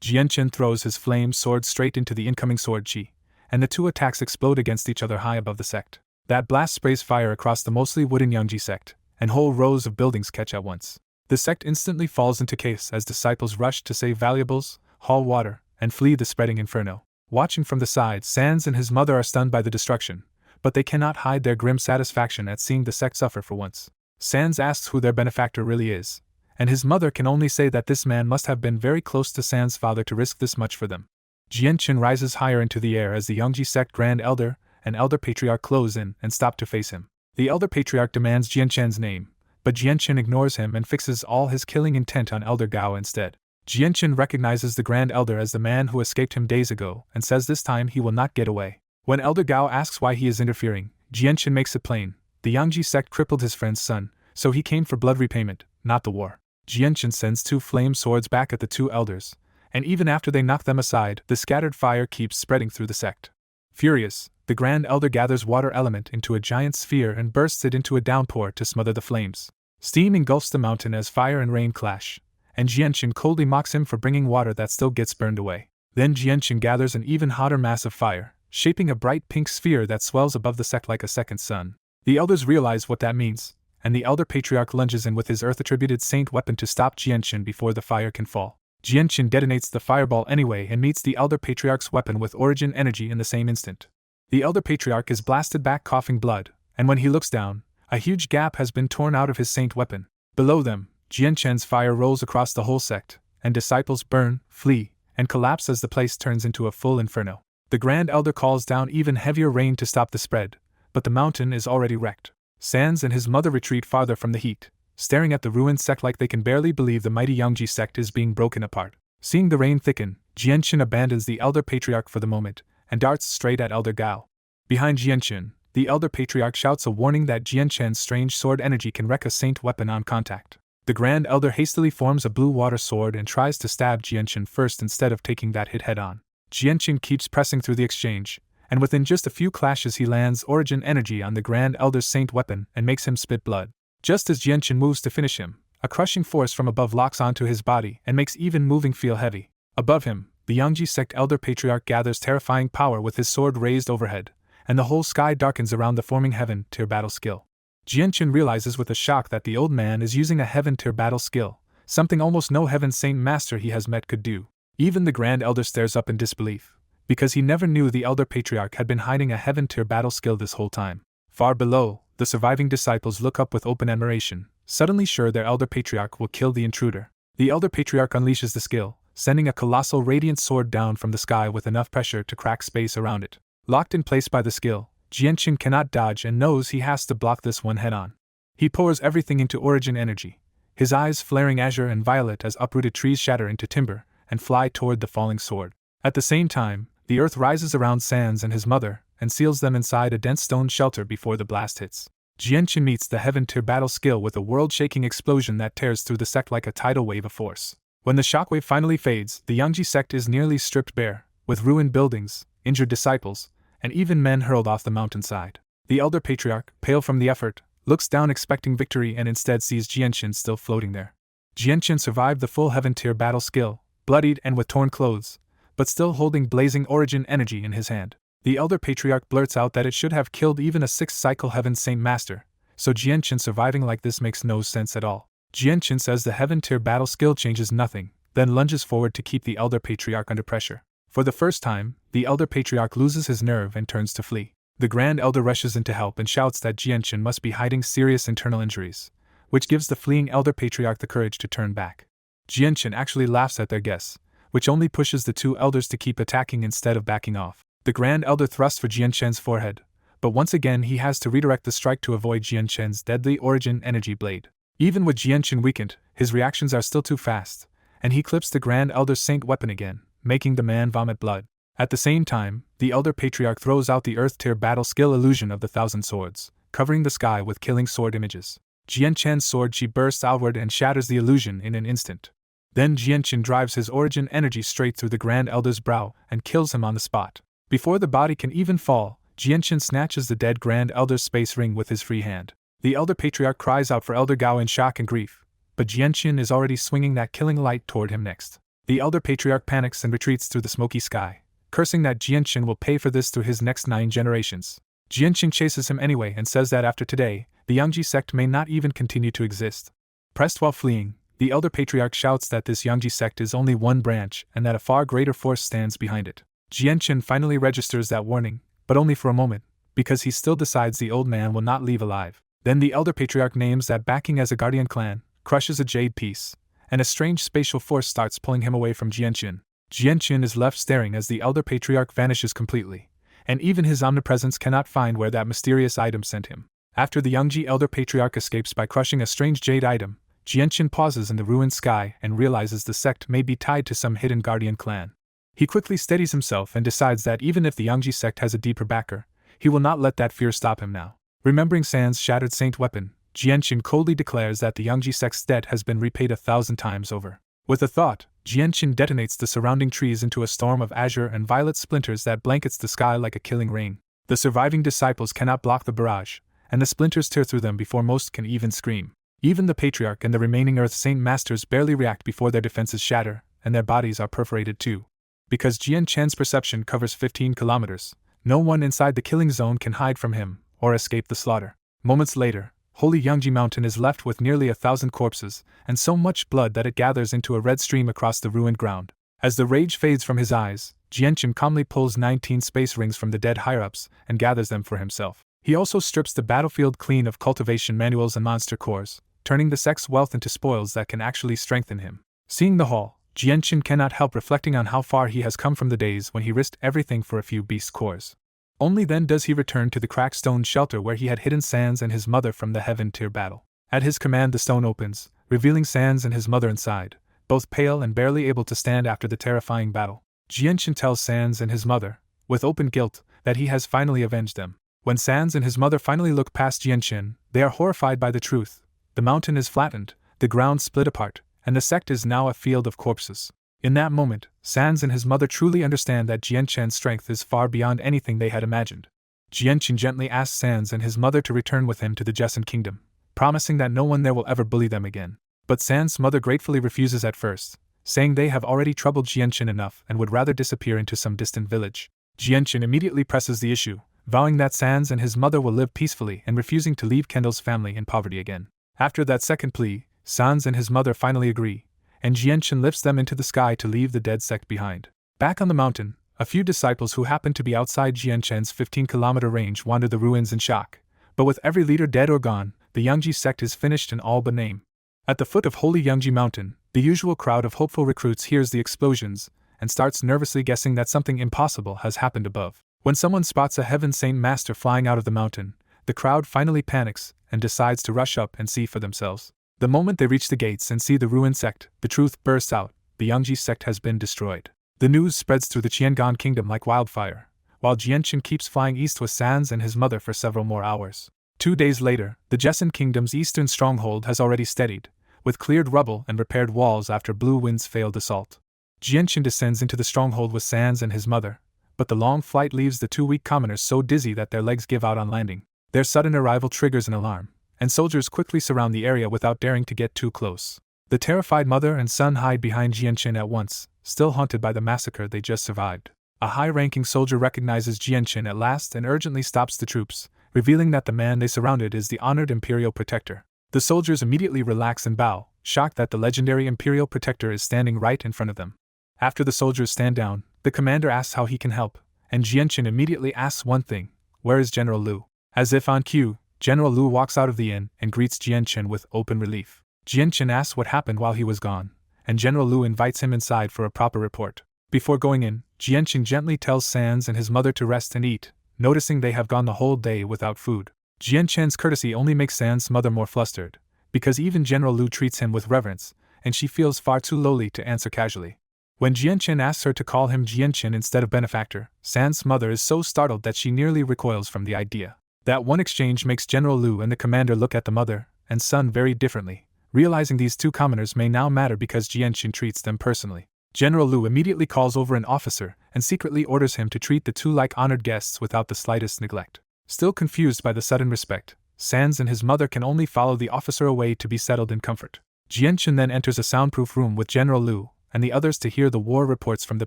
Jianchen throws his flame sword straight into the incoming sword chi, and the two attacks explode against each other high above the sect. That blast sprays fire across the mostly wooden Yangji sect, and whole rows of buildings catch at once. The sect instantly falls into chaos as disciples rush to save valuables, haul water, and flee the spreading inferno. Watching from the side, Sans and his mother are stunned by the destruction, but they cannot hide their grim satisfaction at seeing the sect suffer for once. Sans asks who their benefactor really is, and his mother can only say that this man must have been very close to Sans' father to risk this much for them. Jianchen rises higher into the air as the Yangji sect Grand Elder and Elder Patriarch close in and stop to face him. The Elder Patriarch demands Jianchen's name, but Jianchen ignores him and fixes all his killing intent on Elder Gao instead. Jianchen recognizes the Grand Elder as the man who escaped him days ago and says this time he will not get away. When Elder Gao asks why he is interfering, Jianchen makes it plain: the Yangji sect crippled his friend's son, so he came for blood repayment, not the war. Jianchen sends two flame swords back at the two elders, and even after they knock them aside, the scattered fire keeps spreading through the sect. Furious, the Grand Elder gathers water element into a giant sphere and bursts it into a downpour to smother the flames. Steam engulfs the mountain as fire and rain clash, and Jianchen coldly mocks him for bringing water that still gets burned away. Then Jianchen gathers an even hotter mass of fire, shaping a bright pink sphere that swells above the sect like a second sun. The elders realize what that means, and the Elder Patriarch lunges in with his earth-attributed saint weapon to stop Jianchen before the fire can fall. Jianchen detonates the fireball anyway and meets the Elder Patriarch's weapon with origin energy in the same instant. The Elder Patriarch is blasted back coughing blood, and when he looks down, a huge gap has been torn out of his saint weapon. Below them, Jianchen's fire rolls across the whole sect, and disciples burn, flee, and collapse as the place turns into a full inferno. The Grand Elder calls down even heavier rain to stop the spread, but the mountain is already wrecked. Sans and his mother retreat farther from the heat, staring at the ruined sect like they can barely believe the mighty Yangji sect is being broken apart. Seeing the rain thicken, Jianchen abandons the Elder Patriarch for the moment, and darts straight at Elder Gao. Behind Jianchen, the Elder Patriarch shouts a warning that Jianchen's strange sword energy can wreck a saint weapon on contact. The Grand Elder hastily forms a blue water sword and tries to stab Jianchen first instead of taking that hit head-on. Jianchen keeps pressing through the exchange, and within just a few clashes he lands origin energy on the Grand Elder's saint weapon and makes him spit blood. Just as Jianchen moves to finish him, a crushing force from above locks onto his body and makes even moving feel heavy. Above him, the Yangji sect Elder Patriarch gathers terrifying power with his sword raised overhead, and the whole sky darkens around the forming heaven-tier battle skill. Jianchen realizes with a shock that the old man is using a heaven-tier battle skill, something almost no heaven saint master he has met could do. Even the Grand Elder stares up in disbelief, because he never knew the Elder Patriarch had been hiding a heaven-tier battle skill this whole time. Far below, the surviving disciples look up with open admiration, suddenly sure their Elder Patriarch will kill the intruder. The Elder Patriarch unleashes the skill, sending a colossal radiant sword down from the sky with enough pressure to crack space around it. Locked in place by the skill, Jianchen cannot dodge and knows he has to block this one head-on. He pours everything into origin energy, his eyes flaring azure and violet as uprooted trees shatter into timber and fly toward the falling sword. At the same time, the earth rises around Sans and his mother and seals them inside a dense stone shelter before the blast hits. Jianchen meets the heaven-tier battle skill with a world-shaking explosion that tears through the sect like a tidal wave of force. When the shockwave finally fades, the Yangji sect is nearly stripped bare, with ruined buildings, injured disciples, and even men hurled off the mountainside. The Elder Patriarch, pale from the effort, looks down expecting victory and instead sees Jianchen still floating there. Jianchen survived the full heaven-tier battle skill, bloodied and with torn clothes, but still holding blazing origin energy in his hand. The Elder Patriarch blurts out that it should have killed even a 6th-cycle Heaven Saint Master, so Jianchen surviving like this makes no sense at all. Jianchen says the Heaven-tier battle skill changes nothing, then lunges forward to keep the Elder Patriarch under pressure. For the first time, the Elder Patriarch loses his nerve and turns to flee. The Grand Elder rushes in to help and shouts that Jianchen must be hiding serious internal injuries, which gives the fleeing Elder Patriarch the courage to turn back. Jianchen actually laughs at their guess, which only pushes the two elders to keep attacking instead of backing off. The Grand Elder thrusts for Jianchen's forehead, but once again he has to redirect the strike to avoid Jianchen's deadly origin energy blade. Even with Jianchen weakened, his reactions are still too fast, and he clips the Grand Elder's saint weapon again, making the man vomit blood. At the same time, the Elder Patriarch throws out the Earth-tier battle skill illusion of the Thousand Swords, covering the sky with killing sword images. Jianchen's sword chi bursts outward and shatters the illusion in an instant. Then Jianchen drives his origin energy straight through the Grand Elder's brow and kills him on the spot. Before the body can even fall, Jianchen snatches the dead Grand Elder's space ring with his free hand. The Elder Patriarch cries out for Elder Gao in shock and grief, but Jianchen is already swinging that killing light toward him next. The elder patriarch panics and retreats through the smoky sky, cursing that Jianqin will pay for this through his next 9 generations. Jianqin chases him anyway and says that after today, the Yangji sect may not even continue to exist. Pressed while fleeing, the elder patriarch shouts that this Yangji sect is only one branch and that a far greater force stands behind it. Jianqin finally registers that warning, but only for a moment, because he still decides the old man will not leave alive. Then the elder patriarch names that backing as a guardian clan, crushes a jade piece, and a strange spatial force starts pulling him away from Jianqin. Jianqin is left staring as the elder patriarch vanishes completely, and even his omnipresence cannot find where that mysterious item sent him. After the Yangji elder patriarch escapes by crushing a strange jade item, Jianqin pauses in the ruined sky and realizes the sect may be tied to some hidden guardian clan. He quickly steadies himself and decides that even if the Yangji sect has a deeper backer, he will not let that fear stop him now. Remembering San's shattered saint weapon, Jianqin coldly declares that the Yangji sect's debt has been repaid 1,000 times over. With a thought, Jianqin detonates the surrounding trees into a storm of azure and violet splinters that blankets the sky like a killing rain. The surviving disciples cannot block the barrage, and the splinters tear through them before most can even scream. Even the patriarch and the remaining Earth Saint Masters barely react before their defenses shatter, and their bodies are perforated too. Because Jianqin's perception covers 15 kilometers, no one inside the killing zone can hide from him or escape the slaughter. Moments later, Holy Yangji Mountain is left with nearly 1,000 corpses, and so much blood that it gathers into a red stream across the ruined ground. As the rage fades from his eyes, Jianqin calmly pulls 19 space rings from the dead higher-ups and gathers them for himself. He also strips the battlefield clean of cultivation manuals and monster cores, turning the sect's wealth into spoils that can actually strengthen him. Seeing the haul, Jianqin cannot help reflecting on how far he has come from the days when he risked everything for a few beast cores. Only then does he return to the cracked stone shelter where he had hidden Sans and his mother from the Heaven-tier battle. At his command the stone opens, revealing Sans and his mother inside, both pale and barely able to stand after the terrifying battle. Jianqin tells Sans and his mother, with open guilt, that he has finally avenged them. When Sans and his mother finally look past Jianqin, they are horrified by the truth. The mountain is flattened, the ground split apart, and the sect is now a field of corpses. In that moment, Sans and his mother truly understand that Jianqin's strength is far beyond anything they had imagined. Jianqin gently asks Sans and his mother to return with him to the Jessen Kingdom, promising that no one there will ever bully them again. But Sans' mother gratefully refuses at first, saying they have already troubled Jianqin enough and would rather disappear into some distant village. Jianqin immediately presses the issue, vowing that Sans and his mother will live peacefully and refusing to leave Kendall's family in poverty again. After that second plea, Sans and his mother finally agree, and Jianqin lifts them into the sky to leave the dead sect behind. Back on the mountain, a few disciples who happen to be outside Jianqin's 15-kilometer range wander the ruins in shock, but with every leader dead or gone, the Yangji sect is finished in all but name. At the foot of Holy Yangji Mountain, the usual crowd of hopeful recruits hears the explosions and starts nervously guessing that something impossible has happened above. When someone spots a Heaven Saint Master flying out of the mountain, the crowd finally panics and decides to rush up and see for themselves. The moment they reach the gates and see the ruined sect, the truth bursts out: the Yangji sect has been destroyed. The news spreads through the Qiangan kingdom like wildfire, while Jianqin keeps flying east with Sans and his mother for several more hours. 2 days later, the Jessen kingdom's eastern stronghold has already steadied, with cleared rubble and repaired walls after Blue Wind's failed assault. Jianqin descends into the stronghold with Sans and his mother, but the long flight leaves the 2 weak commoners so dizzy that their legs give out on landing. Their sudden arrival triggers an alarm, and soldiers quickly surround the area without daring to get too close. The terrified mother and son hide behind Jianqin at once, still haunted by the massacre they just survived. A high-ranking soldier recognizes Jianqin at last and urgently stops the troops, revealing that the man they surrounded is the honored Imperial Protector. The soldiers immediately relax and bow, shocked that the legendary Imperial Protector is standing right in front of them. After the soldiers stand down, the commander asks how he can help, and Jianqin immediately asks one thing: where is General Lu? As if on cue, General Lu walks out of the inn and greets Jianqin with open relief. Jianqin asks what happened while he was gone, and General Lu invites him inside for a proper report. Before going in, Jianqin gently tells Sans and his mother to rest and eat, noticing they have gone the whole day without food. Jianqin's courtesy only makes Sans' mother more flustered, because even General Lu treats him with reverence, and she feels far too lowly to answer casually. When Jianqin asks her to call him Jianqin instead of benefactor, Sans' mother is so startled that she nearly recoils from the idea. That one exchange makes General Lu and the commander look at the mother and son very differently, realizing these 2 commoners may now matter because Jianqin treats them personally. General Lu immediately calls over an officer and secretly orders him to treat the 2 like honored guests without the slightest neglect. Still confused by the sudden respect, Sans and his mother can only follow the officer away to be settled in comfort. Jianqin then enters a soundproof room with General Lu and the others to hear the war reports from the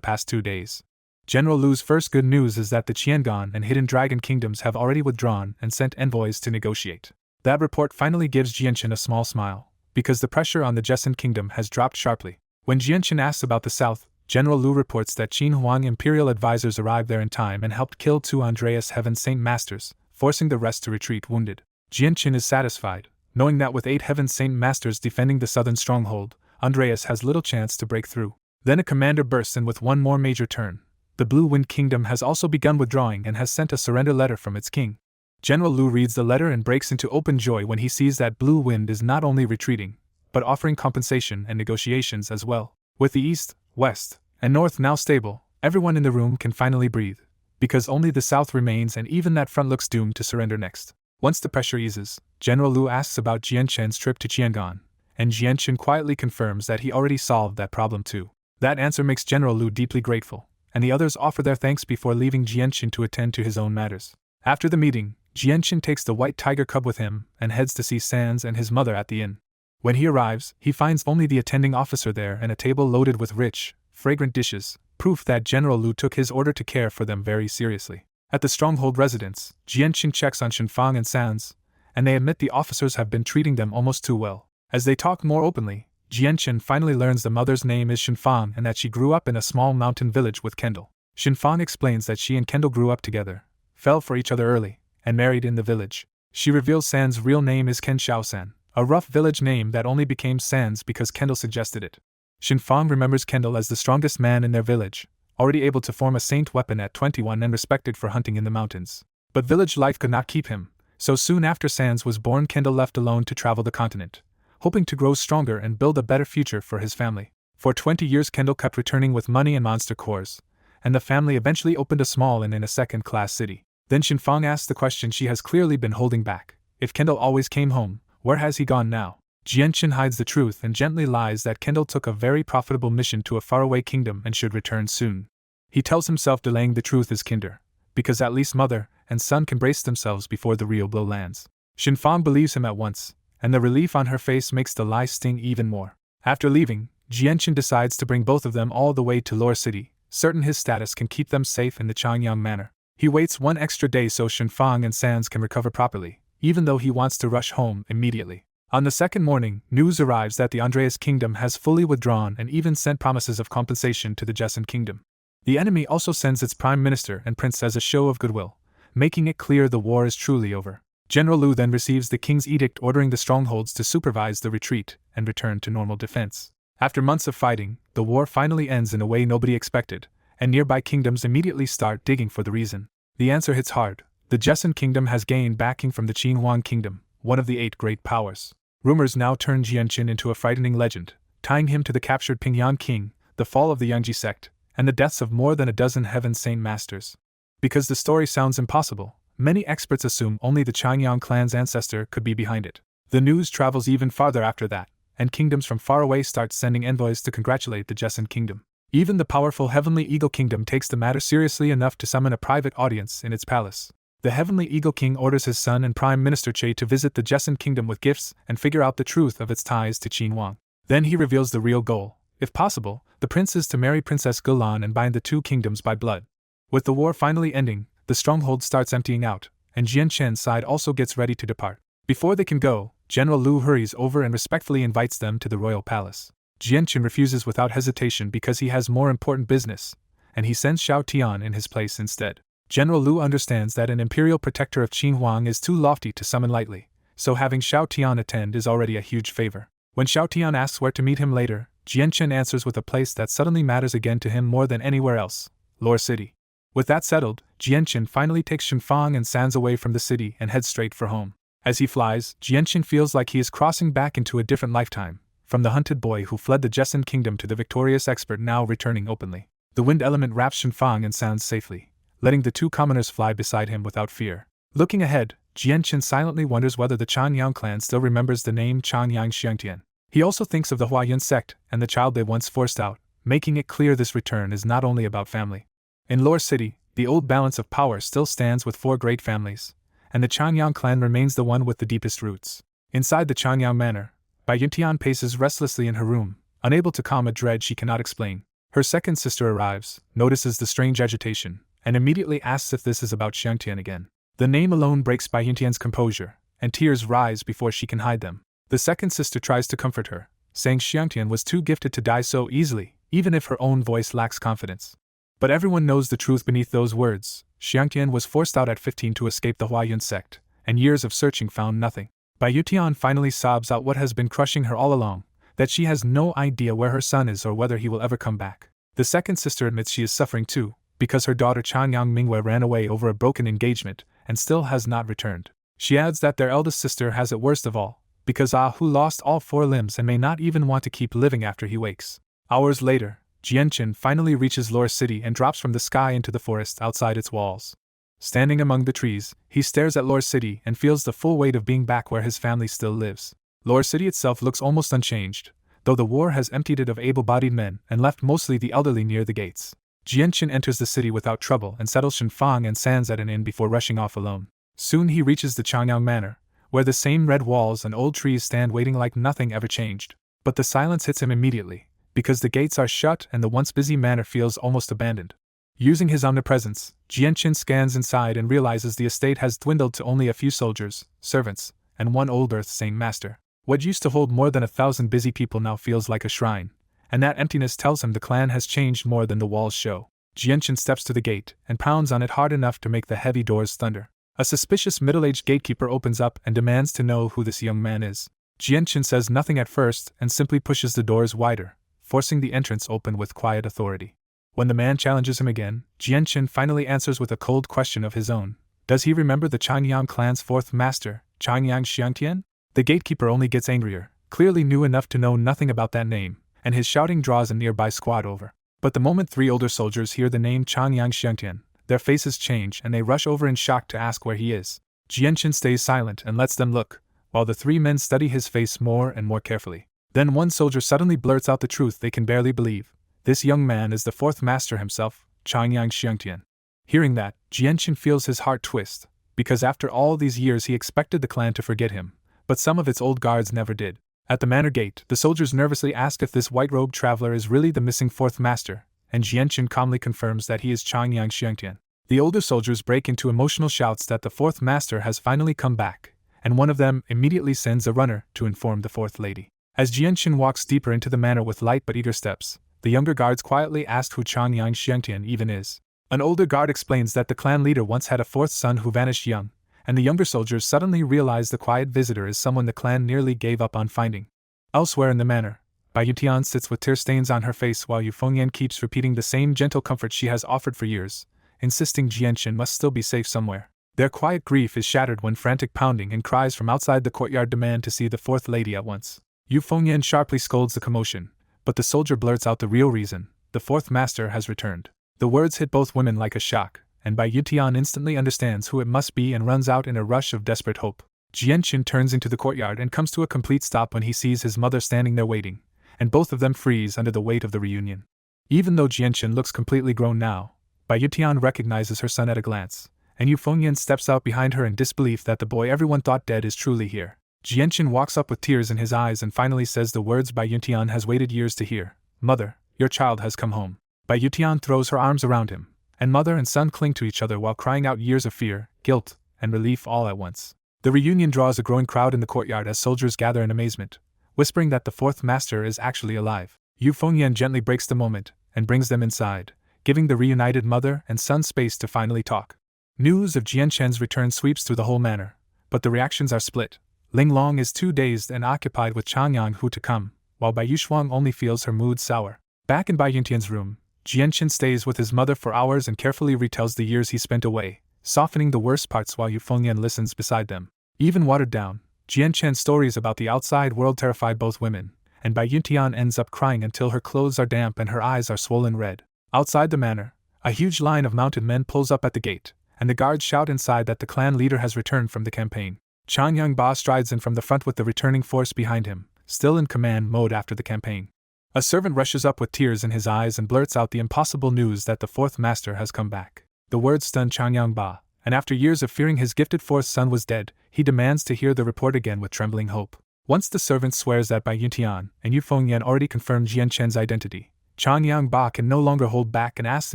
past 2 days. General Lu's first good news is that the Qiangan and Hidden Dragon kingdoms have already withdrawn and sent envoys to negotiate. That report finally gives Jianchen a small smile, because the pressure on the Jessan kingdom has dropped sharply. When Jianchen asks about the south, General Lu reports that Qin Huang imperial advisors arrived there in time and helped kill 2 Andreas Heaven Saint Masters, forcing the rest to retreat wounded. Jianchen is satisfied, knowing that with 8 Heaven Saint Masters defending the southern stronghold, Andreas has little chance to break through. Then a commander bursts in with one more major turn. The Blue Wind Kingdom has also begun withdrawing and has sent a surrender letter from its king. General Lu reads the letter and breaks into open joy when he sees that Blue Wind is not only retreating, but offering compensation and negotiations as well. With the east, west, and north now stable, everyone in the room can finally breathe, because only the south remains and even that front looks doomed to surrender next. Once the pressure eases, General Lu asks about Jianchen's trip to Qiangan, and Jianchen quietly confirms that he already solved that problem too. That answer makes General Lu deeply grateful, and the others offer their thanks before leaving Jianchen to attend to his own matters. After the meeting, Jianchen takes the white tiger cub with him and heads to see Sans and his mother at the inn. When he arrives, he finds only the attending officer there and a table loaded with rich, fragrant dishes, proof that General Lu took his order to care for them very seriously. At the stronghold residence, Jianchen checks on Shenfang and Sans, and they admit the officers have been treating them almost too well. As they talk more openly, Jianchen finally learns the mother's name is Shenfang and that she grew up in a small mountain village with Kendall. Shenfang explains that she and Kendall grew up together, fell for each other early, and married in the village. She reveals Sans' real name is Ken Xiaosan, a rough village name that only became Sans because Kendall suggested it. Shenfang remembers Kendall as the strongest man in their village, already able to form a saint weapon at 21 and respected for hunting in the mountains. But village life could not keep him, so soon after Sans was born Kendall left alone to travel the continent, hoping to grow stronger and build a better future for his family. For 20 years Kendall kept returning with money and monster cores, and the family eventually opened a small inn in a second-class city. Then Shenfang asks the question she has clearly been holding back. If Kendall always came home, where has he gone now? Jianchen hides the truth and gently lies that Kendall took a very profitable mission to a faraway kingdom and should return soon. He tells himself delaying the truth is kinder, because at least mother and son can brace themselves before the real blow lands. Shenfang believes him at once, and the relief on her face makes the lie sting even more. After leaving, Jianchen decides to bring both of them all the way to Lore City, certain his status can keep them safe in the Changyang Manor. He waits 1 extra day so Shenfang and Sans can recover properly, even though he wants to rush home immediately. On the second morning, news arrives that the Andreas Kingdom has fully withdrawn and even sent promises of compensation to the Jessan Kingdom. The enemy also sends its prime minister and prince as a show of goodwill, making it clear the war is truly over. General Lu then receives the king's edict ordering the strongholds to supervise the retreat and return to normal defense. After months of fighting, the war finally ends in a way nobody expected, and nearby kingdoms immediately start digging for the reason. The answer hits hard. The Jessan Kingdom has gained backing from the Qin Huang Kingdom, one of the 8 great powers. Rumors now turn Jianchen into a frightening legend, tying him to the captured Pingyan King, the fall of the Yangji sect, and the deaths of more than a dozen Heaven Saint Masters. Because the story sounds impossible, many experts assume only the Changyang clan's ancestor could be behind it. The news travels even farther after that, and kingdoms from far away start sending envoys to congratulate the Jessan Kingdom. Even the powerful Heavenly Eagle Kingdom takes the matter seriously enough to summon a private audience in its palace. The Heavenly Eagle King orders his son and Prime Minister Che to visit the Jessan Kingdom with gifts and figure out the truth of its ties to Qin Huang. Then he reveals the real goal. If possible, the prince is to marry Princess Gulan and bind the 2 kingdoms by blood. With the war finally ending, the stronghold starts emptying out, and Jianchen's side also gets ready to depart. Before they can go, General Lu hurries over and respectfully invites them to the royal palace. Jianchen refuses without hesitation because he has more important business, and he sends Xiao Tian in his place instead. General Lu understands that an imperial protector of Qin Huang is too lofty to summon lightly, so having Xiao Tian attend is already a huge favor. When Xiao Tian asks where to meet him later, Jianchen answers with a place that suddenly matters again to him more than anywhere else: Lore City. With that settled, Jianchen finally takes Shenfang and Sans away from the city and heads straight for home. As he flies, Jianchen feels like he is crossing back into a different lifetime, from the hunted boy who fled the Jessan Kingdom to the victorious expert now returning openly. The wind element wraps Shenfang and Sans safely, letting the 2 commoners fly beside him without fear. Looking ahead, Jianchen silently wonders whether the Changyang clan still remembers the name Changyang Xiangtian. He also thinks of the Huayan sect and the child they once forced out, making it clear this return is not only about family. In Lore City, the old balance of power still stands with 4 great families, and the Changyang clan remains the one with the deepest roots. Inside the Changyang Manor, Bai Yintian paces restlessly in her room, unable to calm a dread she cannot explain. Her second sister arrives, notices the strange agitation, and immediately asks if this is about Xiangtian again. The name alone breaks Bai Yuntian's composure, and tears rise before she can hide them. The second sister tries to comfort her, saying Xiangtian was too gifted to die so easily, even if her own voice lacks confidence. But everyone knows the truth beneath those words. Xiangtian was forced out at 15 to escape the Huayun sect, and years of searching found nothing. Bai Yutian finally sobs out what has been crushing her all along, that she has no idea where her son is or whether he will ever come back. The second sister admits she is suffering too, because her daughter Changyang Mingwei ran away over a broken engagement and still has not returned. She adds that their eldest sister has it worst of all, because Hu lost all 4 limbs and may not even want to keep living after he wakes. Hours later, Jianqin finally reaches Lore City and drops from the sky into the forest outside its walls. Standing among the trees, he stares at Lore City and feels the full weight of being back where his family still lives. Lore City itself looks almost unchanged, though the war has emptied it of able-bodied men and left mostly the elderly near the gates. Jianqin enters the city without trouble and settles Shenfang and Sans at an inn before rushing off alone. Soon he reaches the Changyang Manor, where the same red walls and old trees stand waiting like nothing ever changed. But the silence hits him immediately, because the gates are shut and the once busy manor feels almost abandoned. Using his omnipresence, Jianqin scans inside and realizes the estate has dwindled to only a few soldiers, servants, and one old earth-saying master. What used to hold more than 1,000 busy people now feels like a shrine, and that emptiness tells him the clan has changed more than the walls show. Jianqin steps to the gate and pounds on it hard enough to make the heavy doors thunder. A suspicious middle-aged gatekeeper opens up and demands to know who this young man is. Jianqin says nothing at first and simply pushes the doors wider, forcing the entrance open with quiet authority. When the man challenges him again, Jianqin finally answers with a cold question of his own. Does he remember the Changyang clan's 4th master, Changyang Xiangtian? The gatekeeper only gets angrier, clearly knew enough to know nothing about that name, and his shouting draws a nearby squad over. But the moment 3 older soldiers hear the name Changyang Xiangtian, their faces change and they rush over in shock to ask where he is. Jianqin stays silent and lets them look, while the 3 men study his face more and more carefully. Then one soldier suddenly blurts out the truth they can barely believe. This young man is the 4th master himself, Changyang Xiangtian. Hearing that, Jianqin feels his heart twist, because after all these years he expected the clan to forget him, but some of its old guards never did. At the manor gate, the soldiers nervously ask if this white-robed traveler is really the missing 4th master, and Jianqin calmly confirms that he is Changyang Xiangtian. The older soldiers break into emotional shouts that the 4th master has finally come back, and one of them immediately sends a runner to inform the 4th lady. As Jianqin walks deeper into the manor with light but eager steps, the younger guards quietly ask who Changyang Xiangtian even is. An older guard explains that the clan leader once had a 4th son who vanished young, and the younger soldiers suddenly realize the quiet visitor is someone the clan nearly gave up on finding. Elsewhere in the manor, Bai Yutian sits with tear stains on her face while Yu Fengyan keeps repeating the same gentle comfort she has offered for years, insisting Jianqin must still be safe somewhere. Their quiet grief is shattered when frantic pounding and cries from outside the courtyard demand to see the 4th lady at once. Yu Fengyan sharply scolds the commotion, but the soldier blurts out the real reason: the 4th master has returned. The words hit both women like a shock, and Bai Yutian instantly understands who it must be and runs out in a rush of desperate hope. Jianqin turns into the courtyard and comes to a complete stop when he sees his mother standing there waiting, and both of them freeze under the weight of the reunion. Even though Jianqin looks completely grown now, Bai Yutian recognizes her son at a glance, and Yu Fengyan steps out behind her in disbelief that the boy everyone thought dead is truly here. Jianqin walks up with tears in his eyes and finally says the words Bai Yutian has waited years to hear. "Mother, your child has come home." Bai Yutian throws her arms around him, and mother and son cling to each other while crying out years of fear, guilt, and relief all at once. The reunion draws a growing crowd in the courtyard as soldiers gather in amazement, whispering that the 4th master is actually alive. Yu Fengyan gently breaks the moment and brings them inside, giving the reunited mother and son space to finally talk. News of Jianqin's return sweeps through the whole manor, but the reactions are split. Ling Long is too dazed and occupied with Changyang Hu to come, while Bai Yushuang only feels her mood sour. Back in Bai Yuntian's room, Jianqin stays with his mother for hours and carefully retells the years he spent away, softening the worst parts while Yu Fengyan listens beside them. Even watered down, Jianqin's stories about the outside world terrified both women, and Bai Yuntian ends up crying until her clothes are damp and her eyes are swollen red. Outside the manor, a huge line of mounted men pulls up at the gate, and the guards shout inside that the clan leader has returned from the campaign. Changyang Ba strides in from the front with the returning force behind him, still in command mode after the campaign. A servant rushes up with tears in his eyes and blurts out the impossible news that the 4th master has come back. The words stun Changyang Ba, and after years of fearing his gifted 4th son was dead, he demands to hear the report again with trembling hope. Once the servant swears that Bai Yuntian and Yu Fengyan already confirmed Jian Chen's identity, Changyang Ba can no longer hold back and asks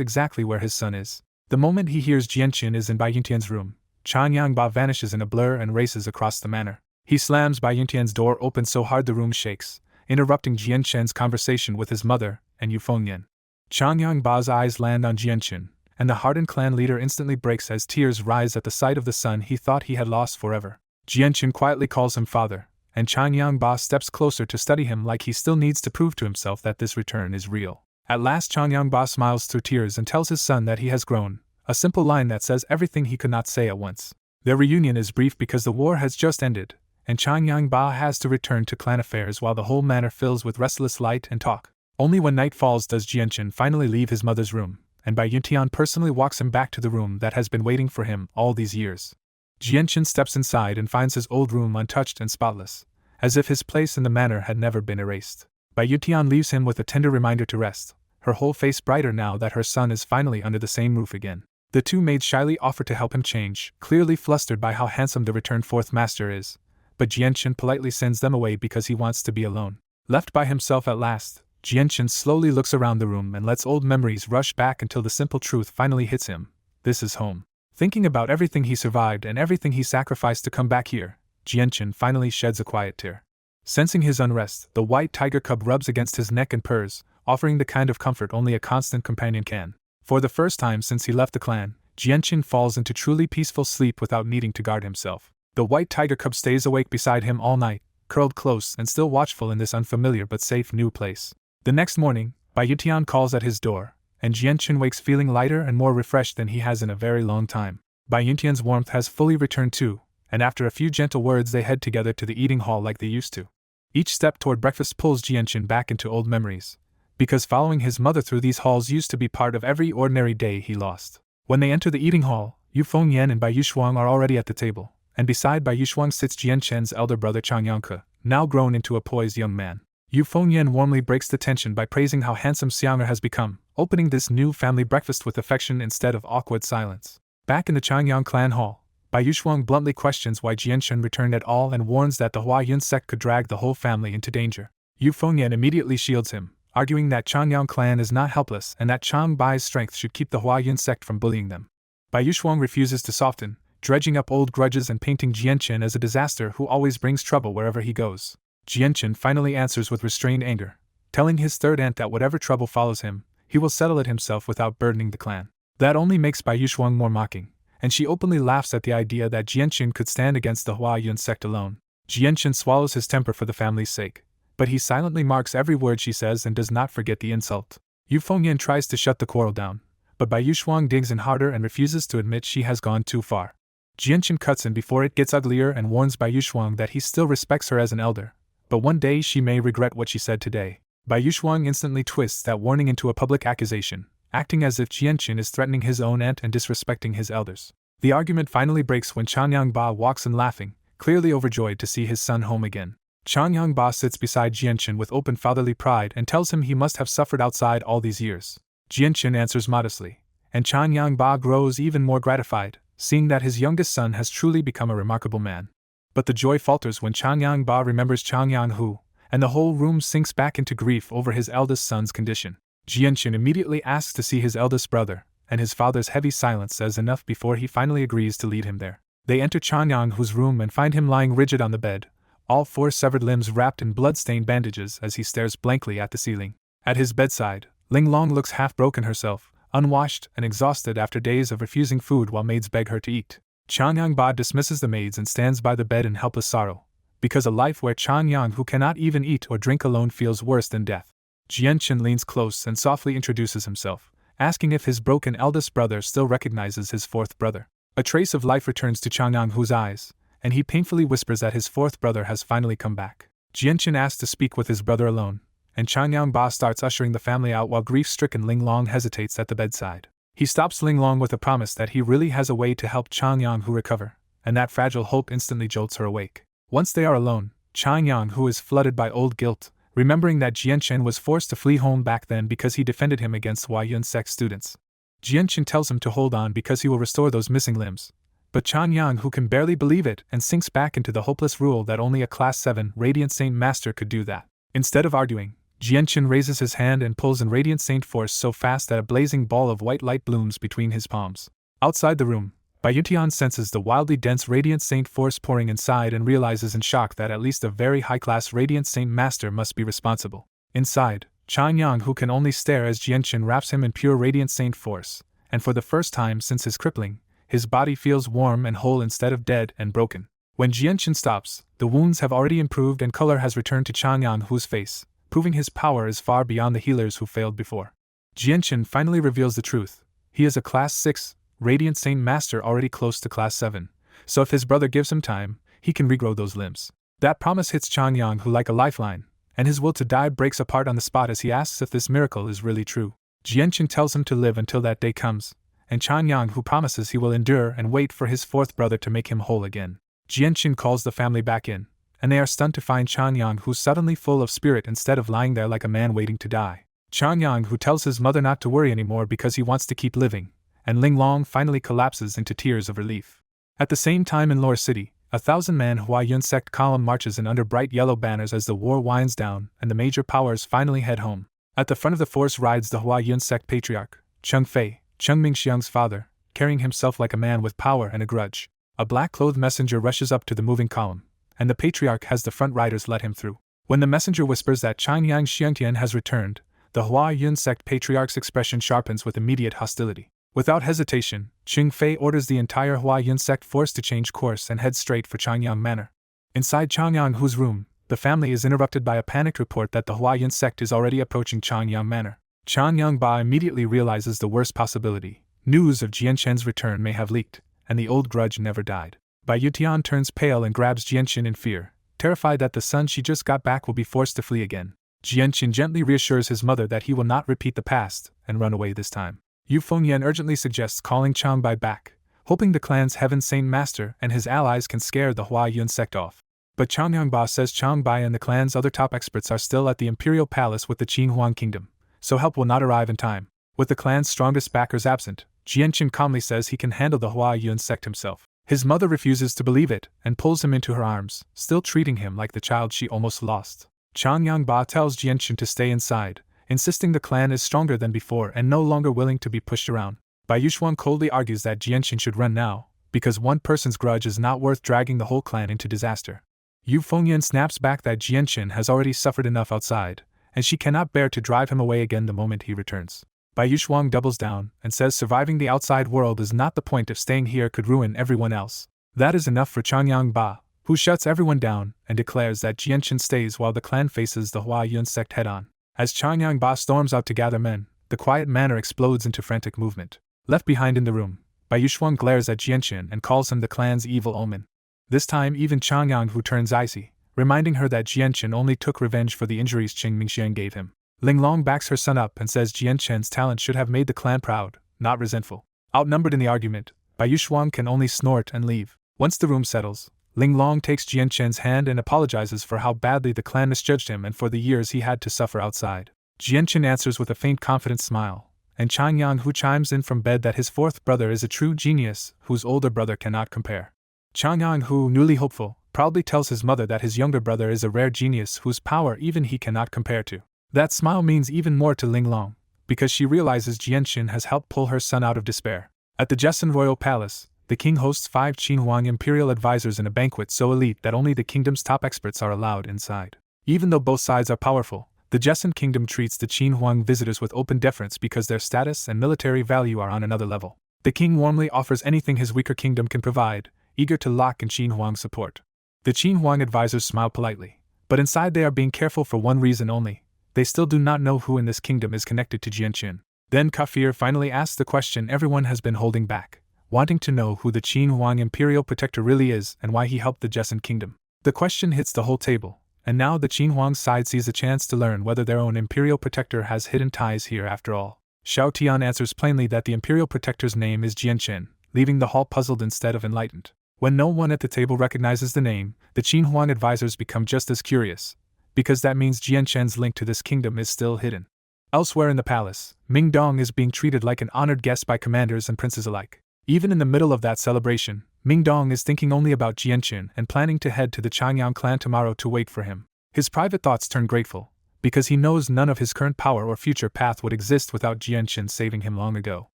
exactly where his son is. The moment he hears Jian Chen is in Bai Yuntian's room, Changyang Ba vanishes in a blur and races across the manor. He slams Bai Yuntian's door open so hard the room shakes, interrupting Jian Chen's conversation with his mother and Yu Fengyan. Changyang Ba's eyes land on Jian Chen, and the hardened clan leader instantly breaks as tears rise at the sight of the son he thought he had lost forever. Jian Chen quietly calls him father, and Changyang Ba steps closer to study him like he still needs to prove to himself that this return is real. At last Changyang Ba smiles through tears and tells his son that he has grown, a simple line that says everything he could not say at once. Their reunion is brief because the war has just ended, and Changyang Ba has to return to clan affairs while the whole manor fills with restless light and talk. Only when night falls does Jian Chen finally leave his mother's room, and Bai Yuntian personally walks him back to the room that has been waiting for him all these years. Jian Chen steps inside and finds his old room untouched and spotless, as if his place in the manor had never been erased. Bai Yuntian leaves him with a tender reminder to rest, her whole face brighter now that her son is finally under the same roof again. The two maids shyly offer to help him change, clearly flustered by how handsome the returned fourth master is, but Jian Chen politely sends them away because he wants to be alone. Left by himself at last, Jian Chen slowly looks around the room and lets old memories rush back until the simple truth finally hits him. This is home. Thinking about everything he survived and everything he sacrificed to come back here, Jian Chen finally sheds a quiet tear. Sensing his unrest, the white tiger cub rubs against his neck and purrs, offering the kind of comfort only a constant companion can. For the first time since he left the clan, Jian Chen falls into truly peaceful sleep without needing to guard himself. The white tiger cub stays awake beside him all night, curled close and still watchful in this unfamiliar but safe new place. The next morning, Bai Yuntian calls at his door, and Jian Chen wakes feeling lighter and more refreshed than he has in a very long time. Bai Yuntian's warmth has fully returned too, and after a few gentle words they head together to the eating hall like they used to. Each step toward breakfast pulls Jian Chen back into old memories, because following his mother through these halls used to be part of every ordinary day he lost. When they enter the eating hall, Yu Fengyan and Bai Yushuang are already at the table, and beside Bai Yushuang sits Jian Chen's elder brother Changyangke, now grown into a poised young man. Yu Fengyan warmly breaks the tension by praising how handsome Xianger has become, opening this new family breakfast with affection instead of awkward silence. Back in the Changyang clan hall, Bai Yushuang bluntly questions why Jian Chen returned at all and warns that the Hua Yun sect could drag the whole family into danger. Yu Fengyan immediately shields him, arguing that Changyang clan is not helpless and that Chang Bai's strength should keep the Hua Yun sect from bullying them. Bai Yushuang refuses to soften, dredging up old grudges and painting Jian Chen as a disaster who always brings trouble wherever he goes. Jian Chen finally answers with restrained anger, telling his third aunt that whatever trouble follows him, he will settle it himself without burdening the clan. That only makes Bai Yushuang more mocking, and she openly laughs at the idea that Jian Chen could stand against the Hua Yun sect alone. Jian Chen swallows his temper for the family's sake, but he silently marks every word she says and does not forget the insult. Yu Fengyan tries to shut the quarrel down, but Bai Yushuang digs in harder and refuses to admit she has gone too far. Jian Chen cuts in before it gets uglier and warns Bai Yushuang that he still respects her as an elder, but one day she may regret what she said today. Bai Yushuang instantly twists that warning into a public accusation, acting as if Jian Chen is threatening his own aunt and disrespecting his elders. The argument finally breaks when Changyang Ba walks in laughing, clearly overjoyed to see his son home again. Changyang Ba sits beside Jian Chen with open fatherly pride and tells him he must have suffered outside all these years. Jian Chen answers modestly, and Changyang Ba grows even more gratified, seeing that his youngest son has truly become a remarkable man. But the joy falters when Changyang Ba remembers Changyang Hu, and the whole room sinks back into grief over his eldest son's condition. Jian Chen immediately asks to see his eldest brother, and his father's heavy silence says enough before he finally agrees to lead him there. They enter Changyang Hu's room and find him lying rigid on the bed, all four severed limbs wrapped in blood-stained bandages as he stares blankly at the ceiling. At his bedside, Ling Long looks half-broken herself, unwashed and exhausted after days of refusing food while maids beg her to eat. Changyang Ba dismisses the maids and stands by the bed in helpless sorrow, because a life where Changyang Hu cannot even eat or drink alone feels worse than death. Jian Chen leans close and softly introduces himself, asking if his broken eldest brother still recognizes his fourth brother. A trace of life returns to Changyang Hu's eyes, and he painfully whispers that his fourth brother has finally come back. Jian Chen asks to speak with his brother alone, and Changyang Ba starts ushering the family out while grief-stricken Ling Long hesitates at the bedside. He stops Ling Long with a promise that he really has a way to help Changyang Hu recover, and that fragile hope instantly jolts her awake. Once they are alone, Changyang Hu is flooded by old guilt, remembering that Jian Chen was forced to flee home back then because he defended him against Hua Yun sect students. Jian Chen tells him to hold on because he will restore those missing limbs, But Chan Yang, who can barely believe it, and sinks back into the hopeless rule that only a Class 7 Radiant Saint Master could do that. Instead of arguing, Jianchen raises his hand and pulls in Radiant Saint Force so fast that a blazing ball of white light blooms between his palms. Outside the room, Bayutian senses the wildly dense Radiant Saint Force pouring inside and realizes in shock that at least a very high-class Radiant Saint Master must be responsible. Inside, Chan Yang, who can only stare as Jianchen wraps him in pure Radiant Saint Force, and for the first time since his crippling, his body feels warm and whole instead of dead and broken. When Jianchen stops, the wounds have already improved and color has returned to Chan Yang, whose face, proving his power is far beyond the healers who failed before. Jianchen finally reveals the truth. He is a Class 6 Radiant Saint Master already close to Class 7, so if his brother gives him time, he can regrow those limbs. That promise hits Chan Yang, who like a lifeline, and his will to die breaks apart on the spot as he asks if this miracle is really true. Jianchen tells him to live until that day comes, and Chan Yang, who promises he will endure and wait for his fourth brother to make him whole again. Jianchen calls the family back in, and they are stunned to find Chan Yang, who's suddenly full of spirit instead of lying there like a man waiting to die. Chan Yang, who tells his mother not to worry anymore because he wants to keep living, and Ling Long finally collapses into tears of relief. At the same time in Lore City, 1,000-man Hua Yun sect column marches in under bright yellow banners as the war winds down and the major powers finally head home. At the front of the force rides the Hua Yun sect patriarch, Cheng Fei, Cheng Mingxiang's father, carrying himself like a man with power and a grudge. A black-clothed messenger rushes up to the moving column, and the patriarch has the front riders let him through. When the messenger whispers that Chan Yang Xiangtian has returned, the Hua Yun sect patriarch's expression sharpens with immediate hostility. Without hesitation, Cheng Fei orders the entire Hua Yun sect force to change course and head straight for Changyang Manor. Inside Changyang Hu's room, the family is interrupted by a panicked report that the Hua Yun sect is already approaching Changyang Manor. Changyang Ba immediately realizes the worst possibility. News of Jianchen's return may have leaked, and the old grudge never died. Bai Yutian turns pale and grabs Jianchen in fear, terrified that the son she just got back will be forced to flee again. Jianchen gently reassures his mother that he will not repeat the past and run away this time. Yu Fengyan urgently suggests calling Chang Bai back, hoping the clan's Heaven Saint Master and his allies can scare the Hua Yun sect off. But Changyang Ba says Chang Bai and the clan's other top experts are still at the Imperial Palace with the Qin Huang Kingdom, so help will not arrive in time. With the clan's strongest backers absent, Jianchen calmly says he can handle the Hua Yun sect himself. His mother refuses to believe it and pulls him into her arms, still treating him like the child she almost lost. Changyang Ba tells Jianchen to stay inside, insisting the clan is stronger than before and no longer willing to be pushed around. Bai Yushuang coldly argues that Jianchen should run now, because one person's grudge is not worth dragging the whole clan into disaster. Yu Fengyan snaps back that Jianchen has already suffered enough outside, and she cannot bear to drive him away again the moment he returns. Bai Yushuang doubles down and says surviving the outside world is not the point if staying here could ruin everyone else. That is enough for Changyang Ba, who shuts everyone down and declares that Jianchen stays while the clan faces the Hua Yun sect head-on. As Changyang Ba storms out to gather men, the quiet manor explodes into frantic movement. Left behind in the room, Bai Yushuang glares at Jianchen and calls him the clan's evil omen. This time even Changyang Hu turns icy, reminding her that Jianchen only took revenge for the injuries Qing Mingxiang gave him. Ling Long backs her son up and says Jianchen's talent should have made the clan proud, not resentful. Outnumbered in the argument, Bai Yushuang can only snort and leave. Once the room settles, Ling Long takes Jianchen's hand and apologizes for how badly the clan misjudged him and for the years he had to suffer outside. Jianchen answers with a faint confident smile, and Changyang Hu chimes in from bed that his fourth brother is a true genius whose older brother cannot compare. Changyang Hu, newly hopeful, proudly tells his mother that his younger brother is a rare genius whose power even he cannot compare to. That smile means even more to Ling Long, because she realizes Jianchen has helped pull her son out of despair. At the Jessen Royal Palace, the king hosts 5 Qin Huang imperial advisors in a banquet so elite that only the kingdom's top experts are allowed inside. Even though both sides are powerful, the Jessen kingdom treats the Qin Huang visitors with open deference because their status and military value are on another level. The king warmly offers anything his weaker kingdom can provide, eager to lock in Qin Huang's support. The Qin Huang advisors smile politely, but inside they are being careful for one reason only. They still do not know who in this kingdom is connected to Jianchen. Then Kafir finally asks the question everyone has been holding back, wanting to know who the Qin Huang Imperial Protector really is and why he helped the Jessen Kingdom. The question hits the whole table, and now the Qin Huang side sees a chance to learn whether their own Imperial Protector has hidden ties here after all. Xiao Tian answers plainly that the Imperial Protector's name is Jianchen, leaving the hall puzzled instead of enlightened. When no one at the table recognizes the name, the Qin Huang advisors become just as curious, because that means Jianchen's link to this kingdom is still hidden. Elsewhere in the palace, Ming Dong is being treated like an honored guest by commanders and princes alike. Even in the middle of that celebration, Ming Dong is thinking only about Jianqun and planning to head to the Changyang clan tomorrow to wait for him. His private thoughts turn grateful, because he knows none of his current power or future path would exist without Jianqun saving him long ago.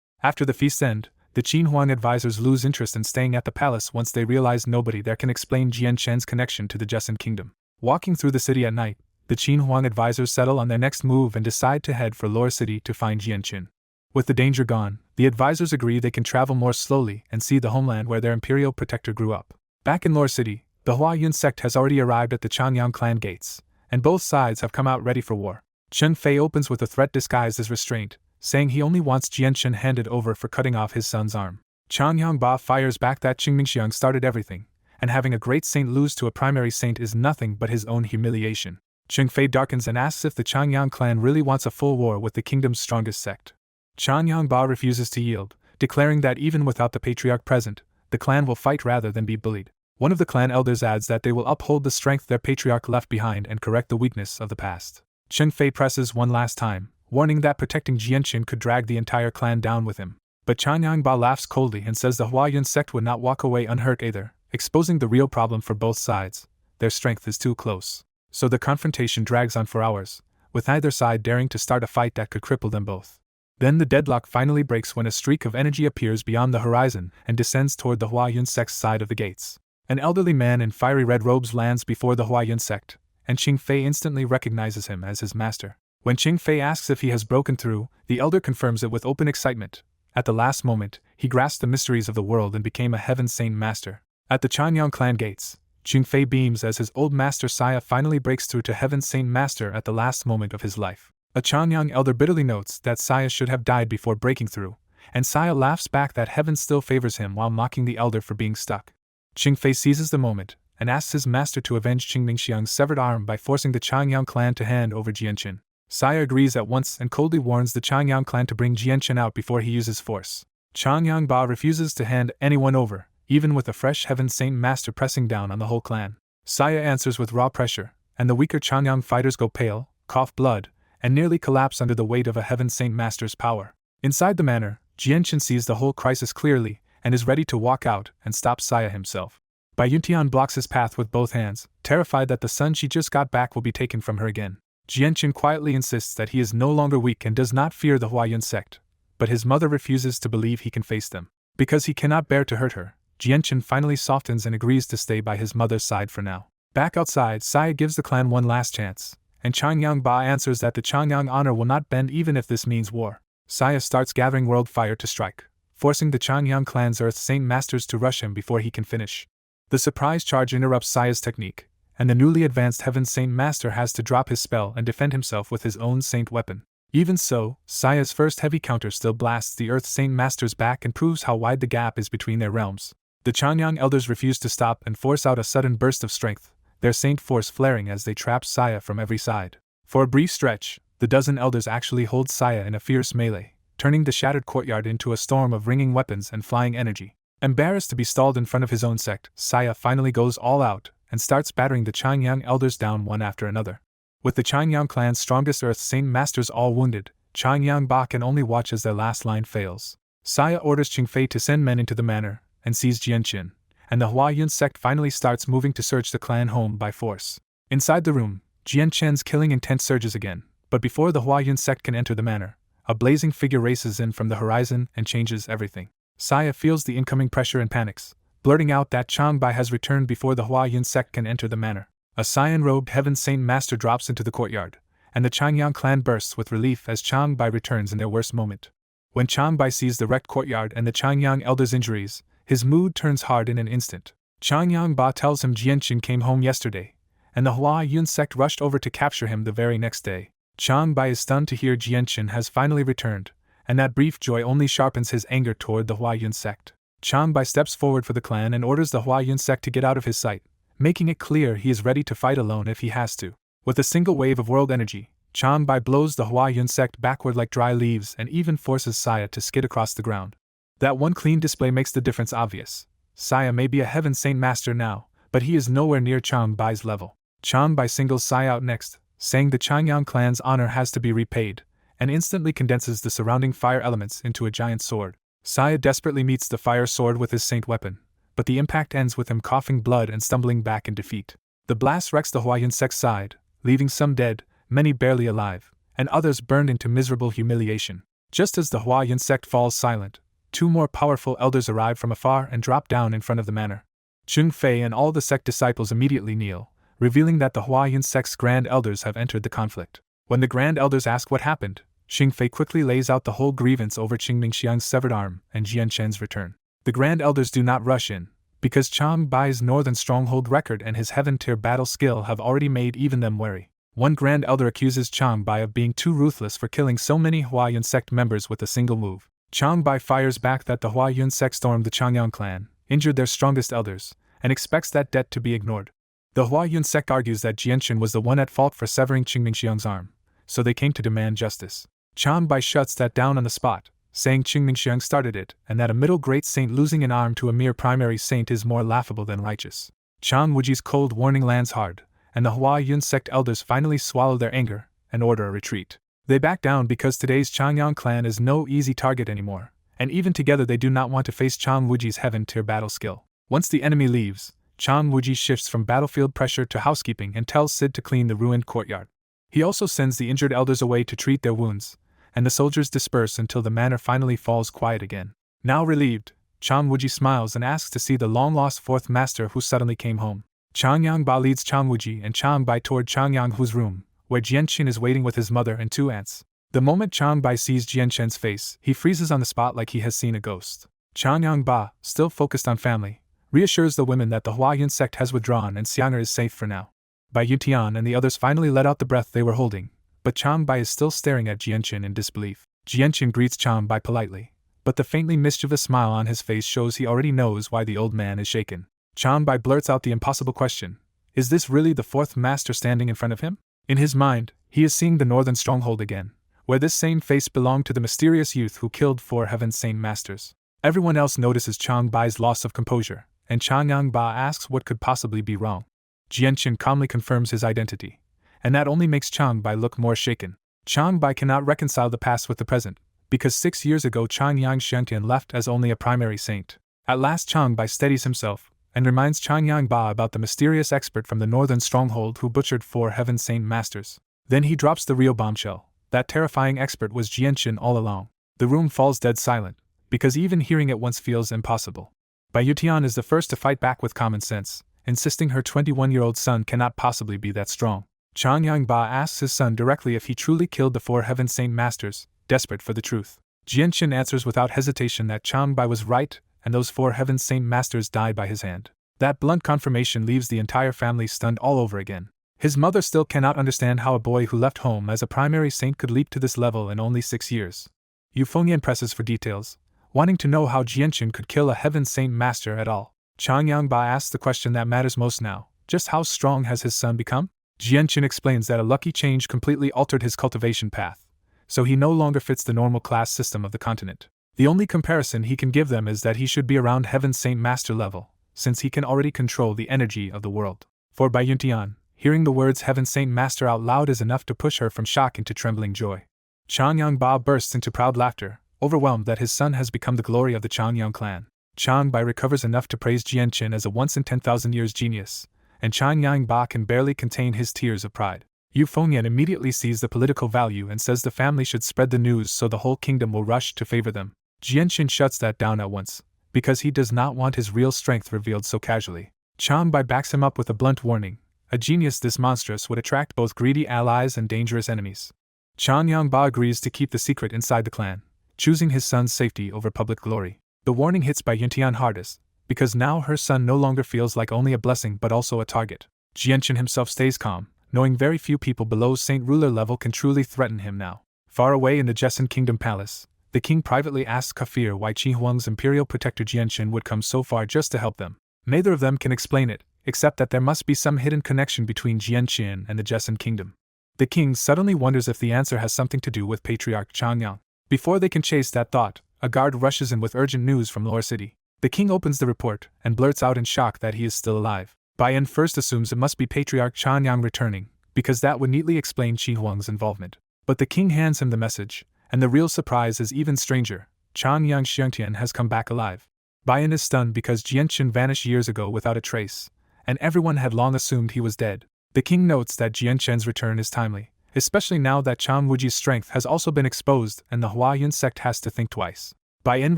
After the feast's end, the Qin Huang advisors lose interest in staying at the palace once they realize nobody there can explain Jianqun's connection to the Jessan kingdom. Walking through the city at night, the Qin Huang advisors settle on their next move and decide to head for Lore City to find Jianqun. With the danger gone, the advisors agree they can travel more slowly and see the homeland where their imperial protector grew up. Back in Lore City, the Huayun sect has already arrived at the Changyang clan gates, and both sides have come out ready for war. Chen Fei opens with a threat disguised as restraint, saying he only wants Jianqun handed over for cutting off his son's arm. Changyang Ba fires back that Qingmingxiang started everything, and having a great saint lose to a primary saint is nothing but his own humiliation. Chen Fei darkens and asks if the Changyang clan really wants a full war with the kingdom's strongest sect. Changyang Ba refuses to yield, declaring that even without the patriarch present, the clan will fight rather than be bullied. One of the clan elders adds that they will uphold the strength their patriarch left behind and correct the weakness of the past. Chen Fei presses one last time, warning that protecting Jianqun could drag the entire clan down with him. But Changyang Ba laughs coldly and says the Huayun sect would not walk away unhurt either, exposing the real problem for both sides: their strength is too close. So the confrontation drags on for hours, with neither side daring to start a fight that could cripple them both. Then the deadlock finally breaks when a streak of energy appears beyond the horizon and descends toward the Huayun sect's side of the gates. An elderly man in fiery red robes lands before the Huayun sect, and Qing Fei instantly recognizes him as his master. When Qing Fei asks if he has broken through, the elder confirms it with open excitement. At the last moment, he grasped the mysteries of the world and became a Heaven Saint master. At the Changyang clan gates, Qing Fei beams as his old master Saya finally breaks through to Heaven Saint master at the last moment of his life. A Changyang elder bitterly notes that Saya should have died before breaking through, and Saya laughs back that heaven still favors him while mocking the elder for being stuck. Qing Fei seizes the moment and asks his master to avenge Qingmingxiang's severed arm by forcing the Changyang clan to hand over Jianqun. Saya agrees at once and coldly warns the Changyang clan to bring Jianqun out before he uses force. Changyang Ba refuses to hand anyone over, even with a fresh Heaven Saint master pressing down on the whole clan. Saya answers with raw pressure, and the weaker Changyang fighters go pale, cough blood, and nearly collapse under the weight of a Heaven Saint master's power. Inside the manor, Jianqun sees the whole crisis clearly and is ready to walk out and stop Saya himself. Bai Yuntian blocks his path with both hands, terrified that the son she just got back will be taken from her again. Jianqun quietly insists that he is no longer weak and does not fear the Huayun sect, but his mother refuses to believe he can face them. Because he cannot bear to hurt her, Jianqun finally softens and agrees to stay by his mother's side for now. Back outside, Saya gives the clan one last chance, and Changyang Ba answers that the Changyang honor will not bend even if this means war. Saya starts gathering world fire to strike, forcing the Changyang clan's Earth Saint masters to rush him before he can finish. The surprise charge interrupts Saya's technique, and the newly advanced Heaven Saint master has to drop his spell and defend himself with his own saint weapon. Even so, Saya's first heavy counter still blasts the Earth Saint master's back and proves how wide the gap is between their realms. The Changyang elders refuse to stop and force out a sudden burst of strength, their saint force flaring as they trap Saya from every side. For a brief stretch, the dozen elders actually hold Saya in a fierce melee, turning the shattered courtyard into a storm of ringing weapons and flying energy. Embarrassed to be stalled in front of his own sect, Saya finally goes all out and starts battering the Changyang elders down one after another. With the Changyang clan's strongest Earth Saint masters all wounded, Changyang Ba can only watch as their last line fails. Saya orders Qing Fei to send men into the manor and seize Jianqun, and the Huayun sect finally starts moving to search the clan home by force. Inside the room, Jianqun's killing intent surges again, but before the Huayun sect can enter the manor, a blazing figure races in from the horizon and changes everything. Saya feels the incoming pressure and panics, blurting out that Changbai has returned before the Huayun sect can enter the manor. A cyan-robed Heaven Saint master drops into the courtyard, and the Changyang clan bursts with relief as Changbai returns in their worst moment. When Changbai sees the wrecked courtyard and the Changyang elders' injuries, his mood turns hard in an instant. Changyang Ba tells him Jianqun came home yesterday, and the Huayun sect rushed over to capture him the very next day. Changbai is stunned to hear Jianqun has finally returned, and that brief joy only sharpens his anger toward the Huayun sect. Changbai steps forward for the clan and orders the Huayun sect to get out of his sight, making it clear he is ready to fight alone if he has to. With a single wave of world energy, Changbai blows the Huayun sect backward like dry leaves and even forces Saya to skid across the ground. That one clean display makes the difference obvious. Saya may be a Heaven Saint master now, but he is nowhere near Changbai's level. Changbai singles Saya out next, saying the Changyang clan's honor has to be repaid, and instantly condenses the surrounding fire elements into a giant sword. Saya desperately meets the fire sword with his saint weapon, but the impact ends with him coughing blood and stumbling back in defeat. The blast wrecks the Hua Yun sect's side, leaving some dead, many barely alive, and others burned into miserable humiliation. Just as the Hua Yun sect falls silent, 2 more powerful elders arrive from afar and drop down in front of the manor. Chung Fei and all the sect disciples immediately kneel, revealing that the Hua Yun sect's grand elders have entered the conflict. When the grand elders ask what happened, Xing Fei quickly lays out the whole grievance over Qing Mingxiang's severed arm and Jian Chen's return. The grand elders do not rush in, because Chang Bai's northern stronghold record and his heaven-tier battle skill have already made even them wary. One grand elder accuses Chang Bai of being too ruthless for killing so many Hua Yun sect members with a single move. Chang Bai fires back that the Hua Yun sect stormed the Changyang clan, injured their strongest elders, and expects that debt to be ignored. The Hua Yun sect argues that Jianchen was the one at fault for severing Qing Mingxiang's arm, so they came to demand justice. Chang Bai shuts that down on the spot, saying Qing Mingxiang started it and that a middle great saint losing an arm to a mere primary saint is more laughable than righteous. Chang Wuji's cold warning lands hard, and the Hua Yun sect elders finally swallow their anger and order a retreat. They back down because today's Changyang clan is no easy target anymore, and even together they do not want to face Chang Wuji's heaven-tier battle skill. Once the enemy leaves, Chang Wuji shifts from battlefield pressure to housekeeping and tells Sid to clean the ruined courtyard. He also sends the injured elders away to treat their wounds, and the soldiers disperse until the manor finally falls quiet again. Now relieved, Chang Wuji smiles and asks to see the long-lost 4th master who suddenly came home. Changyang Ba leads Chang Wuji and Chang Bai toward Changyang Hu's room, where Jianchen is waiting with his mother and 2 aunts. The moment Chang Bai sees Jianchen's face, he freezes on the spot like he has seen a ghost. Changyang Ba, still focused on family, reassures the women that the Hua Yun sect has withdrawn and Xianger is safe for now. Bai Yutian and the others finally let out the breath they were holding, but Chang Bai is still staring at Jianchen in disbelief. Jianchen greets Chang Bai politely, but the faintly mischievous smile on his face shows he already knows why the old man is shaken. Chang Bai blurts out the impossible question: is this really the 4th master standing in front of him? In his mind, he is seeing the northern stronghold again, where this same face belonged to the mysterious youth who killed 4 heaven-sane masters. Everyone else notices Chang Bai's loss of composure, and Changyang Ba asks what could possibly be wrong. Jianchen calmly confirms his identity, and that only makes Chang Bai look more shaken. Chang Bai cannot reconcile the past with the present, because 6 years ago Changyang Xiantian left as only a primary saint. At last Chang Bai steadies himself, and reminds Changyang Ba about the mysterious expert from the northern stronghold who butchered 4 heaven-saint masters. Then he drops the real bombshell: that terrifying expert was Jianchen all along. The room falls dead silent, because even hearing it once feels impossible. Bai Yutian is the first to fight back with common sense, insisting her 21-year-old son cannot possibly be that strong. Changyang Ba asks his son directly if he truly killed the 4 heaven-saint masters, desperate for the truth. Jianchen answers without hesitation that Chang Bai was right, and those 4 heaven-saint masters died by his hand. That blunt confirmation leaves the entire family stunned all over again. His mother still cannot understand how a boy who left home as a primary saint could leap to this level in only 6 years. Euphonian presses for details, wanting to know how Jianchen could kill a heaven-saint master at all. Changyang Ba asks the question that matters most now: just how strong has his son become? Jianchen explains that a lucky change completely altered his cultivation path, so he no longer fits the normal class system of the continent. The only comparison he can give them is that he should be around Heaven Saint Master level, since he can already control the energy of the world. For Bai Yuntian, hearing the words Heaven Saint Master out loud is enough to push her from shock into trembling joy. Changyang Ba bursts into proud laughter, overwhelmed that his son has become the glory of the Changyang clan. Chang Bai recovers enough to praise Jianchen as a once-in-10,000 years genius, and Changyang Ba can barely contain his tears of pride. Euphonian immediately sees the political value and says the family should spread the news so the whole kingdom will rush to favor them. Jianchen shuts that down at once, because he does not want his real strength revealed so casually. Chang Bai backs him up with a blunt warning: a genius this monstrous would attract both greedy allies and dangerous enemies. Changyang Ba agrees to keep the secret inside the clan, choosing his son's safety over public glory. The warning hits Bai Yuntian hardest, because now her son no longer feels like only a blessing but also a target. Jianchen himself stays calm, knowing very few people below Saint Ruler level can truly threaten him now. Far away in the Jessen Kingdom Palace, the king privately asks Kafir why Qi Huang's imperial protector Jianchen would come so far just to help them. Neither of them can explain it, except that there must be some hidden connection between Jianchen and the Jessen Kingdom. The king suddenly wonders if the answer has something to do with Patriarch Changyang. Before they can chase that thought, a guard rushes in with urgent news from Lower City. The king opens the report and blurts out in shock that he is still alive. Bai Yan first assumes it must be Patriarch Changyang returning, because that would neatly explain Qi Huang's involvement. But the king hands him the message, and the real surprise is even stranger. Changyang Xiangtian has come back alive. Baiyan is stunned because Jianchen vanished years ago without a trace, and everyone had long assumed he was dead. The king notes that Jianchen's return is timely, especially now that Chang Wuji's strength has also been exposed and the Huayun sect has to think twice. Baiyan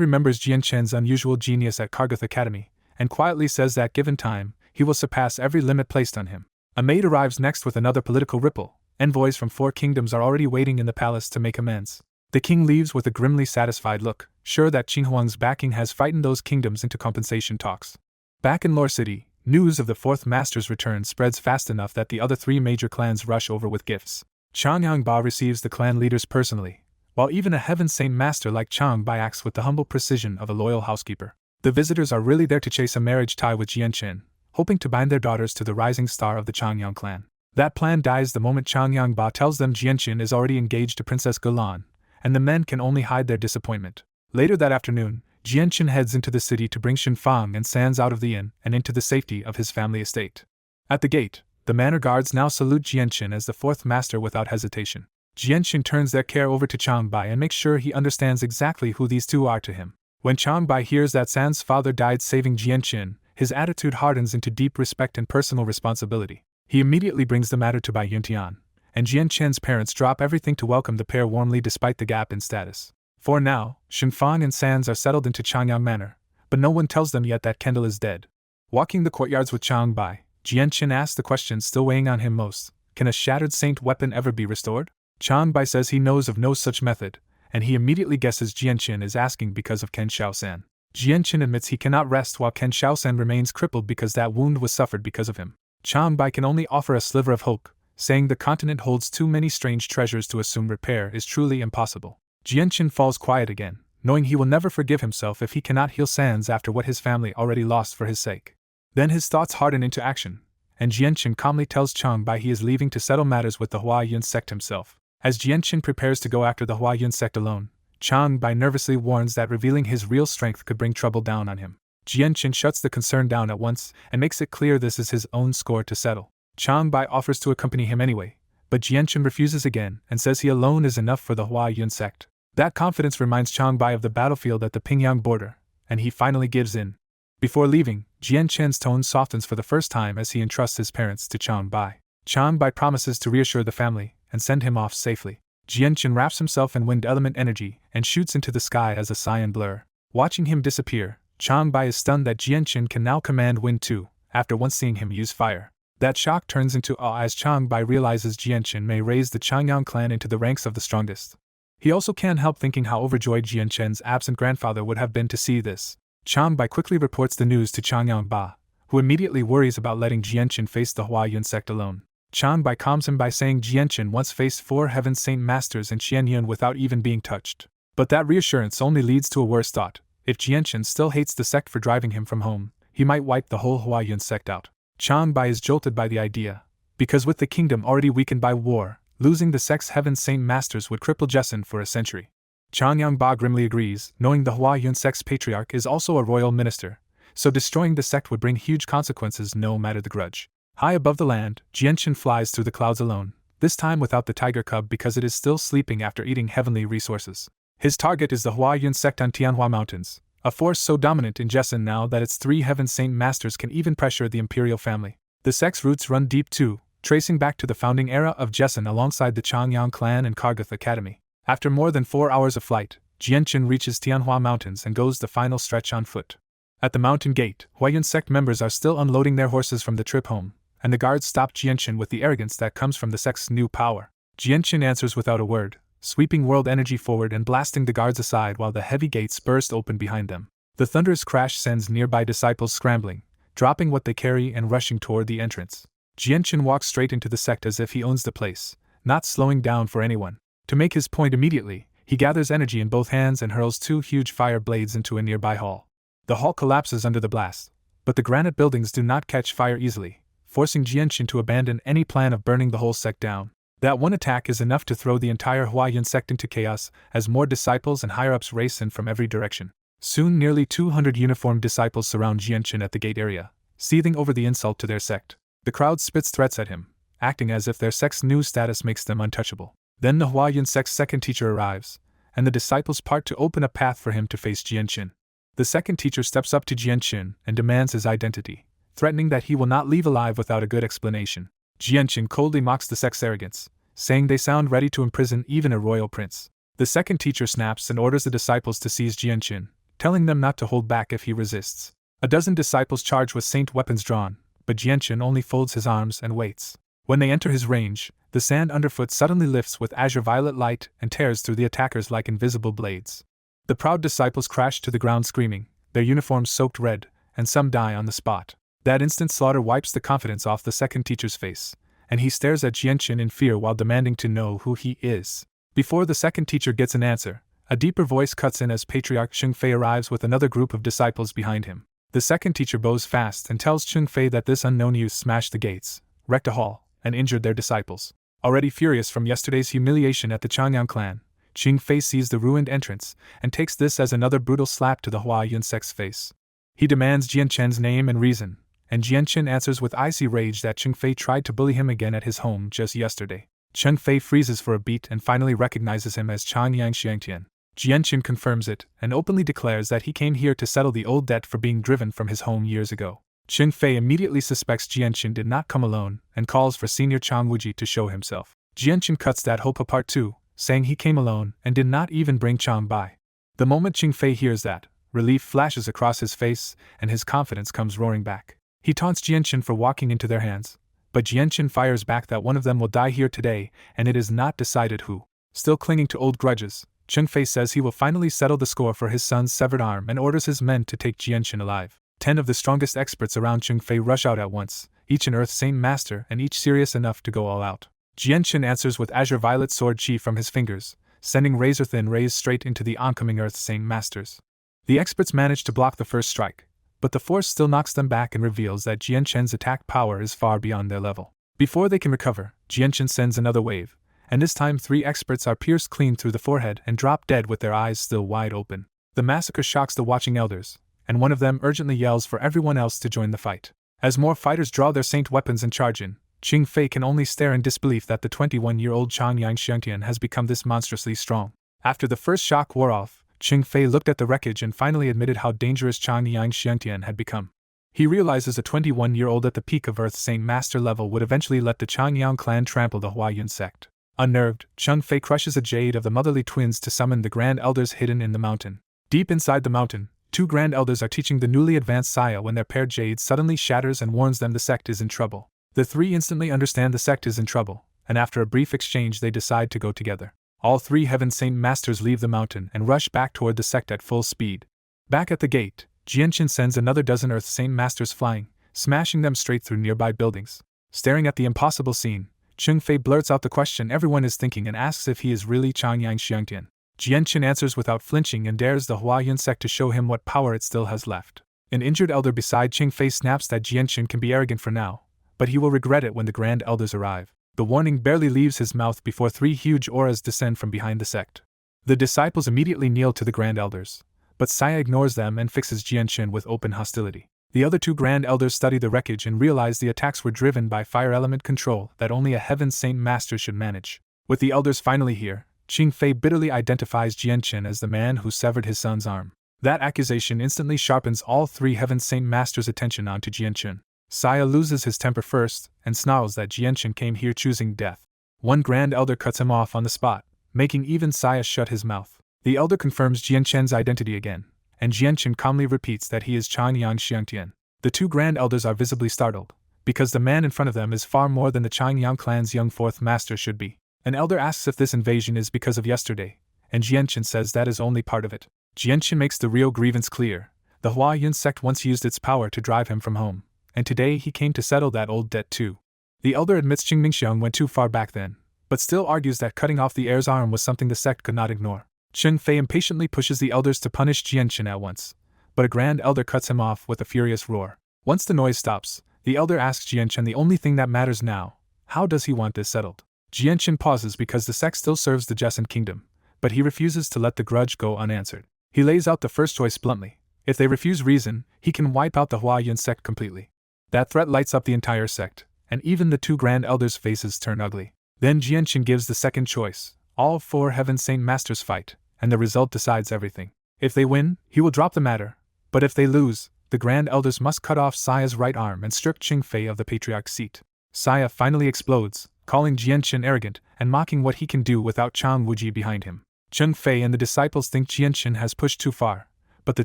remembers Jianchen's unusual genius at Kargath Academy, and quietly says that given time, he will surpass every limit placed on him. A maid arrives next with another political ripple. Envoys from 4 kingdoms are already waiting in the palace to make amends. The king leaves with a grimly satisfied look, sure that Qinghuang's backing has frightened those kingdoms into compensation talks. Back in Lore City, news of the 4th master's return spreads fast enough that the other 3 major clans rush over with gifts. Changyang Ba receives the clan leaders personally, while even a Heaven Saint master like Chang Bai acts with the humble precision of a loyal housekeeper. The visitors are really there to chase a marriage tie with Jianchen, hoping to bind their daughters to the rising star of the Changyang clan. That plan dies the moment Changyang Ba tells them Jianchen is already engaged to Princess Galan, and the men can only hide their disappointment. Later that afternoon, Jianchen heads into the city to bring Shinfang and Sans out of the inn and into the safety of his family estate. At the gate, the manor guards now salute Jianchen as the 4th master without hesitation. Jianchen turns their care over to Chang Bai and makes sure he understands exactly who these two are to him. When Chang Bai hears that San's father died saving Jianchen, his attitude hardens into deep respect and personal responsibility. He immediately brings the matter to Bai Yuntian, and Jianchen's parents drop everything to welcome the pair warmly despite the gap in status. For now, Shinfang and Sans are settled into Changyang Manor, but no one tells them yet that Kendall is dead. Walking the courtyards with Chang Bai, Jianchen asks the question still weighing on him most: can a shattered saint weapon ever be restored? Chang Bai says he knows of no such method, and he immediately guesses Jianchen is asking because of Ken Shaosan. Jianchen admits he cannot rest while Ken Shaosan remains crippled because that wound was suffered because of him. Chang Bai can only offer a sliver of hope, saying the continent holds too many strange treasures to assume repair is truly impossible. Jianchen falls quiet again, knowing he will never forgive himself if he cannot heal Sans after what his family already lost for his sake. Then his thoughts harden into action, and Jianchen calmly tells Chang Bai he is leaving to settle matters with the Huayun sect himself. As Jianchen prepares to go after the Huayun sect alone, Chang Bai nervously warns that revealing his real strength could bring trouble down on him. Jianchen shuts the concern down at once and makes it clear this is his own score to settle. Chang Bai offers to accompany him anyway, but Jianchen refuses again and says he alone is enough for the Huayun sect. That confidence reminds Chang Bai of the battlefield at the Pingyang border, and he finally gives in. Before leaving, Jianchen's tone softens for the first time as he entrusts his parents to Chang Bai. Chang Bai promises to reassure the family and send him off safely. Jianchen wraps himself in wind element energy and shoots into the sky as a cyan blur. Watching him disappear, Chang Bai is stunned that Jianchen can now command wind too, after once seeing him use fire. That shock turns into awe as Chang Bai realizes Jianchen may raise the Changyang clan into the ranks of the strongest. He also can't help thinking how overjoyed Jianchen's absent grandfather would have been to see this. Chang Bai quickly reports the news to Changyang Ba, who immediately worries about letting Jianchen face the Huayun sect alone. Chang Bai calms him by saying Jianchen once faced 4 Heaven Saint Masters in Xianyun without even being touched. But that reassurance only leads to a worse thought. If Jianchen still hates the sect for driving him from home, he might wipe the whole Huayun sect out. Chang Bai is jolted by the idea, because with the kingdom already weakened by war, losing the sect's Heaven Saint Masters would cripple Jessen for a century. Changyang Ba grimly agrees, knowing the Huayun sect's patriarch is also a royal minister, so destroying the sect would bring huge consequences no matter the grudge. High above the land, Jianchen flies through the clouds alone, this time without the tiger cub because it is still sleeping after eating heavenly resources. His target is the Huayun sect on Tianhua Mountains, a force so dominant in Jessen now that its 3 Heaven Saint Masters can even pressure the imperial family. The sect's roots run deep too, tracing back to the founding era of Jessen alongside the Changyang clan and Kargath Academy. After more than 4 hours of flight, Jianchen reaches Tianhua Mountains and goes the final stretch on foot. At the mountain gate, Huayun sect members are still unloading their horses from the trip home, and the guards stop Jianchen with the arrogance that comes from the sect's new power. Jianchen answers without a word, sweeping world energy forward and blasting the guards aside while the heavy gates burst open behind them. The thunderous crash sends nearby disciples scrambling, dropping what they carry and rushing toward the entrance. Jianchen walks straight into the sect as if he owns the place, not slowing down for anyone. To make his point immediately, he gathers energy in both hands and hurls 2 huge fire blades into a nearby hall. The hall collapses under the blast, but the granite buildings do not catch fire easily, forcing Jianchen to abandon any plan of burning the whole sect down. That one attack is enough to throw the entire Huayun sect into chaos as more disciples and higher-ups race in from every direction. Soon nearly 200 uniformed disciples surround Jianchen at the gate area, seething over the insult to their sect. The crowd spits threats at him, acting as if their sect's new status makes them untouchable. Then the Huayun sect's second teacher arrives, and the disciples part to open a path for him to face Jianqin. The second teacher steps up to Jianqin and demands his identity, threatening that he will not leave alive without a good explanation. Jianqin coldly mocks the sect's arrogance, saying they sound ready to imprison even a royal prince. The second teacher snaps and orders the disciples to seize Jianqin, telling them not to hold back if he resists. A dozen disciples charge with saint weapons drawn, but Jianqin only folds his arms and waits. When they enter his range, the sand underfoot suddenly lifts with azure violet light and tears through the attackers like invisible blades. The proud disciples crash to the ground screaming, their uniforms soaked red, and some die on the spot. That instant slaughter wipes the confidence off the second teacher's face, and he stares at Jianqin in fear while demanding to know who he is. Before the second teacher gets an answer, a deeper voice cuts in as Patriarch Chengfei arrives with another group of disciples behind him. The second teacher bows fast and tells Chengfei that this unknown youth smashed the gates, wrecked a hall, and injured their disciples. Already furious from yesterday's humiliation at the Changyang clan, Chengfei sees the ruined entrance and takes this as another brutal slap to the Hua Yun sect's face. He demands Jianqin's name and reason, and Jianqin answers with icy rage that Chengfei tried to bully him again at his home just yesterday. Chengfei freezes for a beat and finally recognizes him as Changyang Xiangtian. Jianqin confirms it and openly declares that he came here to settle the old debt for being driven from his home years ago. Chengfei immediately suspects Jianqin did not come alone and calls for Senior Chang Wuji to show himself. Jianqin cuts that hope apart too, saying he came alone and did not even bring Chang by. The moment Chengfei hears that, relief flashes across his face and his confidence comes roaring back. He taunts Jianqin for walking into their hands, but Jianqin fires back that one of them will die here today and it is not decided who. Still clinging to old grudges, Chengfei says he will finally settle the score for his son's severed arm and orders his men to take Jianqin alive. 10 of the strongest experts around Chengfei rush out at once, each an Earth Saint Master and each serious enough to go all out. Jianqin answers with azure violet sword chi from his fingers, sending razor-thin rays straight into the oncoming Earth Saint Masters. The experts manage to block the first strike, but the force still knocks them back and reveals that Jianqin's attack power is far beyond their level. Before they can recover, Jianqin sends another wave, and this time 3 experts are pierced clean through the forehead and drop dead with their eyes still wide open. The massacre shocks the watching elders, and one of them urgently yells for everyone else to join the fight. As more fighters draw their saint weapons and charge in, Chengfei can only stare in disbelief that the 21-year-old Changyang Xiangtian has become this monstrously strong. After the first shock wore off, Chengfei looked at the wreckage and finally admitted how dangerous Changyang Xiangtian had become. He realizes a 21-year-old at the peak of Earth's Saint Master level would eventually let the Changyang clan trample the Hua Yun sect. Unnerved, Chengfei crushes a jade of the motherly twins to summon the Grand Elders hidden in the mountain. Deep inside the mountain, 2 Grand Elders are teaching the newly advanced Saya when their paired jade suddenly shatters and warns them the sect is in trouble. The 3 instantly understand the sect is in trouble, and after a brief exchange they decide to go together. All 3 Heaven Saint Masters leave the mountain and rush back toward the sect at full speed. Back at the gate, Jianqin sends another dozen Earth Saint Masters flying, smashing them straight through nearby buildings. Staring at the impossible scene, Chengfei blurts out the question everyone is thinking and asks if he is really Changyang Xiangtian. Jianqin answers without flinching and dares the Hua Yun sect to show him what power it still has left. An injured elder beside Chengfei snaps that Jianqin can be arrogant for now, but he will regret it when the Grand Elders arrive. The warning barely leaves his mouth before 3 huge auras descend from behind the sect. The disciples immediately kneel to the Grand Elders, but Saya ignores them and fixes Jianqin with open hostility. The other 2 Grand Elders study the wreckage and realize the attacks were driven by fire element control that only a Heaven Saint Master should manage. With the elders finally here, Chengfei bitterly identifies Jianqin as the man who severed his son's arm. That accusation instantly sharpens all 3 Heaven Saint Masters' attention onto Jianqin. Saya loses his temper first and snarls that Jianqin came here choosing death. 1 Grand Elder cuts him off on the spot, making even Saya shut his mouth. The elder confirms Jianqin's identity again, and Jianqin calmly repeats that he is Changyang Xiangtian. The 2 Grand Elders are visibly startled, because the man in front of them is far more than the Changyang clan's young 4th Master should be. An elder asks if this invasion is because of yesterday, and Jianqin says that is only part of it. Jianqin makes the real grievance clear. The Hua Yun sect once used its power to drive him from home, and today he came to settle that old debt too. The elder admits Qing Mingxiang went too far back then, but still argues that cutting off the heir's arm was something the sect could not ignore. Chengfei impatiently pushes the elders to punish Jianqin at once, but a Grand Elder cuts him off with a furious roar. Once the noise stops, the elder asks Jianqin the only thing that matters now: how does he want this settled? Jianqin pauses because the sect still serves the Jessan kingdom, but he refuses to let the grudge go unanswered. He lays out the first choice bluntly: if they refuse reason, he can wipe out the Hua Yun sect completely. That threat lights up the entire sect, and even the 2 Grand Elders' faces turn ugly. Then Jianqin gives the second choice: all 4 Heaven Saint Masters fight, and the result decides everything. If they win, he will drop the matter, but if they lose, the Grand Elders must cut off Saya's right arm and strip Qingfei of the Patriarch's seat. Saya finally explodes, calling Jianqin arrogant and mocking what he can do without Chang Wuji behind him. Qingfei and the disciples think Jianqin has pushed too far, but the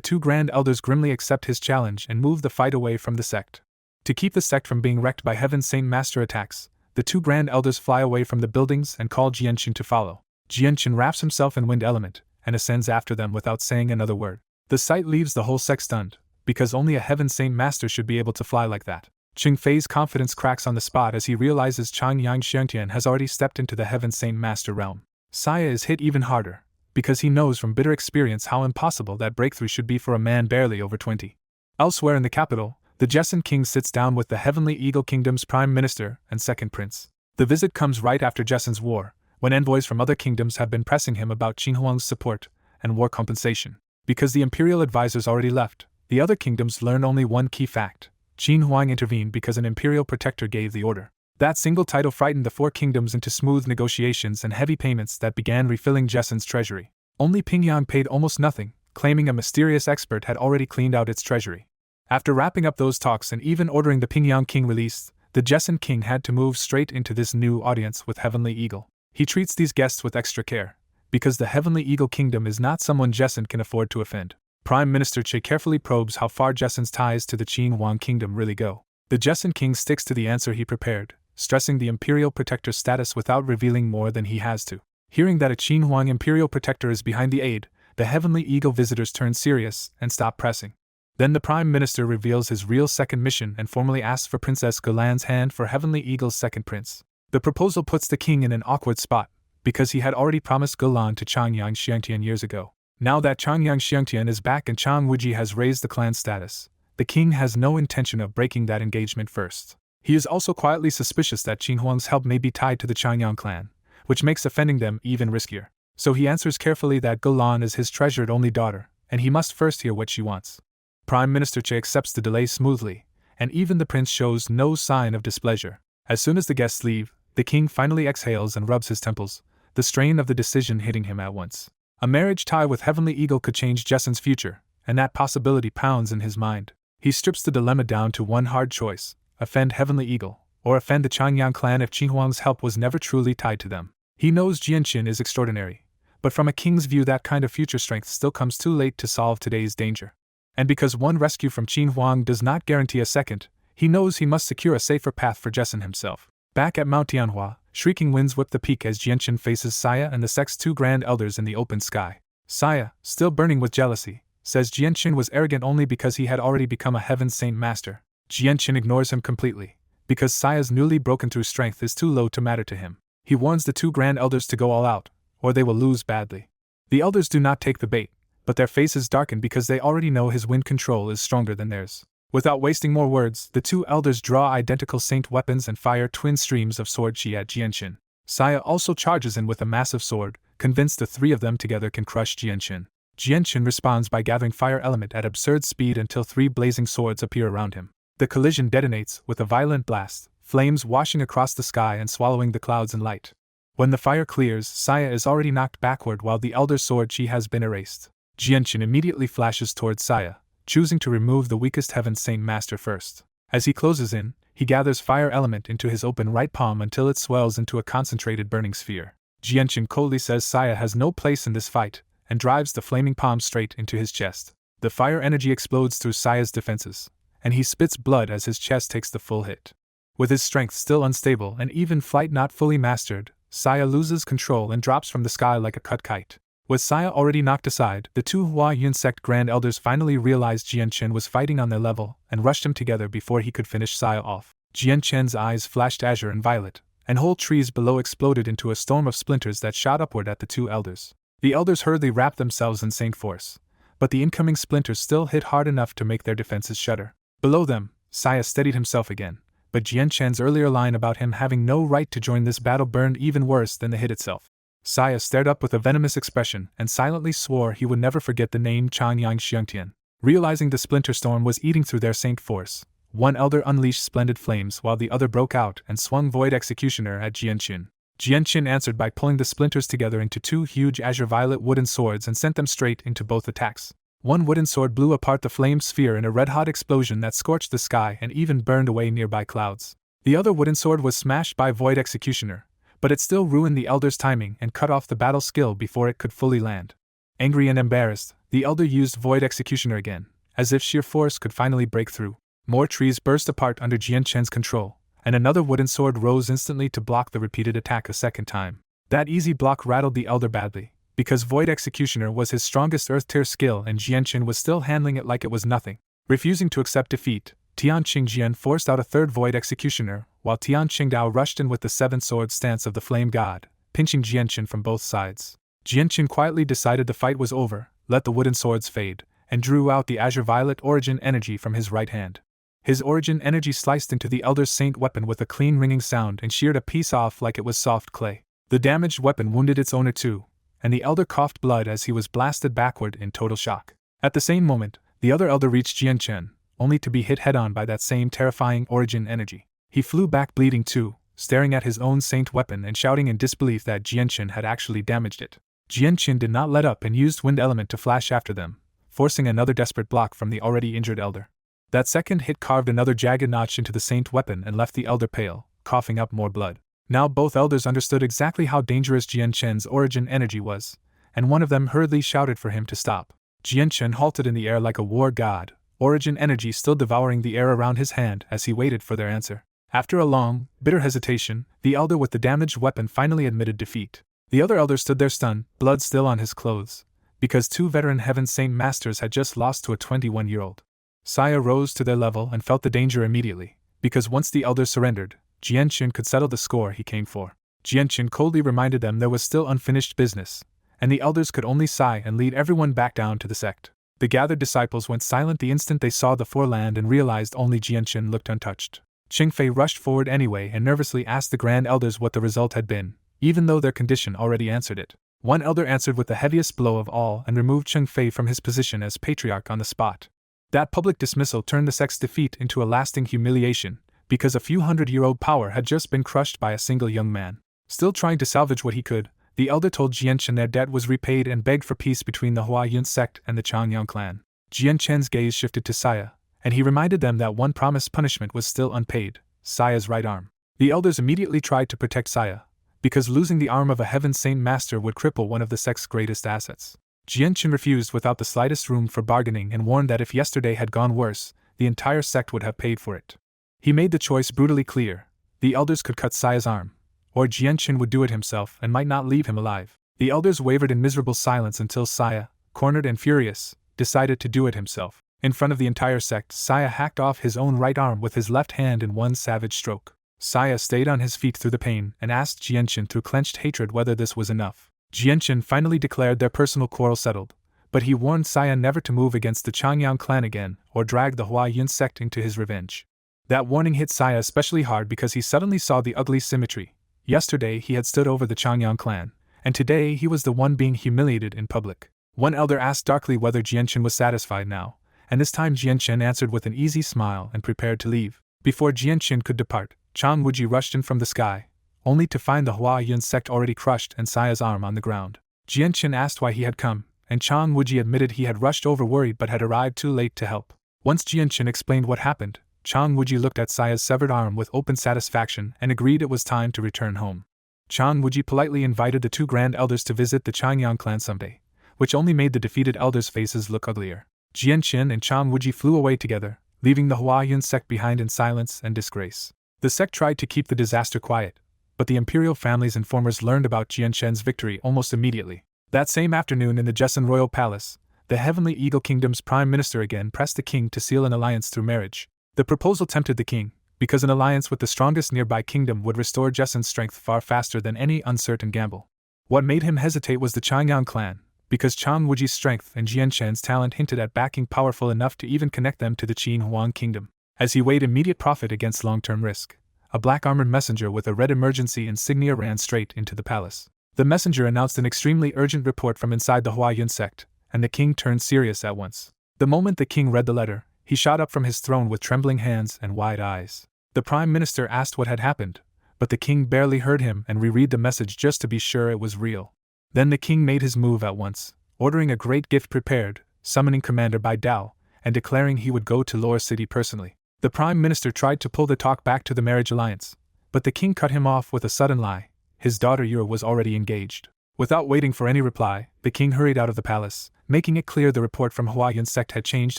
two Grand Elders grimly accept his challenge and move the fight away from the sect. To keep the sect from being wrecked by Heaven's Saint Master attacks, the two Grand Elders fly away from the buildings and call Jianqin to follow. Jianqin wraps himself in wind element and ascends after them without saying another word. The sight leaves the whole sect stunned, because only a Heaven Saint Master should be able to fly like that. Qingfei's confidence cracks on the spot as he realizes Chang Yang Xiangtian has already stepped into the Heaven Saint Master realm. Saya is hit even harder, because he knows from bitter experience how impossible that breakthrough should be for a man barely over 20. Elsewhere in the capital, the Jessun King sits down with the Heavenly Eagle Kingdom's Prime Minister and Second Prince. The visit comes right after Jessun's war, when envoys from other kingdoms have been pressing him about Qin Huang's support and war compensation. Because the imperial advisors already left, the other kingdoms learn only one key fact: Qin Huang intervened because an imperial protector gave the order. That single title frightened the four kingdoms into smooth negotiations and heavy payments that began refilling Jessun's treasury. Only Pingyang paid almost nothing, claiming a mysterious expert had already cleaned out its treasury. After wrapping up those talks and even ordering the Pingyang King released, the Jessun King had to move straight into this new audience with Heavenly Eagle. He treats these guests with extra care, because the Heavenly Eagle Kingdom is not someone Jessun can afford to offend. Prime Minister Che carefully probes how far Jessun's ties to the Qin Huang Kingdom really go. The Jessun King sticks to the answer he prepared, stressing the Imperial Protector's status without revealing more than he has to. Hearing that a Qin Huang Imperial Protector is behind the aid, the Heavenly Eagle visitors turn serious and stop pressing. Then the Prime Minister reveals his real second mission and formally asks for Princess Galan's hand for Heavenly Eagle's second prince. The proposal puts the king in an awkward spot, because he had already promised Galan to Chang Yang Xiangtian years ago. Now that Chang Yang Xiangtian is back and Chang Wuji has raised the clan's status, the king has no intention of breaking that engagement first. He is also quietly suspicious that Qin Huang's help may be tied to the Changyang clan, which makes offending them even riskier. So he answers carefully that Galan is his treasured only daughter, and he must first hear what she wants. Prime Minister Che accepts the delay smoothly, and even the prince shows no sign of displeasure. As soon as the guests leave, the king finally exhales and rubs his temples, the strain of the decision hitting him at once. A marriage tie with Heavenly Eagle could change Jessun's future, and that possibility pounds in his mind. He strips the dilemma down to one hard choice: offend Heavenly Eagle, or offend the Changyang clan if Qin Huang's help was never truly tied to them. He knows Jianqin is extraordinary, but from a king's view that kind of future strength still comes too late to solve today's danger. And because one rescue from Qin Huang does not guarantee a second, he knows he must secure a safer path for Jessun himself. Back at Mount Tianhua, shrieking winds whip the peak as Jianqin faces Saya and the sect's two grand elders in the open sky. Saya, still burning with jealousy, says Jianqin was arrogant only because he had already become a Heaven Saint Master. Jianqin ignores him completely, because Saya's newly broken through strength is too low to matter to him. He warns the two grand elders to go all out, or they will lose badly. The elders do not take the bait, but their faces darken because they already know his wind control is stronger than theirs. Without wasting more words, the two elders draw identical saint weapons and fire twin streams of sword chi at Jianqin. Saya also charges in with a massive sword, convinced the three of them together can crush Jianqin. Jianqin responds by gathering fire element at absurd speed until three blazing swords appear around him. The collision detonates with a violent blast, flames washing across the sky and swallowing the clouds in light. When the fire clears, Saya is already knocked backward while the elder's sword chi has been erased. Jianqin immediately flashes towards Saya, choosing to remove the weakest Heaven Saint Master first. As he closes in, he gathers fire element into his open right palm until it swells into a concentrated burning sphere. Jianqin coldly says Saya has no place in this fight, and drives the flaming palm straight into his chest. The fire energy explodes through Saya's defenses, and he spits blood as his chest takes the full hit. With his strength still unstable and even flight not fully mastered, Saya loses control and drops from the sky like a cut kite. With Saya already knocked aside, the two Hua Yun sect grand elders finally realized Jianqin was fighting on their level and rushed him together before he could finish Saya off. Jianqin's eyes flashed azure and violet, and whole trees below exploded into a storm of splinters that shot upward at the two elders. The elders hurriedly wrapped themselves in saint force, but the incoming splinters still hit hard enough to make their defenses shudder. Below them, Saya steadied himself again, but Jianqin's earlier line about him having no right to join this battle burned even worse than the hit itself. Saya stared up with a venomous expression and silently swore he would never forget the name Chang Yang Xiangtian. Realizing the splinter storm was eating through their saint force, one elder unleashed splendid flames while the other broke out and swung Void Executioner at Jianqin. Jianqin answered by pulling the splinters together into 2 huge azure violet wooden swords and sent them straight into both attacks. One wooden sword blew apart the flame sphere in a red-hot explosion that scorched the sky and even burned away nearby clouds. The other wooden sword was smashed by Void Executioner, but it still ruined the Elder's timing and cut off the battle skill before it could fully land. Angry and embarrassed, the Elder used Void Executioner again, as if sheer force could finally break through. More trees burst apart under Jianqin's control, and another wooden sword rose instantly to block the repeated attack a second time. That easy block rattled the Elder badly, because Void Executioner was his strongest Earth-tier skill and Jianqin was still handling it like it was nothing. Refusing to accept defeat, Tian Qingjian forced out a third Void Executioner, while Tian Qingdao rushed in with the 7-sword stance of the Flame God, pinching Jianqin from both sides. Jianqin quietly decided the fight was over, let the wooden swords fade, and drew out the Azure Violet Origin Energy from his right hand. His Origin Energy sliced into the Elder's Saint weapon with a clean ringing sound and sheared a piece off like it was soft clay. The damaged weapon wounded its owner too, and the Elder coughed blood as he was blasted backward in total shock. At the same moment, the other Elder reached Jianqin, only to be hit head-on by that same terrifying Origin Energy. He flew back bleeding too, staring at his own Saint weapon and shouting in disbelief that Jianqin had actually damaged it. Jianqin did not let up and used Wind Element to flash after them, forcing another desperate block from the already injured Elder. That second hit carved another jagged notch into the Saint weapon and left the Elder pale, coughing up more blood. Now both Elders understood exactly how dangerous Jianqin's Origin Energy was, and one of them hurriedly shouted for him to stop. Jianqin halted in the air like a war god, Origin Energy still devouring the air around his hand as he waited for their answer. After a long, bitter hesitation, the Elder with the damaged weapon finally admitted defeat. The other Elder stood there stunned, blood still on his clothes, because 2 veteran Heaven Saint Masters had just lost to a 21-year-old. Saya rose to their level and felt the danger immediately, because once the Elder surrendered, Jianqin could settle the score he came for. Jianqin coldly reminded them there was still unfinished business, and the Elders could only sigh and lead everyone back down to the sect. The gathered disciples went silent the instant they saw the foreland and realized only Jianqin looked untouched. Qingfei rushed forward anyway and nervously asked the Grand Elders what the result had been, even though their condition already answered it. One Elder answered with the heaviest blow of all and removed Qingfei from his position as Patriarch on the spot. That public dismissal turned the sect's defeat into a lasting humiliation, because a few hundred-year-old power had just been crushed by a single young man. Still trying to salvage what he could, the Elder told Jianqin their debt was repaid and begged for peace between the Huayun sect and the Changyang clan. Jianqin's gaze shifted to Saya, and he reminded them that one promised punishment was still unpaid, Saya's right arm. The Elders immediately tried to protect Saya, because losing the arm of a Heaven Saint Master would cripple one of the sect's greatest assets. Jianqin refused without the slightest room for bargaining and warned that if yesterday had gone worse, the entire sect would have paid for it. He made the choice brutally clear: the Elders could cut Saya's arm, or Jianqin would do it himself and might not leave him alive. The Elders wavered in miserable silence until Saya, cornered and furious, decided to do it himself. In front of the entire sect, Saya hacked off his own right arm with his left hand in one savage stroke. Saya stayed on his feet through the pain and asked Jianqin through clenched hatred whether this was enough. Jianqin finally declared their personal quarrel settled, but he warned Saya never to move against the Changyang clan again or drag the Huayun sect into his revenge. That warning hit Saya especially hard because he suddenly saw the ugly symmetry. Yesterday he had stood over the Changyang clan, and today he was the one being humiliated in public. One Elder asked darkly whether Jianqin was satisfied now, and this time Jianqin answered with an easy smile and prepared to leave. Before Jianqin could depart, Chang Wuji rushed in from the sky, only to find the Huayun sect already crushed and Saya's arm on the ground. Jianqin asked why he had come, and Chang Wuji admitted he had rushed over worried but had arrived too late to help. Once Jianqin explained what happened, Chang Wuji looked at Saya's severed arm with open satisfaction and agreed it was time to return home. Chang Wuji politely invited the 2 Grand Elders to visit the Changyang clan someday, which only made the defeated Elders' faces look uglier. Jianqin and Chang Wuji flew away together, leaving the Huayun sect behind in silence and disgrace. The sect tried to keep the disaster quiet, but the imperial family's informers learned about Jianqin's victory almost immediately. That same afternoon in the Jessen royal palace, the Heavenly Eagle Kingdom's prime minister again pressed the king to seal an alliance through marriage. The proposal tempted the king, because an alliance with the strongest nearby kingdom would restore Jessen's strength far faster than any uncertain gamble. What made him hesitate was the Changyang clan, because Chang Wuji's strength and Jianqin's talent hinted at backing powerful enough to even connect them to the Qin Huang kingdom. As he weighed immediate profit against long-term risk, a black-armored messenger with a red emergency insignia ran straight into the palace. The messenger announced an extremely urgent report from inside the Huayun sect, and the king turned serious at once. The moment the king read the letter, he shot up from his throne with trembling hands and wide eyes. The prime minister asked what had happened, but the king barely heard him and reread the message just to be sure it was real. Then the king made his move at once, ordering a great gift prepared, summoning Commander Bai Dao, and declaring he would go to Lore City personally. The Prime Minister tried to pull the talk back to the marriage alliance, but the king cut him off with a sudden lie. His daughter Yura was already engaged. Without waiting for any reply, the king hurried out of the palace, making it clear the report from Hawaiian sect had changed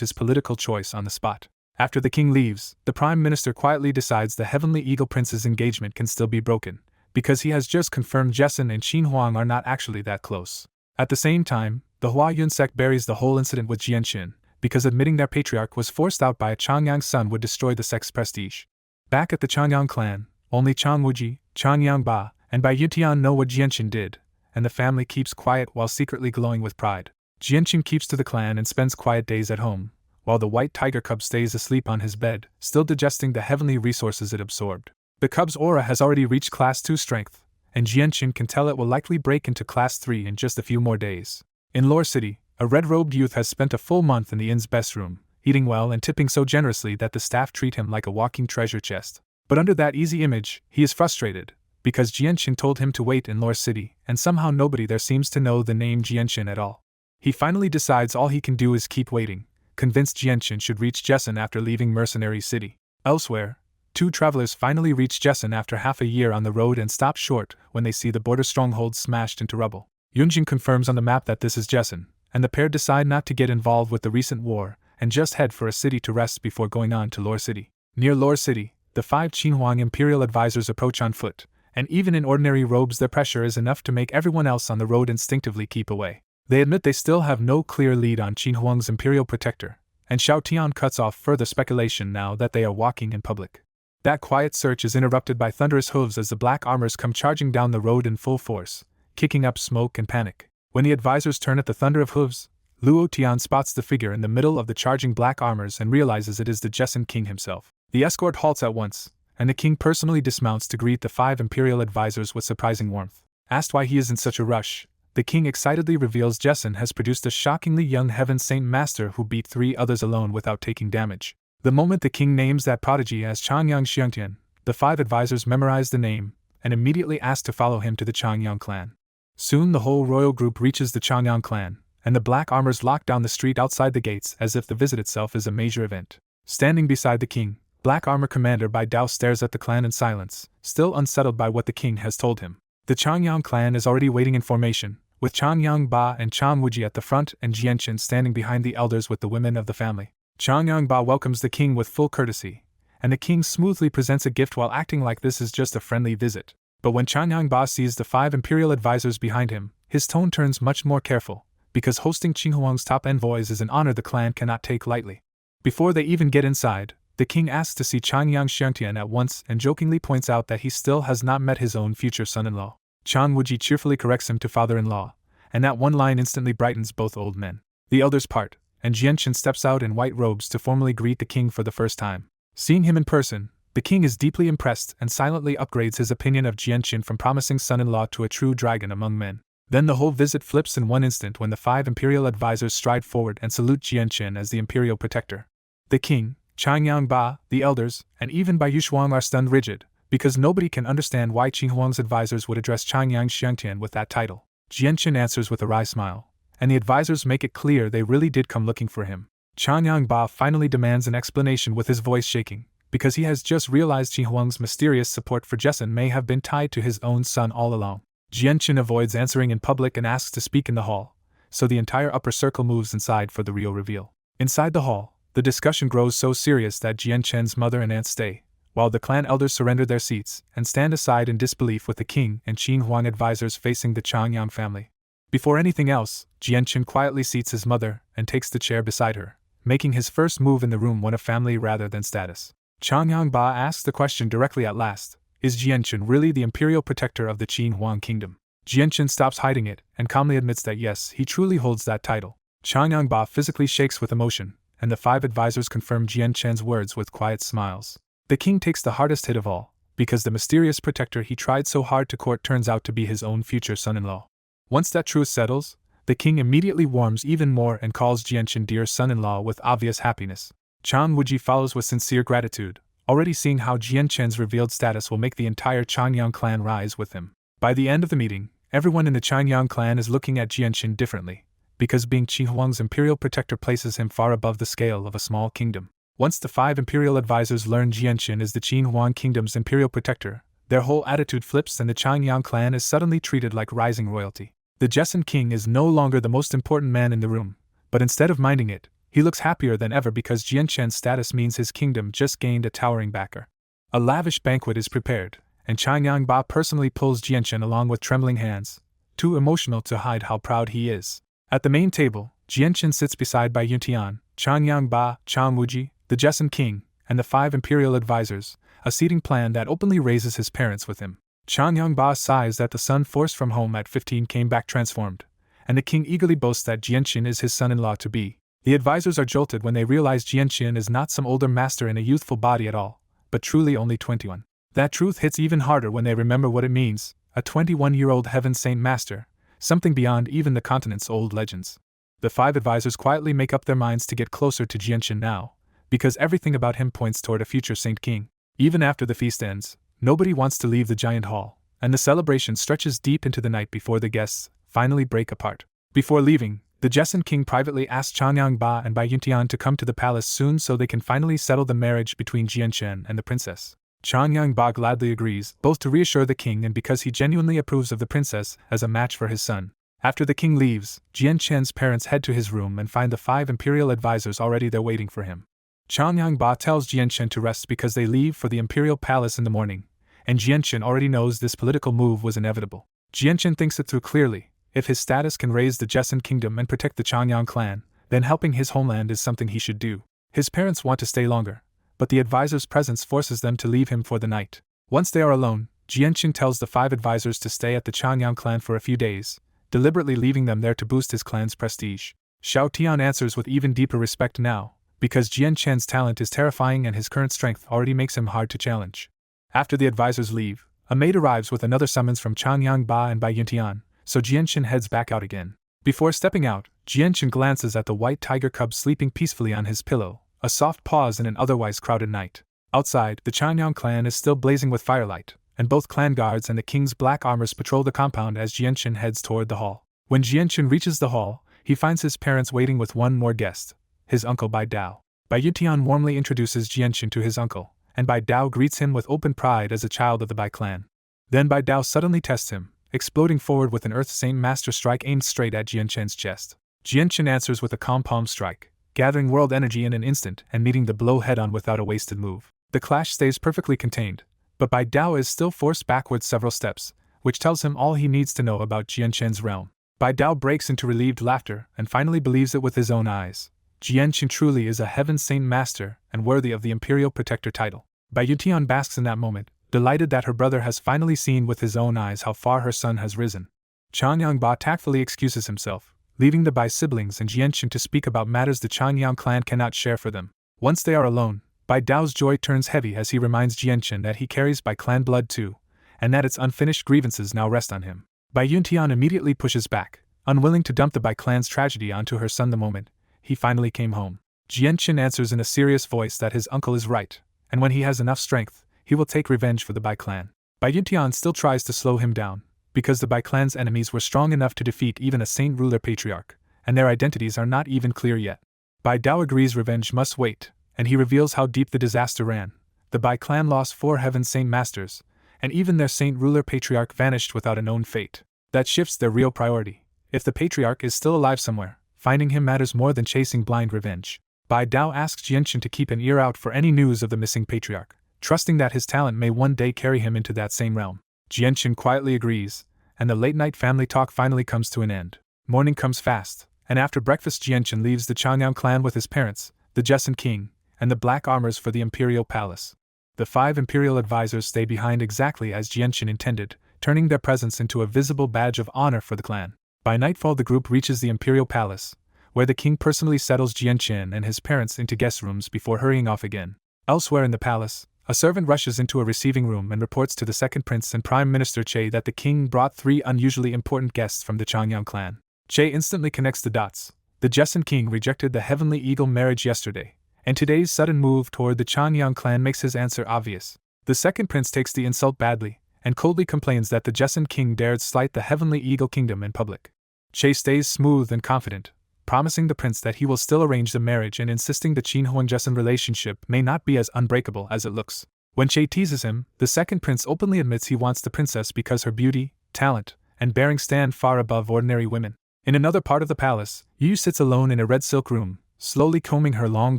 his political choice on the spot. After the king leaves, the Prime Minister quietly decides the Heavenly Eagle Prince's engagement can still be broken, because he has just confirmed Jessen and Qin Huang are not actually that close. At the same time, the Hawaiian sect buries the whole incident with Jianqin, because admitting their patriarch was forced out by a Changyang son would destroy the sect's prestige. Back at the Changyang clan, only Chang Wuji, Changyang Ba, and Bai Yutian know what Jianqin did, and the family keeps quiet while secretly glowing with pride. Jianqin keeps to the clan and spends quiet days at home, while the white tiger cub stays asleep on his bed, still digesting the heavenly resources it absorbed. The cub's aura has already reached Class 2 strength, and Jianqin can tell it will likely break into Class 3 in just a few more days. In Lore City, a red-robed youth has spent a full month in the inn's best room, eating well and tipping so generously that the staff treat him like a walking treasure chest. But under that easy image, he is frustrated, because Jianqin told him to wait in Lore City, and somehow nobody there seems to know the name Jianqin at all. He finally decides all he can do is keep waiting, convinced Jianqin should reach Jessen after leaving Mercenary City. Elsewhere, two travelers finally reach Jessen after half a year on the road and stop short when they see the border stronghold smashed into rubble. Yunjin confirms on the map that this is Jessen, and the pair decide not to get involved with the recent war and just head for a city to rest before going on to Lore City. Near Lore City, the 5 Qinhuang imperial advisors approach on foot, and even in ordinary robes their pressure is enough to make everyone else on the road instinctively keep away. They admit they still have no clear lead on Qinhuang's imperial protector, and Xiao Tian cuts off further speculation now that they are walking in public. That quiet search is interrupted by thunderous hooves as the black armors come charging down the road in full force, kicking up smoke and panic. When the advisors turn at the thunder of hooves, Luo Tian spots the figure in the middle of the charging black armors and realizes it is the Jessen king himself. The escort halts at once, and the king personally dismounts to greet the 5 imperial advisors with surprising warmth. Asked why he is in such a rush, the king excitedly reveals Jessen has produced a shockingly young Heaven Saint Master who beat 3 others alone without taking damage. The moment the king names that prodigy as Changyang Xiangtian, the 5 advisors memorize the name, and immediately ask to follow him to the Changyang clan. Soon the whole royal group reaches the Changyang clan, and the black armors lock down the street outside the gates as if the visit itself is a major event. Standing beside the king, Black Armor Commander Bai Dao stares at the clan in silence, still unsettled by what the king has told him. The Changyang clan is already waiting in formation, with Changyang Ba and Chang Wuji at the front and Jianqin standing behind the elders with the women of the family. Changyang Ba welcomes the king with full courtesy, and the king smoothly presents a gift while acting like this is just a friendly visit. But when Changyang Ba sees the 5 imperial advisors behind him, his tone turns much more careful, because hosting Qinhuang's top envoys is an honor the clan cannot take lightly. Before they even get inside, the king asks to see Changyang Xiangtian at once and jokingly points out that he still has not met his own future son-in-law. Chang Wuji cheerfully corrects him to father-in-law, and that one line instantly brightens both old men. The elders part, and Jianqin steps out in white robes to formally greet the king for the first time. Seeing him in person, the king is deeply impressed and silently upgrades his opinion of Jianqin from promising son-in-law to a true dragon among men. Then the whole visit flips in one instant when the 5 imperial advisors stride forward and salute Jianqin as the imperial protector. The king, Changyang Ba, the elders, and even Bai Yushuang are stunned rigid, because nobody can understand why Qinhuang's advisors would address Changyang Xiangtian with that title. Jianqin answers with a wry smile, and the advisors make it clear they really did come looking for him. Changyang Ba finally demands an explanation with his voice shaking, because he has just realized Qinhuang's mysterious support for Jessen may have been tied to his own son all along. Jianqin avoids answering in public and asks to speak in the hall, so the entire upper circle moves inside for the real reveal. Inside the hall, the discussion grows so serious that Jianqin's mother and aunt stay, while the clan elders surrender their seats and stand aside in disbelief with the king and Qinhuang advisors facing the Changyang family. Before anything else, Jianqin quietly seats his mother and takes the chair beside her, making his first move in the room one of family rather than status. Changyang Ba asks the question directly at last: is Jianqin really the imperial protector of the Qinhuang kingdom? Jianqin stops hiding it and calmly admits that yes, he truly holds that title. Changyang Ba physically shakes with emotion, and the 5 advisors confirm Jianqin's words with quiet smiles. The king takes the hardest hit of all, because the mysterious protector he tried so hard to court turns out to be his own future son-in-law. Once that truth settles, the king immediately warms even more and calls Jianqin dear son-in-law with obvious happiness. Chang Wuji follows with sincere gratitude, already seeing how Jian Chen's revealed status will make the entire Changyang clan rise with him. By the end of the meeting, everyone in the Changyang clan is looking at Jian Chen differently, because being Qi Huang's imperial protector places him far above the scale of a small kingdom. Once the 5 imperial advisors learn Jian Chen is the Qi Huang kingdom's imperial protector, their whole attitude flips and the Changyang clan is suddenly treated like rising royalty. The Jessun king is no longer the most important man in the room, but instead of minding it, he looks happier than ever because Jian Chen's status means his kingdom just gained a towering backer. A lavish banquet is prepared, and Changyang Ba personally pulls Jian Chen along with trembling hands, too emotional to hide how proud he is. At the main table, Jian Chen sits beside Bai Yuntian, Changyang Ba, Chang Wuji, the Jessun king, and the 5 imperial advisors, a seating plan that openly raises his parents with him. Changyang Ba sighs that the son forced from home at 15 came back transformed, and the king eagerly boasts that Jian Chen is his son-in-law to be. The advisors are jolted when they realize Jian Chen is not some older master in a youthful body at all, but truly only 21. That truth hits even harder when they remember what it means, a 21-year-old heaven saint master, something beyond even the continent's old legends. The 5 advisors quietly make up their minds to get closer to Jian Chen now, because everything about him points toward a future saint king. Even after the feast ends, nobody wants to leave the giant hall, and the celebration stretches deep into the night before the guests finally break apart. Before leaving, the Jessun king privately asks Changyang Ba and Bai Yuntian to come to the palace soon so they can finally settle the marriage between Jian Chen and the princess. Changyang Ba gladly agrees, both to reassure the king and because he genuinely approves of the princess as a match for his son. After the king leaves, Jian Chen's parents head to his room and find the 5 imperial advisors already there waiting for him. Changyang Ba tells Jian Chen to rest because they leave for the imperial palace in the morning, and Jian Chen already knows this political move was inevitable. Jian Chen thinks it through clearly. If his status can raise the Jessun kingdom and protect the Changyang clan, then helping his homeland is something he should do. His parents want to stay longer, but the advisors' presence forces them to leave him for the night. Once they are alone, Jian Chen tells the 5 advisors to stay at the Changyang clan for a few days, deliberately leaving them there to boost his clan's prestige. Xiao Tian answers with even deeper respect now, because Jian Chen's talent is terrifying and his current strength already makes him hard to challenge. After the advisors leave, a maid arrives with another summons from Changyang Ba and Bai Yuntian, so Jian Chen heads back out again. Before stepping out, Jian Chen glances at the white tiger cub sleeping peacefully on his pillow, a soft pause in an otherwise crowded night. Outside, the Changyang clan is still blazing with firelight, and both clan guards and the king's black armors patrol the compound as Jian Chen heads toward the hall. When Jian Chen reaches the hall, he finds his parents waiting with one more guest, his uncle Bai Dao. Bai Yuntian warmly introduces Jian Chen to his uncle, and Bai Dao greets him with open pride as a child of the Bai clan. Then Bai Dao suddenly tests him, exploding forward with an Earth Saint Master strike aimed straight at Jian Chen's chest. Jian Chen answers with a calm palm strike, gathering world energy in an instant and meeting the blow head-on without a wasted move. The clash stays perfectly contained, but Bai Dao is still forced backwards several steps, which tells him all he needs to know about Jian Chen's realm. Bai Dao breaks into relieved laughter and finally believes it with his own eyes. Jian Chen truly is a Heaven Saint Master and worthy of the Imperial Protector title. Bai Yuntian basks in that moment, delighted that her brother has finally seen with his own eyes how far her son has risen. Changyang Ba tactfully excuses himself, leaving the Bai siblings and Jian Chen to speak about matters the Changyang clan cannot share for them. Once they are alone, Bai Dao's joy turns heavy as he reminds Jian Chen that he carries Bai clan blood too, and that its unfinished grievances now rest on him. Bai Yuntian immediately pushes back, unwilling to dump the Bai clan's tragedy onto her son the moment he finally came home. Jian Chen answers in a serious voice that his uncle is right, and when he has enough strength, he will take revenge for the Bai clan. Bai Yuntian still tries to slow him down, because the Bai clan's enemies were strong enough to defeat even a saint ruler patriarch, and their identities are not even clear yet. Bai Dao agrees revenge must wait, and he reveals how deep the disaster ran. The Bai clan lost 4 Heaven Saint Masters, and even their saint ruler patriarch vanished without a known fate. That shifts their real priority. If the patriarch is still alive somewhere, finding him matters more than chasing blind revenge. Bai Dao asks Jian Chen to keep an ear out for any news of the missing patriarch, trusting that his talent may one day carry him into that same realm. Jian Chen quietly agrees, and the late-night family talk finally comes to an end. Morning comes fast, and after breakfast Jian Chen leaves the Changyang clan with his parents, the Jessun king, and the black armors for the imperial palace. The 5 imperial advisors stay behind exactly as Jian Chen intended, turning their presence into a visible badge of honor for the clan. By nightfall the group reaches the imperial palace, where the king personally settles Jian Chen and his parents into guest rooms before hurrying off again. Elsewhere in the palace, a servant rushes into a receiving room and reports to the second prince and Prime Minister Che that the king brought 3 unusually important guests from the Changyang clan. Che instantly connects the dots. The Jessun king rejected the Heavenly Eagle marriage yesterday, And today's sudden move toward the Chanyang clan makes his answer obvious. The second prince takes the insult badly, and coldly complains that the Jessun king dared slight the heavenly eagle kingdom in public. Che stays smooth and confident, promising the prince that he will still arrange the marriage and insisting the Qin-Huang-Jessun relationship may not be as unbreakable as it looks. When Che teases him, the second prince openly admits he wants the princess because her beauty, talent, and bearing stand far above ordinary women. In another part of the palace, Yu sits alone in a red silk room, slowly combing her long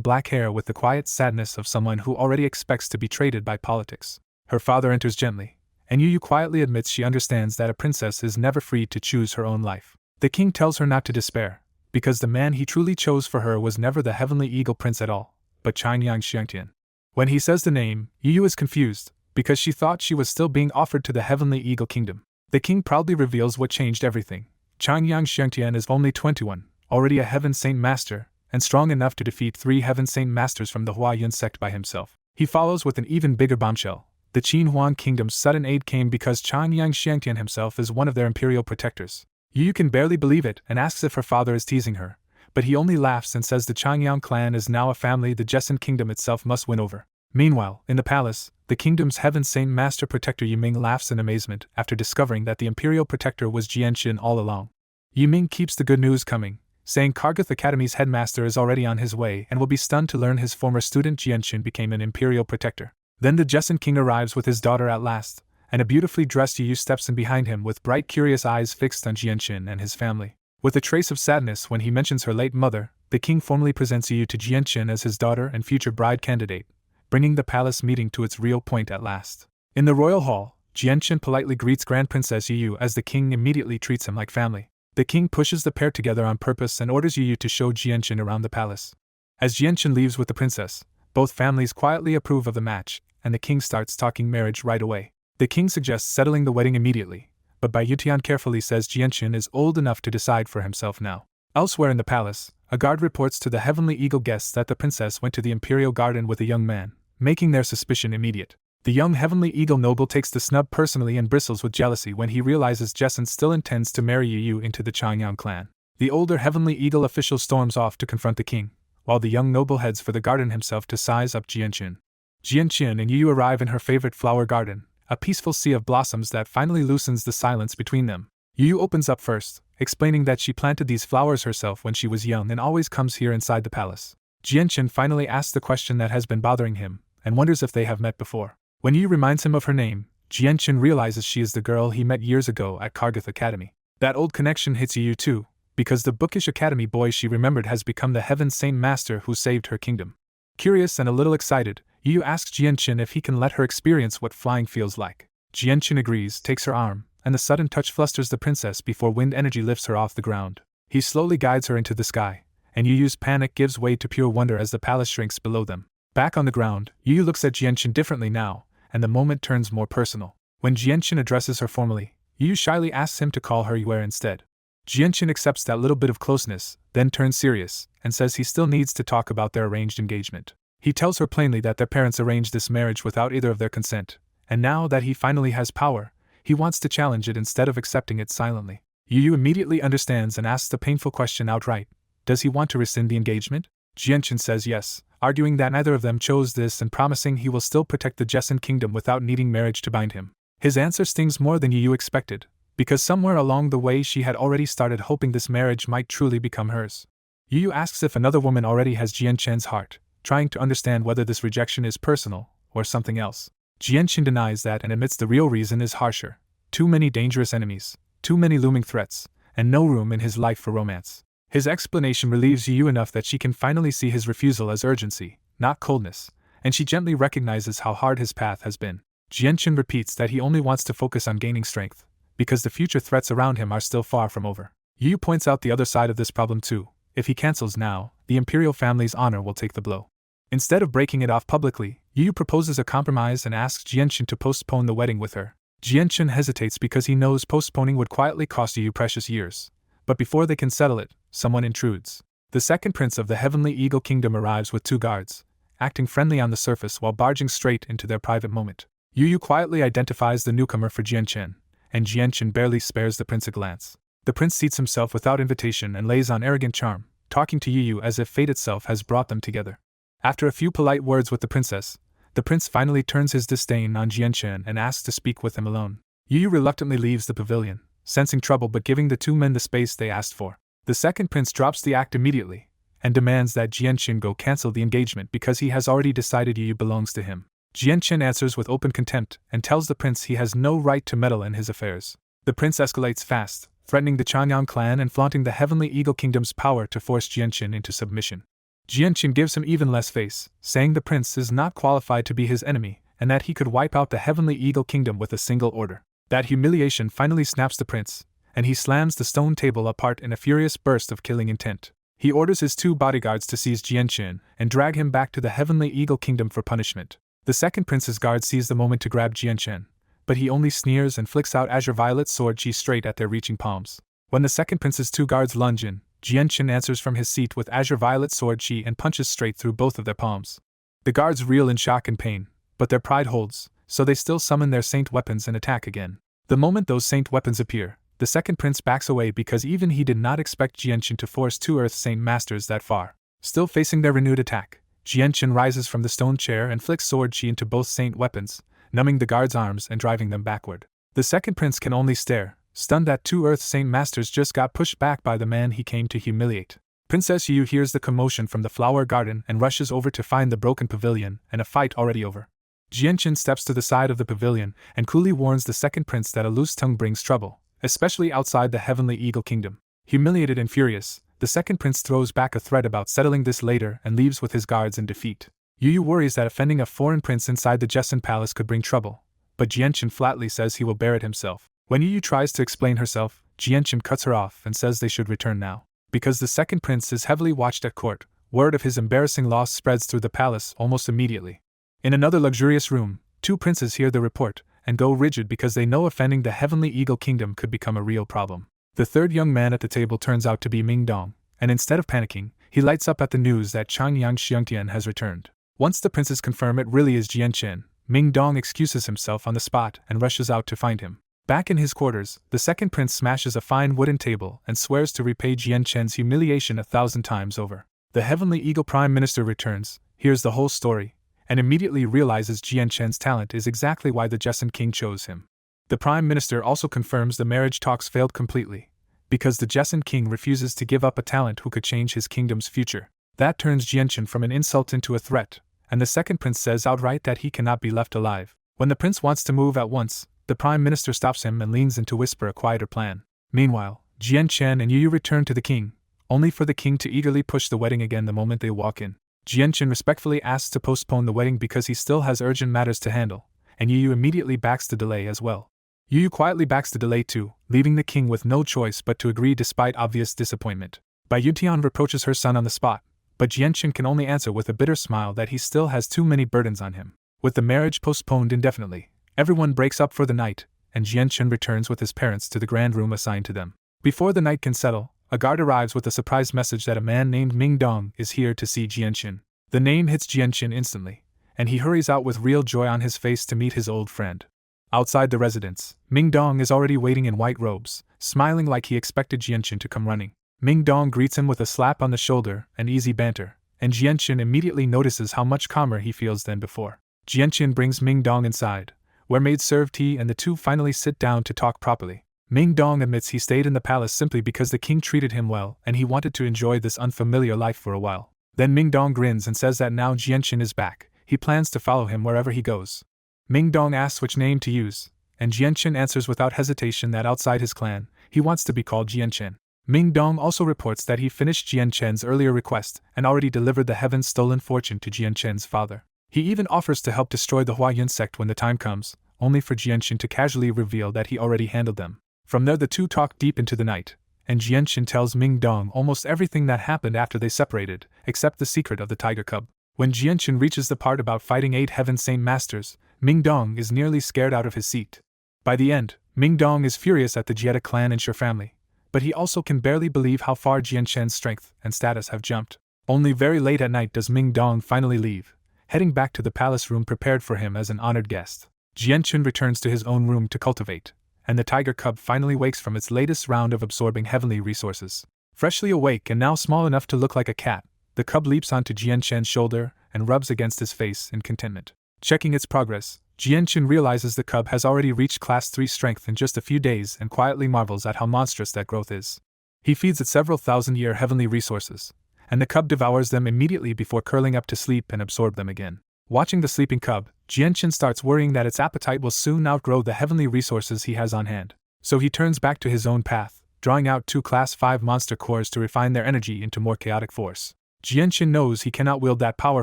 black hair with the quiet sadness of someone who already expects to be traded by politics. Her father enters gently, and Yu quietly admits she understands that a princess is never free to choose her own life. The king tells her not to despair, because the man he truly chose for her was never the heavenly eagle prince at all, but Chanyang Xiangtian. When he says the name, Yu is confused, because she thought she was still being offered to the heavenly eagle kingdom. The king proudly reveals what changed everything. Chanyang Xiangtian is only 21, already a Heaven Saint Master, and strong enough to defeat 3 Heaven Saint Masters from the Huayun sect by himself. He follows with an even bigger bombshell. The Qin Huang kingdom's sudden aid came because Chanyang Xiangtian himself is one of their imperial protectors. Yu can barely believe it and asks if her father is teasing her, but he only laughs and says the Chanyang clan is now a family the Jessun kingdom itself must win over. Meanwhile, in the palace, the kingdom's Heaven Saint Master Protector Yiming laughs in amazement after discovering that the imperial protector was Jianxin all along. Yiming keeps the good news coming, saying Kargath Academy's headmaster is already on his way and will be stunned to learn his former student Jianxin became an imperial protector. Then the Jessun king arrives with his daughter at last, and a beautifully dressed Yu steps in behind him with bright curious eyes fixed on Jianxin and his family. With a trace of sadness when he mentions her late mother, the king formally presents Yu to Jianxin as his daughter and future bride candidate, bringing the palace meeting to its real point at last. In the royal hall, Jianxin politely greets Grand Princess Yu as the king immediately treats him like family. The king pushes the pair together on purpose and orders Yu to show Jianxin around the palace. As Jianxin leaves with the princess, both families quietly approve of the match, and the king starts talking marriage right away. The king suggests settling the wedding immediately, but Bai Yutian carefully says Jianxin is old enough to decide for himself now. Elsewhere in the palace, a guard reports to the Heavenly Eagle guests that the princess went to the imperial garden with a young man, making their suspicion immediate. The young Heavenly Eagle noble takes the snub personally and bristles with jealousy when he realizes Jessun still intends to marry Yu into the Changyang clan. The older Heavenly Eagle official storms off to confront the king, while the young noble heads for the garden himself to size up Jianxin. Jianxin and Yu arrive in her favorite flower garden, a peaceful sea of blossoms that finally loosens the silence between them. Yu opens up first, explaining that she planted these flowers herself when she was young and always comes here inside the palace. Jianxin finally asks the question that has been bothering him, and wonders if they have met before. When Yu reminds him of her name, Jianxin realizes she is the girl he met years ago at Kargath Academy. That old connection hits Yu too, because the bookish academy boy she remembered has become the Heaven Saint Master who saved her kingdom. Curious and a little excited, Yu asks Jianxin if he can let her experience what flying feels like. Jianxin agrees, takes her arm, and the sudden touch flusters the princess before wind energy lifts her off the ground. He slowly guides her into the sky, and Yu's panic gives way to pure wonder as the palace shrinks below them. Back on the ground, Yu looks at Jianxin differently now, and the moment turns more personal. When Jianxin addresses her formally, Yu shyly asks him to call her Yue instead. Jianxin accepts that little bit of closeness, then turns serious, and says he still needs to talk about their arranged engagement. He tells her plainly that their parents arranged this marriage without either of their consent, and now that he finally has power, he wants to challenge it instead of accepting it silently. Yu immediately understands and asks the painful question outright. Does he want to rescind the engagement? Jianxin says yes, arguing that neither of them chose this and promising he will still protect the Jessun kingdom without needing marriage to bind him. His answer stings more than Yu expected, because somewhere along the way she had already started hoping this marriage might truly become hers. Yu asks if another woman already has Jianxin's heart, trying to understand whether this rejection is personal or something else. Jianxin denies that and admits the real reason is harsher. Too many dangerous enemies, too many looming threats, and no room in his life for romance. His explanation relieves Yu enough that she can finally see his refusal as urgency, not coldness, and she gently recognizes how hard his path has been. Jianxin repeats that he only wants to focus on gaining strength, because the future threats around him are still far from over. Yu points out the other side of this problem too. If he cancels now, the imperial family's honor will take the blow. Instead of breaking it off publicly, Yu proposes a compromise and asks Jianxin to postpone the wedding with her. Jianxin hesitates because he knows postponing would quietly cost Yu precious years. But before they can settle it, someone intrudes. The second prince of the Heavenly Eagle Kingdom arrives with 2 guards, acting friendly on the surface while barging straight into their private moment. Yu quietly identifies the newcomer for Jianxin, and Jianxin barely spares the prince a glance. The prince seats himself without invitation and lays on arrogant charm, talking to Yu as if fate itself has brought them together. After a few polite words with the prince finally turns his disdain on Jianchen and asks to speak with him alone. Yu reluctantly leaves the pavilion, sensing trouble but giving the two men the space they asked for. The second prince drops the act immediately, and demands that Jianchen go cancel the engagement because he has already decided Yu belongs to him. Jianchen answers with open contempt and tells the prince he has no right to meddle in his affairs. The prince escalates fast, threatening the Changyang clan and flaunting the Heavenly Eagle Kingdom's power to force Jianchen into submission. Jianchen gives him even less face, saying the prince is not qualified to be his enemy and that he could wipe out the Heavenly Eagle Kingdom with a single order. That humiliation finally snaps the prince, and he slams the stone table apart in a furious burst of killing intent. He orders his two bodyguards to seize Jianchen and drag him back to the Heavenly Eagle Kingdom for punishment. The second prince's guard sees the moment to grab Jianchen, but he only sneers and flicks out Azure Violet Sword Chi straight at their reaching palms. When the second prince's two guards lunge in, Jianchen answers from his seat with Azure Violet Sword Chi and punches straight through both of their palms. The guards reel in shock and pain, but their pride holds, so they still summon their saint weapons and attack again. The moment those saint weapons appear, the second prince backs away because even he did not expect Jianchen to force two Earth Saint Masters that far. Still facing their renewed attack, Jianchen rises from the stone chair and flicks Sword Chi into both saint weapons, numbing the guards' arms and driving them backward. The second prince can only stare, stunned that two Earth Saint Masters just got pushed back by the man he came to humiliate. Princess Yu hears the commotion from the flower garden and rushes over to find the broken pavilion and a fight already over. Jianchen steps to the side of the pavilion and coolly warns the second prince that a loose tongue brings trouble, especially outside the Heavenly Eagle Kingdom. Humiliated and furious, the second prince throws back a threat about settling this later and leaves with his guards in defeat. Yu worries that offending a foreign prince inside the Jessen Palace could bring trouble, but Jianchen flatly says he will bear it himself. When Yu tries to explain herself, Jianchen cuts her off and says they should return now. Because the second prince is heavily watched at court, word of his embarrassing loss spreads through the palace almost immediately. In another luxurious room, two princes hear the report and go rigid because they know offending the Heavenly Eagle Kingdom could become a real problem. The third young man at the table turns out to be Ming Dong, and instead of panicking, he lights up at the news that Changyang Xiangtian has returned. Once the princes confirm it really is Jianchen, Ming Dong excuses himself on the spot and rushes out to find him. Back in his quarters, the second prince smashes a fine wooden table and swears to repay Jianchen's humiliation 1,000 times over. The Heavenly Eagle Prime Minister returns, hears the whole story, and immediately realizes Jianchen's talent is exactly why the Jessen King chose him. The Prime Minister also confirms the marriage talks failed completely, because the Jessen King refuses to give up a talent who could change his kingdom's future. That turns Jianchen from an insult into a threat, and the second prince says outright that he cannot be left alive. When the prince wants to move at once, the Prime Minister stops him and leans in to whisper a quieter plan. Meanwhile, Jianchen and Yu return to the king, only for the king to eagerly push the wedding again the moment they walk in. Jianchen respectfully asks to postpone the wedding because he still has urgent matters to handle, and Yu immediately backs the delay as well. Yu quietly backs the delay too, leaving the king with no choice but to agree despite obvious disappointment. Bai Yutian reproaches her son on the spot, but Jianchen can only answer with a bitter smile that he still has too many burdens on him. With the marriage postponed indefinitely, everyone breaks up for the night, and Jianchen returns with his parents to the grand room assigned to them. Before the night can settle, a guard arrives with a surprise message that a man named Ming Dong is here to see Jianchen. The name hits Jianchen instantly, and he hurries out with real joy on his face to meet his old friend. Outside the residence, Ming Dong is already waiting in white robes, smiling like he expected Jianchen to come running. Ming Dong greets him with a slap on the shoulder and easy banter, and Jianchen immediately notices how much calmer he feels than before. Jianchen brings Ming Dong inside, where maids serve tea and the two finally sit down to talk properly. Ming Dong admits he stayed in the palace simply because the king treated him well and he wanted to enjoy this unfamiliar life for a while. Then Ming Dong grins and says that now Jianchen is back, he plans to follow him wherever he goes. Ming Dong asks which name to use, and Jianchen answers without hesitation that outside his clan, he wants to be called Jianchen. Ming Dong also reports that he finished Jianchen's earlier request and already delivered the heaven's stolen fortune to Jianchen's father. He even offers to help destroy the Huayun sect when the time comes, only for Jianchen to casually reveal that he already handled them. From there the two talk deep into the night, and Jianchen tells Ming Dong almost everything that happened after they separated, except the secret of the tiger cub. When Jianchen reaches the part about fighting 8 Heaven Saint Masters, Ming Dong is nearly scared out of his seat. By the end, Ming Dong is furious at the Jieta clan and Sher family, but he also can barely believe how far Jianchen's strength and status have jumped. Only very late at night does Ming Dong finally leave, heading back to the palace room prepared for him as an honored guest. Jianchen returns to his own room to cultivate, and the tiger cub finally wakes from its latest round of absorbing heavenly resources. Freshly awake and now small enough to look like a cat, the cub leaps onto Jianchen's shoulder and rubs against his face in contentment. Checking its progress, Jianchen realizes the cub has already reached Class 3 strength in just a few days and quietly marvels at how monstrous that growth is. He feeds it several thousand-year heavenly resources, and the cub devours them immediately before curling up to sleep and absorb them again. Watching the sleeping cub, Jianchen starts worrying that its appetite will soon outgrow the heavenly resources he has on hand. So he turns back to his own path, drawing out 2 Class 5 monster cores to refine their energy into more chaotic force. Jianchen knows he cannot wield that power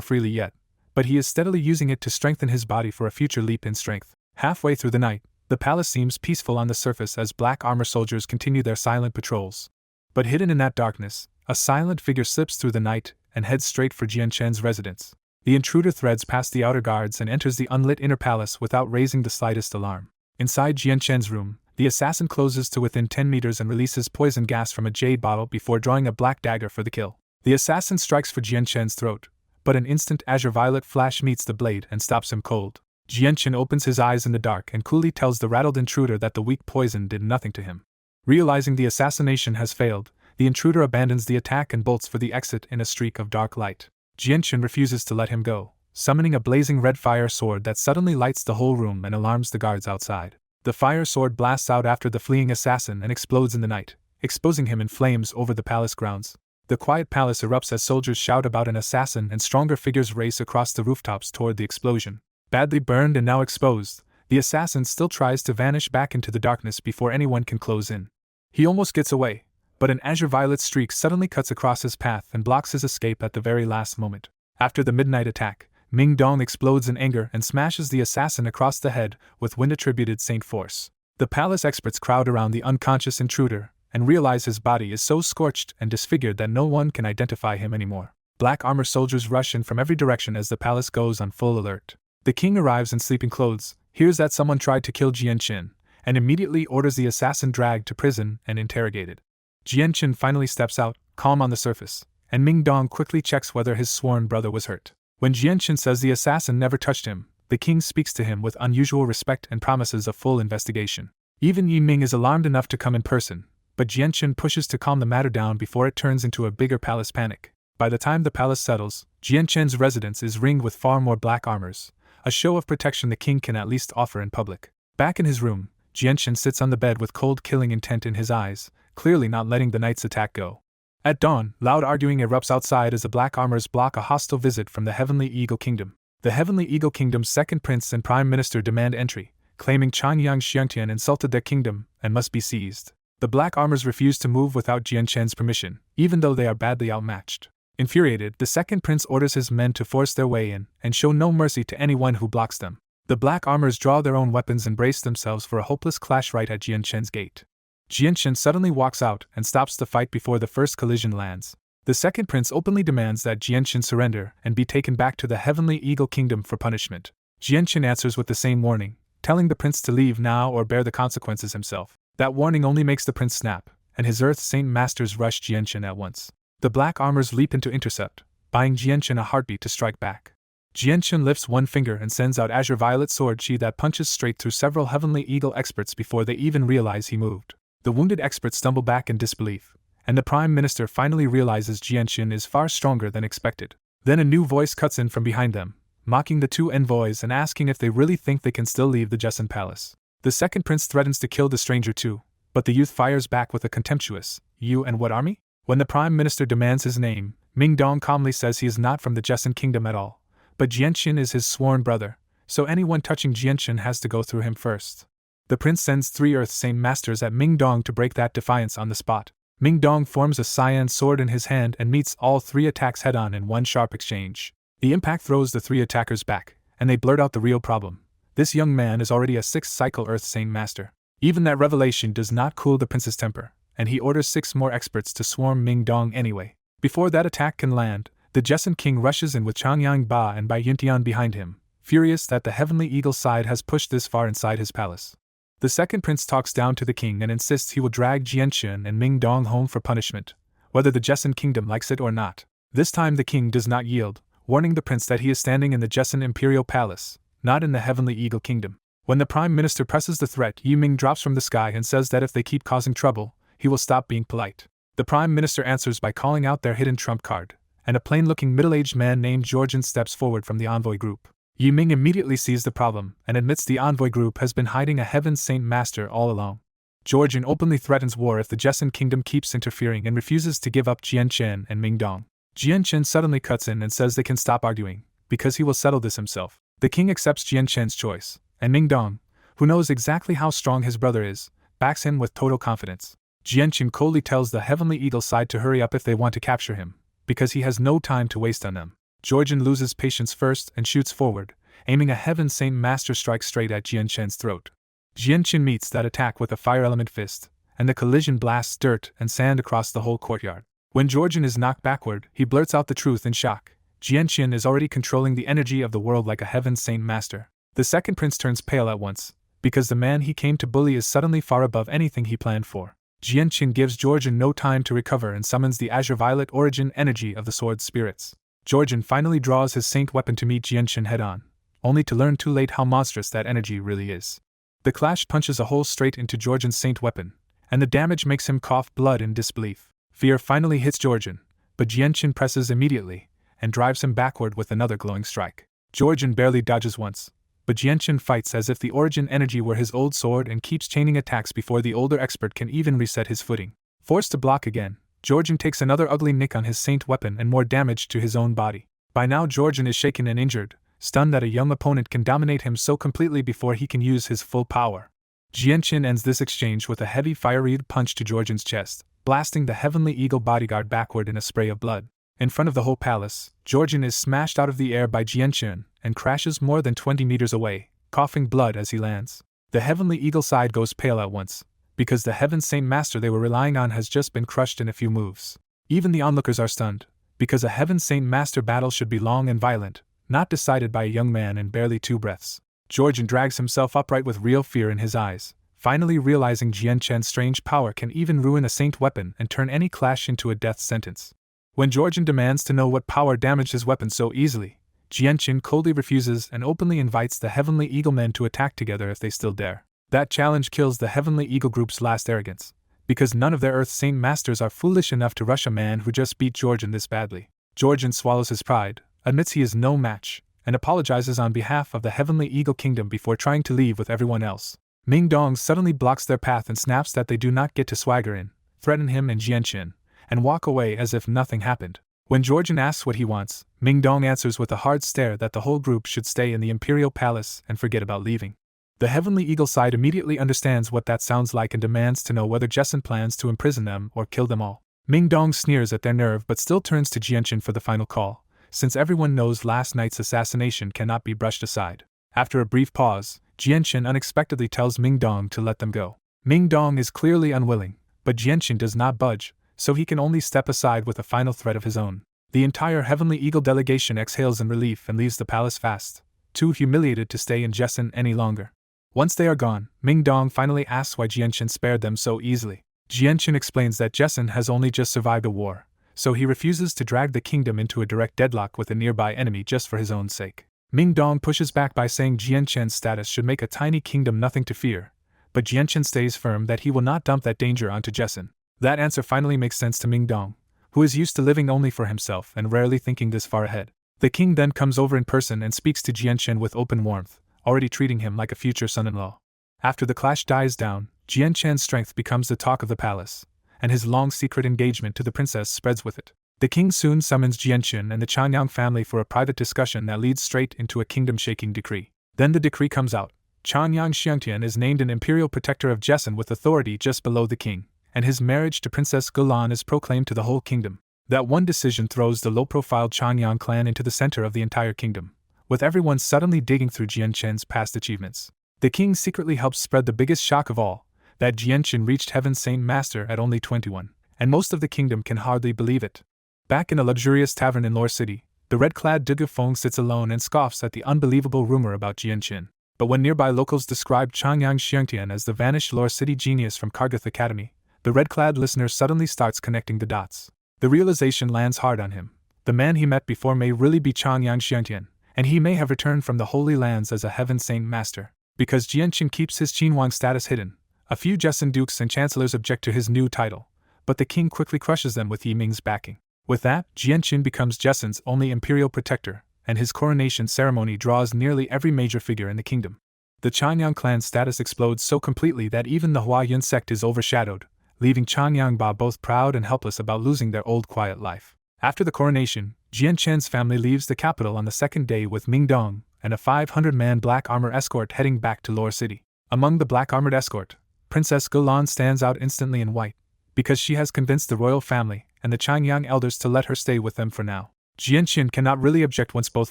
freely yet, but he is steadily using it to strengthen his body for a future leap in strength. Halfway through the night, the palace seems peaceful on the surface as black armor soldiers continue their silent patrols. But hidden in that darkness, a silent figure slips through the night and heads straight for Jianchen's residence. The intruder threads past the outer guards and enters the unlit inner palace without raising the slightest alarm. Inside Jianchen's room, the assassin closes to within 10 meters and releases poison gas from a jade bottle before drawing a black dagger for the kill. The assassin strikes for Jianchen's throat, but an instant azure violet flash meets the blade and stops him cold. Jianchen opens his eyes in the dark and coolly tells the rattled intruder that the weak poison did nothing to him. Realizing the assassination has failed, the intruder abandons the attack and bolts for the exit in a streak of dark light. Jianchen refuses to let him go, summoning a blazing red fire sword that suddenly lights the whole room and alarms the guards outside. The fire sword blasts out after the fleeing assassin and explodes in the night, exposing him in flames over the palace grounds. The quiet palace erupts as soldiers shout about an assassin and stronger figures race across the rooftops toward the explosion. Badly burned and now exposed, the assassin still tries to vanish back into the darkness before anyone can close in. He almost gets away, but an azure violet streak suddenly cuts across his path and blocks his escape at the very last moment. After the midnight attack, Ming Dong explodes in anger and smashes the assassin across the head with wind-attributed Saint force. The palace experts crowd around the unconscious intruder and realize his body is so scorched and disfigured that no one can identify him anymore. Black armor soldiers rush in from every direction as the palace goes on full alert. The king arrives in sleeping clothes, hears that someone tried to kill Jianchen, and immediately orders the assassin dragged to prison and interrogated. Jianchen finally steps out, calm on the surface, and Ming Dong quickly checks whether his sworn brother was hurt. When Jianchen says the assassin never touched him, the king speaks to him with unusual respect and promises a full investigation. Even Yi Ming is alarmed enough to come in person, but Jianchen pushes to calm the matter down before it turns into a bigger palace panic. By the time the palace settles, Jianchen's residence is ringed with far more black armors, a show of protection the king can at least offer in public. Back in his room, Jianchen sits on the bed with cold killing intent in his eyes, clearly not letting the night's attack go. At dawn, loud arguing erupts outside as the black armors block a hostile visit from the Heavenly Eagle Kingdom. The Heavenly Eagle Kingdom's second prince and prime minister demand entry, claiming Chanyang Xiangtian insulted their kingdom and must be seized. The black armors refuse to move without Jianchen's permission, even though they are badly outmatched. Infuriated, the second prince orders his men to force their way in and show no mercy to anyone who blocks them. The black armors draw their own weapons and brace themselves for a hopeless clash right at Jianchen's gate. Jianchen suddenly walks out and stops the fight before the first collision lands. The second prince openly demands that Jianchen surrender and be taken back to the Heavenly Eagle Kingdom for punishment. Jianchen answers with the same warning, telling the prince to leave now or bear the consequences himself. That warning only makes the prince snap, and his Earth Saint masters rush Jianchen at once. The black armors leap in to intercept, buying Jianchen a heartbeat to strike back. Jianchen lifts one finger and sends out azure violet sword chi that punches straight through several Heavenly Eagle experts before they even realize he moved. The wounded experts stumble back in disbelief, and the prime minister finally realizes Jianchen is far stronger than expected. Then a new voice cuts in from behind them, mocking the two envoys and asking if they really think they can still leave the Jessen Palace. The second prince threatens to kill the stranger too, but the youth fires back with a contemptuous, "You and what army?" When the prime minister demands his name, Ming Dong calmly says he is not from the Jessen kingdom at all, but Jianchen is his sworn brother, so anyone touching Jianchen has to go through him first. The prince sends 3 Earth Saint masters at Ming Dong to break that defiance on the spot. Ming Dong forms a cyan sword in his hand and meets all 3 attacks head-on in one sharp exchange. The impact throws the 3 attackers back, and they blurt out the real problem. This young man is already a 6th cycle Earth Saint master. Even that revelation does not cool the prince's temper, and he orders 6 more experts to swarm Ming Dong anyway. Before that attack can land, the Jessen king rushes in with Changyang Ba and Bai Yuntian behind him, furious that the Heavenly Eagle side has pushed this far inside his palace. The second prince talks down to the king and insists he will drag Jianchen and Ming Dong home for punishment, whether the Jessen kingdom likes it or not. This time the king does not yield, warning the prince that he is standing in the Jessen imperial palace, not in the Heavenly Eagle Kingdom. When the prime minister presses the threat, Yi Ming drops from the sky and says that if they keep causing trouble, he will stop being polite. The prime minister answers by calling out their hidden trump card, and a plain-looking middle-aged man named Georgian steps forward from the envoy group. Yi Ming immediately sees the problem and admits the envoy group has been hiding a Heaven Saint Master all along. Georgian openly threatens war if the Jesson kingdom keeps interfering and refuses to give up Jianchen and Mingdong. Jianchen suddenly cuts in and says they can stop arguing, because he will settle this himself. The king accepts Jianchen's choice, and Mingdong, who knows exactly how strong his brother is, backs him with total confidence. Jianchen coldly tells the Heavenly Eagle side to hurry up if they want to capture him, because he has no time to waste on them. Georgian loses patience first and shoots forward, aiming a Heaven Saint Master strike straight at Jianchen's throat. Jianchen meets that attack with a fire element fist, and the collision blasts dirt and sand across the whole courtyard. When Georgian is knocked backward, he blurts out the truth in shock. Jianchen is already controlling the energy of the world like a Heaven Saint Master. The second prince turns pale at once, because the man he came to bully is suddenly far above anything he planned for. Jianchen gives Georgian no time to recover and summons the azure violet origin energy of the sword spirits. Georgian finally draws his saint weapon to meet Jianchen head-on, only to learn too late how monstrous that energy really is. The clash punches a hole straight into Georgian's saint weapon, and the damage makes him cough blood in disbelief. Fear finally hits Georgian, but Jianchen presses immediately, and drives him backward with another glowing strike. Georgian barely dodges once, but Jianchen fights as if the origin energy were his old sword and keeps chaining attacks before the older expert can even reset his footing. Forced to block again, Georgian takes another ugly nick on his saint weapon and more damage to his own body. By now Georgian is shaken and injured, stunned that a young opponent can dominate him so completely before he can use his full power. Jianchen ends this exchange with a heavy fiery punch to Georgian's chest, blasting the Heavenly Eagle bodyguard backward in a spray of blood. In front of the whole palace, Georgian is smashed out of the air by Jianchen and crashes more than 20 meters away, coughing blood as he lands. The Heavenly Eagle side goes pale at once, because the Heaven Saint Master they were relying on has just been crushed in a few moves. Even the onlookers are stunned, because a Heaven Saint Master battle should be long and violent, not decided by a young man in barely 2 breaths. Georgian drags himself upright with real fear in his eyes, finally realizing Jianchen's strange power can even ruin a saint weapon and turn any clash into a death sentence. When Georgian demands to know what power damaged his weapon so easily, Jianchen coldly refuses and openly invites the Heavenly Eagle men to attack together if they still dare. That challenge kills the Heavenly Eagle group's last arrogance, because none of their Earth Saint Masters are foolish enough to rush a man who just beat Georgian this badly. Georgian swallows his pride, admits he is no match, and apologizes on behalf of the Heavenly Eagle Kingdom before trying to leave with everyone else. Mingdong suddenly blocks their path and snaps that they do not get to swagger in, threaten him and Jianchen, and walk away as if nothing happened. When Georgian asks what he wants, Mingdong answers with a hard stare that the whole group should stay in the Imperial Palace and forget about leaving. The Heavenly Eagle side immediately understands what that sounds like and demands to know whether Jesson plans to imprison them or kill them all. Mingdong sneers at their nerve but still turns to Jianchen for the final call, since everyone knows last night's assassination cannot be brushed aside. After a brief pause, Jianchen unexpectedly tells Mingdong to let them go. Mingdong is clearly unwilling, but Jianchen does not budge, so he can only step aside with a final threat of his own. The entire Heavenly Eagle delegation exhales in relief and leaves the palace fast, too humiliated to stay in Jesson any longer. Once they are gone, Mingdong finally asks why Jianchen spared them so easily. Jianchen explains that Jesson has only just survived a war, so he refuses to drag the kingdom into a direct deadlock with a nearby enemy just for his own sake. Mingdong pushes back by saying Jianchen's status should make a tiny kingdom nothing to fear, but Jianchen stays firm that he will not dump that danger onto Jesson. That answer finally makes sense to Mingdong, who is used to living only for himself and rarely thinking this far ahead. The king then comes over in person and speaks to Jianchen with open warmth, already treating him like a future son-in-law. After the clash dies down, Jianchen's strength becomes the talk of the palace, and his long secret engagement to the princess spreads with it. The king soon summons Jianchen and the Chanyang family for a private discussion that leads straight into a kingdom-shaking decree. Then the decree comes out. Chanyang Xiangtian is named an imperial protector of Jesson with authority just below the king, and his marriage to Princess Gulan is proclaimed to the whole kingdom. That one decision throws the low-profile Chanyang clan into the center of the entire kingdom, with everyone suddenly digging through Jianchen's past achievements. The king secretly helps spread the biggest shock of all, that Jianchen reached Heaven's Saint Master at only 21, and most of the kingdom can hardly believe it. Back in a luxurious tavern in Lore City, the red-clad Dugu Feng sits alone and scoffs at the unbelievable rumor about Jianchen. But when nearby locals describe Chanyang Xiangtian as the vanished Lore City genius from Kargath Academy, the red-clad listener suddenly starts connecting the dots. The realization lands hard on him. The man he met before may really be Chanyang Xiangtian, and he may have returned from the Holy Lands as a Heaven Saint Master. Because Jianchen keeps his Qinhuang status hidden, a few Jesson dukes and chancellors object to his new title, but the king quickly crushes them with Yi Ming's backing. With that, Jianqin becomes Jessen's only imperial protector, and his coronation ceremony draws nearly every major figure in the kingdom. The Changyang clan's status explodes so completely that even the Huayun sect is overshadowed, leaving Changyangba both proud and helpless about losing their old quiet life. After the coronation, Jianqin's family leaves the capital on the second day with Mingdong and a 500-man black armor escort heading back to Lore City. Among the black-armored escort, Princess Gulan stands out instantly in white, because she has convinced the royal family and the Changyang elders to let her stay with them for now. Jianqin cannot really object once both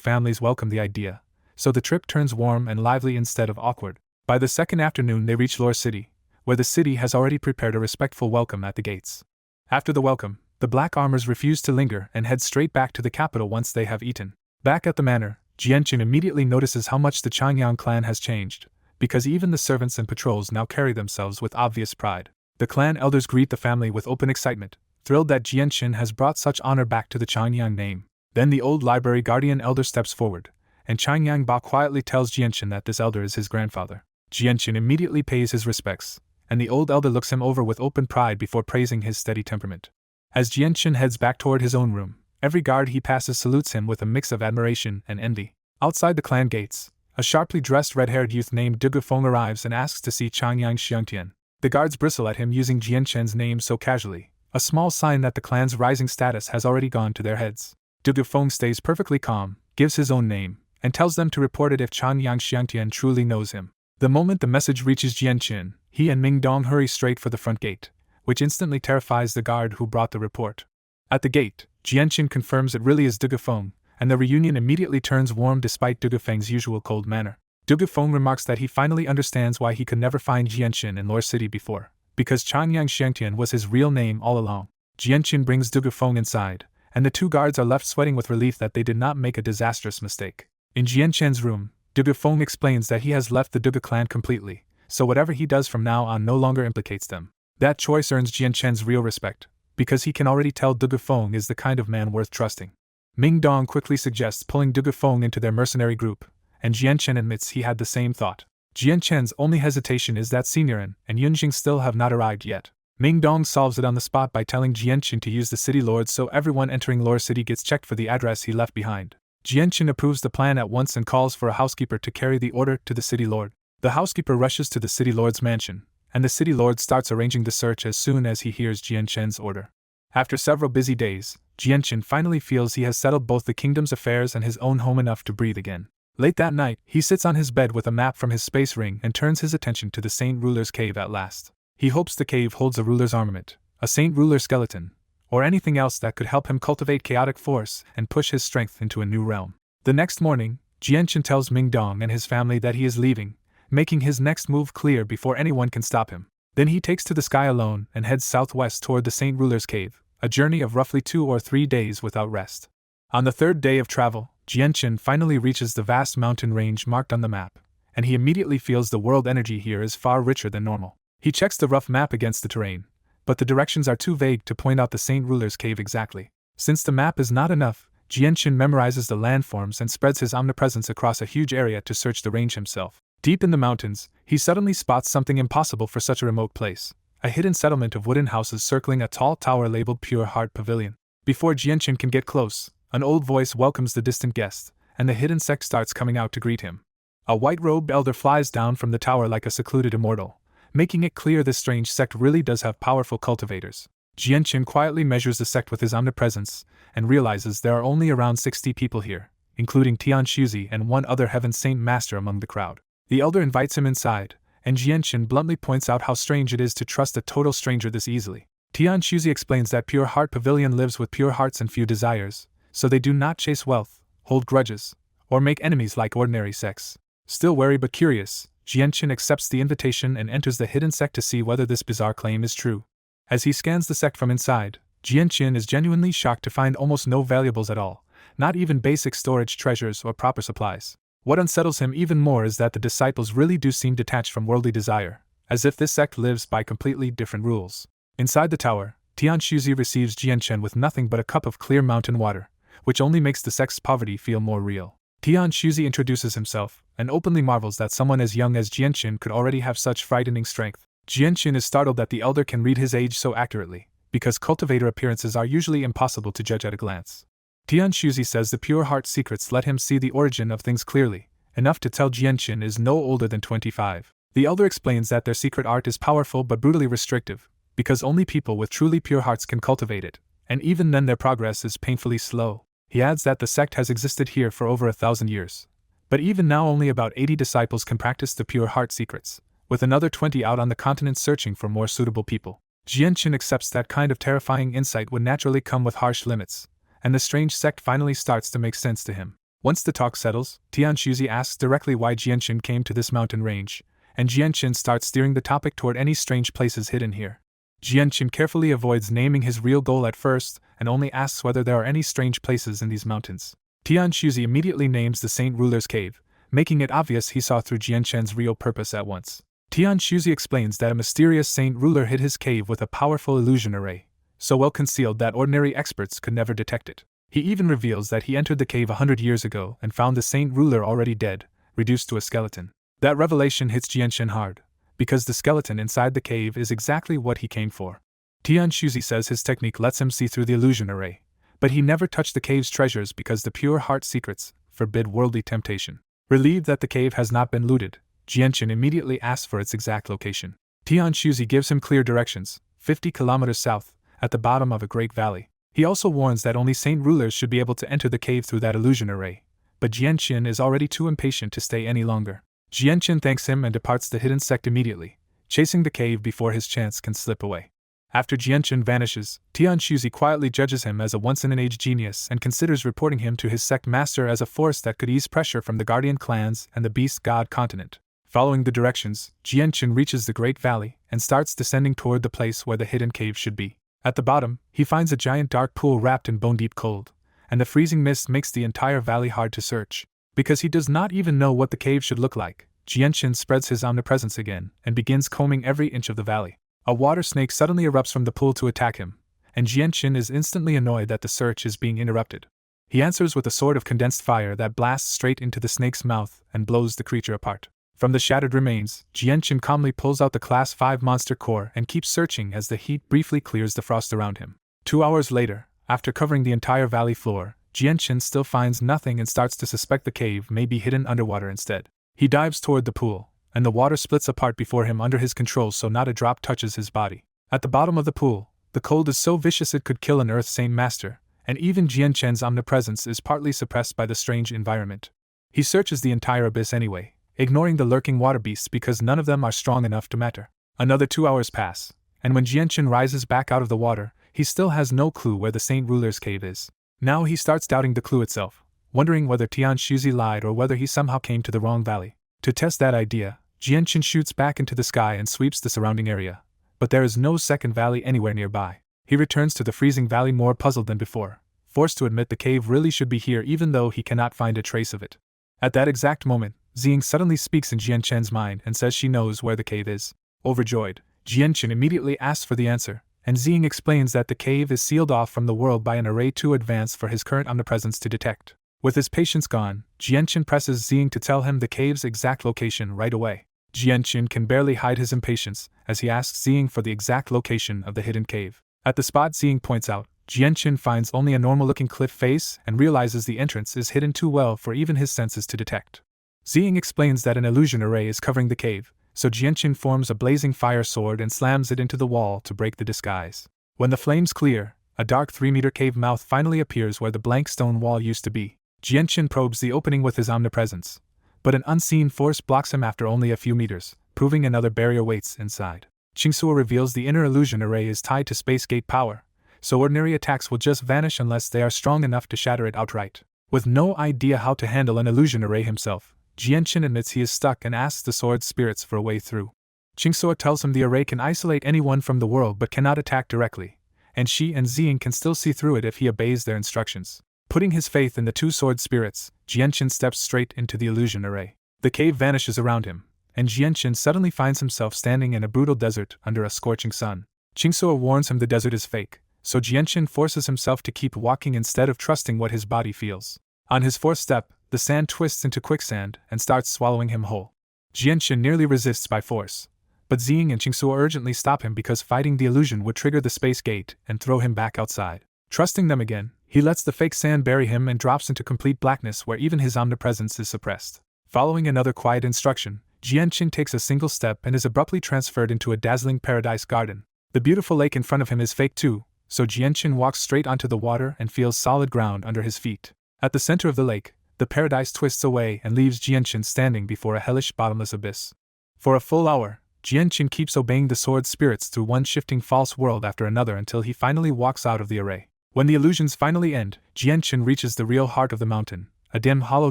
families welcome the idea, so the trip turns warm and lively instead of awkward. By the second afternoon they reach Lore City, where the city has already prepared a respectful welcome at the gates. After the welcome, the black armors refuse to linger and head straight back to the capital once they have eaten. Back at the manor, Jianqin immediately notices how much the Changyang clan has changed, because even the servants and patrols now carry themselves with obvious pride. The clan elders greet the family with open excitement, thrilled that Jianqin has brought such honor back to the Changyang name. Then the old library guardian elder steps forward, and Changyang Ba quietly tells Jianqin that this elder is his grandfather. Jianqin immediately pays his respects, and the old elder looks him over with open pride before praising his steady temperament. As Jianqin heads back toward his own room, every guard he passes salutes him with a mix of admiration and envy. Outside the clan gates, a sharply dressed red-haired youth named Du Gufeng arrives and asks to see Changyang Xiangtian. The guards bristle at him using Jianqin's name so casually, a small sign that the clan's rising status has already gone to their heads. Du Gufeng stays perfectly calm, gives his own name, and tells them to report it if Changyang Xiangtian truly knows him. The moment the message reaches Jianqin, he and Mingdong hurry straight for the front gate, which instantly terrifies the guard who brought the report. At the gate, Jianqin confirms it really is Du Gufeng, and the reunion immediately turns warm despite Du Gufeng's usual cold manner. Du Gufeng remarks that he finally understands why he could never find Jianqin in Lore City before, because Changyang Xiangtian was his real name all along. Jianqin brings Du Gufeng inside, and the two guards are left sweating with relief that they did not make a disastrous mistake. In Jianqin's room, Du Gufeng explains that he has left the Duga clan completely, so whatever he does from now on no longer implicates them. That choice earns Jianqin's real respect, because he can already tell Du Gufeng is the kind of man worth trusting. Mingdong quickly suggests pulling Du Gufeng into their mercenary group, and Jianqin admits he had the same thought. Jianqin's only hesitation is that Seniorin and Yunjing still have not arrived yet. Mingdong solves it on the spot by telling Jianqin to use the city lords so everyone entering Lore City gets checked for the address he left behind. Jianqin approves the plan at once and calls for a housekeeper to carry the order to the city lord. The housekeeper rushes to the city lord's mansion, and the city lord starts arranging the search as soon as he hears Jianqin's order. After several busy days, Jianqin finally feels he has settled both the kingdom's affairs and his own home enough to breathe again. Late that night, he sits on his bed with a map from his space ring and turns his attention to the Saint Ruler's cave at last. He hopes the cave holds a ruler's armament, a Saint Ruler skeleton, or anything else that could help him cultivate chaotic force and push his strength into a new realm. The next morning, Jianqin tells Mingdong and his family that he is leaving, making his next move clear before anyone can stop him. Then he takes to the sky alone and heads southwest toward the Saint Ruler's cave, a journey of roughly 2 or 3 days without rest. On the third day of travel, Jianqin finally reaches the vast mountain range marked on the map, and he immediately feels the world energy here is far richer than normal. He checks the rough map against the terrain, but the directions are too vague to point out the Saint Ruler's cave exactly. Since the map is not enough, Jianqin memorizes the landforms and spreads his omnipresence across a huge area to search the range himself. Deep in the mountains, he suddenly spots something impossible for such a remote place, a hidden settlement of wooden houses circling a tall tower labeled Pure Heart Pavilion. Before Jianqin can get close, an old voice welcomes the distant guest, and the hidden sect starts coming out to greet him. A white-robed elder flies down from the tower like a secluded immortal, making it clear this strange sect really does have powerful cultivators. Jianqin quietly measures the sect with his omnipresence, and realizes there are only around 60 people here, including Tian Shuzi and one other Heaven Saint Master among the crowd. The elder invites him inside, and Jianqin bluntly points out how strange it is to trust a total stranger this easily. Tian Shuzi explains that Pure Heart Pavilion lives with pure hearts and few desires, so they do not chase wealth, hold grudges, or make enemies like ordinary sects. Still wary but curious, Jianqin accepts the invitation and enters the hidden sect to see whether this bizarre claim is true. As he scans the sect from inside, Jianqin is genuinely shocked to find almost no valuables at all, not even basic storage treasures or proper supplies. What unsettles him even more is that the disciples really do seem detached from worldly desire, as if this sect lives by completely different rules. Inside the tower, Tian Shuzi receives Jianqin with nothing but a cup of clear mountain water, which only makes the sect's poverty feel more real. Tian Shuzi introduces himself, and openly marvels that someone as young as Jianqin could already have such frightening strength. Jianqin is startled that the elder can read his age so accurately, because cultivator appearances are usually impossible to judge at a glance. Tian Shuzi says the pure heart secrets let him see the origin of things clearly, enough to tell Jianqin is no older than 25. The elder explains that their secret art is powerful but brutally restrictive, because only people with truly pure hearts can cultivate it, and even then their progress is painfully slow. He adds that the sect has existed here for over 1,000 years. But even now only about 80 disciples can practice the pure heart secrets, with another 20 out on the continent searching for more suitable people. Jianqin accepts that kind of terrifying insight would naturally come with harsh limits, and the strange sect finally starts to make sense to him. Once the talk settles, Tian Shuzi asks directly why Jianqin came to this mountain range, and Jianqin starts steering the topic toward any strange places hidden here. Jianqin carefully avoids naming his real goal at first, and only asks whether there are any strange places in these mountains. Tian Shuzi immediately names the Saint Ruler's Cave, making it obvious he saw through Jianqin's real purpose at once. Tian Shuzi explains that a mysterious Saint Ruler hid his cave with a powerful illusion array, so well concealed that ordinary experts could never detect it. He even reveals that he entered the cave 100 years ago and found the Saint Ruler already dead, reduced to a skeleton. That revelation hits Jianqin hard, because the skeleton inside the cave is exactly what he came for. Tian Shuzi says his technique lets him see through the illusion array, but he never touched the cave's treasures because the pure heart secrets forbid worldly temptation. Relieved that the cave has not been looted, Jianqin immediately asks for its exact location. Tian Shuzi gives him clear directions, 50 kilometers south, at the bottom of a great valley. He also warns that only Saint Rulers should be able to enter the cave through that illusion array, but Jianqin is already too impatient to stay any longer. Jianqin thanks him and departs the hidden sect immediately, chasing the cave before his chance can slip away. After Jianqin vanishes, Tian Shuzi quietly judges him as a once-in-an-age genius and considers reporting him to his sect master as a force that could ease pressure from the Guardian clans and the Beast God continent. Following the directions, Jianqin reaches the Great Valley and starts descending toward the place where the hidden cave should be. At the bottom, he finds a giant dark pool wrapped in bone-deep cold, and the freezing mist makes the entire valley hard to search. Because he does not even know what the cave should look like, Jianqin spreads his omnipresence again and begins combing every inch of the valley. A water snake suddenly erupts from the pool to attack him, and Jianqin is instantly annoyed that the search is being interrupted. He answers with a sword of condensed fire that blasts straight into the snake's mouth and blows the creature apart. From the shattered remains, Jianqin calmly pulls out the Class 5 monster core and keeps searching as the heat briefly clears the frost around him. 2 hours later, after covering the entire valley floor, Jianqin still finds nothing and starts to suspect the cave may be hidden underwater instead. He dives toward the pool, and the water splits apart before him under his control so not a drop touches his body. At the bottom of the pool, the cold is so vicious it could kill an Earth Saint Master, and even Jianqin's omnipresence is partly suppressed by the strange environment. He searches the entire abyss anyway, ignoring the lurking water beasts because none of them are strong enough to matter. Another 2 hours pass, and when Jianqin rises back out of the water, he still has no clue where the Saint Ruler's cave is. Now he starts doubting the clue itself, wondering whether Tian Shuzi lied or whether he somehow came to the wrong valley. To test that idea, Jianqin shoots back into the sky and sweeps the surrounding area, but there is no second valley anywhere nearby. He returns to the freezing valley more puzzled than before, forced to admit the cave really should be here even though he cannot find a trace of it. At that exact moment, Xing suddenly speaks in Jianqin's mind and says she knows where the cave is. Overjoyed, Jianqin immediately asks for the answer, and Xing explains that the cave is sealed off from the world by an array too advanced for his current omnipresence to detect. With his patience gone, Jianqin presses Xing to tell him the cave's exact location right away. Jianqin can barely hide his impatience as he asks Xing for the exact location of the hidden cave. At the spot Xing points out, Jianqin finds only a normal-looking cliff face and realizes the entrance is hidden too well for even his senses to detect. Xing explains that an illusion array is covering the cave, so Jianqin forms a blazing fire sword and slams it into the wall to break the disguise. When the flames clear, a dark 3-meter cave mouth finally appears where the blank stone wall used to be. Jianqin probes the opening with his omnipresence, but an unseen force blocks him after only a few meters, proving another barrier waits inside. Qingsuo reveals the inner illusion array is tied to space gate power, so ordinary attacks will just vanish unless they are strong enough to shatter it outright. With no idea how to handle an illusion array himself, Jianqin admits he is stuck and asks the sword spirits for a way through. Qingsuo tells him the array can isolate anyone from the world but cannot attack directly, and she and Xing can still see through it if he obeys their instructions. Putting his faith in the two sword spirits, Jianqin steps straight into the illusion array. The cave vanishes around him, and Jianqin suddenly finds himself standing in a brutal desert under a scorching sun. Qingsuo warns him the desert is fake, so Jianqin forces himself to keep walking instead of trusting what his body feels. On his 4th step, the sand twists into quicksand and starts swallowing him whole. Jianqin nearly resists by force, but Xing and Qingsuo urgently stop him because fighting the illusion would trigger the space gate and throw him back outside. Trusting them again, he lets the fake sand bury him and drops into complete blackness where even his omnipresence is suppressed. Following another quiet instruction, Jianqing takes a single step and is abruptly transferred into a dazzling paradise garden. The beautiful lake in front of him is fake too, so Jianqing walks straight onto the water and feels solid ground under his feet. At the center of the lake, the paradise twists away and leaves Jianqing standing before a hellish bottomless abyss. For a full hour, Jianqing keeps obeying the sword spirits through one shifting false world after another until he finally walks out of the array. When the illusions finally end, Jianqing reaches the real heart of the mountain, a dim hollow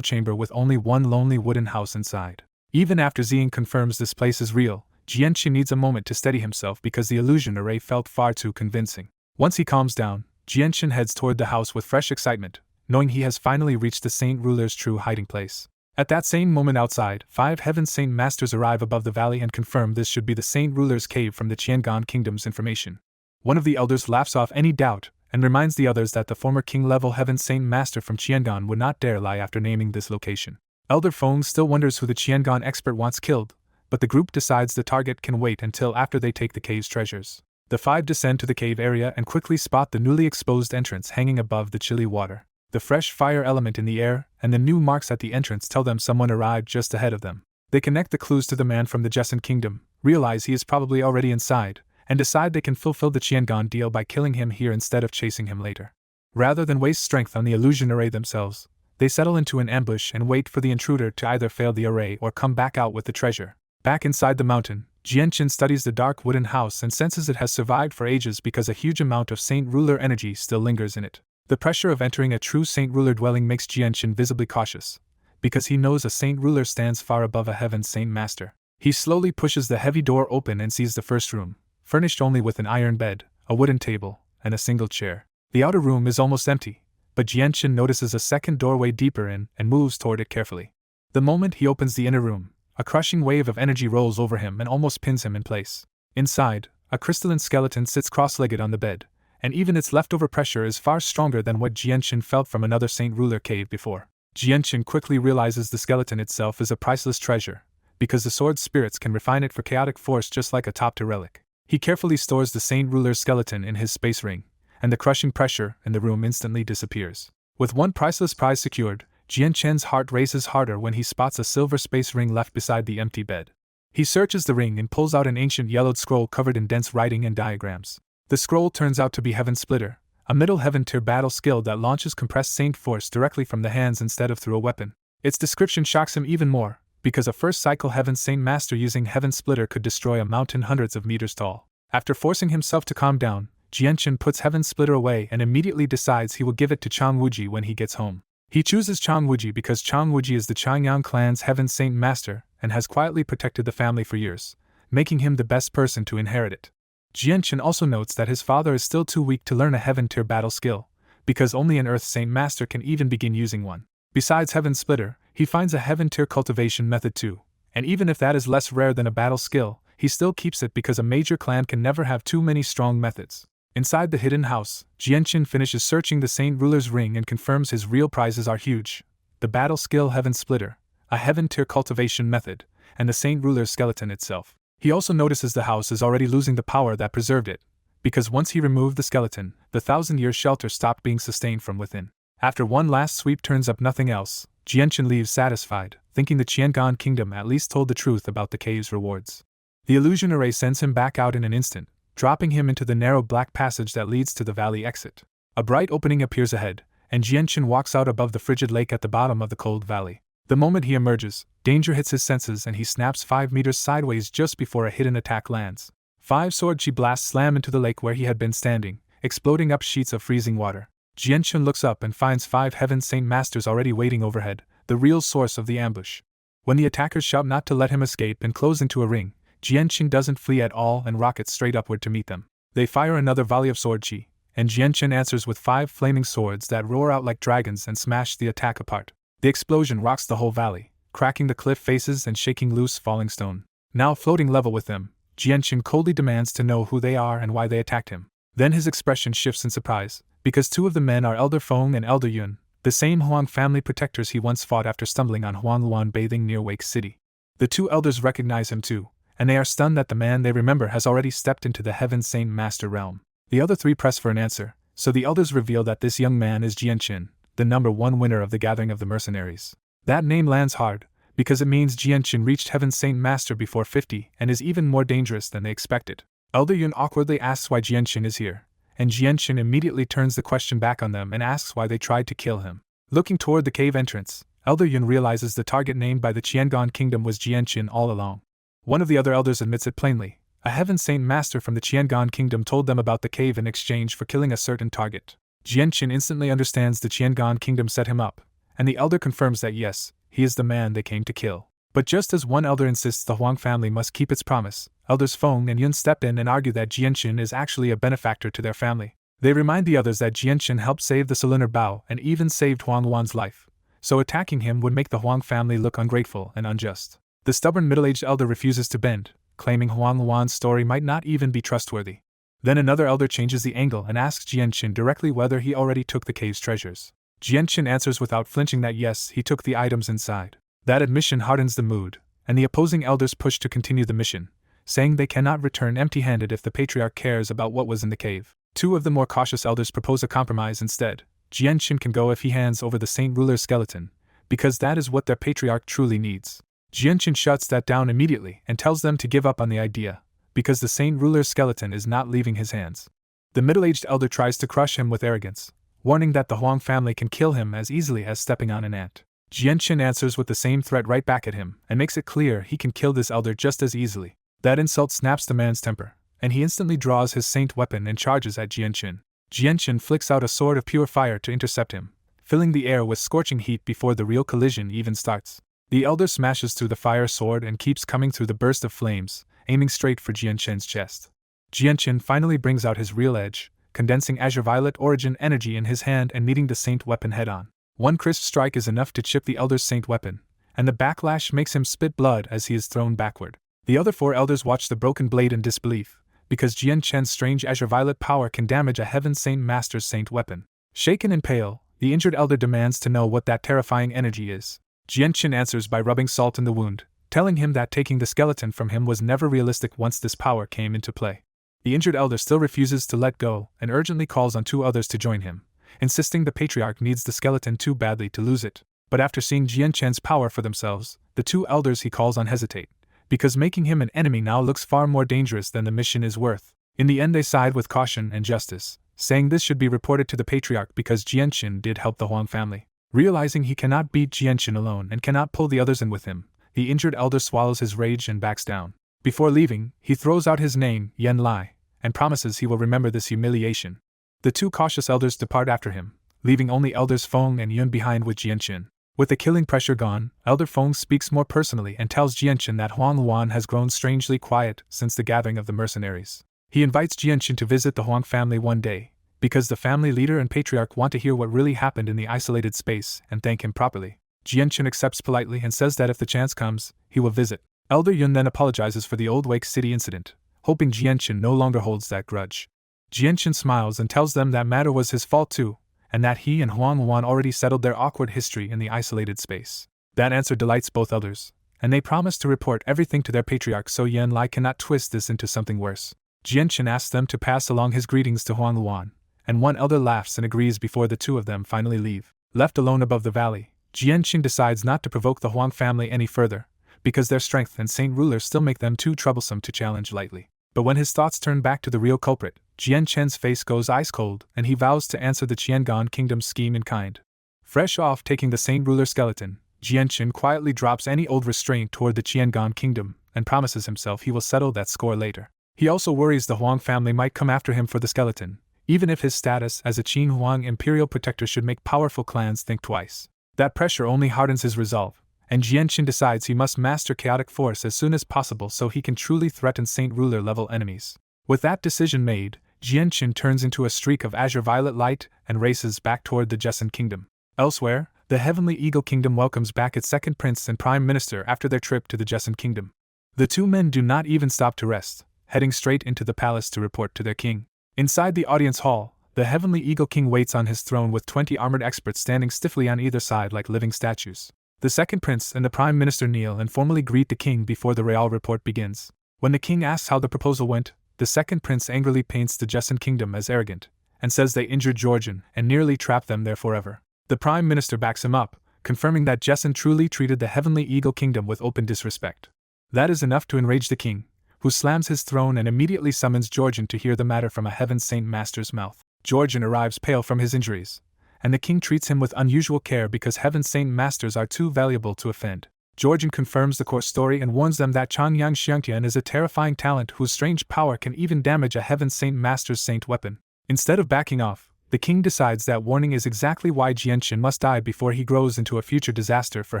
chamber with only one lonely wooden house inside. Even after Xing confirms this place is real, Jianqing needs a moment to steady himself because the illusion array felt far too convincing. Once he calms down, Jianqing heads toward the house with fresh excitement, knowing he has finally reached the Saint Ruler's true hiding place. At that same moment outside, 5 Heaven Saint Masters arrive above the valley and confirm this should be the Saint Ruler's cave from the Qiangan Kingdom's information. One of the elders laughs off any doubt and reminds the others that the former king-level Heaven Saint Master from Qiangan would not dare lie after naming this location. Elder Feng still wonders who the Qiangan expert wants killed, but the group decides the target can wait until after they take the cave's treasures. The 5 descend to the cave area and quickly spot the newly exposed entrance hanging above the chilly water. The fresh fire element in the air and the new marks at the entrance tell them someone arrived just ahead of them. They connect the clues to the man from the Jessen Kingdom, realize he is probably already inside, and decide they can fulfill the Qiangan deal by killing him here instead of chasing him later. Rather than waste strength on the illusion array themselves, they settle into an ambush and wait for the intruder to either fail the array or come back out with the treasure. Back inside the mountain, Jianqing studies the dark wooden house and senses it has survived for ages because a huge amount of Saint Ruler energy still lingers in it. The pressure of entering a true Saint Ruler dwelling makes Jianqing visibly cautious, because he knows a Saint Ruler stands far above a Heaven Saint Master. He slowly pushes the heavy door open and sees the first room, furnished only with an iron bed, a wooden table, and a single chair. The outer room is almost empty, but Jianqing notices a second doorway deeper in and moves toward it carefully. The moment he opens the inner room, a crushing wave of energy rolls over him and almost pins him in place. Inside, a crystalline skeleton sits cross-legged on the bed, and even its leftover pressure is far stronger than what Jianqing felt from another Saint Ruler cave before. Jianqing quickly realizes the skeleton itself is a priceless treasure, because the sword spirits can refine it for chaotic force just like a top-tier relic. He carefully stores the Saint Ruler's skeleton in his space ring, and the crushing pressure in the room instantly disappears. With one priceless prize secured, Jianqing's heart races harder when he spots a silver space ring left beside the empty bed. He searches the ring and pulls out an ancient yellowed scroll covered in dense writing and diagrams. The scroll turns out to be Heaven Splitter, a middle heaven tier battle skill that launches compressed saint force directly from the hands instead of through a weapon. Its description shocks him even more, because a first cycle Heaven Saint Master using Heaven Splitter could destroy a mountain hundreds of meters tall. After forcing himself to calm down, Jianqing puts Heaven Splitter away and immediately decides he will give it to Chang Wuji when he gets home. He chooses Chang Wuji because Chang Wuji is the Changyang clan's Heaven Saint Master and has quietly protected the family for years, making him the best person to inherit it. Jianqing also notes that his father is still too weak to learn a Heaven tier battle skill, because only an Earth Saint Master can even begin using one. Besides Heaven Splitter, he finds a Heaven tier cultivation method too, and even if that is less rare than a battle skill, he still keeps it because a major clan can never have too many strong methods. Inside the hidden house, Jianqing finishes searching the Saint Ruler's ring and confirms his real prizes are huge: the battle skill Heaven Splitter, a Heaven tier cultivation method, and the Saint Ruler's skeleton itself. He also notices the house is already losing the power that preserved it, because once he removed the skeleton, the 1,000-year shelter stopped being sustained from within. After one last sweep turns up nothing else, Jianqing leaves satisfied, thinking the Qiangan Kingdom at least told the truth about the cave's rewards. The illusion array sends him back out in an instant, dropping him into the narrow black passage that leads to the valley exit. A bright opening appears ahead, and Jianqing walks out above the frigid lake at the bottom of the cold valley. The moment he emerges, danger hits his senses and he snaps 5 meters sideways just before a hidden attack lands. 5 sword chi blasts slam into the lake where he had been standing, exploding up sheets of freezing water. Jianqing looks up and finds 5 Heaven Saint Masters already waiting overhead, the real source of the ambush. When the attackers shout not to let him escape and close into a ring, Jianqing doesn't flee at all and rockets straight upward to meet them. They fire another volley of sword chi, and Jianqing answers with 5 flaming swords that roar out like dragons and smash the attack apart. The explosion rocks the whole valley, cracking the cliff faces and shaking loose falling stone. Now floating level with them, Jianqing coldly demands to know who they are and why they attacked him. Then his expression shifts in surprise, because 2 of the men are Elder Feng and Elder Yun, the same Huang family protectors he once fought after stumbling on Huang Luan bathing near Wake City. The 2 elders recognize him too, and they are stunned that the man they remember has already stepped into the Heaven Saint Master realm. The other three press for an answer, so the elders reveal that this young man is Jianshin, the #1 winner of the gathering of the mercenaries. That name lands hard, because it means Jianshin reached Heaven Saint Master before 50 and is even more dangerous than they expected. Elder Yun awkwardly asks why Jianshin is here, and Jianshin immediately turns the question back on them and asks why they tried to kill him. Looking toward the cave entrance, Elder Yun realizes the target named by the Qiangan Kingdom was Jianshin all along. One of the other elders admits it plainly. A Heaven Saint Master from the Qiangan Kingdom told them about the cave in exchange for killing a certain target. Jianshin instantly understands the Qiangan Kingdom set him up, and the elder confirms that yes, he is the man they came to kill. But just as one elder insists the Huang family must keep its promise, elders Feng and Yun step in and argue that Jianshin is actually a benefactor to their family. They remind the others that Jianshin helped save the Solunar Bao and even saved Huang Wan's life, so attacking him would make the Huang family look ungrateful and unjust. The stubborn middle-aged elder refuses to bend, claiming Huang Wan's story might not even be trustworthy. Then another elder changes the angle and asks Jianshin directly whether he already took the cave's treasures. Jianshin answers without flinching that yes, he took the items inside. That admission hardens the mood, and the opposing elders push to continue the mission, saying they cannot return empty-handed if the patriarch cares about what was in the cave. Two of the more cautious elders propose a compromise instead. Jianshin can go if he hands over the Saint Ruler's skeleton, because that is what their patriarch truly needs. Jianshin shuts that down immediately and tells them to give up on the idea, because the Saint Ruler's skeleton is not leaving his hands. The middle-aged elder tries to crush him with arrogance, warning that the Huang family can kill him as easily as stepping on an ant. Jianshin answers with the same threat right back at him and makes it clear he can kill this elder just as easily. That insult snaps the man's temper, and he instantly draws his saint weapon and charges at Jianshin. Jianshin flicks out a sword of pure fire to intercept him, filling the air with scorching heat before the real collision even starts. The elder smashes through the fire sword and keeps coming through the burst of flames, aiming straight for Jianshin's chest. Jianshin finally brings out his real edge, condensing azure violet origin energy in his hand and meeting the saint weapon head-on. One crisp strike is enough to chip the elder's saint weapon, and the backlash makes him spit blood as he is thrown backward. The other four elders watch the broken blade in disbelief, because Jianshin's strange azure violet power can damage a Heaven Saint Master's saint weapon. Shaken and pale, the injured elder demands to know what that terrifying energy is. Jianshin answers by rubbing salt in the wound, telling him that taking the skeleton from him was never realistic once this power came into play. The injured elder still refuses to let go and urgently calls on two others to join him, insisting the patriarch needs the skeleton too badly to lose it. But after seeing Jianshin's power for themselves, the two elders he calls on hesitate, because making him an enemy now looks far more dangerous than the mission is worth. In the end they side with caution and justice, saying this should be reported to the patriarch because Jianshin did help the Huang family. Realizing he cannot beat Jianshin alone and cannot pull the others in with him, the injured elder swallows his rage and backs down. Before leaving, he throws out his name, Yen Lai, and promises he will remember this humiliation. The two cautious elders depart after him, leaving only elders Feng and Yun behind with Jianshin. With the killing pressure gone, Elder Feng speaks more personally and tells Jianshin that Huang Wan has grown strangely quiet since the gathering of the mercenaries. He invites Jianshin to visit the Huang family one day, because the family leader and patriarch want to hear what really happened in the isolated space and thank him properly. Jianshin accepts politely and says that if the chance comes, he will visit. Elder Yun then apologizes for the old Wake City incident, hoping Jianshin no longer holds that grudge. Jianshin smiles and tells them that matter was his fault too, and that he and Huang Wan already settled their awkward history in the isolated space. That answer delights both elders, and they promise to report everything to their patriarch so Yen Lai cannot twist this into something worse. Jianshin asks them to pass along his greetings to Huang Wan, and one elder laughs and agrees before the two of them finally leave. Left alone above the valley, Jianshin decides not to provoke the Huang family any further, because their strength and Saint Ruler still make them too troublesome to challenge lightly. But when his thoughts turn back to the real culprit, Jianshin's face goes ice cold and he vows to answer the Qiangan Kingdom's scheme in kind. Fresh off taking the Saint Ruler skeleton, Jianshin quietly drops any old restraint toward the Qiangan Kingdom and promises himself he will settle that score later. He also worries the Huang family might come after him for the skeleton, even if his status as a Qin Huang imperial protector should make powerful clans think twice. That pressure only hardens his resolve, and Jianshin decides he must master chaotic force as soon as possible so he can truly threaten Saint Ruler level enemies. With that decision made, Jianshin turns into a streak of azure violet light and races back toward the Jessan Kingdom. Elsewhere, the Heavenly Eagle Kingdom welcomes back its second prince and prime minister after their trip to the Jessan Kingdom. The two men do not even stop to rest, heading straight into the palace to report to their king. Inside the audience hall, the Heavenly Eagle King waits on his throne with 20 armored experts standing stiffly on either side like living statues. The second prince and the prime minister kneel and formally greet the king before the royal report begins. When the king asks how the proposal went, the second prince angrily paints the Jesson kingdom as arrogant, and says they injured Georgian and nearly trapped them there forever. The prime minister backs him up, confirming that Jesson truly treated the heavenly eagle kingdom with open disrespect. That is enough to enrage the king, who slams his throne and immediately summons Georgian to hear the matter from a heaven saint master's mouth. Georgian arrives pale from his injuries, and the king treats him with unusual care because heaven saint masters are too valuable to offend. Georgian confirms the court story and warns them that Changyang Xiangtian is a terrifying talent whose strange power can even damage a heaven saint master's saint weapon. Instead of backing off, the king decides that warning is exactly why Jianqin must die before he grows into a future disaster for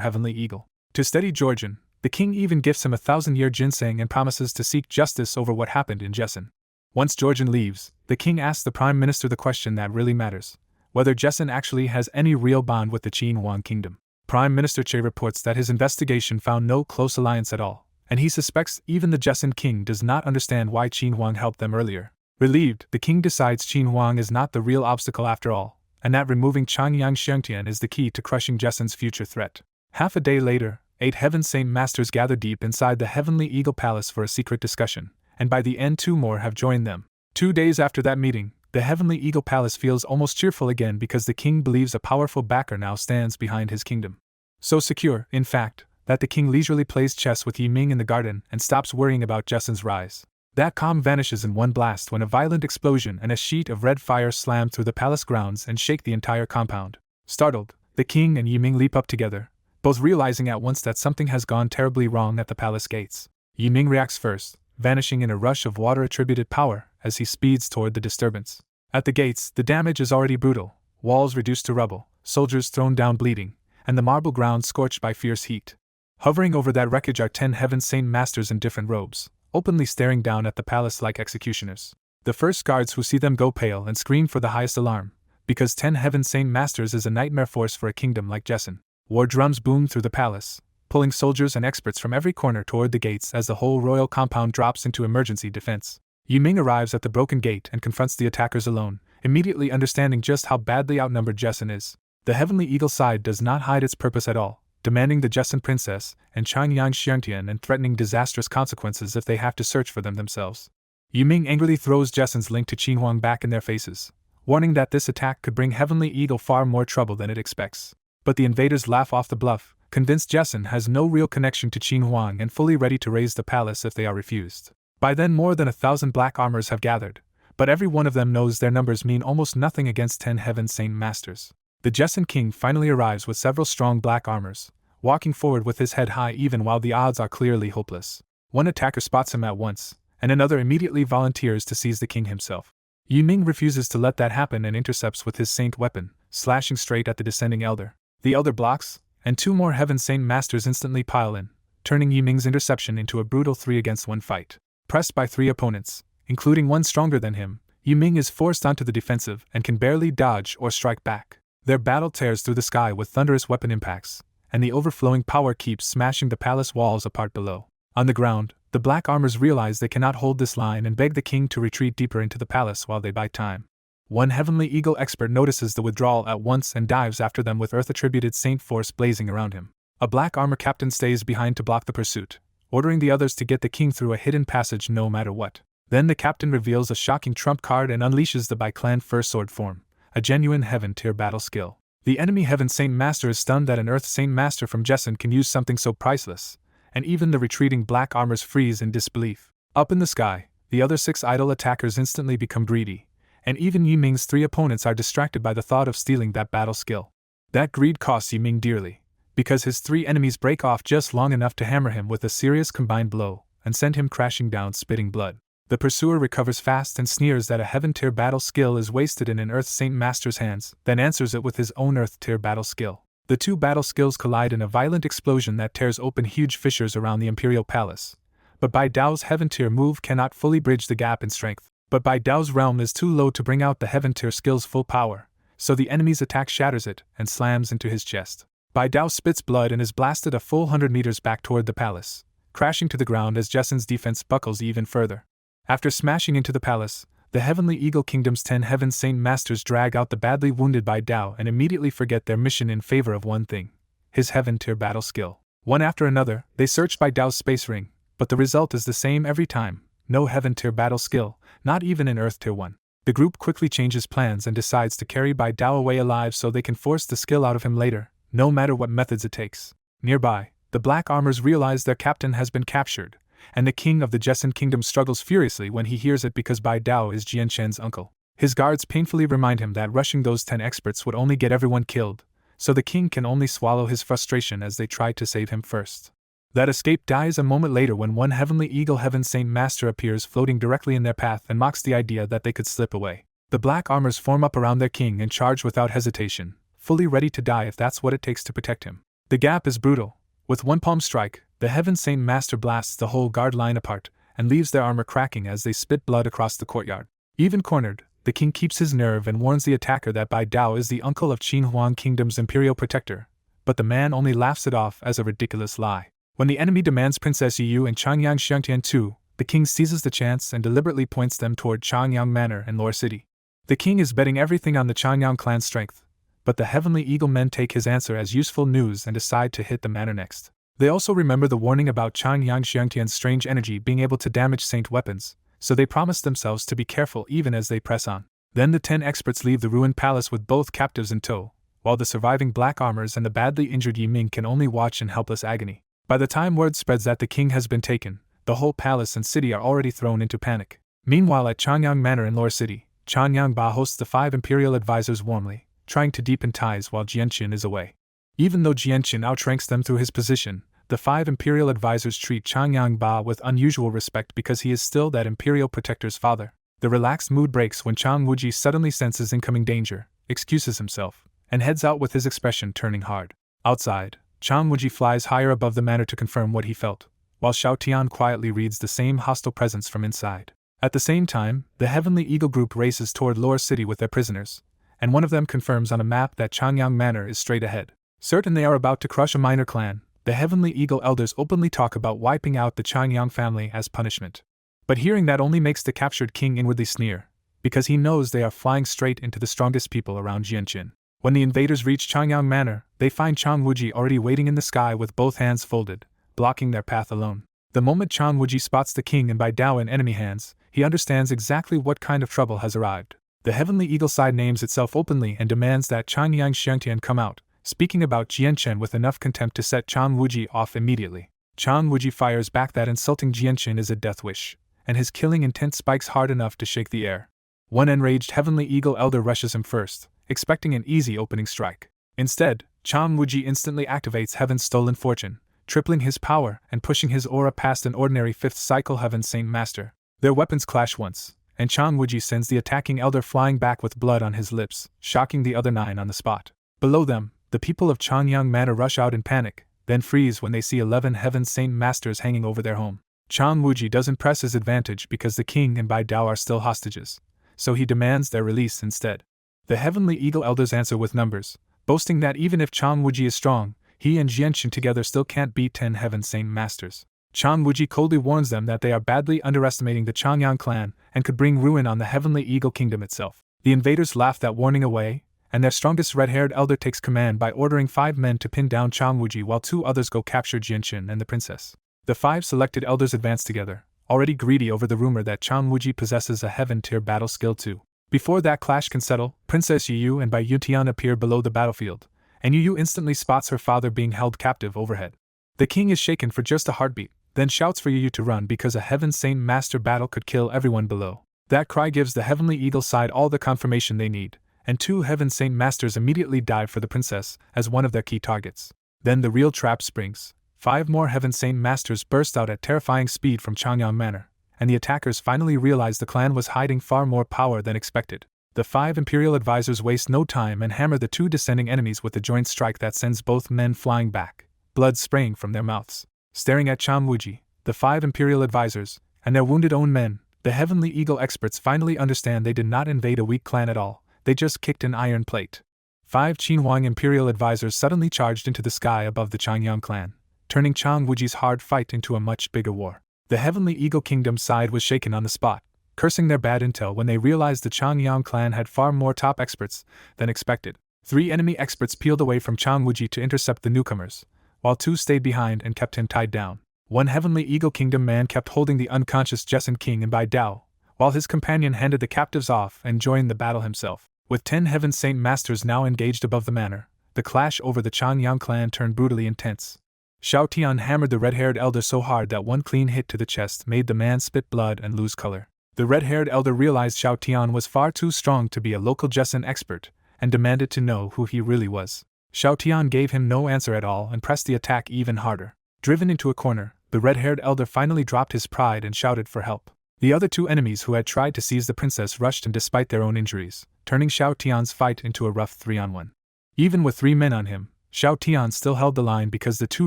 Heavenly Eagle. To steady Georgian, the king even gifts him a 1,000-year ginseng and promises to seek justice over what happened in Jesson. Once Georgian leaves, the king asks the prime minister the question that really matters: whether Jesson actually has any real bond with the Qin Huang kingdom. Prime Minister Che reports that his investigation found no close alliance at all, and he suspects even the Jesson king does not understand why Qin Huang helped them earlier. Relieved, the king decides Qin Huang is not the real obstacle after all, and that removing Changyang Xiangtian is the key to crushing Jesson's future threat. Half a day later, 8 Heaven Saint Masters gather deep inside the Heavenly Eagle Palace for a secret discussion, and by the end 2 more have joined them. 2 days after that meeting, the Heavenly Eagle Palace feels almost cheerful again because the king believes a powerful backer now stands behind his kingdom. So secure, in fact, that the king leisurely plays chess with Yiming in the garden and stops worrying about Jesson's rise. That calm vanishes in one blast when a violent explosion and a sheet of red fire slam through the palace grounds and shake the entire compound. Startled, the king and Yiming leap up together, both realizing at once that something has gone terribly wrong at the palace gates. Yiming reacts first, vanishing in a rush of water-attributed power as he speeds toward the disturbance. At the gates, the damage is already brutal: walls reduced to rubble, soldiers thrown down bleeding, and the marble ground scorched by fierce heat. Hovering over that wreckage are 10 Heaven Saint Masters in different robes, openly staring down at the palace like executioners. The first guards who see them go pale and scream for the highest alarm, because 10 Heaven Saint Masters is a nightmare force for a kingdom like Jesson. War drums boom through the palace, pulling soldiers and experts from every corner toward the gates as the whole royal compound drops into emergency defense. Yiming arrives at the broken gate and confronts the attackers alone, immediately understanding just how badly outnumbered Jesson is. The Heavenly Eagle side does not hide its purpose at all, demanding the Jesson princess and Changyang Xiangtian and threatening disastrous consequences if they have to search for them themselves. Yiming angrily throws Jesson's link to Qin Huang back in their faces, warning that this attack could bring Heavenly Eagle far more trouble than it expects. But the invaders laugh off the bluff, convinced Jesson has no real connection to Qin Huang and fully ready to raise the palace if they are refused. By then more than 1,000 black armors have gathered, but every one of them knows their numbers mean almost nothing against 10 Heaven Saint Masters. The Jesson king finally arrives with several strong black armors, walking forward with his head high even while the odds are clearly hopeless. One attacker spots him at once, and another immediately volunteers to seize the king himself. Yiming refuses to let that happen and intercepts with his saint weapon, slashing straight at the descending elder. The elder blocks, and 2 more Heaven Saint Masters instantly pile in, turning Yiming's interception into a brutal 3-against-1 fight. Pressed by 3 opponents, including one stronger than him, Yiming is forced onto the defensive and can barely dodge or strike back. Their battle tears through the sky with thunderous weapon impacts, and the overflowing power keeps smashing the palace walls apart below. On the ground, the black armors realize they cannot hold this line and beg the king to retreat deeper into the palace while they buy time. One Heavenly Eagle expert notices the withdrawal at once and dives after them with earth-attributed saint force blazing around him. A black armor captain stays behind to block the pursuit, ordering the others to get the king through a hidden passage no matter what. Then the captain reveals a shocking trump card and unleashes the Bi-Clan First Sword form, a genuine Heaven-tier battle skill. The enemy Heaven Saint Master is stunned that an Earth Saint Master from Jesson can use something so priceless, and even the retreating black armors freeze in disbelief. Up in the sky, the other 6 idle attackers instantly become greedy, and even Yiming's 3 opponents are distracted by the thought of stealing that battle skill. That greed costs Yiming dearly, because his 3 enemies break off just long enough to hammer him with a serious combined blow, and send him crashing down spitting blood. The pursuer recovers fast and sneers that a Heaven-tier battle skill is wasted in an Earth Saint Master's hands, then answers it with his own Earth-tier battle skill. The 2 battle skills collide in a violent explosion that tears open huge fissures around the Imperial Palace. But Bai Dao's Heaven-tier move cannot fully bridge the gap in strength. But Bai Dao's realm is too low to bring out the Heaven-tier skill's full power, so the enemy's attack shatters it and slams into his chest. Bai Dao spits blood and is blasted a full 100 meters back toward the palace, crashing to the ground as Jesson's defense buckles even further. After smashing into the palace, the Heavenly Eagle Kingdom's 10 Heaven Saint Masters drag out the badly wounded Bai Dao and immediately forget their mission in favor of one thing: his Heaven-tier battle skill. One after another, they search Bai Dao's space ring, but the result is the same every time: no Heaven Tier battle skill, not even in Earth Tier 1. The group quickly changes plans and decides to carry Bai Dao away alive so they can force the skill out of him later, no matter what methods it takes. Nearby, the Black Armors realize their captain has been captured, and the king of the Jessen Kingdom struggles furiously when he hears it because Bai Dao is Jian Shen's uncle. His guards painfully remind him that rushing those 10 experts would only get everyone killed, so the king can only swallow his frustration as they try to save him first. That escape dies a moment later when one Heavenly Eagle Heaven Saint Master appears floating directly in their path and mocks the idea that they could slip away. The Black Armors form up around their king and charge without hesitation, fully ready to die if that's what it takes to protect him. The gap is brutal. With one palm strike, the Heaven Saint Master blasts the whole guard line apart and leaves their armor cracking as they spit blood across the courtyard. Even cornered, the king keeps his nerve and warns the attacker that Bai Dao is the uncle of Qin Huang Kingdom's imperial protector, but the man only laughs it off as a ridiculous lie. When the enemy demands Princess Yu and Changyang Xiangtian too, the king seizes the chance and deliberately points them toward Changyang Manor and Lore City. The king is betting everything on the Changyang clan's strength, but the Heavenly Eagle men take his answer as useful news and decide to hit the manor next. They also remember the warning about Changyang Xiangtian's strange energy being able to damage saint weapons, so they promise themselves to be careful even as they press on. Then the 10 experts leave the ruined palace with both captives in tow, while the surviving Black Armors and the badly injured Yiming can only watch in helpless agony. By the time word spreads that the king has been taken, the whole palace and city are already thrown into panic. Meanwhile at Changyang Manor in Lore City, Changyang Ba hosts the 5 imperial advisors warmly, trying to deepen ties while Jianqin is away. Even though Jianqin outranks them through his position, the 5 imperial advisors treat Changyang Ba with unusual respect because he is still that imperial protector's father. The relaxed mood breaks when Chang Wuji suddenly senses incoming danger, excuses himself, and heads out with his expression turning hard. Outside, Chang Wuji flies higher above the manor to confirm what he felt, while Xiao Tian quietly reads the same hostile presence from inside. At the same time, the Heavenly Eagle group races toward Lore City with their prisoners, and one of them confirms on a map that Changyang Manor is straight ahead. Certain they are about to crush a minor clan, the Heavenly Eagle elders openly talk about wiping out the Changyang family as punishment. But hearing that only makes the captured king inwardly sneer, because he knows they are flying straight into the strongest people around Jianqin. When the invaders reach Changyang Manor, they find Chang Wuji already waiting in the sky with both hands folded, blocking their path alone. The moment Chang Wuji spots the king and Bai Dao in enemy hands, he understands exactly what kind of trouble has arrived. The Heavenly Eagle side names itself openly and demands that Changyang Xiangtian come out, speaking about Jianchen with enough contempt to set Chang Wuji off immediately. Chang Wuji fires back that insulting Jianchen is a death wish, and his killing intent spikes hard enough to shake the air. One enraged Heavenly Eagle elder rushes him first, expecting an easy opening strike. Instead, Chang Wuji instantly activates Heaven's stolen fortune, tripling his power and pushing his aura past an ordinary 5th cycle Heaven Saint Master. Their weapons clash once, and Chang Wuji sends the attacking elder flying back with blood on his lips, shocking the other 9 on the spot. Below them, the people of Changyang Manor rush out in panic, then freeze when they see 11 Heaven Saint Masters hanging over their home. Chang Wuji doesn't press his advantage because the king and Bai Dao are still hostages, so he demands their release instead. The Heavenly Eagle elders answer with numbers, boasting that even if Chang Wuji is strong, he and Jianqin together still can't beat 10 Heaven Saint Masters. Chang Wuji coldly warns them that they are badly underestimating the Changyang clan and could bring ruin on the Heavenly Eagle Kingdom itself. The invaders laugh that warning away, and their strongest red-haired elder takes command by ordering 5 men to pin down Chang Wuji while 2 others go capture Jianqin and the princess. The 5 selected elders advance together, already greedy over the rumor that Chang Wuji possesses a heaven-tier battle skill too. Before that clash can settle, Princess Yu and Bai Yutian appear below the battlefield, and Yu instantly spots her father being held captive overhead. The king is shaken for just a heartbeat, then shouts for Yu to run because a Heaven Saint Master battle could kill everyone below. That cry gives the Heavenly Eagle side all the confirmation they need, and 2 Heaven Saint Masters immediately dive for the princess as one of their key targets. Then the real trap springs. 5 more Heaven Saint Masters burst out at terrifying speed from Changyang Manor, and the attackers finally realize the clan was hiding far more power than expected. The 5 Imperial advisors waste no time and hammer the 2 descending enemies with a joint strike that sends both men flying back, blood spraying from their mouths. Staring at Chang Wuji, the 5 Imperial advisors, and their wounded own men, the Heavenly Eagle experts finally understand they did not invade a weak clan at all, they just kicked an iron plate. 5 Qinhuang Imperial advisors suddenly charged into the sky above the Changyang clan, turning Chang Wuji's hard fight into a much bigger war. The Heavenly Eagle Kingdom side was shaken on the spot, cursing their bad intel when they realized the Changyang clan had far more top experts than expected. 3 enemy experts peeled away from Chang Wuji to intercept the newcomers, while 2 stayed behind and kept him tied down. One Heavenly Eagle Kingdom man kept holding the unconscious Jessen King and Bai Dao, while his companion handed the captives off and joined the battle himself. With 10 Heaven Saint Masters now engaged above the manor, the clash over the Changyang clan turned brutally intense. Xiao Tian hammered the red-haired elder so hard that one clean hit to the chest made the man spit blood and lose color. The red-haired elder realized Xiao Tian was far too strong to be a local Jessen expert, and demanded to know who he really was. Xiao Tian gave him no answer at all and pressed the attack even harder. Driven into a corner, the red-haired elder finally dropped his pride and shouted for help. The other two enemies who had tried to seize the princess rushed in despite their own injuries, turning Xiao Tian's fight into a rough 3-on-1. Even with 3 men on him, Xiao Tian still held the line because the 2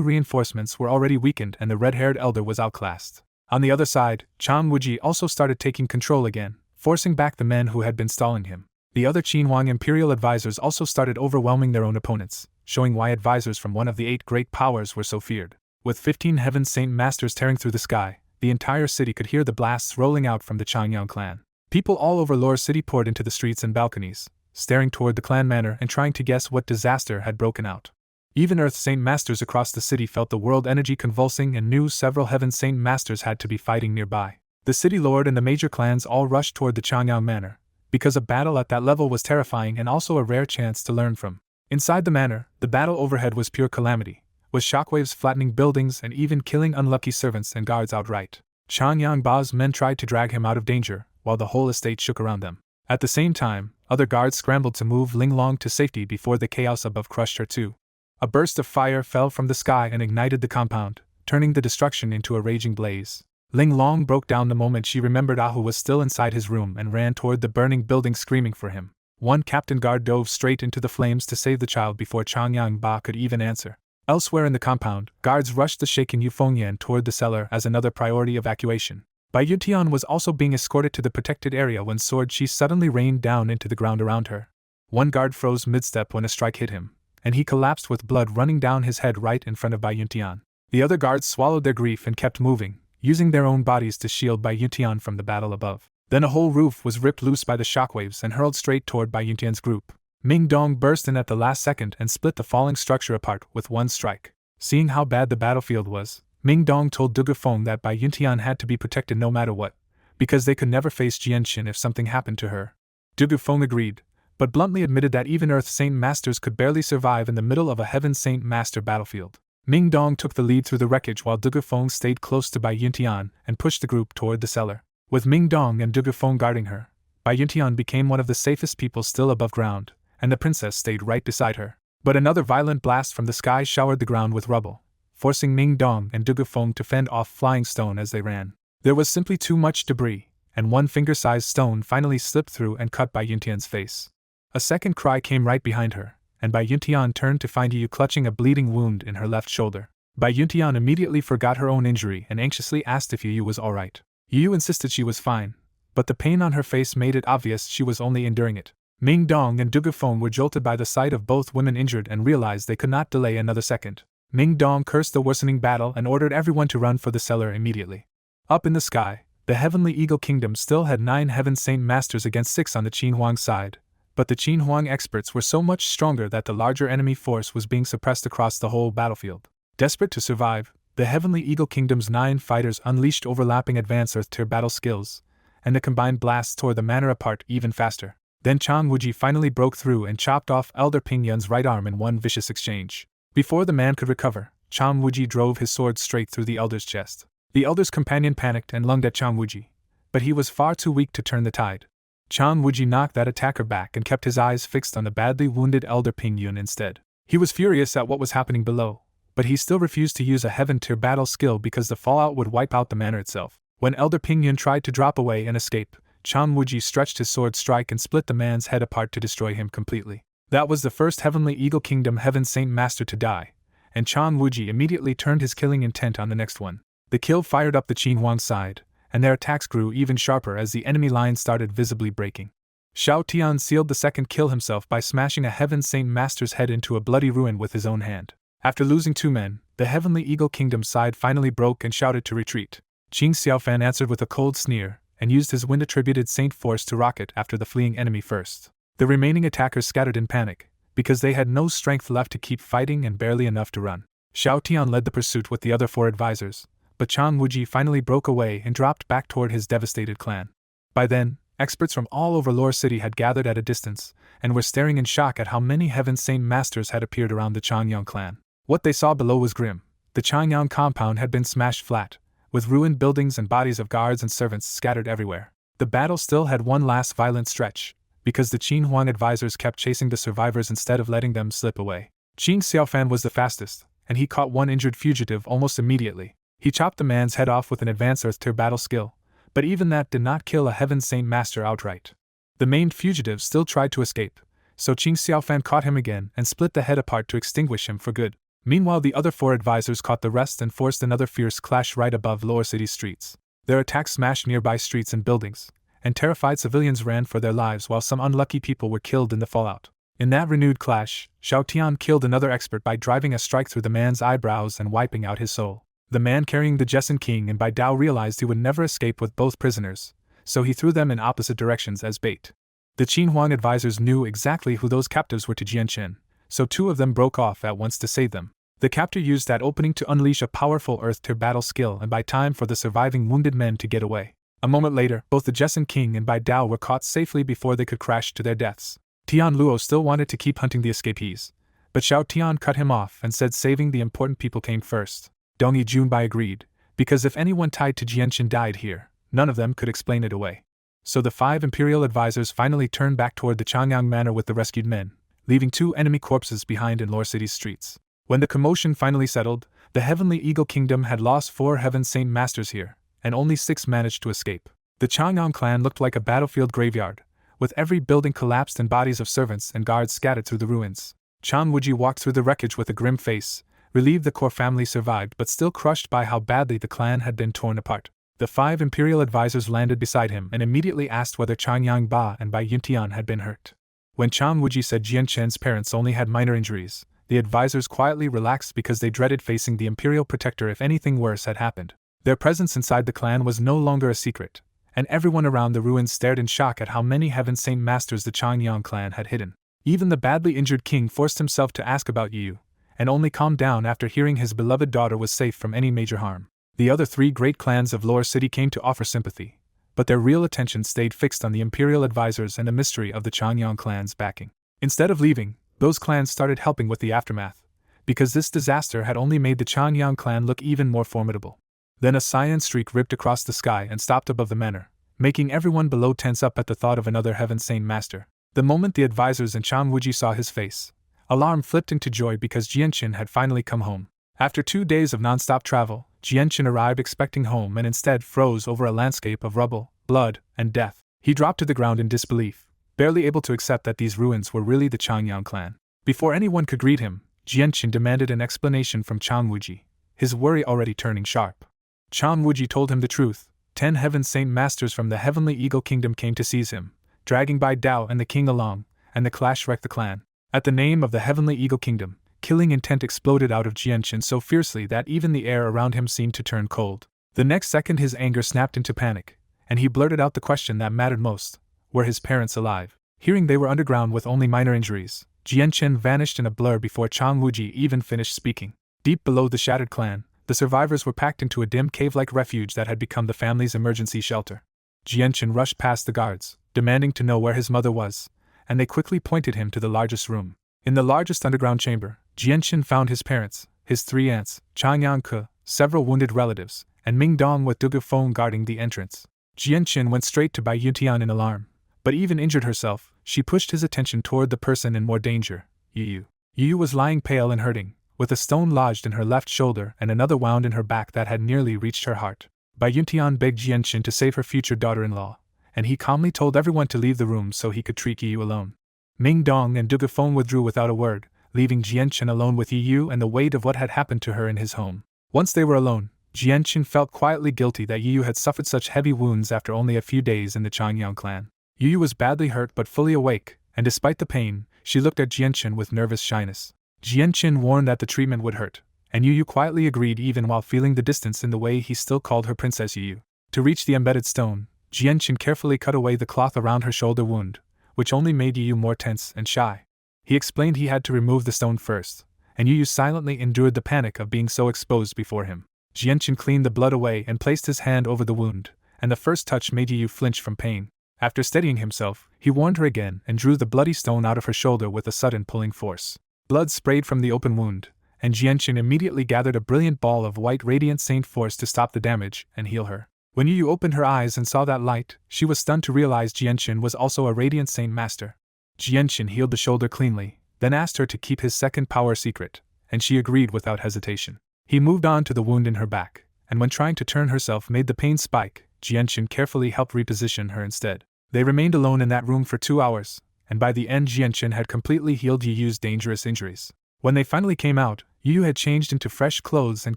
reinforcements were already weakened and the red-haired elder was outclassed. On the other side, Chan Wuji also started taking control again, forcing back the men who had been stalling him. The other Qinhuang Imperial advisors also started overwhelming their own opponents, showing why advisors from one of the 8 great powers were so feared. With 15 Heaven Saint Masters tearing through the sky, the entire city could hear the blasts rolling out from the Changyang clan. People all over Lore City poured into the streets and balconies, staring toward the clan manor and trying to guess what disaster had broken out. Even Earth Saint Masters across the city felt the world energy convulsing and knew several Heaven Saint Masters had to be fighting nearby. The city lord and the major clans all rushed toward the Changyang manor, because a battle at that level was terrifying and also a rare chance to learn from. Inside the manor, the battle overhead was pure calamity, with shockwaves flattening buildings and even killing unlucky servants and guards outright. Changyang Ba's men tried to drag him out of danger, while the whole estate shook around them. At the same time, other guards scrambled to move Ling Long to safety before the chaos above crushed her too. A burst of fire fell from the sky and ignited the compound, turning the destruction into a raging blaze. Ling Long broke down the moment she remembered Ahu was still inside his room and ran toward the burning building screaming for him. One captain guard dove straight into the flames to save the child before Changyang Ba could even answer. Elsewhere in the compound, guards rushed the shaken Yu Fengyan toward the cellar as another priority evacuation. Bai Yuntian was also being escorted to the protected area when Sword Chi suddenly rained down into the ground around her. One guard froze mid-step when a strike hit him, and he collapsed with blood running down his head right in front of Bai Yuntian. The other guards swallowed their grief and kept moving, using their own bodies to shield Bai Yuntian from the battle above. Then a whole roof was ripped loose by the shockwaves and hurled straight toward Bai Yuntian's group. Ming Dong burst in at the last second and split the falling structure apart with one strike. Seeing how bad the battlefield was, Ming Dong told Dugu Feng that Bai Yuntian had to be protected no matter what, because they could never face Jianshin if something happened to her. Dugu Feng agreed, but bluntly admitted that even Earth Saint Masters could barely survive in the middle of a Heaven Saint Master battlefield. Ming Dong took the lead through the wreckage while Dugu Feng stayed close to Bai Yuntian and pushed the group toward the cellar. With Ming Dong and Dugu Feng guarding her, Bai Yuntian became one of the safest people still above ground, and the princess stayed right beside her. But another violent blast from the sky showered the ground with rubble, forcing Ming Dong and Dugu Feng to fend off flying stone as they ran. There was simply too much debris, and one finger-sized stone finally slipped through and cut Bai Yuntian's face. A second cry came right behind her, and Bai Yuntian turned to find Yu clutching a bleeding wound in her left shoulder. Bai Yuntian immediately forgot her own injury and anxiously asked if Yu was alright. Yu insisted she was fine, but the pain on her face made it obvious she was only enduring it. Ming Dong and Dugu Feng were jolted by the sight of both women injured and realized they could not delay another second. Ming Dong cursed the worsening battle and ordered everyone to run for the cellar immediately. Up in the sky, the Heavenly Eagle Kingdom still had 9 Heaven Saint Masters against 6 on the Qinhuang side, but the Qinhuang experts were so much stronger that the larger enemy force was being suppressed across the whole battlefield. Desperate to survive, the Heavenly Eagle Kingdom's 9 fighters unleashed overlapping advanced Earth-tier battle skills, and the combined blasts tore the manor apart even faster. Then Chang Wuji finally broke through and chopped off Elder Ping Yun's right arm in one vicious exchange. Before the man could recover, Chang Wuji drove his sword straight through the elder's chest. The elder's companion panicked and lunged at Chang Wuji, but he was far too weak to turn the tide. Chang Wuji knocked that attacker back and kept his eyes fixed on the badly wounded Elder Ping Yun instead. He was furious at what was happening below, but he still refused to use a heaven-tier battle skill because the fallout would wipe out the manor itself. When Elder Ping Yun tried to drop away and escape, Chang Wuji stretched his sword strike and split the man's head apart to destroy him completely. That was the first Heavenly Eagle Kingdom Heaven Saint Master to die, and Chang Wuji immediately turned his killing intent on the next one. The kill fired up the Qinhuang side, and their attacks grew even sharper as the enemy line started visibly breaking. Xiao Tian sealed the second kill himself by smashing a Heaven Saint Master's head into a bloody ruin with his own hand. After losing 2 men, the Heavenly Eagle Kingdom side finally broke and shouted to retreat. Qing Xiaofan answered with a cold sneer, and used his wind-attributed Saint Force to rocket after the fleeing enemy first. The remaining attackers scattered in panic, because they had no strength left to keep fighting and barely enough to run. Xiao Tian led the pursuit with the other 4 advisors, but Chang Wuji finally broke away and dropped back toward his devastated clan. By then, experts from all over Lore City had gathered at a distance, and were staring in shock at how many Heaven Saint Masters had appeared around the Changyang clan. What they saw below was grim. The Changyang compound had been smashed flat, with ruined buildings and bodies of guards and servants scattered everywhere. The battle still had one last violent stretch, because the Qin Huang advisors kept chasing the survivors instead of letting them slip away. Qin Xiaofan was the fastest, and he caught one injured fugitive almost immediately. He chopped the man's head off with an advanced Earth Tier battle skill, but even that did not kill a Heaven Saint Master outright. The maimed fugitive still tried to escape, so Qin Xiaofan caught him again and split the head apart to extinguish him for good. Meanwhile, the other 4 advisors caught the rest and forced another fierce clash right above Lore City's streets. Their attacks smashed nearby streets and buildings, and terrified civilians ran for their lives while some unlucky people were killed in the fallout. In that renewed clash, Xiao Tian killed another expert by driving a strike through the man's eyebrows and wiping out his soul. The man carrying the Jessen King and Bai Dao realized he would never escape with both prisoners, so he threw them in opposite directions as bait. The Qin Huang advisors knew exactly who those captives were to Jianchen, so 2 of them broke off at once to save them. The captor used that opening to unleash a powerful Earth Tier battle skill and buy time for the surviving wounded men to get away. A moment later, both the Jessen King and Bai Dao were caught safely before they could crash to their deaths. Tian Luo still wanted to keep hunting the escapees, but Xiao Tian cut him off and said saving the important people came first. Dong Junbai agreed, because if anyone tied to Jianchen died here, none of them could explain it away. So the 5 imperial advisors finally turned back toward the Changyang Manor with the rescued men, leaving 2 enemy corpses behind in Lore City's streets. When the commotion finally settled, the Heavenly Eagle Kingdom had lost 4 Heaven Saint Masters here, and only 6 managed to escape. The Changyang clan looked like a battlefield graveyard, with every building collapsed and bodies of servants and guards scattered through the ruins. Chan Wuji walked through the wreckage with a grim face, relieved the core family survived but still crushed by how badly the clan had been torn apart. The 5 imperial advisors landed beside him and immediately asked whether Changyang Ba and Bai Yuntian had been hurt. When Chan Wuji said Jian Chen's parents only had minor injuries, the advisors quietly relaxed because they dreaded facing the imperial protector if anything worse had happened. Their presence inside the clan was no longer a secret, and everyone around the ruins stared in shock at how many Heaven Saint Masters the Changyang clan had hidden. Even the badly injured king forced himself to ask about Yu, and only calmed down after hearing his beloved daughter was safe from any major harm. The other 3 great clans of Lore City came to offer sympathy, but their real attention stayed fixed on the imperial advisors and the mystery of the Changyang clan's backing. Instead of leaving, those clans started helping with the aftermath, because this disaster had only made the Changyang clan look even more formidable. Then a cyan streak ripped across the sky and stopped above the manor, making everyone below tense up at the thought of another Heaven Saint Master. The moment the advisors and Chan Wuji saw his face, alarm flipped into joy because Jianchen had finally come home. After 2 days of non-stop travel, Jianchen arrived expecting home and instead froze over a landscape of rubble, blood, and death. He dropped to the ground in disbelief, barely able to accept that these ruins were really the Changyang clan. Before anyone could greet him, Jianchen demanded an explanation from Chan Wuji, his worry already turning sharp. Chan Wuji told him the truth. 10 Heaven Saint Masters from the Heavenly Eagle Kingdom came to seize him, dragging Bai Dao and the king along, and the clash wrecked the clan. At the name of the Heavenly Eagle Kingdom, killing intent exploded out of Jianchen so fiercely that even the air around him seemed to turn cold. The next second his anger snapped into panic, and he blurted out the question that mattered most: were his parents alive? Hearing they were underground with only minor injuries, Jianchen vanished in a blur before Chan Wuji even finished speaking. Deep below the shattered clan, the survivors were packed into a dim cave-like refuge that had become the family's emergency shelter. Jianchen rushed past the guards, demanding to know where his mother was, and they quickly pointed him to the largest room. In the largest underground chamber, Jianchen found his parents, his 3 aunts, Changyang Ke, several wounded relatives, and Ming Dong with Dugu Feng guarding the entrance. Jianchen went straight to Bai Yuntian in alarm, but even injured herself, she pushed his attention toward the person in more danger, Yu. Yu was lying pale and hurting, with a stone lodged in her left shoulder and another wound in her back that had nearly reached her heart. Bai Yuntian begged Jianchen to save her future daughter-in-law, and he calmly told everyone to leave the room so he could treat Yu alone. Ming Dong and Dugu Feng withdrew without a word, leaving Jianchen alone with Yu and the weight of what had happened to her in his home. Once they were alone, Jianchen felt quietly guilty that Yu had suffered such heavy wounds after only a few days in the Changyang clan. Yu was badly hurt but fully awake, and despite the pain, she looked at Jianchen with nervous shyness. Jianchen warned that the treatment would hurt, and Yu quietly agreed even while feeling the distance in the way he still called her Princess Yu. To reach the embedded stone, Jianchen carefully cut away the cloth around her shoulder wound, which only made Yu more tense and shy. He explained he had to remove the stone first, and Yu silently endured the panic of being so exposed before him. Jianchen cleaned the blood away and placed his hand over the wound, and the first touch made Yu flinch from pain. After steadying himself, he warned her again and drew the bloody stone out of her shoulder with a sudden pulling force. Blood sprayed from the open wound, and Jianchen immediately gathered a brilliant ball of white radiant saint force to stop the damage and heal her. When Yu opened her eyes and saw that light, she was stunned to realize Jianchen was also a radiant saint master. Jianchen healed the shoulder cleanly, then asked her to keep his second power secret, and she agreed without hesitation. He moved on to the wound in her back, and when trying to turn herself made the pain spike, Jianchen carefully helped reposition her instead. They remained alone in that room for 2 hours, and by the end Jianchen had completely healed Yu's dangerous injuries. When they finally came out, Yu had changed into fresh clothes and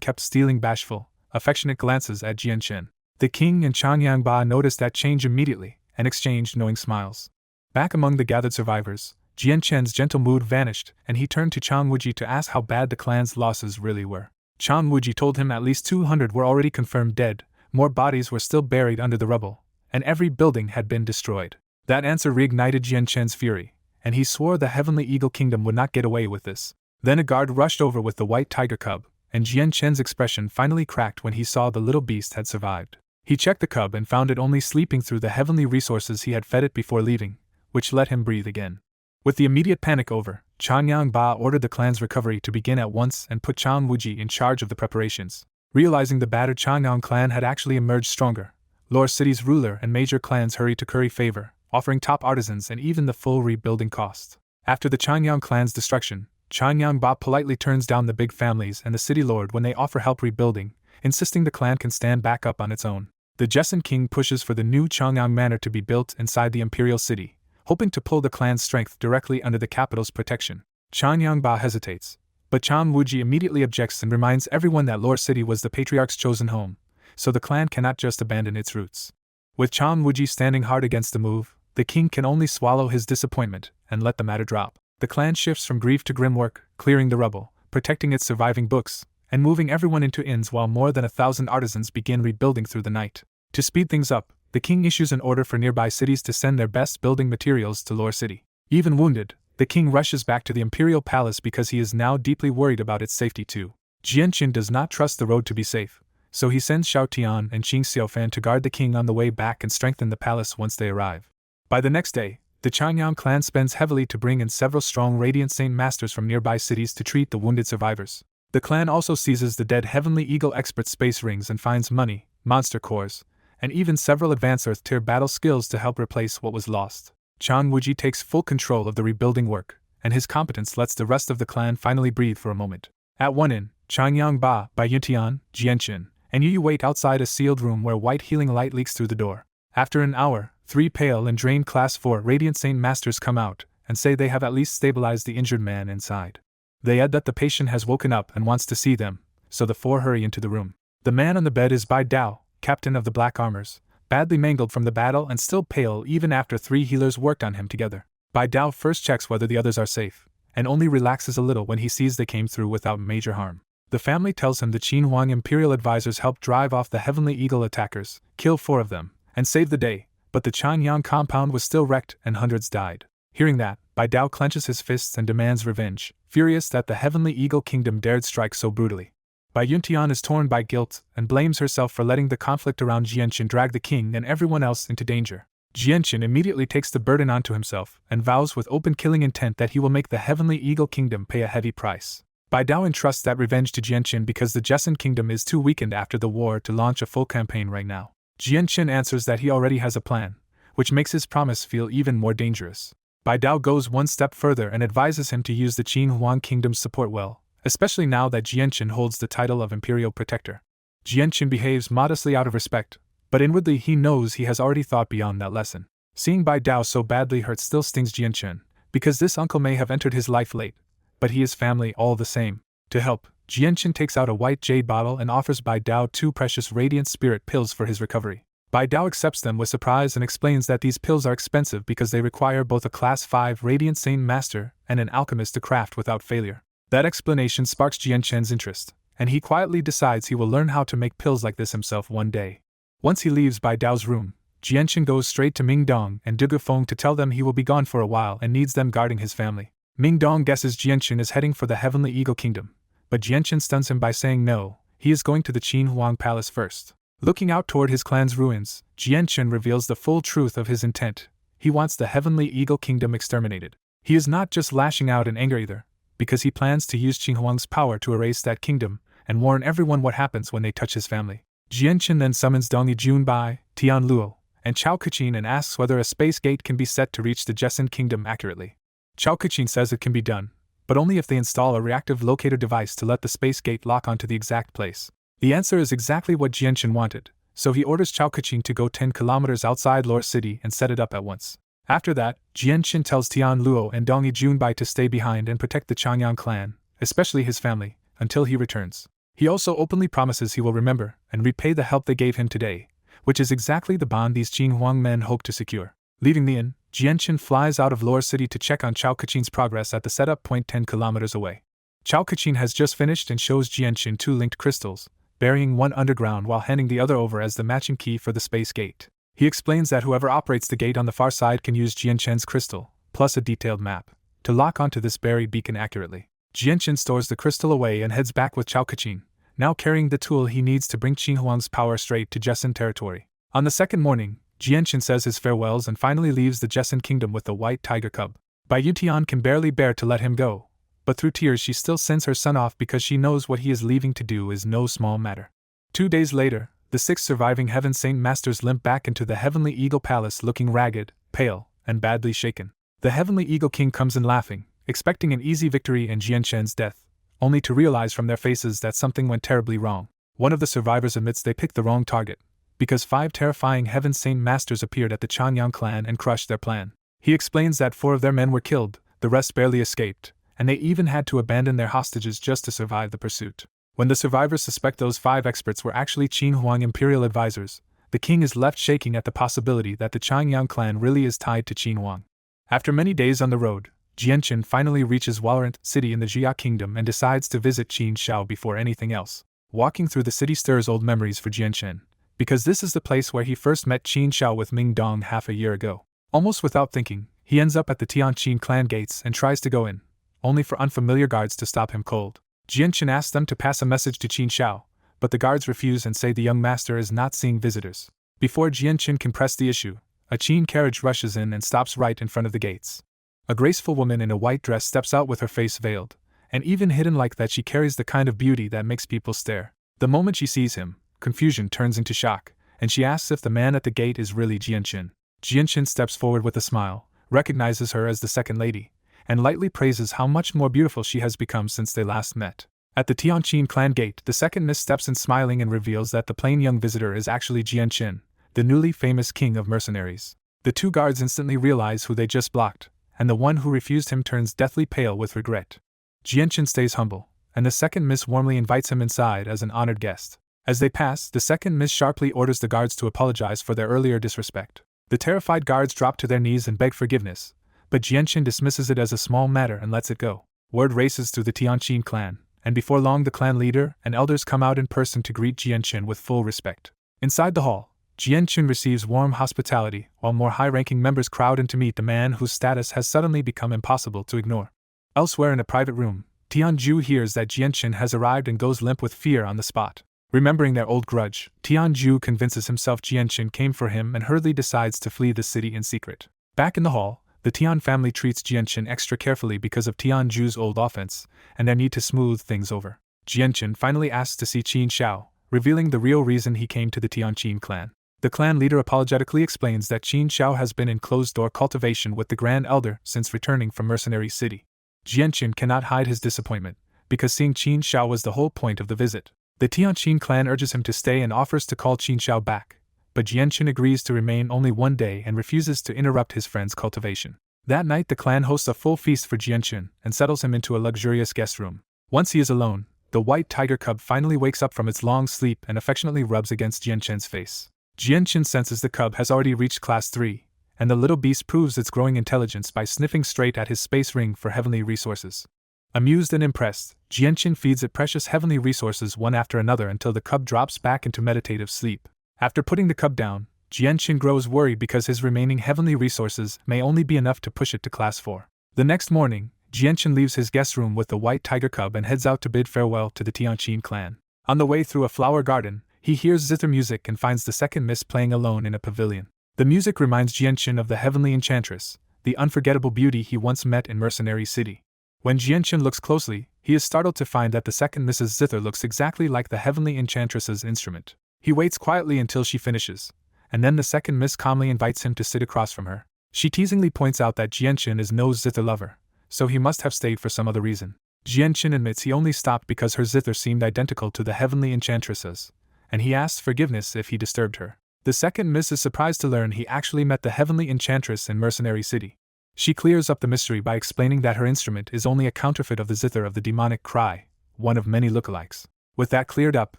kept stealing bashful, affectionate glances at Jianchen. The king and Changyangba noticed that change immediately, and exchanged knowing smiles. Back among the gathered survivors, Jianchen's gentle mood vanished, and he turned to Chang Wuji to ask how bad the clan's losses really were. Chang Wuji told him at least 200 were already confirmed dead, more bodies were still buried under the rubble, and every building had been destroyed. That answer reignited Jianchen's fury, and he swore the Heavenly Eagle Kingdom would not get away with this. Then a guard rushed over with the white tiger cub, and Jianchen's expression finally cracked when he saw the little beast had survived. He checked the cub and found it only sleeping through the heavenly resources he had fed it before leaving, which let him breathe again. With the immediate panic over, Changyangba ordered the clan's recovery to begin at once and put Chang Wuji in charge of the preparations. Realizing the battered Changyang clan had actually emerged stronger, Lore City's ruler and major clans hurried to curry favor, offering top artisans and even the full rebuilding cost. After the Changyang clan's destruction, Changyangba politely turns down the big families and the city lord when they offer help rebuilding, insisting the clan can stand back up on its own. The Jessen king pushes for the new Changyang manor to be built inside the imperial city, hoping to pull the clan's strength directly under the capital's protection. Changyangba hesitates, but Chang Wuji immediately objects and reminds everyone that Lore City was the patriarch's chosen home, so the clan cannot just abandon its roots. With Chang Wuji standing hard against the move, the king can only swallow his disappointment and let the matter drop. The clan shifts from grief to grim work, clearing the rubble, protecting its surviving books, and moving everyone into inns while more than 1,000 artisans begin rebuilding through the night. To speed things up, the king issues an order for nearby cities to send their best building materials to Lore City. Even wounded, the king rushes back to the imperial palace because he is now deeply worried about its safety too. Jianchen does not trust the road to be safe, so he sends Xiao Tian and Qing Xiaofan to guard the king on the way back and strengthen the palace once they arrive. By the next day, the Changyang clan spends heavily to bring in several strong Radiant Saint Masters from nearby cities to treat the wounded survivors. The clan also seizes the dead Heavenly Eagle expert space rings and finds money, monster cores, and even several advanced Earth-tier battle skills to help replace what was lost. Chang Wuji takes full control of the rebuilding work, and his competence lets the rest of the clan finally breathe for a moment. At one inn, Changyangba, Bai Yuntian, Jianchen, and Yu wait outside a sealed room where white healing light leaks through the door. After an hour, 3 pale and drained Class 4 Radiant Saint Masters come out and say they have at least stabilized the injured man inside. They add that the patient has woken up and wants to see them, so the 4 hurry into the room. The man on the bed is Bai Dao, captain of the Black Armors, badly mangled from the battle and still pale even after 3 healers worked on him together. Bai Dao first checks whether the others are safe, and only relaxes a little when he sees they came through without major harm. The family tells him the Qin Huang Imperial advisors helped drive off the Heavenly Eagle attackers, kill 4 of them, and save the day, but the Changyang compound was still wrecked and hundreds died. Hearing that, Bai Dao clenches his fists and demands revenge, furious that the Heavenly Eagle Kingdom dared strike so brutally. Bai Yuntian is torn by guilt and blames herself for letting the conflict around Jianchen drag the king and everyone else into danger. Jianchen immediately takes the burden onto himself and vows with open killing intent that he will make the Heavenly Eagle Kingdom pay a heavy price. Bai Dao entrusts that revenge to Jianchen because the Jessen Kingdom is too weakened after the war to launch a full campaign right now. Jianchen answers that he already has a plan, which makes his promise feel even more dangerous. Bai Dao goes one step further and advises him to use the Qin Huang Kingdom's support well, especially now that Jianchen holds the title of Imperial Protector. Jianchen behaves modestly out of respect, but inwardly he knows he has already thought beyond that lesson. Seeing Bai Dao so badly hurt still stings Jianchen, because this uncle may have entered his life late, but he is family all the same. To help, Jianchen takes out a white jade bottle and offers Bai Dao 2 precious radiant spirit pills for his recovery. Bai Dao accepts them with surprise and explains that these pills are expensive because they require both a Class 5 Radiant Saint Master and an alchemist to craft without failure. That explanation sparks Jianchen's interest, and he quietly decides he will learn how to make pills like this himself one day. Once he leaves Bai Dao's room, Jianchen goes straight to Ming Dong and Duge Feng to tell them he will be gone for a while and needs them guarding his family. Ming Dong guesses Jianchen is heading for the Heavenly Eagle Kingdom, but Jianchen stuns him by saying no, he is going to the Qin Huang Palace first. Looking out toward his clan's ruins, Jianchen reveals the full truth of his intent. He wants the Heavenly Eagle Kingdom exterminated. He is not just lashing out in anger either, because he plans to use Qin Huang's power to erase that kingdom and warn everyone what happens when they touch his family. Jianchen then summons Dongyi Junbai, Tian Luo, and Chao Kachin and asks whether a space gate can be set to reach the Jessen Kingdom accurately. Chao Kachin says it can be done, but only if they install a reactive locator device to let the space gate lock onto the exact place. The answer is exactly what Jianchen wanted, so he orders Chao Kachin to go 10 kilometers outside Lore City and set it up at once. After that, Jianchen tells Tian Luo and Dongyi Junbai to stay behind and protect the Changyang clan, especially his family, until he returns. He also openly promises he will remember and repay the help they gave him today, which is exactly the bond these Qin Huang men hope to secure. Leaving the inn, Jianchen flies out of Lore City to check on Chao Kachin's progress at the setup point 10 kilometers away. Chao Kachin has just finished and shows Jianchen 2 linked crystals, burying one underground while handing the other over as the matching key for the space gate. He explains that whoever operates the gate on the far side can use Jianchen's crystal, plus a detailed map, to lock onto this buried beacon accurately. Jianchen stores the crystal away and heads back with Chao Kachin, now carrying the tool he needs to bring Qin Huang's power straight to Jessen territory. On the second morning, Jianchen says his farewells and finally leaves the Jessen kingdom with the white tiger cub. Bai Yutian can barely bear to let him go, but through tears she still sends her son off because she knows what he is leaving to do is no small matter. 2 days later, the 6 surviving Heaven Saint Masters limp back into the Heavenly Eagle Palace looking ragged, pale, and badly shaken. The Heavenly Eagle King comes in laughing, expecting an easy victory in Jianchen's death, only to realize from their faces that something went terribly wrong. One of the survivors admits they picked the wrong target, because 5 terrifying Heaven Saint Masters appeared at the Changyang clan and crushed their plan. He explains that 4 of their men were killed, the rest barely escaped, and they even had to abandon their hostages just to survive the pursuit. When the survivors suspect those 5 experts were actually Qin Huang imperial advisors, the king is left shaking at the possibility that the Changyang clan really is tied to Qin Huang. After many days on the road, Jianchen finally reaches Walorant City in the Jia Kingdom and decides to visit Qin Shao before anything else. Walking through the city stirs old memories for Jianchen, because this is the place where he first met Qin Shao with Ming Dong half a year ago. Almost without thinking, he ends up at the Tianqin clan gates and tries to go in, only for unfamiliar guards to stop him cold. Jianchen asks them to pass a message to Qin Shao, but the guards refuse and say the young master is not seeing visitors. Before Jianchen can press the issue, a Qin carriage rushes in and stops right in front of the gates. A graceful woman in a white dress steps out with her face veiled, and even hidden like that she carries the kind of beauty that makes people stare. The moment she sees him, confusion turns into shock, and she asks if the man at the gate is really Jianchen. Jianchen steps forward with a smile, recognizes her as the second lady, and lightly praises how much more beautiful she has become since they last met. At the Tianqin clan gate, the second miss steps in smiling and reveals that the plain young visitor is actually Jianchen, the newly famous king of mercenaries. The 2 guards instantly realize who they just blocked, and the one who refused him turns deathly pale with regret. Jianchen stays humble, and the second miss warmly invites him inside as an honored guest. As they pass, the second miss sharply orders the guards to apologize for their earlier disrespect. The terrified guards drop to their knees and beg forgiveness, but Jianchen dismisses it as a small matter and lets it go. Word races through the Tianqin clan, and before long the clan leader and elders come out in person to greet Jianchen with full respect. Inside the hall, Jianchen receives warm hospitality, while more high-ranking members crowd in to meet the man whose status has suddenly become impossible to ignore. Elsewhere in a private room, Tianju hears that Jianchen has arrived and goes limp with fear on the spot. Remembering their old grudge, Tianju convinces himself Jianchen came for him and hurriedly decides to flee the city in secret. Back in the hall, the Tian family treats Jianchen extra carefully because of Tianju's old offense and their need to smooth things over. Jianchen finally asks to see Qin Shao, revealing the real reason he came to the Tianqin clan. The clan leader apologetically explains that Qin Shao has been in closed-door cultivation with the Grand Elder since returning from Mercenary City. Jianchen cannot hide his disappointment, because seeing Qin Shao was the whole point of the visit. The Tianqin clan urges him to stay and offers to call Qin Shao back, but Jianchen agrees to remain only one day and refuses to interrupt his friend's cultivation. That night the clan hosts a full feast for Jianchen and settles him into a luxurious guest room. Once he is alone, the white tiger cub finally wakes up from its long sleep and affectionately rubs against Jianchen's face. Jianchen senses the cub has already reached Class 3, and the little beast proves its growing intelligence by sniffing straight at his space ring for heavenly resources. Amused and impressed, Jianchen feeds it precious heavenly resources one after another until the cub drops back into meditative sleep. After putting the cub down, Jianchen grows worried because his remaining heavenly resources may only be enough to push it to Class 4. The next morning, Jianchen leaves his guest room with the white tiger cub and heads out to bid farewell to the Tianqin clan. On the way through a flower garden, he hears zither music and finds the second miss playing alone in a pavilion. The music reminds Jianchen of the heavenly enchantress, the unforgettable beauty he once met in Mercenary City. When Jianchen looks closely, he is startled to find that the second Mrs. Zither looks exactly like the heavenly enchantress's instrument. He waits quietly until she finishes, and then the second miss calmly invites him to sit across from her. She teasingly points out that Jianchen is no zither lover, so he must have stayed for some other reason. Jianchen admits he only stopped because her zither seemed identical to the heavenly enchantress's, and he asks forgiveness if he disturbed her. The second miss is surprised to learn he actually met the heavenly enchantress in Mercenary City. She clears up the mystery by explaining that her instrument is only a counterfeit of the zither of the demonic cry, one of many lookalikes. With that cleared up,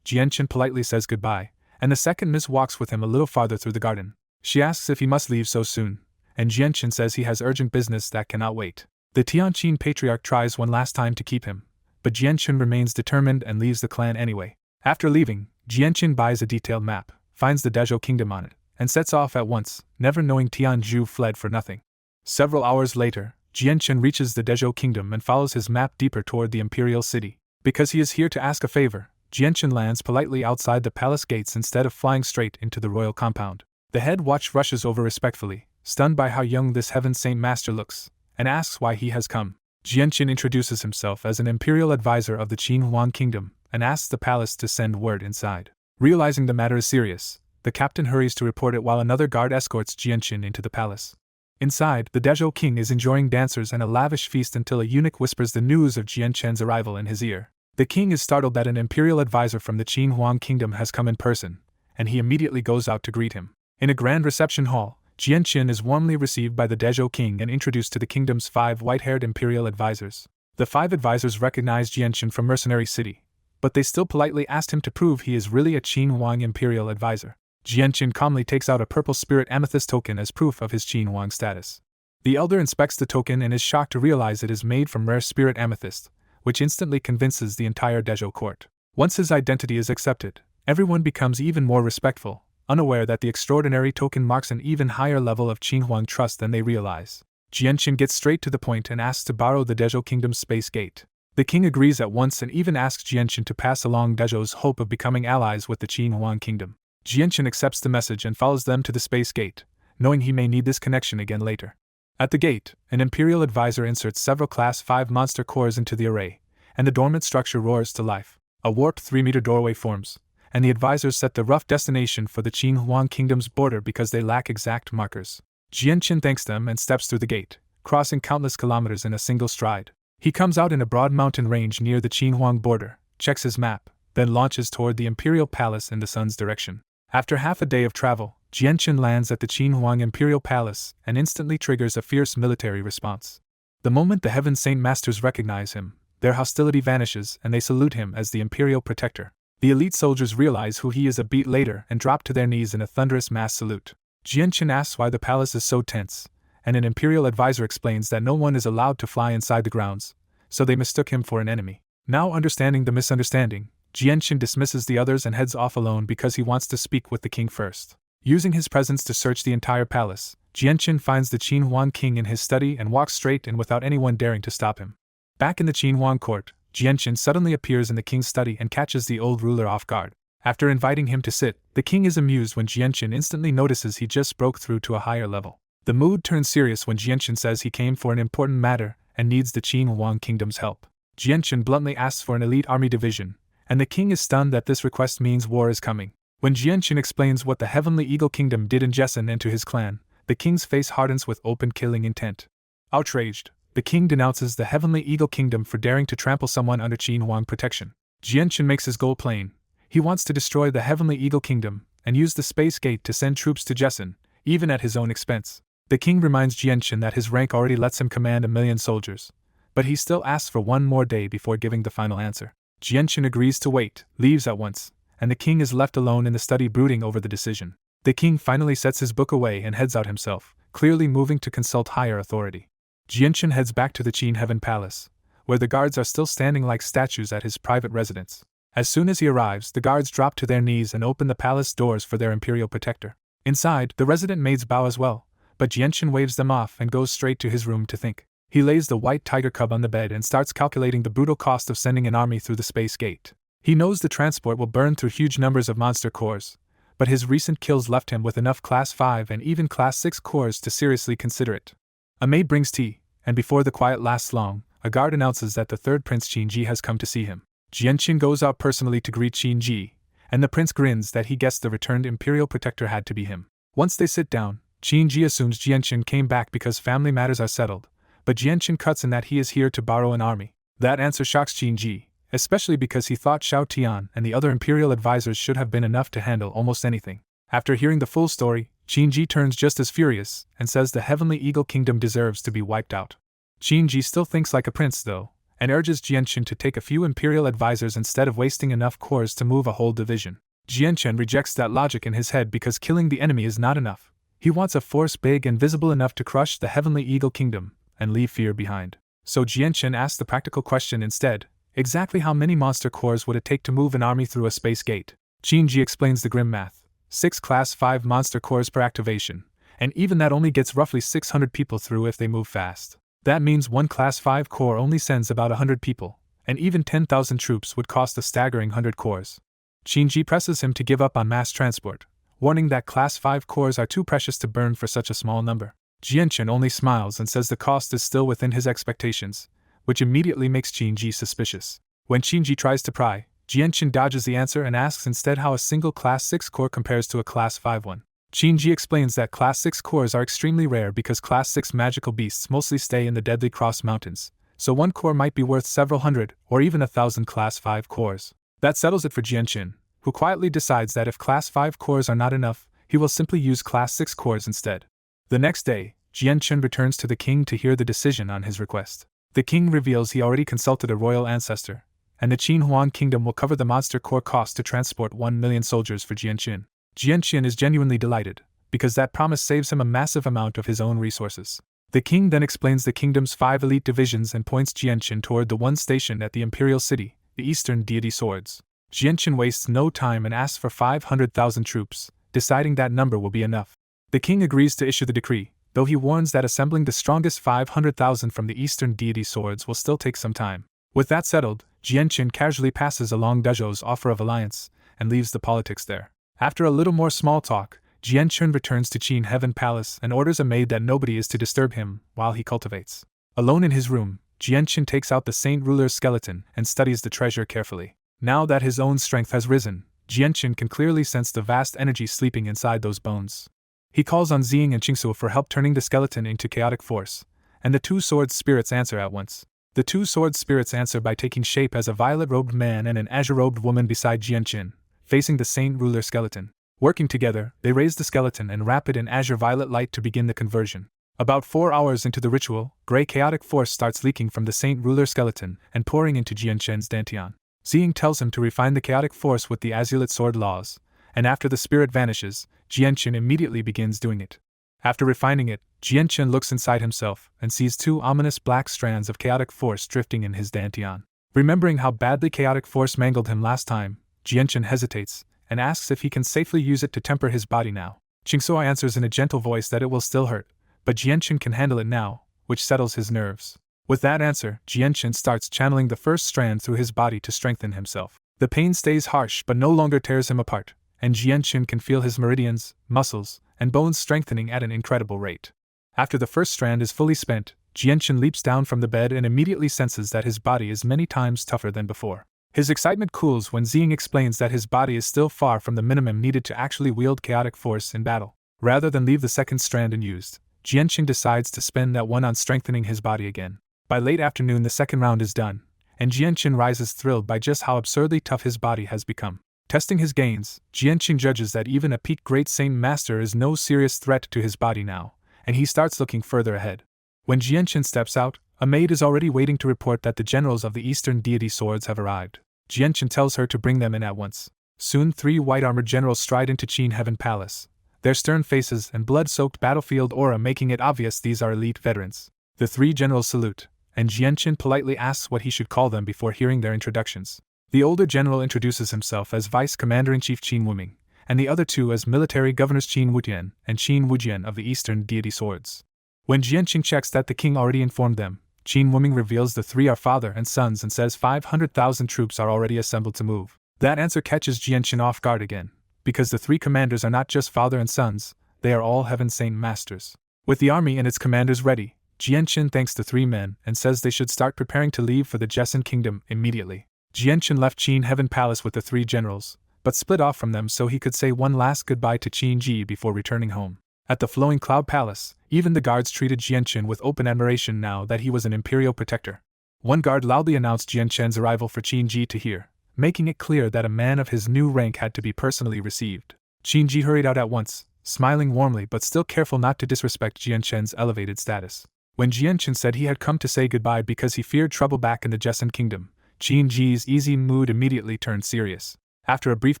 Jianchen politely says goodbye, and the second miss walks with him a little farther through the garden. She asks if he must leave so soon, and Jianchen says he has urgent business that cannot wait. The Tianqin patriarch tries one last time to keep him, but Jianchen remains determined and leaves the clan anyway. After leaving, Jianchen buys a detailed map, finds the Dezhou kingdom on it, and sets off at once, never knowing Tianzhu fled for nothing. Several hours later, Jianchen reaches the Dezhou kingdom and follows his map deeper toward the imperial city. Because he is here to ask a favor, Jianchen lands politely outside the palace gates instead of flying straight into the royal compound. The head watch rushes over respectfully, stunned by how young this heaven saint master looks, and asks why he has come. Jianchen introduces himself as an imperial advisor of the Qin Huang kingdom, and asks the palace to send word inside. Realizing the matter is serious, the captain hurries to report it while another guard escorts Jianchen into the palace. Inside, the Dezhou king is enjoying dancers and a lavish feast until a eunuch whispers the news of Jianchen's arrival in his ear. The king is startled that an imperial advisor from the Qin Huang kingdom has come in person, and he immediately goes out to greet him. In a grand reception hall, Jianchen is warmly received by the Dezhou king and introduced to the kingdom's 5 white-haired imperial advisors. The 5 advisors recognize Jianchen from Mercenary City, but they still politely asked him to prove he is really a Qin Huang imperial advisor. Jianchen calmly takes out a purple spirit amethyst token as proof of his Qin Huang status. The elder inspects the token and is shocked to realize it is made from rare spirit amethyst, which instantly convinces the entire Dezhou court. Once his identity is accepted, everyone becomes even more respectful, unaware that the extraordinary token marks an even higher level of Qin Huang trust than they realize. Jianchen gets straight to the point and asks to borrow the Dezhou kingdom's space gate. The king agrees at once and even asks Jianchen to pass along Dezhou's hope of becoming allies with the Qin Huang kingdom. Jianchen accepts the message and follows them to the space gate, knowing he may need this connection again later. At the gate, an imperial advisor inserts several Class 5 monster cores into the array, and the dormant structure roars to life. A warped 3-meter doorway forms, and the advisors set the rough destination for the Qin Huang kingdom's border because they lack exact markers. Jianchen thanks them and steps through the gate, crossing countless kilometers in a single stride. He comes out in a broad mountain range near the Qin Huang border, checks his map, then launches toward the imperial palace in the sun's direction. After half a day of travel, Jianchen lands at the Qin Huang Imperial Palace and instantly triggers a fierce military response. The moment the Heaven Saint Masters recognize him, their hostility vanishes and they salute him as the Imperial Protector. The elite soldiers realize who he is a beat later and drop to their knees in a thunderous mass salute. Jianchen asks why the palace is so tense, and an Imperial advisor explains that no one is allowed to fly inside the grounds, so they mistook him for an enemy. Now understanding the misunderstanding, Jianchen dismisses the others and heads off alone because he wants to speak with the king first. Using his presence to search the entire palace, Jianchen finds the Qin Huang king in his study and walks straight in without anyone daring to stop him. Back in the Qin Huang court, Jianchen suddenly appears in the king's study and catches the old ruler off guard. After inviting him to sit, the king is amused when Jianchen instantly notices he just broke through to a higher level. The mood turns serious when Jianchen says he came for an important matter and needs the Qin Huang kingdom's help. Jianchen bluntly asks for an elite army division, and the king is stunned that this request means war is coming. When Jianchen explains what the Heavenly Eagle Kingdom did in Jessen and to his clan, the king's face hardens with open killing intent. Outraged, the king denounces the Heavenly Eagle Kingdom for daring to trample someone under Qin Huang protection. Jianchen makes his goal plain. He wants to destroy the Heavenly Eagle Kingdom and use the space gate to send troops to Jessen, even at his own expense. The king reminds Jianchen that his rank already lets him command 1,000,000 soldiers, but he still asks for one more day before giving the final answer. Jianchen agrees to wait, leaves at once, and the king is left alone in the study brooding over the decision. The king finally sets his book away and heads out himself, clearly moving to consult higher authority. Jianchen heads back to the Qin Heaven Palace, where the guards are still standing like statues at his private residence. As soon as he arrives, the guards drop to their knees and open the palace doors for their imperial protector. Inside, the resident maids bow as well, but Jianchen waves them off and goes straight to his room to think. He lays the white tiger cub on the bed and starts calculating the brutal cost of sending an army through the space gate. He knows the transport will burn through huge numbers of monster cores, but his recent kills left him with enough Class 5 and even Class 6 cores to seriously consider it. A maid brings tea, and before the quiet lasts long, a guard announces that the third Prince Qinji has come to see him. Jianqin goes out personally to greet Qinji, and the prince grins that he guessed the returned imperial protector had to be him. Once they sit down, Qinji assumes Jianqin came back because family matters are settled, but Jianqin cuts in that he is here to borrow an army. That answer shocks Qinji, especially because he thought Xiao Tian and the other imperial advisors should have been enough to handle almost anything. After hearing the full story, Qinji turns just as furious and says the Heavenly Eagle Kingdom deserves to be wiped out. Qinji still thinks like a prince though, and urges Jianqin to take a few imperial advisors instead of wasting enough cores to move a whole division. Jianqin rejects that logic in his head because killing the enemy is not enough. He wants a force big and visible enough to crush the Heavenly Eagle Kingdom and leave fear behind. So Jianqin asks the practical question instead: exactly how many monster cores would it take to move an army through a space gate? Qinji explains the grim math: 6 Class 5 monster cores per activation, and even that only gets roughly 600 people through if they move fast. That means one Class 5 core only sends about 100 people, and even 10,000 troops would cost a staggering 100 cores. Qinji presses him to give up on mass transport, warning that Class 5 cores are too precious to burn for such a small number. Jianqin only smiles and says the cost is still within his expectations, which immediately makes Qinji suspicious. When Qinji tries to pry, Jianqin dodges the answer and asks instead how a single Class 6 core compares to a Class 5 one. Qinji explains that Class 6 cores are extremely rare because Class 6 magical beasts mostly stay in the Deadly Cross Mountains, so one core might be worth several hundred or even 1,000 Class 5 cores. That settles it for Jianqin, who quietly decides that if Class 5 cores are not enough, he will simply use Class 6 cores instead. The next day, Jianqin returns to the king to hear the decision on his request. The king reveals he already consulted a royal ancestor, and the Qin Huan Kingdom will cover the monster core cost to transport 1 million soldiers for Jianqin. Jianqin is genuinely delighted, because that promise saves him a massive amount of his own resources. The king then explains the kingdom's 5 elite divisions and points Jianqin toward the one stationed at the imperial city, the Eastern Deity Swords. Jianqin wastes no time and asks for 500,000 troops, deciding that number will be enough. The king agrees to issue the decree, though he warns that assembling the strongest 500,000 from the Eastern Deity Swords will still take some time. With that settled, Jianqin casually passes along Dezhou's offer of alliance and leaves the politics there. After a little more small talk, Jianqin returns to Qin Heaven Palace and orders a maid that nobody is to disturb him while he cultivates. Alone in his room, Jianqin takes out the Saint Ruler's skeleton and studies the treasure carefully. Now that his own strength has risen, Jianqin can clearly sense the vast energy sleeping inside those bones. He calls on Xing and Qingsu for help turning the skeleton into chaotic force, and the 2 sword spirits answer at once. The 2 sword spirits answer by taking shape as a violet-robed man and an azure-robed woman beside Jianqin, facing the Saint Ruler skeleton. Working together, they raise the skeleton and wrap it in azure-violet light to begin the conversion. About 4 hours into the ritual, gray chaotic force starts leaking from the Saint Ruler skeleton and pouring into Jianqin's dantian. Xing tells him to refine the chaotic force with the azulate sword laws, and after the spirit vanishes, Jianqin immediately begins doing it. After refining it, Jianqin looks inside himself and sees 2 ominous black strands of chaotic force drifting in his dantian. Remembering how badly chaotic force mangled him last time, Jianqin hesitates and asks if he can safely use it to temper his body now. Qingsu answers in a gentle voice that it will still hurt, but Jianqin can handle it now, which settles his nerves. With that answer, Jianqin starts channeling the first strand through his body to strengthen himself. The pain stays harsh but no longer tears him apart, and Jianqin can feel his meridians, muscles, and bones strengthening at an incredible rate. After the first strand is fully spent, Jianqin leaps down from the bed and immediately senses that his body is many times tougher than before. His excitement cools when Xing explains that his body is still far from the minimum needed to actually wield chaotic force in battle. Rather than leave the second strand unused, Jianqin decides to spend that one on strengthening his body again. By late afternoon the second round is done, and Jianqin rises thrilled by just how absurdly tough his body has become. Testing his gains, Jianqin judges that even a peak Great Saint Master is no serious threat to his body now, and he starts looking further ahead. When Jianqin steps out, a maid is already waiting to report that the generals of the Eastern Deity Swords have arrived. Jianqin tells her to bring them in at once. Soon 3 white-armored generals stride into Qin Heaven Palace, their stern faces and blood-soaked battlefield aura making it obvious these are elite veterans. The 3 generals salute, and Jianqin politely asks what he should call them before hearing their introductions. The older general introduces himself as Vice Commander-in-Chief Qin Wuming, and the other 2 as Military Governors Qin Wutian and Qin Wujian of the Eastern Deity Swords. When Jianqin checks that the king already informed them, Qin Wuming reveals the 3 are father and sons and says 500,000 troops are already assembled to move. That answer catches Jianchen off guard again, because the three commanders are not just father and sons, they are all Heaven Saint Masters. With the army and its commanders ready, Jianchen thanks the three men and says they should start preparing to leave for the Jessen Kingdom immediately. Jianchen left Qin Heaven Palace with the three generals, but split off from them so he could say one last goodbye to Qin Ji before returning home. At the Flowing Cloud Palace, even the guards treated Jianchen with open admiration now that he was an imperial protector. One guard loudly announced Jianchen's arrival for Qin Ji to hear, making it clear that a man of his new rank had to be personally received. Qin Ji hurried out at once, smiling warmly but still careful not to disrespect Jianchen's elevated status. When Jianchen said he had come to say goodbye because he feared trouble back in the Jessen Kingdom, Qin Ji's easy mood immediately turned serious. After a brief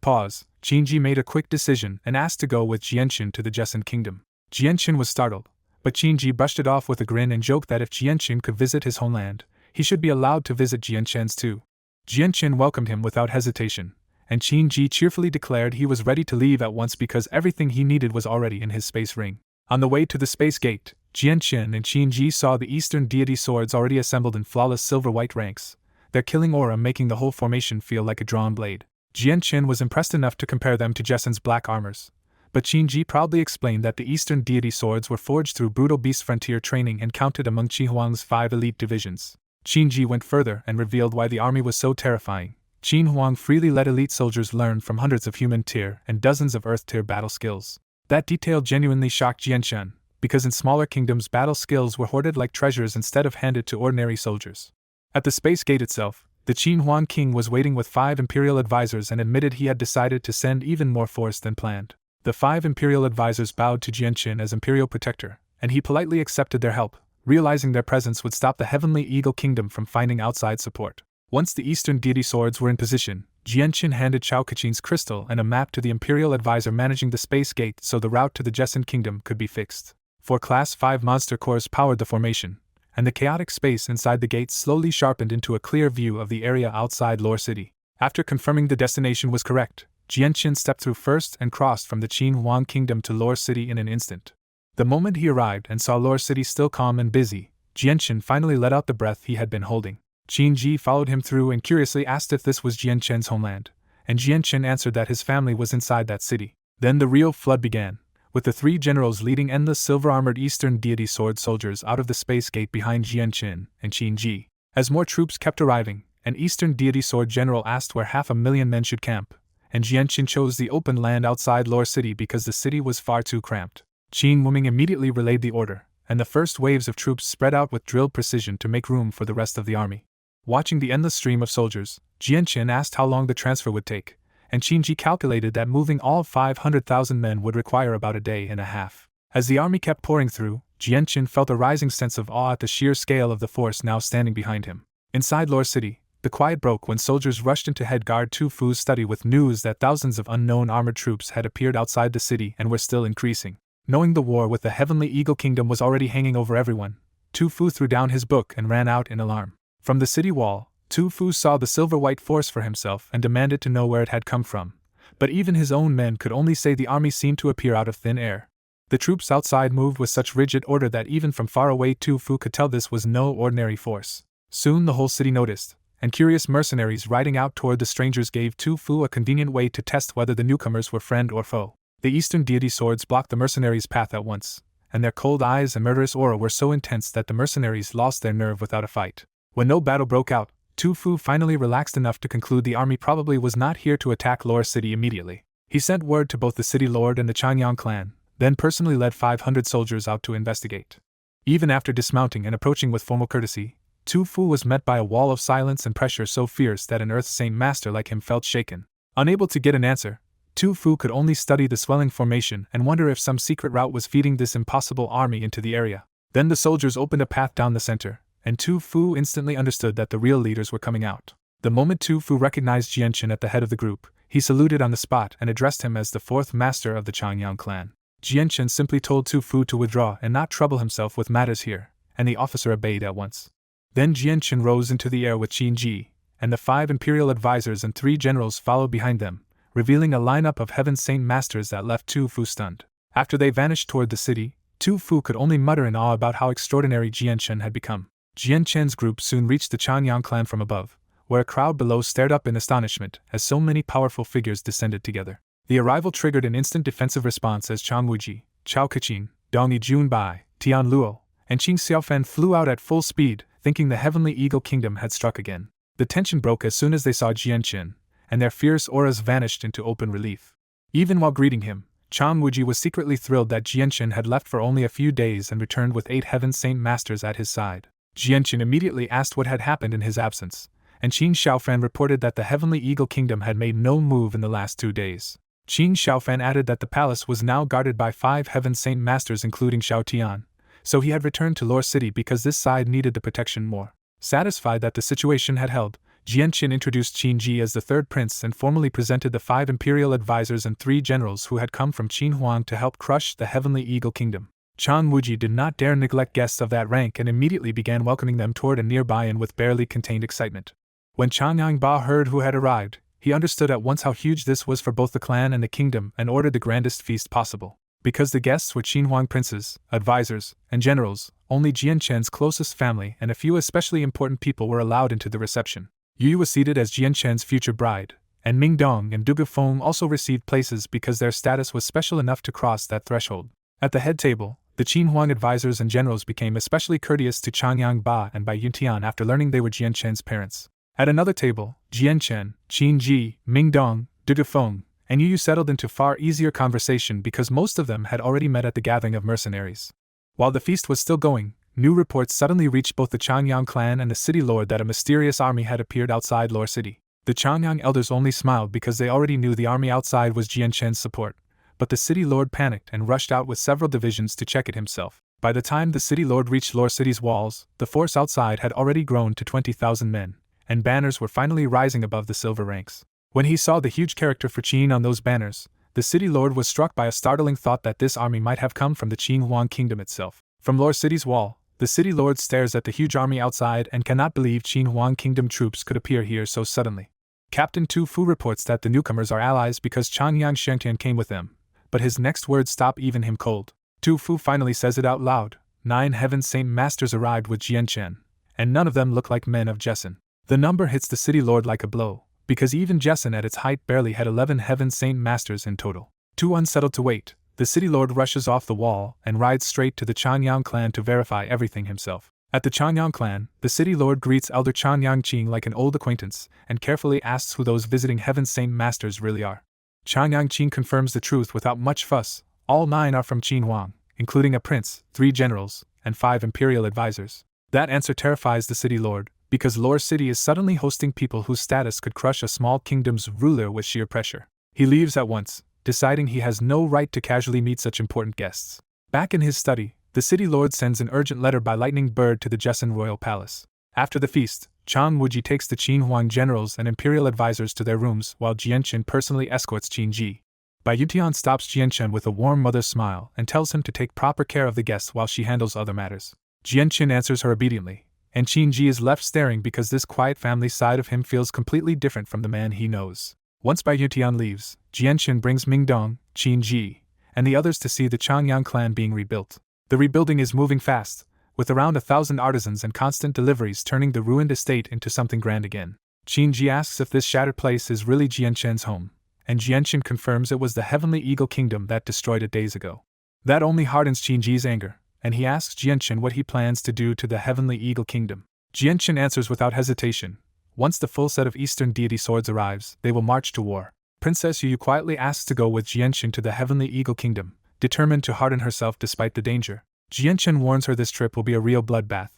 pause, Qin Ji made a quick decision and asked to go with Jianchen to the Jessen Kingdom. Jianchen was startled, but Qin Ji brushed it off with a grin and joked that if Jianchen could visit his homeland, he should be allowed to visit Jianchen's too. Jianchen welcomed him without hesitation, and Qin Ji cheerfully declared he was ready to leave at once because everything he needed was already in his space ring. On the way to the space gate, Jianchen and Qin Ji saw the Eastern deity swords already assembled in flawless silver-white ranks, their killing aura making the whole formation feel like a drawn blade. Jianchen was impressed enough to compare them to Jessen's black armors, but Qin Ji proudly explained that the Eastern deity swords were forged through brutal beast frontier training and counted among Qi Huang's 5 elite divisions. Qin Ji went further and revealed why the army was so terrifying. Qin Huang freely let elite soldiers learn from hundreds of human tier and dozens of earth tier battle skills. That detail genuinely shocked Jianchen, because in smaller kingdoms battle skills were hoarded like treasures instead of handed to ordinary soldiers. At the space gate itself, the Qin Huang king was waiting with 5 imperial advisors and admitted he had decided to send even more force than planned. The 5 imperial advisors bowed to Jianchen as imperial protector, and he politely accepted their help, realizing their presence would stop the Heavenly Eagle Kingdom from finding outside support. Once the Eastern deity swords were in position, Jianchen handed Chao Kachin's crystal and a map to the imperial advisor managing the space gate so the route to the Jessen Kingdom could be fixed. 4 Class 5 monster cores powered the formation, and the chaotic space inside the gate slowly sharpened into a clear view of the area outside Lore City. After confirming the destination was correct, Jianchen stepped through first and crossed from the Qin Huang Kingdom to Lore City in an instant. The moment he arrived and saw Lore City still calm and busy, Jianchen finally let out the breath he had been holding. Qin Ji followed him through and curiously asked if this was Jianchen's homeland, and Jianchen answered that his family was inside that city. Then the real flood began, with the 3 generals leading endless silver-armored Eastern deity sword soldiers out of the space gate behind Jianchen and Qin Ji. As more troops kept arriving, an Eastern deity sword general asked where 500,000 men should camp, and Jianchen chose the open land outside Lore City because the city was far too cramped. Qin Wuming immediately relayed the order, and the first waves of troops spread out with drilled precision to make room for the rest of the army. Watching the endless stream of soldiers, Jianchen asked how long the transfer would take, and Qin Ji calculated that moving all 500,000 men would require about a day and a half. As the army kept pouring through, Jianchen felt a rising sense of awe at the sheer scale of the force now standing behind him. Inside Lore City, the quiet broke when soldiers rushed into head guard Tu Fu's study with news that thousands of unknown armored troops had appeared outside the city and were still increasing. Knowing the war with the Heavenly Eagle Kingdom was already hanging over everyone, Tu Fu threw down his book and ran out in alarm. From the city wall, Tu Fu saw the silver-white force for himself and demanded to know where it had come from, but even his own men could only say the army seemed to appear out of thin air. The troops outside moved with such rigid order that even from far away Tu Fu could tell this was no ordinary force. Soon the whole city noticed, and curious mercenaries riding out toward the strangers gave Tu Fu a convenient way to test whether the newcomers were friend or foe. The Eastern deity swords blocked the mercenaries' path at once, and their cold eyes and murderous aura were so intense that the mercenaries lost their nerve without a fight. When no battle broke out, Tu Fu finally relaxed enough to conclude the army probably was not here to attack Lore City immediately. He sent word to both the city lord and the Changyang clan, then personally led 500 soldiers out to investigate. Even after dismounting and approaching with formal courtesy, Tu Fu was met by a wall of silence and pressure so fierce that an Earth Saint master like him felt shaken. Unable to get an answer, Tu Fu could only study the swelling formation and wonder if some secret route was feeding this impossible army into the area. Then the soldiers opened a path down the center, and Tu Fu instantly understood that the real leaders were coming out. The moment Tu Fu recognized Jianchen at the head of the group, he saluted on the spot and addressed him as the 4th master of the Changyang clan. Jianchen simply told Tu Fu to withdraw and not trouble himself with matters here, and the officer obeyed at once. Then Jianchen rose into the air with Qin Ji, and the 5 imperial advisors and 3 generals followed behind them, revealing a lineup of Heaven Saint Masters that left Tu Fu stunned. After they vanished toward the city, Tu Fu could only mutter in awe about how extraordinary Jianchen had become. Jianchen's group soon reached the Changyang clan from above, where a crowd below stared up in astonishment as so many powerful figures descended together. The arrival triggered an instant defensive response as Chang Wuji, Chao Kachin, Dong Junbai, Tian Luo, and Qing Xiaofan flew out at full speed, thinking the Heavenly Eagle Kingdom had struck again. The tension broke as soon as they saw Jianchen, and their fierce auras vanished into open relief. Even while greeting him, Chang Wuji was secretly thrilled that Jianchen had left for only a few days and returned with 8 Heaven Saint Masters at his side. Jianchen immediately asked what had happened in his absence, and Qin Xiaofan reported that the Heavenly Eagle Kingdom had made no move in the last 2 days. Qin Xiaofan added that the palace was now guarded by 5 Heaven Saint Masters including Xiao Tian, so he had returned to Lore City because this side needed the protection more. Satisfied that the situation had held, Jianchen introduced Qin Ji as the 3rd prince and formally presented the 5 imperial advisors and 3 generals who had come from Qin Huang to help crush the Heavenly Eagle Kingdom. Chang Wuji did not dare neglect guests of that rank and immediately began welcoming them toward a nearby inn with barely contained excitement. When Chang Yangba heard who had arrived, he understood at once how huge this was for both the clan and the kingdom and ordered the grandest feast possible. Because the guests were Qin Huang princes, advisors, and generals, only Jianchen's closest family and a few especially important people were allowed into the reception. Yu was seated as Jianchen's future bride, and Ming Dong and Dugu Feng also received places because their status was special enough to cross that threshold. At the head table, the Qin Huang advisors and generals became especially courteous to Chang Yangba and Bai Yuntian after learning they were Jianchen's parents. At another table, Jianchen, Qin Ji, Ming Dong, Dugu Feng, and Yu settled into far easier conversation because most of them had already met at the gathering of mercenaries. While the feast was still going, new reports suddenly reached both the Changyang clan and the city lord that a mysterious army had appeared outside Lore City. The Changyang elders only smiled because they already knew the army outside was Jianchen's support, but the city lord panicked and rushed out with several divisions to check it himself. By the time the city lord reached Lore City's walls, the force outside had already grown to 20,000 men, and banners were finally rising above the silver ranks. When he saw the huge character for Qin on those banners, the city lord was struck by a startling thought that this army might have come from the Qin Huang kingdom itself. From Lore City's wall, the city lord stares at the huge army outside and cannot believe Qin Huang kingdom troops could appear here so suddenly. Captain Tu Fu reports that the newcomers are allies because Changyang Shengtian came with them, but his next words stop even him cold. Tu Fu finally says it out loud: 9 Heaven Saint Masters arrived with Jianchen, and none of them look like men of Jessen. The number hits the city lord like a blow, because even Jessen at its height barely had 11 Heaven Saint Masters in total. Too unsettled to wait, the city lord rushes off the wall and rides straight to the Changyang clan to verify everything himself. At the Changyang clan, the city lord greets Elder Changyang Qing like an old acquaintance and carefully asks who those visiting Heaven Saint Masters really are. Changyang Qing confirms the truth without much fuss: all 9 are from Qin Huang, including a prince, 3 generals, and 5 imperial advisors. That answer terrifies the city lord, because Lore City is suddenly hosting people whose status could crush a small kingdom's ruler with sheer pressure. He leaves at once, deciding he has no right to casually meet such important guests. Back in his study, the city lord sends an urgent letter by lightning bird to the Jessen royal palace. After the feast, Chang Wuji takes the Qin Huang generals and imperial advisors to their rooms while Jianchen personally escorts Qin Ji. Bai Yutian stops Jianchen with a warm mother's smile and tells him to take proper care of the guests while she handles other matters. Jianchen answers her obediently, and Qin Ji is left staring because this quiet family side of him feels completely different from the man he knows. Once Bai Yutian leaves, Jianchen brings Ming Dong, Qin Ji, and the others to see the Changyang clan being rebuilt. The rebuilding is moving fast, with around 1,000 artisans and constant deliveries turning the ruined estate into something grand again. Qin Ji asks if this shattered place is really Jianchen's home, and Jianchen confirms it was the Heavenly Eagle Kingdom that destroyed it days ago. That only hardens Qin Ji's anger, and he asks Jianchen what he plans to do to the Heavenly Eagle Kingdom. Jianchen answers without hesitation: once the full set of Eastern deity swords arrives, they will march to war. Princess Yu quietly asks to go with Jianchen to the Heavenly Eagle Kingdom, determined to harden herself despite the danger. Jianchen warns her this trip will be a real bloodbath,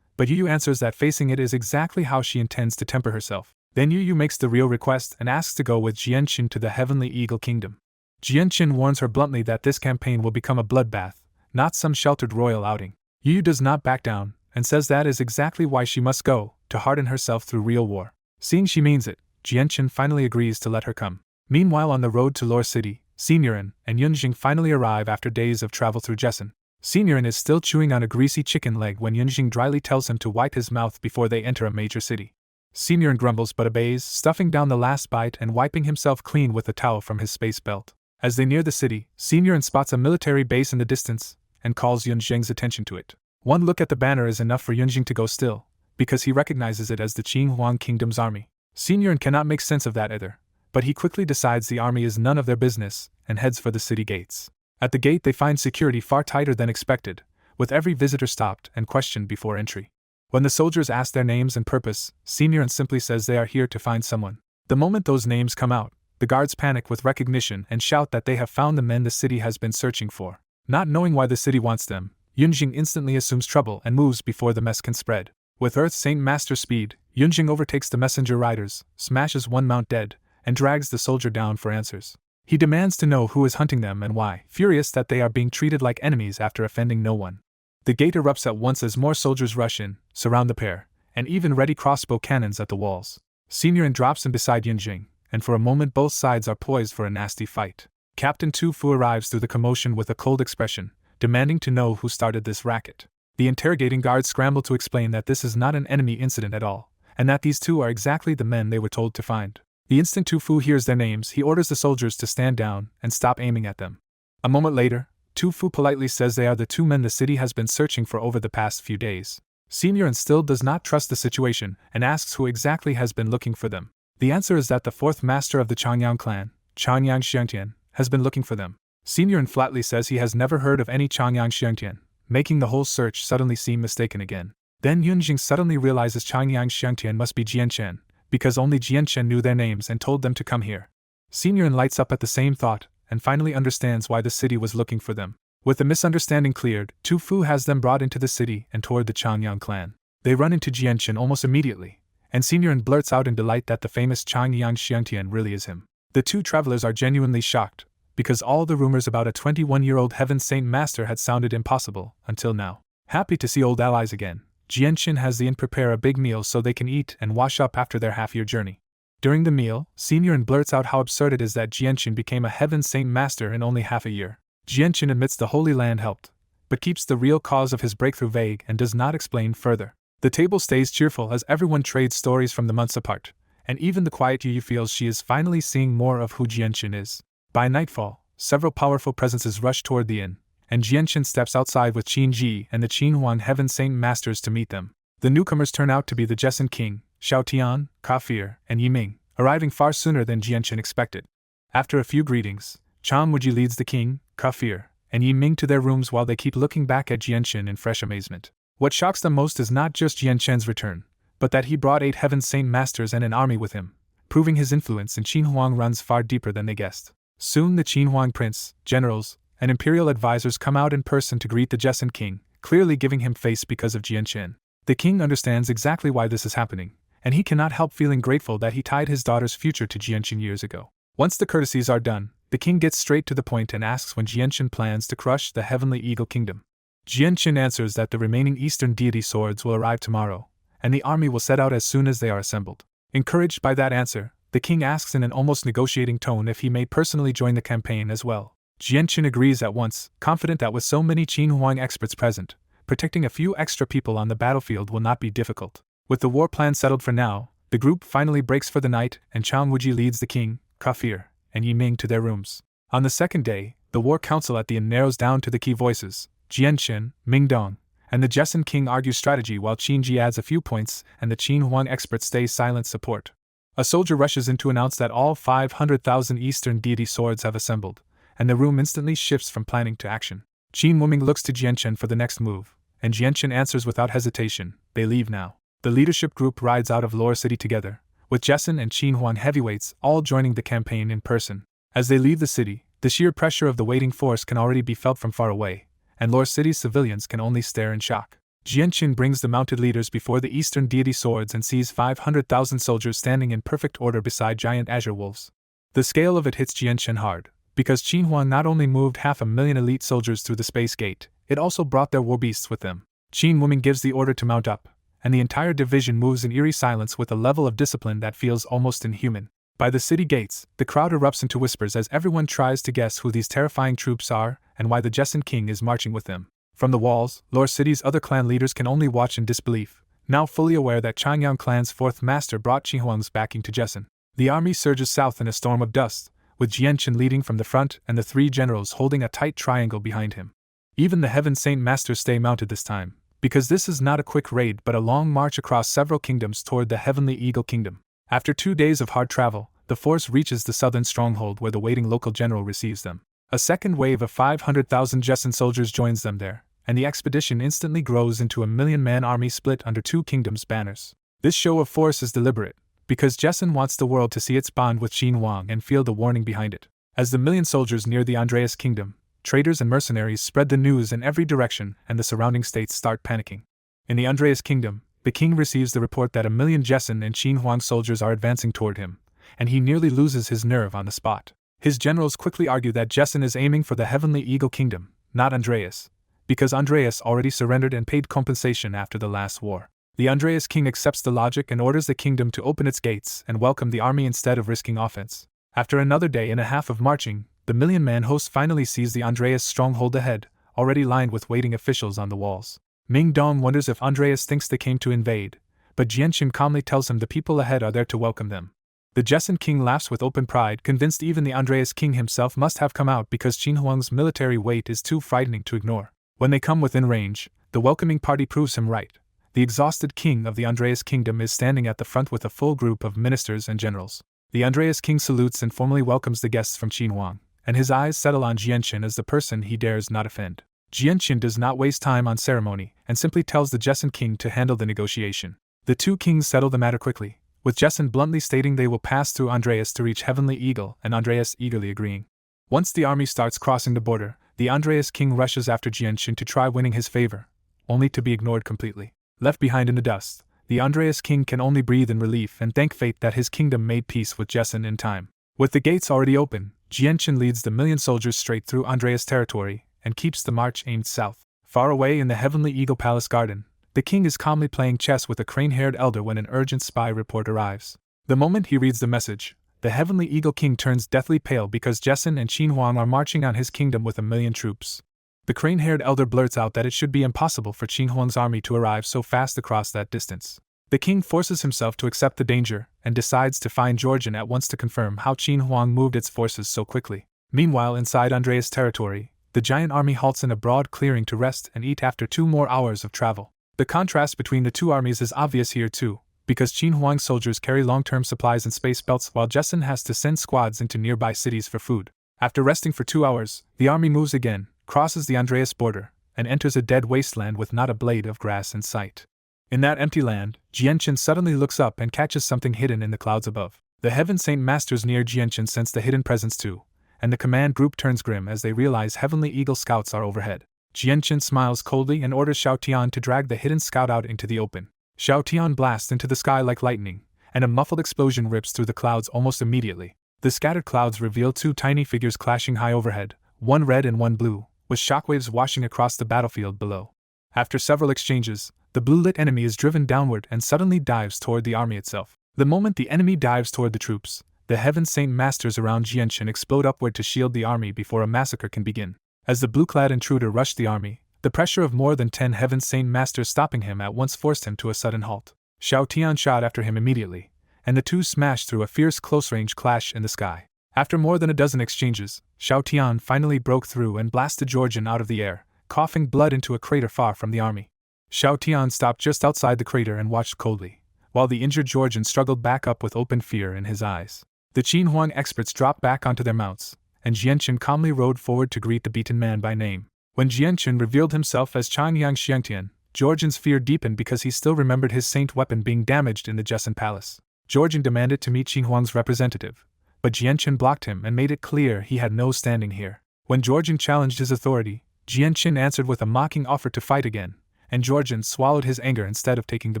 but Yu answers that facing it is exactly how she intends to temper herself. Then Yu makes the real request and asks to go with Jianchen to the Heavenly Eagle Kingdom. Jianchen warns her bluntly that this campaign will become a bloodbath, not some sheltered royal outing. Yu does not back down, and says that is exactly why she must go, to harden herself through real war. Seeing she means it, Jianchen finally agrees to let her come. Meanwhile, on the road to Lore City, Signorin and Yunjing finally arrive after days of travel through Jessen. Signorin is still chewing on a greasy chicken leg when Yunjing dryly tells him to wipe his mouth before they enter a major city. Signorin grumbles but obeys, stuffing down the last bite and wiping himself clean with a towel from his space belt. As they near the city, Signorin spots a military base in the distance and calls Yunjing's attention to it. One look at the banner is enough for Yunjing to go still, because he recognizes it as the Qin Huang Kingdom's army. Senior cannot make sense of that either, but he quickly decides the army is none of their business and heads for the city gates. At the gate they find security far tighter than expected, with every visitor stopped and questioned before entry. When the soldiers ask their names and purpose, Senior simply says they are here to find someone. The moment those names come out, the guards panic with recognition and shout that they have found the men the city has been searching for. Not knowing why the city wants them, Yunjing instantly assumes trouble and moves before the mess can spread. With Earth Saint Master speed, Yunjing overtakes the messenger riders, smashes one mount dead, and drags the soldier down for answers. He demands to know who is hunting them and why, furious that they are being treated like enemies after offending no one. The gate erupts at once as more soldiers rush in, surround the pair, and even ready crossbow cannons at the walls. Senior drops in beside Yunjing, and for a moment both sides are poised for a nasty fight. Captain Tu Fu arrives through the commotion with a cold expression, demanding to know who started this racket. The interrogating guards scramble to explain that this is not an enemy incident at all, and that these two are exactly the men they were told to find. The instant Tu Fu hears their names, he orders the soldiers to stand down and stop aiming at them. A moment later, Tu Fu politely says they are the two men the city has been searching for over the past few days. Senior still does not trust the situation and asks who exactly has been looking for them. The answer is that the fourth master of the Changyang clan, Changyang Xiangtian, has been looking for them. Senior flatly says he has never heard of any Changyang Xiangtian, making the whole search suddenly seem mistaken again. Then Yunjing suddenly realizes Changyang Xiangtian must be Jianchen, because only Jianchen knew their names and told them to come here. Senior lights up at the same thought, and finally understands why the city was looking for them. With the misunderstanding cleared, Tu Fu has them brought into the city and toward the Changyang clan. They run into Jianchen almost immediately, and Senior blurts out in delight that the famous Changyang Xiangtian really is him. The two travelers are genuinely shocked, because all the rumors about a 21-year-old Heaven Saint Master had sounded impossible until now. Happy to see old allies again, Jianchen has the inn prepare a big meal so they can eat and wash up after their half-year journey. During the meal, Senior blurts out how absurd it is that Jianchen became a Heaven Saint Master in only half a year. Jianchen admits the Holy Land helped, but keeps the real cause of his breakthrough vague and does not explain further. The table stays cheerful as everyone trades stories from the months apart, and even the quiet Yu feels she is finally seeing more of who Jianchen is. By nightfall, several powerful presences rush toward the inn, and Jianchen steps outside with Qin Ji and the Qinhuan Heaven Saint Masters to meet them. The newcomers turn out to be the Jessen King, Xiaotian, Kafir, and Yiming, arriving far sooner than Jianchen expected. After a few greetings, Chan Wuji leads the king, Kafir, and Yiming to their rooms while they keep looking back at Jianchen in fresh amazement. What shocks them most is not just Jianchen's return, but that he brought 8 Heaven Saint Masters and an army with him, proving his influence in Qinhuang runs far deeper than they guessed. Soon the Qinhuang prince, generals, and imperial advisors come out in person to greet the Jessen king, clearly giving him face because of Jianchen. The king understands exactly why this is happening, and he cannot help feeling grateful that he tied his daughter's future to Jianchen years ago. Once the courtesies are done, the king gets straight to the point and asks when Jianchen plans to crush the Heavenly Eagle Kingdom. Jianchen answers that the remaining Eastern deity swords will arrive tomorrow, and the army will set out as soon as they are assembled. Encouraged by that answer, the king asks in an almost negotiating tone if he may personally join the campaign as well. Jianchen agrees at once, confident that with so many Qinhuang experts present, protecting a few extra people on the battlefield will not be difficult. With the war plan settled for now, the group finally breaks for the night, and Chang Wuji leads the king, Kafir, and Yiming to their rooms. On the second day, the war council at the inn narrows down to the key voices. Jianchen, Mingdong, and the Jessen king argue strategy while Qinji adds a few points and the Qinhuang experts stay silent support. A soldier rushes in to announce that all 500,000 Eastern deity swords have assembled, and the room instantly shifts from planning to action. Qin Wuming looks to Jianchen for the next move, and Jianchen answers without hesitation, they leave now. The leadership group rides out of Lore City together, with Jessen and Qinhuang heavyweights all joining the campaign in person. As they leave the city, the sheer pressure of the waiting force can already be felt from far away, and Lore City's civilians can only stare in shock. Jianchen brings the mounted leaders before the Eastern deity swords and sees 500,000 soldiers standing in perfect order beside giant azure wolves. The scale of it hits Jianchen hard, because Qinhuang not only moved 500,000 elite soldiers through the space gate, it also brought their war beasts with them. Qin Wuming gives the order to mount up, and the entire division moves in eerie silence with a level of discipline that feels almost inhuman. By the city gates, the crowd erupts into whispers as everyone tries to guess who these terrifying troops are and why the Jessen king is marching with them. From the walls, Lore City's other clan leaders can only watch in disbelief, now fully aware that Changyang clan's fourth master brought Qinhuang's backing to Jessen. The army surges south in a storm of dust, with Jianchen leading from the front and the 3 generals holding a tight triangle behind him. Even the Heaven Saint Masters stay mounted this time, because this is not a quick raid but a long march across several kingdoms toward the Heavenly Eagle Kingdom. After 2 days of hard travel, the force reaches the southern stronghold where the waiting local general receives them. A second wave of 500,000 Jesson soldiers joins them there, and the expedition instantly grows into a 1,000,000-man army split under two kingdoms' banners. This show of force is deliberate, because Jesson wants the world to see its bond with Xinhuang and feel the warning behind it. As the 1,000,000 soldiers near the Andreas kingdom, traders and mercenaries spread the news in every direction and the surrounding states start panicking. In the Andreas kingdom, the king receives the report that 1,000,000 Jesson and Xinhuang soldiers are advancing toward him, and he nearly loses his nerve on the spot. His generals quickly argue that Jesson is aiming for the Heavenly Eagle Kingdom, not Andreas, because Andreas already surrendered and paid compensation after the last war. The Andreas king accepts the logic and orders the kingdom to open its gates and welcome the army instead of risking offense. After another day and a half of marching, the 1,000,000-man host finally sees the Andreas stronghold ahead, already lined with waiting officials on the walls. Ming Dong wonders if Andreas thinks they came to invade, but Jianqun calmly tells him the people ahead are there to welcome them. The Jesson king laughs with open pride, convinced even the Andreas king himself must have come out because Xinhuang's military weight is too frightening to ignore. When they come within range, the welcoming party proves him right. The exhausted king of the Andreas kingdom is standing at the front with a full group of ministers and generals. The Andreas king salutes and formally welcomes the guests from Xinhuang, and his eyes settle on Jianqun as the person he dares not offend. Jianqun does not waste time on ceremony and simply tells the Jesson king to handle the negotiation. The two kings settle the matter quickly, with Jesson bluntly stating they will pass through Andreas to reach Heavenly Eagle and Andreas eagerly agreeing. Once the army starts crossing the border, the Andreas king rushes after Jianqun to try winning his favor, only to be ignored completely. Left behind in the dust, the Andreas king can only breathe in relief and thank fate that his kingdom made peace with Jesson in time. With the gates already open, Jianqun leads the 1,000,000 soldiers straight through Andreas territory and keeps the march aimed south. Far away in the Heavenly Eagle Palace garden, the king is calmly playing chess with a crane-haired elder when an urgent spy report arrives. The moment he reads the message, the Heavenly Eagle king turns deathly pale because Jesson and Xinhuang are marching on his kingdom with 1,000,000 troops. The crane-haired elder blurts out that it should be impossible for Xinhuang's army to arrive so fast across that distance. The king forces himself to accept the danger and decides to find Georgian at once to confirm how Xinhuang moved its forces so quickly. Meanwhile, inside Andreas' territory, the giant army halts in a broad clearing to rest and eat after 2 more hours of travel. The contrast between the two armies is obvious here too, because Xinhuang's soldiers carry long-term supplies in space belts while Jesson has to send squads into nearby cities for food. After resting for 2 hours, the army moves again, crosses the Andreas border, and enters a dead wasteland with not a blade of grass in sight. In that empty land, Jianqun suddenly looks up and catches something hidden in the clouds above. The Heaven Saint Masters near Jianqun sense the hidden presence too, and the command group turns grim as they realize Heavenly Eagle scouts are overhead. Jianqun smiles coldly and orders Xiao Tian to drag the hidden scout out into the open. Xiao Tian blasts into the sky like lightning, and a muffled explosion rips through the clouds almost immediately. The scattered clouds reveal 2 tiny figures clashing high overhead, one red and one blue, with shockwaves washing across the battlefield below. After several exchanges, the blue-lit enemy is driven downward and suddenly dives toward the army itself. The moment the enemy dives toward the troops, the Heaven Saint Masters around Jianqun explode upward to shield the army before a massacre can begin. As the blue-clad intruder rushed the army, the pressure of more than 10 Heaven Saint Masters stopping him at once forced him to a sudden halt. Xiao Tian shot after him immediately, and the two smashed through a fierce close-range clash in the sky. After more than a dozen exchanges, Xiao Tian finally broke through and blasted Georgian out of the air, coughing blood into a crater far from the army. Xiao Tian stopped just outside the crater and watched coldly, while the injured Georgian struggled back up with open fear in his eyes. The Xinhuang experts dropped back onto their mounts, and Jianqun calmly rode forward to greet the beaten man by name. When Jianqun revealed himself as Chanyang Xiangtian, Georgian's fear deepened because he still remembered his saint weapon being damaged in the Jesson Palace. Georgian demanded to meet Xinhuang's representative, but Jianqun blocked him and made it clear he had no standing here. When Georgian challenged his authority, Jianqun answered with a mocking offer to fight again, and Georgian swallowed his anger instead of taking the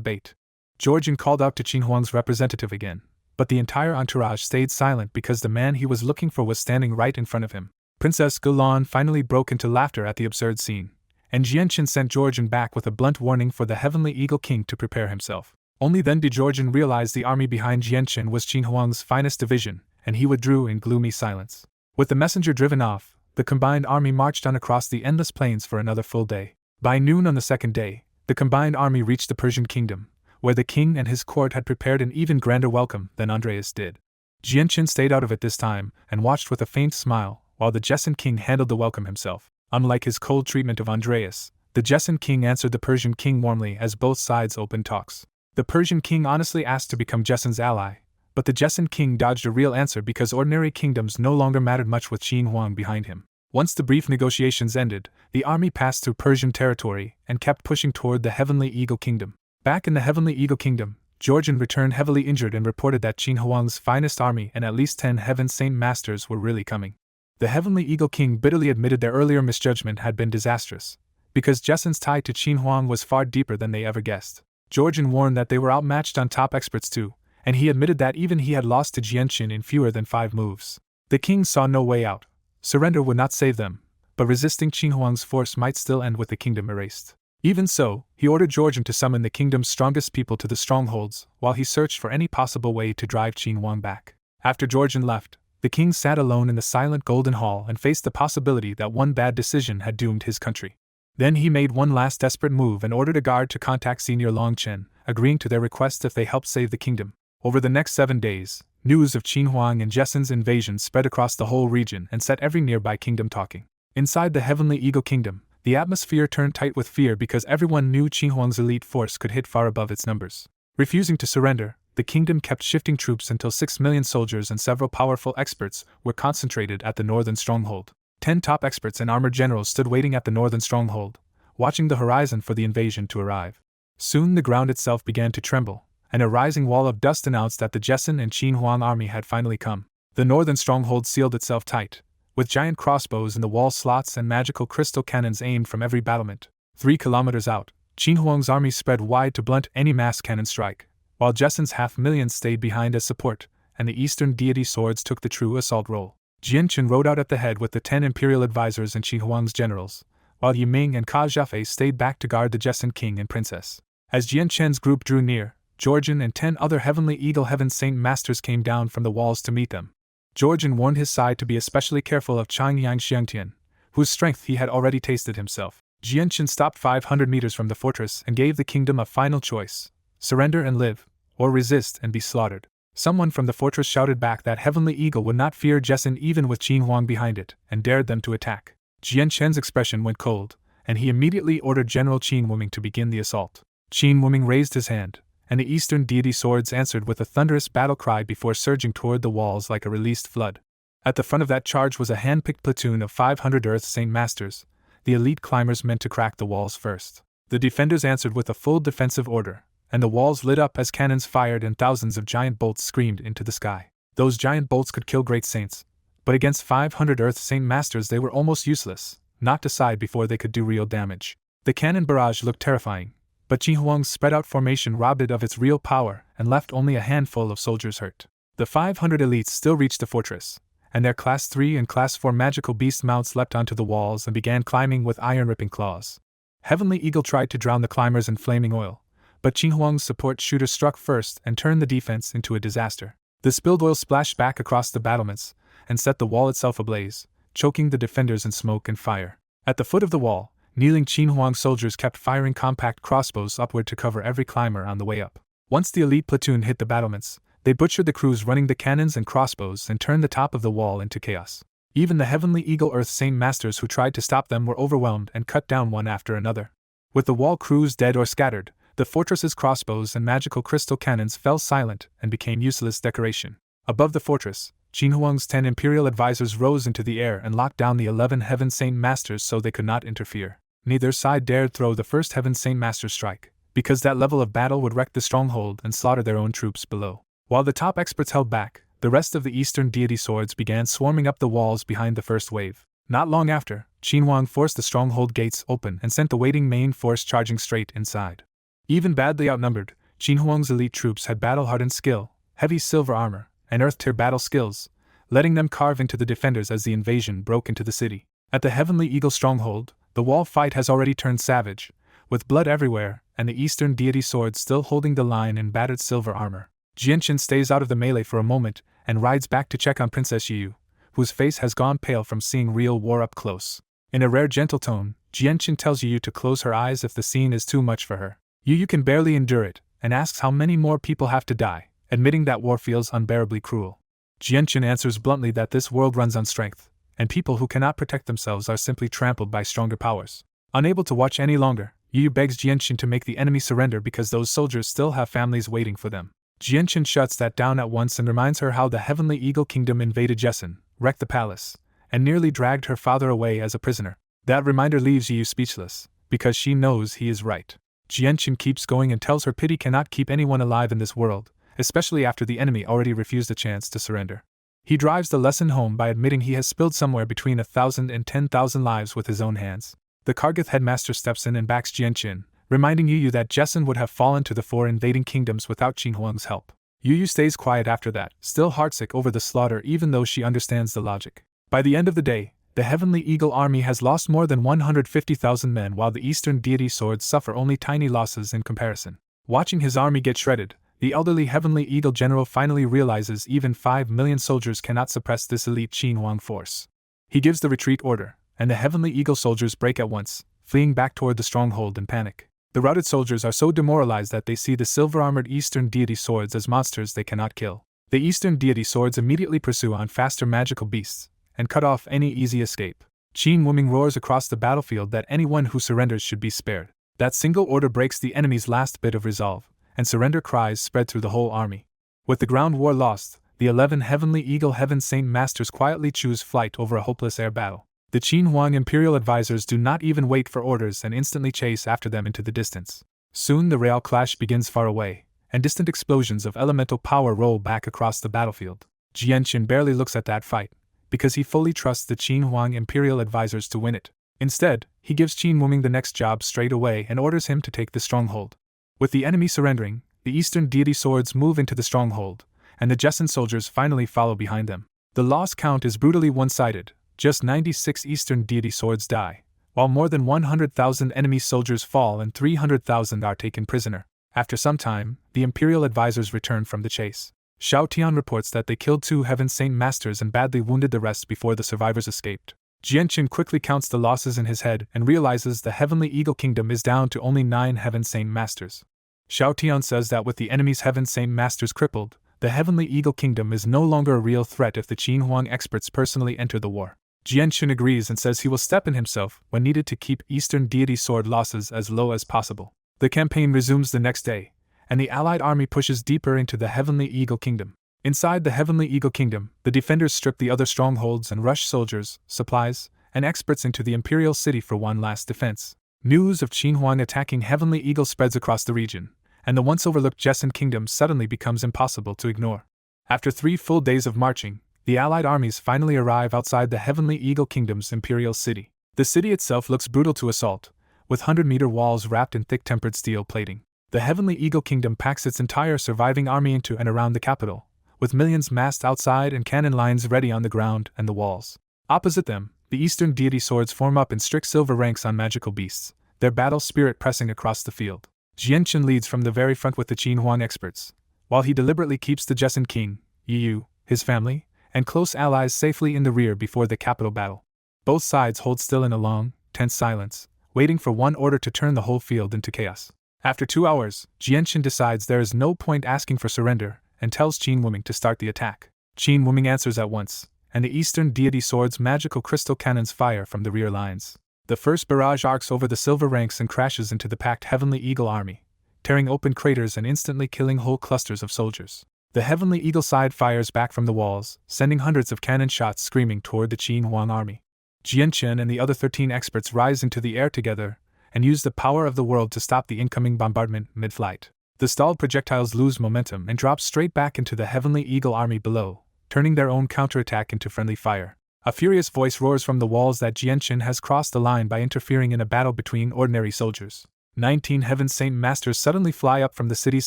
bait. Georgian called out to Xinhuang's representative again, but the entire entourage stayed silent because the man he was looking for was standing right in front of him. Princess Gulan finally broke into laughter at the absurd scene, and Jianqun sent Georgian back with a blunt warning for the Heavenly Eagle King to prepare himself. Only then did Georgian realize the army behind Jianqun was Xinhuang's finest division, and he withdrew in gloomy silence. With the messenger driven off, the combined army marched on across the endless plains for another full day. By noon on the second day, the combined army reached the Persian kingdom, where the king and his court had prepared an even grander welcome than Andreas did. Jianqun stayed out of it this time and watched with a faint smile while the Jesson king handled the welcome himself. Unlike his cold treatment of Andreas, the Jesson king answered the Persian king warmly as both sides opened talks. The Persian king honestly asked to become Jesson's ally, But the Jessin king dodged a real answer because ordinary kingdoms no longer mattered much with Qin Huang behind him. Once the brief negotiations ended, the army passed through Persian territory and kept pushing toward the Heavenly Eagle Kingdom. Back in the Heavenly Eagle Kingdom, Georgian returned heavily injured and reported that Qin Huang's finest army and at least 10 Heaven Saint Masters were really coming. The Heavenly Eagle King bitterly admitted their earlier misjudgment had been disastrous, because Jessin's tie to Qin Huang was far deeper than they ever guessed. Georgian warned that they were outmatched on top experts too, and he admitted that even he had lost to Jianqin in fewer than 5 moves. The king saw no way out. Surrender would not save them, but resisting Qin Huang's force might still end with the kingdom erased. Even so, he ordered Georgian to summon the kingdom's strongest people to the strongholds, while he searched for any possible way to drive Qin Huang back. After Georgian left, the king sat alone in the silent Golden Hall and faced the possibility that one bad decision had doomed his country. Then he made one last desperate move and ordered a guard to contact Senior Long Chen, agreeing to their request if they helped save the kingdom. Over the next 7 days, news of Qin Huang and Jessin's invasion spread across the whole region and set every nearby kingdom talking. Inside the Heavenly Eagle Kingdom, the atmosphere turned tight with fear because everyone knew Qin Huang's elite force could hit far above its numbers. Refusing to surrender, the kingdom kept shifting troops until 6 million soldiers and several powerful experts were concentrated at the northern stronghold. 10 top experts and armored generals stood waiting at the northern stronghold, watching the horizon for the invasion to arrive. Soon the ground itself began to tremble, and a rising wall of dust announced that the Jessin and Qin Huang army had finally come. The northern stronghold sealed itself tight, with giant crossbows in the wall slots and magical crystal cannons aimed from every battlement. 3 kilometers out, Qin Huang's army spread wide to blunt any mass cannon strike, while Jessin's 500,000 stayed behind as support, and the eastern deity swords took the true assault role. Jianqin rode out at the head with the 10 imperial advisors and Qin Huang's generals, while Yiming and Ka Zhafei stayed back to guard the Jessin king and princess. As Jianqin's group drew near, Georgian and 10 other Heavenly Eagle Heaven Saint Masters came down from the walls to meet them. Georgian warned his side to be especially careful of Changyang Xiangtian, whose strength he had already tasted himself. Jianqin stopped 500 meters from the fortress and gave the kingdom a final choice: surrender and live, or resist and be slaughtered. Someone from the fortress shouted back that Heavenly Eagle would not fear Jessin even with Qin Huang behind it, and dared them to attack. Jianqin's expression went cold, and he immediately ordered General Qin Wuming to begin the assault. Qin Wuming raised his hand, and the eastern deity swords answered with a thunderous battle cry before surging toward the walls like a released flood. At the front of that charge was a hand-picked platoon of 500 Earth Saint Masters, the elite climbers meant to crack the walls first. The defenders answered with a full defensive order, and the walls lit up as cannons fired and thousands of giant bolts screamed into the sky. Those giant bolts could kill great saints, but against 500 Earth Saint Masters they were almost useless, knocked aside before they could do real damage. The cannon barrage looked terrifying, but Qin Huang's spread-out formation robbed it of its real power and left only a handful of soldiers hurt. The 500 elites still reached the fortress, and their Class 3 and Class 4 magical beast mounts leapt onto the walls and began climbing with iron-ripping claws. Heavenly Eagle tried to drown the climbers in flaming oil, but Qin Huang's support shooter struck first and turned the defense into a disaster. The spilled oil splashed back across the battlements and set the wall itself ablaze, choking the defenders in smoke and fire. At the foot of the wall, kneeling Qin Huang soldiers kept firing compact crossbows upward to cover every climber on the way up. Once the elite platoon hit the battlements, they butchered the crews running the cannons and crossbows and turned the top of the wall into chaos. Even the Heavenly Eagle Earth Saint Masters who tried to stop them were overwhelmed and cut down one after another. With the wall crews dead or scattered, the fortress's crossbows and magical crystal cannons fell silent and became useless decoration. Above the fortress, Qin Huang's 10 imperial advisors rose into the air and locked down the 11 Heaven Saint Masters so they could not interfere. Neither side dared throw the first Heaven Saint Master strike, because that level of battle would wreck the stronghold and slaughter their own troops below. While the top experts held back, the rest of the eastern deity swords began swarming up the walls behind the first wave. Not long after, Qin Huang forced the stronghold gates open and sent the waiting main force charging straight inside. Even badly outnumbered, Qin Huang's elite troops had battle-hardened skill, heavy silver armor, and earth-tier battle skills, letting them carve into the defenders as the invasion broke into the city. At the Heavenly Eagle stronghold, the wall fight has already turned savage, with blood everywhere and the eastern deity swords still holding the line in battered silver armor. Jianqin stays out of the melee for a moment and rides back to check on Princess Yu, whose face has gone pale from seeing real war up close. In a rare gentle tone, Jianqin tells Yu to close her eyes if the scene is too much for her. Yu can barely endure it, and asks how many more people have to die, admitting that war feels unbearably cruel. Jianqin answers bluntly that this world runs on strength, and people who cannot protect themselves are simply trampled by stronger powers. Unable to watch any longer, Yu begs Jianqin to make the enemy surrender because those soldiers still have families waiting for them. Jianchen shuts that down at once and reminds her how the Heavenly Eagle Kingdom invaded Jessen, wrecked the palace, and nearly dragged her father away as a prisoner. That reminder leaves Yu speechless, because she knows he is right. Jianchen keeps going and tells her pity cannot keep anyone alive in this world, especially after the enemy already refused a chance to surrender. He drives the lesson home by admitting he has spilled somewhere between 1,000 and 10,000 lives with his own hands. The Kargath headmaster steps in and backs Jianchen, reminding Yu that Jessen would have fallen to the 4 invading kingdoms without Qin Huang's help. Yu stays quiet after that, still heartsick over the slaughter even though she understands the logic. By the end of the day, the Heavenly Eagle army has lost more than 150,000 men while the Eastern deity swords suffer only tiny losses in comparison. Watching his army get shredded, the elderly Heavenly Eagle general finally realizes even 5 million soldiers cannot suppress this elite Qin Huang force. He gives the retreat order, and the Heavenly Eagle soldiers break at once, fleeing back toward the stronghold in panic. The routed soldiers are so demoralized that they see the silver-armored Eastern deity swords as monsters they cannot kill. The Eastern deity swords immediately pursue on faster magical beasts, and cut off any easy escape. Qin Wuming roars across the battlefield that anyone who surrenders should be spared. That single order breaks the enemy's last bit of resolve, and surrender cries spread through the whole army. With the ground war lost, the 11 Heavenly Eagle Heaven Saint Masters quietly choose flight over a hopeless air battle. The Qin Huang Imperial advisors do not even wait for orders and instantly chase after them into the distance. Soon the real clash begins far away, and distant explosions of elemental power roll back across the battlefield. Jianchen barely looks at that fight, because he fully trusts the Qin Huang Imperial advisors to win it. Instead, he gives Qin Wuming the next job straight away and orders him to take the stronghold. With the enemy surrendering, the Eastern deity swords move into the stronghold, and the Jessen soldiers finally follow behind them. The loss count is brutally one-sided. Just 96 Eastern deity swords die, while more than 100,000 enemy soldiers fall and 300,000 are taken prisoner. After some time, the Imperial advisors return from the chase. Xiao Tian reports that they killed 2 Heaven Saint Masters and badly wounded the rest before the survivors escaped. Jianchen quickly counts the losses in his head and realizes the Heavenly Eagle Kingdom is down to only 9 Heaven Saint Masters. Xiao Tian says that with the enemy's Heaven Saint Masters crippled, the Heavenly Eagle Kingdom is no longer a real threat if the Qin Huang experts personally enter the war. Jianchen agrees and says he will step in himself when needed to keep Eastern deity sword losses as low as possible. The campaign resumes the next day, and the allied army pushes deeper into the Heavenly Eagle Kingdom. Inside the Heavenly Eagle Kingdom, the defenders strip the other strongholds and rush soldiers, supplies, and experts into the Imperial City for one last defense. News of Qin Huang attacking Heavenly Eagle spreads across the region, and the once overlooked Jessen Kingdom suddenly becomes impossible to ignore. After 3 full days of marching, the allied armies finally arrive outside the Heavenly Eagle Kingdom's Imperial City. The city itself looks brutal to assault, with 100-meter walls wrapped in thick-tempered steel plating. The Heavenly Eagle Kingdom packs its entire surviving army into and around the capital, with millions massed outside and cannon lines ready on the ground and the walls. Opposite them, the Eastern deity swords form up in strict silver ranks on magical beasts, their battle spirit pressing across the field. Jianchen leads from the very front with the Qin Huang experts, while he deliberately keeps the Jessen King, Yu, his family, and close allies safely in the rear before the capital battle. Both sides hold still in a long, tense silence, waiting for one order to turn the whole field into chaos. After 2 hours, Jianchen decides there is no point asking for surrender, and tells Qin Wuming to start the attack. Qin Wuming answers at once, and the Eastern deity swords' magical crystal cannons fire from the rear lines. The first barrage arcs over the silver ranks and crashes into the packed Heavenly Eagle army, tearing open craters and instantly killing whole clusters of soldiers. The Heavenly Eagle side fires back from the walls, sending hundreds of cannon shots screaming toward the Qin Huang army. Jianchen and the other 13 experts rise into the air together and use the power of the world to stop the incoming bombardment mid-flight. The stalled projectiles lose momentum and drop straight back into the Heavenly Eagle army below, turning their own counterattack into friendly fire. A furious voice roars from the walls that Jianchen has crossed the line by interfering in a battle between ordinary soldiers. 19 Heaven Saint Masters suddenly fly up from the city's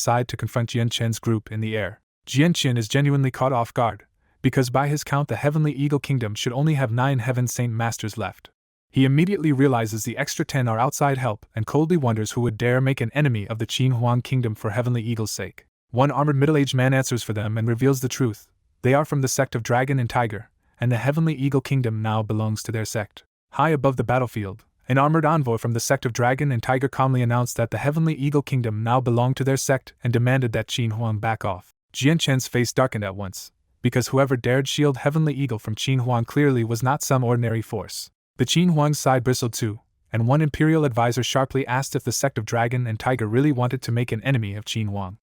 side to confront Jianchen's group in the air. Jianchen is genuinely caught off guard, because by his count the Heavenly Eagle Kingdom should only have 9 Heaven Saint Masters left. He immediately realizes the extra 10 are outside help and coldly wonders who would dare make an enemy of the Qin Huang Kingdom for Heavenly Eagle's sake. One armored middle-aged man answers for them and reveals the truth. They are from the sect of Dragon and Tiger, and the Heavenly Eagle Kingdom now belongs to their sect. High above the battlefield, an armored envoy from the sect of Dragon and Tiger calmly announced that the Heavenly Eagle Kingdom now belonged to their sect and demanded that Qin Huang back off. Jianchen's face darkened at once, because whoever dared shield Heavenly Eagle from Qin Huang clearly was not some ordinary force. The Qin Huang's side bristled too, and one Imperial advisor sharply asked if the sect of Dragon and Tiger really wanted to make an enemy of Qin Huang.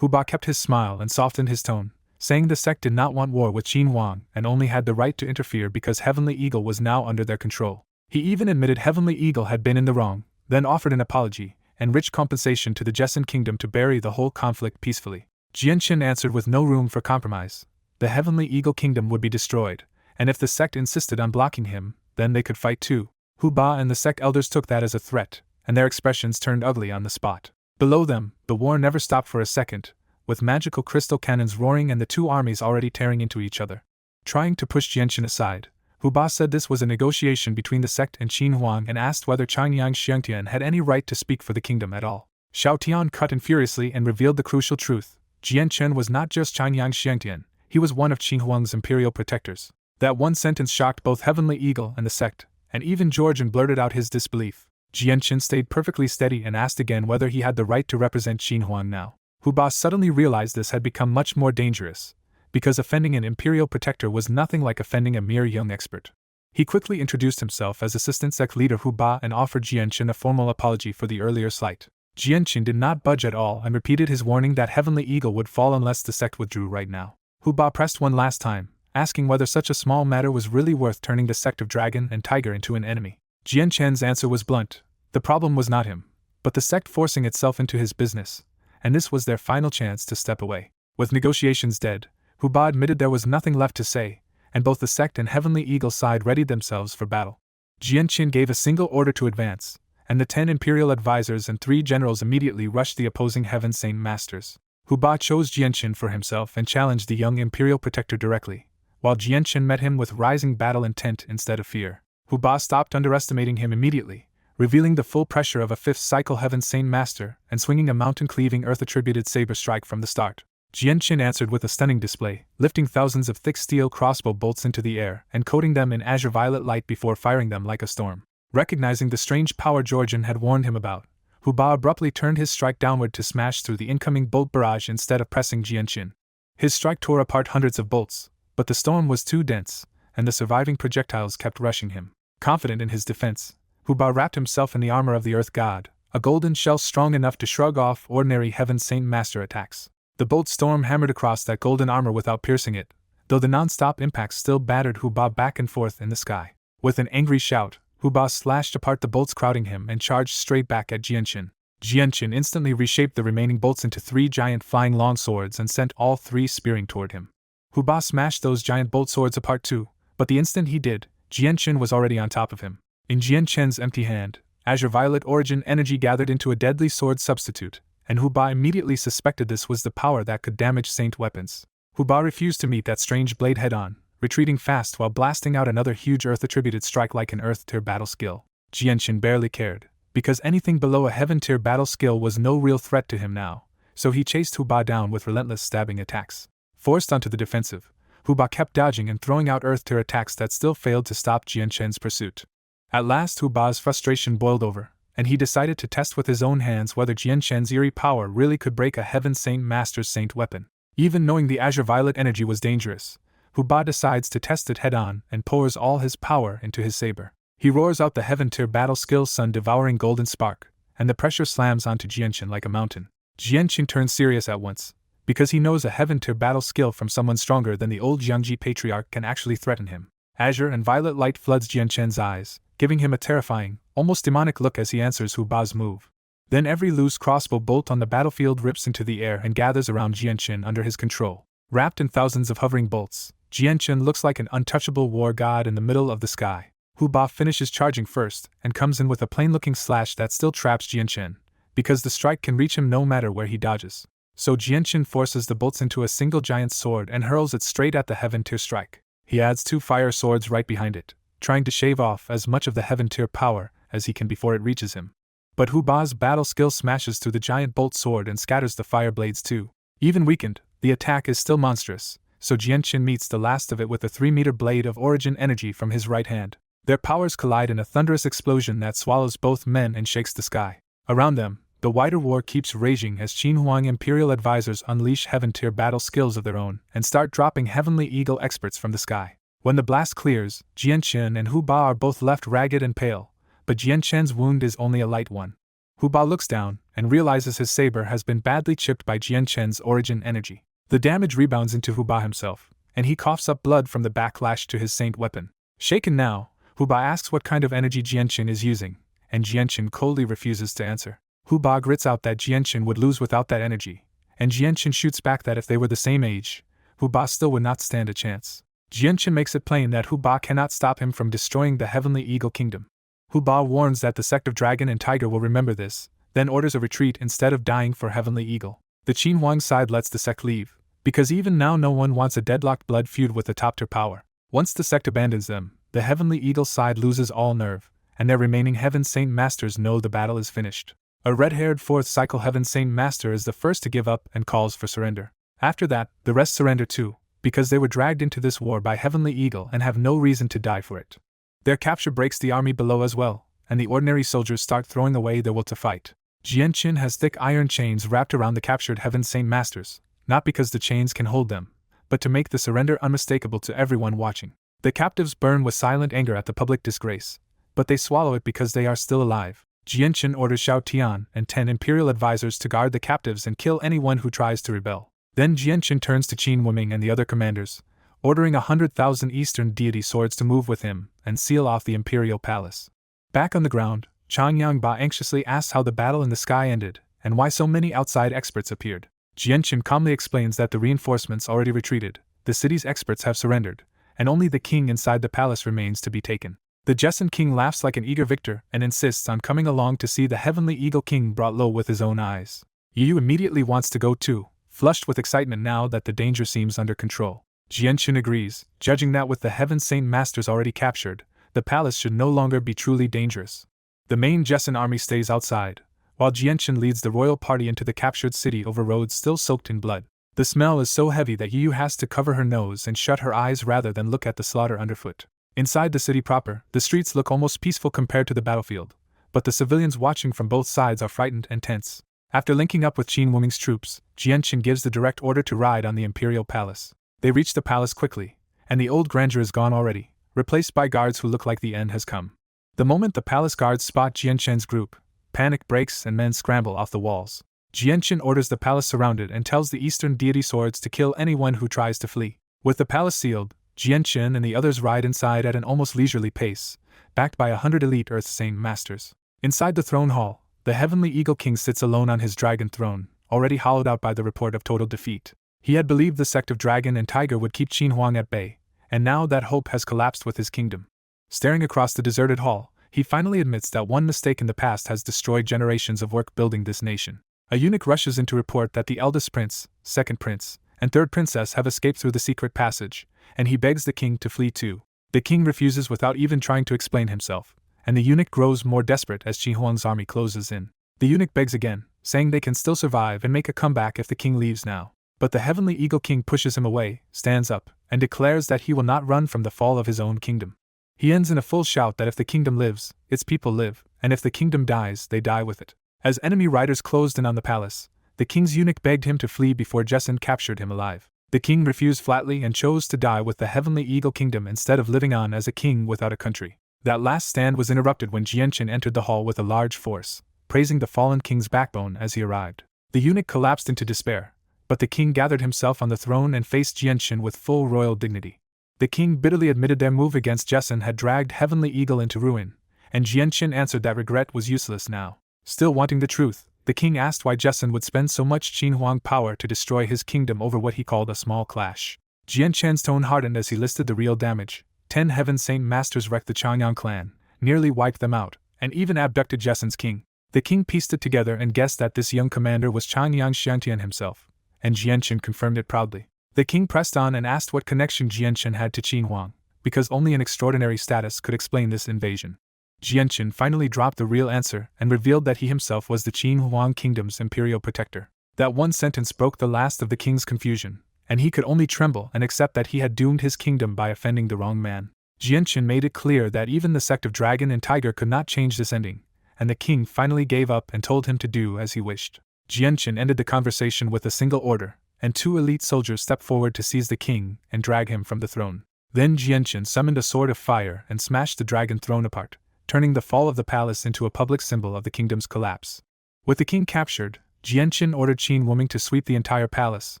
Hu Ba kept his smile and softened his tone, saying the sect did not want war with Qin Huang and only had the right to interfere because Heavenly Eagle was now under their control. He even admitted Heavenly Eagle had been in the wrong, then offered an apology and rich compensation to the Jessen Kingdom to bury the whole conflict peacefully. Jianqin answered with no room for compromise. The Heavenly Eagle Kingdom would be destroyed, and if the sect insisted on blocking him, then they could fight too. Hu Ba and the sect elders took that as a threat, and their expressions turned ugly on the spot. Below them, the war never stopped for a second, with magical crystal cannons roaring and the two armies already tearing into each other. Trying to push Jianqin aside, Hu Ba said this was a negotiation between the sect and Qin Huang and asked whether Changyang Xiangtian had any right to speak for the kingdom at all. Xiao Tian cut in furiously and revealed the crucial truth. Jianqin was not just Changyang Xiangtian, he was one of Qin Huang's imperial protectors. That one sentence shocked both Heavenly Eagle and the sect, and even Georgian blurted out his disbelief. Jianqin stayed perfectly steady and asked again whether he had the right to represent Qin Huang now. Hu Ba suddenly realized this had become much more dangerous, because offending an imperial protector was nothing like offending a mere young expert. He quickly introduced himself as assistant sect leader Hu Ba and offered Jianqin a formal apology for the earlier slight. Jianqin did not budge at all and repeated his warning that Heavenly Eagle would fall unless the sect withdrew right now. Hu Ba pressed one last time, asking whether such a small matter was really worth turning the sect of Dragon and Tiger into an enemy. Jianqin's answer was blunt. The problem was not him, but the sect forcing itself into his business, and this was their final chance to step away. With negotiations dead, Hu Ba admitted there was nothing left to say, and both the sect and Heavenly Eagle side readied themselves for battle. Jianqin gave a single order to advance, and the 10 imperial advisors and 3 generals immediately rushed the opposing Heaven Saint Masters. Hu Ba chose Jianqin for himself and challenged the young imperial protector directly, while Jianqin met him with rising battle intent instead of fear. Hu Ba stopped underestimating him immediately, revealing the full pressure of a 5th cycle Heaven Saint Master and swinging a mountain-cleaving earth-attributed saber strike from the start. Jianqin answered with a stunning display, lifting thousands of thick steel crossbow bolts into the air and coating them in azure violet light before firing them like a storm. Recognizing the strange power Georgian had warned him about, Hu Ba abruptly turned his strike downward to smash through the incoming bolt barrage instead of pressing Jianqin. His strike tore apart hundreds of bolts, but the storm was too dense, and the surviving projectiles kept rushing him. Confident in his defense, Hu Ba wrapped himself in the armor of the Earth God, a golden shell strong enough to shrug off ordinary Heaven Saint Master attacks. The bolt storm hammered across that golden armor without piercing it, though the non-stop impacts still battered Hu Ba back and forth in the sky. With an angry shout, Hu Ba slashed apart the bolts crowding him and charged straight back at Jianqin. Jianqin instantly reshaped the remaining bolts into 3 giant flying longswords and sent all 3 spearing toward him. Hu Ba smashed those giant bolt swords apart too, but the instant he did, Jianqin was already on top of him. In Jianqin's empty hand, azure violet origin energy gathered into a deadly sword substitute, and Hu Ba immediately suspected this was the power that could damage saint weapons. Hu Ba refused to meet that strange blade head-on, retreating fast while blasting out another huge earth-attributed strike like an Earth-tier battle skill. Jianqin barely cared, because anything below a Heaven-tier battle skill was no real threat to him now, so he chased Hu Ba down with relentless stabbing attacks. Forced onto the defensive, Hu Ba kept dodging and throwing out Earth-tier attacks that still failed to stop Jianqin's pursuit. At last Hu Ba's frustration boiled over, and he decided to test with his own hands whether Jianqin's eerie power really could break a Heaven Saint Master's saint weapon. Even knowing the azure violet energy was dangerous, Hu Ba decides to test it head-on and pours all his power into his saber. He roars out the Heaven-tier battle skill sun-devouring golden spark, and the pressure slams onto Jianqin like a mountain. Jianqin turns serious at once, because he knows a Heaven-tier battle skill from someone stronger than the old Jiangji patriarch can actually threaten him. Azure and violet light floods Jianqin's eyes, giving him a terrifying, almost demonic look as he answers Hu Ba's move. Then every loose crossbow bolt on the battlefield rips into the air and gathers around Jianqin under his control. Wrapped in thousands of hovering bolts, Jianqin looks like an untouchable war god in the middle of the sky. Hu Ba finishes charging first and comes in with a plain-looking slash that still traps Jianqin, because the strike can reach him no matter where he dodges. So Jianqin forces the bolts into a single giant sword and hurls it straight at the Heaven-tier strike. He adds 2 fire swords right behind it, trying to shave off as much of the Heaven-tier power as he can before it reaches him. But Hu Ba's battle skill smashes through the giant bolt sword and scatters the fire blades too. Even weakened, the attack is still monstrous, so Jianqin meets the last of it with a 3-meter blade of origin energy from his right hand. Their powers collide in a thunderous explosion that swallows both men and shakes the sky. Around them, the wider war keeps raging as Qin Huang Imperial advisors unleash Heaven-tier battle skills of their own and start dropping Heavenly Eagle experts from the sky. When the blast clears, Jianqin and Hu Ba are both left ragged and pale, but Jianqin's wound is only a light one. Hu Ba looks down, and realizes his saber has been badly chipped by Jianchen's origin energy. The damage rebounds into Hu Ba himself, and he coughs up blood from the backlash to his saint weapon. Shaken now, Hu Ba asks what kind of energy Jianchen is using, and Jianchen coldly refuses to answer. Hu Ba grits out that Jianchen would lose without that energy, and Jianchen shoots back that if they were the same age, Hu Ba still would not stand a chance. Jianchen makes it plain that Hu Ba cannot stop him from destroying the Heavenly Eagle Kingdom. Hu Ba warns that the sect of Dragon and Tiger will remember this, then orders a retreat instead of dying for Heavenly Eagle. The Qin Huang side lets the sect leave, because even now no one wants a deadlocked blood feud with the top tier power. Once the sect abandons them, the Heavenly Eagle side loses all nerve, and their remaining Heaven Saint Masters know the battle is finished. A red-haired 4th cycle Heaven Saint Master is the first to give up and calls for surrender. After that, the rest surrender too, because they were dragged into this war by Heavenly Eagle and have no reason to die for it. Their capture breaks the army below as well, and the ordinary soldiers start throwing away their will to fight. Jianchen has thick iron chains wrapped around the captured Heaven Saint Masters, not because the chains can hold them, but to make the surrender unmistakable to everyone watching. The captives burn with silent anger at the public disgrace, but they swallow it because they are still alive. Jianchen orders Xiao Tian and 10 imperial advisors to guard the captives and kill anyone who tries to rebel. Then Jianchen turns to Qin Wuming and the other commanders, ordering 100,000 Eastern deity swords to move with him and seal off the imperial palace. Back on the ground, Changyang Ba anxiously asks how the battle in the sky ended and why so many outside experts appeared. Jianchen calmly explains that the reinforcements already retreated, the city's experts have surrendered, and only the king inside the palace remains to be taken. The Jesson king laughs like an eager victor and insists on coming along to see the Heavenly Eagle King brought low with his own eyes. Yu immediately wants to go too, flushed with excitement now that the danger seems under control. Jianchen agrees, judging that with the Heaven Saint Masters already captured, the palace should no longer be truly dangerous. The main Jesson army stays outside, while Jianchen leads the royal party into the captured city over roads still soaked in blood. The smell is so heavy that Yu has to cover her nose and shut her eyes rather than look at the slaughter underfoot. Inside the city proper, the streets look almost peaceful compared to the battlefield, but the civilians watching from both sides are frightened and tense. After linking up with Qin Wuming's troops, Jianchen gives the direct order to ride on the imperial palace. They reach the palace quickly, and the old grandeur is gone already, replaced by guards who look like the end has come. The moment the palace guards spot Jianchen's group, panic breaks and men scramble off the walls. Jianchen orders the palace surrounded and tells the Eastern deity swords to kill anyone who tries to flee. With the palace sealed, Jianchen and the others ride inside at an almost leisurely pace, backed by 100 elite Earth Saint Masters. Inside the throne hall, the Heavenly Eagle King sits alone on his dragon throne, already hollowed out by the report of total defeat. He had believed the sect of Dragon and Tiger would keep Qin Huang at bay, and now that hope has collapsed with his kingdom. Staring across the deserted hall, he finally admits that one mistake in the past has destroyed generations of work building this nation. A eunuch rushes in to report that the eldest prince, second prince, and third princess have escaped through the secret passage, and he begs the king to flee too. The king refuses without even trying to explain himself, and the eunuch grows more desperate as Qin Huang's army closes in. The eunuch begs again, saying they can still survive and make a comeback if the king leaves now. But the Heavenly Eagle King pushes him away, stands up, and declares that he will not run from the fall of his own kingdom. He ends in a full shout that if the kingdom lives, its people live, and if the kingdom dies, they die with it. As enemy riders closed in on the palace, the king's eunuch begged him to flee before Jesson captured him alive. The king refused flatly and chose to die with the Heavenly Eagle Kingdom instead of living on as a king without a country. That last stand was interrupted when Jianchen entered the hall with a large force, praising the fallen king's backbone as he arrived. The eunuch collapsed into despair, but the king gathered himself on the throne and faced Jianchen with full royal dignity. The king bitterly admitted their move against Jesson had dragged Heavenly Eagle into ruin, and Jianchen answered that regret was useless now. Still wanting the truth, the king asked why Jesson would spend so much Qin Huang power to destroy his kingdom over what he called a small clash. Jianchen's tone hardened as he listed the real damage. 10 Heaven Saint Masters wrecked the Changyang clan, nearly wiped them out, and even abducted Jesson's king. The king pieced it together and guessed that this young commander was Changyang Xiantian himself, and Jianchen confirmed it proudly. The king pressed on and asked what connection Jianchen had to Qin Huang, because only an extraordinary status could explain this invasion. Jianchen finally dropped the real answer and revealed that he himself was the Qin Huang kingdom's imperial protector. That one sentence broke the last of the king's confusion, and he could only tremble and accept that he had doomed his kingdom by offending the wrong man. Jianchen made it clear that even the sect of Dragon and Tiger could not change this ending, and the king finally gave up and told him to do as he wished. Jianchen ended the conversation with a single order, and 2 elite soldiers stepped forward to seize the king and drag him from the throne. Then Jianchen summoned a sword of fire and smashed the dragon throne apart, turning the fall of the palace into a public symbol of the kingdom's collapse. With the king captured, Jianqin ordered Qin Wuming to sweep the entire palace,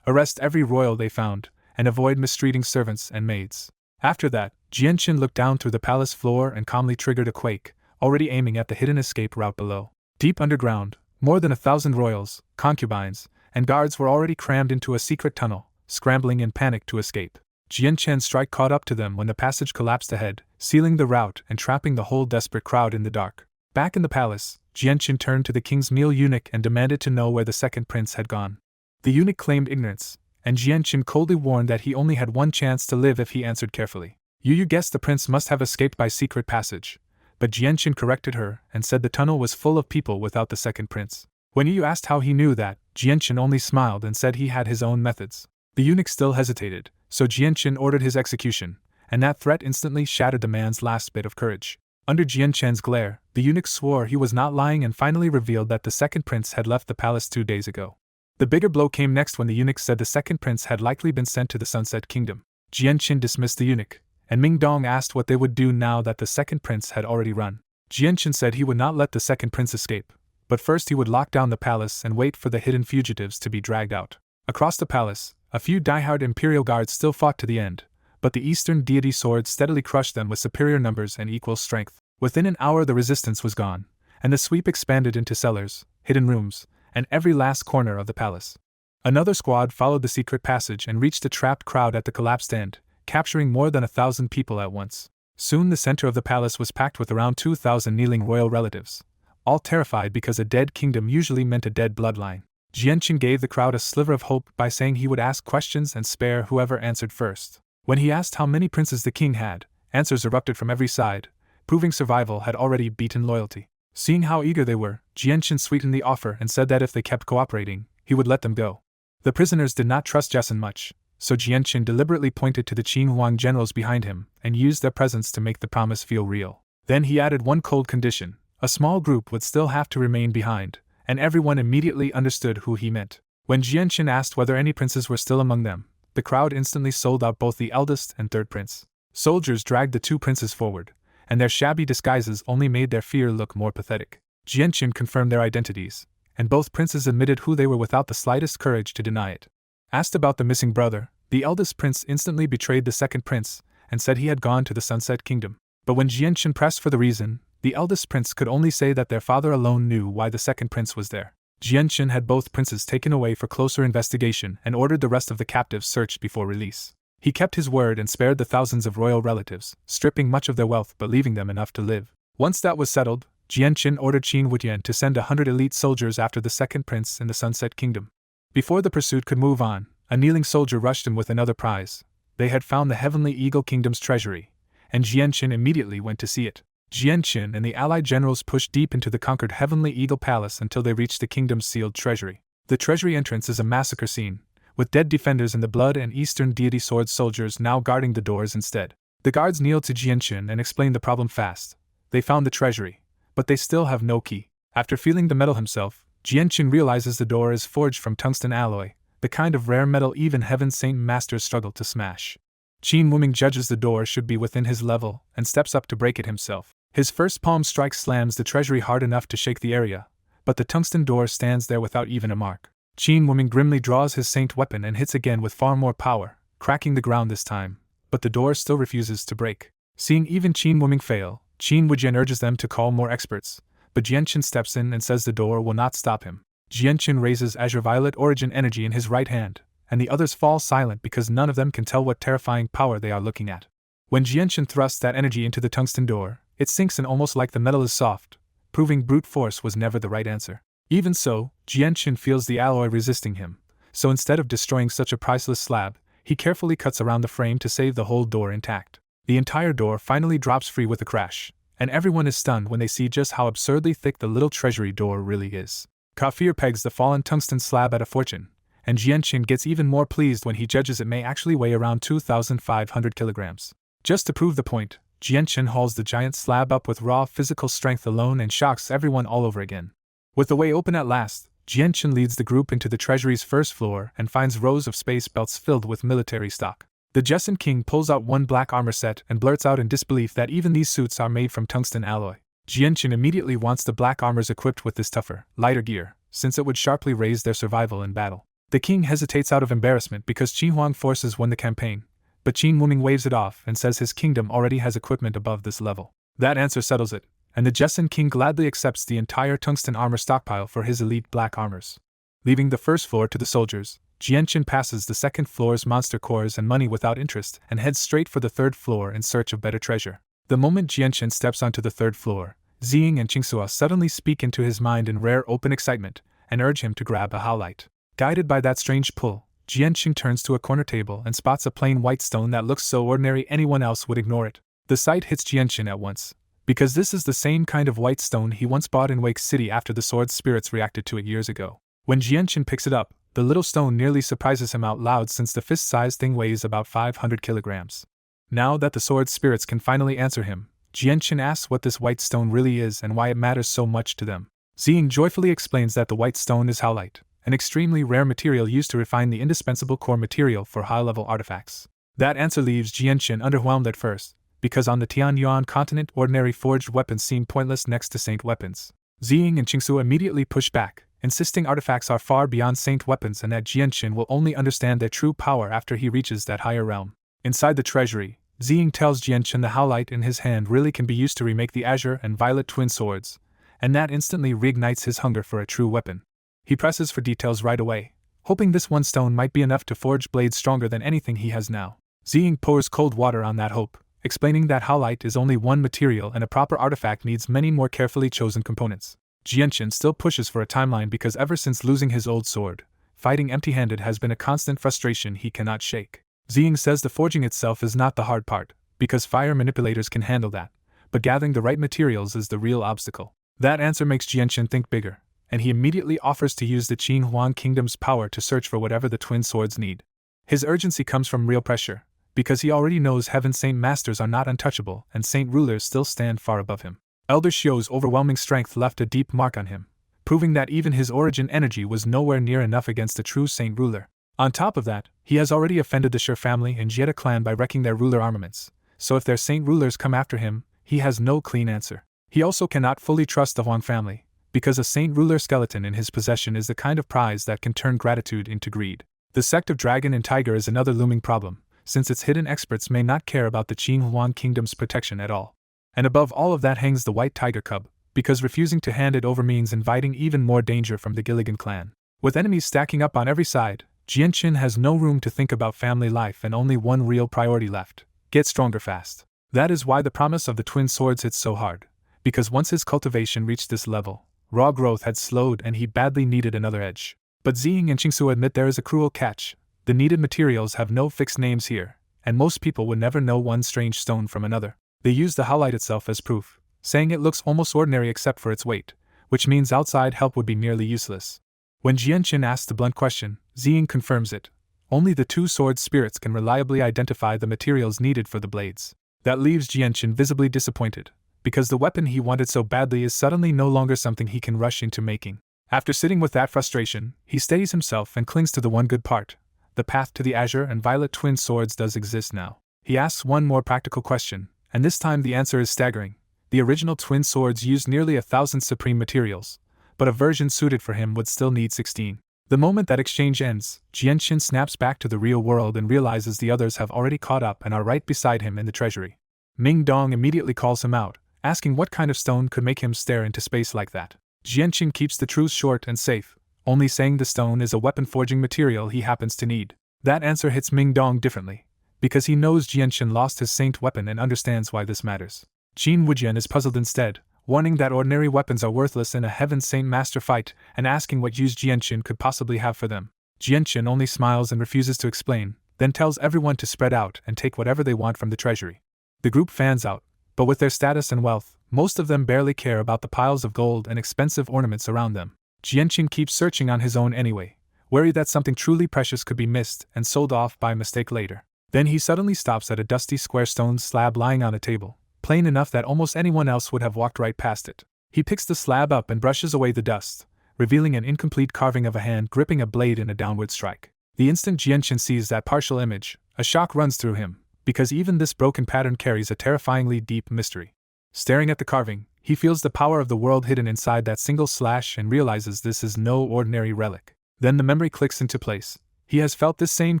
arrest every royal they found, and avoid mistreating servants and maids. After that, Jianqin looked down through the palace floor and calmly triggered a quake, already aiming at the hidden escape route below. Deep underground, more than 1,000 royals, concubines, and guards were already crammed into a secret tunnel, scrambling in panic to escape. Jianqian's strike caught up to them when the passage collapsed ahead, sealing the route and trapping the whole desperate crowd in the dark. Back in the palace, Jianqin turned to the king's male eunuch and demanded to know where the second prince had gone. The eunuch claimed ignorance, and Jianqin coldly warned that he only had one chance to live if he answered carefully. You guessed the prince must have escaped by secret passage, but Jianqin corrected her and said the tunnel was full of people without the second prince. When Yu asked how he knew that, Jianqin only smiled and said he had his own methods. The eunuch still hesitated, so Jianqin ordered his execution, and that threat instantly shattered the man's last bit of courage. Under Jianqian's glare, the eunuch swore he was not lying and finally revealed that the second prince had left the palace 2 days ago. The bigger blow came next when the eunuch said the second prince had likely been sent to the Sunset Kingdom. Jianqin dismissed the eunuch, and Ming Dong asked what they would do now that the second prince had already run. Jianqin said he would not let the second prince escape, but first he would lock down the palace and wait for the hidden fugitives to be dragged out. Across the palace, a few diehard imperial guards still fought to the end, but the eastern deity sword steadily crushed them with superior numbers and equal strength. Within an hour the resistance was gone, and the sweep expanded into cellars, hidden rooms, and every last corner of the palace. Another squad followed the secret passage and reached the trapped crowd at the collapsed end, capturing more than 1,000 people at once. Soon the center of the palace was packed with around 2,000 kneeling royal relatives, all terrified because a dead kingdom usually meant a dead bloodline. Jianqin gave the crowd a sliver of hope by saying he would ask questions and spare whoever answered first. When he asked how many princes the king had, answers erupted from every side, proving survival had already beaten loyalty. Seeing how eager they were, Jianqin sweetened the offer and said that if they kept cooperating, he would let them go. The prisoners did not trust Jessen much, so Jianqin deliberately pointed to the Qin Huang generals behind him and used their presence to make the promise feel real. Then he added one cold condition: a small group would still have to remain behind, and everyone immediately understood who he meant. When Jianqin asked whether any princes were still among them, the crowd instantly sold out both the eldest and third prince. Soldiers dragged the 2 princes forward, and their shabby disguises only made their fear look more pathetic. Jianqin confirmed their identities, and both princes admitted who they were without the slightest courage to deny it. Asked about the missing brother, the eldest prince instantly betrayed the second prince and said he had gone to the Sunset Kingdom. But when Jianqin pressed for the reason, the eldest prince could only say that their father alone knew why the second prince was there. Jianqin had both princes taken away for closer investigation and ordered the rest of the captives searched before release. He kept his word and spared the thousands of royal relatives, stripping much of their wealth but leaving them enough to live. Once that was settled, Jianqin ordered Qin Wutian to send 100 elite soldiers after the second prince in the Sunset Kingdom. Before the pursuit could move on, a kneeling soldier rushed him with another prize. They had found the Heavenly Eagle Kingdom's treasury, and Jianqin immediately went to see it. Jianqin and the allied generals pushed deep into the conquered Heavenly Eagle Palace until they reached the kingdom's sealed treasury. The treasury entrance is a massacre scene, with dead defenders in the blood and Eastern deity sword soldiers now guarding the doors instead. The guards kneel to Jianqin and explain the problem fast. They found the treasury, but they still have no key. After feeling the metal himself, Jianqin realizes the door is forged from tungsten alloy, the kind of rare metal even Heaven's Saint Masters struggle to smash. Qin Wuming judges the door should be within his level and steps up to break it himself. His first palm strike slams the treasury hard enough to shake the area, but the tungsten door stands there without even a mark. Qin Wuming grimly draws his saint weapon and hits again with far more power, cracking the ground this time, but the door still refuses to break. Seeing even Qin Wuming fail, Qin Wujian urges them to call more experts, but Jianqin steps in and says the door will not stop him. Jianqin raises Azure Violet Origin energy in his right hand, and the others fall silent because none of them can tell what terrifying power they are looking at. When Jianqin thrusts that energy into the tungsten door, it sinks in almost like the metal is soft, proving brute force was never the right answer. Even so, Jianqin feels the alloy resisting him, so instead of destroying such a priceless slab, he carefully cuts around the frame to save the whole door intact. The entire door finally drops free with a crash, and everyone is stunned when they see just how absurdly thick the little treasury door really is. Kafir pegs the fallen tungsten slab at a fortune, and Jianqin gets even more pleased when he judges it may actually weigh around 2,500 kilograms. Just to prove the point, Jianqin hauls the giant slab up with raw physical strength alone and shocks everyone all over again. With the way open at last, Jianqin leads the group into the treasury's first floor and finds rows of space belts filled with military stock. The Jessen King pulls out one black armor set and blurts out in disbelief that even these suits are made from tungsten alloy. Jianqin immediately wants the black armors equipped with this tougher, lighter gear, since it would sharply raise their survival in battle. The king hesitates out of embarrassment because Qin Huang forces won the campaign, but Qin Wuming waves it off and says his kingdom already has equipment above this level. That answer settles it, and the Jessen king gladly accepts the entire tungsten armor stockpile for his elite black armors. Leaving the first floor to the soldiers, Jianqin passes the second floor's monster cores and money without interest and heads straight for the third floor in search of better treasure. The moment Jianqin steps onto the third floor, Ziying and Qingxua suddenly speak into his mind in rare open excitement and urge him to grab a highlight. Guided by that strange pull, Jianqin turns to a corner table and spots a plain white stone that looks so ordinary anyone else would ignore it. The sight hits Jianqin at once, because this is the same kind of white stone he once bought in Wake City after the sword spirits reacted to it years ago. When Jianqin picks it up, the little stone nearly surprises him out loud since the fist-sized thing weighs about 500 kilograms. Now that the sword spirits can finally answer him, Jianqin asks what this white stone really is and why it matters so much to them. Ziying joyfully explains that the white stone is howlite, an extremely rare material used to refine the indispensable core material for high-level artifacts. That answer leaves Jianqin underwhelmed at first, because on the Tianyuan continent ordinary forged weapons seem pointless next to saint weapons. Ziying and Qingxua immediately push back, insisting artifacts are far beyond saint weapons and that Jianqin will only understand their true power after he reaches that higher realm. Inside the treasury, Ziying tells Jianqin the howlite in his hand really can be used to remake the azure and violet twin swords, and that instantly reignites his hunger for a true weapon. He presses for details right away, hoping this one stone might be enough to forge blades stronger than anything he has now. Ziying pours cold water on that hope, explaining that howlite is only one material and a proper artifact needs many more carefully chosen components. Jianqin still pushes for a timeline because ever since losing his old sword, fighting empty-handed has been a constant frustration he cannot shake. Ziying says the forging itself is not the hard part, because fire manipulators can handle that, but gathering the right materials is the real obstacle. That answer makes Jianqin think bigger, and he immediately offers to use the Qin Huang Kingdom's power to search for whatever the twin swords need. His urgency comes from real pressure, because he already knows Heaven's Saint Masters are not untouchable and Saint Rulers still stand far above him. Elder Xiu's overwhelming strength left a deep mark on him, proving that even his origin energy was nowhere near enough against a true Saint Ruler. On top of that, he has already offended the Shi family and Jiedu clan by wrecking their ruler armaments, so if their Saint Rulers come after him, he has no clean answer. He also cannot fully trust the Huang family, because a Saint Ruler skeleton in his possession is the kind of prize that can turn gratitude into greed. The sect of Dragon and Tiger is another looming problem, since its hidden experts may not care about the Qin Huang Kingdom's protection at all. And above all of that hangs the White Tiger Cub, because refusing to hand it over means inviting even more danger from the Gilligan clan. With enemies stacking up on every side, Jianqin has no room to think about family life and only one real priority left: get stronger fast. That is why the promise of the twin swords hits so hard, because once his cultivation reached this level, raw growth had slowed and he badly needed another edge. But Ziying and Qingxu admit there is a cruel catch: the needed materials have no fixed names here, and most people would never know one strange stone from another. They use the howlite itself as proof, saying it looks almost ordinary except for its weight, which means outside help would be nearly useless. When Jianqin asks the blunt question, Ziying confirms it. Only the two sword spirits can reliably identify the materials needed for the blades. That leaves Jianqin visibly disappointed, because the weapon he wanted so badly is suddenly no longer something he can rush into making. After sitting with that frustration, he steadies himself and clings to the one good part: the path to the azure and violet twin swords does exist now. He asks one more practical question, and this time the answer is staggering. The original twin swords used nearly 1,000 supreme materials, but a version suited for him would still need 16. The moment that exchange ends, Jianqin snaps back to the real world and realizes the others have already caught up and are right beside him in the treasury. Ming Dong immediately calls him out, asking what kind of stone could make him stare into space like that. Jianqin keeps the truth short and safe, only saying the stone is a weapon-forging material he happens to need. That answer hits Ming Dong differently, because he knows Jianqin lost his saint weapon and understands why this matters. Qin Wujian is puzzled instead, warning that ordinary weapons are worthless in a Heaven Saint Master fight and asking what use Jianqin could possibly have for them. Jianqin only smiles and refuses to explain, then tells everyone to spread out and take whatever they want from the treasury. The group fans out, but with their status and wealth, most of them barely care about the piles of gold and expensive ornaments around them. Jianqin keeps searching on his own anyway, worried that something truly precious could be missed and sold off by mistake later. Then he suddenly stops at a dusty square stone slab lying on a table, plain enough that almost anyone else would have walked right past it. He picks the slab up and brushes away the dust, revealing an incomplete carving of a hand gripping a blade in a downward strike. The instant Jianqin sees that partial image, a shock runs through him, because even this broken pattern carries a terrifyingly deep mystery. Staring at the carving, He feels the power of the world hidden inside that single slash and realizes this is no ordinary relic. Then the memory clicks into place. He has felt this same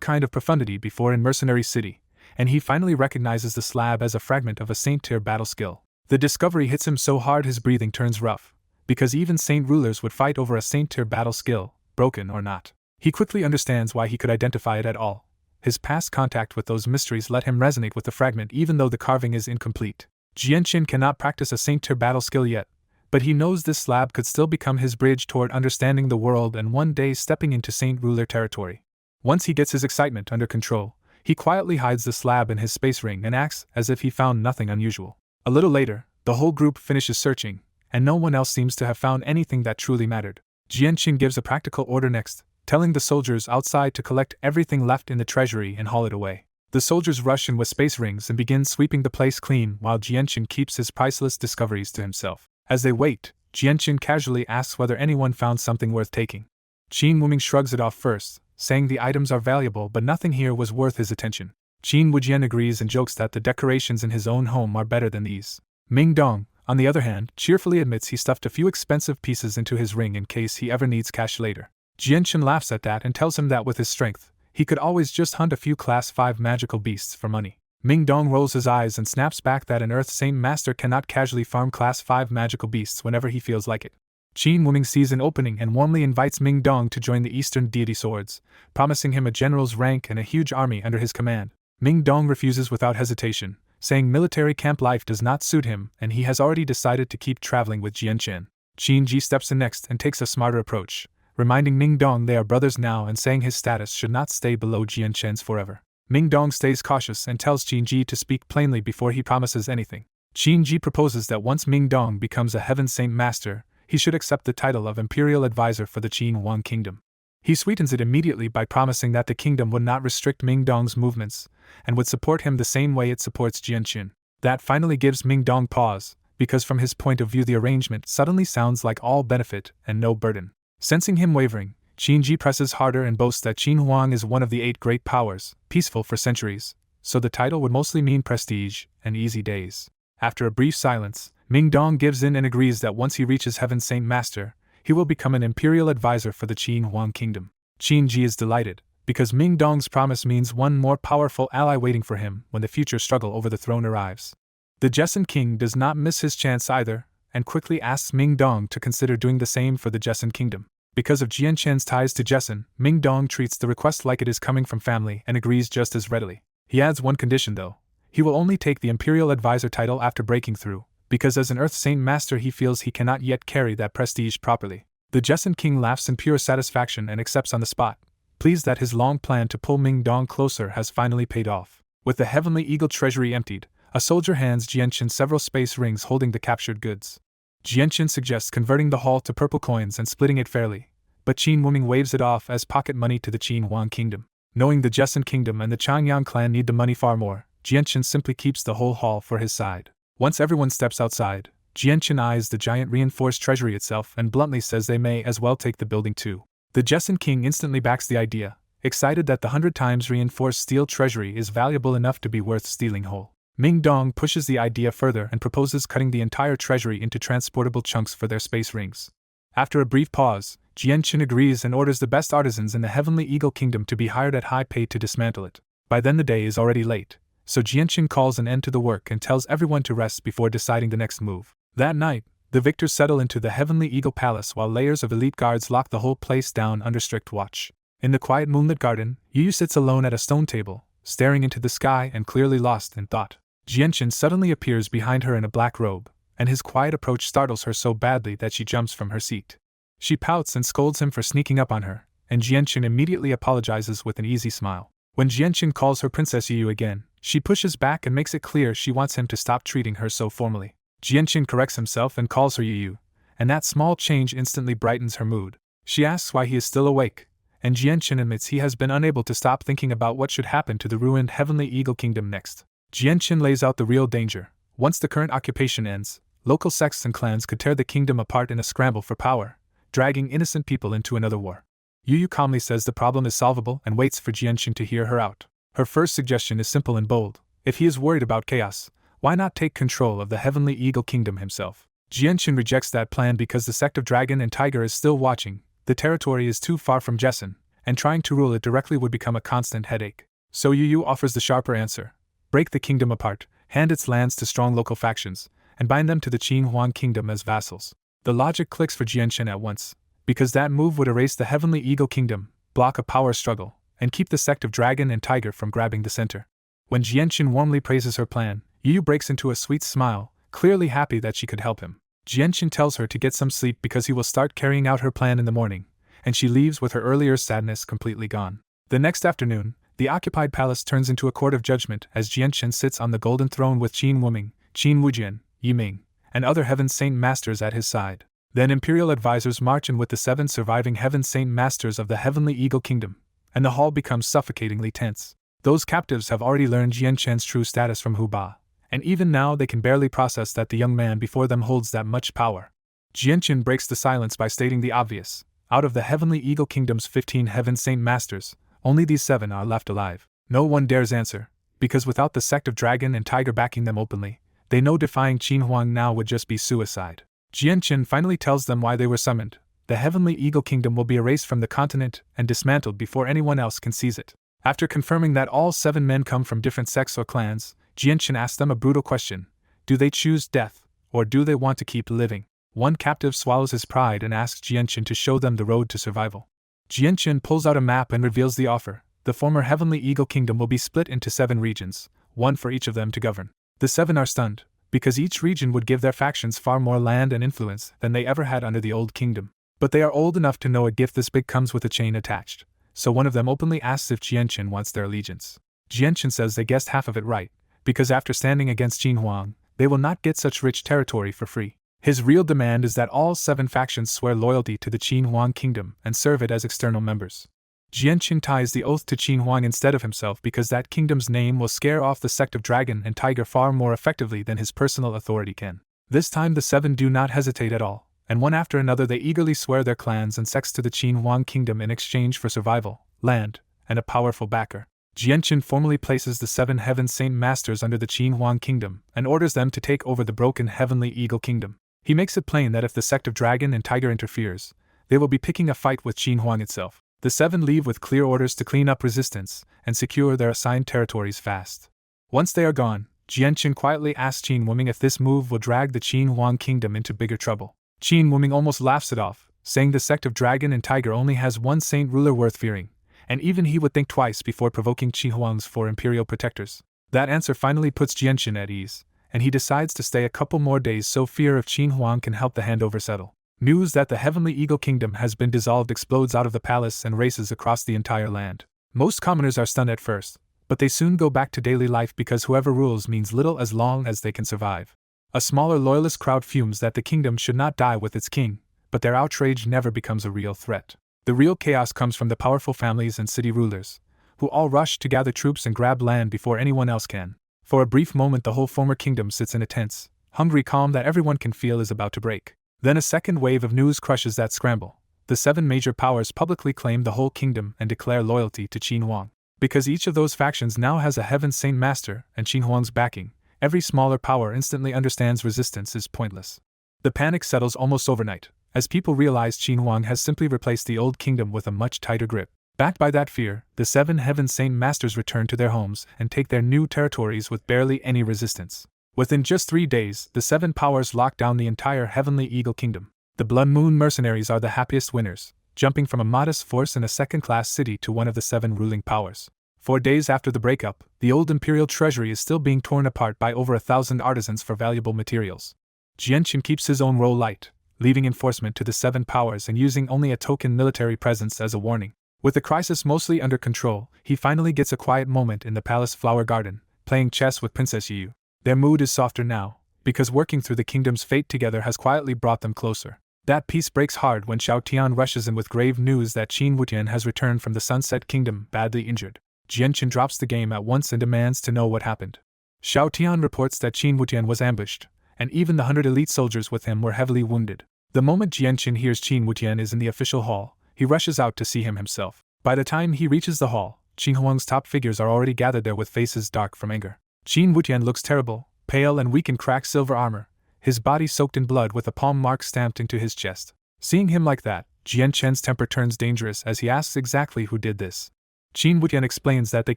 kind of profundity before in Mercenary City, and he finally recognizes the slab as a fragment of a Saint-tier battle skill. The discovery hits him so hard his breathing turns rough, because even Saint rulers would fight over a Saint-tier battle skill, broken or not. He quickly understands why he could identify it at all. His past contact with those mysteries let him resonate with the fragment even though the carving is incomplete. Jianqin cannot practice a Saint-tier battle skill yet, but he knows this slab could still become his bridge toward understanding the world and one day stepping into Saint ruler territory. Once he gets his excitement under control, he quietly hides the slab in his space ring and acts as if he found nothing unusual. A little later, the whole group finishes searching, and no one else seems to have found anything that truly mattered. Jianqin gives a practical order next, telling the soldiers outside to collect everything left in the treasury and haul it away. The soldiers rush in with space rings and begin sweeping the place clean while Jianqin keeps his priceless discoveries to himself. As they wait, Jianqin casually asks whether anyone found something worth taking. Qin Wuming shrugs it off first, saying the items are valuable but nothing here was worth his attention. Qin Wujian agrees and jokes that the decorations in his own home are better than these. Ming Dong, on the other hand, cheerfully admits he stuffed a few expensive pieces into his ring in case he ever needs cash later. Jianqin laughs at that and tells him that with his strength, he could always just hunt a few Class 5 magical beasts for money. Ming Dong rolls his eyes and snaps back that an Earth Saint Master cannot casually farm Class 5 magical beasts whenever he feels like it. Qin Wuming sees an opening and warmly invites Ming Dong to join the Eastern Deity Swords, promising him a general's rank and a huge army under his command. Ming Dong refuses without hesitation, saying military camp life does not suit him and he has already decided to keep traveling with Jianqin. Qin Ji steps in next and takes a smarter approach, reminding Ming Dong they are brothers now and saying his status should not stay below Jianqin's forever. Ming Dong stays cautious and tells Qin Ji to speak plainly before he promises anything. Qin Ji proposes that once Ming Dong becomes a Heaven Saint Master, he should accept the title of Imperial Advisor for the Qin Huang Kingdom. He sweetens it immediately by promising that the kingdom would not restrict Ming Dong's movements, and would support him the same way it supports Jianqin. That finally gives Ming Dong pause, because from his point of view the arrangement suddenly sounds like all benefit and no burden. Sensing him wavering, Qin Ji presses harder and boasts that Qin Huang is one of the 8 great powers, peaceful for centuries, so the title would mostly mean prestige and easy days. After a brief silence, Ming Dong gives in and agrees that once he reaches Heaven Saint Master, he will become an imperial advisor for the Qin Huang Kingdom. Qin Ji is delighted, because Ming Dong's promise means one more powerful ally waiting for him when the future struggle over the throne arrives. The Jessan King does not miss his chance either, and quickly asks Ming Dong to consider doing the same for the Jessan Kingdom. Because of Jianqin's ties to Jessan, Ming Dong treats the request like it is coming from family and agrees just as readily. He adds one condition though. He will only take the Imperial Advisor title after breaking through, because as an Earth Saint Master he feels he cannot yet carry that prestige properly. The Jessan King laughs in pure satisfaction and accepts on the spot, pleased that his long plan to pull Ming Dong closer has finally paid off. With the Heavenly Eagle treasury emptied, a soldier hands Jianqin several space rings holding the captured goods. Jianqin suggests converting the haul to purple coins and splitting it fairly, but Qin Wuming waves it off as pocket money to the Qin Huang Kingdom. Knowing the Jessan Kingdom and the Changyang clan need the money far more, Jianqin simply keeps the whole haul for his side. Once everyone steps outside, Jianqin eyes the giant reinforced treasury itself and bluntly says they may as well take the building too. The Jessan King instantly backs the idea, excited that the 100 times reinforced steel treasury is valuable enough to be worth stealing whole. Ming Dong pushes the idea further and proposes cutting the entire treasury into transportable chunks for their space rings. After a brief pause, Jianqin agrees and orders the best artisans in the Heavenly Eagle Kingdom to be hired at high pay to dismantle it. By then the day is already late, so Jianqin calls an end to the work and tells everyone to rest before deciding the next move. That night, the victors settle into the Heavenly Eagle Palace while layers of elite guards lock the whole place down under strict watch. In the quiet moonlit garden, Yu sits alone at a stone table, staring into the sky and clearly lost in thought. Jianqin suddenly appears behind her in a black robe, and his quiet approach startles her so badly that she jumps from her seat. She pouts and scolds him for sneaking up on her, and Jianqin immediately apologizes with an easy smile. When Jianqin calls her Princess Yu again, she pushes back and makes it clear she wants him to stop treating her so formally. Jianqin corrects himself and calls her Yu, and that small change instantly brightens her mood. She asks why he is still awake, and Jianqin admits he has been unable to stop thinking about what should happen to the ruined Heavenly Eagle Kingdom next. Jianqin lays out the real danger. Once the current occupation ends, local sects and clans could tear the kingdom apart in a scramble for power, dragging innocent people into another war. Yu calmly says the problem is solvable and waits for Jianqin to hear her out. Her first suggestion is simple and bold. If he is worried about chaos, why not take control of the Heavenly Eagle Kingdom himself? Jianqun rejects that plan because the sect of Dragon and Tiger is still watching, the territory is too far from Jessen, and trying to rule it directly would become a constant headache. So Yu offers the sharper answer: break the kingdom apart, hand its lands to strong local factions, and bind them to the Qin Huang kingdom as vassals. The logic clicks for Jianqun at once, because that move would erase the Heavenly Eagle kingdom, block a power struggle, and keep the sect of Dragon and Tiger from grabbing the center. When Jianqun warmly praises her plan, Yu breaks into a sweet smile, clearly happy that she could help him. Jianqun tells her to get some sleep because he will start carrying out her plan in the morning, and she leaves with her earlier sadness completely gone. The next afternoon, the occupied palace turns into a court of judgment as Jianqun sits on the golden throne with Qin Wuming, Qin Wujian, Yiming, and other Heaven Saint Masters at his side. Then imperial advisors march in with the 7 surviving Heaven Saint Masters of the Heavenly Eagle Kingdom, and the hall becomes suffocatingly tense. Those captives have already learned Jianqun's true status from Hu Ba, and even now they can barely process that the young man before them holds that much power. Jianqun breaks the silence by stating the obvious: out of the Heavenly Eagle Kingdom's 15 Heaven Saint Masters, only these 7 are left alive. No one dares answer, because without the sect of Dragon and Tiger backing them openly, they know defying Qin Huang now would just be suicide. Jianqun finally tells them why they were summoned. The Heavenly Eagle Kingdom will be erased from the continent and dismantled before anyone else can seize it. After confirming that all 7 men come from different sects or clans, Jianqun asks them a brutal question: do they choose death, or do they want to keep living? One captive swallows his pride and asks Jianqun to show them the road to survival. Jianqun pulls out a map and reveals the offer: the former Heavenly Eagle Kingdom will be split into 7 regions, 1 for each of them to govern. The 7 are stunned, because each region would give their factions far more land and influence than they ever had under the old kingdom. But they are old enough to know a gift this big comes with a chain attached, so one of them openly asks if Jianqun wants their allegiance. Jianqun says they guessed half of it right, because after standing against Qin Huang, they will not get such rich territory for free. His real demand is that all 7 factions swear loyalty to the Qin Huang kingdom and serve it as external members. Jianqun ties the oath to Qin Huang instead of himself because that kingdom's name will scare off the sect of Dragon and Tiger far more effectively than his personal authority can. This time the 7 do not hesitate at all, and one after another they eagerly swear their clans and sects to the Qin Huang kingdom in exchange for survival, land, and a powerful backer. Jianqun formally places the 7 Heaven Saint Masters under the Qin Huang kingdom and orders them to take over the broken Heavenly Eagle kingdom. He makes it plain that if the sect of Dragon and Tiger interferes, they will be picking a fight with Qin Huang itself. The 7 leave with clear orders to clean up resistance and secure their assigned territories fast. Once they are gone, Jianqun quietly asks Qin Wuming if this move will drag the Qin Huang kingdom into bigger trouble. Qin Wuming almost laughs it off, saying the sect of Dragon and Tiger only has one saint ruler worth fearing, and even he would think twice before provoking Qin Huang's 4 imperial protectors. That answer finally puts Jianqun at ease, and he decides to stay a couple more days so fear of Qin Huang can help the handover settle. News that the Heavenly Eagle Kingdom has been dissolved explodes out of the palace and races across the entire land. Most commoners are stunned at first, but they soon go back to daily life because whoever rules means little as long as they can survive. A smaller loyalist crowd fumes that the kingdom should not die with its king, but their outrage never becomes a real threat. The real chaos comes from the powerful families and city rulers, who all rush to gather troops and grab land before anyone else can. For a brief moment the whole former kingdom sits in a tense, hungry calm that everyone can feel is about to break. Then a second wave of news crushes that scramble. The 7 major powers publicly claim the whole kingdom and declare loyalty to Qin Huang. Because each of those factions now has a Heaven Saint Master and Qin Huang's backing, every smaller power instantly understands resistance is pointless. The panic settles almost overnight, as people realize Qin Huang has simply replaced the old kingdom with a much tighter grip. Backed by that fear, the 7 Heaven Saint Masters return to their homes and take their new territories with barely any resistance. Within just 3 days, the 7 powers lock down the entire Heavenly Eagle Kingdom. The Blood Moon mercenaries are the happiest winners, jumping from a modest force in a second-class city to one of the 7 ruling powers. 4 days after the breakup, the old imperial treasury is still being torn apart by over 1,000 artisans for valuable materials. Jianqun keeps his own role light, leaving enforcement to the 7 powers and using only a token military presence as a warning. With the crisis mostly under control, he finally gets a quiet moment in the palace flower garden, playing chess with Princess Yu. Their mood is softer now, because working through the kingdom's fate together has quietly brought them closer. That peace breaks hard when Xiao Tian rushes in with grave news that Qin Wutian has returned from the Sunset Kingdom badly injured. Jianqun drops the game at once and demands to know what happened. Xiao Tian reports that Qin Wutian was ambushed, and even the 100 elite soldiers with him were heavily wounded. The moment Jianqun hears Qin Wutian is in the official hall, he rushes out to see him himself. By the time he reaches the hall, Qin Huang's top figures are already gathered there with faces dark from anger. Qin Wutian looks terrible, pale and weak in cracked silver armor, his body soaked in blood with a palm mark stamped into his chest. Seeing him like that, Jian Chen's temper turns dangerous as he asks exactly who did this. Qin Wutian explains that they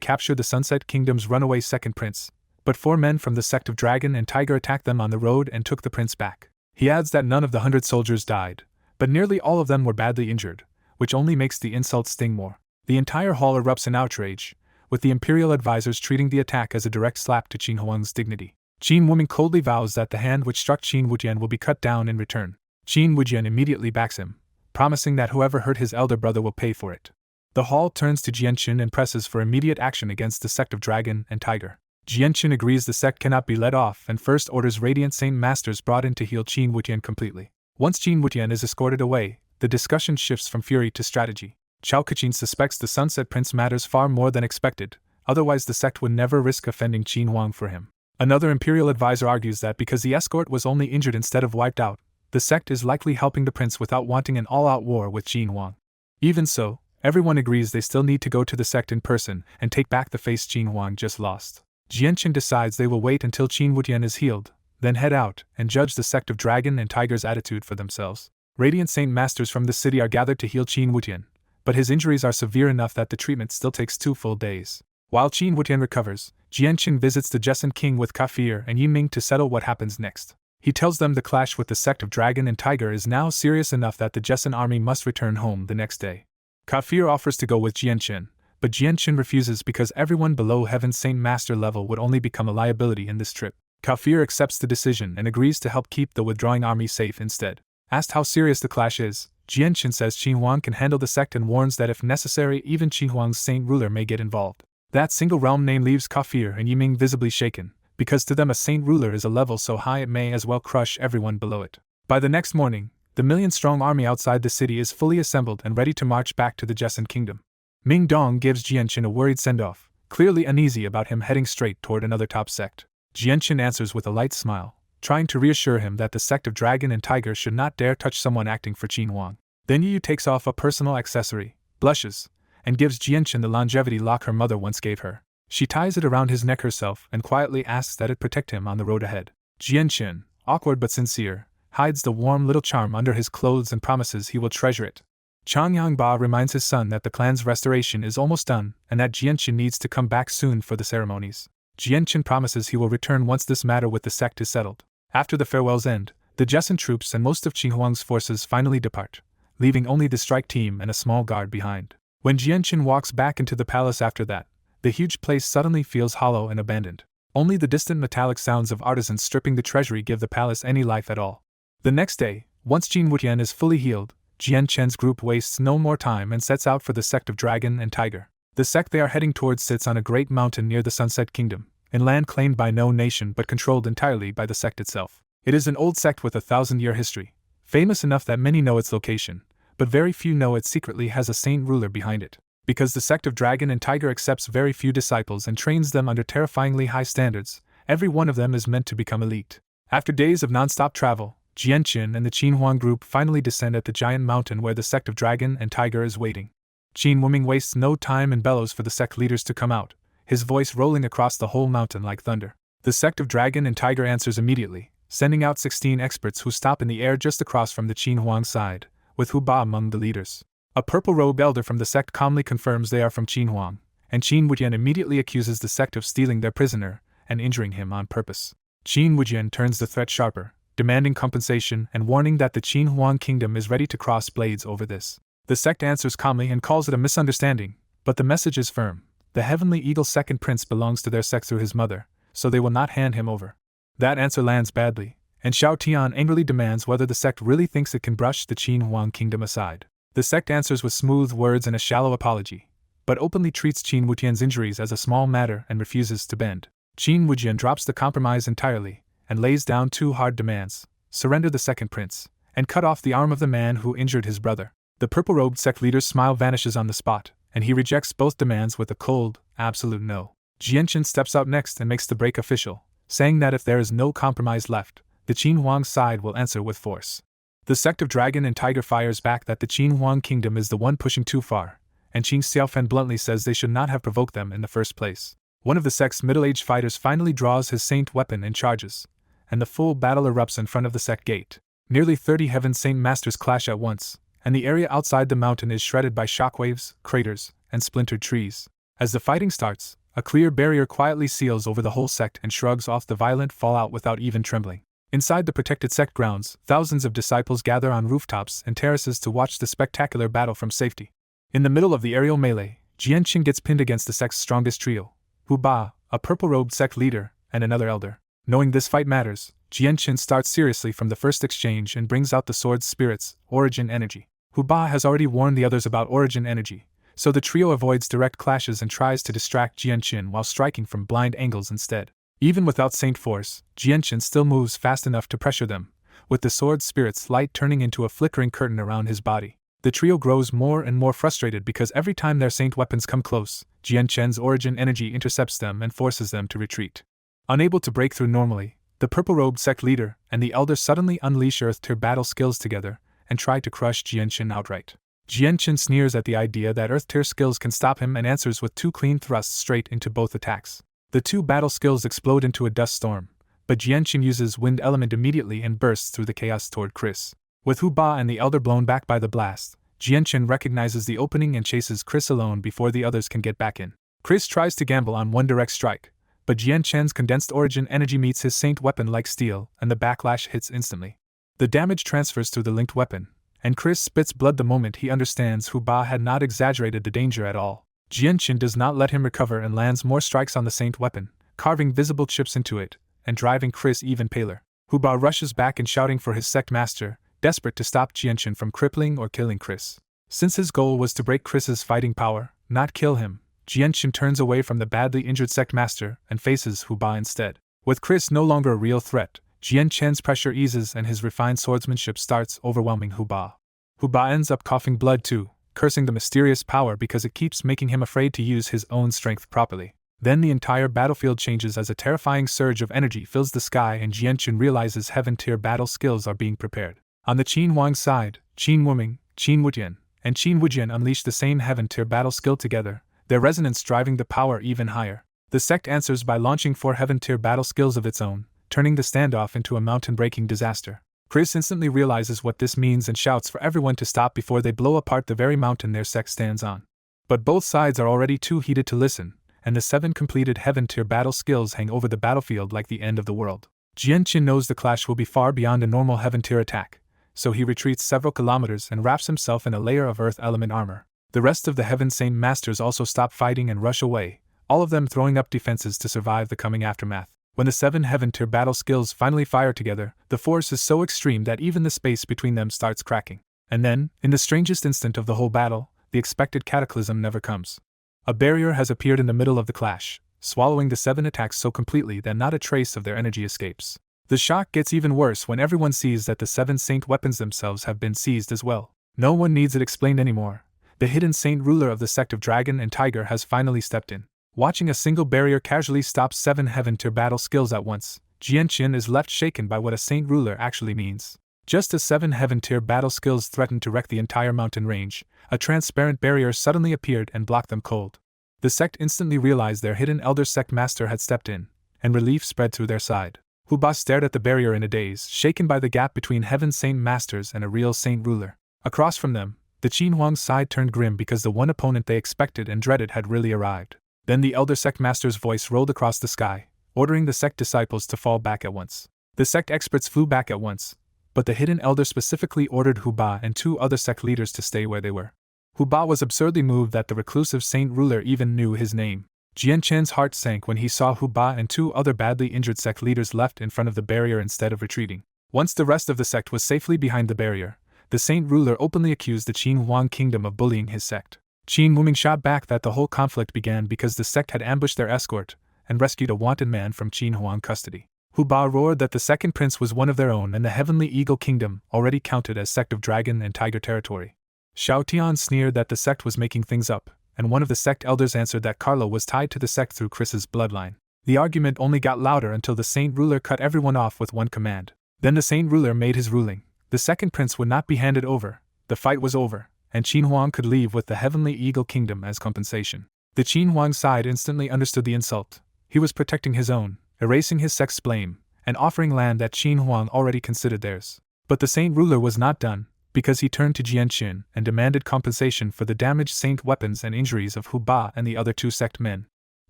captured the Sunset Kingdom's runaway second prince, but 4 men from the sect of Dragon and Tiger attacked them on the road and took the prince back. He adds that none of the 100 soldiers died, but nearly all of them were badly injured, which only makes the insult sting more. The entire hall erupts in outrage, with the imperial advisors treating the attack as a direct slap to Qin Huang's dignity. Qin Wuming coldly vows that the hand which struck Qin Wutian will be cut down in return. Qin Wujian immediately backs him, promising that whoever hurt his elder brother will pay for it. The hall turns to Jianqin and presses for immediate action against the sect of Dragon and Tiger. Jianqin agrees the sect cannot be let off and first orders Radiant Saint Masters brought in to heal Qin Wutian completely. Once Qin Wutian is escorted away, the discussion shifts from fury to strategy. Chao Kachin suspects the Sunset Prince matters far more than expected, otherwise the sect would never risk offending Qin Huang for him. Another imperial advisor argues that because the escort was only injured instead of wiped out, the sect is likely helping the prince without wanting an all-out war with Qin Huang. Even so, everyone agrees they still need to go to the sect in person and take back the face Qin Huang just lost. Jianqin decides they will wait until Qin Wutian is healed, then head out and judge the sect of Dragon and Tiger's attitude for themselves. Radiant Saint Masters from the city are gathered to heal Qin Wutian, but his injuries are severe enough that the treatment still takes 2 full days. While Qin Wutian recovers, Jianqin visits the Jessen King with Kafir and Yiming to settle what happens next. He tells them the clash with the sect of Dragon and Tiger is now serious enough that the Jessen army must return home the next day. Kafir offers to go with Jianqin, but Jianqin refuses because everyone below Heaven's Saint Master level would only become a liability in this trip. Kafir accepts the decision and agrees to help keep the withdrawing army safe instead. Asked how serious the clash is, Jianqin says Qin Huang can handle the sect and warns that if necessary even Qin Huang's saint ruler may get involved. That single realm name leaves Kafir and Yiming visibly shaken, because to them a saint ruler is a level so high it may as well crush everyone below it. By the next morning, the million-strong army outside the city is fully assembled and ready to march back to the Jessen Kingdom. Ming Dong gives Jianqin a worried send-off, clearly uneasy about him heading straight toward another top sect. Jianqin answers with a light smile, trying to reassure him that the sect of Dragon and Tiger should not dare touch someone acting for Qin Huang. Then Yu takes off a personal accessory, blushes, and gives Jianqin the longevity lock her mother once gave her. She ties it around his neck herself and quietly asks that it protect him on the road ahead. Jianqin, awkward but sincere, hides the warm little charm under his clothes and promises he will treasure it. Chang Yangba reminds his son that the clan's restoration is almost done and that Jianqin needs to come back soon for the ceremonies. Jianqin promises he will return once this matter with the sect is settled. After the farewells end, the Jessen troops and most of Qin Huang's forces finally depart, leaving only the strike team and a small guard behind. When Jianqin walks back into the palace after that, the huge place suddenly feels hollow and abandoned. Only the distant metallic sounds of artisans stripping the treasury give the palace any life at all. The next day, once Qin Wutian is fully healed, Jianqin's group wastes no more time and sets out for the sect of Dragon and Tiger. The sect they are heading towards sits on a great mountain near the Sunset Kingdom, in land claimed by no nation but controlled entirely by the sect itself. It is an old sect with a 1,000-year history, famous enough that many know its location, but very few know it secretly has a saint ruler behind it. Because the sect of Dragon and Tiger accepts very few disciples and trains them under terrifyingly high standards, every one of them is meant to become elite. After days of non-stop travel, Jianqin and the Qin Huang group finally descend at the giant mountain where the sect of Dragon and Tiger is waiting. Qin Wuming wastes no time and bellows for the sect leaders to come out, his voice rolling across the whole mountain like thunder. The sect of Dragon and Tiger answers immediately, sending out 16 experts who stop in the air just across from the Qin Huang side, with Hu Ba among the leaders. A purple-robed elder from the sect calmly confirms they are from Qin Huang, and Qin Wujian immediately accuses the sect of stealing their prisoner and injuring him on purpose. Qin Wujian turns the threat sharper, demanding compensation and warning that the Qin Huang kingdom is ready to cross blades over this. The sect answers calmly and calls it a misunderstanding, but the message is firm. The Heavenly Eagle's second prince belongs to their sect through his mother, so they will not hand him over. That answer lands badly, and Xiao Tian angrily demands whether the sect really thinks it can brush the Qin Huang kingdom aside. The sect answers with smooth words and a shallow apology, but openly treats Qin Wutian's injuries as a small matter and refuses to bend. Qin Wujian drops the compromise entirely, and lays down 2 hard demands: surrender the second prince, and cut off the arm of the man who injured his brother. The purple-robed sect leader's smile vanishes on the spot, and he rejects both demands with a cold, absolute no. Jianqin steps out next and makes the break official, saying that if there is no compromise left, the Qin Huang side will answer with force. The sect of Dragon and Tiger fires back that the Qin Huang kingdom is the one pushing too far, and Qin Xiaofen bluntly says they should not have provoked them in the first place. One of the sect's middle-aged fighters finally draws his saint weapon and charges, and the full battle erupts in front of the sect gate. Nearly 30 Heaven Saint Masters clash at once, and the area outside the mountain is shredded by shockwaves, craters, and splintered trees. As the fighting starts, a clear barrier quietly seals over the whole sect and shrugs off the violent fallout without even trembling. Inside the protected sect grounds, thousands of disciples gather on rooftops and terraces to watch the spectacular battle from safety. In the middle of the aerial melee, Jianqin gets pinned against the sect's strongest trio, Hu Ba, a purple-robed sect leader, and another elder. Knowing this fight matters, Jianqin starts seriously from the first exchange and brings out the sword's spirits, origin energy. Hu Ba has already warned the others about origin energy, so the trio avoids direct clashes and tries to distract Jianqin while striking from blind angles instead. Even without Saint Force, Jianqin still moves fast enough to pressure them, with the sword's spirit's light turning into a flickering curtain around his body. The trio grows more and more frustrated because every time their saint weapons come close, Jianqin's origin energy intercepts them and forces them to retreat. Unable to break through normally, the purple-robed sect leader and the elder suddenly unleash Earth-tier battle skills together and try to crush Jianqin outright. Jianqin sneers at the idea that Earth-tier skills can stop him and answers with 2 clean thrusts straight into both attacks. The 2 battle skills explode into a dust storm, but Jianqin uses wind element immediately and bursts through the chaos toward Chris. With Hu Ba and the elder blown back by the blast, Jianqin recognizes the opening and chases Chris alone before the others can get back in. Chris tries to gamble on one direct strike, but Jianqin's condensed origin energy meets his saint weapon like steel, and the backlash hits instantly. The damage transfers through the linked weapon, and Chris spits blood the moment he understands Hu Ba had not exaggerated the danger at all. Jianqin does not let him recover and lands more strikes on the saint weapon, carving visible chips into it, and driving Chris even paler. Hu Ba rushes back and shouting for his sect master, desperate to stop Jianqin from crippling or killing Chris. Since his goal was to break Chris's fighting power, not kill him, Jianqin turns away from the badly injured sect master and faces Hu Ba instead. With Chris no longer a real threat, Jianqin's pressure eases and his refined swordsmanship starts overwhelming Hu Ba. Hu Ba ends up coughing blood too, cursing the mysterious power because it keeps making him afraid to use his own strength properly. Then the entire battlefield changes as a terrifying surge of energy fills the sky and Jianqin realizes heaven-tier battle skills are being prepared. On the Qin Huang side, Qin Wuming, Qin Wujian, and Qin Wujian unleash the same heaven-tier battle skill together, their resonance driving the power even higher. The sect answers by launching 4 heaven-tier battle skills of its own, turning the standoff into a mountain-breaking disaster. Chris instantly realizes what this means and shouts for everyone to stop before they blow apart the very mountain their sect stands on. But both sides are already too heated to listen, and the 7 completed heaven-tier battle skills hang over the battlefield like the end of the world. Jianqin knows the clash will be far beyond a normal heaven-tier attack, so he retreats several kilometers and wraps himself in a layer of earth element armor. The rest of the Heaven Saint Masters also stop fighting and rush away, all of them throwing up defenses to survive the coming aftermath. When the 7 heaven-tier battle skills finally fire together, the force is so extreme that even the space between them starts cracking. And then, in the strangest instant of the whole battle, the expected cataclysm never comes. A barrier has appeared in the middle of the clash, swallowing the 7 attacks so completely that not a trace of their energy escapes. The shock gets even worse when everyone sees that the 7 saint weapons themselves have been seized as well. No one needs it explained anymore. The hidden saint ruler of the sect of Dragon and Tiger has finally stepped in. Watching a single barrier casually stop 7 heaven-tier battle skills at once, Jianqin is left shaken by what a saint ruler actually means. Just as 7 heaven-tier battle skills threatened to wreck the entire mountain range, a transparent barrier suddenly appeared and blocked them cold. The sect instantly realized their hidden elder sect master had stepped in, and relief spread through their side. Hu Ba stared at the barrier in a daze, shaken by the gap between Heaven Saint Masters and a real saint ruler. Across from them, the Qin Huang side turned grim because the one opponent they expected and dreaded had really arrived. Then the elder sect master's voice rolled across the sky, ordering the sect disciples to fall back at once. The sect experts flew back at once, but the hidden elder specifically ordered Hu Ba and 2 other sect leaders to stay where they were. Hu Ba was absurdly moved that the reclusive saint ruler even knew his name. Jianqin's heart sank when he saw Hu Ba and 2 other badly injured sect leaders left in front of the barrier instead of retreating. Once the rest of the sect was safely behind the barrier, the saint ruler openly accused the Qin Huang kingdom of bullying his sect. Qin Wuming shot back that the whole conflict began because the sect had ambushed their escort and rescued a wanted man from Qin Huang custody. Hu Ba roared that the second prince was one of their own and the Heavenly Eagle Kingdom already counted as sect of Dragon and Tiger territory. Xiao Tian sneered that the sect was making things up, and one of the sect elders answered that Carlo was tied to the sect through Chris's bloodline. The argument only got louder until the saint ruler cut everyone off with one command. Then the saint ruler made his ruling. The second prince would not be handed over, the fight was over, and Qin Huang could leave with the Heavenly Eagle Kingdom as compensation. The Qin Huang side instantly understood the insult. He was protecting his own, erasing his sect's blame, and offering land that Qin Huang already considered theirs. But the Saint Ruler was not done, because he turned to Jianqin and demanded compensation for the damaged Saint weapons and injuries of Hu Ba and the other two sect men.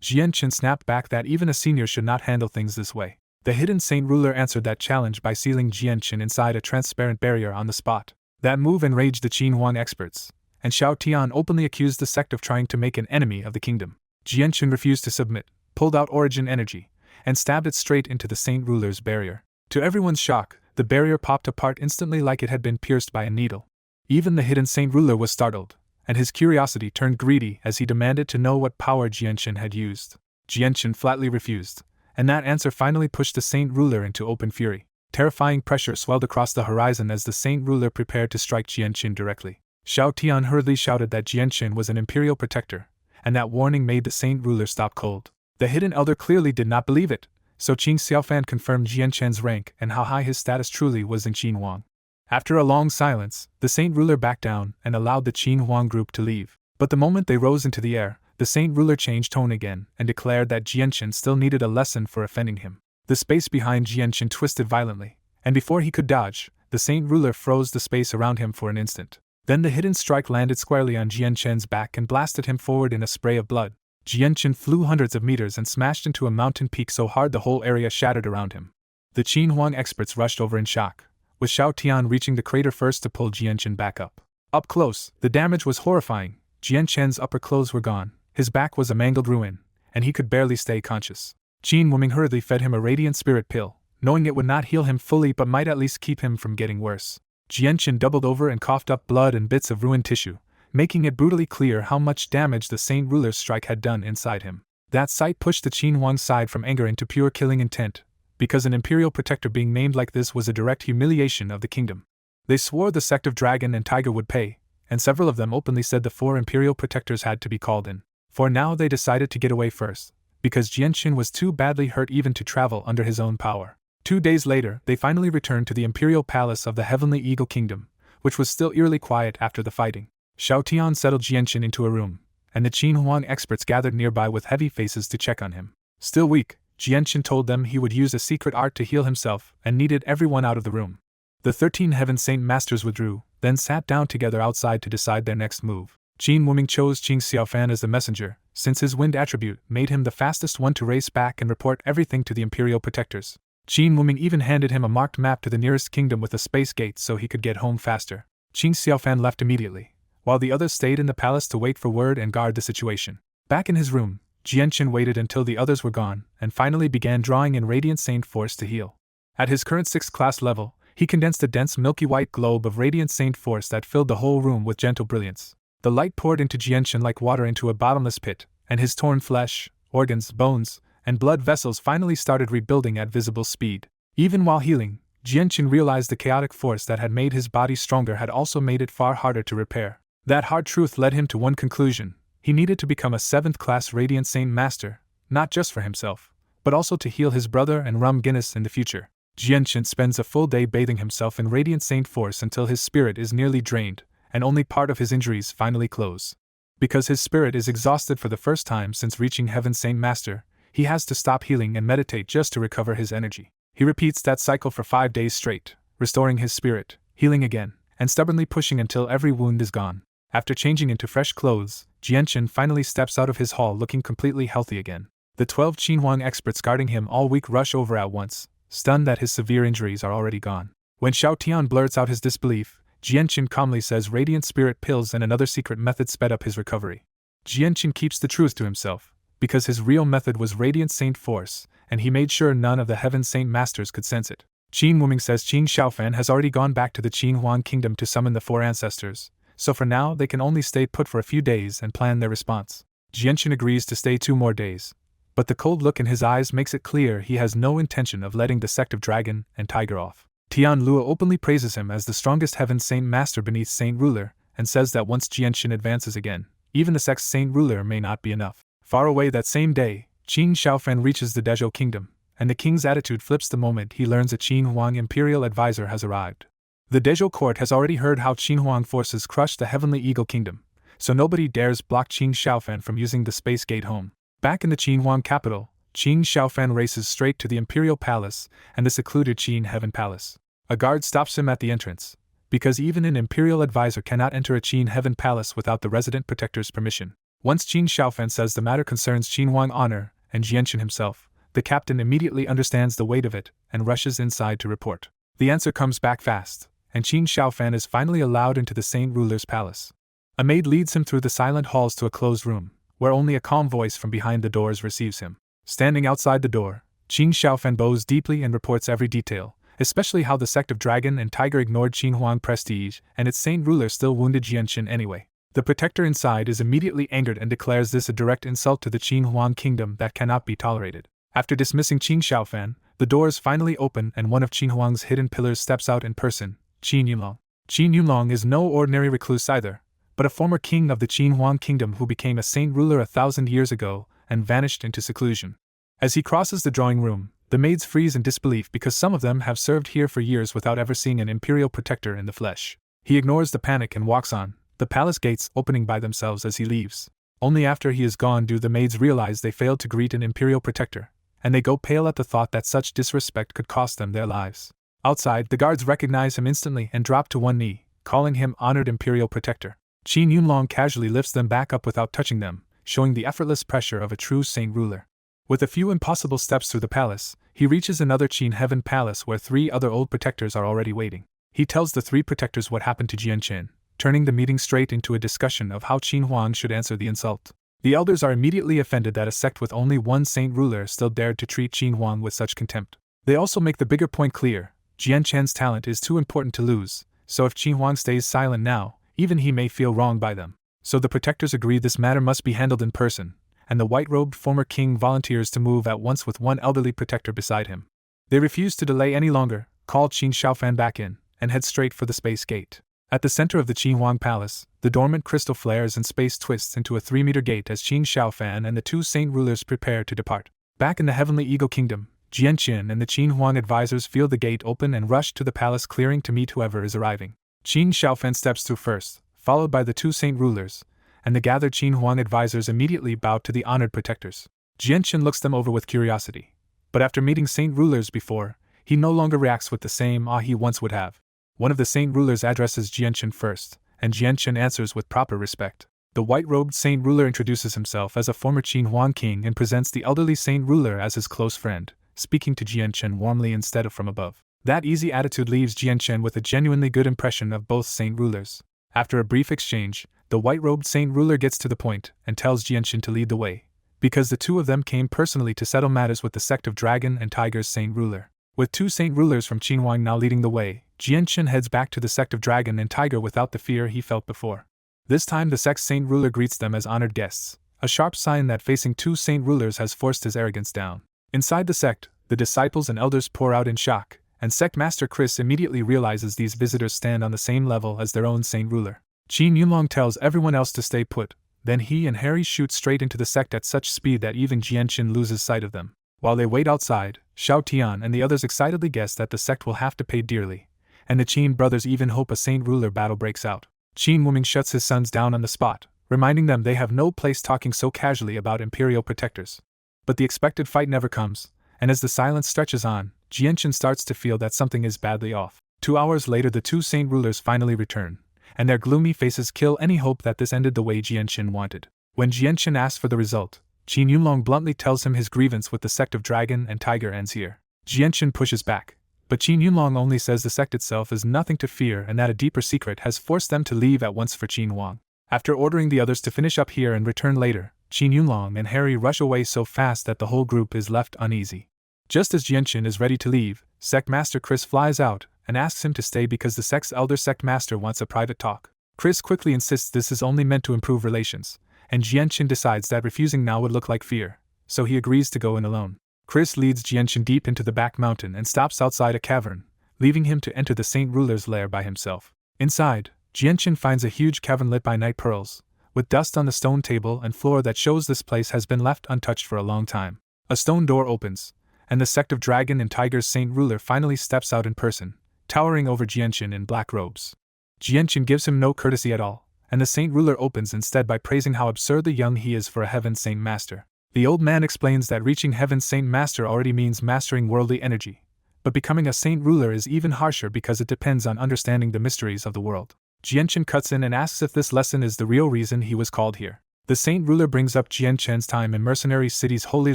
Jianqin snapped back that even a senior should not handle things this way. The hidden Saint Ruler answered that challenge by sealing Jianqin inside a transparent barrier on the spot. That move enraged the Qin Huang experts, and Xiao Tian openly accused the sect of trying to make an enemy of the kingdom. Jianqin refused to submit, pulled out origin energy, and stabbed it straight into the Saint Ruler's barrier. To everyone's shock, the barrier popped apart instantly like it had been pierced by a needle. Even the hidden Saint Ruler was startled, and his curiosity turned greedy as he demanded to know what power Jianqin had used. Jianqin flatly refused, and that answer finally pushed the Saint Ruler into open fury. Terrifying pressure swelled across the horizon as the Saint Ruler prepared to strike Jianqin directly. Xiao Tian hurriedly shouted that Jianqin was an imperial protector, and that warning made the Saint Ruler stop cold. The hidden elder clearly did not believe it, so Qin Xiaofan confirmed Jianqin's rank and how high his status truly was in Qin Huang. After a long silence, the Saint Ruler backed down and allowed the Qin Huang group to leave. But the moment they rose into the air, the Saint Ruler changed tone again and declared that Jianqin still needed a lesson for offending him. The space behind Jianqin twisted violently, and before he could dodge, the Saint Ruler froze the space around him for an instant. Then the hidden strike landed squarely on Jianqin's back and blasted him forward in a spray of blood. Jianqin flew hundreds of meters and smashed into a mountain peak so hard the whole area shattered around him. The Qin Huang experts rushed over in shock, with Xiao Tian reaching the crater first to pull Jianqin back up. Up close, the damage was horrifying. Jianqin's upper clothes were gone, his back was a mangled ruin, and he could barely stay conscious. Qin Wuming hurriedly fed him a radiant spirit pill, knowing it would not heal him fully but might at least keep him from getting worse. Jianqin doubled over and coughed up blood and bits of ruined tissue, making it brutally clear how much damage the Saint Ruler's strike had done inside him. That sight pushed the Qin Huang's side from anger into pure killing intent, because an imperial protector being named like this was a direct humiliation of the kingdom. They swore the sect of Dragon and Tiger would pay, and several of them openly said the 4 imperial protectors had to be called in. For now they decided to get away first, because Jianqin was too badly hurt even to travel under his own power. 2 days later, they finally returned to the imperial palace of the Heavenly Eagle Kingdom, which was still eerily quiet after the fighting. Xiao Tian settled Jianqin into a room, and the Qin Huang experts gathered nearby with heavy faces to check on him. Still weak, Jianqin told them he would use a secret art to heal himself and needed everyone out of the room. The 13 Heaven Saint Masters withdrew, then sat down together outside to decide their next move. Qin Wuming chose Qin Xiaofan as the messenger, since his wind attribute made him the fastest one to race back and report everything to the imperial protectors. Qin Wuming even handed him a marked map to the nearest kingdom with a space gate so he could get home faster. Qin Xiaofan left immediately, while the others stayed in the palace to wait for word and guard the situation. Back in his room, Jianqin waited until the others were gone and finally began drawing in Radiant Saint Force to heal. At his current 6th class level, he condensed a dense milky white globe of Radiant Saint Force that filled the whole room with gentle brilliance. The light poured into Jianqin like water into a bottomless pit, and his torn flesh, organs, bones, and blood vessels finally started rebuilding at visible speed. Even while healing, Jianqin realized the chaotic force that had made his body stronger had also made it far harder to repair. That hard truth led him to one conclusion: he needed to become a 7th class Radiant Saint Master, not just for himself, but also to heal his brother and Rum Guinness in the future. Jianqin spends a full day bathing himself in Radiant Saint Force until his spirit is nearly drained, and only part of his injuries finally close. Because his spirit is exhausted for the first time since reaching Heaven Saint Master, he has to stop healing and meditate just to recover his energy. He repeats that cycle for 5 days straight, restoring his spirit, healing again, and stubbornly pushing until every wound is gone. After changing into fresh clothes, Jianqin finally steps out of his hall looking completely healthy again. The 12 Qin Huang experts guarding him all week rush over at once, stunned that his severe injuries are already gone. When Xiao Tian blurts out his disbelief, Jianqin calmly says radiant spirit pills and another secret method sped up his recovery. Jianqin keeps the truth to himself, because his real method was Radiant Saint Force, and he made sure none of the Heaven Saint Masters could sense it. Qin Wuming says Qin Xiaofan has already gone back to the Qin Huang Kingdom to summon the 4 ancestors, so for now they can only stay put for a few days and plan their response. Jianqin agrees to stay 2 more days, but the cold look in his eyes makes it clear he has no intention of letting the sect of Dragon and Tiger off. Tian Luo openly praises him as the strongest Heaven Saint Master beneath Saint Ruler, and says that once Jianqin advances again, even the sect's Saint Ruler may not be enough. Far away that same day, Qin Xiaofan reaches the Dezhou Kingdom, and the king's attitude flips the moment he learns a Qin Huang imperial advisor has arrived. The Dezhou court has already heard how Qin Huang forces crushed the Heavenly Eagle Kingdom, so nobody dares block Qin Xiaofan from using the space gate home. Back in the Qin Huang capital, Qin Xiaofan races straight to the Imperial Palace and the secluded Qin Heaven Palace. A guard stops him at the entrance, because even an Imperial advisor cannot enter a Qin Heaven Palace without the resident protector's permission. Once Qin Xiaofan says the matter concerns Qin Huang honor and Jianchen himself, the captain immediately understands the weight of it and rushes inside to report. The answer comes back fast, and Qin Xiaofan is finally allowed into the Saint Ruler's palace. A maid leads him through the silent halls to a closed room, where only a calm voice from behind the doors receives him. Standing outside the door, Qin Xiaofan bows deeply and reports every detail, especially how the sect of Dragon and Tiger ignored Qin Huang prestige and its Saint Ruler still wounded Jianchen anyway. The protector inside is immediately angered and declares this a direct insult to the Qin Huang kingdom that cannot be tolerated. After dismissing Qin Xiaofan, the doors finally open and one of Qin Huang's hidden pillars steps out in person, Qin Yunlong. Qin Yunlong is no ordinary recluse either, but a former king of the Qin Huang kingdom who became a saint ruler 1,000 years ago and vanished into seclusion. As he crosses the drawing room, the maids freeze in disbelief because some of them have served here for years without ever seeing an imperial protector in the flesh. He ignores the panic and walks on, the palace gates opening by themselves as he leaves. Only after he is gone do the maids realize they failed to greet an imperial protector, and they go pale at the thought that such disrespect could cost them their lives. Outside, the guards recognize him instantly and drop to one knee, calling him honored imperial protector. Qin Yunlong casually lifts them back up without touching them, showing the effortless pressure of a true saint ruler. With a few impossible steps through the palace, he reaches another Qin Heaven Palace where 3 other old protectors are already waiting. He tells the 3 protectors what happened to Jianchen, turning the meeting straight into a discussion of how Qin Huang should answer the insult. The elders are immediately offended that a sect with only one saint ruler still dared to treat Qin Huang with such contempt. They also make the bigger point clear: Jianchen's talent is too important to lose, so if Qin Huang stays silent now, even he may feel wronged by them. So the protectors agree this matter must be handled in person, and the white-robed former king volunteers to move at once with one elderly protector beside him. They refuse to delay any longer, call Qin Xiaofan back in, and head straight for the space gate. At the center of the Qin Huang Palace, the dormant crystal flares and space twists into a 3-meter gate as Qin Xiaofan and the 2 saint rulers prepare to depart. Back in the Heavenly Eagle Kingdom, Jianchen and the Qin Huang advisors feel the gate open and rush to the palace clearing to meet whoever is arriving. Qin Xiaofan steps through first, followed by the 2 saint rulers, and the gathered Qin Huang advisors immediately bow to the honored protectors. Jianchen looks them over with curiosity, but after meeting saint rulers before, he no longer reacts with the same awe he once would have. One of the saint rulers addresses Jianchen first, and Jianchen answers with proper respect. The white-robed saint ruler introduces himself as a former Qin Huang king and presents the elderly saint ruler as his close friend, speaking to Jianchen warmly instead of from above. That easy attitude leaves Jianchen with a genuinely good impression of both saint rulers. After a brief exchange, the white-robed saint ruler gets to the point and tells Jianchen to lead the way, because the 2 of them came personally to settle matters with the sect of Dragon and Tiger's saint ruler. With 2 saint rulers from Qin Huang now leading the way, Jianchen heads back to the sect of Dragon and Tiger without the fear he felt before. This time the sect's saint ruler greets them as honored guests, a sharp sign that facing 2 saint rulers has forced his arrogance down. Inside the sect, the disciples and elders pour out in shock, and sect master Chris immediately realizes these visitors stand on the same level as their own saint ruler. Qin Yunlong tells everyone else to stay put, then he and Harry shoot straight into the sect at such speed that even Jianchen loses sight of them. While they wait outside, Xiao Tian and the others excitedly guess that the sect will have to pay dearly, and the Qin brothers even hope a saint ruler battle breaks out. Qin Wuming shuts his sons down on the spot, reminding them they have no place talking so casually about imperial protectors. But the expected fight never comes, and as the silence stretches on, Jianchen starts to feel that something is badly off. 2 hours later the 2 saint rulers finally return, and their gloomy faces kill any hope that this ended the way Jianchen wanted. When Jianchen asks for the result, Qin Yunlong bluntly tells him his grievance with the sect of Dragon and Tiger ends here. Jianchen pushes back, but Qin Yunlong only says the sect itself is nothing to fear and that a deeper secret has forced them to leave at once for Qin Huang. After ordering the others to finish up here and return later, Qin Yunlong and Harry rush away so fast that the whole group is left uneasy. Just as Jianchen is ready to leave, Sect Master Chris flies out and asks him to stay because the sect's elder sect master wants a private talk. Chris quickly insists this is only meant to improve relations, and Jianchen decides that refusing now would look like fear, so he agrees to go in alone. Chris leads Jianchen deep into the back mountain and stops outside a cavern, leaving him to enter the Saint Ruler's lair by himself. Inside, Jianchen finds a huge cavern lit by night pearls, with dust on the stone table and floor that shows this place has been left untouched for a long time. A stone door opens, and the sect of Dragon and Tiger's Saint Ruler finally steps out in person, towering over Jianchen in black robes. Jianchen gives him no courtesy at all, and the Saint Ruler opens instead by praising how absurdly young he is for a Heaven Saint Master. The old man explains that reaching Heaven's Saint Master already means mastering worldly energy, but becoming a saint ruler is even harsher because it depends on understanding the mysteries of the world. Jianchen cuts in and asks if this lesson is the real reason he was called here. The saint ruler brings up Jianchen's time in mercenary cities' holy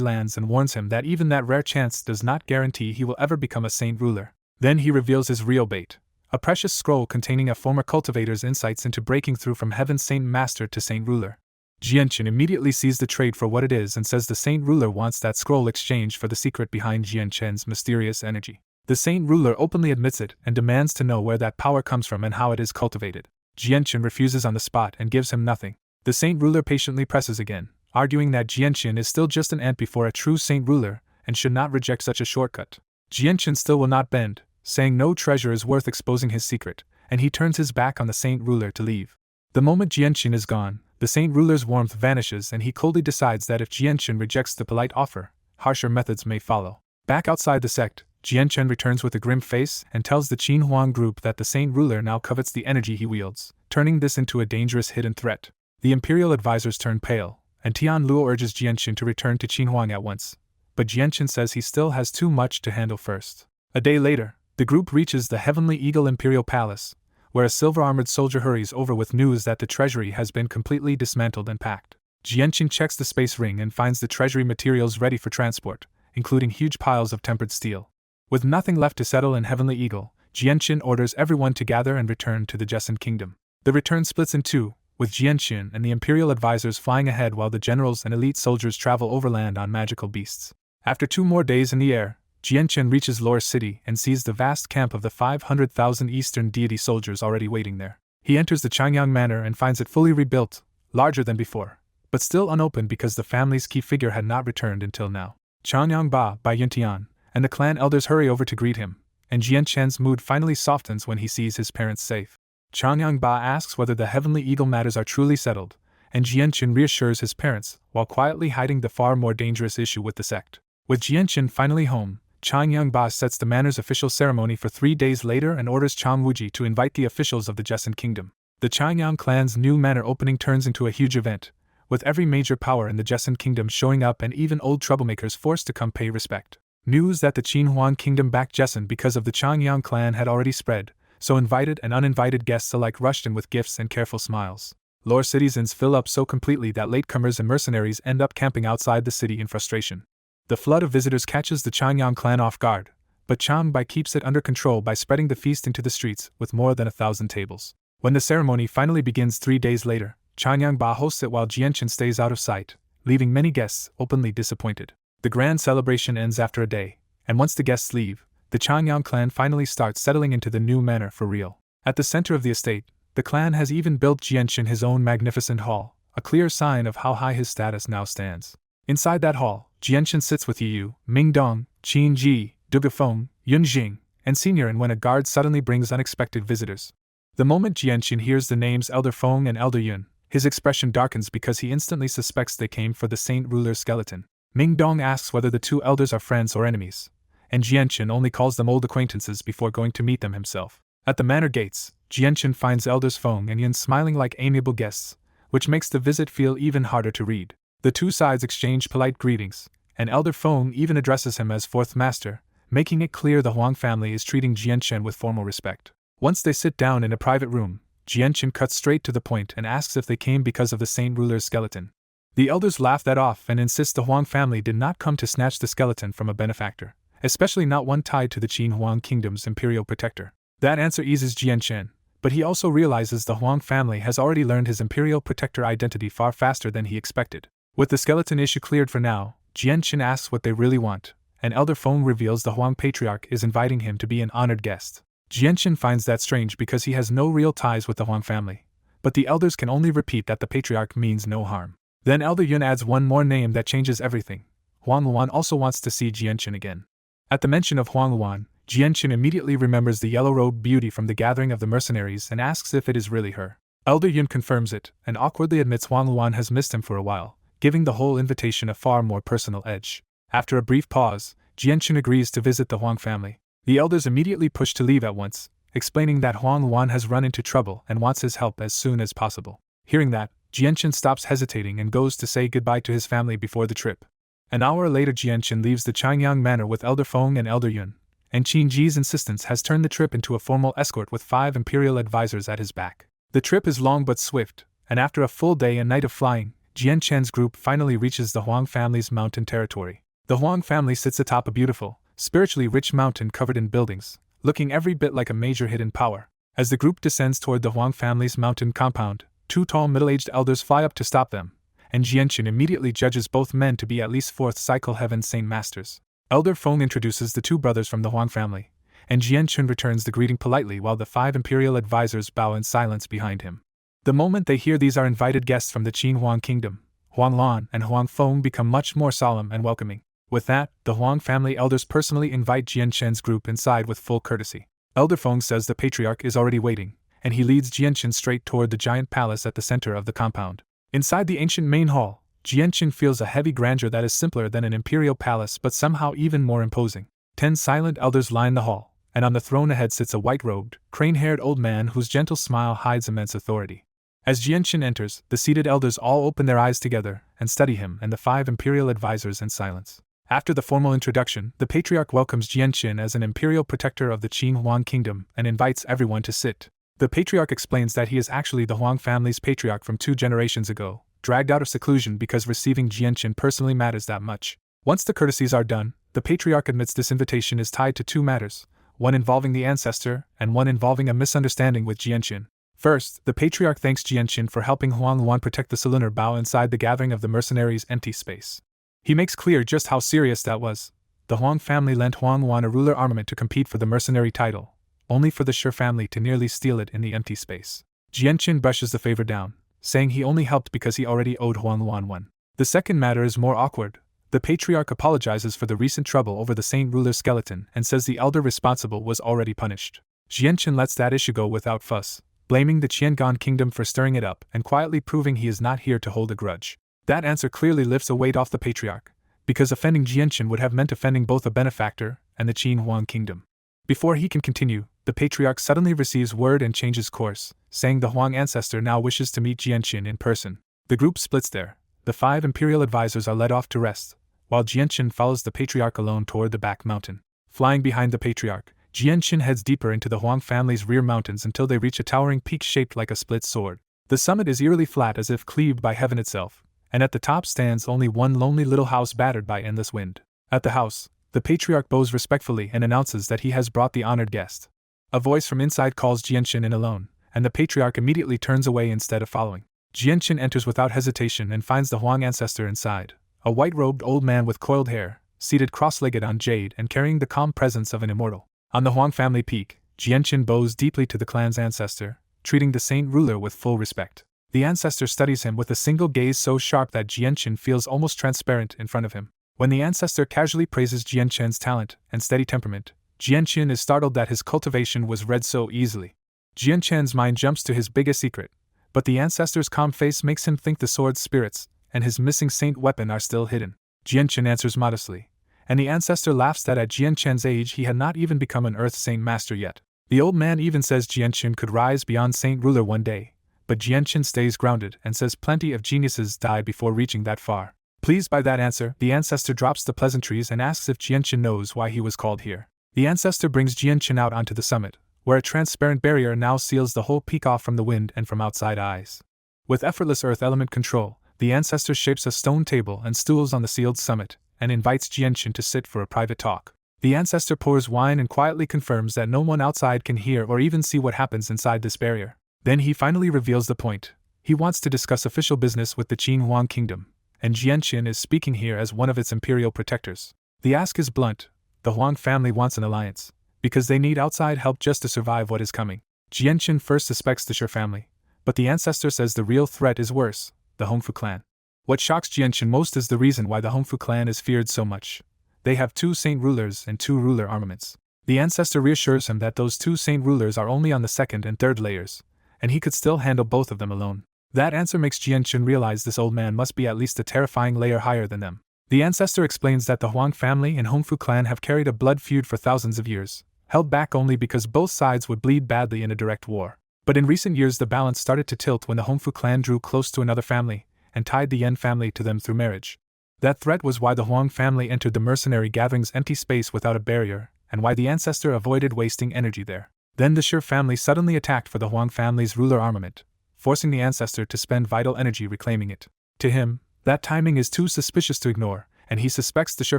lands and warns him that even that rare chance does not guarantee he will ever become a saint ruler. Then he reveals his real bait, a precious scroll containing a former cultivator's insights into breaking through from Heaven's Saint Master to saint ruler. Jianchen immediately sees the trade for what it is and says the saint ruler wants that scroll exchanged for the secret behind Jianchen's mysterious energy. The saint ruler openly admits it and demands to know where that power comes from and how it is cultivated. Jianchen refuses on the spot and gives him nothing. The saint ruler patiently presses again, arguing that Jianchen is still just an ant before a true saint ruler and should not reject such a shortcut. Jianchen still will not bend, saying no treasure is worth exposing his secret, and he turns his back on the saint ruler to leave. The moment Jianchen is gone, the saint ruler's warmth vanishes and he coldly decides that if Jianchen rejects the polite offer, harsher methods may follow. Back outside the sect, Jianchen returns with a grim face and tells the Qin Huang group that the saint ruler now covets the energy he wields, turning this into a dangerous hidden threat. The imperial advisors turn pale, and Tian Luo urges Jianchen to return to Qin Huang at once, but Jianchen says he still has too much to handle first. A day later, the group reaches the Heavenly Eagle Imperial Palace, where a silver-armored soldier hurries over with news that the treasury has been completely dismantled and packed. Jianchen checks the space ring and finds the treasury materials ready for transport, including huge piles of tempered steel. With nothing left to settle in Heavenly Eagle, Jianchen orders everyone to gather and return to the Jessan Kingdom. The return splits in two, with Jianchen and the imperial advisors flying ahead while the generals and elite soldiers travel overland on magical beasts. After 2 more days in the air, Jianchen reaches Lore City and sees the vast camp of the 500,000 Eastern deity soldiers already waiting there. He enters the Changyang Manor and finds it fully rebuilt, larger than before, but still unopened because the family's key figure had not returned until now. Changyang Ba by Yuntian and the clan elders hurry over to greet him, and Jianchen's mood finally softens when he sees his parents safe. Changyang Ba asks whether the Heavenly Eagle matters are truly settled, and Jianchen reassures his parents while quietly hiding the far more dangerous issue with the sect. With Jianchen finally home, Changyang Ba sets the manor's official ceremony for 3 days later and orders Chang Wuji to invite the officials of the Jessan Kingdom. The Changyang clan's new manor opening turns into a huge event, with every major power in the Jessan Kingdom showing up and even old troublemakers forced to come pay respect. News that the Qin Huang Kingdom backed Jessan because of the Changyang clan had already spread, so invited and uninvited guests alike rushed in with gifts and careful smiles. Lore citizens fill up so completely that latecomers and mercenaries end up camping outside the city in frustration. The flood of visitors catches the Changyang clan off guard, but Chang Bai keeps it under control by spreading the feast into the streets with more than 1,000 tables. When the ceremony finally begins 3 days later, Changyang Ba hosts it while Jianchen stays out of sight, leaving many guests openly disappointed. The grand celebration ends after a day, and once the guests leave, the Changyang clan finally starts settling into the new manor for real. At the center of the estate, the clan has even built Jianchen his own magnificent hall, a clear sign of how high his status now stands. Inside that hall, Jianchen sits with Yu, Mingdong, Qin Ji, Dugafeng, Yunjing, and Senior and when a guard suddenly brings unexpected visitors. The moment Jianchen hears the names Elder Feng and Elder Yun, his expression darkens because he instantly suspects they came for the Saint Ruler's skeleton. Mingdong asks whether the 2 elders are friends or enemies, and Jianchen only calls them old acquaintances before going to meet them himself. At the manor gates, Jianchen finds Elders Feng and Yun smiling like amiable guests, which makes the visit feel even harder to read. The 2 sides exchange polite greetings, and Elder Feng even addresses him as 4th Master, making it clear the Huang family is treating Jianchen with formal respect. Once they sit down in a private room, Jianchen cuts straight to the point and asks if they came because of the Saint Ruler's skeleton. The elders laugh that off and insist the Huang family did not come to snatch the skeleton from a benefactor, especially not one tied to the Qin Huang Kingdom's imperial protector. That answer eases Jianchen, but he also realizes the Huang family has already learned his imperial protector identity far faster than he expected. With the skeleton issue cleared for now, Jianchen asks what they really want, and Elder Feng reveals the Huang Patriarch is inviting him to be an honored guest. Jianchen finds that strange because he has no real ties with the Huang family, but the elders can only repeat that the Patriarch means no harm. Then Elder Yun adds one more name that changes everything. Huang Luan also wants to see Jianchen again. At the mention of Huang Luan, Jianchen immediately remembers the yellow-robed beauty from the gathering of the mercenaries and asks if it is really her. Elder Yun confirms it, and awkwardly admits Huang Luan has missed him for a while, giving the whole invitation a far more personal edge. After a brief pause, Jianchen agrees to visit the Huang family. The elders immediately push to leave at once, explaining that Huang Luan has run into trouble and wants his help as soon as possible. Hearing that, Jianchen stops hesitating and goes to say goodbye to his family before the trip. An hour later, Jianchen leaves the Qingyang Manor with Elder Feng and Elder Yun, and Qin Ji's insistence has turned the trip into a formal escort with 5 imperial advisors at his back. The trip is long but swift, and after a full day and night of flying, Jianchen's group finally reaches the Huang family's mountain territory. The Huang family sits atop a beautiful, spiritually rich mountain covered in buildings, looking every bit like a major hidden power. As the group descends toward the Huang family's mountain compound, 2 tall middle-aged elders fly up to stop them, and Jianchen immediately judges both men to be at least 4th cycle heaven saint masters. Elder Feng introduces the 2 brothers from the Huang family, and Jianchen returns the greeting politely while the 5 imperial advisors bow in silence behind him. The moment they hear these are invited guests from the Qin Huang kingdom, Huang Lan and Huang Feng become much more solemn and welcoming. With that, the Huang family elders personally invite Jianchen's group inside with full courtesy. Elder Feng says the patriarch is already waiting, and he leads Jianchen straight toward the giant palace at the center of the compound. Inside the ancient main hall, Jianchen feels a heavy grandeur that is simpler than an imperial palace but somehow even more imposing. 10 silent elders line the hall, and on the throne ahead sits a white-robed, crane-haired old man whose gentle smile hides immense authority. As Jianchen enters, the seated elders all open their eyes together and study him and the 5 imperial advisors in silence. After the formal introduction, the patriarch welcomes Jianchen as an imperial protector of the Qin Huang kingdom and invites everyone to sit. The patriarch explains that he is actually the Huang family's patriarch from 2 generations ago, dragged out of seclusion because receiving Jianchen personally matters that much. Once the courtesies are done, the patriarch admits this invitation is tied to 2 matters, one involving the ancestor and one involving a misunderstanding with Jianchen. First, the patriarch thanks Jianchen for helping Huang Luan protect the Lunar Bao inside the gathering of the mercenaries' empty space. He makes clear just how serious that was. The Huang family lent Huang Luan a ruler armament to compete for the mercenary title, only for the Shi family to nearly steal it in the empty space. Jianchen brushes the favor down, saying he only helped because he already owed Huang Luan one. The second matter is more awkward. The patriarch apologizes for the recent trouble over the saint ruler's skeleton and says the elder responsible was already punished. Jianchen lets that issue go without fuss, blaming the Qiangan kingdom for stirring it up and quietly proving he is not here to hold a grudge. That answer clearly lifts a weight off the patriarch, because offending Jianchen would have meant offending both a benefactor and the Qin Huang kingdom. Before he can continue, the patriarch suddenly receives word and changes course, saying the Huang ancestor now wishes to meet Jianchen in person. The group splits there. The 5 imperial advisors are led off to rest, while Jianchen follows the patriarch alone toward the back mountain. Flying behind the patriarch, Jianchen heads deeper into the Huang family's rear mountains until they reach a towering peak shaped like a split sword. The summit is eerily flat as if cleaved by heaven itself, and at the top stands only one lonely little house battered by endless wind. At the house, the patriarch bows respectfully and announces that he has brought the honored guest. A voice from inside calls Jianchen in alone, and the patriarch immediately turns away instead of following. Jianchen enters without hesitation and finds the Huang ancestor inside, a white-robed old man with coiled hair, seated cross-legged on jade and carrying the calm presence of an immortal. On the Huang family peak, Jianchen bows deeply to the clan's ancestor, treating the saint ruler with full respect. The ancestor studies him with a single gaze so sharp that Jianchen feels almost transparent in front of him. When the ancestor casually praises Jianchen's talent and steady temperament, Jianchen is startled that his cultivation was read so easily. Jianchen's mind jumps to his biggest secret, but the ancestor's calm face makes him think the sword's spirits and his missing saint weapon are still hidden. Jianchen answers modestly, and the ancestor laughs that at Jianchen's age he had not even become an Earth Saint Master yet. The old man even says Jianchen could rise beyond Saint Ruler one day, but Jianchen stays grounded and says plenty of geniuses die before reaching that far. Pleased by that answer, the ancestor drops the pleasantries and asks if Jianchen knows why he was called here. The ancestor brings Jianchen out onto the summit, where a transparent barrier now seals the whole peak off from the wind and from outside eyes. With effortless earth element control, the ancestor shapes a stone table and stools on the sealed summit, and invites Jianchen to sit for a private talk. The ancestor pours wine and quietly confirms that no one outside can hear or even see what happens inside this barrier. Then he finally reveals the point. He wants to discuss official business with the Qin Huang kingdom, and Jianchen is speaking here as one of its imperial protectors. The ask is blunt. The Huang family wants an alliance, because they need outside help just to survive what is coming. Jianchen first suspects the Shi family, but the ancestor says the real threat is worse, the Hongfu clan. What shocks Jianchen most is the reason why the Hongfu clan is feared so much. They have 2 saint rulers and 2 ruler armaments. The ancestor reassures him that those 2 saint rulers are only on the 2nd and 3rd layers, and he could still handle both of them alone. That answer makes Jianchen realize this old man must be at least a terrifying layer higher than them. The ancestor explains that the Huang family and Hongfu clan have carried a blood feud for thousands of years, held back only because both sides would bleed badly in a direct war. But in recent years the balance started to tilt when the Hongfu clan drew close to another family, and tied the Yan family to them through marriage. That threat was why the Huang family entered the mercenary gathering's empty space without a barrier, and why the ancestor avoided wasting energy there. Then the Shi family suddenly attacked for the Huang family's ruler armament, forcing the ancestor to spend vital energy reclaiming it. To him, that timing is too suspicious to ignore, and he suspects the Shi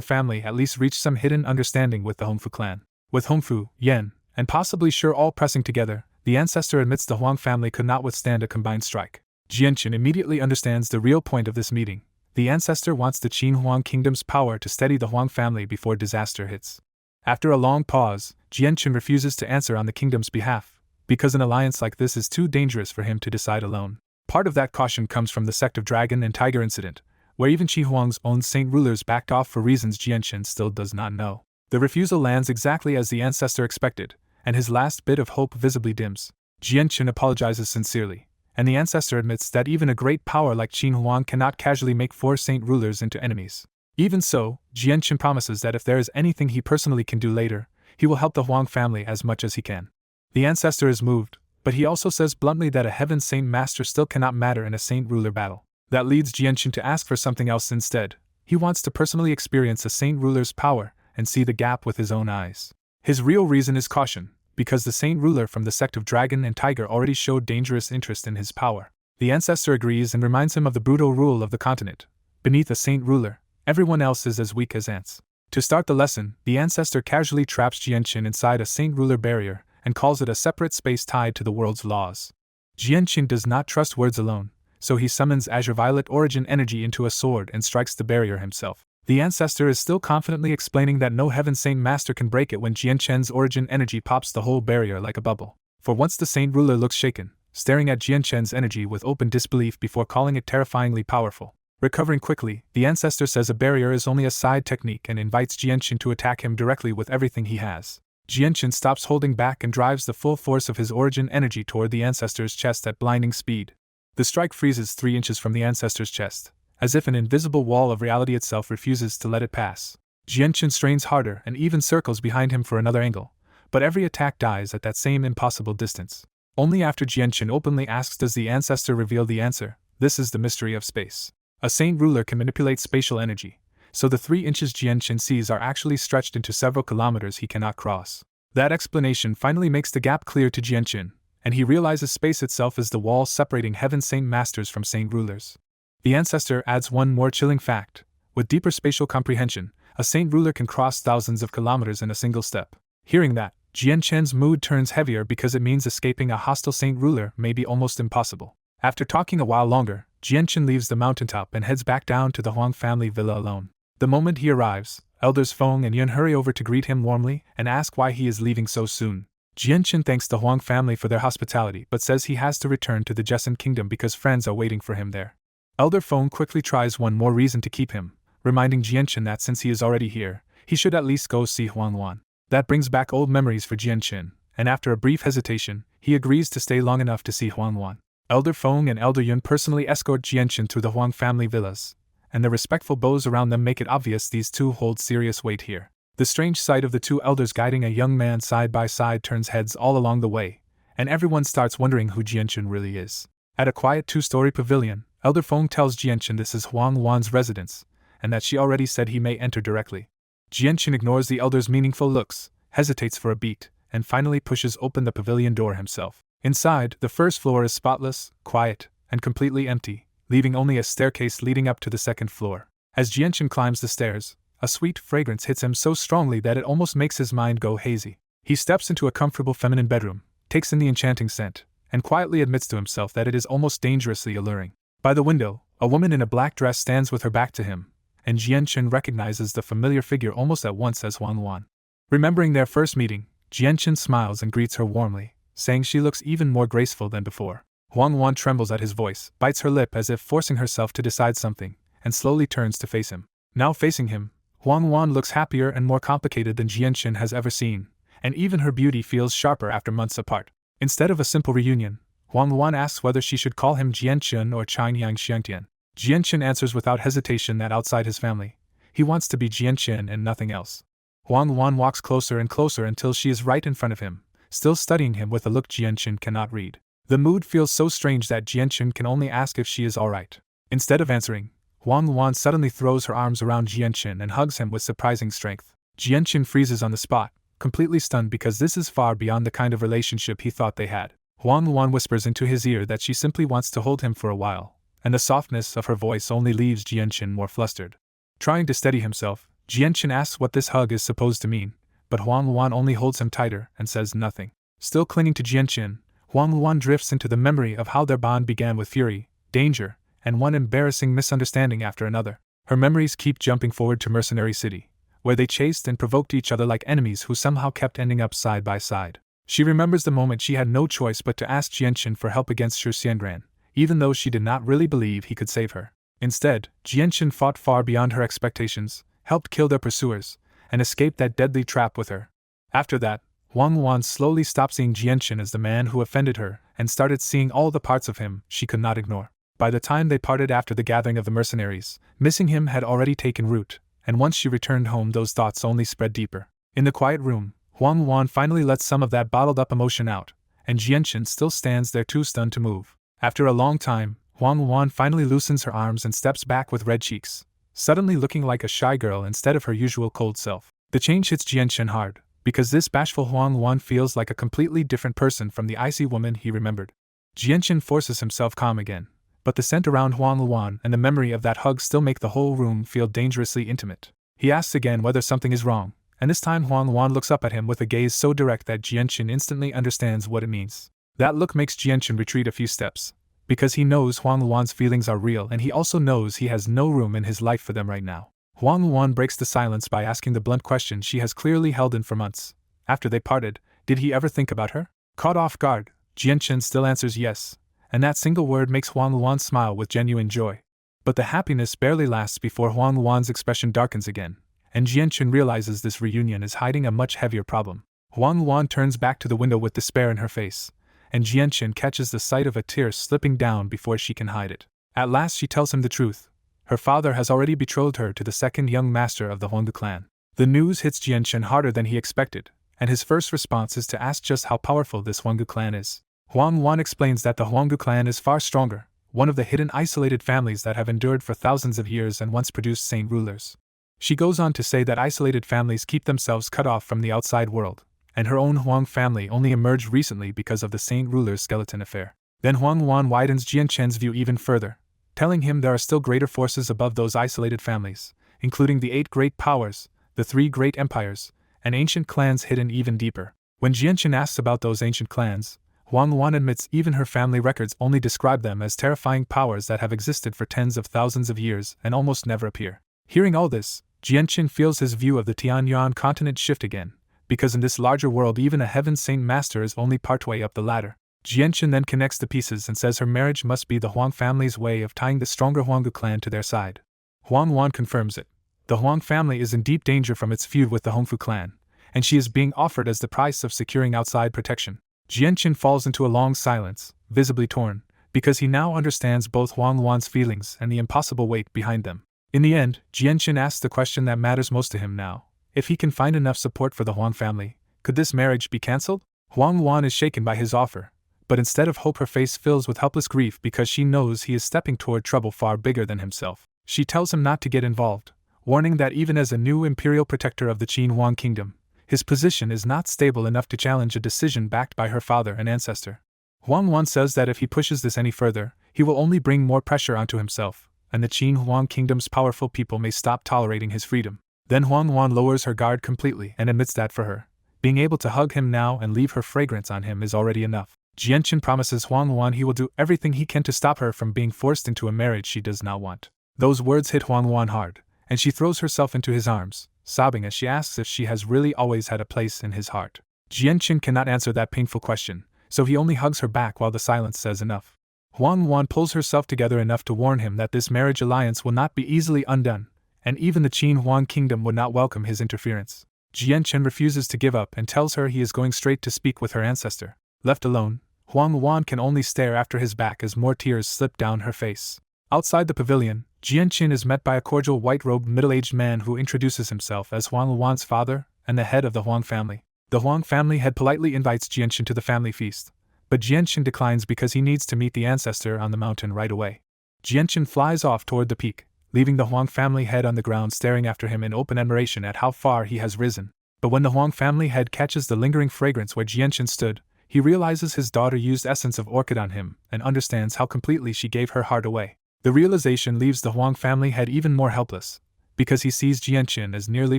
family at least reached some hidden understanding with the Hongfu clan. With Hongfu, Yan, and possibly Shi all pressing together, the ancestor admits the Huang family could not withstand a combined strike. Jianqin immediately understands the real point of this meeting. The ancestor wants the Qin Huang kingdom's power to steady the Huang family before disaster hits. After a long pause, Jianqin refuses to answer on the kingdom's behalf, because an alliance like this is too dangerous for him to decide alone. Part of that caution comes from the Sect of Dragon and Tiger incident, where even Qi Huang's own saint rulers backed off for reasons Jianqin still does not know. The refusal lands exactly as the ancestor expected, and his last bit of hope visibly dims. Jianqin apologizes sincerely, and the ancestor admits that even a great power like Qin Huang cannot casually make 4 saint rulers into enemies. Even so, Jianqin promises that if there is anything he personally can do later, he will help the Huang family as much as he can. The ancestor is moved, but he also says bluntly that a heaven saint master still cannot matter in a saint ruler battle. That leads Jianqin to ask for something else instead. He wants to personally experience a saint ruler's power and see the gap with his own eyes. His real reason is caution, because the saint ruler from the Sect of Dragon and Tiger already showed dangerous interest in his power. The ancestor agrees and reminds him of the brutal rule of the continent. Beneath a saint ruler, everyone else is as weak as ants. To start the lesson, the ancestor casually traps Jianqin inside a saint ruler barrier and calls it a separate space tied to the world's laws. Jianqin does not trust words alone, so he summons Azure Violet origin energy into a sword and strikes the barrier himself. The ancestor is still confidently explaining that no heaven saint master can break it when Jianqin's origin energy pops the whole barrier like a bubble. For once the saint ruler looks shaken, staring at Jianqin's energy with open disbelief before calling it terrifyingly powerful. Recovering quickly, the ancestor says a barrier is only a side technique and invites Jianqin to attack him directly with everything he has. Jianqin stops holding back and drives the full force of his origin energy toward the ancestor's chest at blinding speed. The strike freezes 3 inches from the ancestor's chest, as if an invisible wall of reality itself refuses to let it pass. Jianqin strains harder and even circles behind him for another angle, but every attack dies at that same impossible distance. Only after Jianqin openly asks does the ancestor reveal the answer. This is the mystery of space. A saint ruler can manipulate spatial energy, so the 3 inches Jianqin sees are actually stretched into several kilometers he cannot cross. That explanation finally makes the gap clear to Jianqin, and he realizes space itself is the wall separating heaven saint masters from saint rulers. The ancestor adds one more chilling fact. With deeper spatial comprehension, a saint ruler can cross thousands of kilometers in a single step. Hearing that, Jianqin's mood turns heavier because it means escaping a hostile saint ruler may be almost impossible. After talking a while longer, Jianqin leaves the mountaintop and heads back down to the Huang family villa alone. The moment he arrives, elders Feng and Yun hurry over to greet him warmly and ask why he is leaving so soon. Jianqin thanks the Huang family for their hospitality but says he has to return to the Jessen kingdom because friends are waiting for him there. Elder Feng quickly tries one more reason to keep him, reminding Jianqin that since he is already here, he should at least go see Huang Wan. That brings back old memories for Jianqin, and after a brief hesitation, he agrees to stay long enough to see Huang Wan. Elder Feng and Elder Yun personally escort Jianqin through the Huang family villas, and the respectful bows around them make it obvious these two hold serious weight here. The strange sight of the two elders guiding a young man side by side turns heads all along the way, and everyone starts wondering who Jianqin really is. At a quiet 2-story pavilion, Elder Feng tells Jianqin this is Huang Wan's residence, and that she already said he may enter directly. Jianqin ignores the elder's meaningful looks, hesitates for a beat, and finally pushes open the pavilion door himself. Inside, the first floor is spotless, quiet, and completely empty, leaving only a staircase leading up to the second floor. As Jianqin climbs the stairs, a sweet fragrance hits him so strongly that it almost makes his mind go hazy. He steps into a comfortable feminine bedroom, takes in the enchanting scent, and quietly admits to himself that it is almost dangerously alluring. By the window, a woman in a black dress stands with her back to him, and Jianqin recognizes the familiar figure almost at once as Huang Wan. Remembering their first meeting, Jianqin smiles and greets her warmly, saying she looks even more graceful than before. Huang Wan trembles at his voice, bites her lip as if forcing herself to decide something, and slowly turns to face him. Now facing him, Huang Wan looks happier and more complicated than Jianqin has ever seen, and even her beauty feels sharper after months apart. Instead of a simple reunion, Huang Wan asks whether she should call him Jianqin or Changyang Xiangtian. Jianqin answers without hesitation that outside his family, he wants to be Jianqin and nothing else. Huang Wan walks closer and closer until she is right in front of him, still studying him with a look Jianqin cannot read. The mood feels so strange that Jianchen can only ask if she is alright. Instead of answering, Huang Luan suddenly throws her arms around Jianchen and hugs him with surprising strength. Jianchen freezes on the spot, completely stunned because this is far beyond the kind of relationship he thought they had. Huang Luan whispers into his ear that she simply wants to hold him for a while, and the softness of her voice only leaves Jianchen more flustered. Trying to steady himself, Jianchen asks what this hug is supposed to mean, but Huang Luan only holds him tighter and says nothing. Still clinging to Jianchen, Huang Luan drifts into the memory of how their bond began with fury, danger, and one embarrassing misunderstanding after another. Her memories keep jumping forward to Mercenary City, where they chased and provoked each other like enemies who somehow kept ending up side by side. She remembers the moment she had no choice but to ask Jianchen for help against Shi Xiangran, even though she did not really believe he could save her. Instead, Jianchen fought far beyond her expectations, helped kill their pursuers, and escaped that deadly trap with her. After that, Huang Luan slowly stopped seeing Jianchen as the man who offended her and started seeing all the parts of him she could not ignore. By the time they parted after the gathering of the mercenaries, missing him had already taken root, and once she returned home those thoughts only spread deeper. In the quiet room, Huang Luan finally lets some of that bottled-up emotion out, and Jianchen still stands there too stunned to move. After a long time, Huang Luan finally loosens her arms and steps back with red cheeks, suddenly looking like a shy girl instead of her usual cold self. The change hits Jianchen hard, because this bashful Huang Luan feels like a completely different person from the icy woman he remembered. Jianchen forces himself calm again, but the scent around Huang Luan and the memory of that hug still make the whole room feel dangerously intimate. He asks again whether something is wrong, and this time Huang Luan looks up at him with a gaze so direct that Jianchen instantly understands what it means. That look makes Jianchen retreat a few steps, because he knows Huang Luan's feelings are real and he also knows he has no room in his life for them right now. Huang Luan breaks the silence by asking the blunt question she has clearly held in for months. After they parted, did he ever think about her? Caught off guard, Jianchen still answers yes, and that single word makes Huang Luan smile with genuine joy. But the happiness barely lasts before Huang Luan's expression darkens again, and Jianchen realizes this reunion is hiding a much heavier problem. Huang Luan turns back to the window with despair in her face, and Jianchen catches the sight of a tear slipping down before she can hide it. At last she tells him the truth. Her father has already betrothed her to the second young master of the Huanggu clan. The news hits Jianchen harder than he expected, and his first response is to ask just how powerful this Huanggu clan is. Huang Luan explains that the Huanggu clan is far stronger, one of the hidden isolated families that have endured for thousands of years and once produced saint rulers. She goes on to say that isolated families keep themselves cut off from the outside world, and her own Huang family only emerged recently because of the saint ruler's skeleton affair. Then Huang Luan widens Jianchen's view even further, telling him there are still greater forces above those isolated families, including the 8 great powers, the 3 great empires, and ancient clans hidden even deeper. When Jianchen asks about those ancient clans, Huang Luan admits even her family records only describe them as terrifying powers that have existed for tens of thousands of years and almost never appear. Hearing all this, Jianchen feels his view of the Tianyuan continent shift again, because in this larger world even a heaven saint master is only partway up the ladder. Jianchen then connects the pieces and says her marriage must be the Huang family's way of tying the stronger Huanggu clan to their side. Huang Luan confirms it. The Huang family is in deep danger from its feud with the Hongfu clan, and she is being offered as the price of securing outside protection. Jianchen falls into a long silence, visibly torn, because he now understands both Huang Luan's feelings and the impossible weight behind them. In the end, Jianchen asks the question that matters most to him now. If he can find enough support for the Huang family, could this marriage be cancelled? Huang Luan is shaken by his offer, but instead of hope her face fills with helpless grief because she knows he is stepping toward trouble far bigger than himself. She tells him not to get involved, warning that even as a new imperial protector of the Qin Huang kingdom, his position is not stable enough to challenge a decision backed by her father and ancestor. Huang Luan says that if he pushes this any further, he will only bring more pressure onto himself, and the Qin Huang kingdom's powerful people may stop tolerating his freedom. Then Huang Luan lowers her guard completely and admits that for her, being able to hug him now and leave her fragrance on him is already enough. Jianchen promises Huang Luan he will do everything he can to stop her from being forced into a marriage she does not want. Those words hit Huang Luan hard, and she throws herself into his arms, sobbing as she asks if she has really always had a place in his heart. Jianchen cannot answer that painful question, so he only hugs her back while the silence says enough. Huang Luan pulls herself together enough to warn him that this marriage alliance will not be easily undone, and even the Qin Huang kingdom would not welcome his interference. Jianchen refuses to give up and tells her he is going straight to speak with her ancestor. Left alone, Huang Luan can only stare after his back as more tears slip down her face. Outside the pavilion, Jianchen is met by a cordial white-robed middle-aged man who introduces himself as Huang Luan's father and the head of the Huang family. The Huang family head politely invites Jianchen to the family feast, but Jianchen declines because he needs to meet the ancestor on the mountain right away. Jianchen flies off toward the peak, leaving the Huang family head on the ground staring after him in open admiration at how far he has risen. But when the Huang family head catches the lingering fragrance where Jianchen stood, he realizes his daughter used essence of orchid on him and understands how completely she gave her heart away. The realization leaves the Huang family head even more helpless, because he sees Jianchen as nearly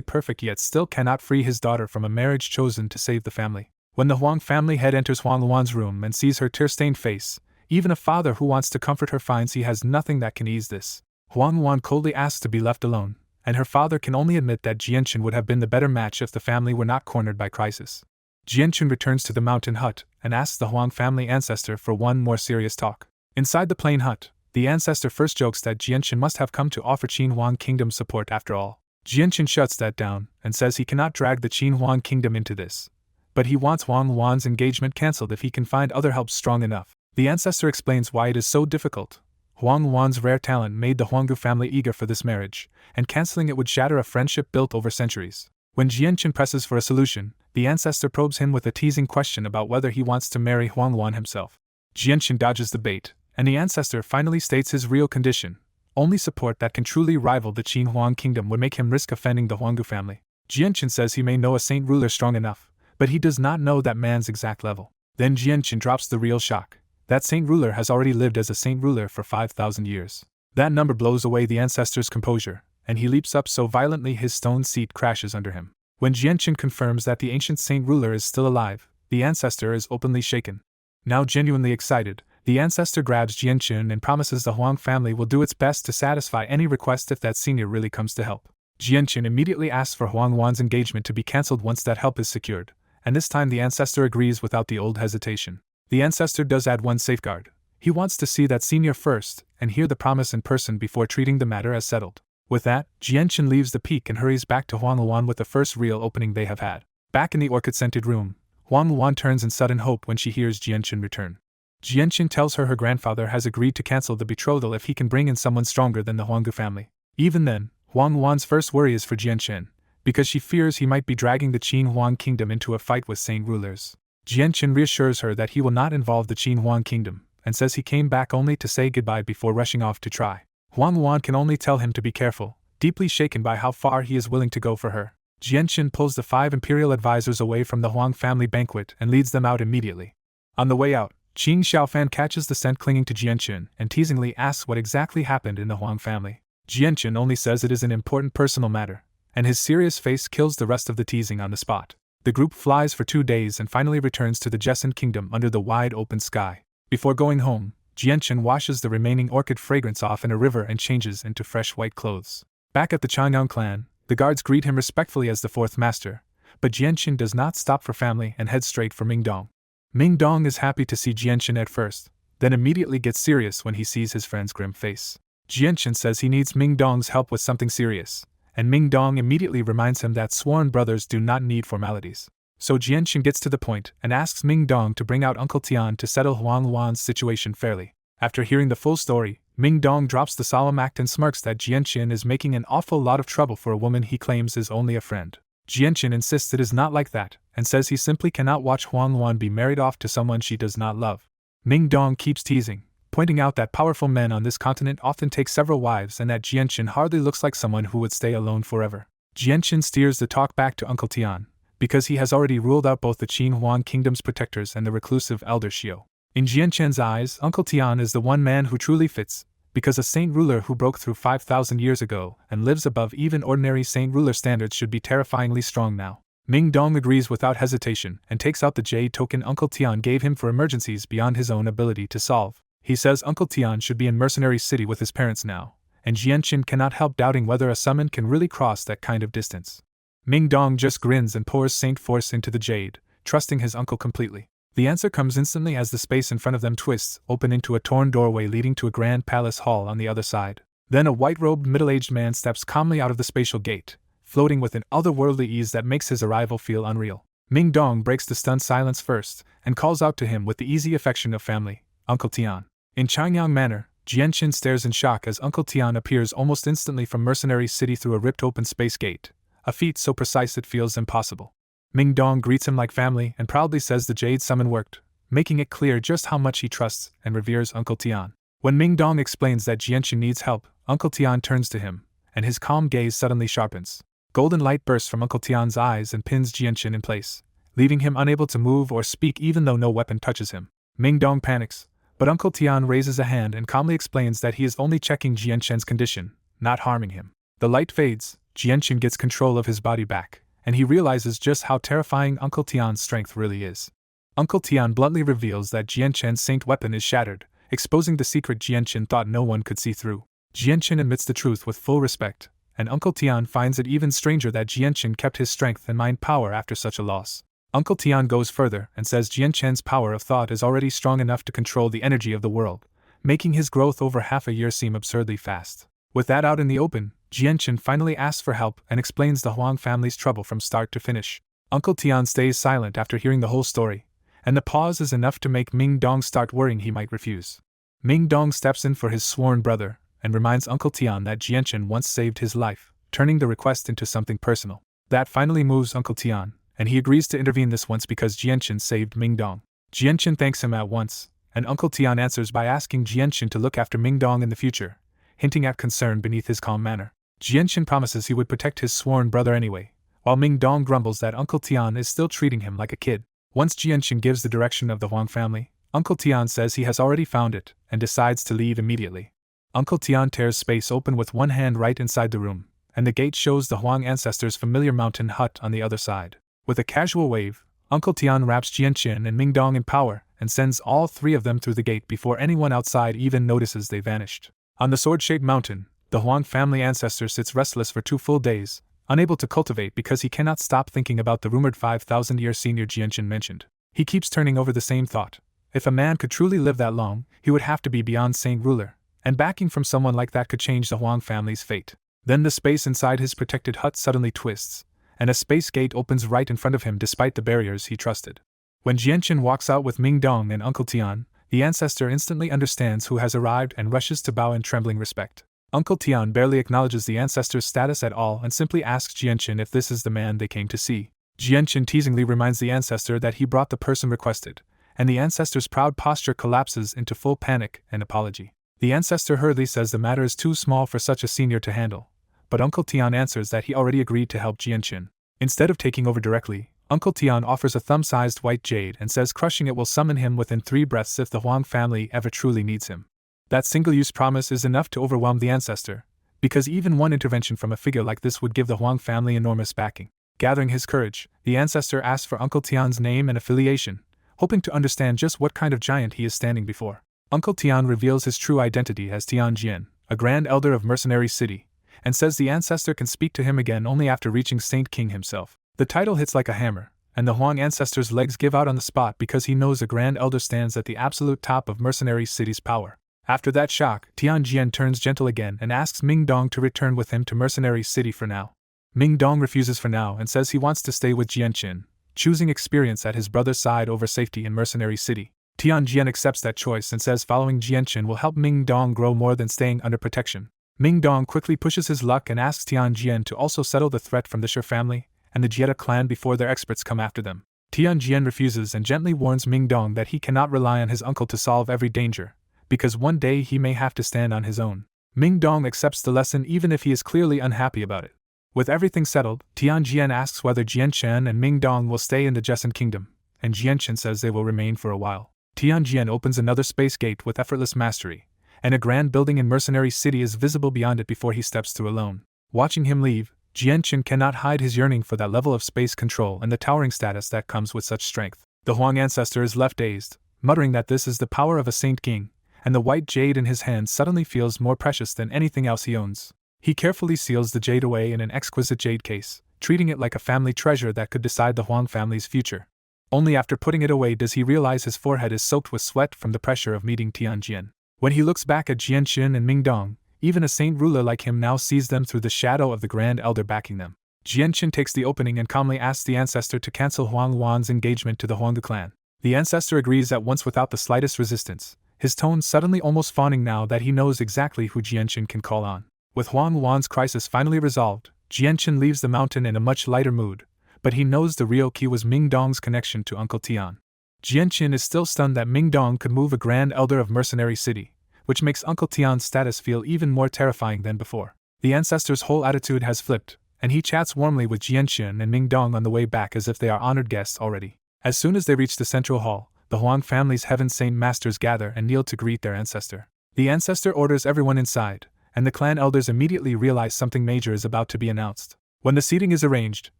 perfect yet still cannot free his daughter from a marriage chosen to save the family. When the Huang family head enters Huang Luan's room and sees her tear-stained face, even a father who wants to comfort her finds he has nothing that can ease this. Huang Luan coldly asks to be left alone, and her father can only admit that Jianchen would have been the better match if the family were not cornered by crisis. Jianchen returns to the mountain hut and asks the Huang family ancestor for one more serious talk. Inside the plain hut, the ancestor first jokes that Jianchen must have come to offer Qin Huang Kingdom support after all. Jianchen shuts that down and says he cannot drag the Qin Huang Kingdom into this, but he wants Huang Luan's engagement cancelled if he can find other help strong enough. The ancestor explains why it is so difficult. Huang Luan's rare talent made the Huanggu family eager for this marriage, and cancelling it would shatter a friendship built over centuries. When Jianchen presses for a solution, the ancestor probes him with a teasing question about whether he wants to marry Huang Luan himself. Jianchen dodges the bait, and the ancestor finally states his real condition. Only support that can truly rival the Qin Huang Kingdom would make him risk offending the Huanggu family. Jianchen says he may know a saint ruler strong enough, but he does not know that man's exact level. Then Jianchen drops the real shock. That saint ruler has already lived as a saint ruler for 5,000 years. That number blows away the ancestor's composure, and he leaps up so violently his stone seat crashes under him. When Jianchen confirms that the ancient saint ruler is still alive, the ancestor is openly shaken. Now genuinely excited, the ancestor grabs Jianchen and promises the Huang family will do its best to satisfy any request if that senior really comes to help. Jianchen immediately asks for Huang Luan's engagement to be cancelled once that help is secured, and this time the ancestor agrees without the old hesitation. The ancestor does add one safeguard. He wants to see that senior first and hear the promise in person before treating the matter as settled. With that, Jianchen leaves the peak and hurries back to Huang Luan with the first real opening they have had. Back in the orchid-scented room, Huang Luan turns in sudden hope when she hears Jianchen return. Jianchen tells her grandfather has agreed to cancel the betrothal if he can bring in someone stronger than the Huanggu family. Even then, Huang Luan's first worry is for Jianchen, because she fears he might be dragging the Qin Huang Kingdom into a fight with saint rulers. Jianchen reassures her that he will not involve the Qin Huang Kingdom, and says he came back only to say goodbye before rushing off to try. Huang Luan can only tell him to be careful, deeply shaken by how far he is willing to go for her. Jianchen pulls the 5 imperial advisors away from the Huang family banquet and leads them out immediately. On the way out, Qing Xiaofan catches the scent clinging to Jianchen and teasingly asks what exactly happened in the Huang family. Jianchen only says it is an important personal matter, and his serious face kills the rest of the teasing on the spot. The group flies for 2 days and finally returns to the Jessen Kingdom under the wide open sky. Before going home, Jianchen washes the remaining orchid fragrance off in a river and changes into fresh white clothes. Back at the Changyang clan, the guards greet him respectfully as the 4th master, but Jianchen does not stop for family and heads straight for Mingdong. Mingdong is happy to see Jianchen at first, then immediately gets serious when he sees his friend's grim face. Jianchen says he needs Mingdong's help with something serious, and Mingdong immediately reminds him that sworn brothers do not need formalities. So Jianchen gets to the point and asks Mingdong to bring out Uncle Tian to settle Huang Luan's situation fairly. After hearing the full story, Mingdong drops the solemn act and smirks that Jianchen is making an awful lot of trouble for a woman he claims is only a friend. Jianchen insists it is not like that, and says he simply cannot watch Huang Luan be married off to someone she does not love. Mingdong keeps teasing, pointing out that powerful men on this continent often take several wives and that Jianchen hardly looks like someone who would stay alone forever. Jianchen steers the talk back to Uncle Tian, because he has already ruled out both the Qin Huang Kingdom's protectors and the reclusive elder Xiao. In Jianchen's eyes, Uncle Tian is the one man who truly fits, because a saint ruler who broke through 5,000 years ago and lives above even ordinary saint ruler standards should be terrifyingly strong now. Mingdong agrees without hesitation and takes out the jade token Uncle Tian gave him for emergencies beyond his own ability to solve. He says Uncle Tian should be in Mercenary City with his parents now, and Jianchen cannot help doubting whether a summon can really cross that kind of distance. Mingdong just grins and pours Saint Force into the jade, trusting his uncle completely. The answer comes instantly as the space in front of them twists open into a torn doorway leading to a grand palace hall on the other side. Then a white-robed middle-aged man steps calmly out of the spatial gate, floating with an otherworldly ease that makes his arrival feel unreal. Mingdong breaks the stunned silence first and calls out to him with the easy affection of family, Uncle Tian. In Changyang manner, Jianchen stares in shock as Uncle Tian appears almost instantly from Mercenary City through a ripped-open space gate, a feat so precise it feels impossible. Mingdong greets him like family and proudly says the jade summon worked, making it clear just how much he trusts and reveres Uncle Tian. When Ming Dong explains that Jianchen needs help, Uncle Tian turns to him, and his calm gaze suddenly sharpens. Golden light bursts from Uncle Tian's eyes and pins Jianchen in place, leaving him unable to move or speak even though no weapon touches him. Ming Dong panics, but Uncle Tian raises a hand and calmly explains that he is only checking Jianchen's condition, not harming him. The light fades, Jianchen gets control of his body back, and he realizes just how terrifying Uncle Tian's strength really is. Uncle Tian bluntly reveals that Jianchen's saint weapon is shattered, exposing the secret Jianchen thought no one could see through. Jianchen admits the truth with full respect, and Uncle Tian finds it even stranger that Jianchen kept his strength and mind power after such a loss. Uncle Tian goes further and says Jianchen's power of thought is already strong enough to control the energy of the world, making his growth over half a year seem absurdly fast. With that out in the open, Jianchen finally asks for help and explains the Huang family's trouble from start to finish. Uncle Tian stays silent after hearing the whole story, and the pause is enough to make Ming Dong start worrying he might refuse. Ming Dong steps in for his sworn brother and reminds Uncle Tian that Jianchen once saved his life, turning the request into something personal. That finally moves Uncle Tian, and he agrees to intervene this once because Jianchen saved Ming Dong. Jianchen thanks him at once, and Uncle Tian answers by asking Jianchen to look after Ming Dong in the future, hinting at concern beneath his calm manner. Jianchen promises he would protect his sworn brother anyway, while Ming Dong grumbles that Uncle Tian is still treating him like a kid. Once Jianchen gives the direction of the Huang family, Uncle Tian says he has already found it and decides to leave immediately. Uncle Tian tears space open with one hand right inside the room, and the gate shows the Huang ancestors' familiar mountain hut on the other side. With a casual wave, Uncle Tian wraps Jianchen and Ming Dong in power and sends all three of them through the gate before anyone outside even notices they vanished. On the sword-shaped mountain, the Huang family ancestor sits restless for 2 full days, unable to cultivate because he cannot stop thinking about the rumored 5,000-year senior Jianchen mentioned. He keeps turning over the same thought. If a man could truly live that long, he would have to be beyond saint ruler, and backing from someone like that could change the Huang family's fate. Then the space inside his protected hut suddenly twists, and a space gate opens right in front of him despite the barriers he trusted. When Jianchen walks out with Ming Dong and Uncle Tian, the ancestor instantly understands who has arrived and rushes to bow in trembling respect. Uncle Tian barely acknowledges the ancestor's status at all and simply asks Jianchen if this is the man they came to see. Jianchen teasingly reminds the ancestor that he brought the person requested, and the ancestor's proud posture collapses into full panic and apology. The ancestor hurriedly says the matter is too small for such a senior to handle, but Uncle Tian answers that he already agreed to help Jianchen. Instead of taking over directly, Uncle Tian offers a thumb-sized white jade and says crushing it will summon him within 3 breaths if the Huang family ever truly needs him. That single-use promise is enough to overwhelm the ancestor, because even one intervention from a figure like this would give the Huang family enormous backing. Gathering his courage, the ancestor asks for Uncle Tian's name and affiliation, hoping to understand just what kind of giant he is standing before. Uncle Tian reveals his true identity as Tian Jian, a Grand Elder of Mercenary City, and says the ancestor can speak to him again only after reaching Saint King himself. The title hits like a hammer, and the Huang ancestor's legs give out on the spot because he knows a Grand Elder stands at the absolute top of Mercenary City's power. After that shock, Tian Jian turns gentle again and asks Ming Dong to return with him to Mercenary City for now. Ming Dong refuses for now and says he wants to stay with Jianchen, choosing experience at his brother's side over safety in Mercenary City. Tian Jian accepts that choice and says following Jianchen will help Ming Dong grow more than staying under protection. Ming Dong quickly pushes his luck and asks Tian Jian to also settle the threat from the Shi family and the Jieta clan before their experts come after them. Tian Jian refuses and gently warns Ming Dong that he cannot rely on his uncle to solve every danger, because one day he may have to stand on his own. Ming Dong accepts the lesson even if he is clearly unhappy about it. With everything settled, Tian Jian asks whether Jianchen and Ming Dong will stay in the Jessen Kingdom, and Jianchen says they will remain for a while. Tian Jian opens another space gate with effortless mastery, and a grand building in Mercenary City is visible beyond it before he steps through alone. Watching him leave, Jianchen cannot hide his yearning for that level of space control and the towering status that comes with such strength. The Huang ancestor is left dazed, muttering that this is the power of a Saint King, and the white jade in his hand suddenly feels more precious than anything else he owns. He carefully seals the jade away in an exquisite jade case, treating it like a family treasure that could decide the Huang family's future. Only after putting it away does he realize his forehead is soaked with sweat from the pressure of meeting Tian Jian. When he looks back at Jianchen and Ming Dong, even a saint ruler like him now sees them through the shadow of the Grand Elder backing them. Jianchen takes the opening and calmly asks the ancestor to cancel Huang Wan's engagement to the Huang clan. The ancestor agrees at once without the slightest resistance, his tone suddenly almost fawning now that he knows exactly who Jianchen can call on. With Huang Wan's crisis finally resolved, Jianchen leaves the mountain in a much lighter mood, but he knows the real key was Ming Dong's connection to Uncle Tian. Jianqin is still stunned that Ming Dong could move a Grand Elder of Mercenary City, which makes Uncle Tian's status feel even more terrifying than before. The ancestor's whole attitude has flipped, and he chats warmly with Jianqin and Ming Dong on the way back as if they are honored guests already. As soon as they reach the central hall, the Huang family's Heaven Saint Masters gather and kneel to greet their ancestor. The ancestor orders everyone inside, and the clan elders immediately realize something major is about to be announced. When the seating is arranged,